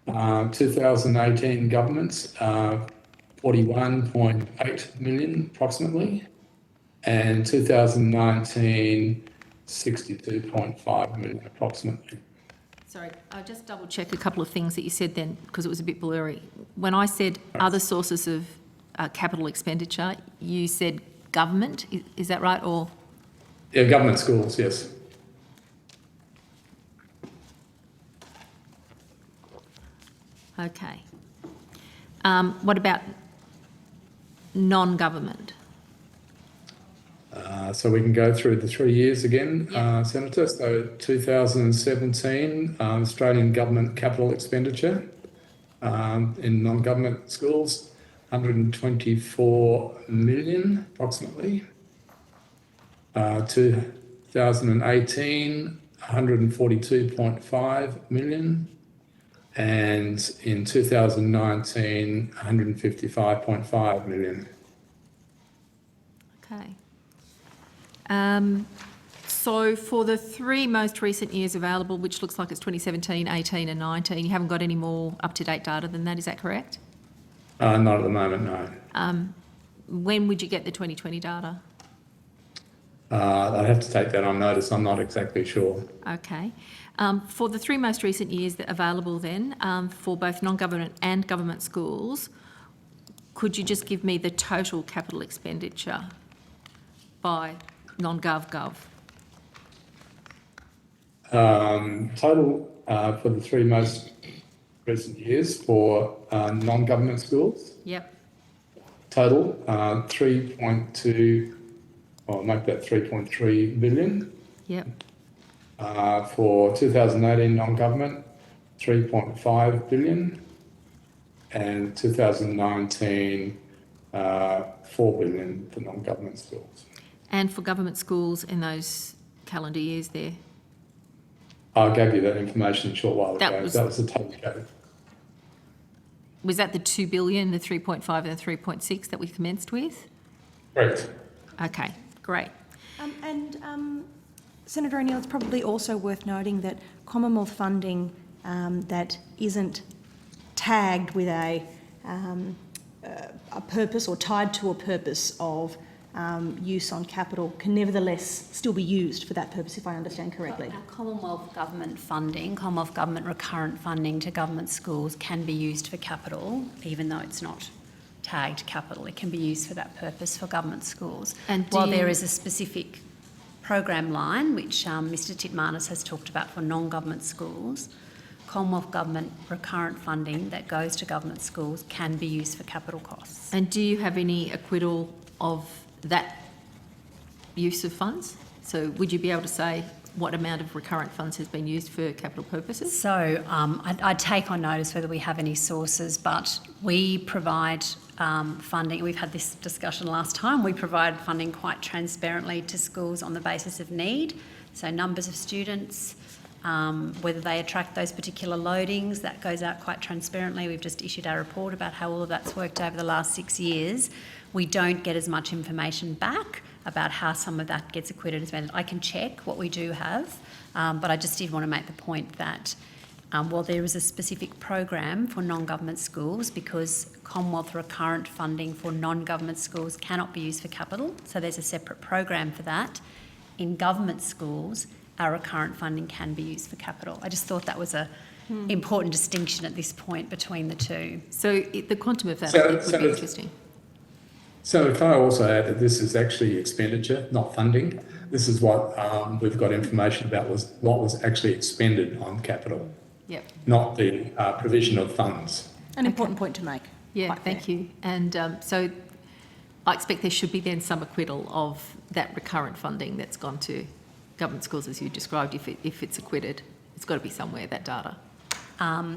2018 governments, 41.8 million approximately. And 2019, 62.5 million approximately. Sorry, I'll just double check a couple of things that you said then, because it was a bit blurry. When I said other sources of capital expenditure, you said government, is that right? Or yeah, government schools, yes. okay. What about non-government? So we can go through the 3 years again, Senator. So 2017, Australian government capital expenditure in non-government schools, 124 million approximately. 2018, 142.5 million. And in 2019, 155.5 million. Okay. So for the three most recent years available, which looks like it's 2017, 18 and 19, you haven't got any more up-to-date data than that, is that correct? Not at the moment, no. When would you get the 2020 data? I'd have to take that on notice. I'm not exactly sure. Okay. For the three most recent years that are available then, for both non-government and government schools, could you just give me the total capital expenditure by non-gov? Total for the three most recent years for non-government schools. Yep. Total 3.2, or make that 3.3 billion. Yep. For 2018 non-government, 3.5 billion. And 2019, 4 billion for non-government schools. And for government schools in those calendar years there? I gave you that information a short while ago. That was the total capital. Was that the 2 billion, the 3.5 and the 3.6 that we commenced with? Correct. Okay, great. Senator O'Neill, it's probably also worth noting that Commonwealth funding that isn't tagged with a purpose or tied to a purpose of use on capital can nevertheless still be used for that purpose, if I understand correctly. Our Commonwealth government funding, Commonwealth government recurrent funding to government schools can be used for capital, even though it's not tagged capital. It can be used for that purpose for government schools. And while there is a specific program line, which Mr Titmanis has talked about for non-government schools, Commonwealth government recurrent funding that goes to government schools can be used for capital costs. And do you have any acquittal of that use of funds? So would you be able to say what amount of recurrent funds has been used for capital purposes? So I'd take on notice whether we have any sources, but we provide funding. We've had this discussion last time. We provide funding quite transparently to schools on the basis of need, so numbers of students, whether they attract those particular loadings, that goes out quite transparently. We've just issued our report about how all of that's worked over the last 6 years. We don't get as much information back about how some of that gets acquitted and spent. I can check what we do have, but I just did want to make the point that while there is a specific program for non-government schools, because Commonwealth recurrent funding for non-government schools cannot be used for capital, so there's a separate program for that. In government schools, our recurrent funding can be used for capital. I just thought that was a important distinction at this point between the two. So the quantum of that would be interesting. So can I also add that this is actually expenditure, not funding. This is what we've got information about was what was actually expended on capital, not the provision of funds. An important point to make. Yeah, thank you. And so I expect there should be then some acquittal of that recurrent funding that's gone to government schools, as you described. If it's acquitted, it's got to be somewhere, that data.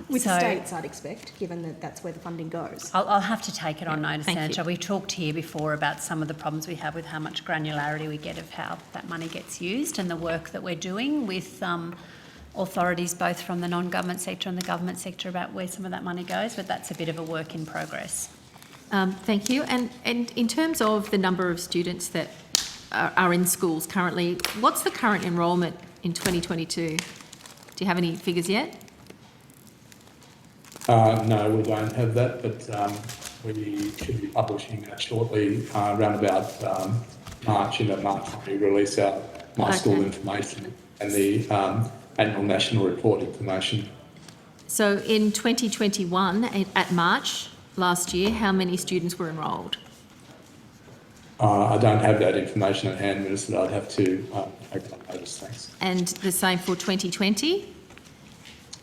With the states, I'd expect, given that that's where the funding goes. I'll have to take it on notice, Thank Senator. you. We talked here before about some of the problems we have with how much granularity we get of how that money gets used, and the work that we're doing with authorities both from the non-government sector and the government sector about where some of that money goes, but that's a bit of a work in progress. Thank you. And in terms of the number of students that are in schools currently, what's the current enrolment in 2022? Do you have any figures yet? No, we don't have that, but we should be publishing that shortly, around about March. In March, we release our My School information and the annual national report information. So in 2021, at March last year, how many students were enrolled? I don't have that information at hand, Minister. I'd have to take that notice, thanks. And the same for 2020,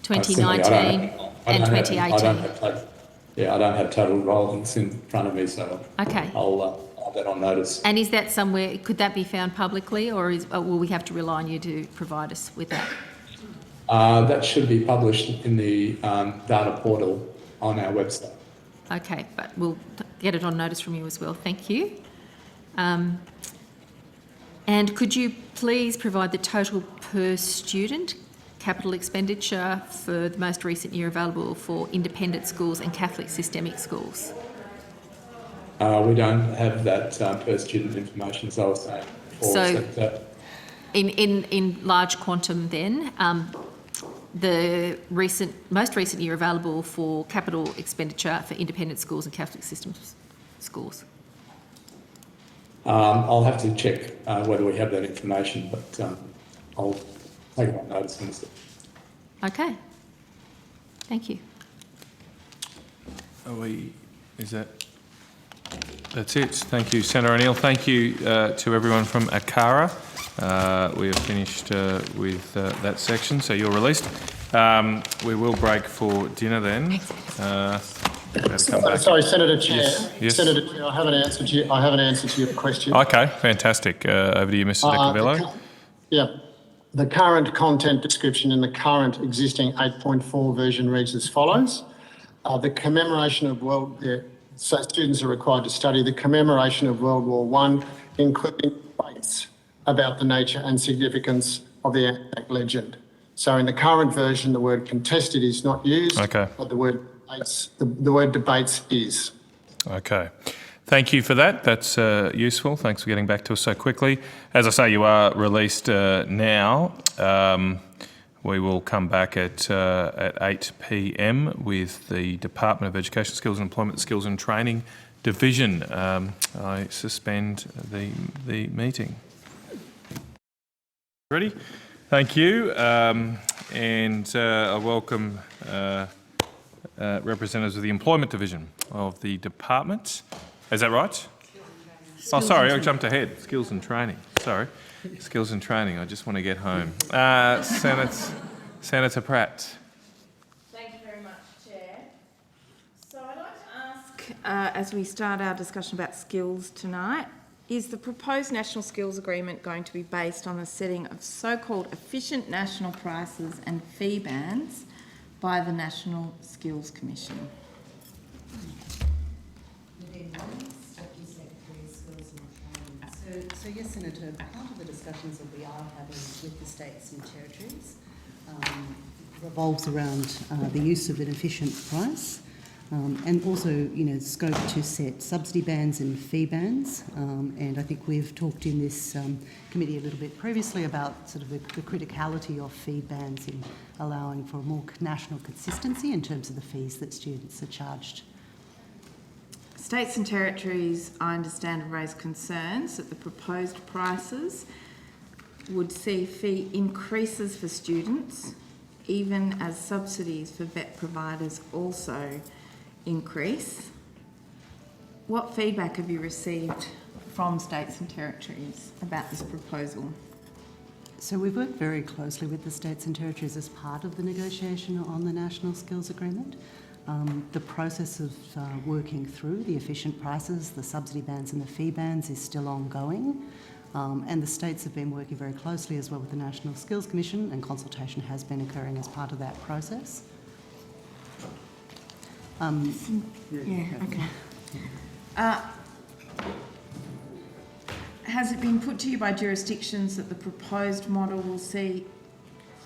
2019 and 2018? I don't have total enrolments in front of me, so I'll have that on notice. And is that somewhere, could that be found publicly, or will we have to rely on you to provide us with that? That should be published in the data portal on our website. Okay, but we'll get it on notice from you as well. Thank you. And could you please provide the total per student capital expenditure for the most recent year available for independent schools and Catholic systemic schools? We don't have that per student information, as I was saying before. So in large quantum then, the most recent year available for capital expenditure for independent schools and Catholic system schools? I'll have to check whether we have that information, but I'll take it on notice, Minister. Okay. Thank you. That's it. Thank you, Senator O'Neill. Thank you to everyone from ACARA. We have finished with that section, so you're released. We will break for dinner then. Sorry, Senator Chair. Yes. Senator Chair, I have an answer to your question. Okay, fantastic. Over to you, Mr. De Cavillo. The current content description in the current existing 8.4 version reads as follows. The commemoration of so students are required to study the commemoration of World War I, including debates about the nature and significance of the Anzac legend. So in the current version, the word contested is not used, but the word debates is. Okay. Thank you for that. That's useful. Thanks for getting back to us so quickly. As I say, you are released now. We will come back at 8 p.m. with the Department of Education, Skills and Employment, Skills and Training Division. I suspend the meeting. Ready? Thank you. And I welcome representatives of the Employment Division of the Department. Is that right? Oh, sorry, I jumped ahead. Skills and Training. Sorry. Skills and Training. I just want to get home. Senator Pratt. Thank you very much, Chair. So I'd like to ask, as we start our discussion about skills tonight, is the proposed National Skills Agreement going to be based on the setting of so-called efficient national prices and fee bands by the National Skills Commission? So yes, Senator, part of the discussions that we are having with the states and territories revolves around the use of an efficient price and also, scope to set subsidy bands and fee bands. And I think we've talked in this committee a little bit previously about sort of the criticality of fee bands in allowing for more national consistency in terms of the fees that students are charged. States and territories, I understand, have raised concerns that the proposed prices would see fee increases for students, even as subsidies for vet providers also increase. What feedback have you received from states and territories about this proposal? So we've worked very closely with the states and territories as part of the negotiation on the National Skills Agreement. The process of working through the efficient prices, the subsidy bands and the fee bands is still ongoing. And the states have been working very closely as well with the National Skills Commission, and consultation has been occurring as part of that process. Has it been put to you by jurisdictions that the proposed model will see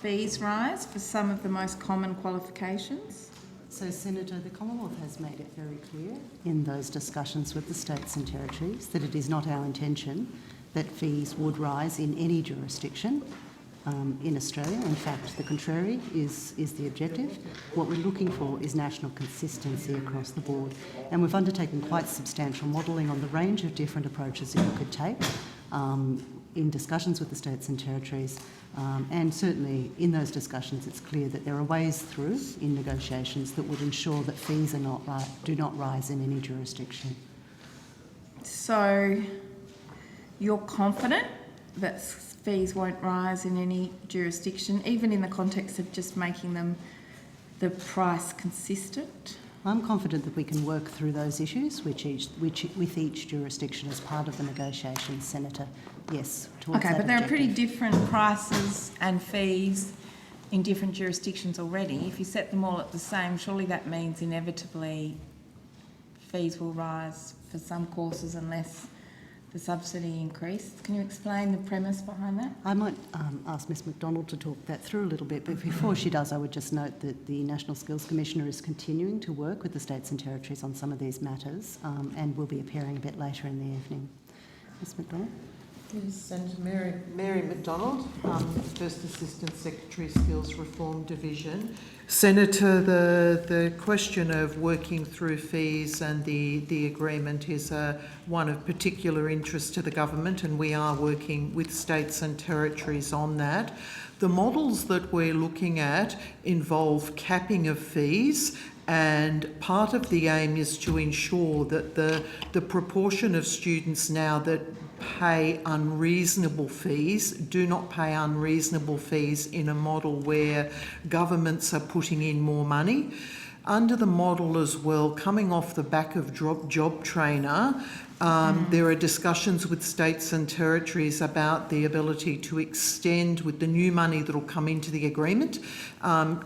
fees rise for some of the most common qualifications? So, Senator, the Commonwealth has made it very clear in those discussions with the states and territories that it is not our intention that fees would rise in any jurisdiction in Australia. In fact, the contrary is the objective. What we're looking for is national consistency across the board. And we've undertaken quite substantial modelling on the range of different approaches that you could take in discussions with the states and territories. And certainly in those discussions, it's clear that there are ways through in negotiations that would ensure that fees do not rise in any jurisdiction. So you're confident that fees won't rise in any jurisdiction, even in the context of just making them the price consistent? I'm confident that we can work through those issues with each jurisdiction as part of the negotiations, Senator. Yes. Okay, but there are pretty different prices and fees in different jurisdictions already. If you set them all at the same, surely that means inevitably fees will rise for some courses unless the subsidy increased. Can you explain the premise behind that? I might ask Ms McDonald to talk that through a little bit, but before she does, I would just note that the National Skills Commissioner is continuing to work with the states and territories on some of these matters and will be appearing a bit later in the evening. Ms McDonald? Yes, Senator Mary McDonald, First Assistant Secretary, Skills Reform Division. Senator, the question of working through fees and the agreement is one of particular interest to the government, and we are working with states and territories on that. The models that we're looking at involve capping of fees, and part of the aim is to ensure that the proportion of students now that pay unreasonable fees do not pay unreasonable fees in a model where governments are putting in more money. Under the model as well, coming off the back of Job Trainer, there are discussions with states and territories about the ability to extend, with the new money that will come into the agreement,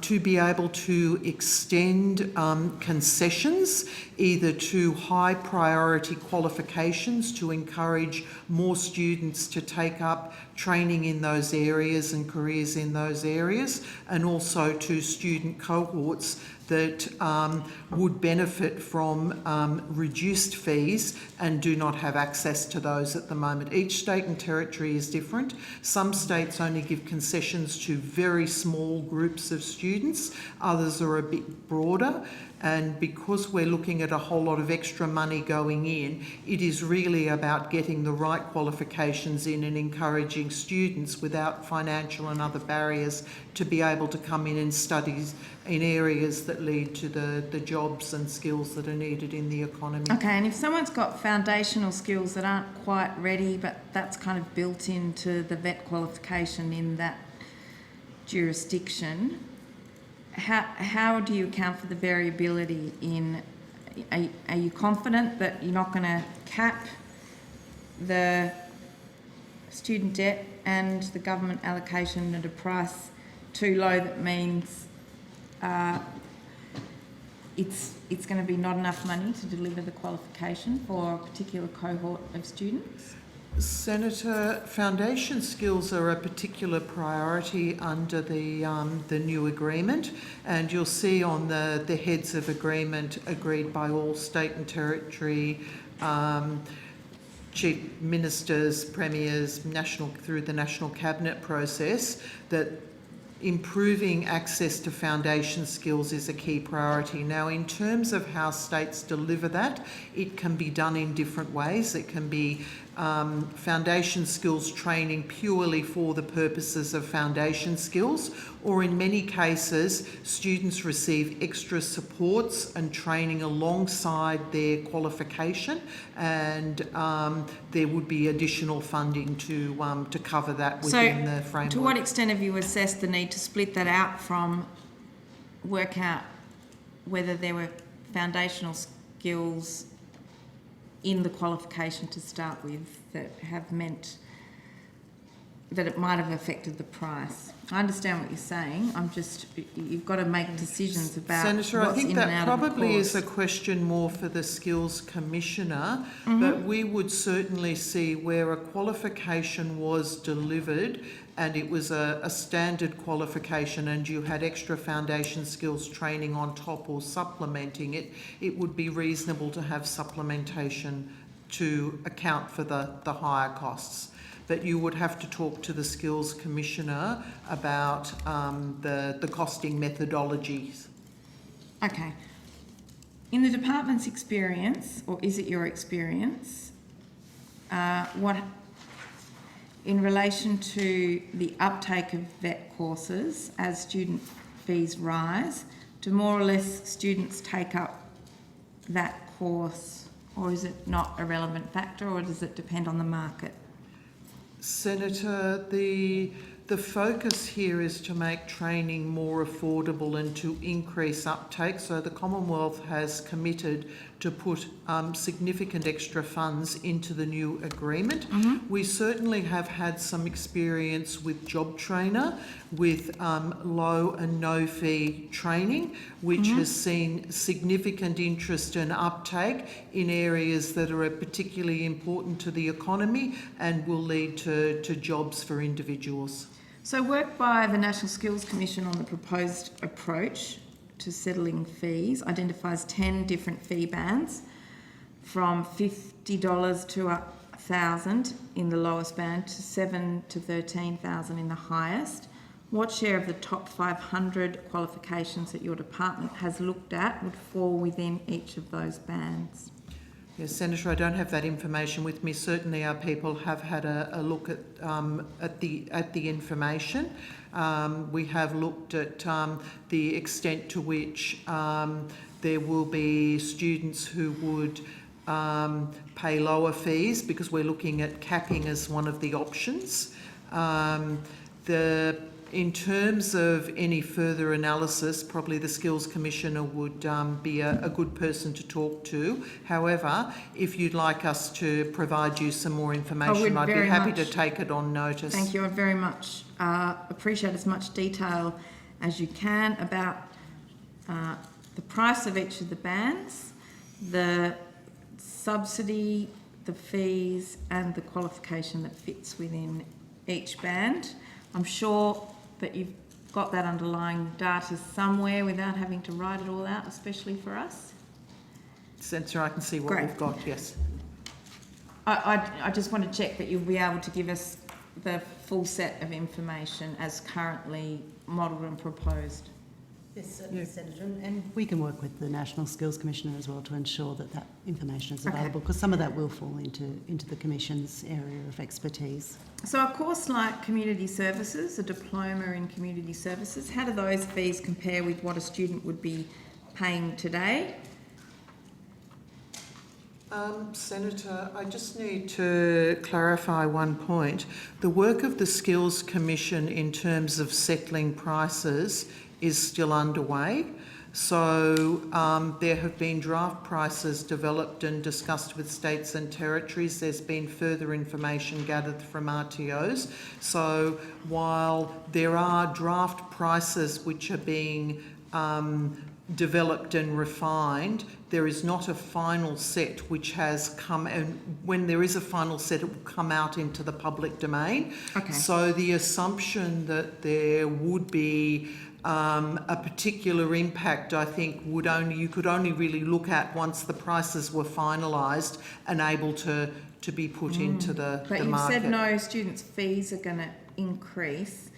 to be able to extend concessions either to high priority qualifications to encourage more students to take up training in those areas and careers in those areas, and also to student cohorts that would benefit from reduced fees and do not have access to those at the moment. Each state and territory is different. Some states only give concessions to very small groups of students, others are a bit broader. And because we're looking at a whole lot of extra money going in, it is really about getting the right qualifications in and encouraging students without financial and other barriers to be able to come in and study in areas that lead to the jobs and skills that are needed in the economy. Okay, and if someone's got foundational skills that aren't quite ready, but that's kind of built into the vet qualification in that jurisdiction, how do you account for the variability in, are you confident that you're not going to cap the student debt and the government allocation at a price too low that means it's going to be not enough money to deliver the qualification for a particular cohort of students? Senator, foundation skills are a particular priority under the new agreement, and you'll see on the heads of agreement agreed by all state and territory chief ministers, premiers, through the national cabinet process, that improving access to foundation skills is a key priority. Now, in terms of how states deliver that, it can be done in different ways. It can be foundation skills training purely for the purposes of foundation skills, or in many cases, students receive extra supports and training alongside their qualification, and there would be additional funding to cover that within the framework. To what extent have you assessed the need to split that out from work out whether there were foundational skills in the qualification to start with that have meant that it might have affected the price? I understand what you're saying. You've got to make decisions about Senator, what's I think in and that out probably of is the a question more for the Skills Commissioner, Mm-hmm. but we would certainly see where a qualification was delivered and it was a standard qualification and you had extra foundation skills training on top or supplementing it, it would be reasonable to have supplementation to account for the higher costs. But you would have to talk to the Skills Commissioner about the costing methodologies. Okay. In the department's experience, or is it your experience, in relation to the uptake of VET courses as student fees rise, do more or less students take up that course, or is it not a relevant factor, or does it depend on the market? Senator, the focus here is to make training more affordable and to increase uptake. So the Commonwealth has committed to put significant extra funds into the new agreement. Mm-hmm. We certainly have had some experience with Job Trainer, with low and no fee training, which Mm-hmm. has seen significant interest and uptake in areas that are particularly important to the economy and will lead to jobs for individuals. So work by the National Skills Commission on the proposed approach to settling fees identifies 10 different fee bands, from $50 to $1,000 in the lowest band to $7,000 to $13,000 in the highest. What share of the top 500 qualifications that your department has looked at would fall within each of those bands? Yes, Senator, I don't have that information with me. Certainly our people have had a look at the information. We have looked at the extent to which there will be students who would pay lower fees, because we're looking at capping as one of the options. In terms of any further analysis, probably the Skills Commissioner would be a good person to talk to. However, if you'd like us to provide you some more information, I'd be happy to take it on notice. Thank you. I very much appreciate as much detail as you can about the price of each of the bands, the subsidy, the fees, and the qualification that fits within each band. I'm sure that you've got that underlying data somewhere without having to write it all out, especially for us. Senator, I can see what we've got, yes. I just want to check that you'll be able to give us the full set of information as currently modelled and proposed. Yes, certainly, Senator, and we can work with the National Skills Commissioner as well to ensure that that information is available, because some of that will fall into the Commission's area of expertise. So a course like Community Services, a diploma in Community Services, how do those fees compare with what a student would be paying today? Senator, I just need to clarify one point. The work of the Skills Commission in terms of settling prices is still underway. So there have been draft prices developed and discussed with states and territories. There's been further information gathered from RTOs. So while there are draft prices which are being developed and refined. There is not a final set which has come, and when there is a final set, it will come out into the public domain. Okay. So the assumption that there would be a particular impact, I think, you could only really look at once the prices were finalised and able to be put into the But market. you've said no students' fees are going to increase.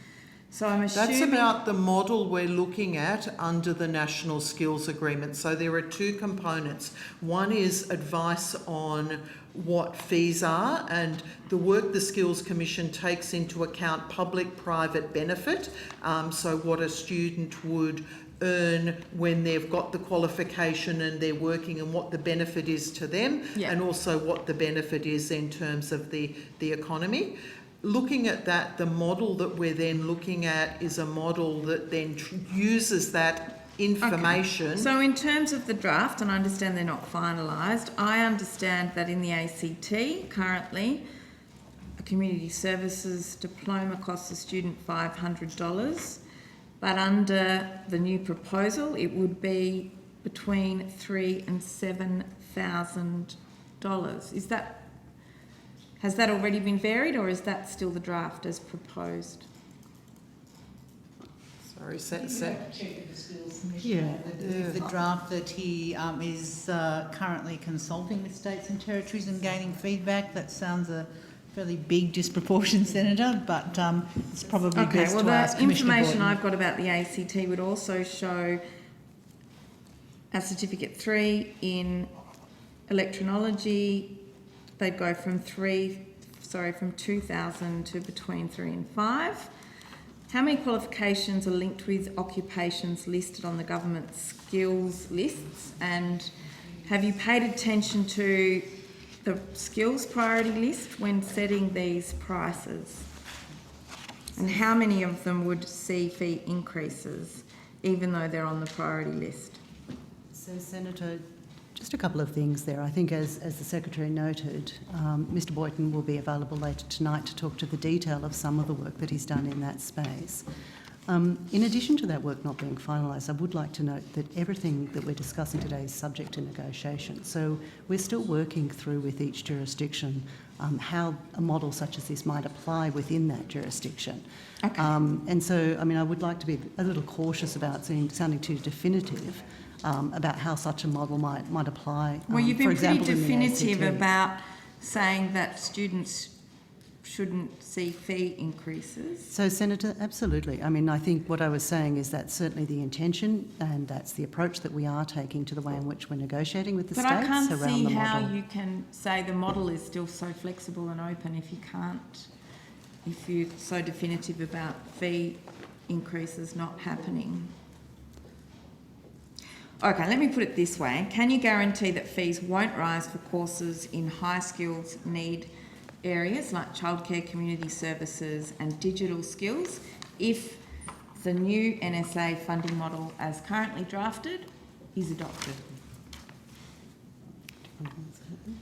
So I'm assuming... That's about the model we're looking at under the National Skills Agreement. So there are two components. One is advice on what fees are, and the work the Skills Commission takes into account public-private benefit, so what a student would earn when they've got the qualification and they're working, and what the benefit is to them, and also what the benefit is in terms of the economy. Looking at that, the model that we're then looking at is a model that then uses that information. Okay. So in terms of the draft, and I understand they're not finalised, I understand that in the ACT currently, a community services diploma costs a student $500, but under the new proposal, it would be between $3,000 and $7,000. Is that... Has that already been varied, or is that still the draft as proposed? Sorry, the draft that he is currently consulting with states and territories and gaining feedback. That sounds a fairly big disproportion, Senator, but it's probably best to ask Commissioner Information Boyton. I've got about the ACT would also show a Certificate 3 in electronology. They'd go from 2,000 to between 3 and 5. How many qualifications are linked with occupations listed on the government skills lists? And have you paid attention to the skills priority list when setting these prices? And how many of them would see fee increases, even though they're on the priority list? So, Senator, just a couple of things there. I think as the Secretary noted, Mr Boyton will be available later tonight to talk to the detail of some of the work that he's done in that space. In addition to that work not being finalised, I would like to note that everything that we're discussing today is subject to negotiation. So we're still working through with each jurisdiction how a model such as this might apply within that jurisdiction. Okay. And so, I mean, I would like to be a little cautious about sounding too definitive about how such a model might apply. Well, you've been pretty example, definitive about saying that students shouldn't see fee increases. So, Senator, absolutely. I mean, I think what I was saying is that's certainly the intention, and that's the approach that we are taking to the way in which we're negotiating with the states around the model. But I can't see how you can say the model is still so flexible and open if you're so definitive about fee increases not happening. Okay, let me put it this way. Can you guarantee that fees won't rise for courses in high skills need areas like childcare, community services and digital skills if the new NSA funding model as currently drafted is adopted?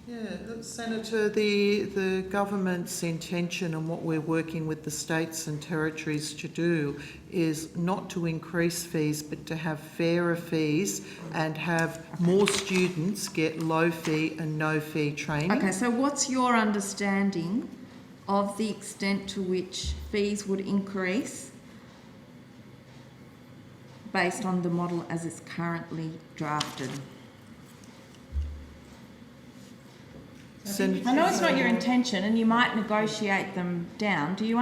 Yeah, look, Senator, the government's intention and what we're working with the states and territories to do is not to increase fees, but to have fairer fees and have more students get low fee and no fee training. Okay, so what's your understanding of the extent to which fees would increase based on the model as it's currently drafted? I know it's not your intention and you might negotiate them down. Do you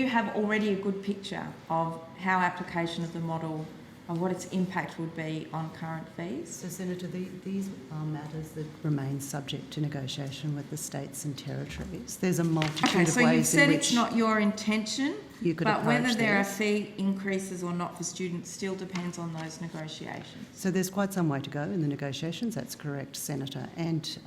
have already a good picture of how application of the model, of what its impact would be on current fees? So, Senator, these are matters that remain subject to negotiation with the states and territories. There's a multitude of ways in which... Okay, so you've said it's not your intention, you could but whether approach there are this. fee increases or not for students still depends on those negotiations. So there's quite some way to go in the negotiations, that's correct, Senator, and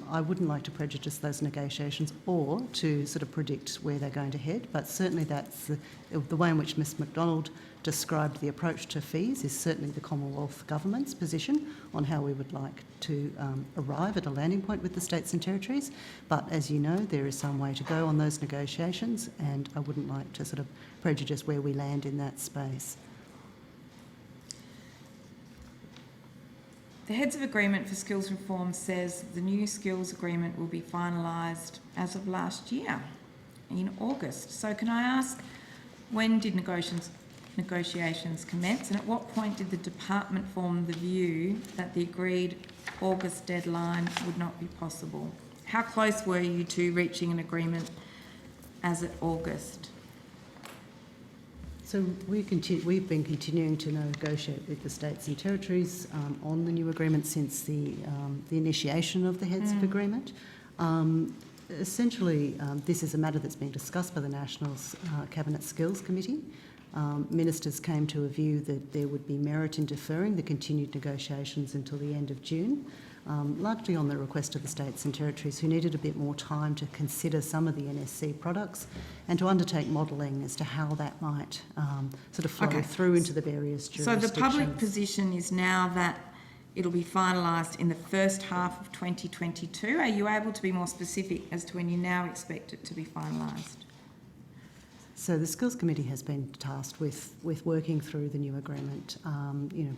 I wouldn't like to prejudice those negotiations or to sort of predict where they're going to head, but certainly that's the way in which Ms McDonald described the approach to fees is certainly the Commonwealth Government's position on how we would like to arrive at a landing point with the states and territories. But as you know, there is some way to go on those negotiations, and I wouldn't like to sort of prejudice where we land in that space. The Heads of Agreement for Skills Reform says the new skills agreement will be finalised as of last year in August. So can I ask, when did negotiations commence, and at what point did the department form the view that the agreed August deadline would not be possible? How close were you to reaching an agreement as of August? So we've been continuing to negotiate with the states and territories on the new agreement since the initiation of the Heads of Agreement. Essentially, this is a matter that's been discussed by the National Cabinet Skills Committee. Ministers came to a view that there would be merit in deferring the continued negotiations until the end of June, largely on the request of the states and territories who needed a bit more time to consider some of the NSC products and to undertake modelling as to how that might sort of flow through into the various jurisdictions. So the public position is now that it'll be finalised in the first half of 2022. Are you able to be more specific as to when you now expect it to be finalised? So the Skills Committee has been tasked with working through the new agreement,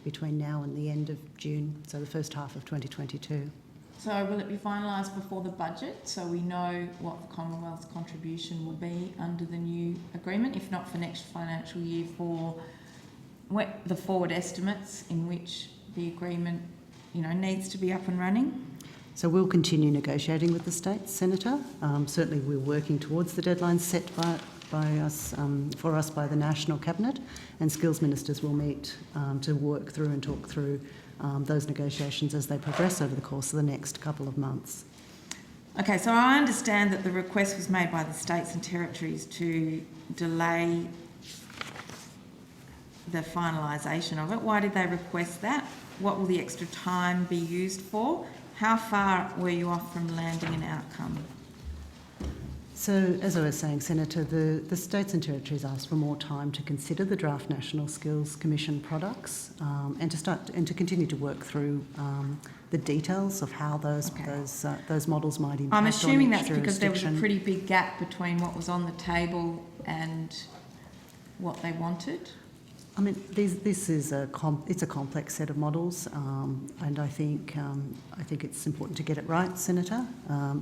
between now and the end of June, so the first half of 2022. So will it be finalised before the budget, so we know what the Commonwealth's contribution will be under the new agreement, if not for next financial year, for the forward estimates in which the agreement, needs to be up and running? So we'll continue negotiating with the states, Senator. Certainly we're working towards the deadline set for us by the National Cabinet, and skills ministers will meet to work through and talk through those negotiations as they progress over the course of the next couple of months. Okay, so I understand that the request was made by the states and territories to delay the finalisation of it. Why did they request that? What will the extra time be used for? How far were you off from landing an outcome? So, as I was saying, Senator, the states and territories asked for more time to consider the draft National Skills Commission products and to continue to work through the details of how those models might impact. I'm assuming on each that's because there was a jurisdiction. pretty big gap between what was on the table and what they wanted. I mean, this is it's a complex set of models, and I think it's important to get it right, Senator.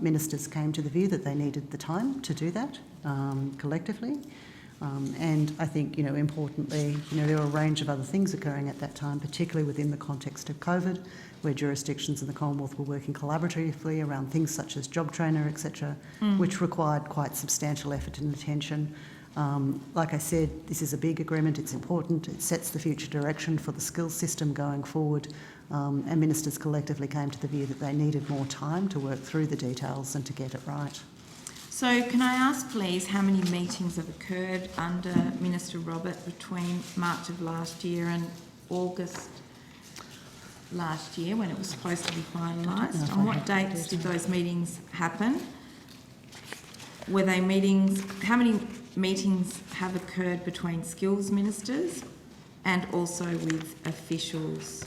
Ministers came to the view that they needed the time to do that collectively, and I think importantly, there were a range of other things occurring at that time, particularly within the context of COVID, where jurisdictions in the Commonwealth were working collaboratively around things such as job trainer, etc., which required quite substantial effort and attention. Like I said, this is a big agreement, it's important, it sets the future direction for the skills system going forward, and ministers collectively came to the view that they needed more time to work through the details and to get it right. So can I ask please how many meetings have occurred under Minister Robert between March of last year and August last year when it was supposed to be finalised? On what dates did those meetings happen? Were they meetings, how many meetings have occurred between skills ministers and also with officials?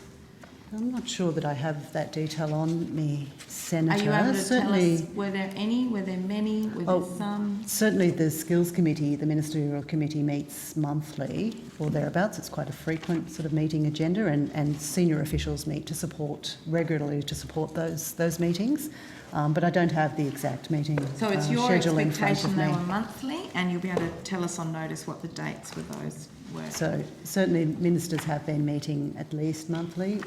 I'm not sure that I have that detail on me, Senator. Are you able to Certainly, tell us, were there any, were there many, were there some? Certainly the Skills Committee, the Ministerial Committee meets monthly or thereabouts. It's quite a frequent sort of meeting agenda, and senior officials meet regularly to support those meetings. But I don't have the exact meeting So it's your schedule in front expectation of they me. were monthly, and you'll be able to tell us on notice what the dates for those were? So certainly ministers have been meeting at least monthly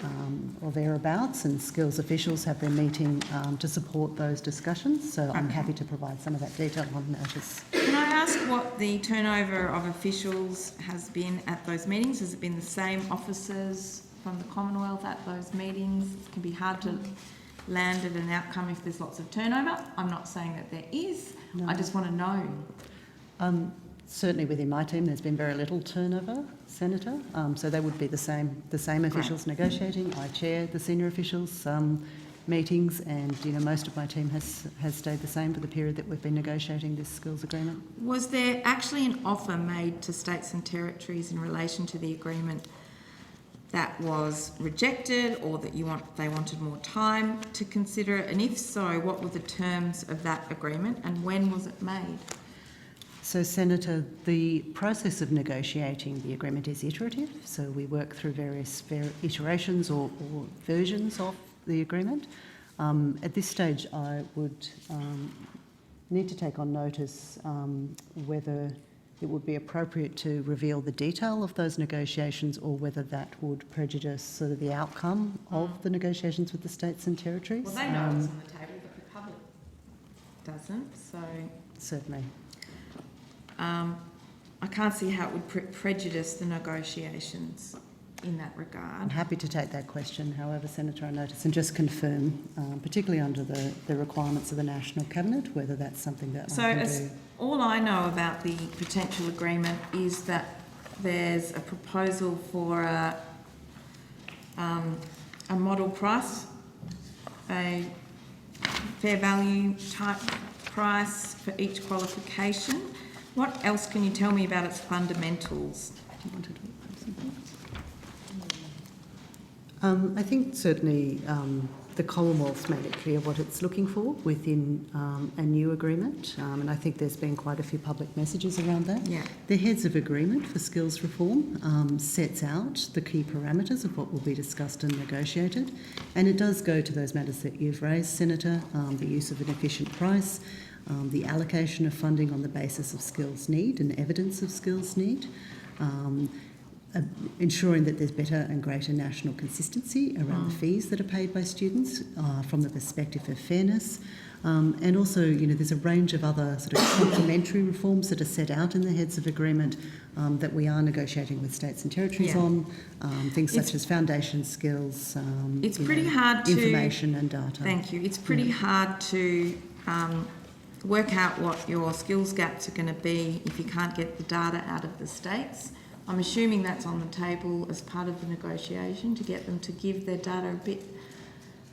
or thereabouts, and skills officials have been meeting to support those discussions. So I'm happy to provide some of that detail on notice. Can I ask what the turnover of officials has been at those meetings? Has it been the same officers from the Commonwealth at those meetings? It can be hard to land at an outcome if there's lots of turnover. I'm not saying that there is. No. I just want to know. Certainly within my team, there's been very little turnover, Senator. So they would be the same officials negotiating. I chair the senior officials meetings, and most of my team has stayed the same for the period that we've been negotiating this skills agreement. Was there actually an offer made to states and territories in relation to the agreement that was rejected, or that they wanted more time to consider it? And if so, what were the terms of that agreement and when was it made? So, Senator, the process of negotiating the agreement is iterative, so we work through various iterations or versions of the agreement. At this stage, I would need to take on notice whether it would be appropriate to reveal the detail of those negotiations or whether that would prejudice sort of the outcome of the negotiations with the states and territories. Well, they know it's on the table, but the public doesn't, so... Certainly. I can't see how it would prejudice the negotiations in that regard. I'm happy to take that question, however, Senator, I notice, and just confirm, particularly under the requirements of the National Cabinet, whether that's something that I can do. All I know about the potential agreement is that there's a proposal for a model price, a fair value type price for each qualification. What else can you tell me about its fundamentals? I think certainly the Commonwealth made it clear what it's looking for within a new agreement, and I think there's been quite a few public messages around that. Yeah. The Heads of Agreement for Skills Reform sets out the key parameters of what will be discussed and negotiated, and it does go to those matters that you've raised, Senator, the use of an efficient price, the allocation of funding on the basis of skills need and evidence of skills need, ensuring that there's better and greater national consistency around the fees that are paid by students from the perspective of fairness. And also, you know, there's a range of other sort of complementary reforms that are set out in the Heads of Agreement that we are negotiating with states and territories on, things such as foundation skills, it's pretty hard to... information and data. Thank you. It's pretty hard to work out what your skills gaps are going to be if you can't get the data out of the states. I'm assuming that's on the table as part of the negotiation to get them to give their data a bit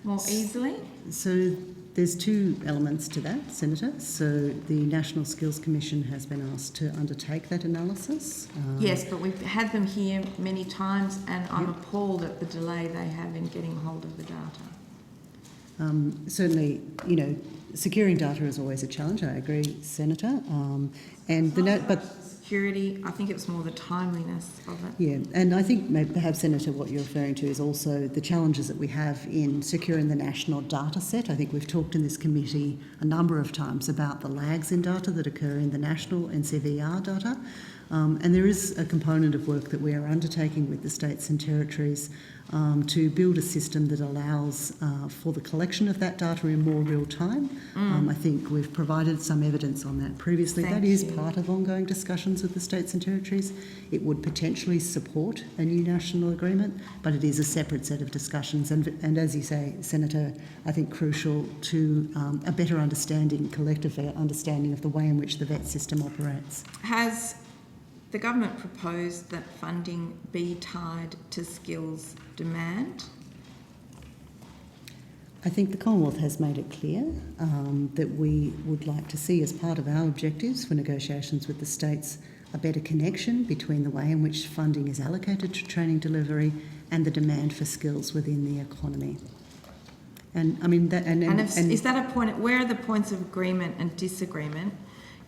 more easily. So there's two elements to that, Senator. So the National Skills Commission has been asked to undertake that analysis. Yes, but we've had them here many times and I'm appalled at the delay they have in getting hold of the data. Certainly, you know, securing data is always a challenge. I agree, Senator. And the note, but security, I think it was more the timeliness of it. yeah, and I think maybe perhaps, Senator, what you're referring to is also the challenges that we have in securing the national data set. I think we've talked in this committee a number of times about the lags in data that occur in the national NCVR data. And there is a component of work that we are undertaking with the states and territories to build a system that allows for the collection of that data in more real time. I think we've provided some evidence on that previously. That is part of ongoing discussions with the states and territories. It would potentially support a new national agreement, but it is a separate set of discussions. And as you say, Senator, I think crucial to a better understanding, collective understanding of the way in which the VET system operates. Has the government proposed that funding be tied to skills demand? I think the Commonwealth has made it clear that we would like to see as part of our objectives for negotiations with the states a better connection between the way in which funding is allocated to training delivery and the demand for skills within the economy. And I mean that. Is that a point? Where are the points of agreement and disagreement?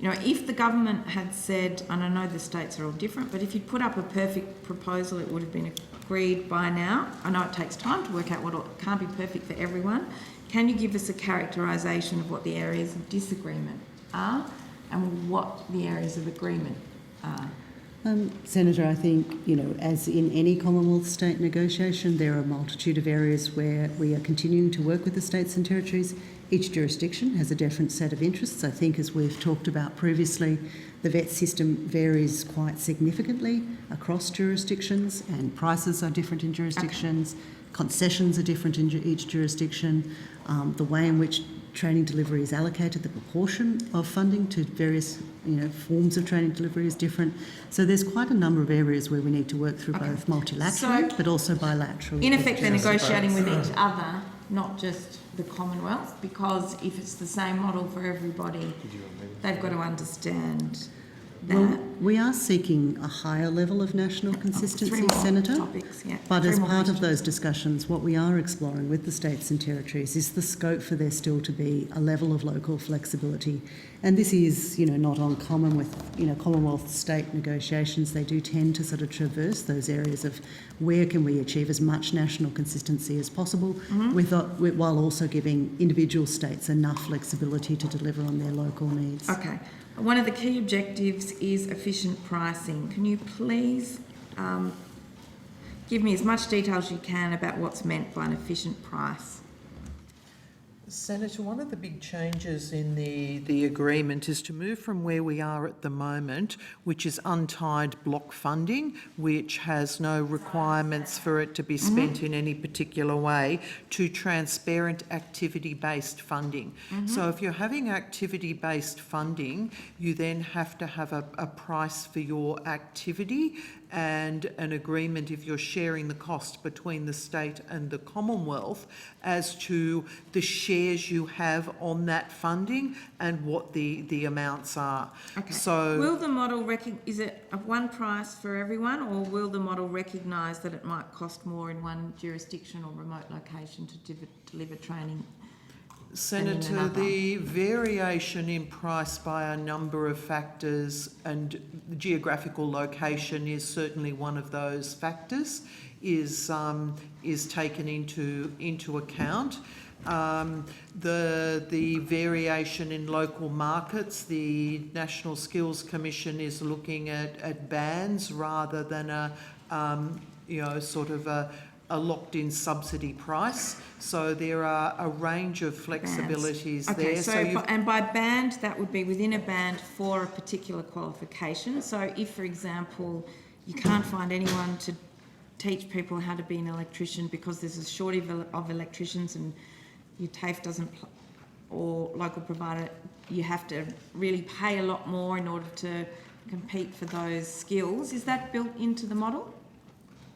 You know, if the government had said, and I know the states are all different, but if you'd put up a perfect proposal, it would have been agreed by now. I know it takes time to work out what can't be perfect for everyone. Can you give us a characterisation of what the areas of disagreement are and what the areas of agreement are? Senator, I think, you know, as in any Commonwealth state negotiation, there are a multitude of areas where we are continuing to work with the states and territories. Each jurisdiction has a different set of interests. I think, as we've talked about previously, the VET system varies quite significantly across jurisdictions, and prices are different in jurisdictions. Okay. Concessions are different in each jurisdiction. The way in which training delivery is allocated, the proportion of funding to various, you know, forms of training delivery is different. So there's quite a number of areas where we need to work through both multilaterally but also bilaterally. In effect, they're negotiating with each other, not just the Commonwealth, because if it's the same model for everybody, they've got to understand Well, we are seeking a higher level of national consistency, Three more Senator. topics, yeah. But Three as more part of questions. those discussions, what we are exploring with the states and territories is the scope for there still to be a level of local flexibility. And this is, not uncommon with, Commonwealth state negotiations. They do tend to sort of traverse those areas of where can we achieve as much national consistency as possible while also giving individual states enough flexibility to deliver on their local needs. Okay. One of the key objectives is efficient pricing. Can you please give me as much detail as you can about what's meant by an efficient price? Senator, one of the big changes in the agreement is to move from where we are at the moment, which is untied block funding, which has no requirements for it to be spent in any particular way, to transparent activity-based funding. So if you're having activity-based funding, you then have to have a price for your activity and an agreement if you're sharing the cost between the state and the Commonwealth as to the shares you have on that funding and what the amounts are. Okay. So will the model is it a one price for everyone, or will the model recognise that it might cost more in one jurisdiction or remote location to deliver training? Senator, the variation in price by a number of factors, and geographical location is certainly one of those factors, is taken into account. The variation in local markets, the National Skills Commission is looking at bands rather than a locked-in subsidy price. So there are a range of flexibilities there. And by band, that would be within a band for a particular qualification. So if, for example, you can't find anyone to teach people how to be an electrician because there's a shortage of electricians and your TAFE doesn't, or local provider, you have to really pay a lot more in order to compete for those skills. Is that built into the model?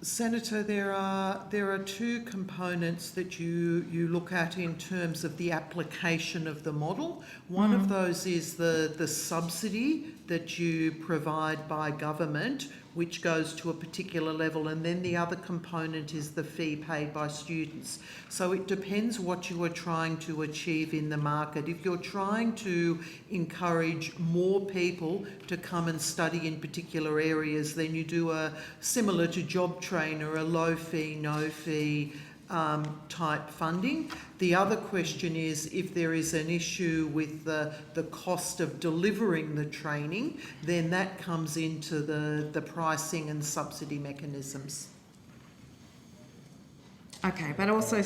Senator, there are two components that you look at in terms of the application of the model. One of those is the subsidy that you provide by government, which goes to a particular level, and then the other component is the fee paid by students. So it depends what you are trying to achieve in the market. If you're trying to encourage more people to come and study in particular areas, then you do a similar to Job Trainer, a low fee, no fee type funding. The other question is if there is an issue with the cost of delivering the training, then that comes into the pricing and subsidy mechanisms. Okay, but also,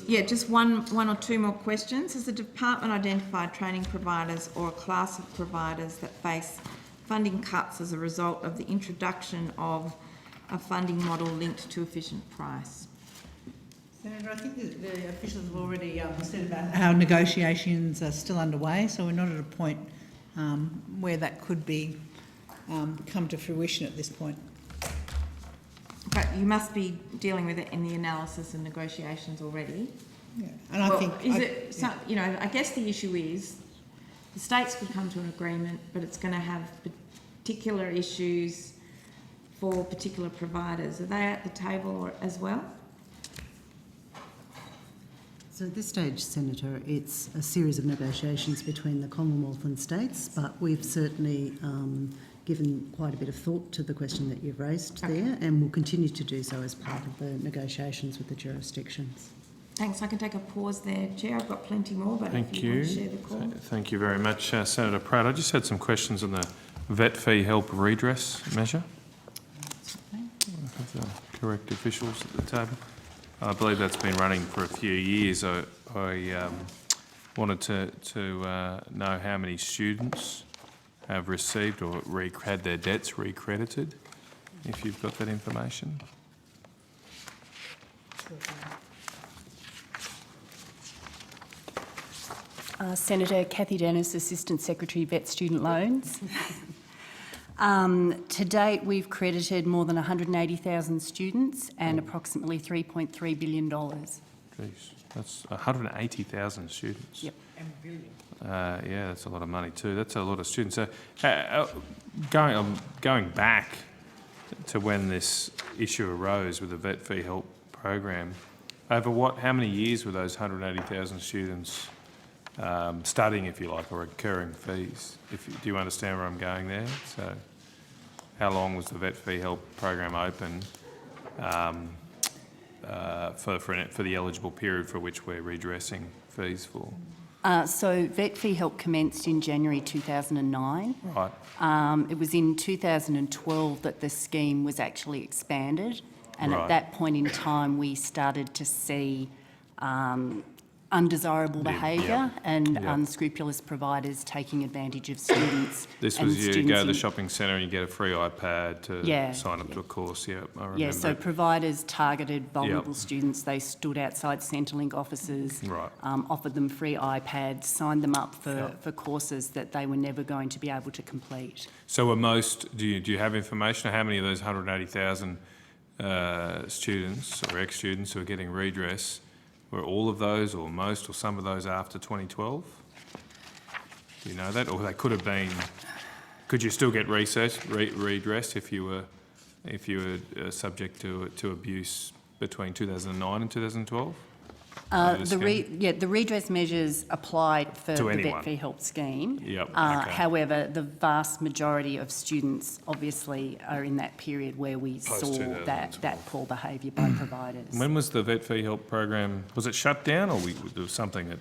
just one or two more questions. Has the department identified training providers or a class of providers that face funding cuts as a result of the introduction of a funding model linked to efficient price? Senator, I think the officials have already said about how negotiations are still underway, so we're not at a point where that could be come to fruition at this point. But you must be dealing with it in the analysis and negotiations already. Yeah, and I think I guess the issue is the states could come to an agreement, but it's going to have particular issues for particular providers. Are they at the table as well? So at this stage, Senator, it's a series of negotiations between the Commonwealth and states, but we've certainly given quite a bit of thought to the question that you've raised there, and will continue to do so as part of the negotiations with the jurisdictions. Thanks. I can take a pause there, Chair. I've got plenty more, but Thank if you want to you. share the call. Thank you very much, Senator Pratt. I just had some questions on the vet fee help redress measure. I have the correct officials at the table. I believe that's been running for a few years. I wanted to know how many students have received or had their debts recredited, if you've got that information. Senator Cathy Dennis, Assistant Secretary, Vet Student Loans. To date, we've credited more than 180,000 students and approximately $3.3 billion. Geez, that's 180,000 students. Yep. Yeah, that's a lot of money too. That's a lot of students. So, going back to when this issue arose with the Vet Fee Help program, over how many years were those 180,000 students studying, if you like, or incurring fees? Do you understand where I'm going there? So, how long was the Vet Fee Help program open for the eligible period for which we're redressing fees for? So Vet Fee Help commenced in January 2009. Right. It was in 2012 that the scheme was actually expanded, and Right. at that point in time we started to see undesirable behaviour and unscrupulous providers taking advantage of students. This and was you students go to in- the shopping centre and you get a free iPad to sign up to a course. Yeah, I remember. Yeah, so it. providers targeted vulnerable students. They stood outside Centrelink offices, Right. offered them free iPads, signed them up for courses that they were never going to be able to complete. So were most, do you have information on how many of those 180,000 students or ex-students who are getting redress, were all of those or most or some of those after 2012? Do you know that? Or they could have been, could you still get redress if you were subject to abuse between 2009 and 2012? The redress measures applied for To the anyone. Vet Fee Help scheme. Yep, okay. However, the vast majority of students obviously are in that period where we saw that poor behaviour by providers. When was the Vet Fee Help program, was it shut down or there was something that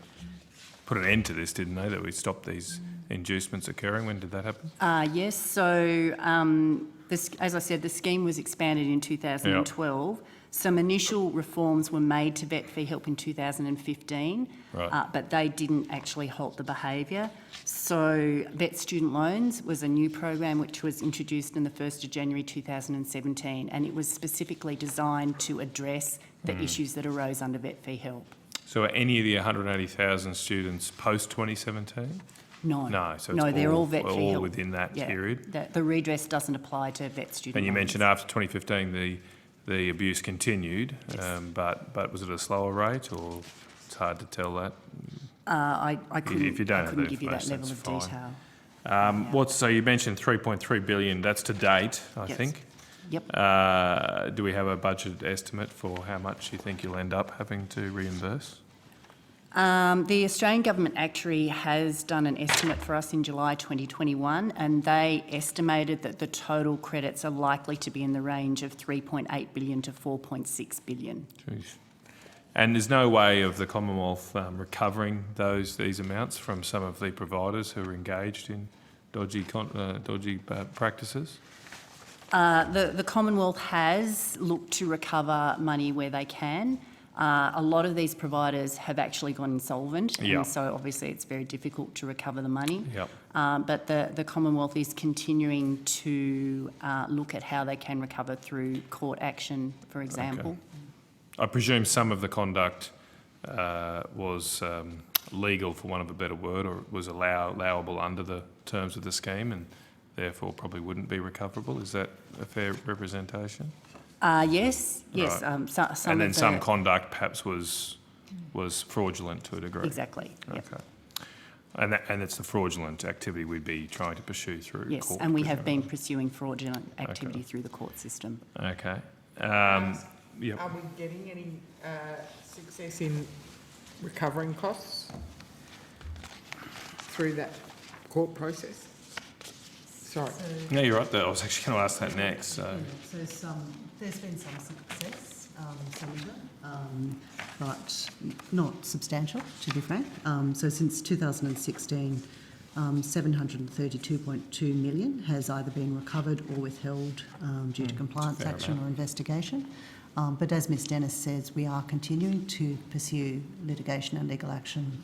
put an end to this, didn't they, that we stopped these inducements occurring? When did that happen? Yes, so as I said, the scheme was expanded in 2012. Some initial reforms were made to Vet Fee Help in 2015, but they didn't actually halt the behaviour. So Vet Student Loans was a new program which was introduced on the 1st of January 2017, and it was specifically designed to address the issues that arose under Vet Fee Help. So are any of the 180,000 students post-2017? No. No, so no, it's they're all Vet Fee all Help. within that period? The redress doesn't apply to Vet Student And you Loans. mentioned after 2015 the abuse continued, but was it a slower rate, or it's hard to tell that? I couldn't, if you don't I have couldn't the give you that information, level of that's detail. fine. So you mentioned 3.3 billion, that's to date, I think. Yep. Do we have a budget estimate for how much you think you'll end up having to reimburse? The Australian Government Actuary has done an estimate for us in July 2021, and they estimated that the total credits are likely to be in the range of 3.8 billion to 4.6 billion. Jeez. And there's no way of the Commonwealth recovering these amounts from some of the providers who are engaged in dodgy practices? The Commonwealth has looked to recover money where they can. A lot of these providers have actually gone insolvent, and so obviously it's very difficult to recover the money. But the Commonwealth is continuing to look at how they can recover through court action, for example. Okay. I presume some of the conduct was legal, for want of a better word, or was allowable under the terms of the scheme and therefore probably wouldn't be recoverable. Is that a fair representation? Yes. Right. Some and then of some conduct perhaps was fraudulent to a degree. Exactly. Yep. Okay. And it's the fraudulent activity we'd be trying to pursue through Yes, court. and we have been pursuing fraudulent activity through the court system. Okay. Yep. Are we getting any success in recovering costs through that court process? Sorry. No, you're right there. I was actually going to ask that next. So. So there's been some success, but not substantial, to be frank. So since 2016, 732.2 million has either been recovered or withheld due to compliance action or investigation. But as Ms Dennis says, we are continuing to pursue litigation and legal action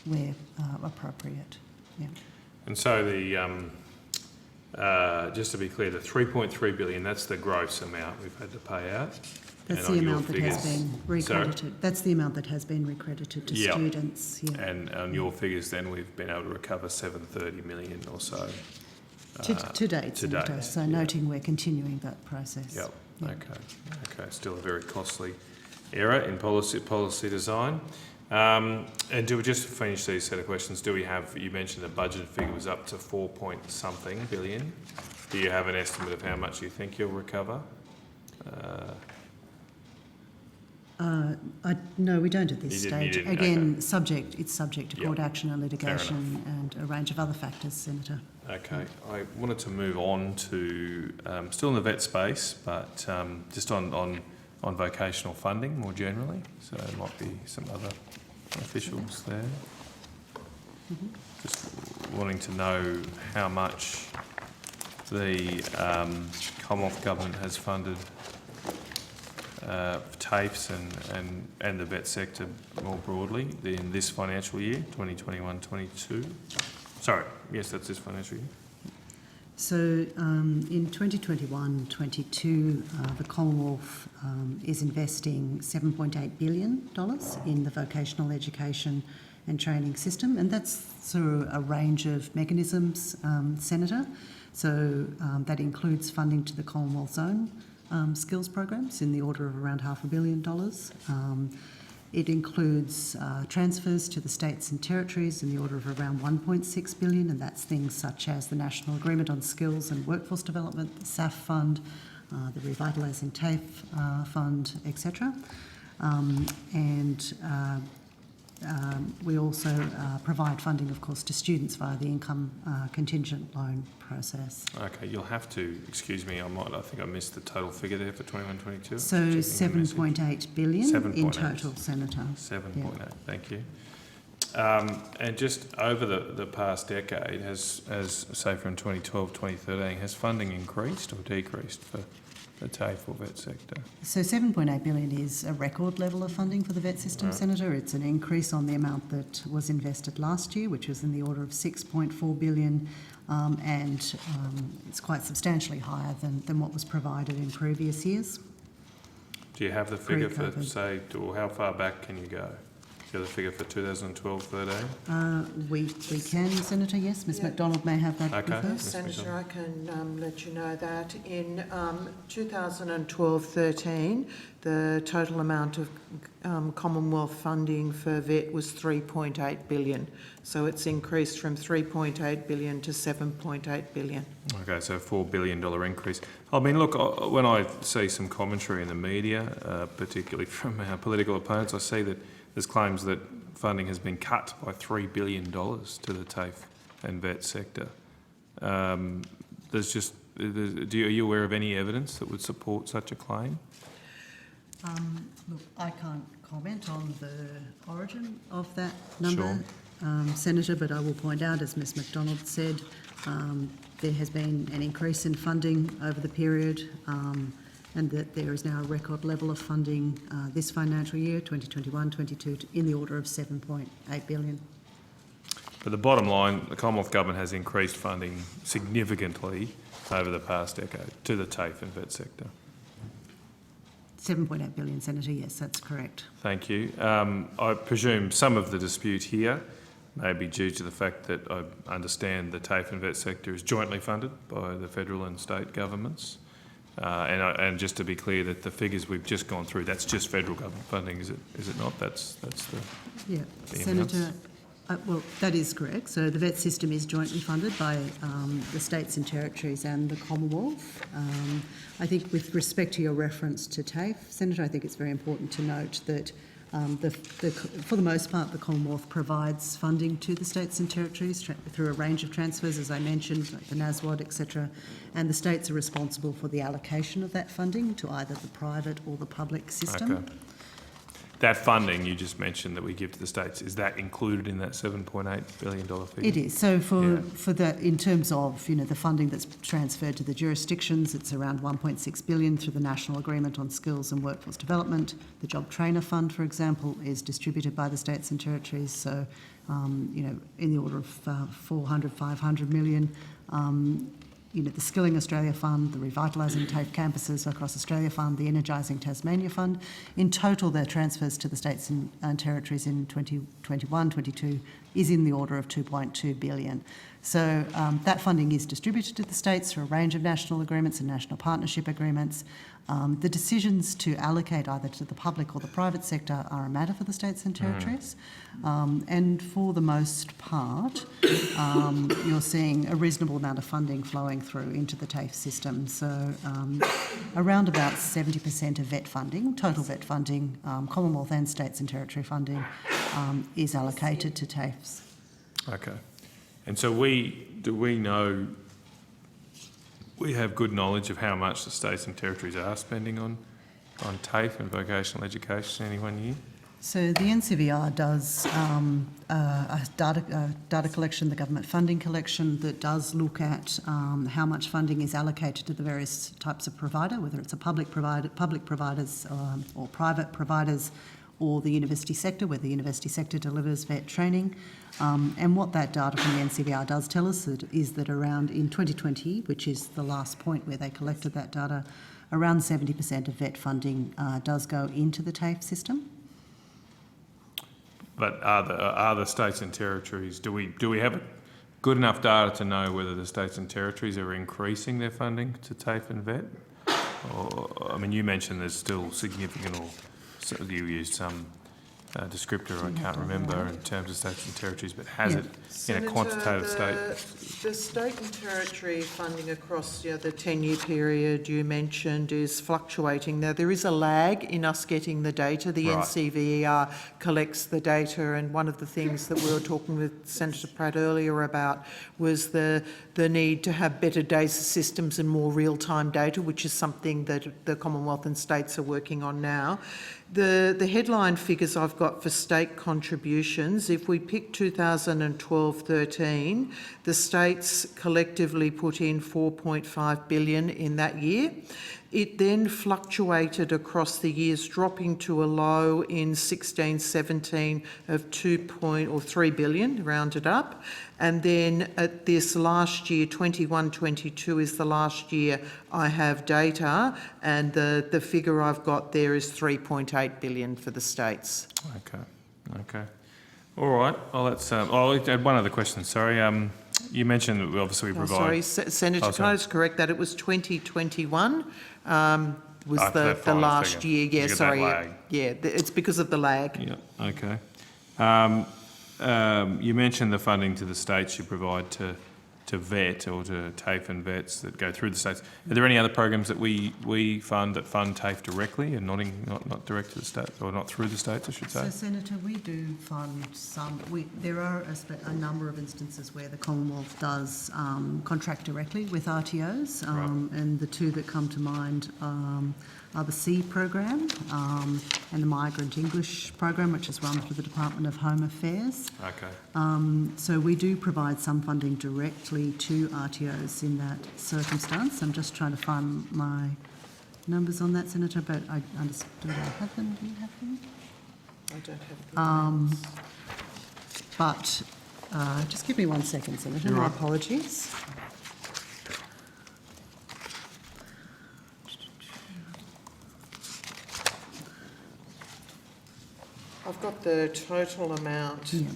where appropriate. Yeah. And so just to be clear, the 3.3 billion, that's the gross amount we've had to pay out. That's the amount that has been recredited. That's the amount that has been recredited to students. Yeah. And on your figures, then we've been able to recover 730 million or so. To date, Senator. So noting we're continuing that process. Yep. Okay. Still a very costly error in policy design. And do we just finish these set of questions? Do we have? You mentioned the budget figure was up to 4 point something billion. Do you have an estimate of how much you think you'll recover? No, we don't at this You stage. didn't, Again, okay. it's subject to court action and litigation and a range of other factors, Senator. Okay, I wanted to move on to, still in the vet space, but just on vocational funding more generally. So there might be some other officials there. Just wanting to know how much the Commonwealth Government has funded TAFEs and the vet sector more broadly in this financial year, 2021-22. Sorry, yes, that's this financial year. So in 2021-22, the Commonwealth is investing $7.8 billion in the vocational education and training system, and that's through a range of mechanisms, Senator. So that includes funding to the Commonwealth Zone skills programs in the order of around $500 million. It includes transfers to the states and territories in the order of around $1.6 billion, and that's things such as the National Agreement on Skills and Workforce Development, the SAF Fund, the Revitalising TAFE Fund, etc. We also provide funding, of course, to students via the income contingent loan process. Okay, you'll have to excuse me. I think I missed the total figure there for 21-22. So $7.8 billion in total, Senator. 7.8. Thank you. And just over the past decade, has say from 2012-2013, has funding increased or decreased for the TAFE or vet sector? So $7.8 billion is a record level of funding for the vet system, Senator. It's an increase on the amount that was invested last year, which was in the order of $6.4 billion, and it's quite substantially higher than what was provided in previous years. Do you have the figure for, Pre-COVID. say, or how far back can you go? Do you have the figure for 2012-13? We can, Senator, yes. Ms McDonald may have that Okay. first. Senator, I can let you know that in 2012-13, the total amount of Commonwealth funding for vet was $3.8 billion. So it's increased from $3.8 billion to $7.8 billion. Okay, so a $4 billion increase. I mean, look, when I see some commentary in the media, particularly from our political opponents, I see that there's claims that funding has been cut by $3 billion to the TAFE and vet sector. Are you aware of any evidence that would support such a claim? Look, I can't comment on the origin of that number, Senator, but I will point out, as Ms McDonald said, there has been an increase in funding over the period, and that there is now a record level of funding this financial year, 2021-22, in the order of $7.8 billion. But the bottom line, the Commonwealth Government has increased funding significantly over the past decade to the TAFE and vet sector. $7.8 billion, Senator, yes, that's correct. Thank you. I presume some of the dispute here may be due to the fact that I understand the TAFE and vet sector is jointly funded by the federal and state governments. And just to be clear, that the figures we've just gone through, that's just federal government funding, is it not? That's the Senator. Well, that is correct. So the vet system is jointly funded by the states and territories and the Commonwealth. I think with respect to your reference to TAFE, Senator, I think it's very important to note that for the most part, the Commonwealth provides funding to the states and territories through a range of transfers, as I mentioned, like the NASWAD, etc. And the states are responsible for the allocation of that funding to either the private or the public system. Okay. That funding you just mentioned that we give to the states, is that included in that $7.8 billion figure? It is. So for the in terms of the funding that's transferred to the jurisdictions, it's around $1.6 billion through the National Agreement on Skills and Workforce Development. The Job Trainer Fund, for example, is distributed by the states and territories. So in the order of 500 million. The Skilling Australia Fund, the Revitalising TAFE Campuses Across Australia Fund, the Energising Tasmania Fund. In total, their transfers to the states and territories in 2021-22 is in the order of $2.2 billion. So that funding is distributed to the states through a range of national agreements and national partnership agreements. The decisions to allocate either to the public or the private sector are a matter for the states and territories. And for the most part, you're seeing a reasonable amount of funding flowing through into the TAFE system. So around about 70% of VET funding, total VET funding, Commonwealth and states and territory funding, is allocated to TAFEs. Okay. And so do we know, we have good knowledge of how much the states and territories are spending on TAFE and vocational education in any one year? So the NCVR does a data collection, the government funding collection, that does look at how much funding is allocated to the various types of provider, whether it's a public providers or private providers, or the university sector, where the university sector delivers VET training. And what that data from the NCVR does tell us is that around in 2020, which is the last point where they collected that data, around 70% of VET funding does go into the TAFE system. But are the states and territories, do we have good enough data to know whether the states and territories are increasing their funding to TAFE and VET? Or, I mean, you mentioned there's still significant, or so you used some descriptor, I can't remember, in terms of states and territories, but has it in a quantitative state? The state and territory funding across the 10-year period you mentioned is fluctuating. Now, there is a lag in us getting the data. The NCVER collects the data, and one of the things that we were talking with Senator Pratt earlier about was the need to have better data systems and more real-time data, which is something that the Commonwealth and states are working on now. The headline figures I've got for state contributions, if we pick 2012-13, the states collectively put in $4.5 billion in that year. It then fluctuated across the years, dropping to a low in 16-17 of $3 billion, rounded up. And then at this last year, 21-22 is the last year I have data, and the figure I've got there is $3.8 billion for the states. Okay. All right. Well, that's. I'll add one other question. Sorry. You mentioned that we obviously provide. Senator, can I just correct that? It was 2021. Was the last year? Yeah, sorry. Yeah, it's because of the lag. Yeah. Okay. You mentioned the funding to the states you provide to VET or to TAFE and VETs that go through the states. Are there any other programs that we fund that fund TAFE directly and not direct to the states, or not through the states, I should say? So, Senator, we do fund some. There are a number of instances where the Commonwealth does contract directly with RTOs, and the two that come to mind are the C program and the Migrant English program, which is run through the Department of Home Affairs. Okay. So we do provide some funding directly to RTOs in that circumstance. I'm just trying to find my numbers on that, Senator, but I understood I have them. Do you have them? I don't have them. But just give me 1 second, Senator. My apologies. I've got the total amount. Yeah.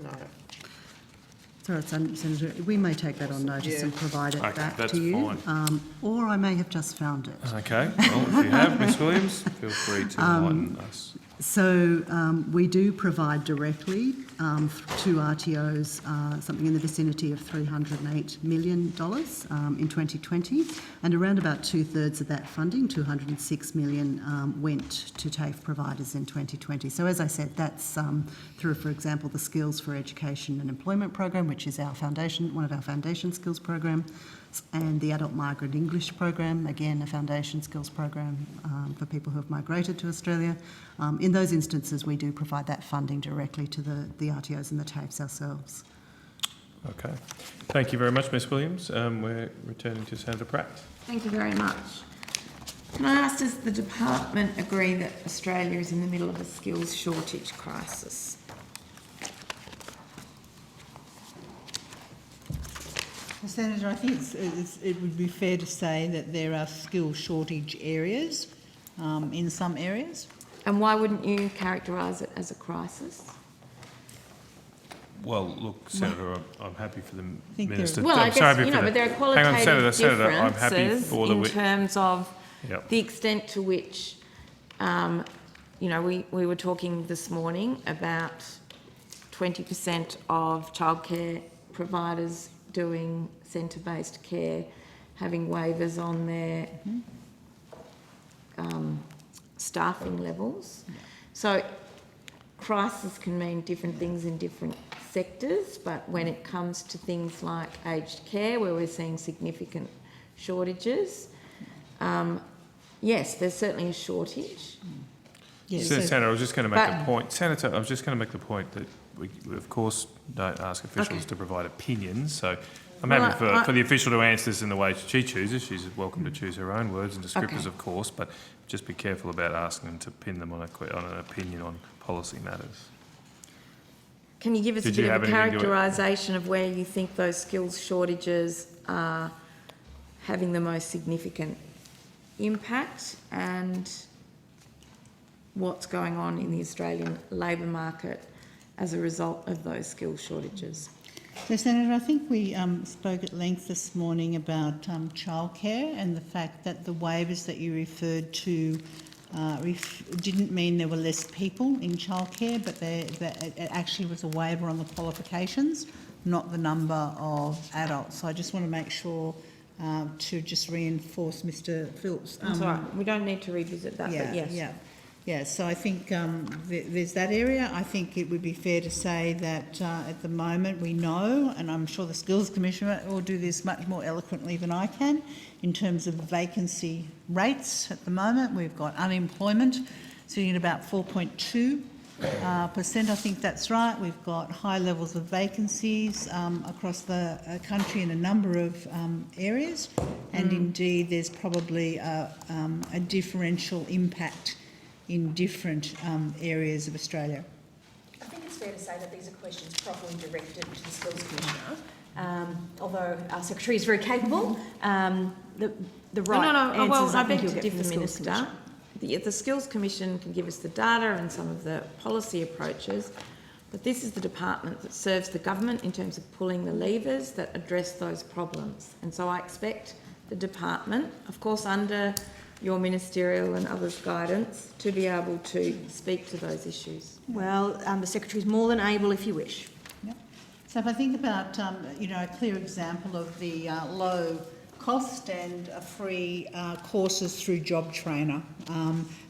No. Sorry, Senator, we may take that on notice and provide it back to you. Fine. Or I may have just found it. Okay. Well, if you have, Ms Williams, feel free to enlighten us. So we do provide directly to RTOs something in the vicinity of $308 million in 2020, and around about 2/3 of that funding, $206 million, went to TAFE providers in 2020. So as I said, that's through, for example, the Skills for Education and Employment program, which is one of our foundation skills programs, and the Adult Migrant English program, again a foundation skills program for people who have migrated to Australia. In those instances, we do provide that funding directly to the RTOs and the TAFEs ourselves. Okay. Thank you very much, Ms Williams. We're returning to Senator Pratt. Thank you very much. Can I ask, does the department agree that Australia is in the middle of a skills shortage crisis? Senator, I think it would be fair to say that there are skill shortage areas in some areas. And why wouldn't you characterise it as a crisis? Well, look, Senator, I'm happy for the think Minister. Well, I I'm sorry, guess, you know, but there are qualitative Hang on, Senator, I'm happy differences for the... in terms of Yep. the extent to which, you know, we were talking this morning about 20% of childcare providers doing centre-based care having waivers on their staffing levels. So crisis can mean different things in different sectors, but when it comes to things like aged care, where we're seeing significant shortages, yes, there's certainly a shortage. Yes. Senator, I was just going to make But- the point. Senator, I was just going to make the point that we, of course, don't ask officials to provide opinions. So I'm Well, happy for the official to answer this in the way she chooses. She's welcome to choose her own words and descriptors, Okay. of course, but just be careful about asking them to pin them on an opinion on policy matters. Can you give us Did a you bit have of a anything to- characterisation of where you think those skills shortages are having the most significant impact and what's going on in the Australian labour market as a result of those skills shortages? So, Senator, I think we spoke at length this morning about childcare and the fact that the waivers that you referred to didn't mean there were less people in childcare, but it actually was a waiver on the qualifications, not the number of adults. So I just want to make sure to just reinforce Mr Phillips. That's all right. We don't need to revisit that, but yes. Yeah, so I think there's that area. I think it would be fair to say that at the moment we know, and I'm sure the Skills Commissioner will do this much more eloquently than I can, in terms of vacancy rates at the moment. We've got unemployment sitting at about 4.2%. I think that's right. We've got high levels of vacancies across the country in a number of areas, and indeed there's probably a differential impact in different areas of Australia. I think it's fair to say that these are questions properly directed to the Skills Commissioner. Although our Secretary is very capable, the right answers Well, I think beg you'll to get differ, from the Skills Minister. Commissioner. The Skills Commission can give us the data and some of the policy approaches, but this is the department that serves the government in terms of pulling the levers that address those problems. And so I expect the department, of course under your ministerial and others' guidance, to be able to speak to those issues. Well, the Secretary is more than able if you wish. So if I think about, a clear example of the low cost and free courses through Job Trainer.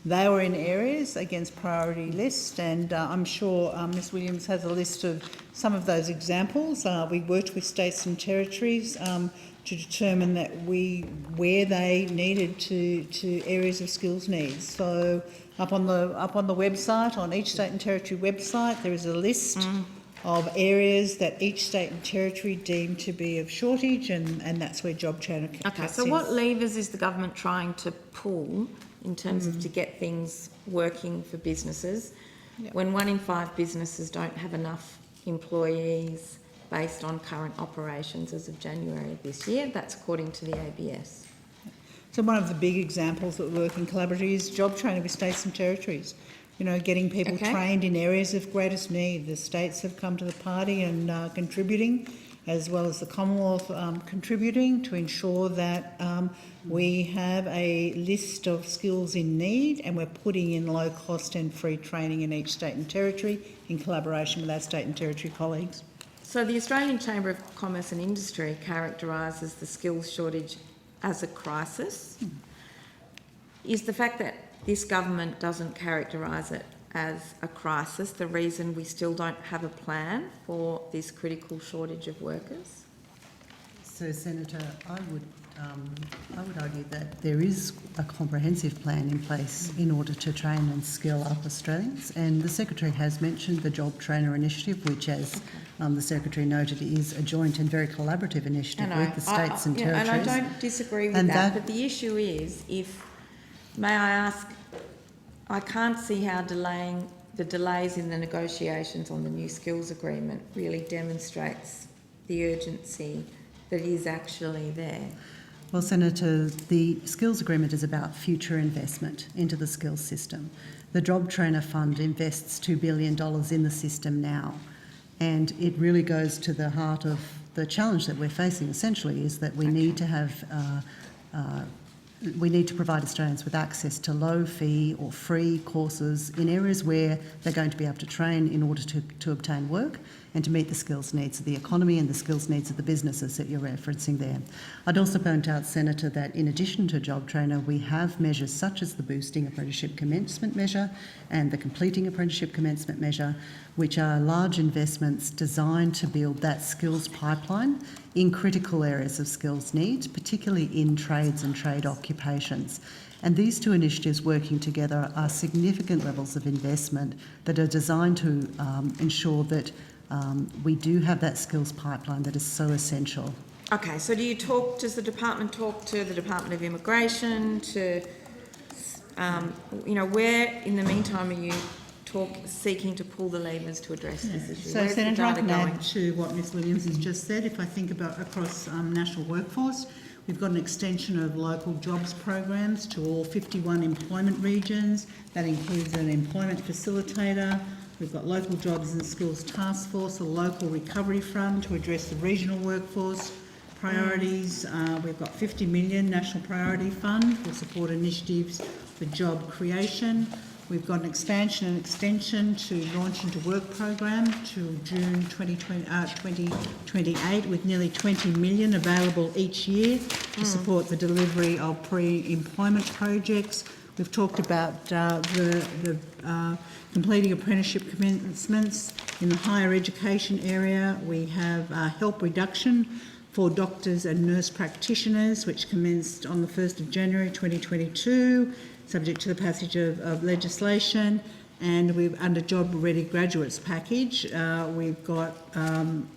They were in areas against priority list, and I'm sure Ms Williams has a list of some of those examples. We worked with states and territories to determine that where they needed to areas of skills needs. So up on the website, on each state and territory website, there is a list of areas that each state and territory deemed to be of shortage, and that's where Job Trainer Okay, so what levers is the government trying to pull in terms of to get things working for businesses when 1 in 5 businesses don't have enough employees based on current operations as of January of this year? That's according to the ABS. So one of the big examples that work in collaborative is Job Trainer with states and territories. Getting people trained in areas of greatest need. The states have come to the party and contributing, as well as the Commonwealth contributing to ensure that we have a list of skills in need, and we're putting in low cost and free training in each state and territory in collaboration with our state and territory colleagues. So the Australian Chamber of Commerce and Industry characterises the skills shortage as a crisis. Is the fact that this government doesn't characterise it as a crisis the reason we still don't have a plan for this critical shortage of workers? So, Senator, I would argue that there is a comprehensive plan in place in order to train and skill up Australians, and the Secretary has mentioned the Job Trainer initiative, which, as the Secretary noted, is a joint and very collaborative initiative with the states and territories. And I don't disagree with that, but the issue is, may I ask, I can't see how the delays in the negotiations on the new skills agreement really demonstrates the urgency that is actually there. Well, Senator, the skills agreement is about future investment into the skills system. The Job Trainer Fund invests $2 billion in the system now. And it really goes to the heart of the challenge that we're facing, essentially, is that we need to have we need to provide Australians with access to low fee or free courses in areas where they're going to be able to train in order to obtain work and to meet the skills needs of the economy and the skills needs of the businesses that you're referencing there. I'd also point out, Senator, that in addition to Job Trainer, we have measures such as the Boosting Apprenticeship Commencement Measure and the Completing Apprenticeship Commencement Measure, which are large investments designed to build that skills pipeline in critical areas of skills needs, particularly in trades and trade occupations. And these two initiatives working together are significant levels of investment that are designed to ensure that we do have that skills pipeline that is so essential. Okay, so does the department talk to the Department of Immigration, to, where in the meantime are you seeking to pull the levers to address this issue? So, Where's the Senator, I data can going? add to what Ms Williams has just said. If I think about across national workforce, we've got an extension of local jobs programs to all 51 employment regions. That includes an employment facilitator. We've got local jobs and skills task force, a local recovery fund to address the regional workforce priorities. We've got 50 million national priority fund to support initiatives for job creation. We've got an expansion and extension to Launch into Work program to June 2028, with nearly 20 million available each year to support the delivery of pre-employment projects. We've talked about the completing apprenticeship commencements in the higher education area. We have help reduction for doctors and nurse practitioners, which commenced on the 1st of January 2022, subject to the passage of legislation. And we've, under Job Ready Graduates package, we've got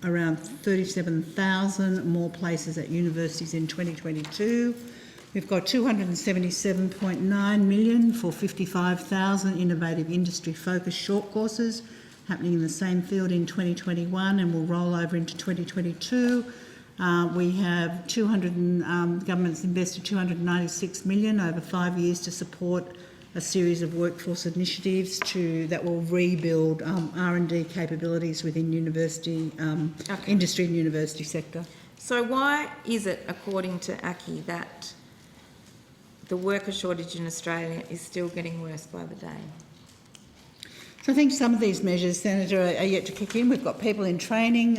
around 37,000 more places at universities in 2022. We've got 277.9 million for 55,000 innovative industry-focused short courses happening in the same field in 2021 and will roll over into 2022. We have government's invested 296 million over 5 years to support a series of workforce initiatives that will rebuild R&D capabilities within university, industry and university sector. So why is it, according to ACCI, that the worker shortage in Australia is still getting worse by the day? So I think some of these measures, Senator, are yet to kick in. We've got people in training.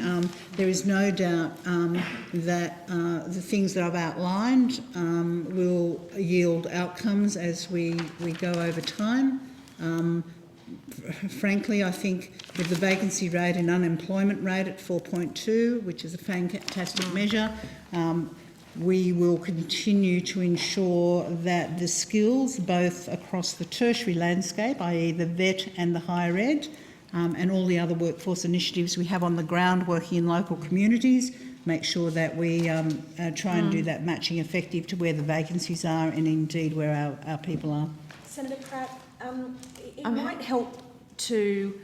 There is no doubt that the things that I've outlined will yield outcomes as we go over time. Frankly, I think with the vacancy rate and unemployment rate at 4.2, which is a fantastic measure, we will continue to ensure that the skills, both across the tertiary landscape, i.e. the VET and the higher ed, and all the other workforce initiatives we have on the ground working in local communities, make sure that we try and do that matching effective to where the vacancies are and indeed where our people are. Senator Pratt, it might help to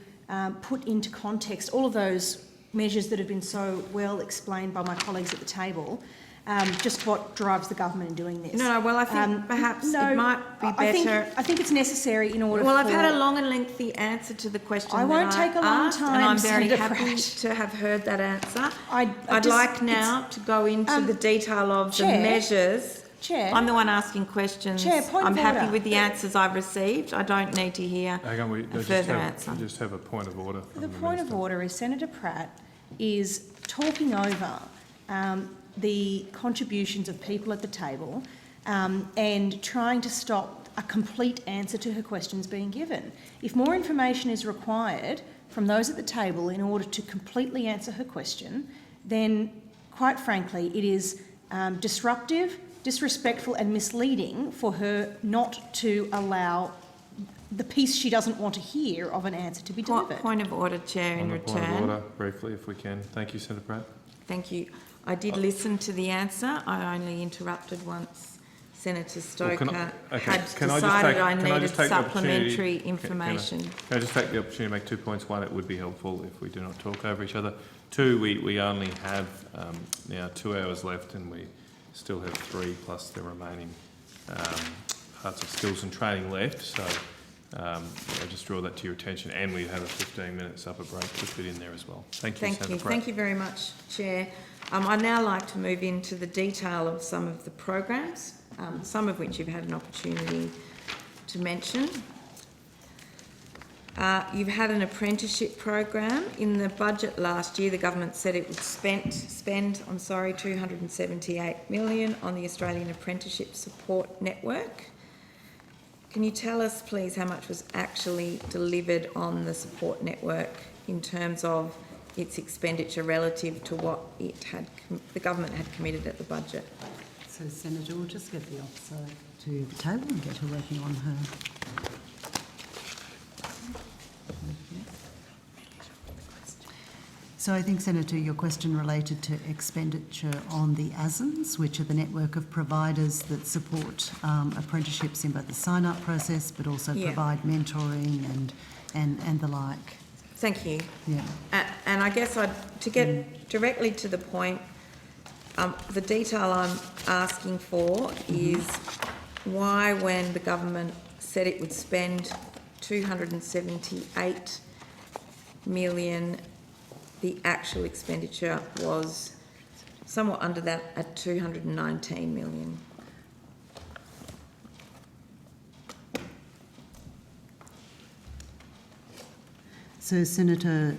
put into context all of those measures that have been so well explained by my colleagues at the table. Just what drives the government in doing this. No, well, I think perhaps it might be better. I think it's necessary in order. Well, I've had a long and lengthy answer to the question. I won't take a long asked, time, and I'm very Senator happy Pratt. to have heard that answer. I'd just- like now to go into the detail of Chair, the measures. Chair, I'm the one asking questions. Chair, point I'm of happy order. with the answers I've received. I don't need to hear Hang on, a further answer. we just have a point of order. The point of order is Senator Pratt is talking over the contributions of people at the table and trying to stop a complete answer to her questions being given. If more information is required from those at the table in order to completely answer her question, then quite frankly it is disruptive, disrespectful and misleading for her not to allow the piece she doesn't want to hear of an answer to be delivered. Point of order, Chair, in return. Point of order, briefly, if we can. Thank you, Senator Pratt. Thank you. I did listen to the answer. I only interrupted once Senator Stoker had decided I needed supplementary information. Can I just take the opportunity to make 2 points? One, it would be helpful if we do not talk over each other. Two, we only have now 2 hours left and we still have 3 plus the remaining parts of skills and training left. So I'll just draw that to your attention, and we have a 15-minute supper break to fit in there as well. Thank you, Thank Senator you. Pratt. Thank you very much, Chair. I'd now like to move into the detail of some of the programs, some of which you've had an opportunity to mention. You've had an apprenticeship program. In the budget last year, the government said it would spend $278 million on the Australian Apprenticeship Support Network. Can you tell us, please, how much was actually delivered on the support network in terms of its expenditure relative to what the government had committed at the budget? So, Senator, we'll just get the officer to the table and get her working on her. So I think, Senator, your question related to expenditure on the ASINs, which are the network of providers that support apprenticeships in both the sign-up process but also provide mentoring and the like. Thank you. Yeah. And I guess to get directly to the point, the detail I'm asking for is why, when the government said it would spend $278 million, the actual expenditure was somewhat under that at $219 million. So, Senator,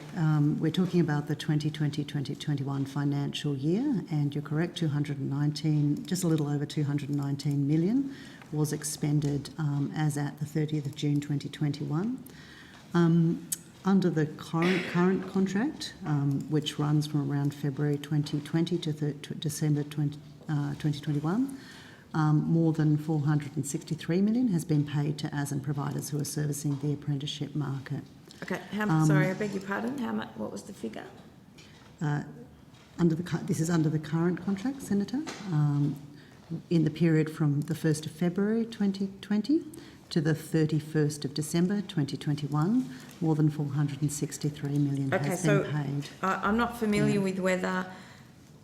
we're talking about the 2020-2021 financial year, and you're correct, just a little over 219 million was expended as at the 30th of June 2021. Under the current contract, which runs from around February 2020 to December 2021, more than 463 million has been paid to ASIN providers who are servicing the apprenticeship market. Okay, sorry, I beg your pardon. How much? What was the figure? This is under the current contract, Senator. In the period from the 1st of February 2020 to the 31st of December 2021, more than 463 million has been paid. I'm not familiar with whether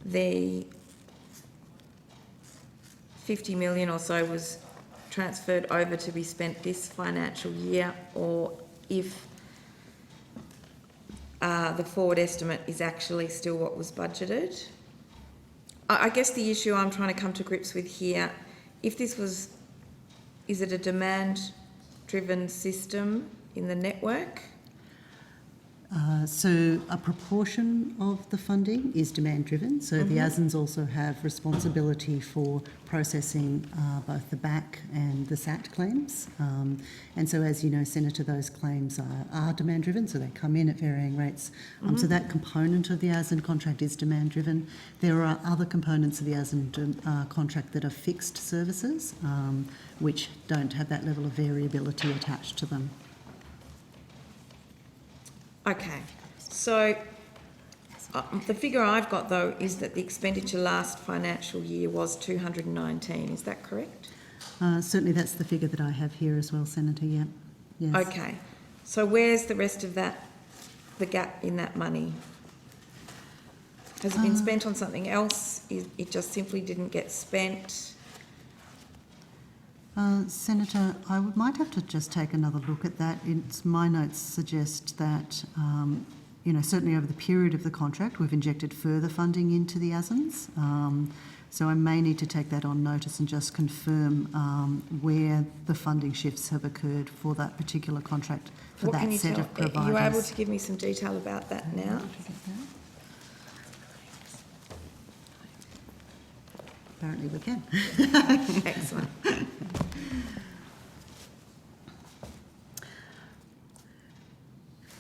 the 50 million or so was transferred over to be spent this financial year, or if the forward estimate is actually still what was budgeted. I guess the issue I'm trying to come to grips with here, is it a demand-driven system in the network? So a proportion of the funding is demand-driven. So the ASINs also have responsibility for processing both the BAC and the SAT claims. And so, as you know, Senator, those claims are demand-driven, so they come in at varying rates. So that component of the ASIN contract is demand-driven. There are other components of the ASIN contract that are fixed services, which don't have that level of variability attached to them. Okay, so the figure I've got, though, is that the expenditure last financial year was 219. Is that correct? Certainly that's the figure that I have here as well, Senator, yeah. Yes. Okay, so where's the rest of that, the gap in that money? Has it been spent on something else? It just simply didn't get spent? Senator, I might have to just take another look at that. My notes suggest that, certainly over the period of the contract, we've injected further funding into the ASINs. So I may need to take that on notice and just confirm where the funding shifts have occurred for that particular contract for that set of providers. Are you able to give me some detail about that now? Apparently we can. Excellent.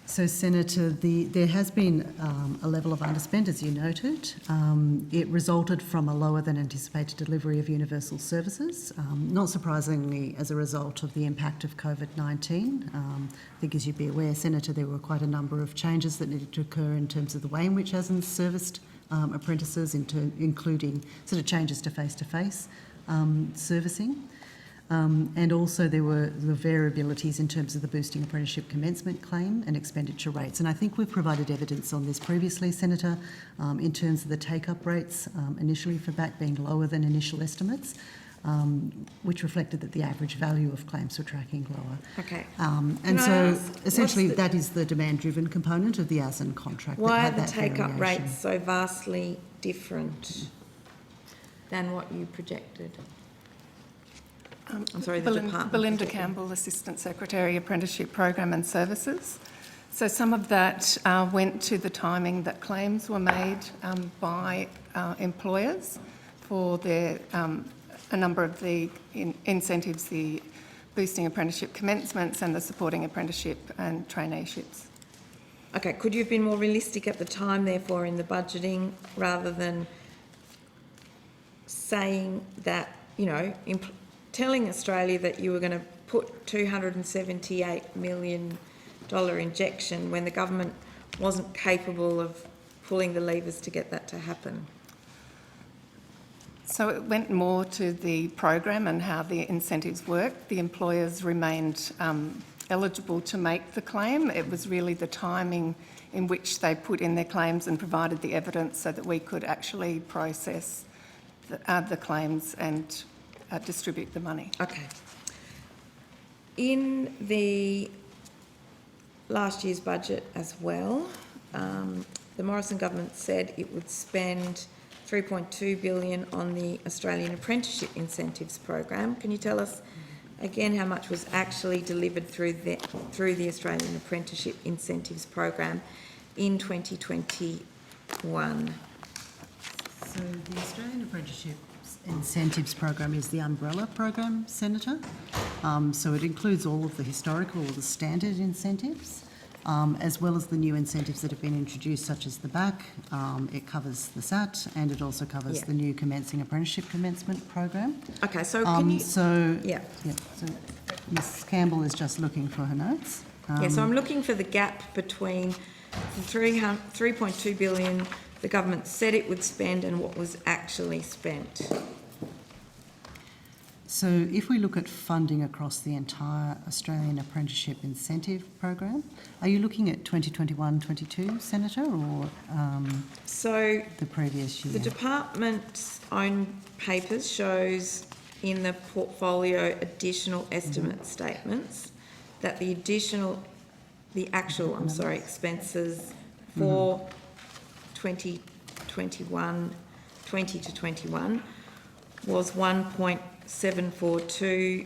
So, Senator, there has been a level of underspend, as you noted. It resulted from a lower than anticipated delivery of universal services, not surprisingly as a result of the impact of COVID-19. I think, as you'd be aware, Senator, there were quite a number of changes that needed to occur in terms of the way in which ASINs serviced apprentices, including sort of changes to face-to-face servicing. And also there were the variabilities in terms of the boosting apprenticeship commencement claim and expenditure rates. And I think we've provided evidence on this previously, Senator, in terms of the take-up rates initially for BAC being lower than initial estimates. which reflected that the average value of claims were tracking lower. Okay. And so essentially that is the demand-driven component of the ASIN contract. Why are that the had that take-up variation. rates so vastly different than what you projected? I'm sorry, the department. Belinda Campbell, Assistant Secretary, Apprenticeship Program and Services. So some of that went to the timing that claims were made by employers for their, a number of the incentives, the boosting apprenticeship commencements and the supporting apprenticeship and traineeships. Okay, could you have been more realistic at the time, therefore, in the budgeting, rather than saying that, you know, telling Australia that you were going to put $278 million injection when the government wasn't capable of pulling the levers to get that to happen? So it went more to the program and how the incentives worked. The employers remained eligible to make the claim. It was really the timing in which they put in their claims and provided the evidence so that we could actually process the claims and distribute the money. Okay. In the last year's budget as well, the Morrison government said it would spend $3.2 billion on the Australian Apprenticeship Incentives Program. Can you tell us again how much was actually delivered through the Australian Apprenticeship Incentives Program in 2021? So the Australian Apprenticeship Incentives Program is the umbrella program, Senator. So it includes all of the historical or the standard incentives, as well as the new incentives that have been introduced, such as the BAC. It covers the SAT, and it also covers the new Commencing Apprenticeship Commencement Program. Okay, so can you... So yeah, so Ms Campbell is just looking for her notes. So I'm looking for the gap between the $3.2 billion the government said it would spend and what was actually spent. So if we look at funding across the entire Australian Apprenticeship Incentive Program, are you looking at 2021-22, Senator, or so the previous year? The department's own papers shows in the portfolio additional estimate statements that the actual expenses for 2021 was 1.742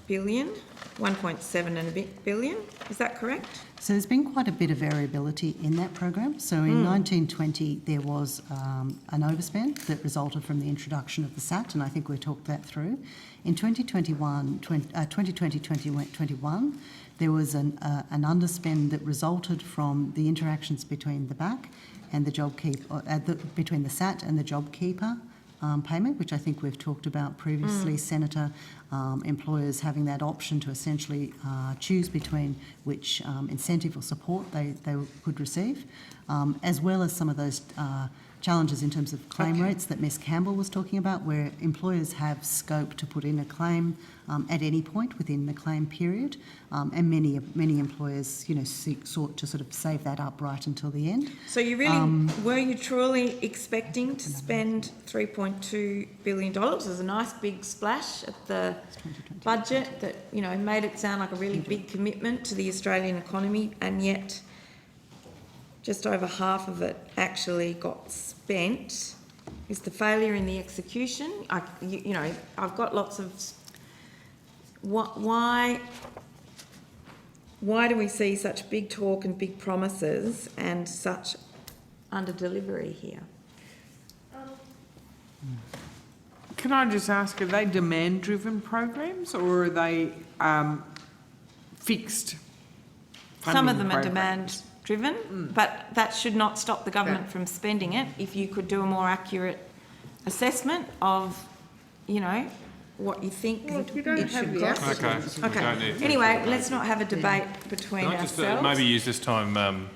billion, 1.7 and a bit billion. Is that correct? So there's been quite a bit of variability in that program. So in 1920 there was an overspend that resulted from the introduction of the SAT, and I think we talked that through. In 2020-21, there was an underspend that resulted from the interactions between the BAC and the JobKeeper, between the SAT and the JobKeeper payment, which I think we've talked about previously, Senator. Employers having that option to essentially choose between which incentive or support they could receive, as well as some of those challenges in terms of claim rates that Ms Campbell was talking about, where employers have scope to put in a claim at any point within the claim period, and many employers, sought to sort of save that up right until the end. So you really were you truly expecting to spend $3.2 billion? It was a nice big splash at the budget that made it sound like a really big commitment to the Australian economy, and yet just over half of it actually got spent. Is the failure in the execution? I've got lots of... Why do we see such big talk and big promises and such under-delivery here? Can I just ask, are they demand-driven programs or are they fixed funding Some of them are programs? demand-driven, but that should not stop the government from spending it. If you could do a more accurate assessment of, what you think it should cost. Okay. Anyway, let's not have a debate between Can I just ourselves. maybe use this time,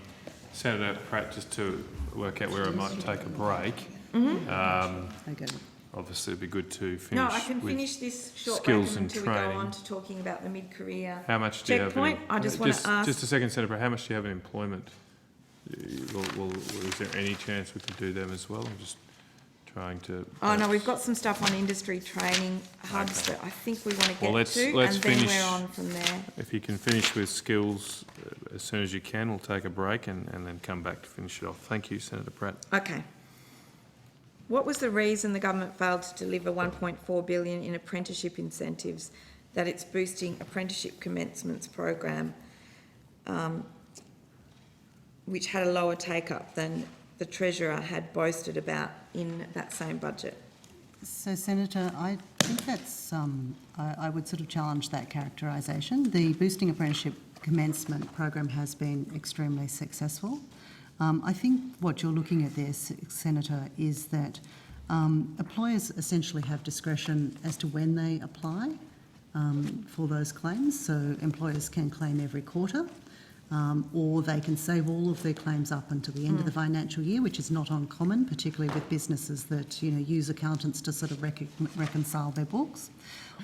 Senator Pratt, just to work out where I might take a break. Obviously, it'd be good to finish. No, I can finish this short skills break and until we training. go on to talking about the mid-career How much do you have? checkpoint. I just want to ask. Just a second, Senator. How much do you have in employment? Is there any chance we could do them as well? I'm just trying to... Oh, no, we've got some stuff on industry training hubs that I think we want to get let's to, and finish. then we're on from there. If you can finish with skills as soon as you can, we'll take a break and then come back to finish it off. Thank you, Senator Pratt. Okay. What was the reason the government failed to deliver $1.4 billion in apprenticeship incentives that it's boosting apprenticeship commencements program, which had a lower take-up than the Treasurer had boasted about in that same budget? So, Senator, I think that's, I would sort of challenge that characterisation. The Boosting Apprenticeship Commencement program has been extremely successful. I think what you're looking at there, Senator, is that employers essentially have discretion as to when they apply for those claims. So employers can claim every quarter, or they can save all of their claims up until the end of the financial year, which is not uncommon, particularly with businesses that use accountants to sort of reconcile their books.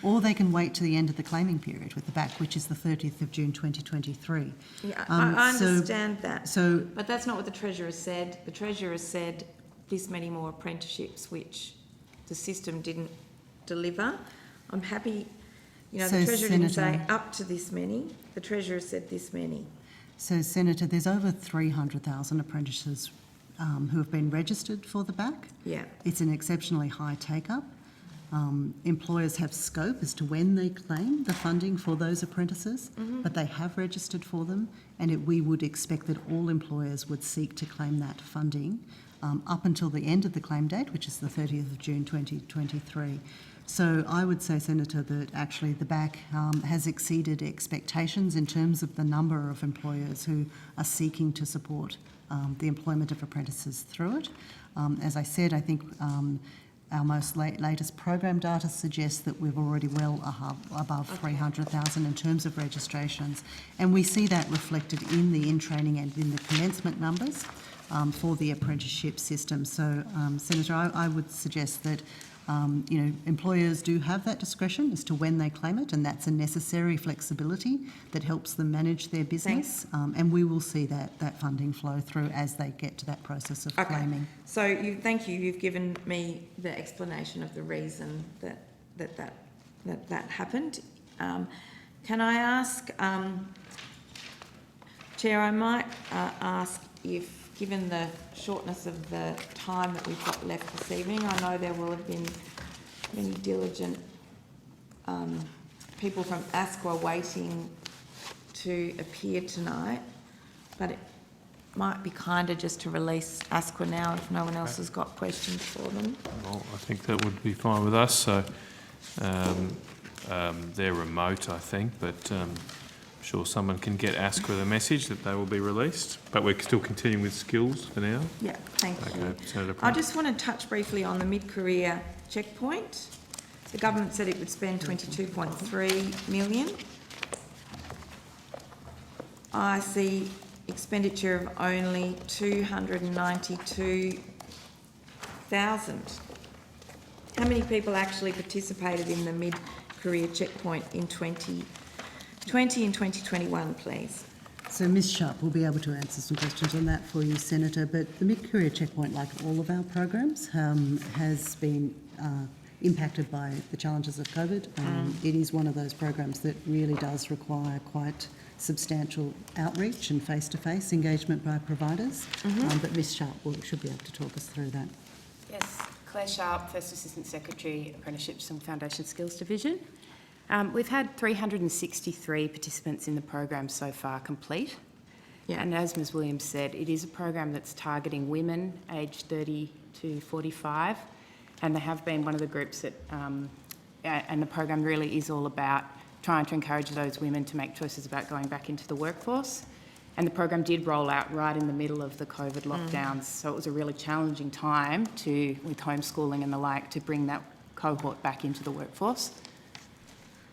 Or they can wait to the end of the claiming period with the BAC, which is the 30th of June 2023. Yeah, I understand that. But that's not what the Treasurer said. The Treasurer said this many more apprenticeships, which the system didn't deliver. I'm happy, the Treasurer didn't say up to this many. The Treasurer said this many. So, Senator, there's over 300,000 apprentices who have been registered for the BAC. Yeah. It's an exceptionally high take-up. Employers have scope as to when they claim the funding for those apprentices, but they have registered for them, and we would expect that all employers would seek to claim that funding up until the end of the claim date, which is the 30th of June 2023. So I would say, Senator, that actually the BAC has exceeded expectations in terms of the number of employers who are seeking to support the employment of apprentices through it. As I said, I think our most latest program data suggests that we're already well above 300,000 in terms of registrations, and we see that reflected in the in-training and in the commencement numbers for the apprenticeship system. So, Senator, I would suggest that employers do have that discretion as to when they claim it, and that's a necessary flexibility that helps them manage their business. And we will see that funding flow through as they get to that process of claiming. So thank you. You've given me the explanation of the reason that happened. Can I ask, Chair, I might ask if, given the shortness of the time that we've got left this evening, I know there will have been many diligent people from ASQA waiting to appear tonight, but it might be kinder just to release ASQA now if no one else has got questions for them. Well, I think that would be fine with us. So they're remote, I think, but I'm sure someone can get ASQA the message that they will be released. But we're still continuing with skills for now. Yeah, thank you. Senator I just want to touch briefly on the mid-career checkpoint. The government said it would spend 22.3 million. I see expenditure of only 292,000. How many people actually participated in the mid-career checkpoint in 2020 and 2021, please? So Ms Sharp will be able to answer some questions on that for you, Senator, but the mid-career checkpoint, like all of our programs, has been impacted by the challenges of COVID. It is one of those programs that really does require quite substantial outreach and face-to-face engagement by providers, but Ms Sharp should be able to talk us through that. Yes, Claire Sharp, First Assistant Secretary, Apprenticeships and Foundation Skills Division. We've had 363 participants in the program so far complete. Yeah. And as Ms Williams said, it is a program that's targeting women aged 30 to 45, and they have been one of the groups that, and the program really is all about trying to encourage those women to make choices about going back into the workforce. And the program did roll out right in the middle of the COVID lockdowns, so it was a really challenging time with homeschooling and the like, to bring that cohort back into the workforce.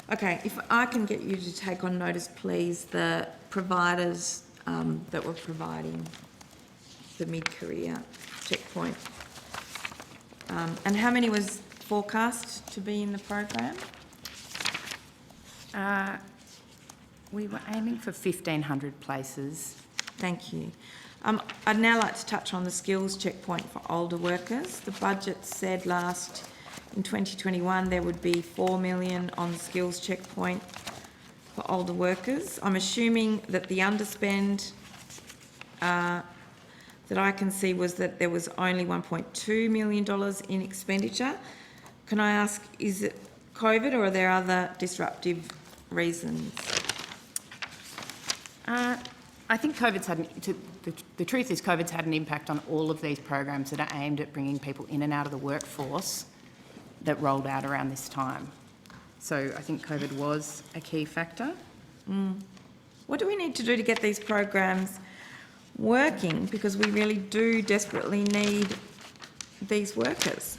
Okay, if I can get you to take on notice, please, the providers that were providing the mid-career checkpoint. And how many was forecast to be in the program? We were aiming for 1,500 places. Thank you. I'd now like to touch on the skills checkpoint for older workers. The budget said in 2021 there would be 4 million on the skills checkpoint for older workers. I'm assuming that the underspend that I can see was that there was only $1.2 million in expenditure. Can I ask, is it COVID or are there other disruptive reasons? I think the truth is COVID's had an impact on all of these programs that are aimed at bringing people in and out of the workforce that rolled out around this time. So I think COVID was a key factor. What do we need to do to get these programs working? Because we really do desperately need these workers.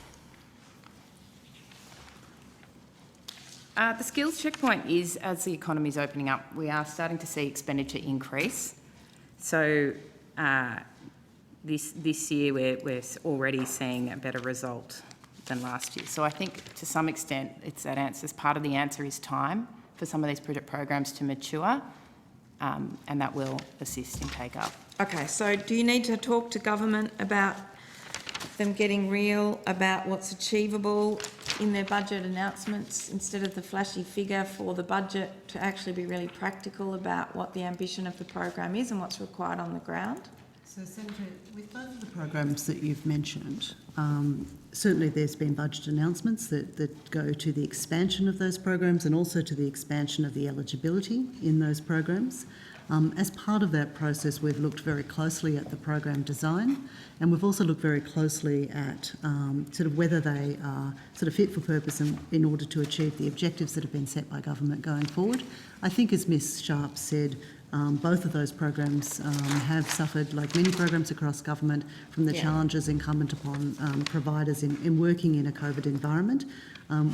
The skills checkpoint is, as the economy is opening up, we are starting to see expenditure increase. So this year we're already seeing a better result than last year. So I think to some extent it's that answer. Part of the answer is time for some of these project programs to mature, and that will assist in take up. Okay, so do you need to talk to government about them getting real about what's achievable in their budget announcements instead of the flashy figure for the budget, to actually be really practical about what the ambition of the program is and what's required on the ground? So, Senator, with both of the programs that you've mentioned, certainly there's been budget announcements that go to the expansion of those programs and also to the expansion of the eligibility in those programs. As part of that process, we've looked very closely at the program design, and we've also looked very closely at sort of whether they are sort of fit for purpose in order to achieve the objectives that have been set by government going forward. I think, as Ms Sharp said, both of those programs have suffered, like many programs across government, from the challenges incumbent upon providers in working in a COVID environment.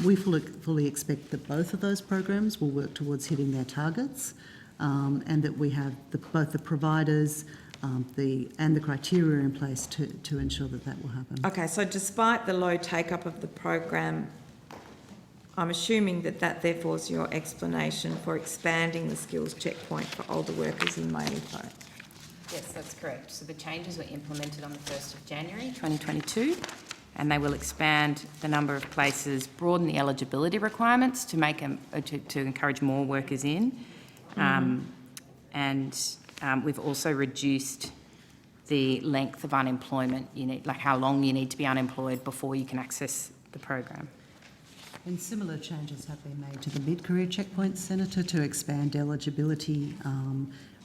We fully expect that both of those programs will work towards hitting their targets. And that we have both the providers and the criteria in place to ensure that will happen. Okay, so despite the low take-up of the program, I'm assuming that therefore is your explanation for expanding the skills checkpoint for older workers in MyInfo. Yes, that's correct. So the changes were implemented on the 1st of January 2022, and they will expand the number of places, broaden the eligibility requirements to make to encourage more workers in. We've also reduced the length of unemployment you need, like how long you need to be unemployed before you can access the program. And similar changes have been made to the mid-career checkpoints, Senator, to expand eligibility,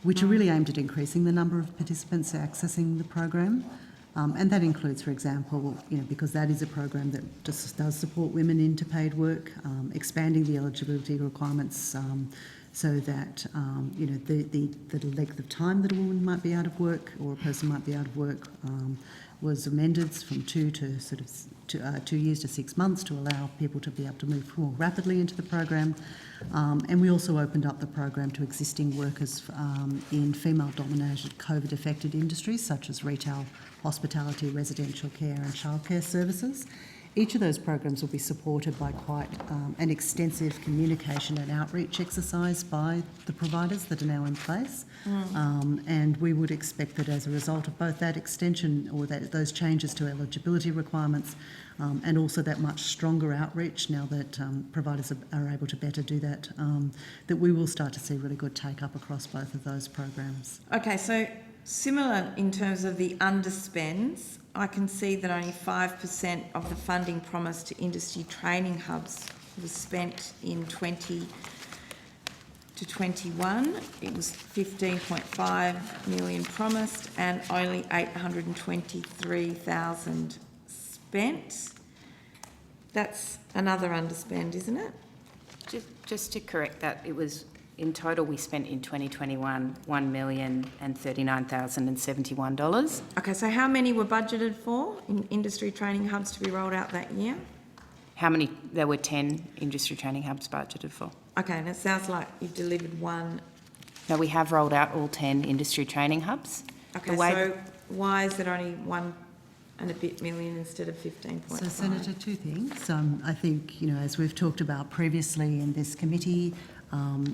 which are really aimed at increasing the number of participants accessing the program. And that includes, for example, because that is a program that just does support women into paid work, expanding the eligibility requirements so that the length of time that a woman might be out of work or a person might be out of work was amended from 2 to sort of 2 years to 6 months to allow people to be able to move more rapidly into the program. And we also opened up the program to existing workers in female-dominated COVID-affected industries such as retail, hospitality, residential care and childcare services. Each of those programs will be supported by quite an extensive communication and outreach exercise by the providers that are now in place. And we would expect that as a result of both that extension or those changes to eligibility requirements and also that much stronger outreach now that providers are able to better do that, that we will start to see really good take-up across both of those programs. Okay, so similar in terms of the underspends, I can see that only 5% of the funding promised to industry training hubs was spent in 20 to 21. It was 15.5 million promised and only 823,000 spent. That's another underspend, isn't it? Just to correct that, it was in total we spent in 2021 $1,039,071. Okay, so how many were budgeted for in industry training hubs to be rolled out that year? How many? There were 10 industry training hubs budgeted for. Okay, and it sounds like you've delivered one. No, we have rolled out all 10 industry training hubs. Okay, so why is there only one and a bit million instead of 15.5. So, Senator, two things. I think, as we've talked about previously in this committee,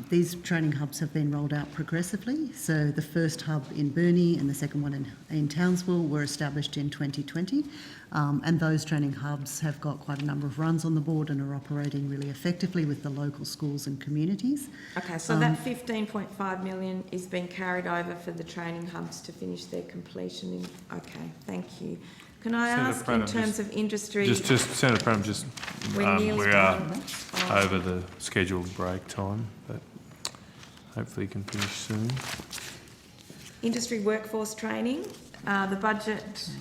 these training hubs have been rolled out progressively. So the first hub in Burnie and the second one in Townsville were established in 2020. And those training hubs have got quite a number of runs on the board and are operating really effectively with the local schools and communities. Okay, so that 15.5 million is being carried over for the training hubs to finish their completion. Okay, thank you. Can I ask in terms of industry... Just Senator Pradham, we are Oh. over the scheduled break time, but hopefully you can finish soon. Industry workforce training. The budget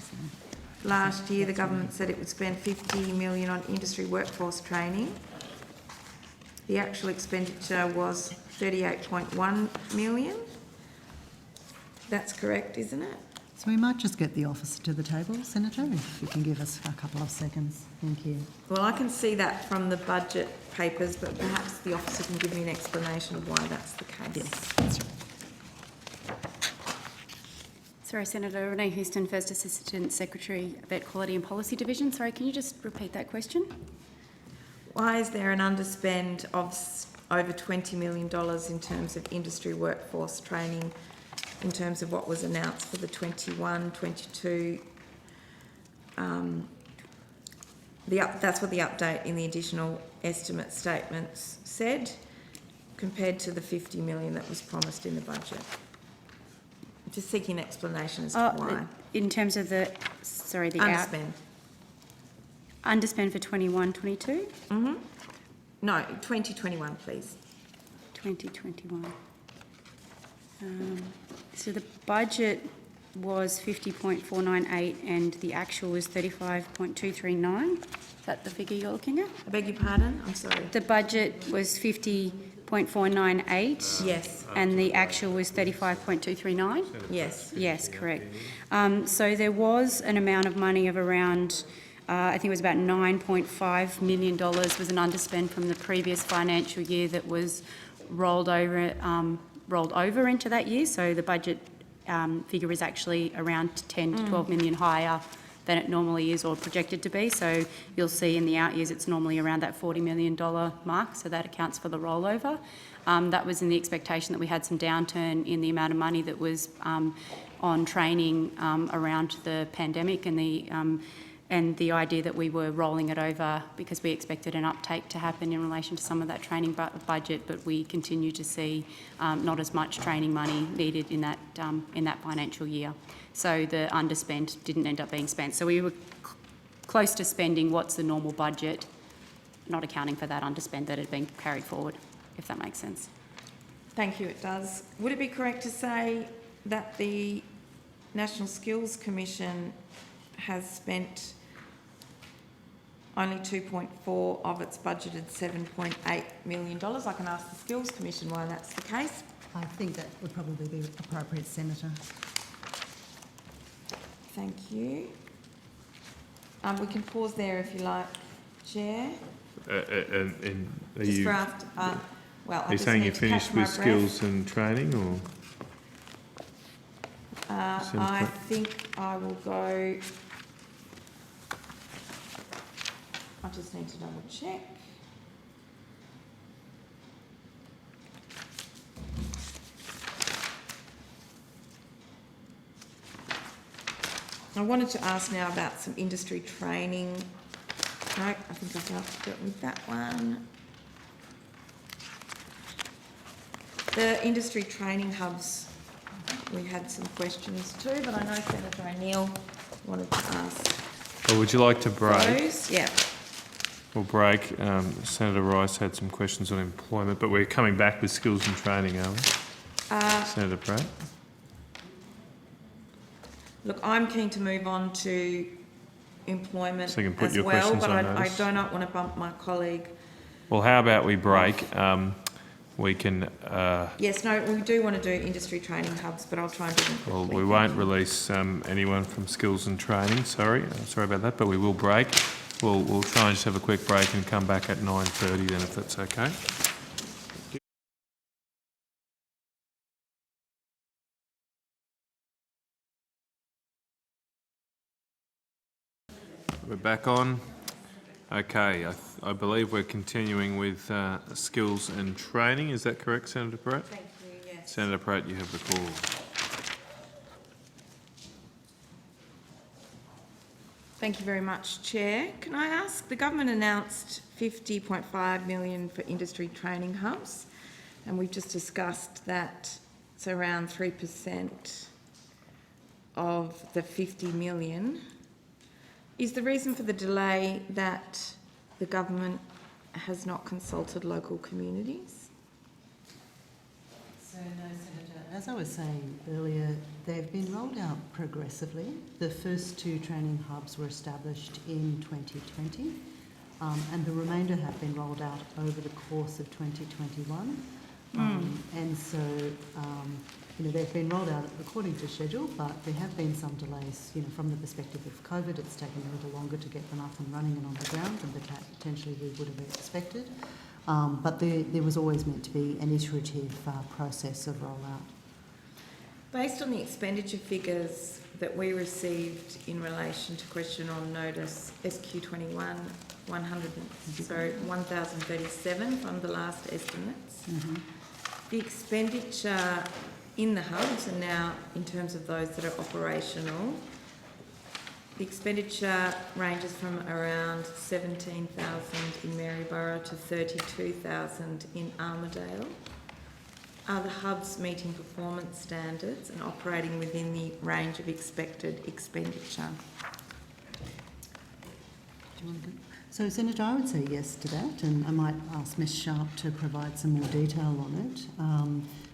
last year, the government said it would spend 50 million on industry workforce training. The actual expenditure was 38.1 million. That's correct, isn't it? So we might just get the officer to the table, Senator, if you can give us a couple of seconds. Thank you. Well, I can see that from the budget papers, but perhaps the officer can give me an explanation of why that's the case. Yes, that's right. Sorry, Senator Renee Houston, First Assistant Secretary, Vet Quality and Policy Division. Sorry, can you just repeat that question? Why is there an underspend of over $20 million in terms of industry workforce training in terms of what was announced for the 21-22? That's what the update in the additional estimate statements said, compared to the 50 million that was promised in the budget. Just seeking explanation as to why. In terms of the, sorry, the Underspend. Underspend for 21-22? Mm-hmm. No, 2021, please. 2021. So the budget was 50.498 and the actual was 35.239. Is that the figure you're looking at? I beg your pardon? I'm sorry. The budget was 50.498. Yes. And the actual was 35.239? Yes. Yes, correct. So there was an amount of money of around, I think it was about $9.5 million was an underspend from the previous financial year that was rolled over into that year. So the budget figure is actually around 10 to 12 million higher than it normally is or projected to be. So you'll see in the out years it's normally around that $40 million mark, so that accounts for the rollover. That was in the expectation that we had some downturn in the amount of money that was on training around the pandemic and the idea that we were rolling it over because we expected an uptake to happen in relation to some of that training budget, but we continue to see not as much training money needed in that financial year. So the underspend didn't end up being spent. So we were close to spending what's the normal budget, not accounting for that underspend that had been carried forward, if that makes sense. Thank you, it does. Would it be correct to say that the National Skills Commission has spent only 2.4 of its budgeted $7.8 million? I can ask the Skills Commission why that's the case. I think that would probably be appropriate, Senator. Thank you. We can pause there if you like, Chair. Are Just you, for after, well, I are you just saying need you're to finished catch my with skills breath. and training, or? I think I will go. I just need to double check. I wanted to ask now about some industry training. No, I think I've dealt with that one. The industry training hubs, we had some questions too, but I know Senator O'Neill wanted to ask. Or would you like to break? Those? Yeah. We'll break. Senator Rice had some questions on employment, but we're coming back with skills and training, are we? Senator Pratt? Look, I'm keen to move on to employment So you can put as your well, questions but on I notice. do not want to bump my colleague. Well, how about we break? We can... Yes, no, we do want to do industry training hubs, but I'll try and do them well, quickly. we won't release anyone from skills and training, sorry. Sorry about that, but we will break. We'll try and just have a quick break and come back at 9:30 then, if that's okay. We're back on. Okay, I believe we're continuing with skills and training. Is that correct, Senator Pratt? Thank you, yes. Senator Pratt, you have the call. Thank you very much, Chair. Can I ask, the government announced 50.5 million for industry training hubs, and we've just discussed that it's around 3% of the 50 million. Is the reason for the delay that the government has not consulted local communities? So, no, Senator, as I was saying earlier, they've been rolled out progressively. The first 2 training hubs were established in 2020, and the remainder have been rolled out over the course of 2021. And so, they've been rolled out according to schedule, but there have been some delays, from the perspective of COVID. It's taken a little longer to get them up and running and on the ground than potentially we would have expected. But there was always meant to be an iterative process of rollout. Based on the expenditure figures that we received in relation to question on notice SQ21, 1,037 from the last estimates. The expenditure in the hubs, and now in terms of those that are operational, the expenditure ranges from around 17,000 in Maryborough to 32,000 in Armidale. Are the hubs meeting performance standards and operating within the range of expected expenditure? So, Senator, I would say yes to that, and I might ask Ms Sharp to provide some more detail on it.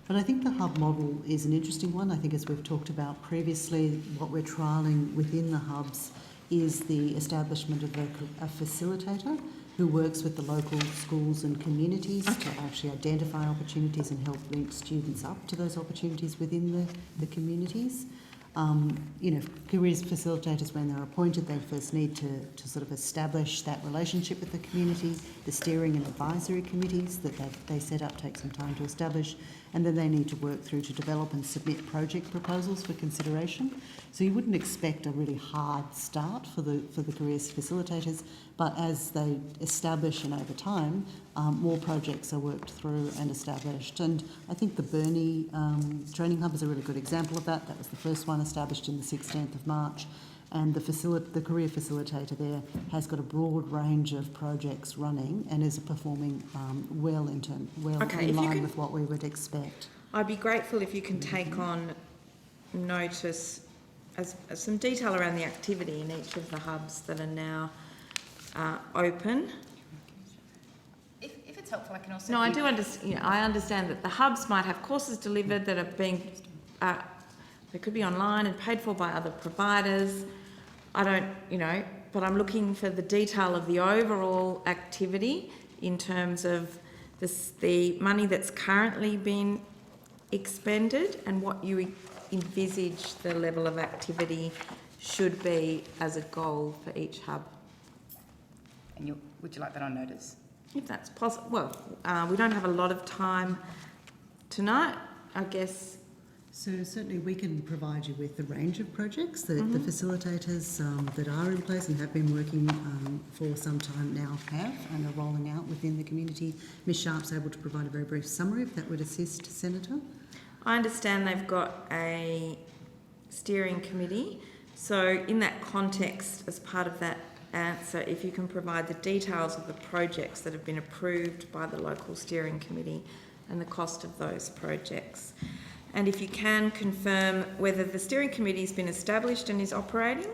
But I think the hub model is an interesting one. I think, as we've talked about previously, what we're trialling within the hubs is the establishment of a facilitator who works with the local schools and communities to actually identify opportunities and help link students up to those opportunities within the communities. Careers facilitators, when they're appointed, they first need to sort of establish that relationship with the community. The steering and advisory committees that they set up take some time to establish, and then they need to work through to develop and submit project proposals for consideration. So you wouldn't expect a really hard start for the careers facilitators, but as they establish and over time, more projects are worked through and established. And I think the Burnie Training Hub is a really good example of that. That was the first one established in the 16th of March. And the career facilitator there has got a broad range of projects running and is performing in line with what we would expect. I'd be grateful if you can take on notice as some detail around the activity in each of the hubs that are now open. If it's helpful, I can also... No, I do understand. I understand that the hubs might have courses delivered that are being... they could be online and paid for by other providers. I don't, but I'm looking for the detail of the overall activity in terms of the money that's currently been expended and what you envisage the level of activity should be as a goal for each hub. And would you like that on notice? If that's possible. Well, we don't have a lot of time tonight, I guess. So certainly we can provide you with the range of projects that the facilitators that are in place and have been working for some time now have and are rolling out within the community. Ms Sharp's able to provide a very brief summary if that would assist, Senator. I understand they've got a steering committee. So in that context, as part of that answer, if you can provide the details of the projects that have been approved by the local steering committee and the cost of those projects. And if you can confirm whether the steering committee has been established and is operating,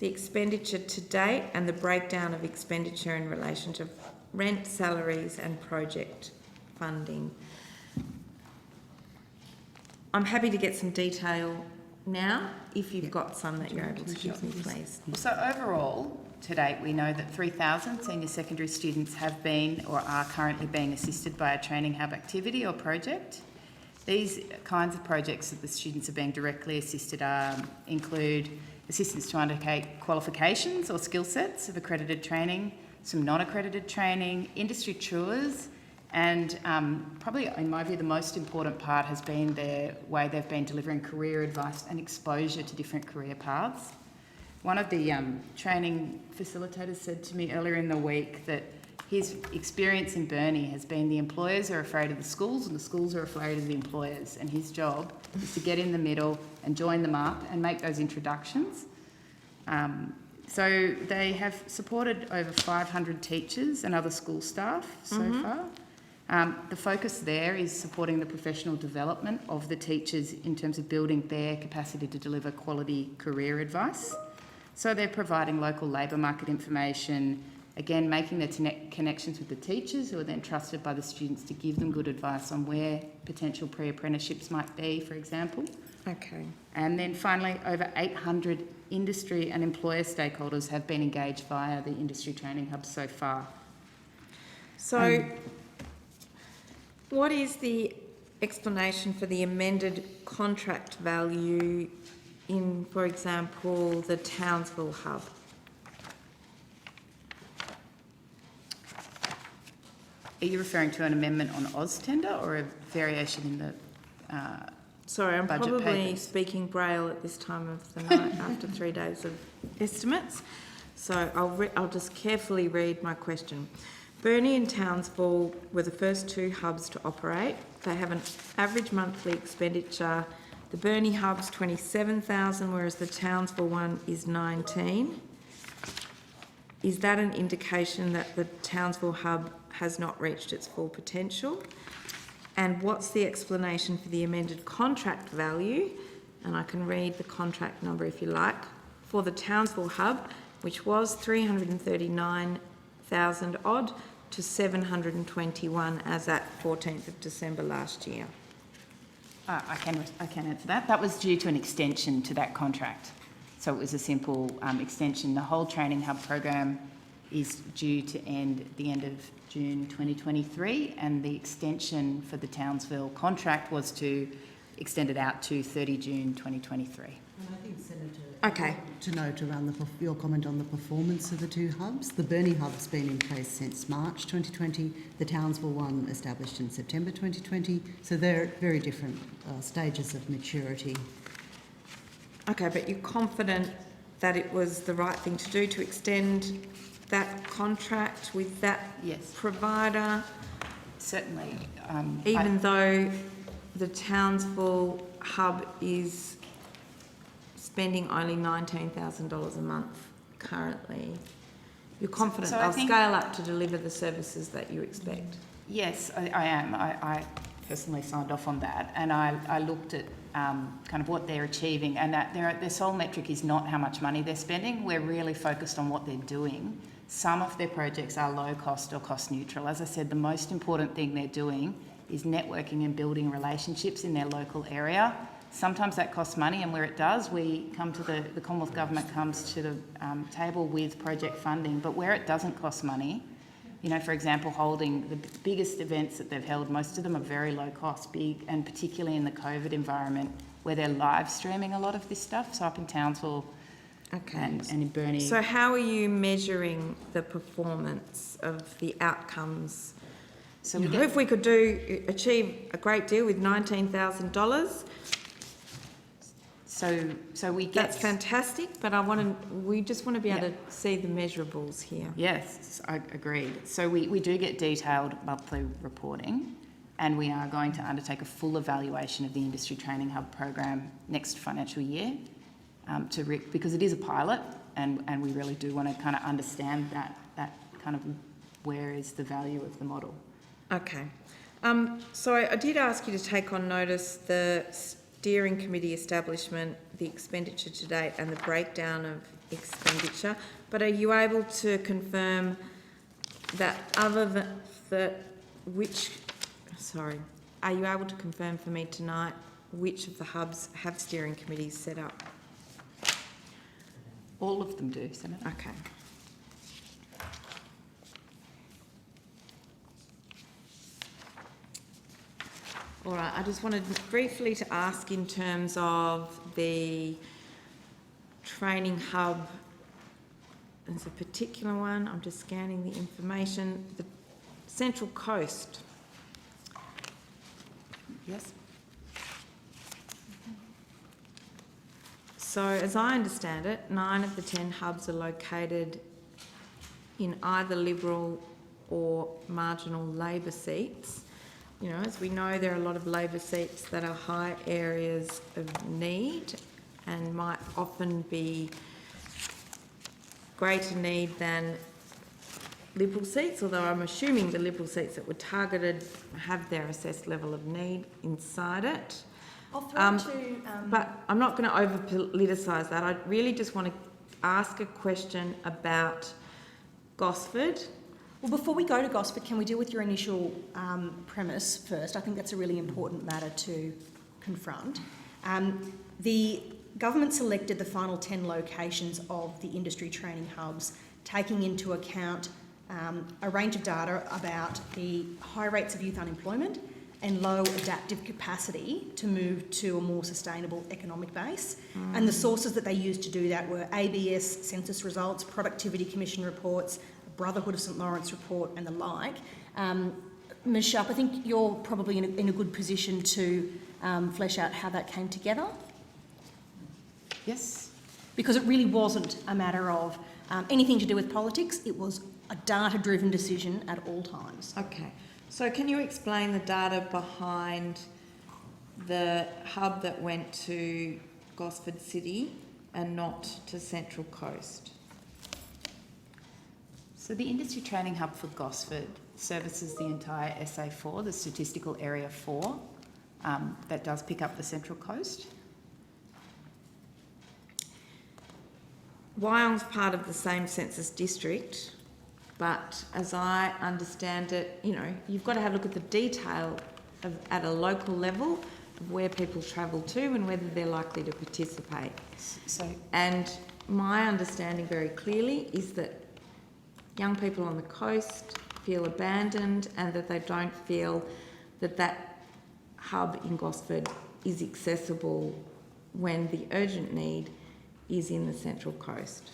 the expenditure to date and the breakdown of expenditure in relation to rent, salaries and project funding. I'm happy to get some detail now, if you've got some that you're able to give me, please. So overall, to date, we know that 3,000 senior secondary students have been or are currently being assisted by a training hub activity or project. These kinds of projects that the students are being directly assisted include assistance to undertake qualifications or skill sets of accredited training, some non-accredited training, industry tours, and probably, in my view, the most important part has been the way they've been delivering career advice and exposure to different career paths. One of the training facilitators said to me earlier in the week that his experience in Burnie has been the employers are afraid of the schools and the schools are afraid of the employers, and his job is to get in the middle and join them up and make those introductions. So they have supported over 500 teachers and other school staff so far. The focus there is supporting the professional development of the teachers in terms of building their capacity to deliver quality career advice. So they're providing local labour market information, again, making the connections with the teachers who are then trusted by the students to give them good advice on where potential pre-apprenticeships might be, for example. Okay. And then finally, over 800 industry and employer stakeholders have been engaged via the industry training hub so far. So, what is the explanation for the amended contract value in, for example, the Townsville hub? Are you referring to an amendment on AusTender or a variation in the Sorry, I'm budget probably papers? speaking braille at this time of the night after 3 days of estimates. So I'll just carefully read my question. Burnie and Townsville were the first two hubs to operate. They have an average monthly expenditure. The Burnie hub's 27,000, whereas the Townsville one is 19. Is that an indication that the Townsville hub has not reached its full potential? And what's the explanation for the amended contract value? And I can read the contract number if you like. For the Townsville hub, which was 339,000 odd to 721 as at 14th of December last year. I can answer that. That was due to an extension to that contract. So it was a simple extension. The whole Training Hub program is due to end at the end of June 2023, and the extension for the Townsville contract was to extend it out to 30 June 2023. And I think, Senator, okay, to note around your comment on the performance of the two hubs. The Burnie hub's been in place since March 2020. The Townsville one established in September 2020. So they're at very different stages of maturity. Okay, but you're confident that it was the right thing to do to extend that contract with that provider? Certainly. Even though the Townsville hub is spending only $19,000 a month currently, you're confident So I they'll think- scale up to deliver the services that you expect? Yes, I am. I personally signed off on that, and I looked at kind of what they're achieving, and that their sole metric is not how much money they're spending. We're really focused on what they're doing. Some of their projects are low cost or cost neutral. As I said, the most important thing they're doing is networking and building relationships in their local area. Sometimes that costs money, and where it does, we come to the Commonwealth Government comes to the table with project funding. But where it doesn't cost money, you know, for example, holding the biggest events that they've held, most of them are very low cost, big, and particularly in the COVID environment where they're live streaming a lot of this stuff. So up in Townsville and in Burnie. So how are you measuring the performance of the outcomes? So You we know, get- if we could achieve a great deal with $19,000, So we get... that's fantastic, but we just want to be able to see the measurables here. Yes, I agree. So we do get detailed monthly reporting, and we are going to undertake a full evaluation of the Industry Training Hub program next financial year, because it is a pilot, and we really do want to kind of understand that kind of where is the value of the model. Okay. So I did ask you to take on notice the steering committee establishment, the expenditure to date, and the breakdown of expenditure. But are you able to confirm that are you able to confirm for me tonight which of the hubs have steering committees set up? All of them do, Senator. Okay. All right, I just wanted briefly to ask in terms of the training hub. There's a particular one, I'm just scanning the information. The Central Coast. Yes. So as I understand it, 9 of the 10 hubs are located in either Liberal or marginal Labor seats. You know, as we know, there are a lot of Labor seats that are high areas of need and might often be greater need than Liberal seats, although I'm assuming the Liberal seats that were targeted have their assessed level of need inside it. I'll throw to... But I'm not going to over-politicise that. I really just want to ask a question about Gosford. Well, before we go to Gosford, can we deal with your initial premise first? I think that's a really important matter to confront. The government selected the final 10 locations of the industry training hubs, taking into account a range of data about the high rates of youth unemployment and low adaptive capacity to move to a more sustainable economic base. And the sources that they used to do that were ABS census results, Productivity Commission reports, Brotherhood of St Lawrence report and the like. Ms Sharp, I think you're probably in a good position to flesh out how that came together. Yes. Because it really wasn't a matter of anything to do with politics, it was a data-driven decision at all times. Okay. So can you explain the data behind the hub that went to Gosford City and not to Central Coast? So the Industry Training Hub for Gosford services the entire SA4, the statistical area 4, that does pick up the Central Coast. Wyong's part of the same census district, but as I understand it, you know, you've got to have a look at the detail at a local level of where people travel to and whether they're likely to participate. And my understanding very clearly is that young people on the coast feel abandoned and that they don't feel that that hub in Gosford is accessible when the urgent need is in the Central Coast.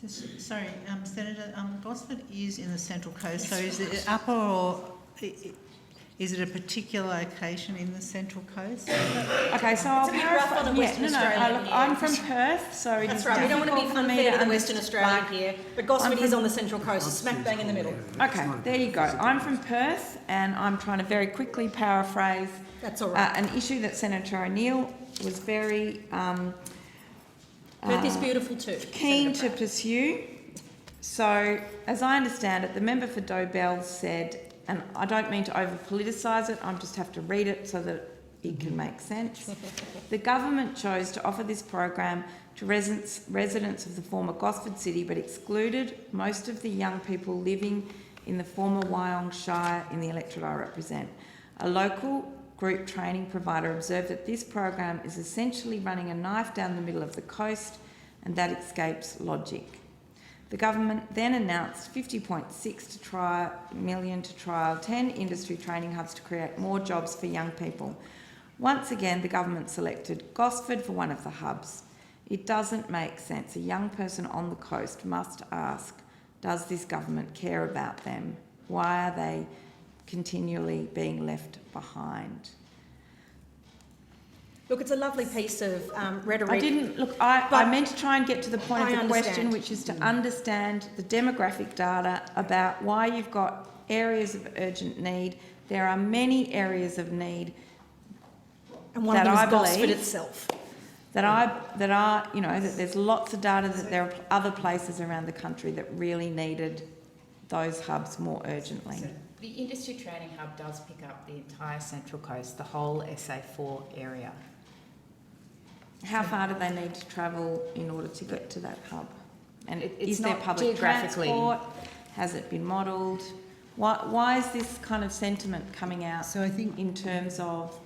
Sorry, Senator, Gosford is in the Central Coast, so is it upper or is it a particular location in the Central Coast? Okay, so I'll paraphrase. I'm from Perth, so it is right. We don't want to be difficult for me unfair to the to Western Australian here, but Gosford is on the Central Coast, smack bang in the middle. Okay, there you go. I'm from Perth, and I'm trying to very quickly paraphrase That's all right. an issue that Senator O'Neill was very Perth is beautiful too. keen to pursue. So, as I understand it, the member for Dobell said, and I don't mean to over-politicise it, I just have to read it so that it can make sense. The government chose to offer this program to residents of the former Gosford City, but excluded most of the young people living in the former Wyong Shire in the electorate I represent. A local group training provider observed that this program is essentially running a knife down the middle of the coast, and that escapes logic. The government then announced $50.6 million to trial 10 industry training hubs to create more jobs for young people. Once again, the government selected Gosford for one of the hubs. It doesn't make sense. A young person on the coast must ask, does this government care about them? Why are they continually being left behind? Look, it's a lovely piece of rhetoric. I meant to try and get to the point of the question, which is to understand the demographic data about why you've got areas of urgent need. There are many areas of need and one of them is Gosford itself. That there's lots of data that there are other places around the country that really needed those hubs more urgently. So the Industry Training Hub does pick up the entire Central Coast, the whole SA4 area. How far do they need to travel in order to get to that hub? And it's is there not public geographically. transport? Has it been modelled? Why is this kind of sentiment coming out? So I think in terms of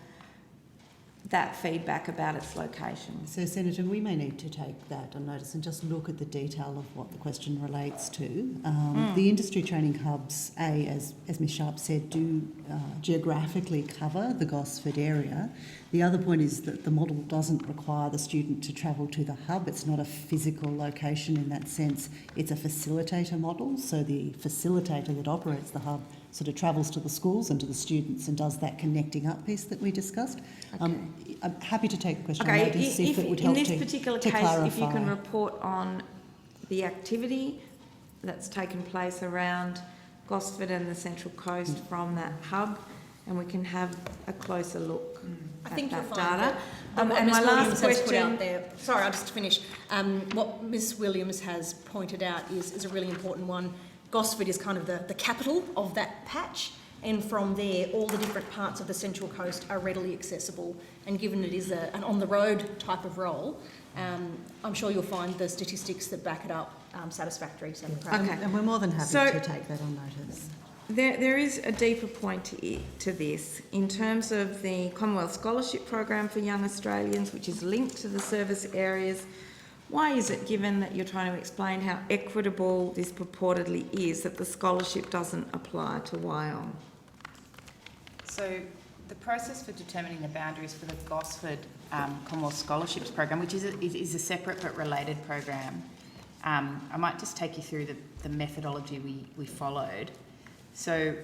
that feedback about its location. So, Senator, we may need to take that on notice and just look at the detail of what the question relates to. The industry training hubs, as Ms Sharp said, do geographically cover the Gosford area. The other point is that the model doesn't require the student to travel to the hub. It's not a physical location in that sense. It's a facilitator model. So the facilitator that operates the hub sort of travels to the schools and to the students and does that connecting up piece that we discussed. I'm happy to take the question on notice if it would help in to this particular to case, clarify. if you can report on the activity that's taken place around Gosford and the Central Coast from that hub, and we can have a closer look I at think that you'll find data. that what And Ms my Williams last has put question. out there, sorry, I'll just finish. What Ms Williams has pointed out is a really important one. Gosford is kind of the capital of that patch, and from there all the different parts of the Central Coast are readily accessible, and given it is an on-the-road type of role, I'm sure you'll find the statistics that back it up satisfactory. So And we're more than happy So- to take that on notice. There is a deeper point to this in terms of the Commonwealth Scholarship Program for Young Australians, which is linked to the service areas. Why is it, given that you're trying to explain how equitable this purportedly is, that the scholarship doesn't apply to Wyong? So the process for determining the boundaries for the Gosford Commonwealth Scholarships Program, which is a separate but related program, I might just take you through the methodology we followed. So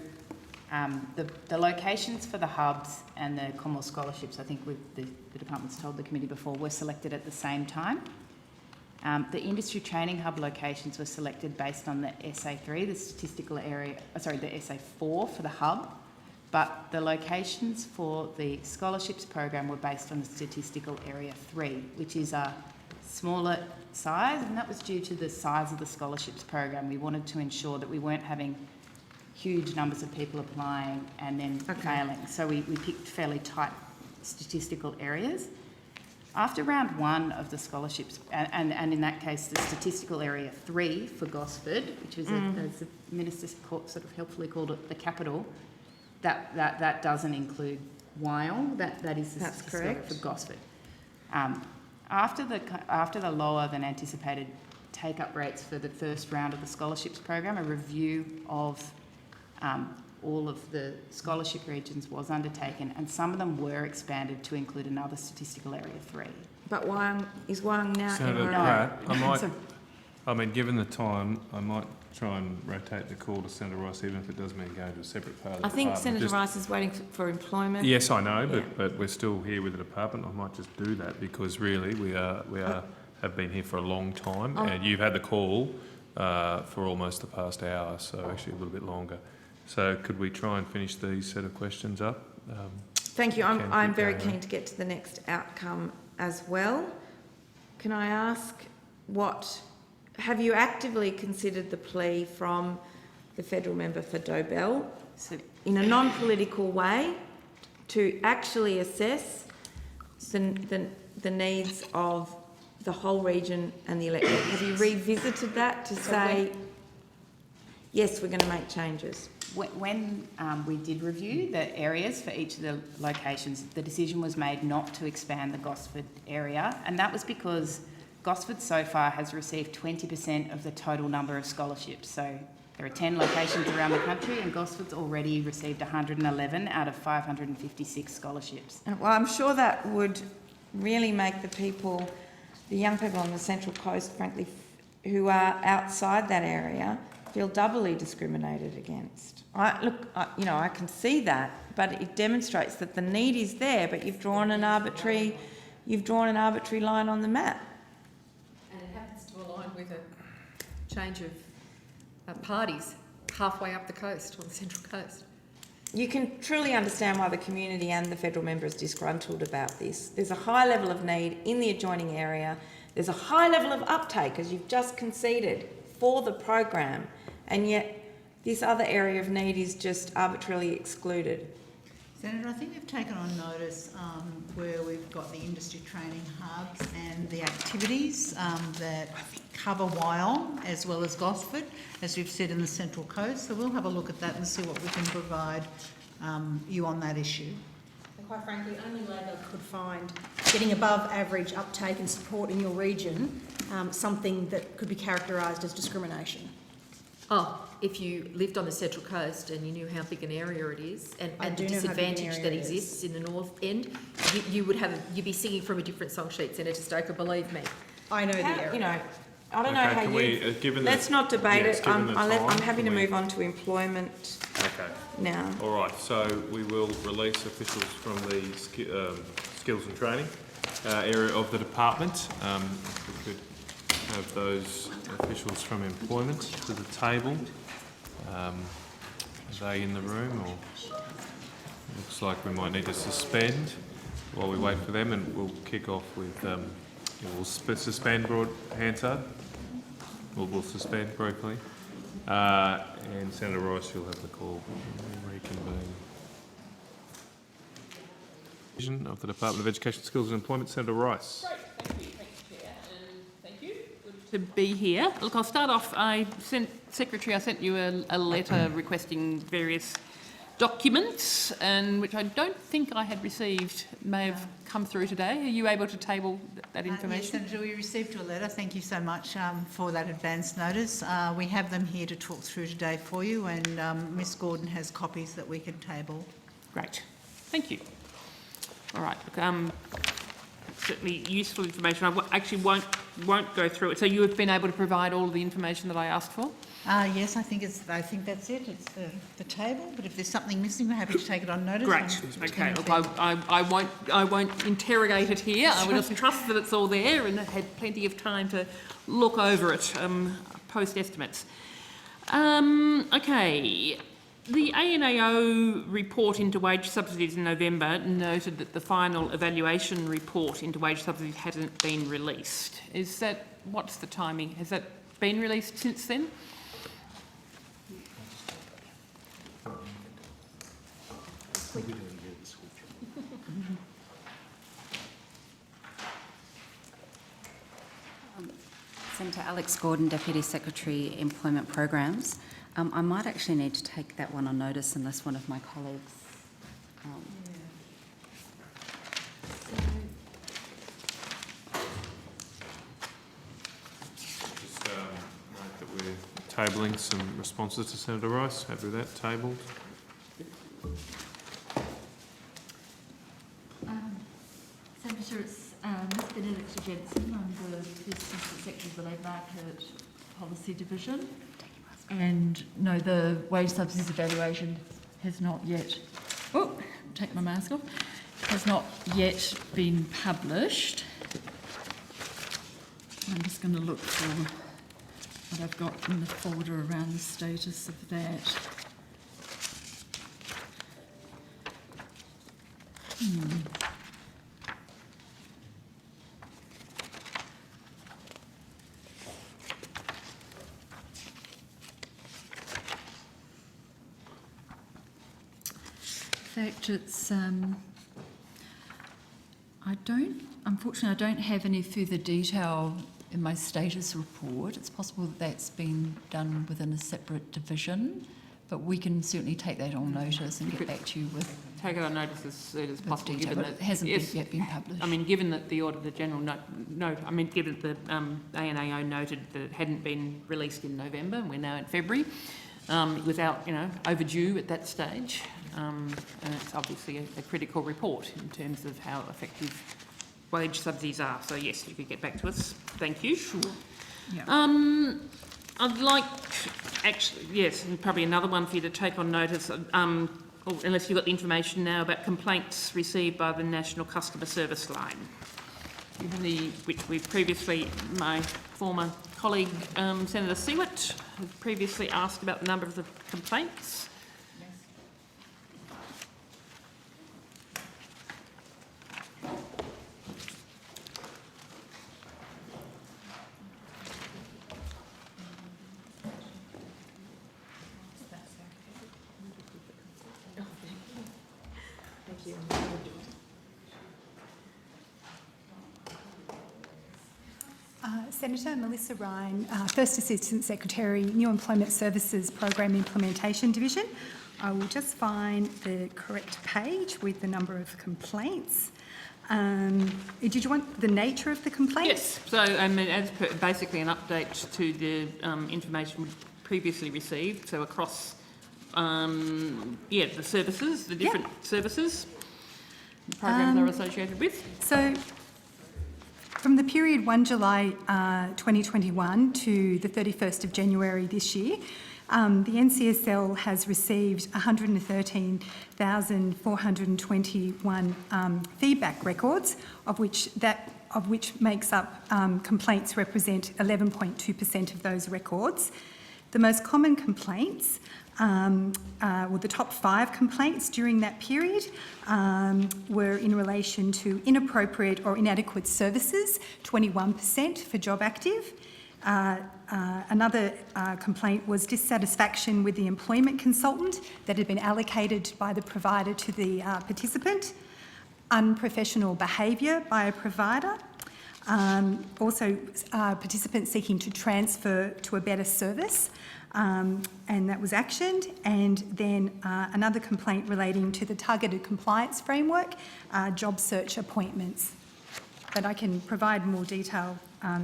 the locations for the hubs and the Commonwealth Scholarships, I think the department's told the committee before, were selected at the same time. The industry training hub locations were selected based on the SA3, the statistical area, the SA4 for the hub, but the locations for the scholarships program were based on the statistical area 3, which is a smaller size, and that was due to the size of the scholarships program. We wanted to ensure that we weren't having huge numbers of people applying and then failing. So we picked fairly tight statistical areas. After round 1 of the scholarships, and in that case the statistical area 3 for Gosford, which was, as the Minister sort of helpfully called it, the capital, that doesn't include Wyong, that is the statistical area for Gosford. After the lower than anticipated take-up rates for the first round of the scholarships program, a review of all of the scholarship regions was undertaken, and some of them were expanded to include another statistical area 3. But is Wyong now Senator in Pratt, given the time, I might try and rotate the call to Senator Rice, even if it does mean going to a separate part of the I think department. Senator Rice is waiting for employment. Yes, I know, but we're still here with the department. I might just do that because really we have been here for a long time, and you've had the call for almost the past hour, so actually a little bit longer. So could we try and finish these set of questions up? Thank you. I'm very keen to get to the next outcome as well. Can I ask, have you actively considered the plea from the federal member for Dobell in a non-political way to actually assess the needs of the whole region and the electorate? Have you revisited that to say, yes, we're going to make changes? When we did review the areas for each of the locations, the decision was made not to expand the Gosford area, and that was because Gosford so far has received 20% of the total number of scholarships. So there are 10 locations around the country, and Gosford's already received 111 out of 556 scholarships. Well, I'm sure that would really make the young people on the Central Coast, frankly, who are outside that area, feel doubly discriminated against. I can see that, but it demonstrates that the need is there, but you've drawn an arbitrary line on the map. And it happens to align with a change of parties halfway up the coast, on the Central Coast. You can truly understand why the community and the federal member is disgruntled about this. There's a high level of need in the adjoining area. There's a high level of uptake, as you've just conceded, for the program, and yet this other area of need is just arbitrarily excluded. Senator, I think you've taken on notice where we've got the industry training hubs and the activities that cover Wyong as well as Gosford, as you've said, in the Central Coast. So we'll have a look at that and see what we can provide you on that issue. And quite frankly, only Labor could find getting above average uptake and support in your region something that could be characterised as discrimination. Oh, if you lived on the Central Coast and you knew how big an area it is and the do know how big an disadvantage area that it is. exists in the north end, you'd be singing from a different song sheet, Senator Stoker, believe me. I know the How- area. You know, I don't know Okay, how can you. we, given the- Let's not debate yes, it. given the I'm time, happy to can we- move on to employment Okay. now. All right, so we will release officials from the skills and training area of the department. If we could have those officials from employment to the table. Are they in the room, or looks like we might need to suspend while we wait for them, and we'll kick off with we'll suspend broad hands up. We'll suspend briefly, and Senator Rice, you'll have the call. Reconvene. Of the Department of Education, Skills and Employment, Senator Rice. Thank you, Chair, and thank you. Good to be here. Look, I'll start off. I sent you a letter requesting various documents, and which I don't think I had received. May have come through today. Are you able to table that information? Yes, Senator, we received your letter. Thank you so much for that advance notice. We have them here to talk through today for you, and Ms Gordon has copies that we can table. Great. Thank you. All right. Look, certainly useful information. I actually won't go through it. So you have been able to provide all of the information that I asked for? Yes, I think that's it. It's the table. But if there's something missing, we're happy to take it on notice. Great. Okay. Look, I won't interrogate it here. I will just trust that it's all there and had plenty of time to look over it post estimates. Okay. The ANAO report into wage subsidies in November noted that the final evaluation report into wage subsidies hasn't been released. What's the timing? Has that been released since then? Senator Alex Gordon, Deputy Secretary, Employment Programs. I might actually need to take that one on notice unless one of my colleagues... Just note that we're tabling some responses to Senator Rice. Happy with that? Tabled. Senator, it's Ms Benedicta Jensen. I'm the Assistant Secretary of the Labour Market Policy Division. And no, the wage subsidies evaluation has not yet, take my mask off, has not yet been published. I'm just going to look for what I've got in the folder around the status of that. In fact, it's, unfortunately, I don't have any further detail in my status report. It's possible that that's been done within a separate division, but we can certainly take that on notice and get back to you with... Take it on notice as soon as possible. Detail, but it hasn't yet been published. I mean, given that the Auditor General given that the ANAO noted that it hadn't been released in November, and we're now in February, it was out, overdue at that stage. And it's obviously a critical report in terms of how effective wage subsidies are. So yes, you could get back to us. Thank you. Sure. Yeah. I'd like, actually, yes, and probably another one for you to take on notice, unless you've got the information now about complaints received by the National Customer Service Line, which we previously, my former colleague, Senator Siewert, had previously asked about the number of the complaints. Senator Melissa Ryan, First Assistant Secretary, New Employment Services Program Implementation Division. I will just find the correct page with the number of complaints. Did you want the nature of the complaints? Yes, so as basically an update to the information we previously received, so across, the services, the different services the programs are associated with? So from the period 1 July 2021 to the 31st of January this year, the NCSL has received 113,421 feedback records, of which makes up complaints represent 11.2% of those records. The most common complaints, the top 5 complaints during that period were in relation to inappropriate or inadequate services, 21% for Job Active. Another complaint was dissatisfaction with the employment consultant that had been allocated by the provider to the participant, unprofessional behaviour by a provider, also participants seeking to transfer to a better service, and that was actioned, and then another complaint relating to the targeted compliance framework, job search appointments. But I can provide more detail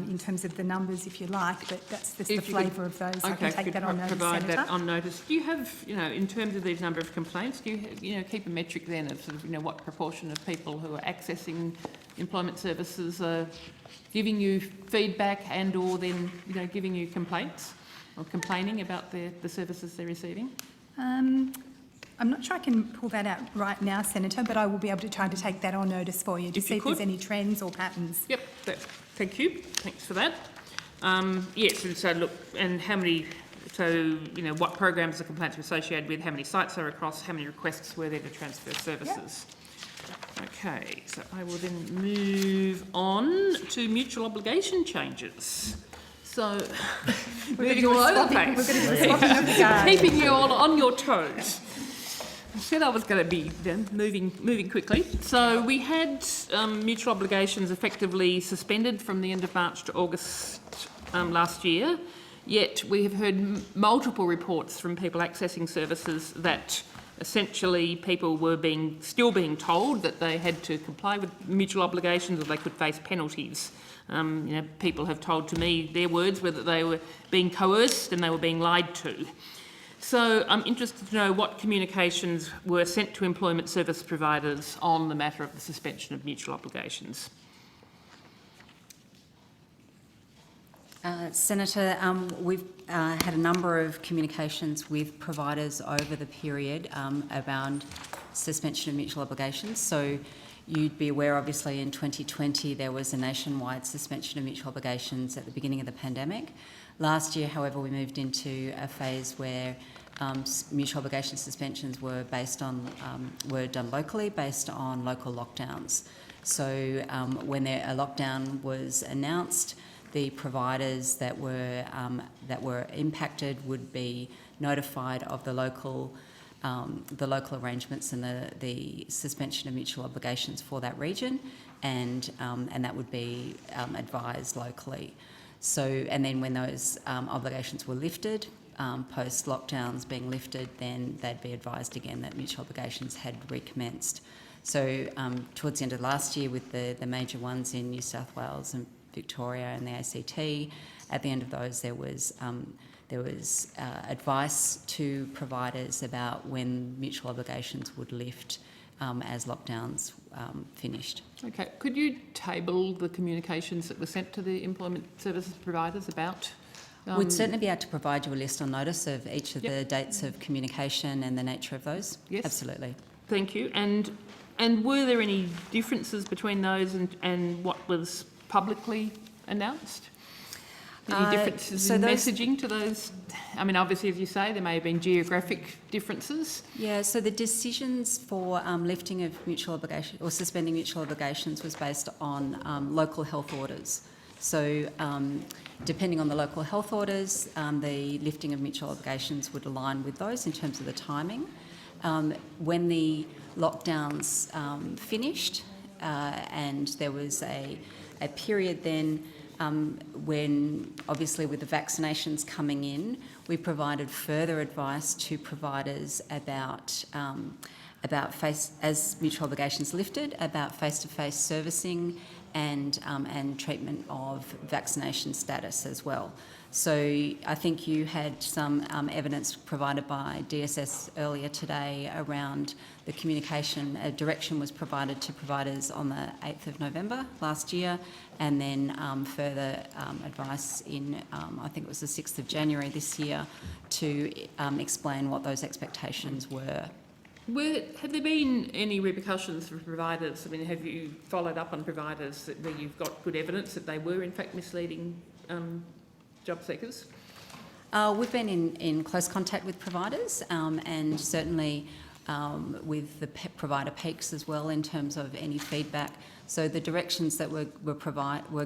in terms of the numbers if you like, but that's just the flavour of those. I can take that on notice, provide Senator. that on notice. Do you have, in terms of these number of complaints, do you, keep a metric then of sort of, what proportion of people who are accessing employment services are giving you feedback and or then, giving you complaints or complaining about the services they're receiving? I'm not sure I can pull that out right now, Senator, but I will be able to try to take that on notice for you to see if there's any trends or patterns. Yep, thank you. Thanks for that. Yes, and so look, and how many, what programs the complaints are associated with, how many sites are across, how many requests were there to transfer services. Yep. Okay, so I will then move on to mutual obligation changes. So, moving all over the place, keeping you all on your toes. I said I was going to be moving quickly. So we had mutual obligations effectively suspended from the end of March to August last year, yet we have heard multiple reports from people accessing services that essentially people were still being told that they had to comply with mutual obligations or they could face penalties. People have told to me, their words were that they were being coerced and they were being lied to. So I'm interested to know what communications were sent to employment service providers on the matter of the suspension of mutual obligations. Senator, we've had a number of communications with providers over the period around suspension of mutual obligations. So you'd be aware, obviously, in 2020 there was a nationwide suspension of mutual obligations at the beginning of the pandemic. Last year, however, we moved into a phase where mutual obligation suspensions were done locally based on local lockdowns. So when a lockdown was announced, the providers that were impacted would be notified of the local arrangements and the suspension of mutual obligations for that region, and that would be advised locally. So, and then when those obligations were lifted, post-lockdowns being lifted, then they'd be advised again that mutual obligations had recommenced. So towards the end of last year, with the major ones in New South Wales and Victoria and the ACT, at the end of those there was advice to providers about when mutual obligations would lift as lockdowns finished. Okay, could you table the communications that were sent to the employment services providers about? We'd certainly be able to provide you a list on notice of each of the dates of communication and the nature of those. Yes. Absolutely. Thank you. And were there any differences between those and what was publicly announced? Any differences in messaging to those? I mean, obviously, as you say, there may have been geographic differences. Yeah, so the decisions for lifting of mutual obligation or suspending mutual obligations was based on local health orders. So depending on the local health orders, the lifting of mutual obligations would align with those in terms of the timing. When the lockdowns finished and there was a period then when, obviously, with the vaccinations coming in, we provided further advice to providers about as mutual obligations lifted, about face-to-face servicing and treatment of vaccination status as well. So I think you had some evidence provided by DSS earlier today around the communication. A direction was provided to providers on the 8th of November last year, and then further advice in, I think it was the 6th of January this year, to explain what those expectations were. Have there been any repercussions for providers? I mean, have you followed up on providers where you've got good evidence that they were in fact misleading job seekers? We've been in close contact with providers and certainly with the provider peaks as well in terms of any feedback. So the directions that were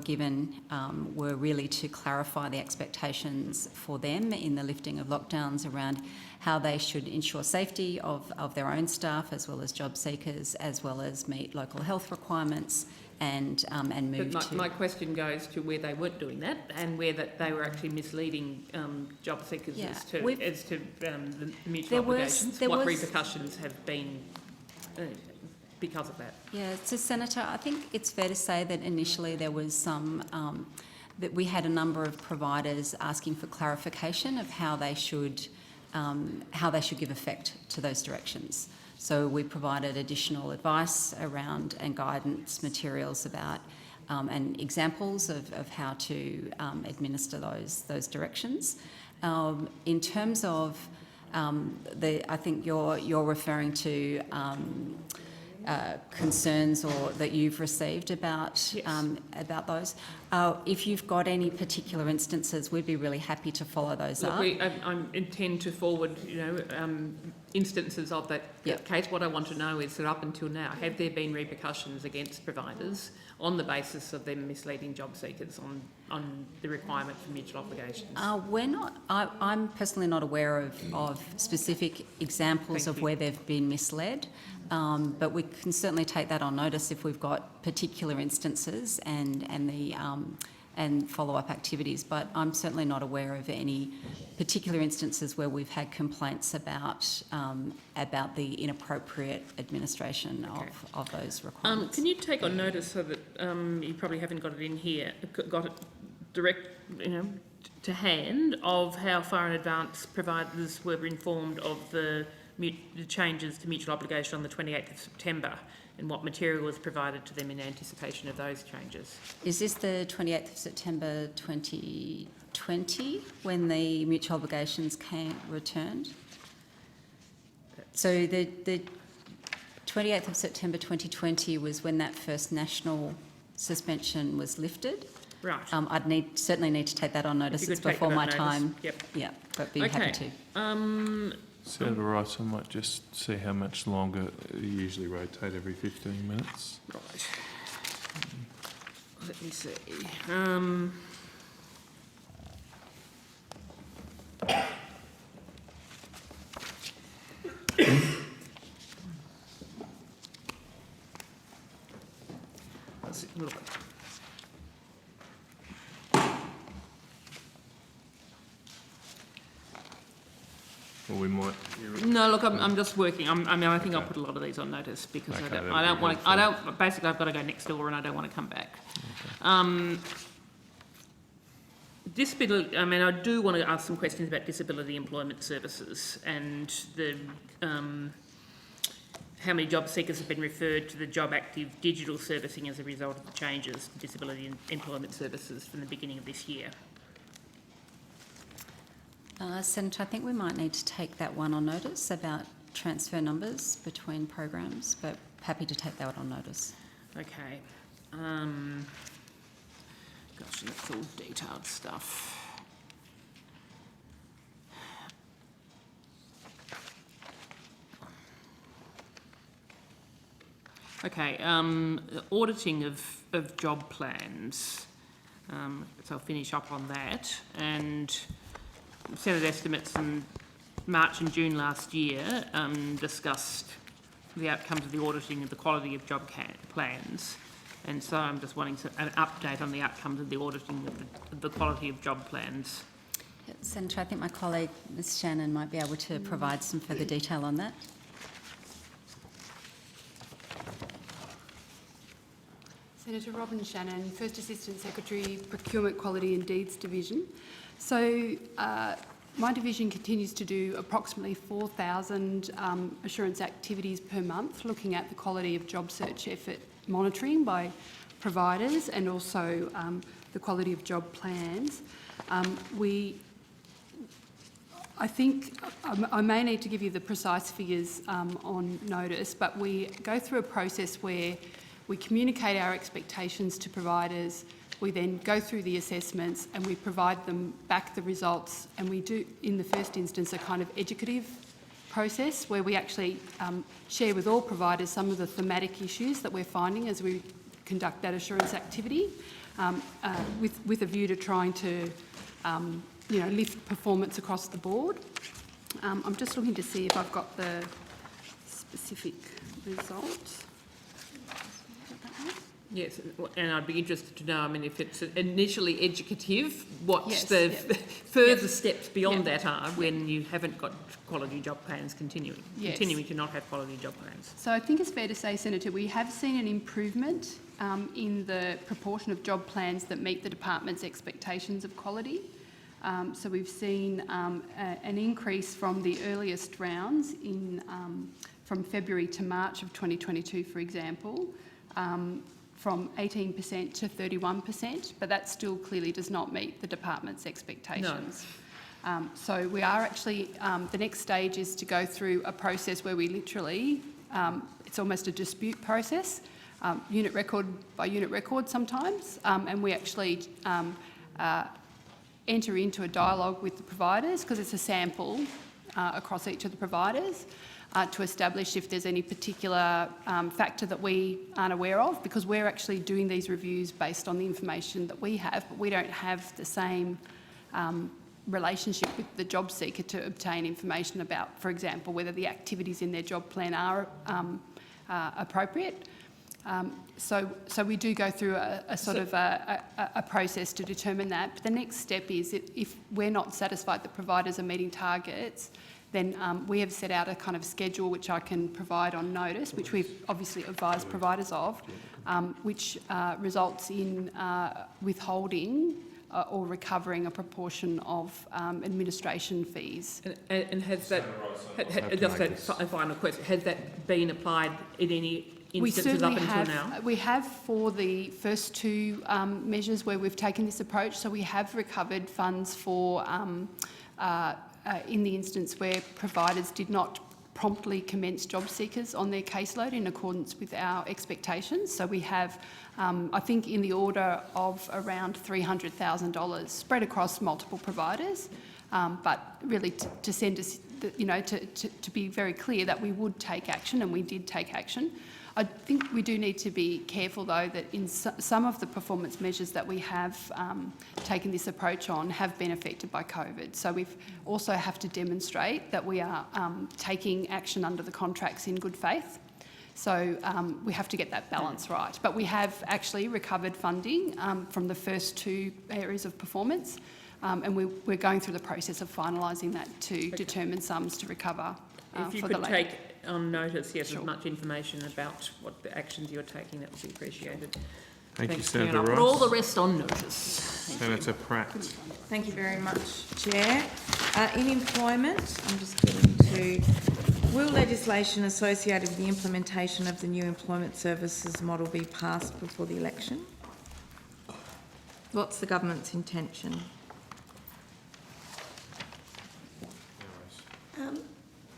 given were really to clarify the expectations for them in the lifting of lockdowns around how they should ensure safety of their own staff as well as job seekers, as well as meet local health requirements and move but my question goes to where they weren't doing that and where that they were actually misleading job seekers as to the mutual obligations. What repercussions have been because of that? Yeah, so Senator, I think it's fair to say that initially there was some, that we had a number of providers asking for clarification of how they should give effect to those directions. So we provided additional advice around and guidance materials about and examples of how to administer those directions. In terms of I think you're referring to concerns or that you've received about about those. If you've got any particular instances, we'd be really happy to follow those up. I intend to forward, instances of that case. What I want to know is that up until now, have there been repercussions against providers on the basis of them misleading job seekers on the requirement for mutual obligations? I'm personally not aware of specific examples of where they've been misled, but we can certainly take that on notice if we've got particular instances and follow-up activities. But I'm certainly not aware of any particular instances where we've had complaints about the inappropriate administration of those requirements. Can you take on notice so that you probably haven't got it in here, got it direct, to hand, of how far in advance providers were informed of the changes to mutual obligation on the 28th of September and what material was provided to them in anticipation of those changes? Is this the 28th of September 2020 when the mutual obligations returned? So the 28th of September 2020 was when that first national suspension was lifted. Right. I'd certainly need to take that on notice. It's before my time. Yep. Yeah, but be happy to. Senator Rice, I might just see how much longer. You usually rotate every 15 minutes. Right. Let me see. Let's look. Well, we might. No, look, I'm just working. I think I'll put a lot of these on notice because I don't want to. Basically, I've got to go next door and I don't want to come back. Disability. I do want to ask some questions about disability employment services and the how many job seekers have been referred to the Job Active digital servicing as a result of the changes to disability employment services from the beginning of this year. Senator, I think we might need to take that one on notice about transfer numbers between programs, but happy to take that on notice. Okay. Gosh, that's all detailed stuff. Okay, auditing of job plans. So I'll finish up on that. And Senate estimates in March and June last year discussed the outcomes of the auditing of the quality of job plans. And so I'm just wanting an update on the outcomes of the auditing of the quality of job plans. Senator, I think my colleague, Ms Shannon, might be able to provide some further detail on that. Senator Robin Shannon, First Assistant Secretary, Procurement Quality and Deeds Division. So my division continues to do approximately 4,000 assurance activities per month, looking at the quality of job search effort monitoring by providers and also the quality of job plans. I think I may need to give you the precise figures on notice, but we go through a process where we communicate our expectations to providers. We then go through the assessments and we provide them back the results, and we do, in the first instance, a kind of educative process where we actually share with all providers some of the thematic issues that we're finding as we conduct that assurance activity, with a view to trying to lift performance across the board. I'm just looking to see if I've got the specific results. Yes, and I'd be interested to know, I mean, if it's initially educative, what the further steps beyond that are when you haven't got quality job plans continuing to not have quality job plans. So I think it's fair to say, Senator, we have seen an improvement in the proportion of job plans that meet the department's expectations of quality. So we've seen an increase from the earliest rounds from February to March of 2022, for example, from 18% to 31%, but that still clearly does not meet the department's expectations. No. So we are actually, the next stage is to go through a process where we literally, it's almost a dispute process, unit record by unit record sometimes, and we actually enter into a dialogue with the providers, because it's a sample across each of the providers, to establish if there's any particular factor that we aren't aware of, because we're actually doing these reviews based on the information that we have, but we don't have the same relationship with the job seeker to obtain information about, for example, whether the activities in their job plan are appropriate. So we do go through a process to determine that. But the next step is if we're not satisfied that providers are meeting targets, then we have set out a kind of schedule which I can provide on notice, which we've obviously advised providers of, which results in withholding or recovering a proportion of administration fees. And has that, just a final question, has that been applied in any instances up until now? We have for the first two measures where we've taken this approach. So we have recovered funds for in the instance where providers did not promptly commence job seekers on their caseload in accordance with our expectations. So we have, I think, in the order of around $300,000 spread across multiple providers, but really to send us, to be very clear that we would take action, and we did take action. I think we do need to be careful, though, that in some of the performance measures that we have taken this approach on have been affected by COVID. So we also have to demonstrate that we are taking action under the contracts in good faith. So we have to get that balance right. But we have actually recovered funding from the first two areas of performance, and we're going through the process of finalising that to determine sums to recover. If you could take on notice, as much information about what the actions you're taking, that would be appreciated. Thank you, Thanks, Senator Fiona. Ross. Put all the rest on notice. Senator Pratt. Thank you very much, Chair. In employment, I'm just getting to, will legislation associated with the implementation of the new employment services model be passed before the election? What's the government's intention?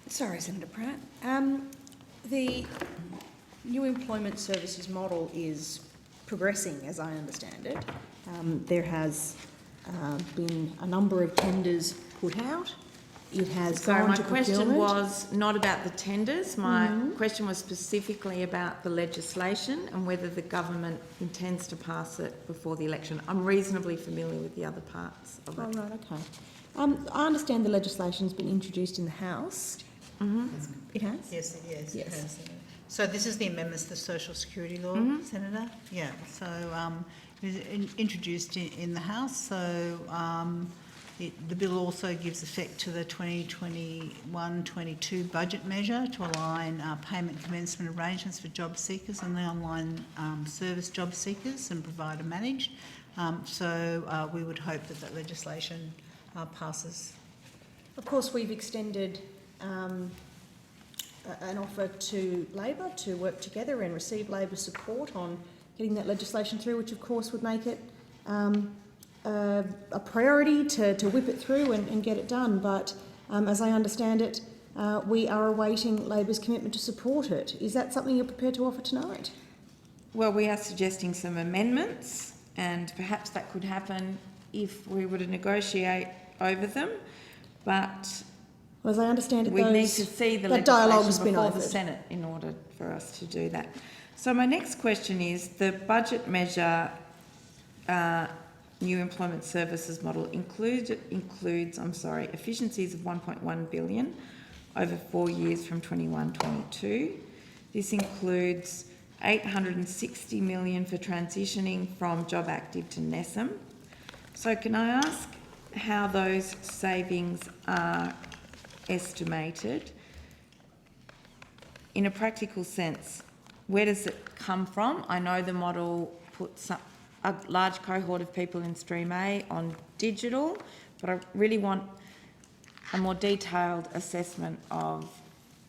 Sorry, Senator Pratt. The new employment services model is progressing, as I understand it. There has been a number of tenders put out. It has gone my to question procurement. was not about the tenders. My question was specifically about the legislation and whether the government intends to pass it before the election. I'm reasonably familiar with the other parts of it. Oh, right, okay. I understand the legislation's been introduced in the House. It has? Yes, it is. Yes. It has. So this is the amendments to the Social Security Law, Senator? Yeah, so it was introduced in the House, so The bill also gives effect to the 2021-22 budget measure to align payment commencement arrangements for job seekers and the online service job seekers and provider managed. So we would hope that that legislation passes. Of course, we've extended an offer to Labor to work together and receive Labor support on getting that legislation through, which of course would make it a priority to whip it through and get it done. But as I understand it, we are awaiting Labor's commitment to support it. Is that something you're prepared to offer tonight? Well, we are suggesting some amendments, and perhaps that could happen if we were to negotiate over them. But well, as I understand it, we need to see the that dialogue has legislation been before the offered. Senate in order for us to do that. So my next question is, the budget measure new employment services model includes efficiencies of 1.1 billion over 4 years from 21-22. This includes 860 million for transitioning from Job Active to NESM. So can I ask how those savings are estimated? In a practical sense, where does it come from? I know the model puts a large cohort of people in Stream A on digital, but I really want a more detailed assessment of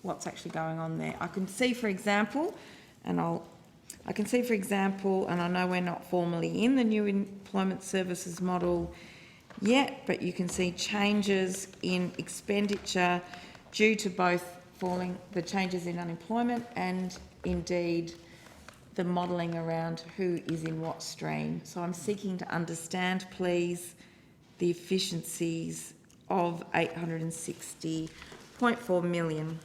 what's actually going on there. I can see, for example, and I know we're not formally in the new employment services model yet, but you can see changes in expenditure due to both the changes in unemployment and indeed the modelling around who is in what stream. So I'm seeking to understand, please, the efficiencies of 860.4 million.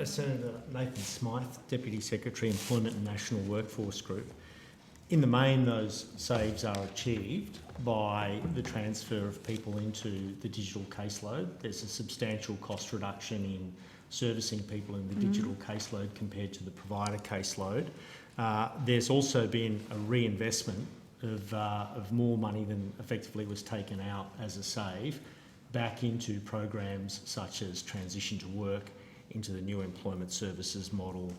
Senator Nathan Smythe, Deputy Secretary, Employment and National Workforce Group. In the main, those saves are achieved by the transfer of people into the digital caseload. There's a substantial cost reduction in servicing people in the digital caseload compared to the provider caseload. There's also been a reinvestment of more money than effectively was taken out as a save back into programs such as Transition to Work, into the new employment services model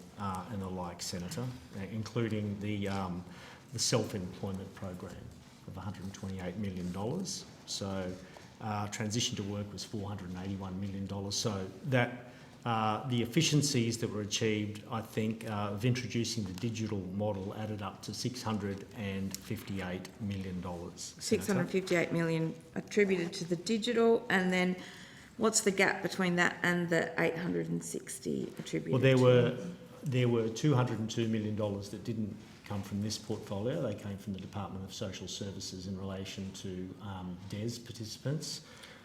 and the like, Senator, including the self-employment program of $128 million. So Transition to Work was $481 million. So that the efficiencies that were achieved, I think, of introducing the digital model added up to $658 million. 658 million attributed to the digital, and then what's the gap between that and the 860 attributed? Well, there were $202 million that didn't come from this portfolio. They came from the Department of Social Services in relation to DES participants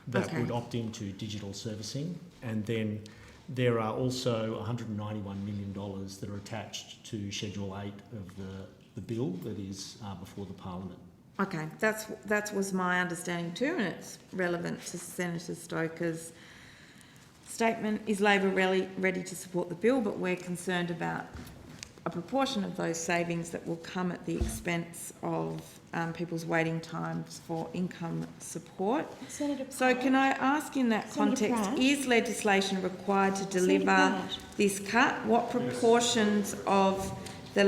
that would opt into digital servicing. And then there are also $191 million that are attached to Schedule 8 of the bill that is before the Parliament. Okay, that was my understanding too, and it's relevant to Senator Stoker's statement. Is Labor ready to support the bill, but we're concerned about a proportion of those savings that will come at the expense of people's waiting times for income support. So can I ask in that context, is legislation required to deliver this cut? What proportions of the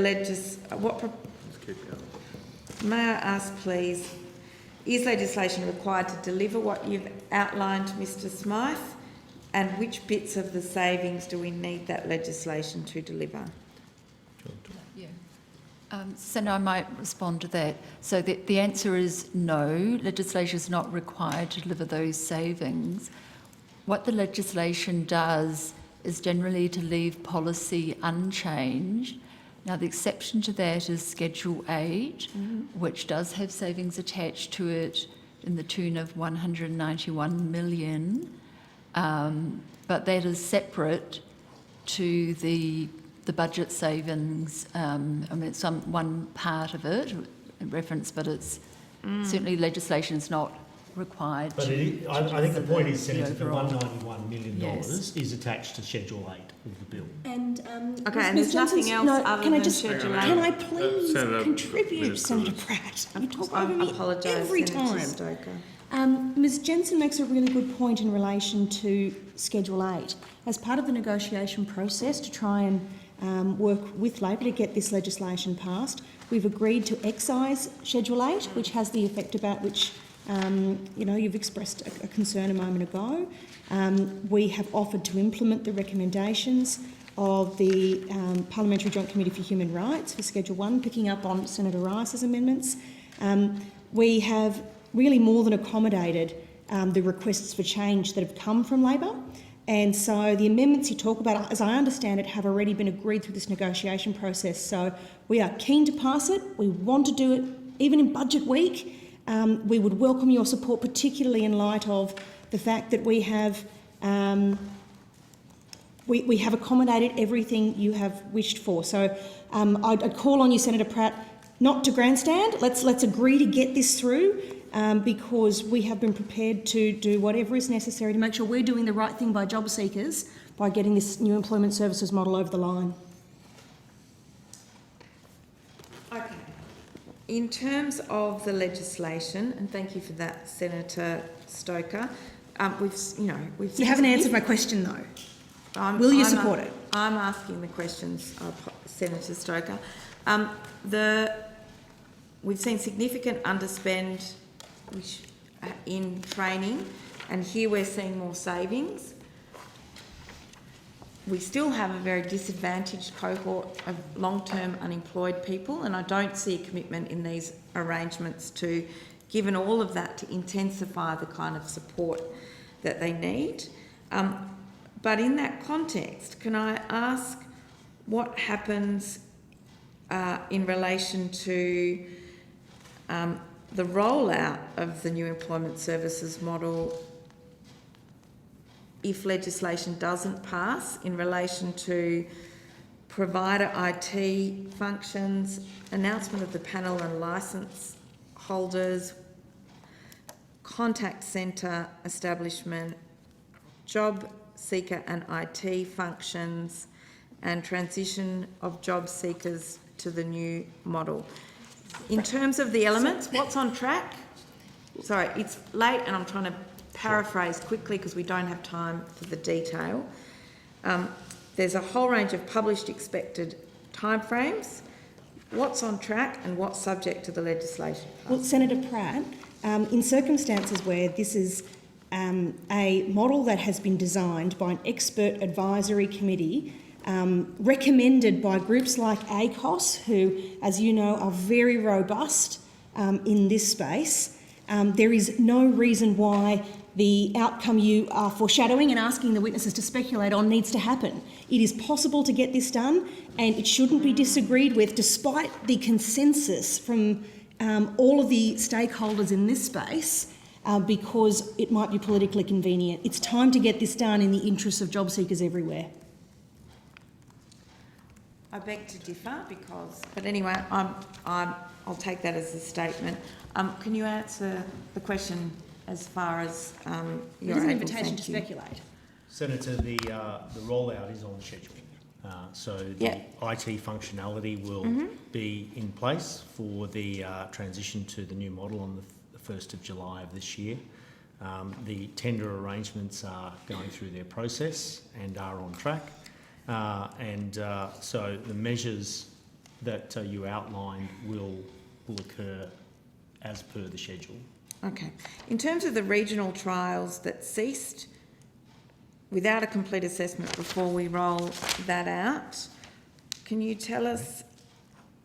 may I ask, please, is legislation required to deliver what you've outlined, Mr Smythe, and which bits of the savings do we need that legislation to deliver? Yeah. Senator, I might respond to that. So the answer is no, legislation is not required to deliver those savings. What the legislation does is generally to leave policy unchanged. Now, the exception to that is Schedule 8, which does have savings attached to it in the tune of 191 million, but that is separate to the budget savings. I mean, it's one part of it, reference, but it's certainly legislation is not required But to I think the point is, the Senator, the overall. $191 million is attached to Schedule 8 of the bill. And Okay, and there's nothing else other can I than just, Schedule A? Can I please Senator contribute, Minister. Senator Pratt? You talk I over me apologise, every Senator time. Stoker. Ms Jensen makes a really good point in relation to Schedule 8. As part of the negotiation process to try and work with Labor to get this legislation passed, we've agreed to excise Schedule 8, which has the effect about which you've expressed a concern a moment ago. We have offered to implement the recommendations of the Parliamentary Joint Committee for Human Rights for Schedule 1, picking up on Senator Rice's amendments. We have really more than accommodated the requests for change that have come from Labor. And so the amendments you talk about, as I understand it, have already been agreed through this negotiation process. So we are keen to pass it. We want to do it even in budget week. We would welcome your support, particularly in light of the fact that we have accommodated everything you have wished for. So I'd call on you, Senator Pratt, not to grandstand. Let's agree to get this through because we have been prepared to do whatever is necessary to make sure we're doing the right thing by job seekers by getting this new employment services model over the line. Okay. In terms of the legislation, and thank you for that, Senator Stoker, we've You haven't answered my question though. Will you support it? I'm asking the questions of Senator Stoker. We've seen significant underspend in training, and here we're seeing more savings. We still have a very disadvantaged cohort of long-term unemployed people, and I don't see a commitment in these arrangements to, given all of that, to intensify the kind of support that they need. But in that context, can I ask what happens in relation to the rollout of the new employment services model if legislation doesn't pass in relation to provider IT functions, announcement of the panel and licence holders, contact centre establishment, job seeker and IT functions, and transition of job seekers to the new model. In terms of the elements, what's on track? Sorry, it's late and I'm trying to paraphrase quickly because we don't have time for the detail. There's a whole range of published expected timeframes. What's on track and what's subject to the legislation? Well, Senator Pratt, in circumstances where this is a model that has been designed by an expert advisory committee recommended by groups like ACOS, who, as you know, are very robust in this space, there is no reason why the outcome you are foreshadowing and asking the witnesses to speculate on needs to happen. It is possible to get this done, and it shouldn't be disagreed with, despite the consensus from all of the stakeholders in this space, because it might be politically convenient. It's time to get this done in the interests of job seekers everywhere. I beg to differ but anyway, I'll take that as a statement. Can you answer the question as far as It is an invitation to speculate. Senator, the rollout is on schedule. So the IT functionality will be in place for the transition to the new model on the 1st of July of this year. The tender arrangements are going through their process and are on track. So the measures that you outlined will occur as per the schedule. Okay. In terms of the regional trials that ceased without a complete assessment before we roll that out, can you tell us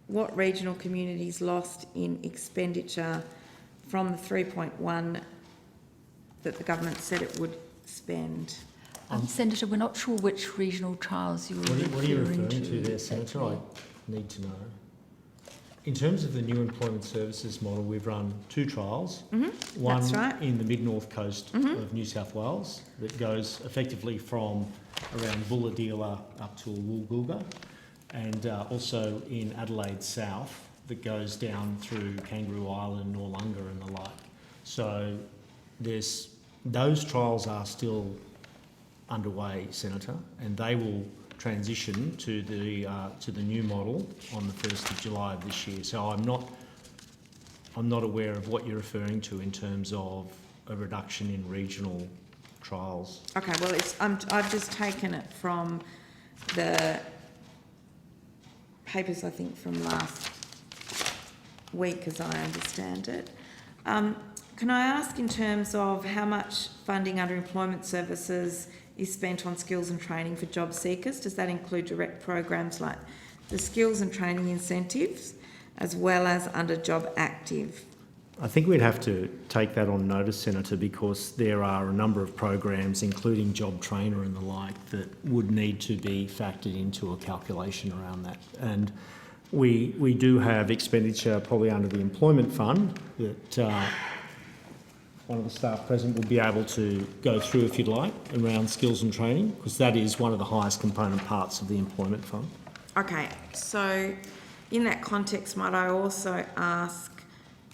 what regional communities lost in expenditure from the 3.1 that the government said it would spend? Senator, we're not sure which regional trials you were referring to. What are you referring to there, Senator? I need to know. In terms of the new employment services model, we've run 2 trials. One That's right. in the mid-north coast of New South Wales that goes effectively from around Bulahdelah up to Woolgoolga, and also in Adelaide South that goes down through Kangaroo Island, Noarlunga and the like. So those trials are still underway, Senator, and they will transition to the new model on the 1st of July of this year. So I'm not aware of what you're referring to in terms of a reduction in regional trials. Okay, well, I've just taken it from the papers, I think, from last week, as I understand it. Can I ask, in terms of how much funding under employment services is spent on skills and training for job seekers? Does that include direct programs like the skills and training incentives, as well as under Job Active? I think we'd have to take that on notice, Senator, because there are a number of programs, including Job Trainer and the like, that would need to be factored into a calculation around that. And we do have expenditure probably under the Employment Fund that one of the staff present will be able to go through, if you'd like, around skills and training, because that is one of the highest component parts of the Employment Fund. Okay, so in that context, might I also ask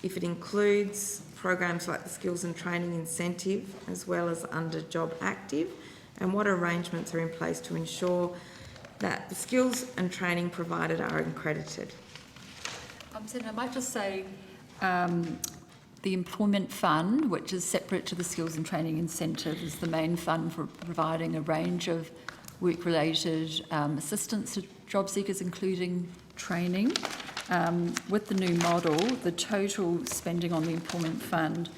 if it includes programs like the Skills and Training Incentive, as well as under Job Active, and what arrangements are in place to ensure that the skills and training provided are accredited? Senator, I might just say the Employment Fund, which is separate to the Skills and Training Incentive, is the main fund for providing a range of work-related assistance to job seekers, including training. With the new model, the total spending on the Employment Fund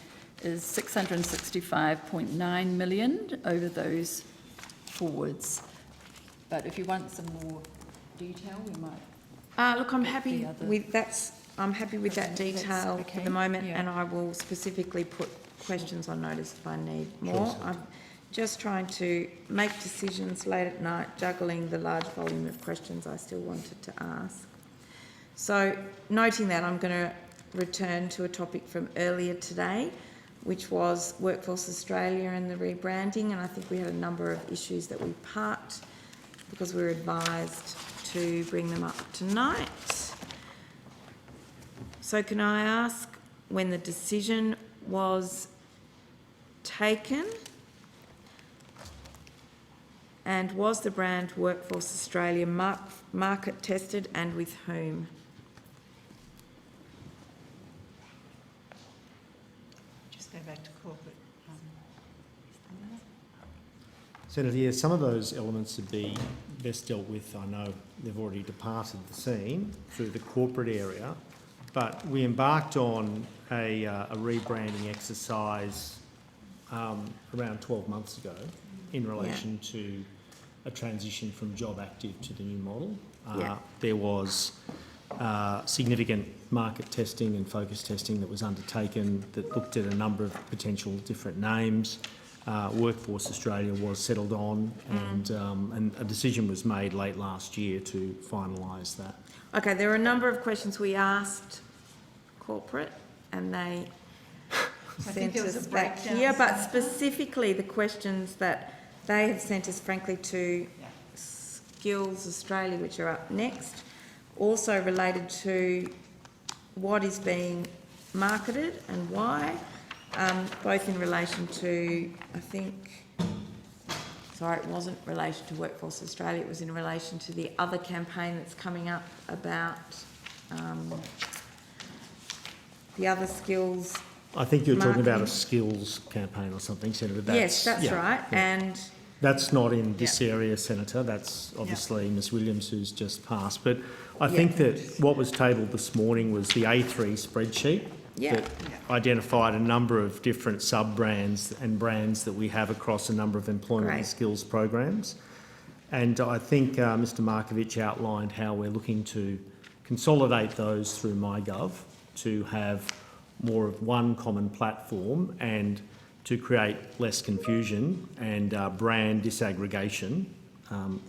is $665.9 million over those forwards. But if you want some more detail, we might. Look, I'm happy with that. I'm happy with that detail for the moment, and I will specifically put questions on notice if I need more. Sure, I'm just trying to make decisions late at night, juggling the large volume of questions I still wanted to ask. So, noting that, I'm going to return to a topic from earlier today, which was Workforce Australia and the rebranding, and I think we had a number of issues that we parked because we were advised to bring them up tonight. So can I ask when the decision was taken, and was the brand Workforce Australia market tested, and with whom? Just go back to corporate. Senator, yes, some of those elements would be best dealt with. I know they've already departed the scene through the corporate area, but we embarked on a rebranding exercise around 12 months ago in relation to a transition from Job Active to the new model. There was significant market testing and focus testing that was undertaken that looked at a number of potential different names. Workforce Australia was settled on, and a decision was made late last year to finalise that. Okay, there are a number of questions we asked corporate, and they sent us back here, but specifically the questions that they have sent us, frankly, to Skills Australia, which are up next, also related to what is being marketed and why, both in relation to, I think, sorry, it wasn't in relation to Workforce Australia, it was in relation to the other campaign that's coming up about the other skills. I think you're talking about a skills campaign or something, Senator. Yes, that's right. Yeah. And that's not in this area, Senator. That's obviously Ms Williams, who's just passed. But I think that what was tabled this morning was the A3 spreadsheet that identified a number of different sub-brands and brands that we have across a number of employment and skills programs. And I think Mr Markovich outlined how we're looking to consolidate those through MyGov to have more of one common platform and to create less confusion and brand disaggregation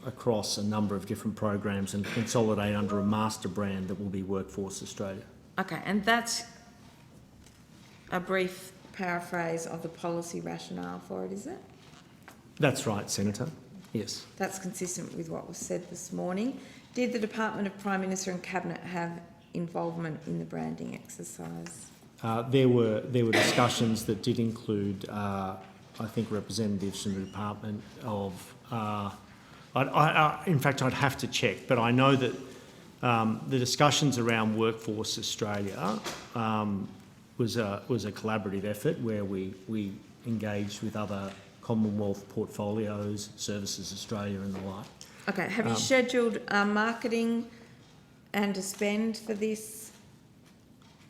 across a number of different programs and consolidate under a master brand that will be Workforce Australia. Okay, and that's a brief paraphrase of the policy rationale for it, is it? That's right, Senator. Yes. That's consistent with what was said this morning. Did the Department of Prime Minister and Cabinet have involvement in the branding exercise? there were discussions that did include, I think, representatives from the Department of. In fact, I'd have to check, but I know that the discussions around Workforce Australia was a collaborative effort where we engaged with other Commonwealth portfolios, Services Australia and the like. Okay, have you scheduled marketing and a spend for this?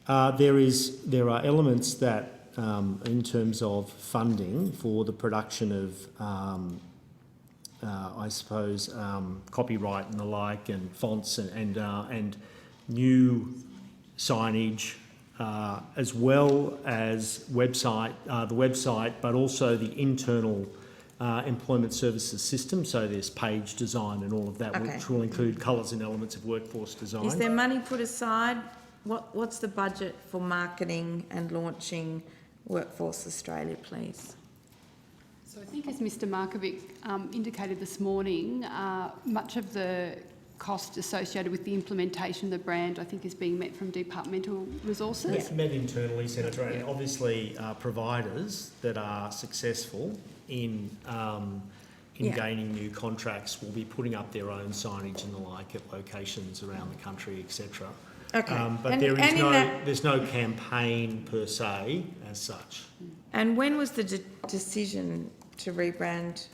There are elements that, in terms of funding for the production of, I suppose, copyright and the like, and fonts and new signage, as well as the website, but also the internal employment services system. So there's page design and all of that, which will include colours and elements of workforce design. Is there money put aside? What's the budget for marketing and launching Workforce Australia, please? So I think, as Mr Markovic indicated this morning, much of the cost associated with the implementation of the brand, I think, is being met from departmental resources. It's met internally, Senator, and obviously providers that are successful in gaining new contracts will be putting up their own signage and the like at locations around the country, etc. Okay. But there's no campaign per se as such. And when was the decision to rebrand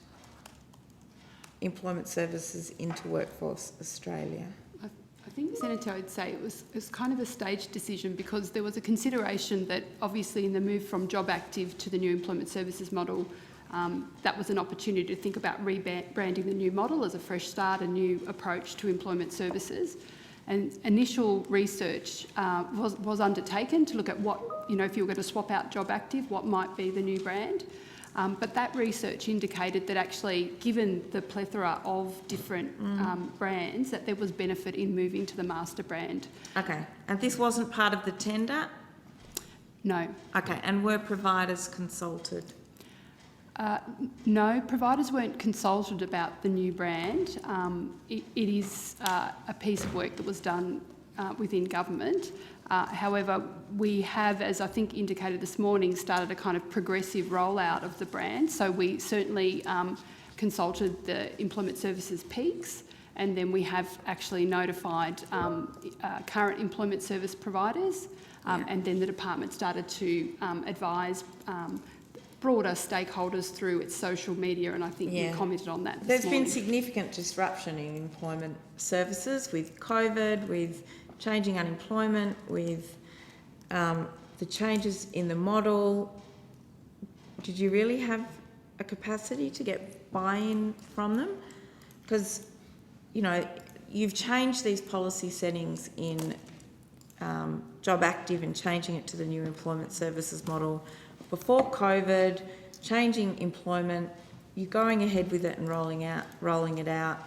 Employment Services into Workforce Australia? I think, Senator, I'd say it was kind of a staged decision, because there was a consideration that obviously in the move from Job Active to the new Employment Services model, that was an opportunity to think about rebranding the new model as a fresh start, a new approach to employment services. And initial research was undertaken to look at what, if you were going to swap out Job Active, what might be the new brand. But that research indicated that actually, given the plethora of different brands, that there was benefit in moving to the master brand. Okay, and this wasn't part of the tender? No. Okay, and were providers consulted? No, providers weren't consulted about the new brand. It is a piece of work that was done within government. However, we have, as I think indicated this morning, started a kind of progressive rollout of the brand. So we certainly consulted the Employment Services peaks, and then we have actually notified current employment service providers, and then the department started to advise broader stakeholders through its social media, and I think you commented on that this morning. There's been significant disruption in employment services with COVID, with changing unemployment, with the changes in the model. Did you really have a capacity to get buy-in from them? Because, you've changed these policy settings in Job Active and changing it to the new employment services model. Before COVID, changing employment, you're going ahead with it and rolling it out.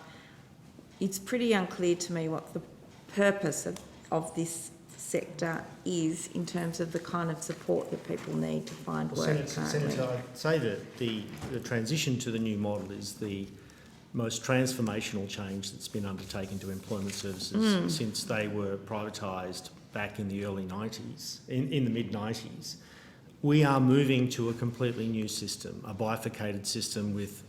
It's pretty unclear to me what the purpose of this sector is in terms of the kind of support that people need to find work currently. Senator, I'd say that the transition to the new model is the most transformational change that's been undertaken to employment services since they were privatised back in the early 90s, in the mid-90s. We are moving to a completely new system, a bifurcated system with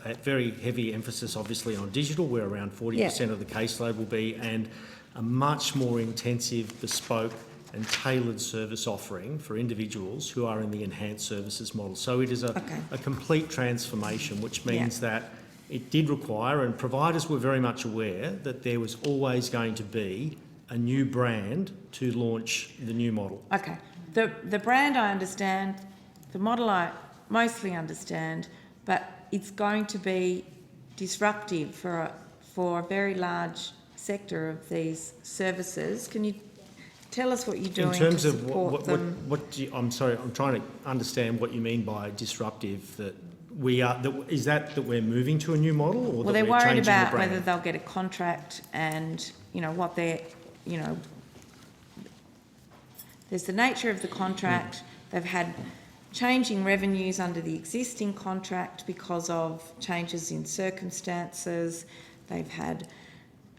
a very heavy emphasis, obviously, on digital, where around 40% of the caseload will be, and a much more intensive, bespoke and tailored service offering for individuals who are in the enhanced services model. So it is a complete transformation, which means that it did require, and providers were very much aware, that there was always going to be a new brand to launch the new model. Okay. The brand I understand, the model I mostly understand, but it's going to be disruptive for a very large sector of these services. Can you tell us what you're doing in terms to of support them? I'm sorry, I'm trying to understand what you mean by disruptive. That is that we're moving to a new model, or well, that they're we're worried changing about the brand? whether they'll get a contract, and what they're there's the nature of the contract. They've had changing revenues under the existing contract because of changes in circumstances. They've had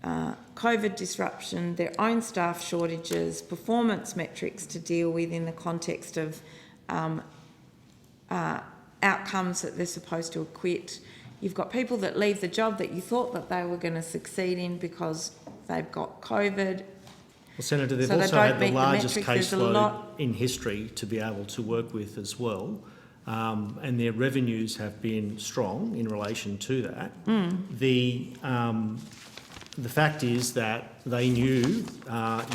COVID disruption, their own staff shortages, performance metrics to deal with in the context of outcomes that they're supposed to acquit. You've got people that leave the job that you thought that they were going to succeed in because they've got COVID. Well, Senator, they've So they also don't had the meet the largest metrics. There's a caseload lot- in history to be able to work with as well. And their revenues have been strong in relation to that. The fact is that they knew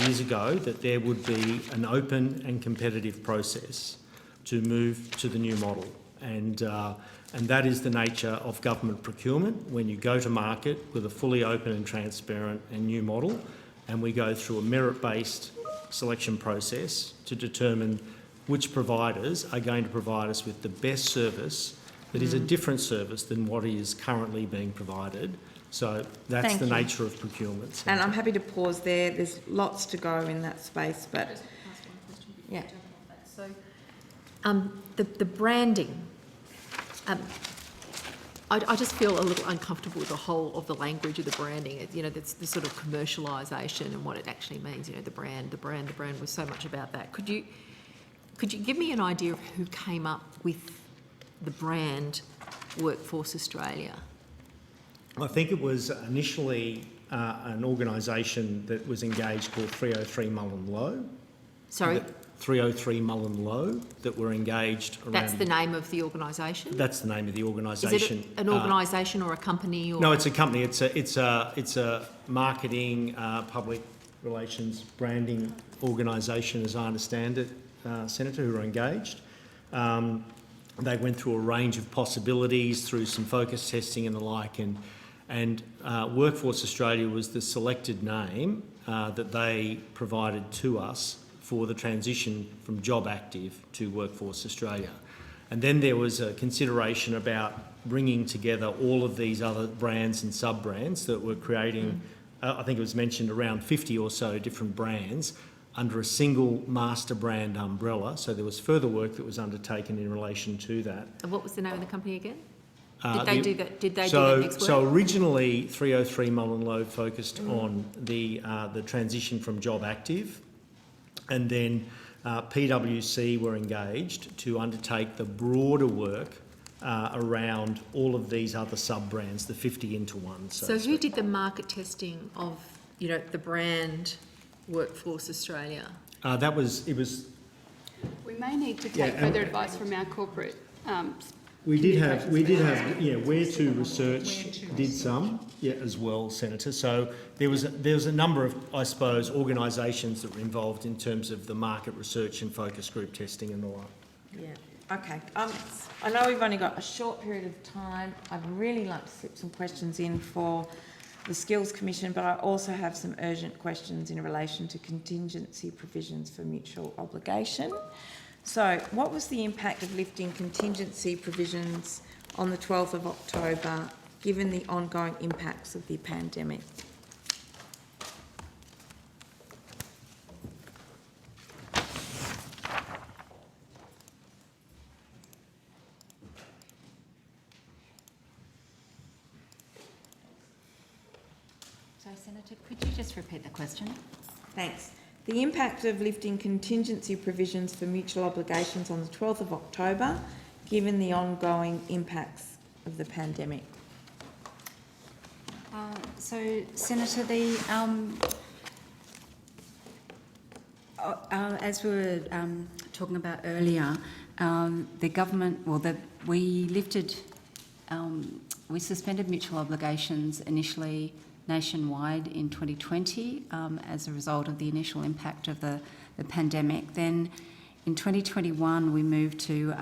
years ago that there would be an open and competitive process to move to the new model. And that is the nature of government procurement. When you go to market with a fully open and transparent and new model, and we go through a merit-based selection process to determine which providers are going to provide us with the best service that is a different service than what is currently being provided. So that's Thank the you. nature of procurement. And I'm happy to pause there. There's lots to go in that space, but yeah. So, the branding, I just feel a little uncomfortable with the whole of the language of the branding. You know, that's the sort of commercialisation and what it actually means. You know, the brand was so much about that. Could you give me an idea of who came up with the brand Workforce Australia? I think it was initially an organisation that was engaged called 303 Mullen Lowe. Sorry? 303 Mullen Lowe that were engaged around... That's the name of the organisation? That's the name of the Is organisation. it an organisation or a company? Or No, it's a company. It's a marketing, public relations, branding organisation, as I understand it, Senator, who are engaged. They went through a range of possibilities through some focus testing and the like, and Workforce Australia was the selected name that they provided to us for the transition from Job Active to Workforce Australia. And then there was a consideration about bringing together all of these other brands and sub-brands that were creating, I think it was mentioned, around 50 or so different brands under a single master brand umbrella. So there was further work that was undertaken in relation to that. And what was the name of the company again? Did they do that next work? So originally 303 Mullen Lowe focused on the transition from Job Active, and then PwC were engaged to undertake the broader work around all of these other sub-brands, the 50 into one. So who did the market testing of, you know, the brand Workforce Australia? We may need to take further advice from our corporate. We did have, Where to Research did some, as well, Senator. So there was a number of, I suppose, organisations that were involved in terms of the market research and focus group testing and the like. Yeah, okay. I know we've only got a short period of time. I'd really like to slip some questions in for the Skills Commission, but I also have some urgent questions in relation to contingency provisions for mutual obligation. So, what was the impact of lifting contingency provisions on the 12th of October, given the ongoing impacts of the pandemic? So, Senator, could you just repeat the question? Thanks. The impact of lifting contingency provisions for mutual obligations on the 12th of October, given the ongoing impacts of the pandemic. So, Senator, as we were talking about earlier, the government, we suspended mutual obligations initially nationwide in 2020 as a result of the initial impact of the pandemic. Then in 2021 we moved to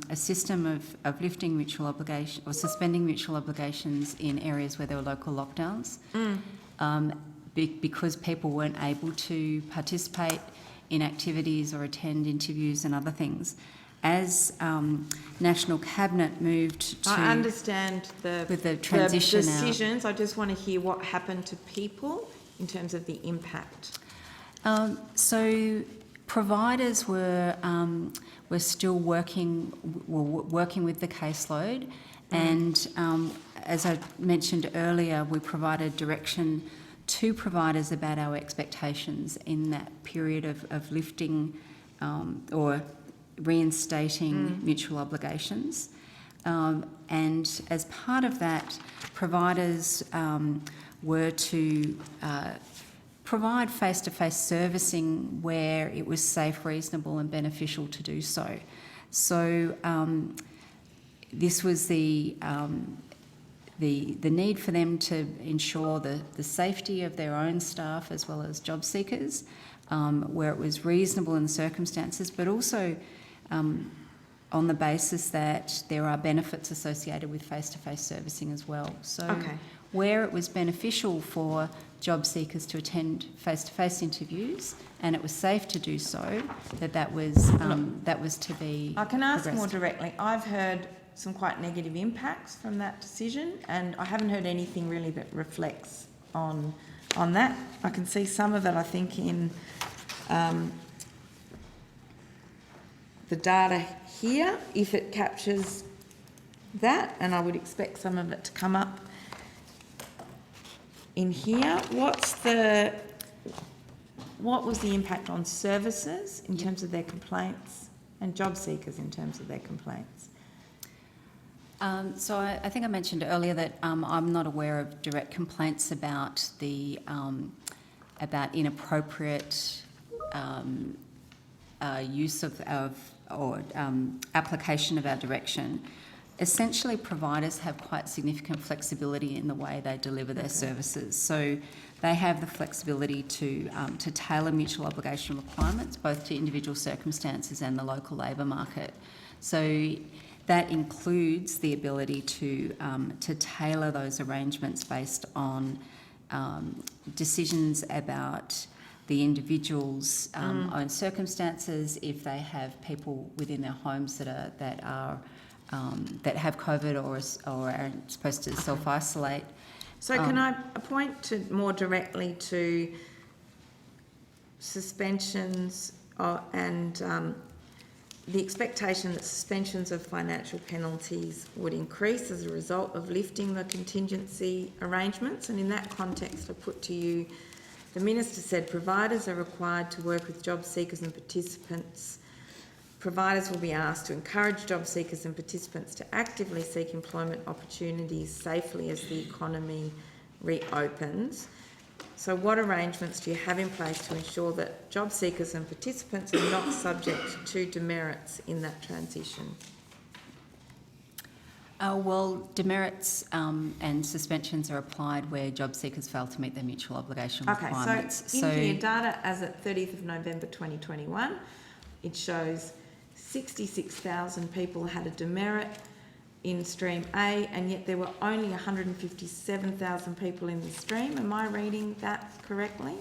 a system of lifting mutual obligation or suspending mutual obligations in areas where there were local lockdowns because people weren't able to participate in activities or attend interviews and other things. As National Cabinet moved to... I understand with the transition the decisions. I just want to hear what happened to people in terms of the impact. So providers were still working with the caseload, and as I mentioned earlier, we provided direction to providers about our expectations in that period of lifting or reinstating mutual obligations. And as part of that, providers were to provide face-to-face servicing where it was safe, reasonable and beneficial to do so. So this was the need for them to ensure the safety of their own staff as well as job seekers, where it was reasonable in the circumstances, but also on the basis that there are benefits associated with face-to-face servicing as well. So where it was beneficial for job seekers to attend face-to-face interviews and it was safe to do so, that was to be I can ask progressed. more directly. I've heard some quite negative impacts from that decision, and I haven't heard anything really that reflects on that. I can see some of it, I think, in the data here, if it captures that, and I would expect some of it to come up in here. What was the impact on services in terms of their complaints and job seekers in terms of their complaints? So I think I mentioned earlier that I'm not aware of direct complaints about the about inappropriate use of or application of our direction. Essentially, providers have quite significant flexibility in the way they deliver their services. So they have the flexibility to tailor mutual obligation requirements both to individual circumstances and the local labour market. So that includes the ability to tailor those arrangements based on decisions about the individual's own circumstances, if they have people within their homes that have COVID or are supposed to self-isolate. So can I point to more directly to suspensions and the expectation that suspensions of financial penalties would increase as a result of lifting the contingency arrangements? And in that context, I put to you, the Minister said providers are required to work with job seekers and participants. Providers will be asked to encourage job seekers and participants to actively seek employment opportunities safely as the economy reopens. So what arrangements do you have in place to ensure that job seekers and participants are not subject to demerits in that transition? Well, demerits and suspensions are applied where job seekers fail to meet their mutual obligation requirements. So in here, data as at 30th of November 2021, it shows 66,000 people had a demerit in Stream A, and yet there were only 157,000 people in the stream. Am I reading that correctly?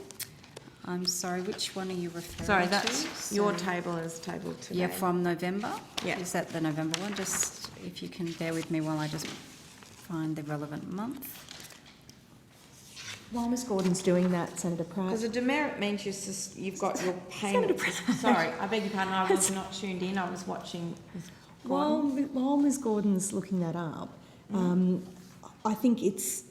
I'm sorry, which one are you referring to? Sorry, that's your table as table today. Yeah, from November? Yeah. Is that the November one? Just, if you can bear with me while I just find the relevant month. While Ms Gordon's doing that, Senator Pratt. Because a demerit means you've got your payment. Sorry, I beg your pardon, I was not tuned in, I was watching Ms Gordon. While Ms Gordon's looking that up, I think it's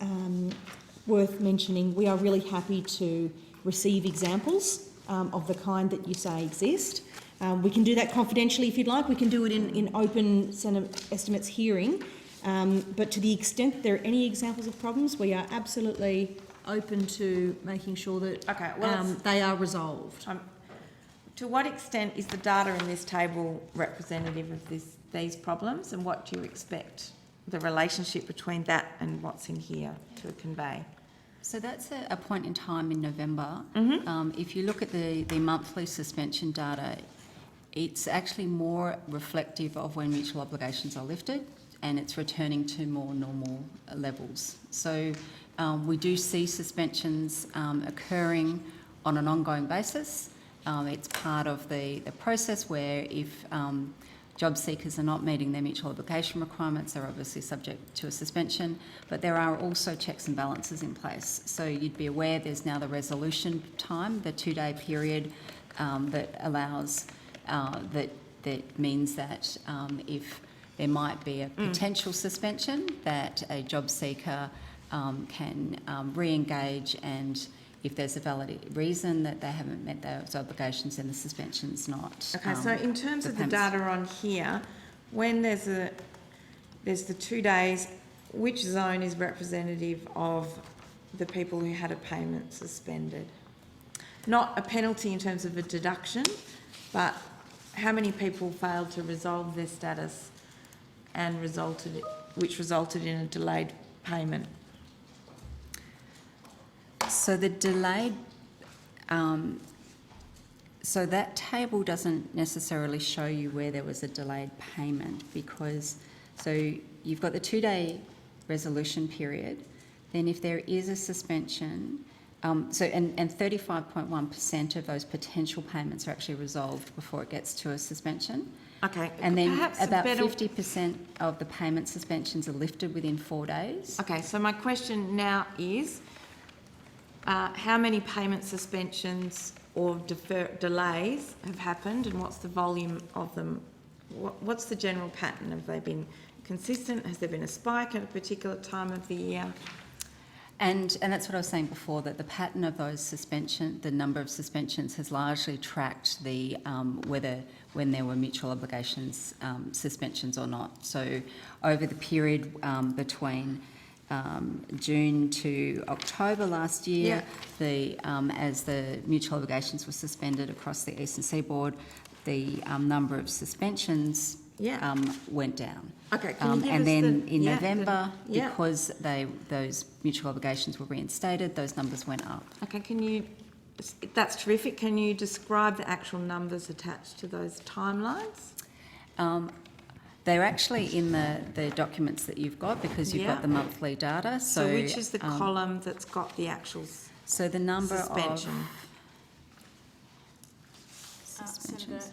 worth mentioning we are really happy to receive examples of the kind that you say exist. We can do that confidentially if you'd like. We can do it in open Senate estimates hearing. But to the extent there are any examples of problems, we are absolutely open to making sure that they are resolved. To what extent is the data in this table representative of these problems, and what do you expect the relationship between that and what's in here to convey? So that's a point in time in November. If you look at the monthly suspension data, it's actually more reflective of when mutual obligations are lifted, and it's returning to more normal levels. So we do see suspensions occurring on an ongoing basis. It's part of the process where if job seekers are not meeting their mutual obligation requirements, they're obviously subject to a suspension, but there are also checks and balances in place. So you'd be aware there's now the resolution time, the 2-day period that allows, that means that if there might be a potential suspension, that a job seeker can re-engage, and if there's a valid reason that they haven't met those obligations, then the suspension's not. Okay, so in terms of the data on here, when there's the 2 days, which zone is representative of the people who had a payment suspended? Not a penalty in terms of a deduction, but how many people failed to resolve their status and which resulted in a delayed payment? So the delayed, so that table doesn't necessarily show you where there was a delayed payment, because, so you've got the 2-day resolution period, then if there is a suspension, and 35.1% of those potential payments are actually resolved before it gets to a suspension. Okay. And then perhaps about 50% of the payment suspensions are lifted within 4 days. Okay, so my question now is, how many payment suspensions or delays have happened, and what's the volume of them? What's the general pattern? Have they been consistent? Has there been a spike at a particular time of the year? And that's what I was saying before, that the pattern of those the number of suspensions has largely tracked the whether when there were mutual obligations suspensions or not. So over the period between June to October last year, as the mutual obligations were suspended across the Eastern Seaboard, the number of suspensions went down. Okay, can you give and us then in November, because those mutual obligations were reinstated, those numbers went up. Okay, that's terrific. Can you describe the actual numbers attached to those timelines? They're actually in the documents that you've got, because you've got the monthly data. So which is the column that's got the actual so the number suspension? Senator, it's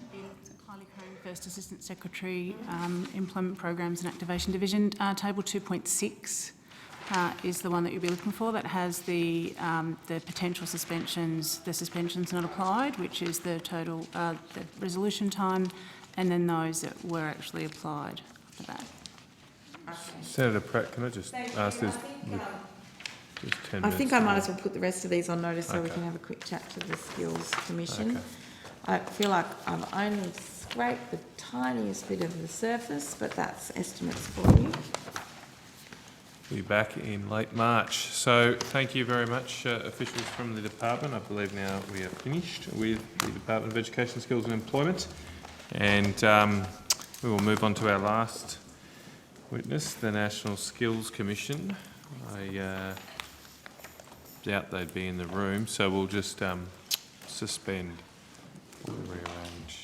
Kylie Crone, First Assistant Secretary, Employment Programs and Activation Division. Table 2.6 is the one that you'll be looking for, that has the potential suspensions, the suspensions not applied, which is the total, the resolution time, and then those that were actually applied for that. Senator Pratt, can I just ask this? Just 10 minutes. I think I might as well put the rest of these on notice so we can have a quick chat to the Skills Commission. Okay. I feel like I've only scraped the tiniest bit of the surface, but that's estimates for you. We'll be back in late March. So thank you very much, officials from the department. I believe now we are finished with the Department of Education, Skills and Employment. And we will move on to our last witness, the National Skills Commission. I doubt they'd be in the room, so we'll just suspend or rearrange.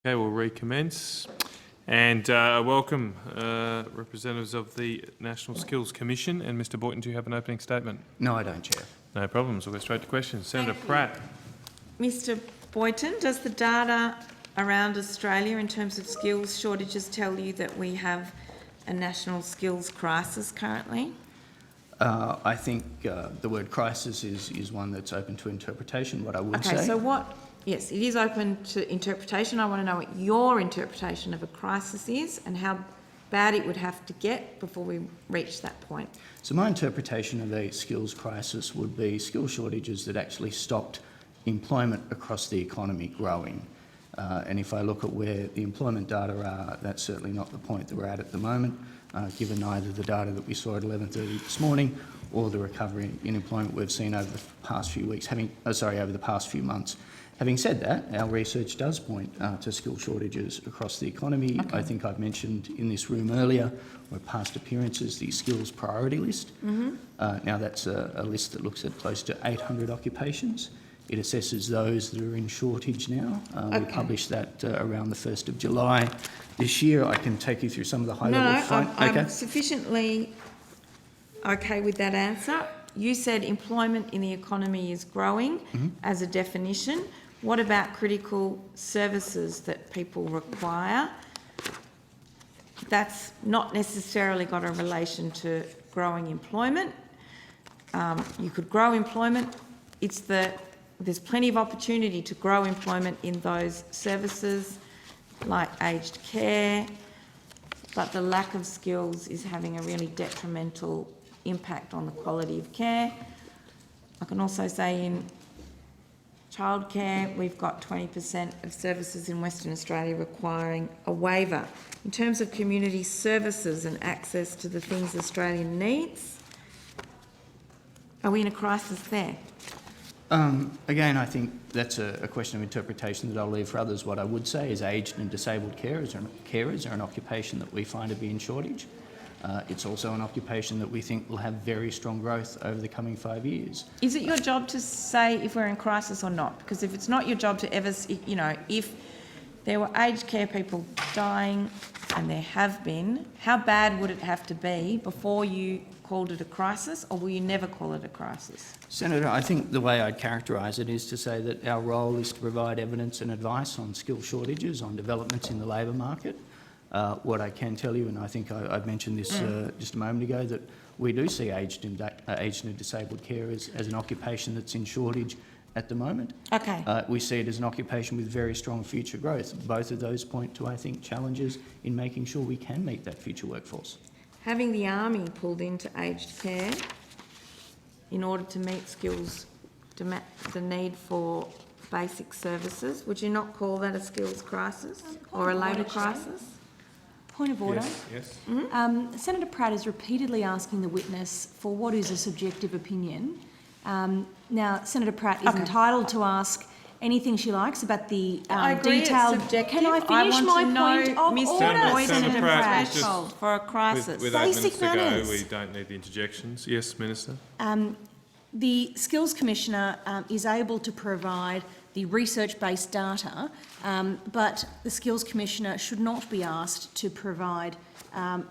Okay, we'll recommence. And welcome representatives of the National Skills Commission. And Mr Boyton, do you have an opening statement? No, I don't, Chair. No problems. We'll go straight to questions. Senator Pratt. Mr Boyton, does the data around Australia in terms of skills shortages tell you that we have a national skills crisis currently? I think the word crisis is one that's open to interpretation. What I would say... Okay, so what... Yes, it is open to interpretation. I want to know what your interpretation of a crisis is and how bad it would have to get before we reach that point. So my interpretation of a skills crisis would be skill shortages that actually stopped employment across the economy growing. And if I look at where the employment data are, that's certainly not the point that we're at the moment, given either the data that we saw at 11:30 this morning or the recovery in employment we've seen over the past few weeks, over the past few months. Having said that, our research does point to skill shortages across the economy. Okay. I think I've mentioned in this room earlier, or past appearances, the skills priority list. Now that's a list that looks at close to 800 occupations. It assesses those that are in shortage now. We published that around the 1st of July this year. I can take you through some of the high-level... I'm sufficiently okay with that answer. You said employment in the economy is growing as a definition. What about critical services that people require? That's not necessarily got a relation to growing employment. You could grow employment. There's plenty of opportunity to grow employment in those services like aged care, but the lack of skills is having a really detrimental impact on the quality of care. I can also say in childcare, we've got 20% of services in Western Australia requiring a waiver. In terms of community services and access to the things Australia needs, are we in a crisis there? Again, I think that's a question of interpretation that I'll leave for others. What I would say is aged and disabled carers are an occupation that we find to be in shortage. It's also an occupation that we think will have very strong growth over the coming 5 years. Is it your job to say if we're in crisis or not? Because if it's not your job to ever, if there were aged care people dying, and there have been, how bad would it have to be before you called it a crisis, or will you never call it a crisis? Senator, I think the way I'd characterise it is to say that our role is to provide evidence and advice on skill shortages, on developments in the labour market. What I can tell you, and I think I've mentioned this just a moment ago, that we do see aged and disabled carers as an occupation that's in shortage at the moment. Okay. We see it as an occupation with very strong future growth. Both of those point to, I think, challenges in making sure we can meet that future workforce. Having the Army pulled into aged care in order to meet skills, the need for basic services, would you not call that a skills crisis or a labour crisis? Point of order. Yes. Senator Pratt is repeatedly asking the witness for what is a subjective opinion. Now, Senator Pratt is entitled to ask anything she likes about the detailed... Can I finish my point of order, Senator Pratt? For a crisis. With 8 minutes to go, we don't need the interjections. Yes, Minister. The Skills Commissioner is able to provide the research-based data, but the Skills Commissioner should not be asked to provide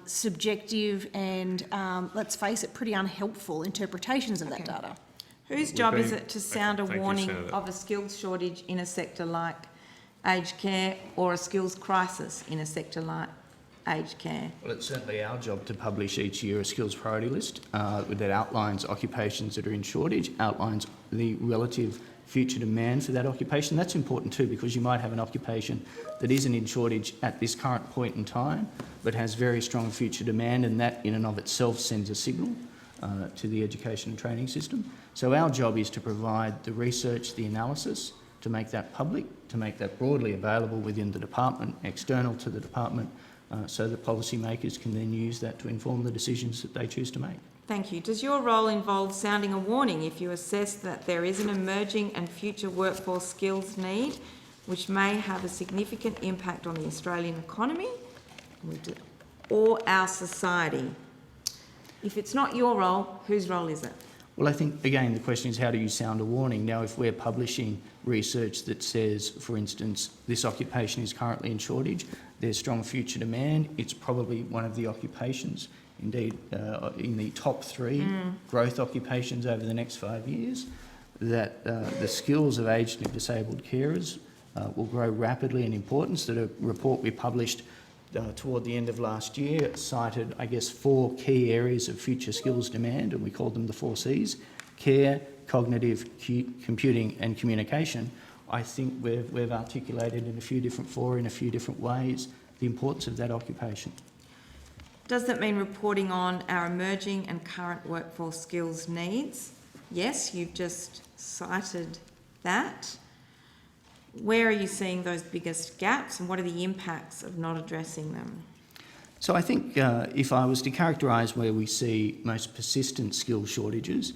subjective and, let's face it, pretty unhelpful interpretations of that data. Whose job is it to sound a warning of a skills shortage in a sector like aged care or a skills crisis in a sector like aged care? Well, it's certainly our job to publish each year a skills priority list that outlines occupations that are in shortage, outlines the relative future demand for that occupation. That's important too, because you might have an occupation that isn't in shortage at this current point in time, but has very strong future demand, and that in and of itself sends a signal to the education and training system. So our job is to provide the research, the analysis, to make that public, to make that broadly available within the department, external to the department, so that policymakers can then use that to inform the decisions that they choose to make. Thank you. Does your role involve sounding a warning if you assess that there is an emerging and future workforce skills need which may have a significant impact on the Australian economy or our society? If it's not your role, whose role is it? Well, I think, again, the question is how do you sound a warning? Now, if we're publishing research that says, for instance, this occupation is currently in shortage, there's strong future demand, it's probably one of the occupations, indeed, in the top 3 growth occupations over the next 5 years, that the skills of aged and disabled carers will grow rapidly in importance. That a report we published toward the end of last year cited, I guess, 4 key areas of future skills demand, and we called them the 4 Cs: care, cognitive, computing and communication. I think we've articulated in a few different fora, in a few different ways, the importance of that occupation. Does that mean reporting on our emerging and current workforce skills needs? Yes, you've just cited that. Where are you seeing those biggest gaps and what are the impacts of not addressing them? So I think if I was to characterise where we see most persistent skill shortages,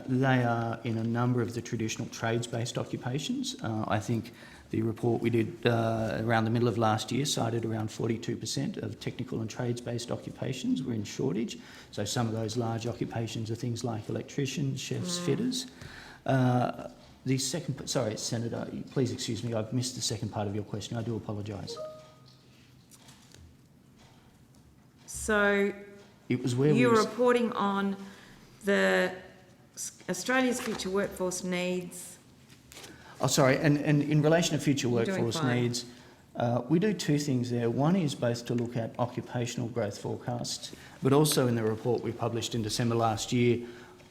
they are in a number of the traditional trades-based occupations. I think the report we did around the middle of last year cited around 42% of technical and trades-based occupations were in shortage. So some of those large occupations are things like electricians, chefs, fitters. The second, sorry, Senator, please excuse me, I've missed the second part of your question. I do apologise. So it was where you're we reporting on the Australia's future workforce needs. Oh, sorry, and in relation to future You're doing workforce fine. needs, we do two things there. One is both to look at occupational growth forecasts, but also in the report we published in December last year,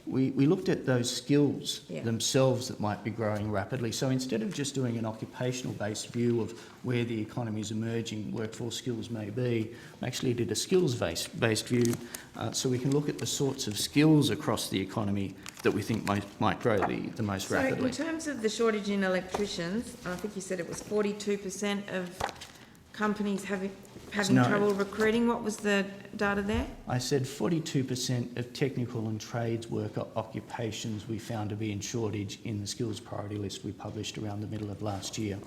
we looked at those skills themselves that might be growing rapidly. So instead of just doing an occupational-based view of where the economy's emerging workforce skills may be, we actually did a skills-based view so we can look at the sorts of skills across the economy that we think might grow the most rapidly. So in terms of the shortage in electricians, I think you said it was 42% of companies having trouble recruiting. What was the data there? I said 42% of technical and trades worker occupations we found to be in shortage in the skills priority list we published around the middle of last year.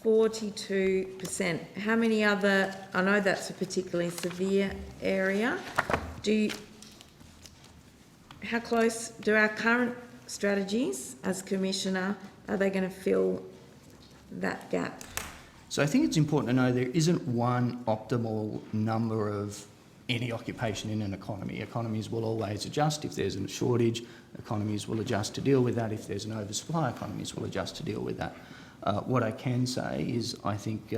42%. How many other, I know that's a particularly severe area. How close do our current strategies as Commissioner, are they going to fill that gap? So I think it's important to know there isn't one optimal number of any occupation in an economy. Economies will always adjust. If there's a shortage, economies will adjust to deal with that. If there's an oversupply, economies will adjust to deal with that. What I can say is I think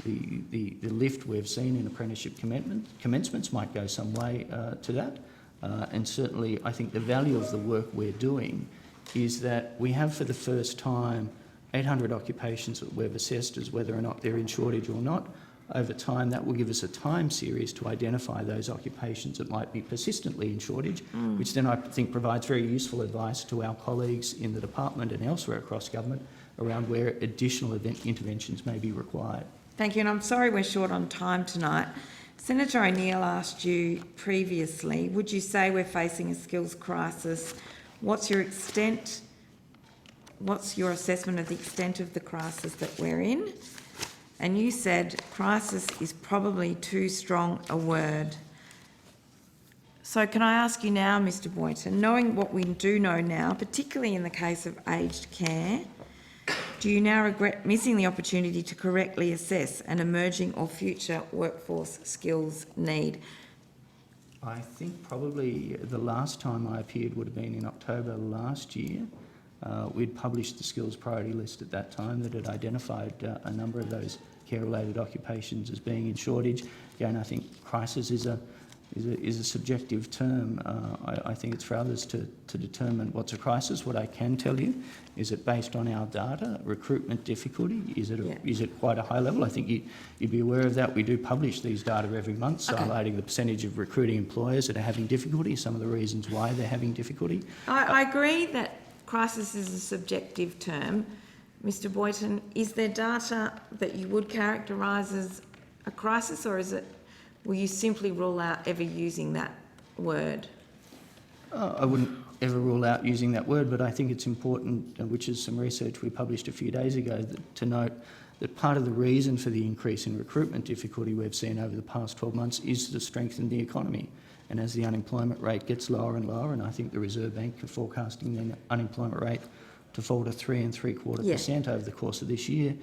the lift we've seen in apprenticeship commencements might go some way to that. And certainly I think the value of the work we're doing is that we have for the first time 800 occupations that we've assessed as whether or not they're in shortage or not. Over time, that will give us a time series to identify those occupations that might be persistently in shortage, which then I think provides very useful advice to our colleagues in the department and elsewhere across government around where additional interventions may be required. Thank you, and I'm sorry we're short on time tonight. Senator O'Neill asked you previously, would you say we're facing a skills crisis? What's your assessment of the extent of the crisis that we're in? And you said crisis is probably too strong a word. So can I ask you now, Mr Boynton, knowing what we do know now, particularly in the case of aged care, do you now regret missing the opportunity to correctly assess an emerging or future workforce skills need? I think probably the last time I appeared would have been in October last year. We'd published the skills priority list at that time that had identified a number of those care-related occupations as being in shortage. Again, I think crisis is a subjective term. I think it's for others to determine what's a crisis. What I can tell you is that based on our data, recruitment difficulty is at quite a high level. I think you'd be aware of that. We do publish these data every month, highlighting the percentage of recruiting employers that are having difficulty, some of the reasons why they're having difficulty. I agree that crisis is a subjective term. Mr Boynton, is there data that you would characterise as a crisis, or will you simply rule out ever using that word? I wouldn't ever rule out using that word, but I think it's important, which is some research we published a few days ago, to note that part of the reason for the increase in recruitment difficulty we've seen over the past 12 months is to strengthen the economy. And as the unemployment rate gets lower and lower, and I think the Reserve Bank are forecasting the unemployment rate to fall to 3.75% over the course of this year,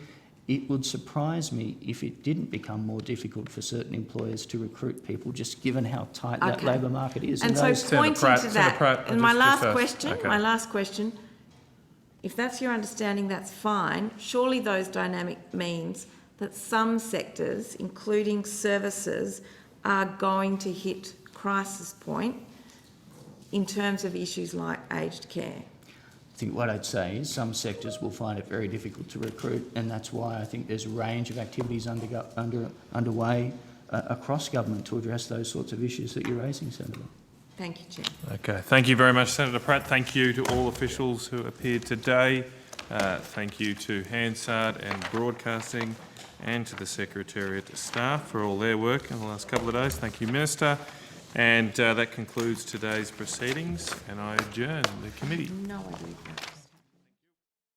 it would surprise me if it didn't become more difficult for certain employers to recruit people, just given how tight that labour market is. And so pointing to that, and my last question, if that's your understanding, that's fine. Surely those dynamic means that some sectors, including services, are going to hit crisis point in terms of issues like aged care. I think what I'd say is some sectors will find it very difficult to recruit, and that's why I think there's a range of activities underway across government to address those sorts of issues that you're raising, Senator. Thank you, Chair. Okay, thank you very much, Senator Pratt. Thank you to all officials who appeared today. Thank you to Hansard and Broadcasting and to the Secretariat staff for all their work in the last couple of days. Thank you, Minister. And that concludes today's proceedings, and I adjourn the committee. No, I do.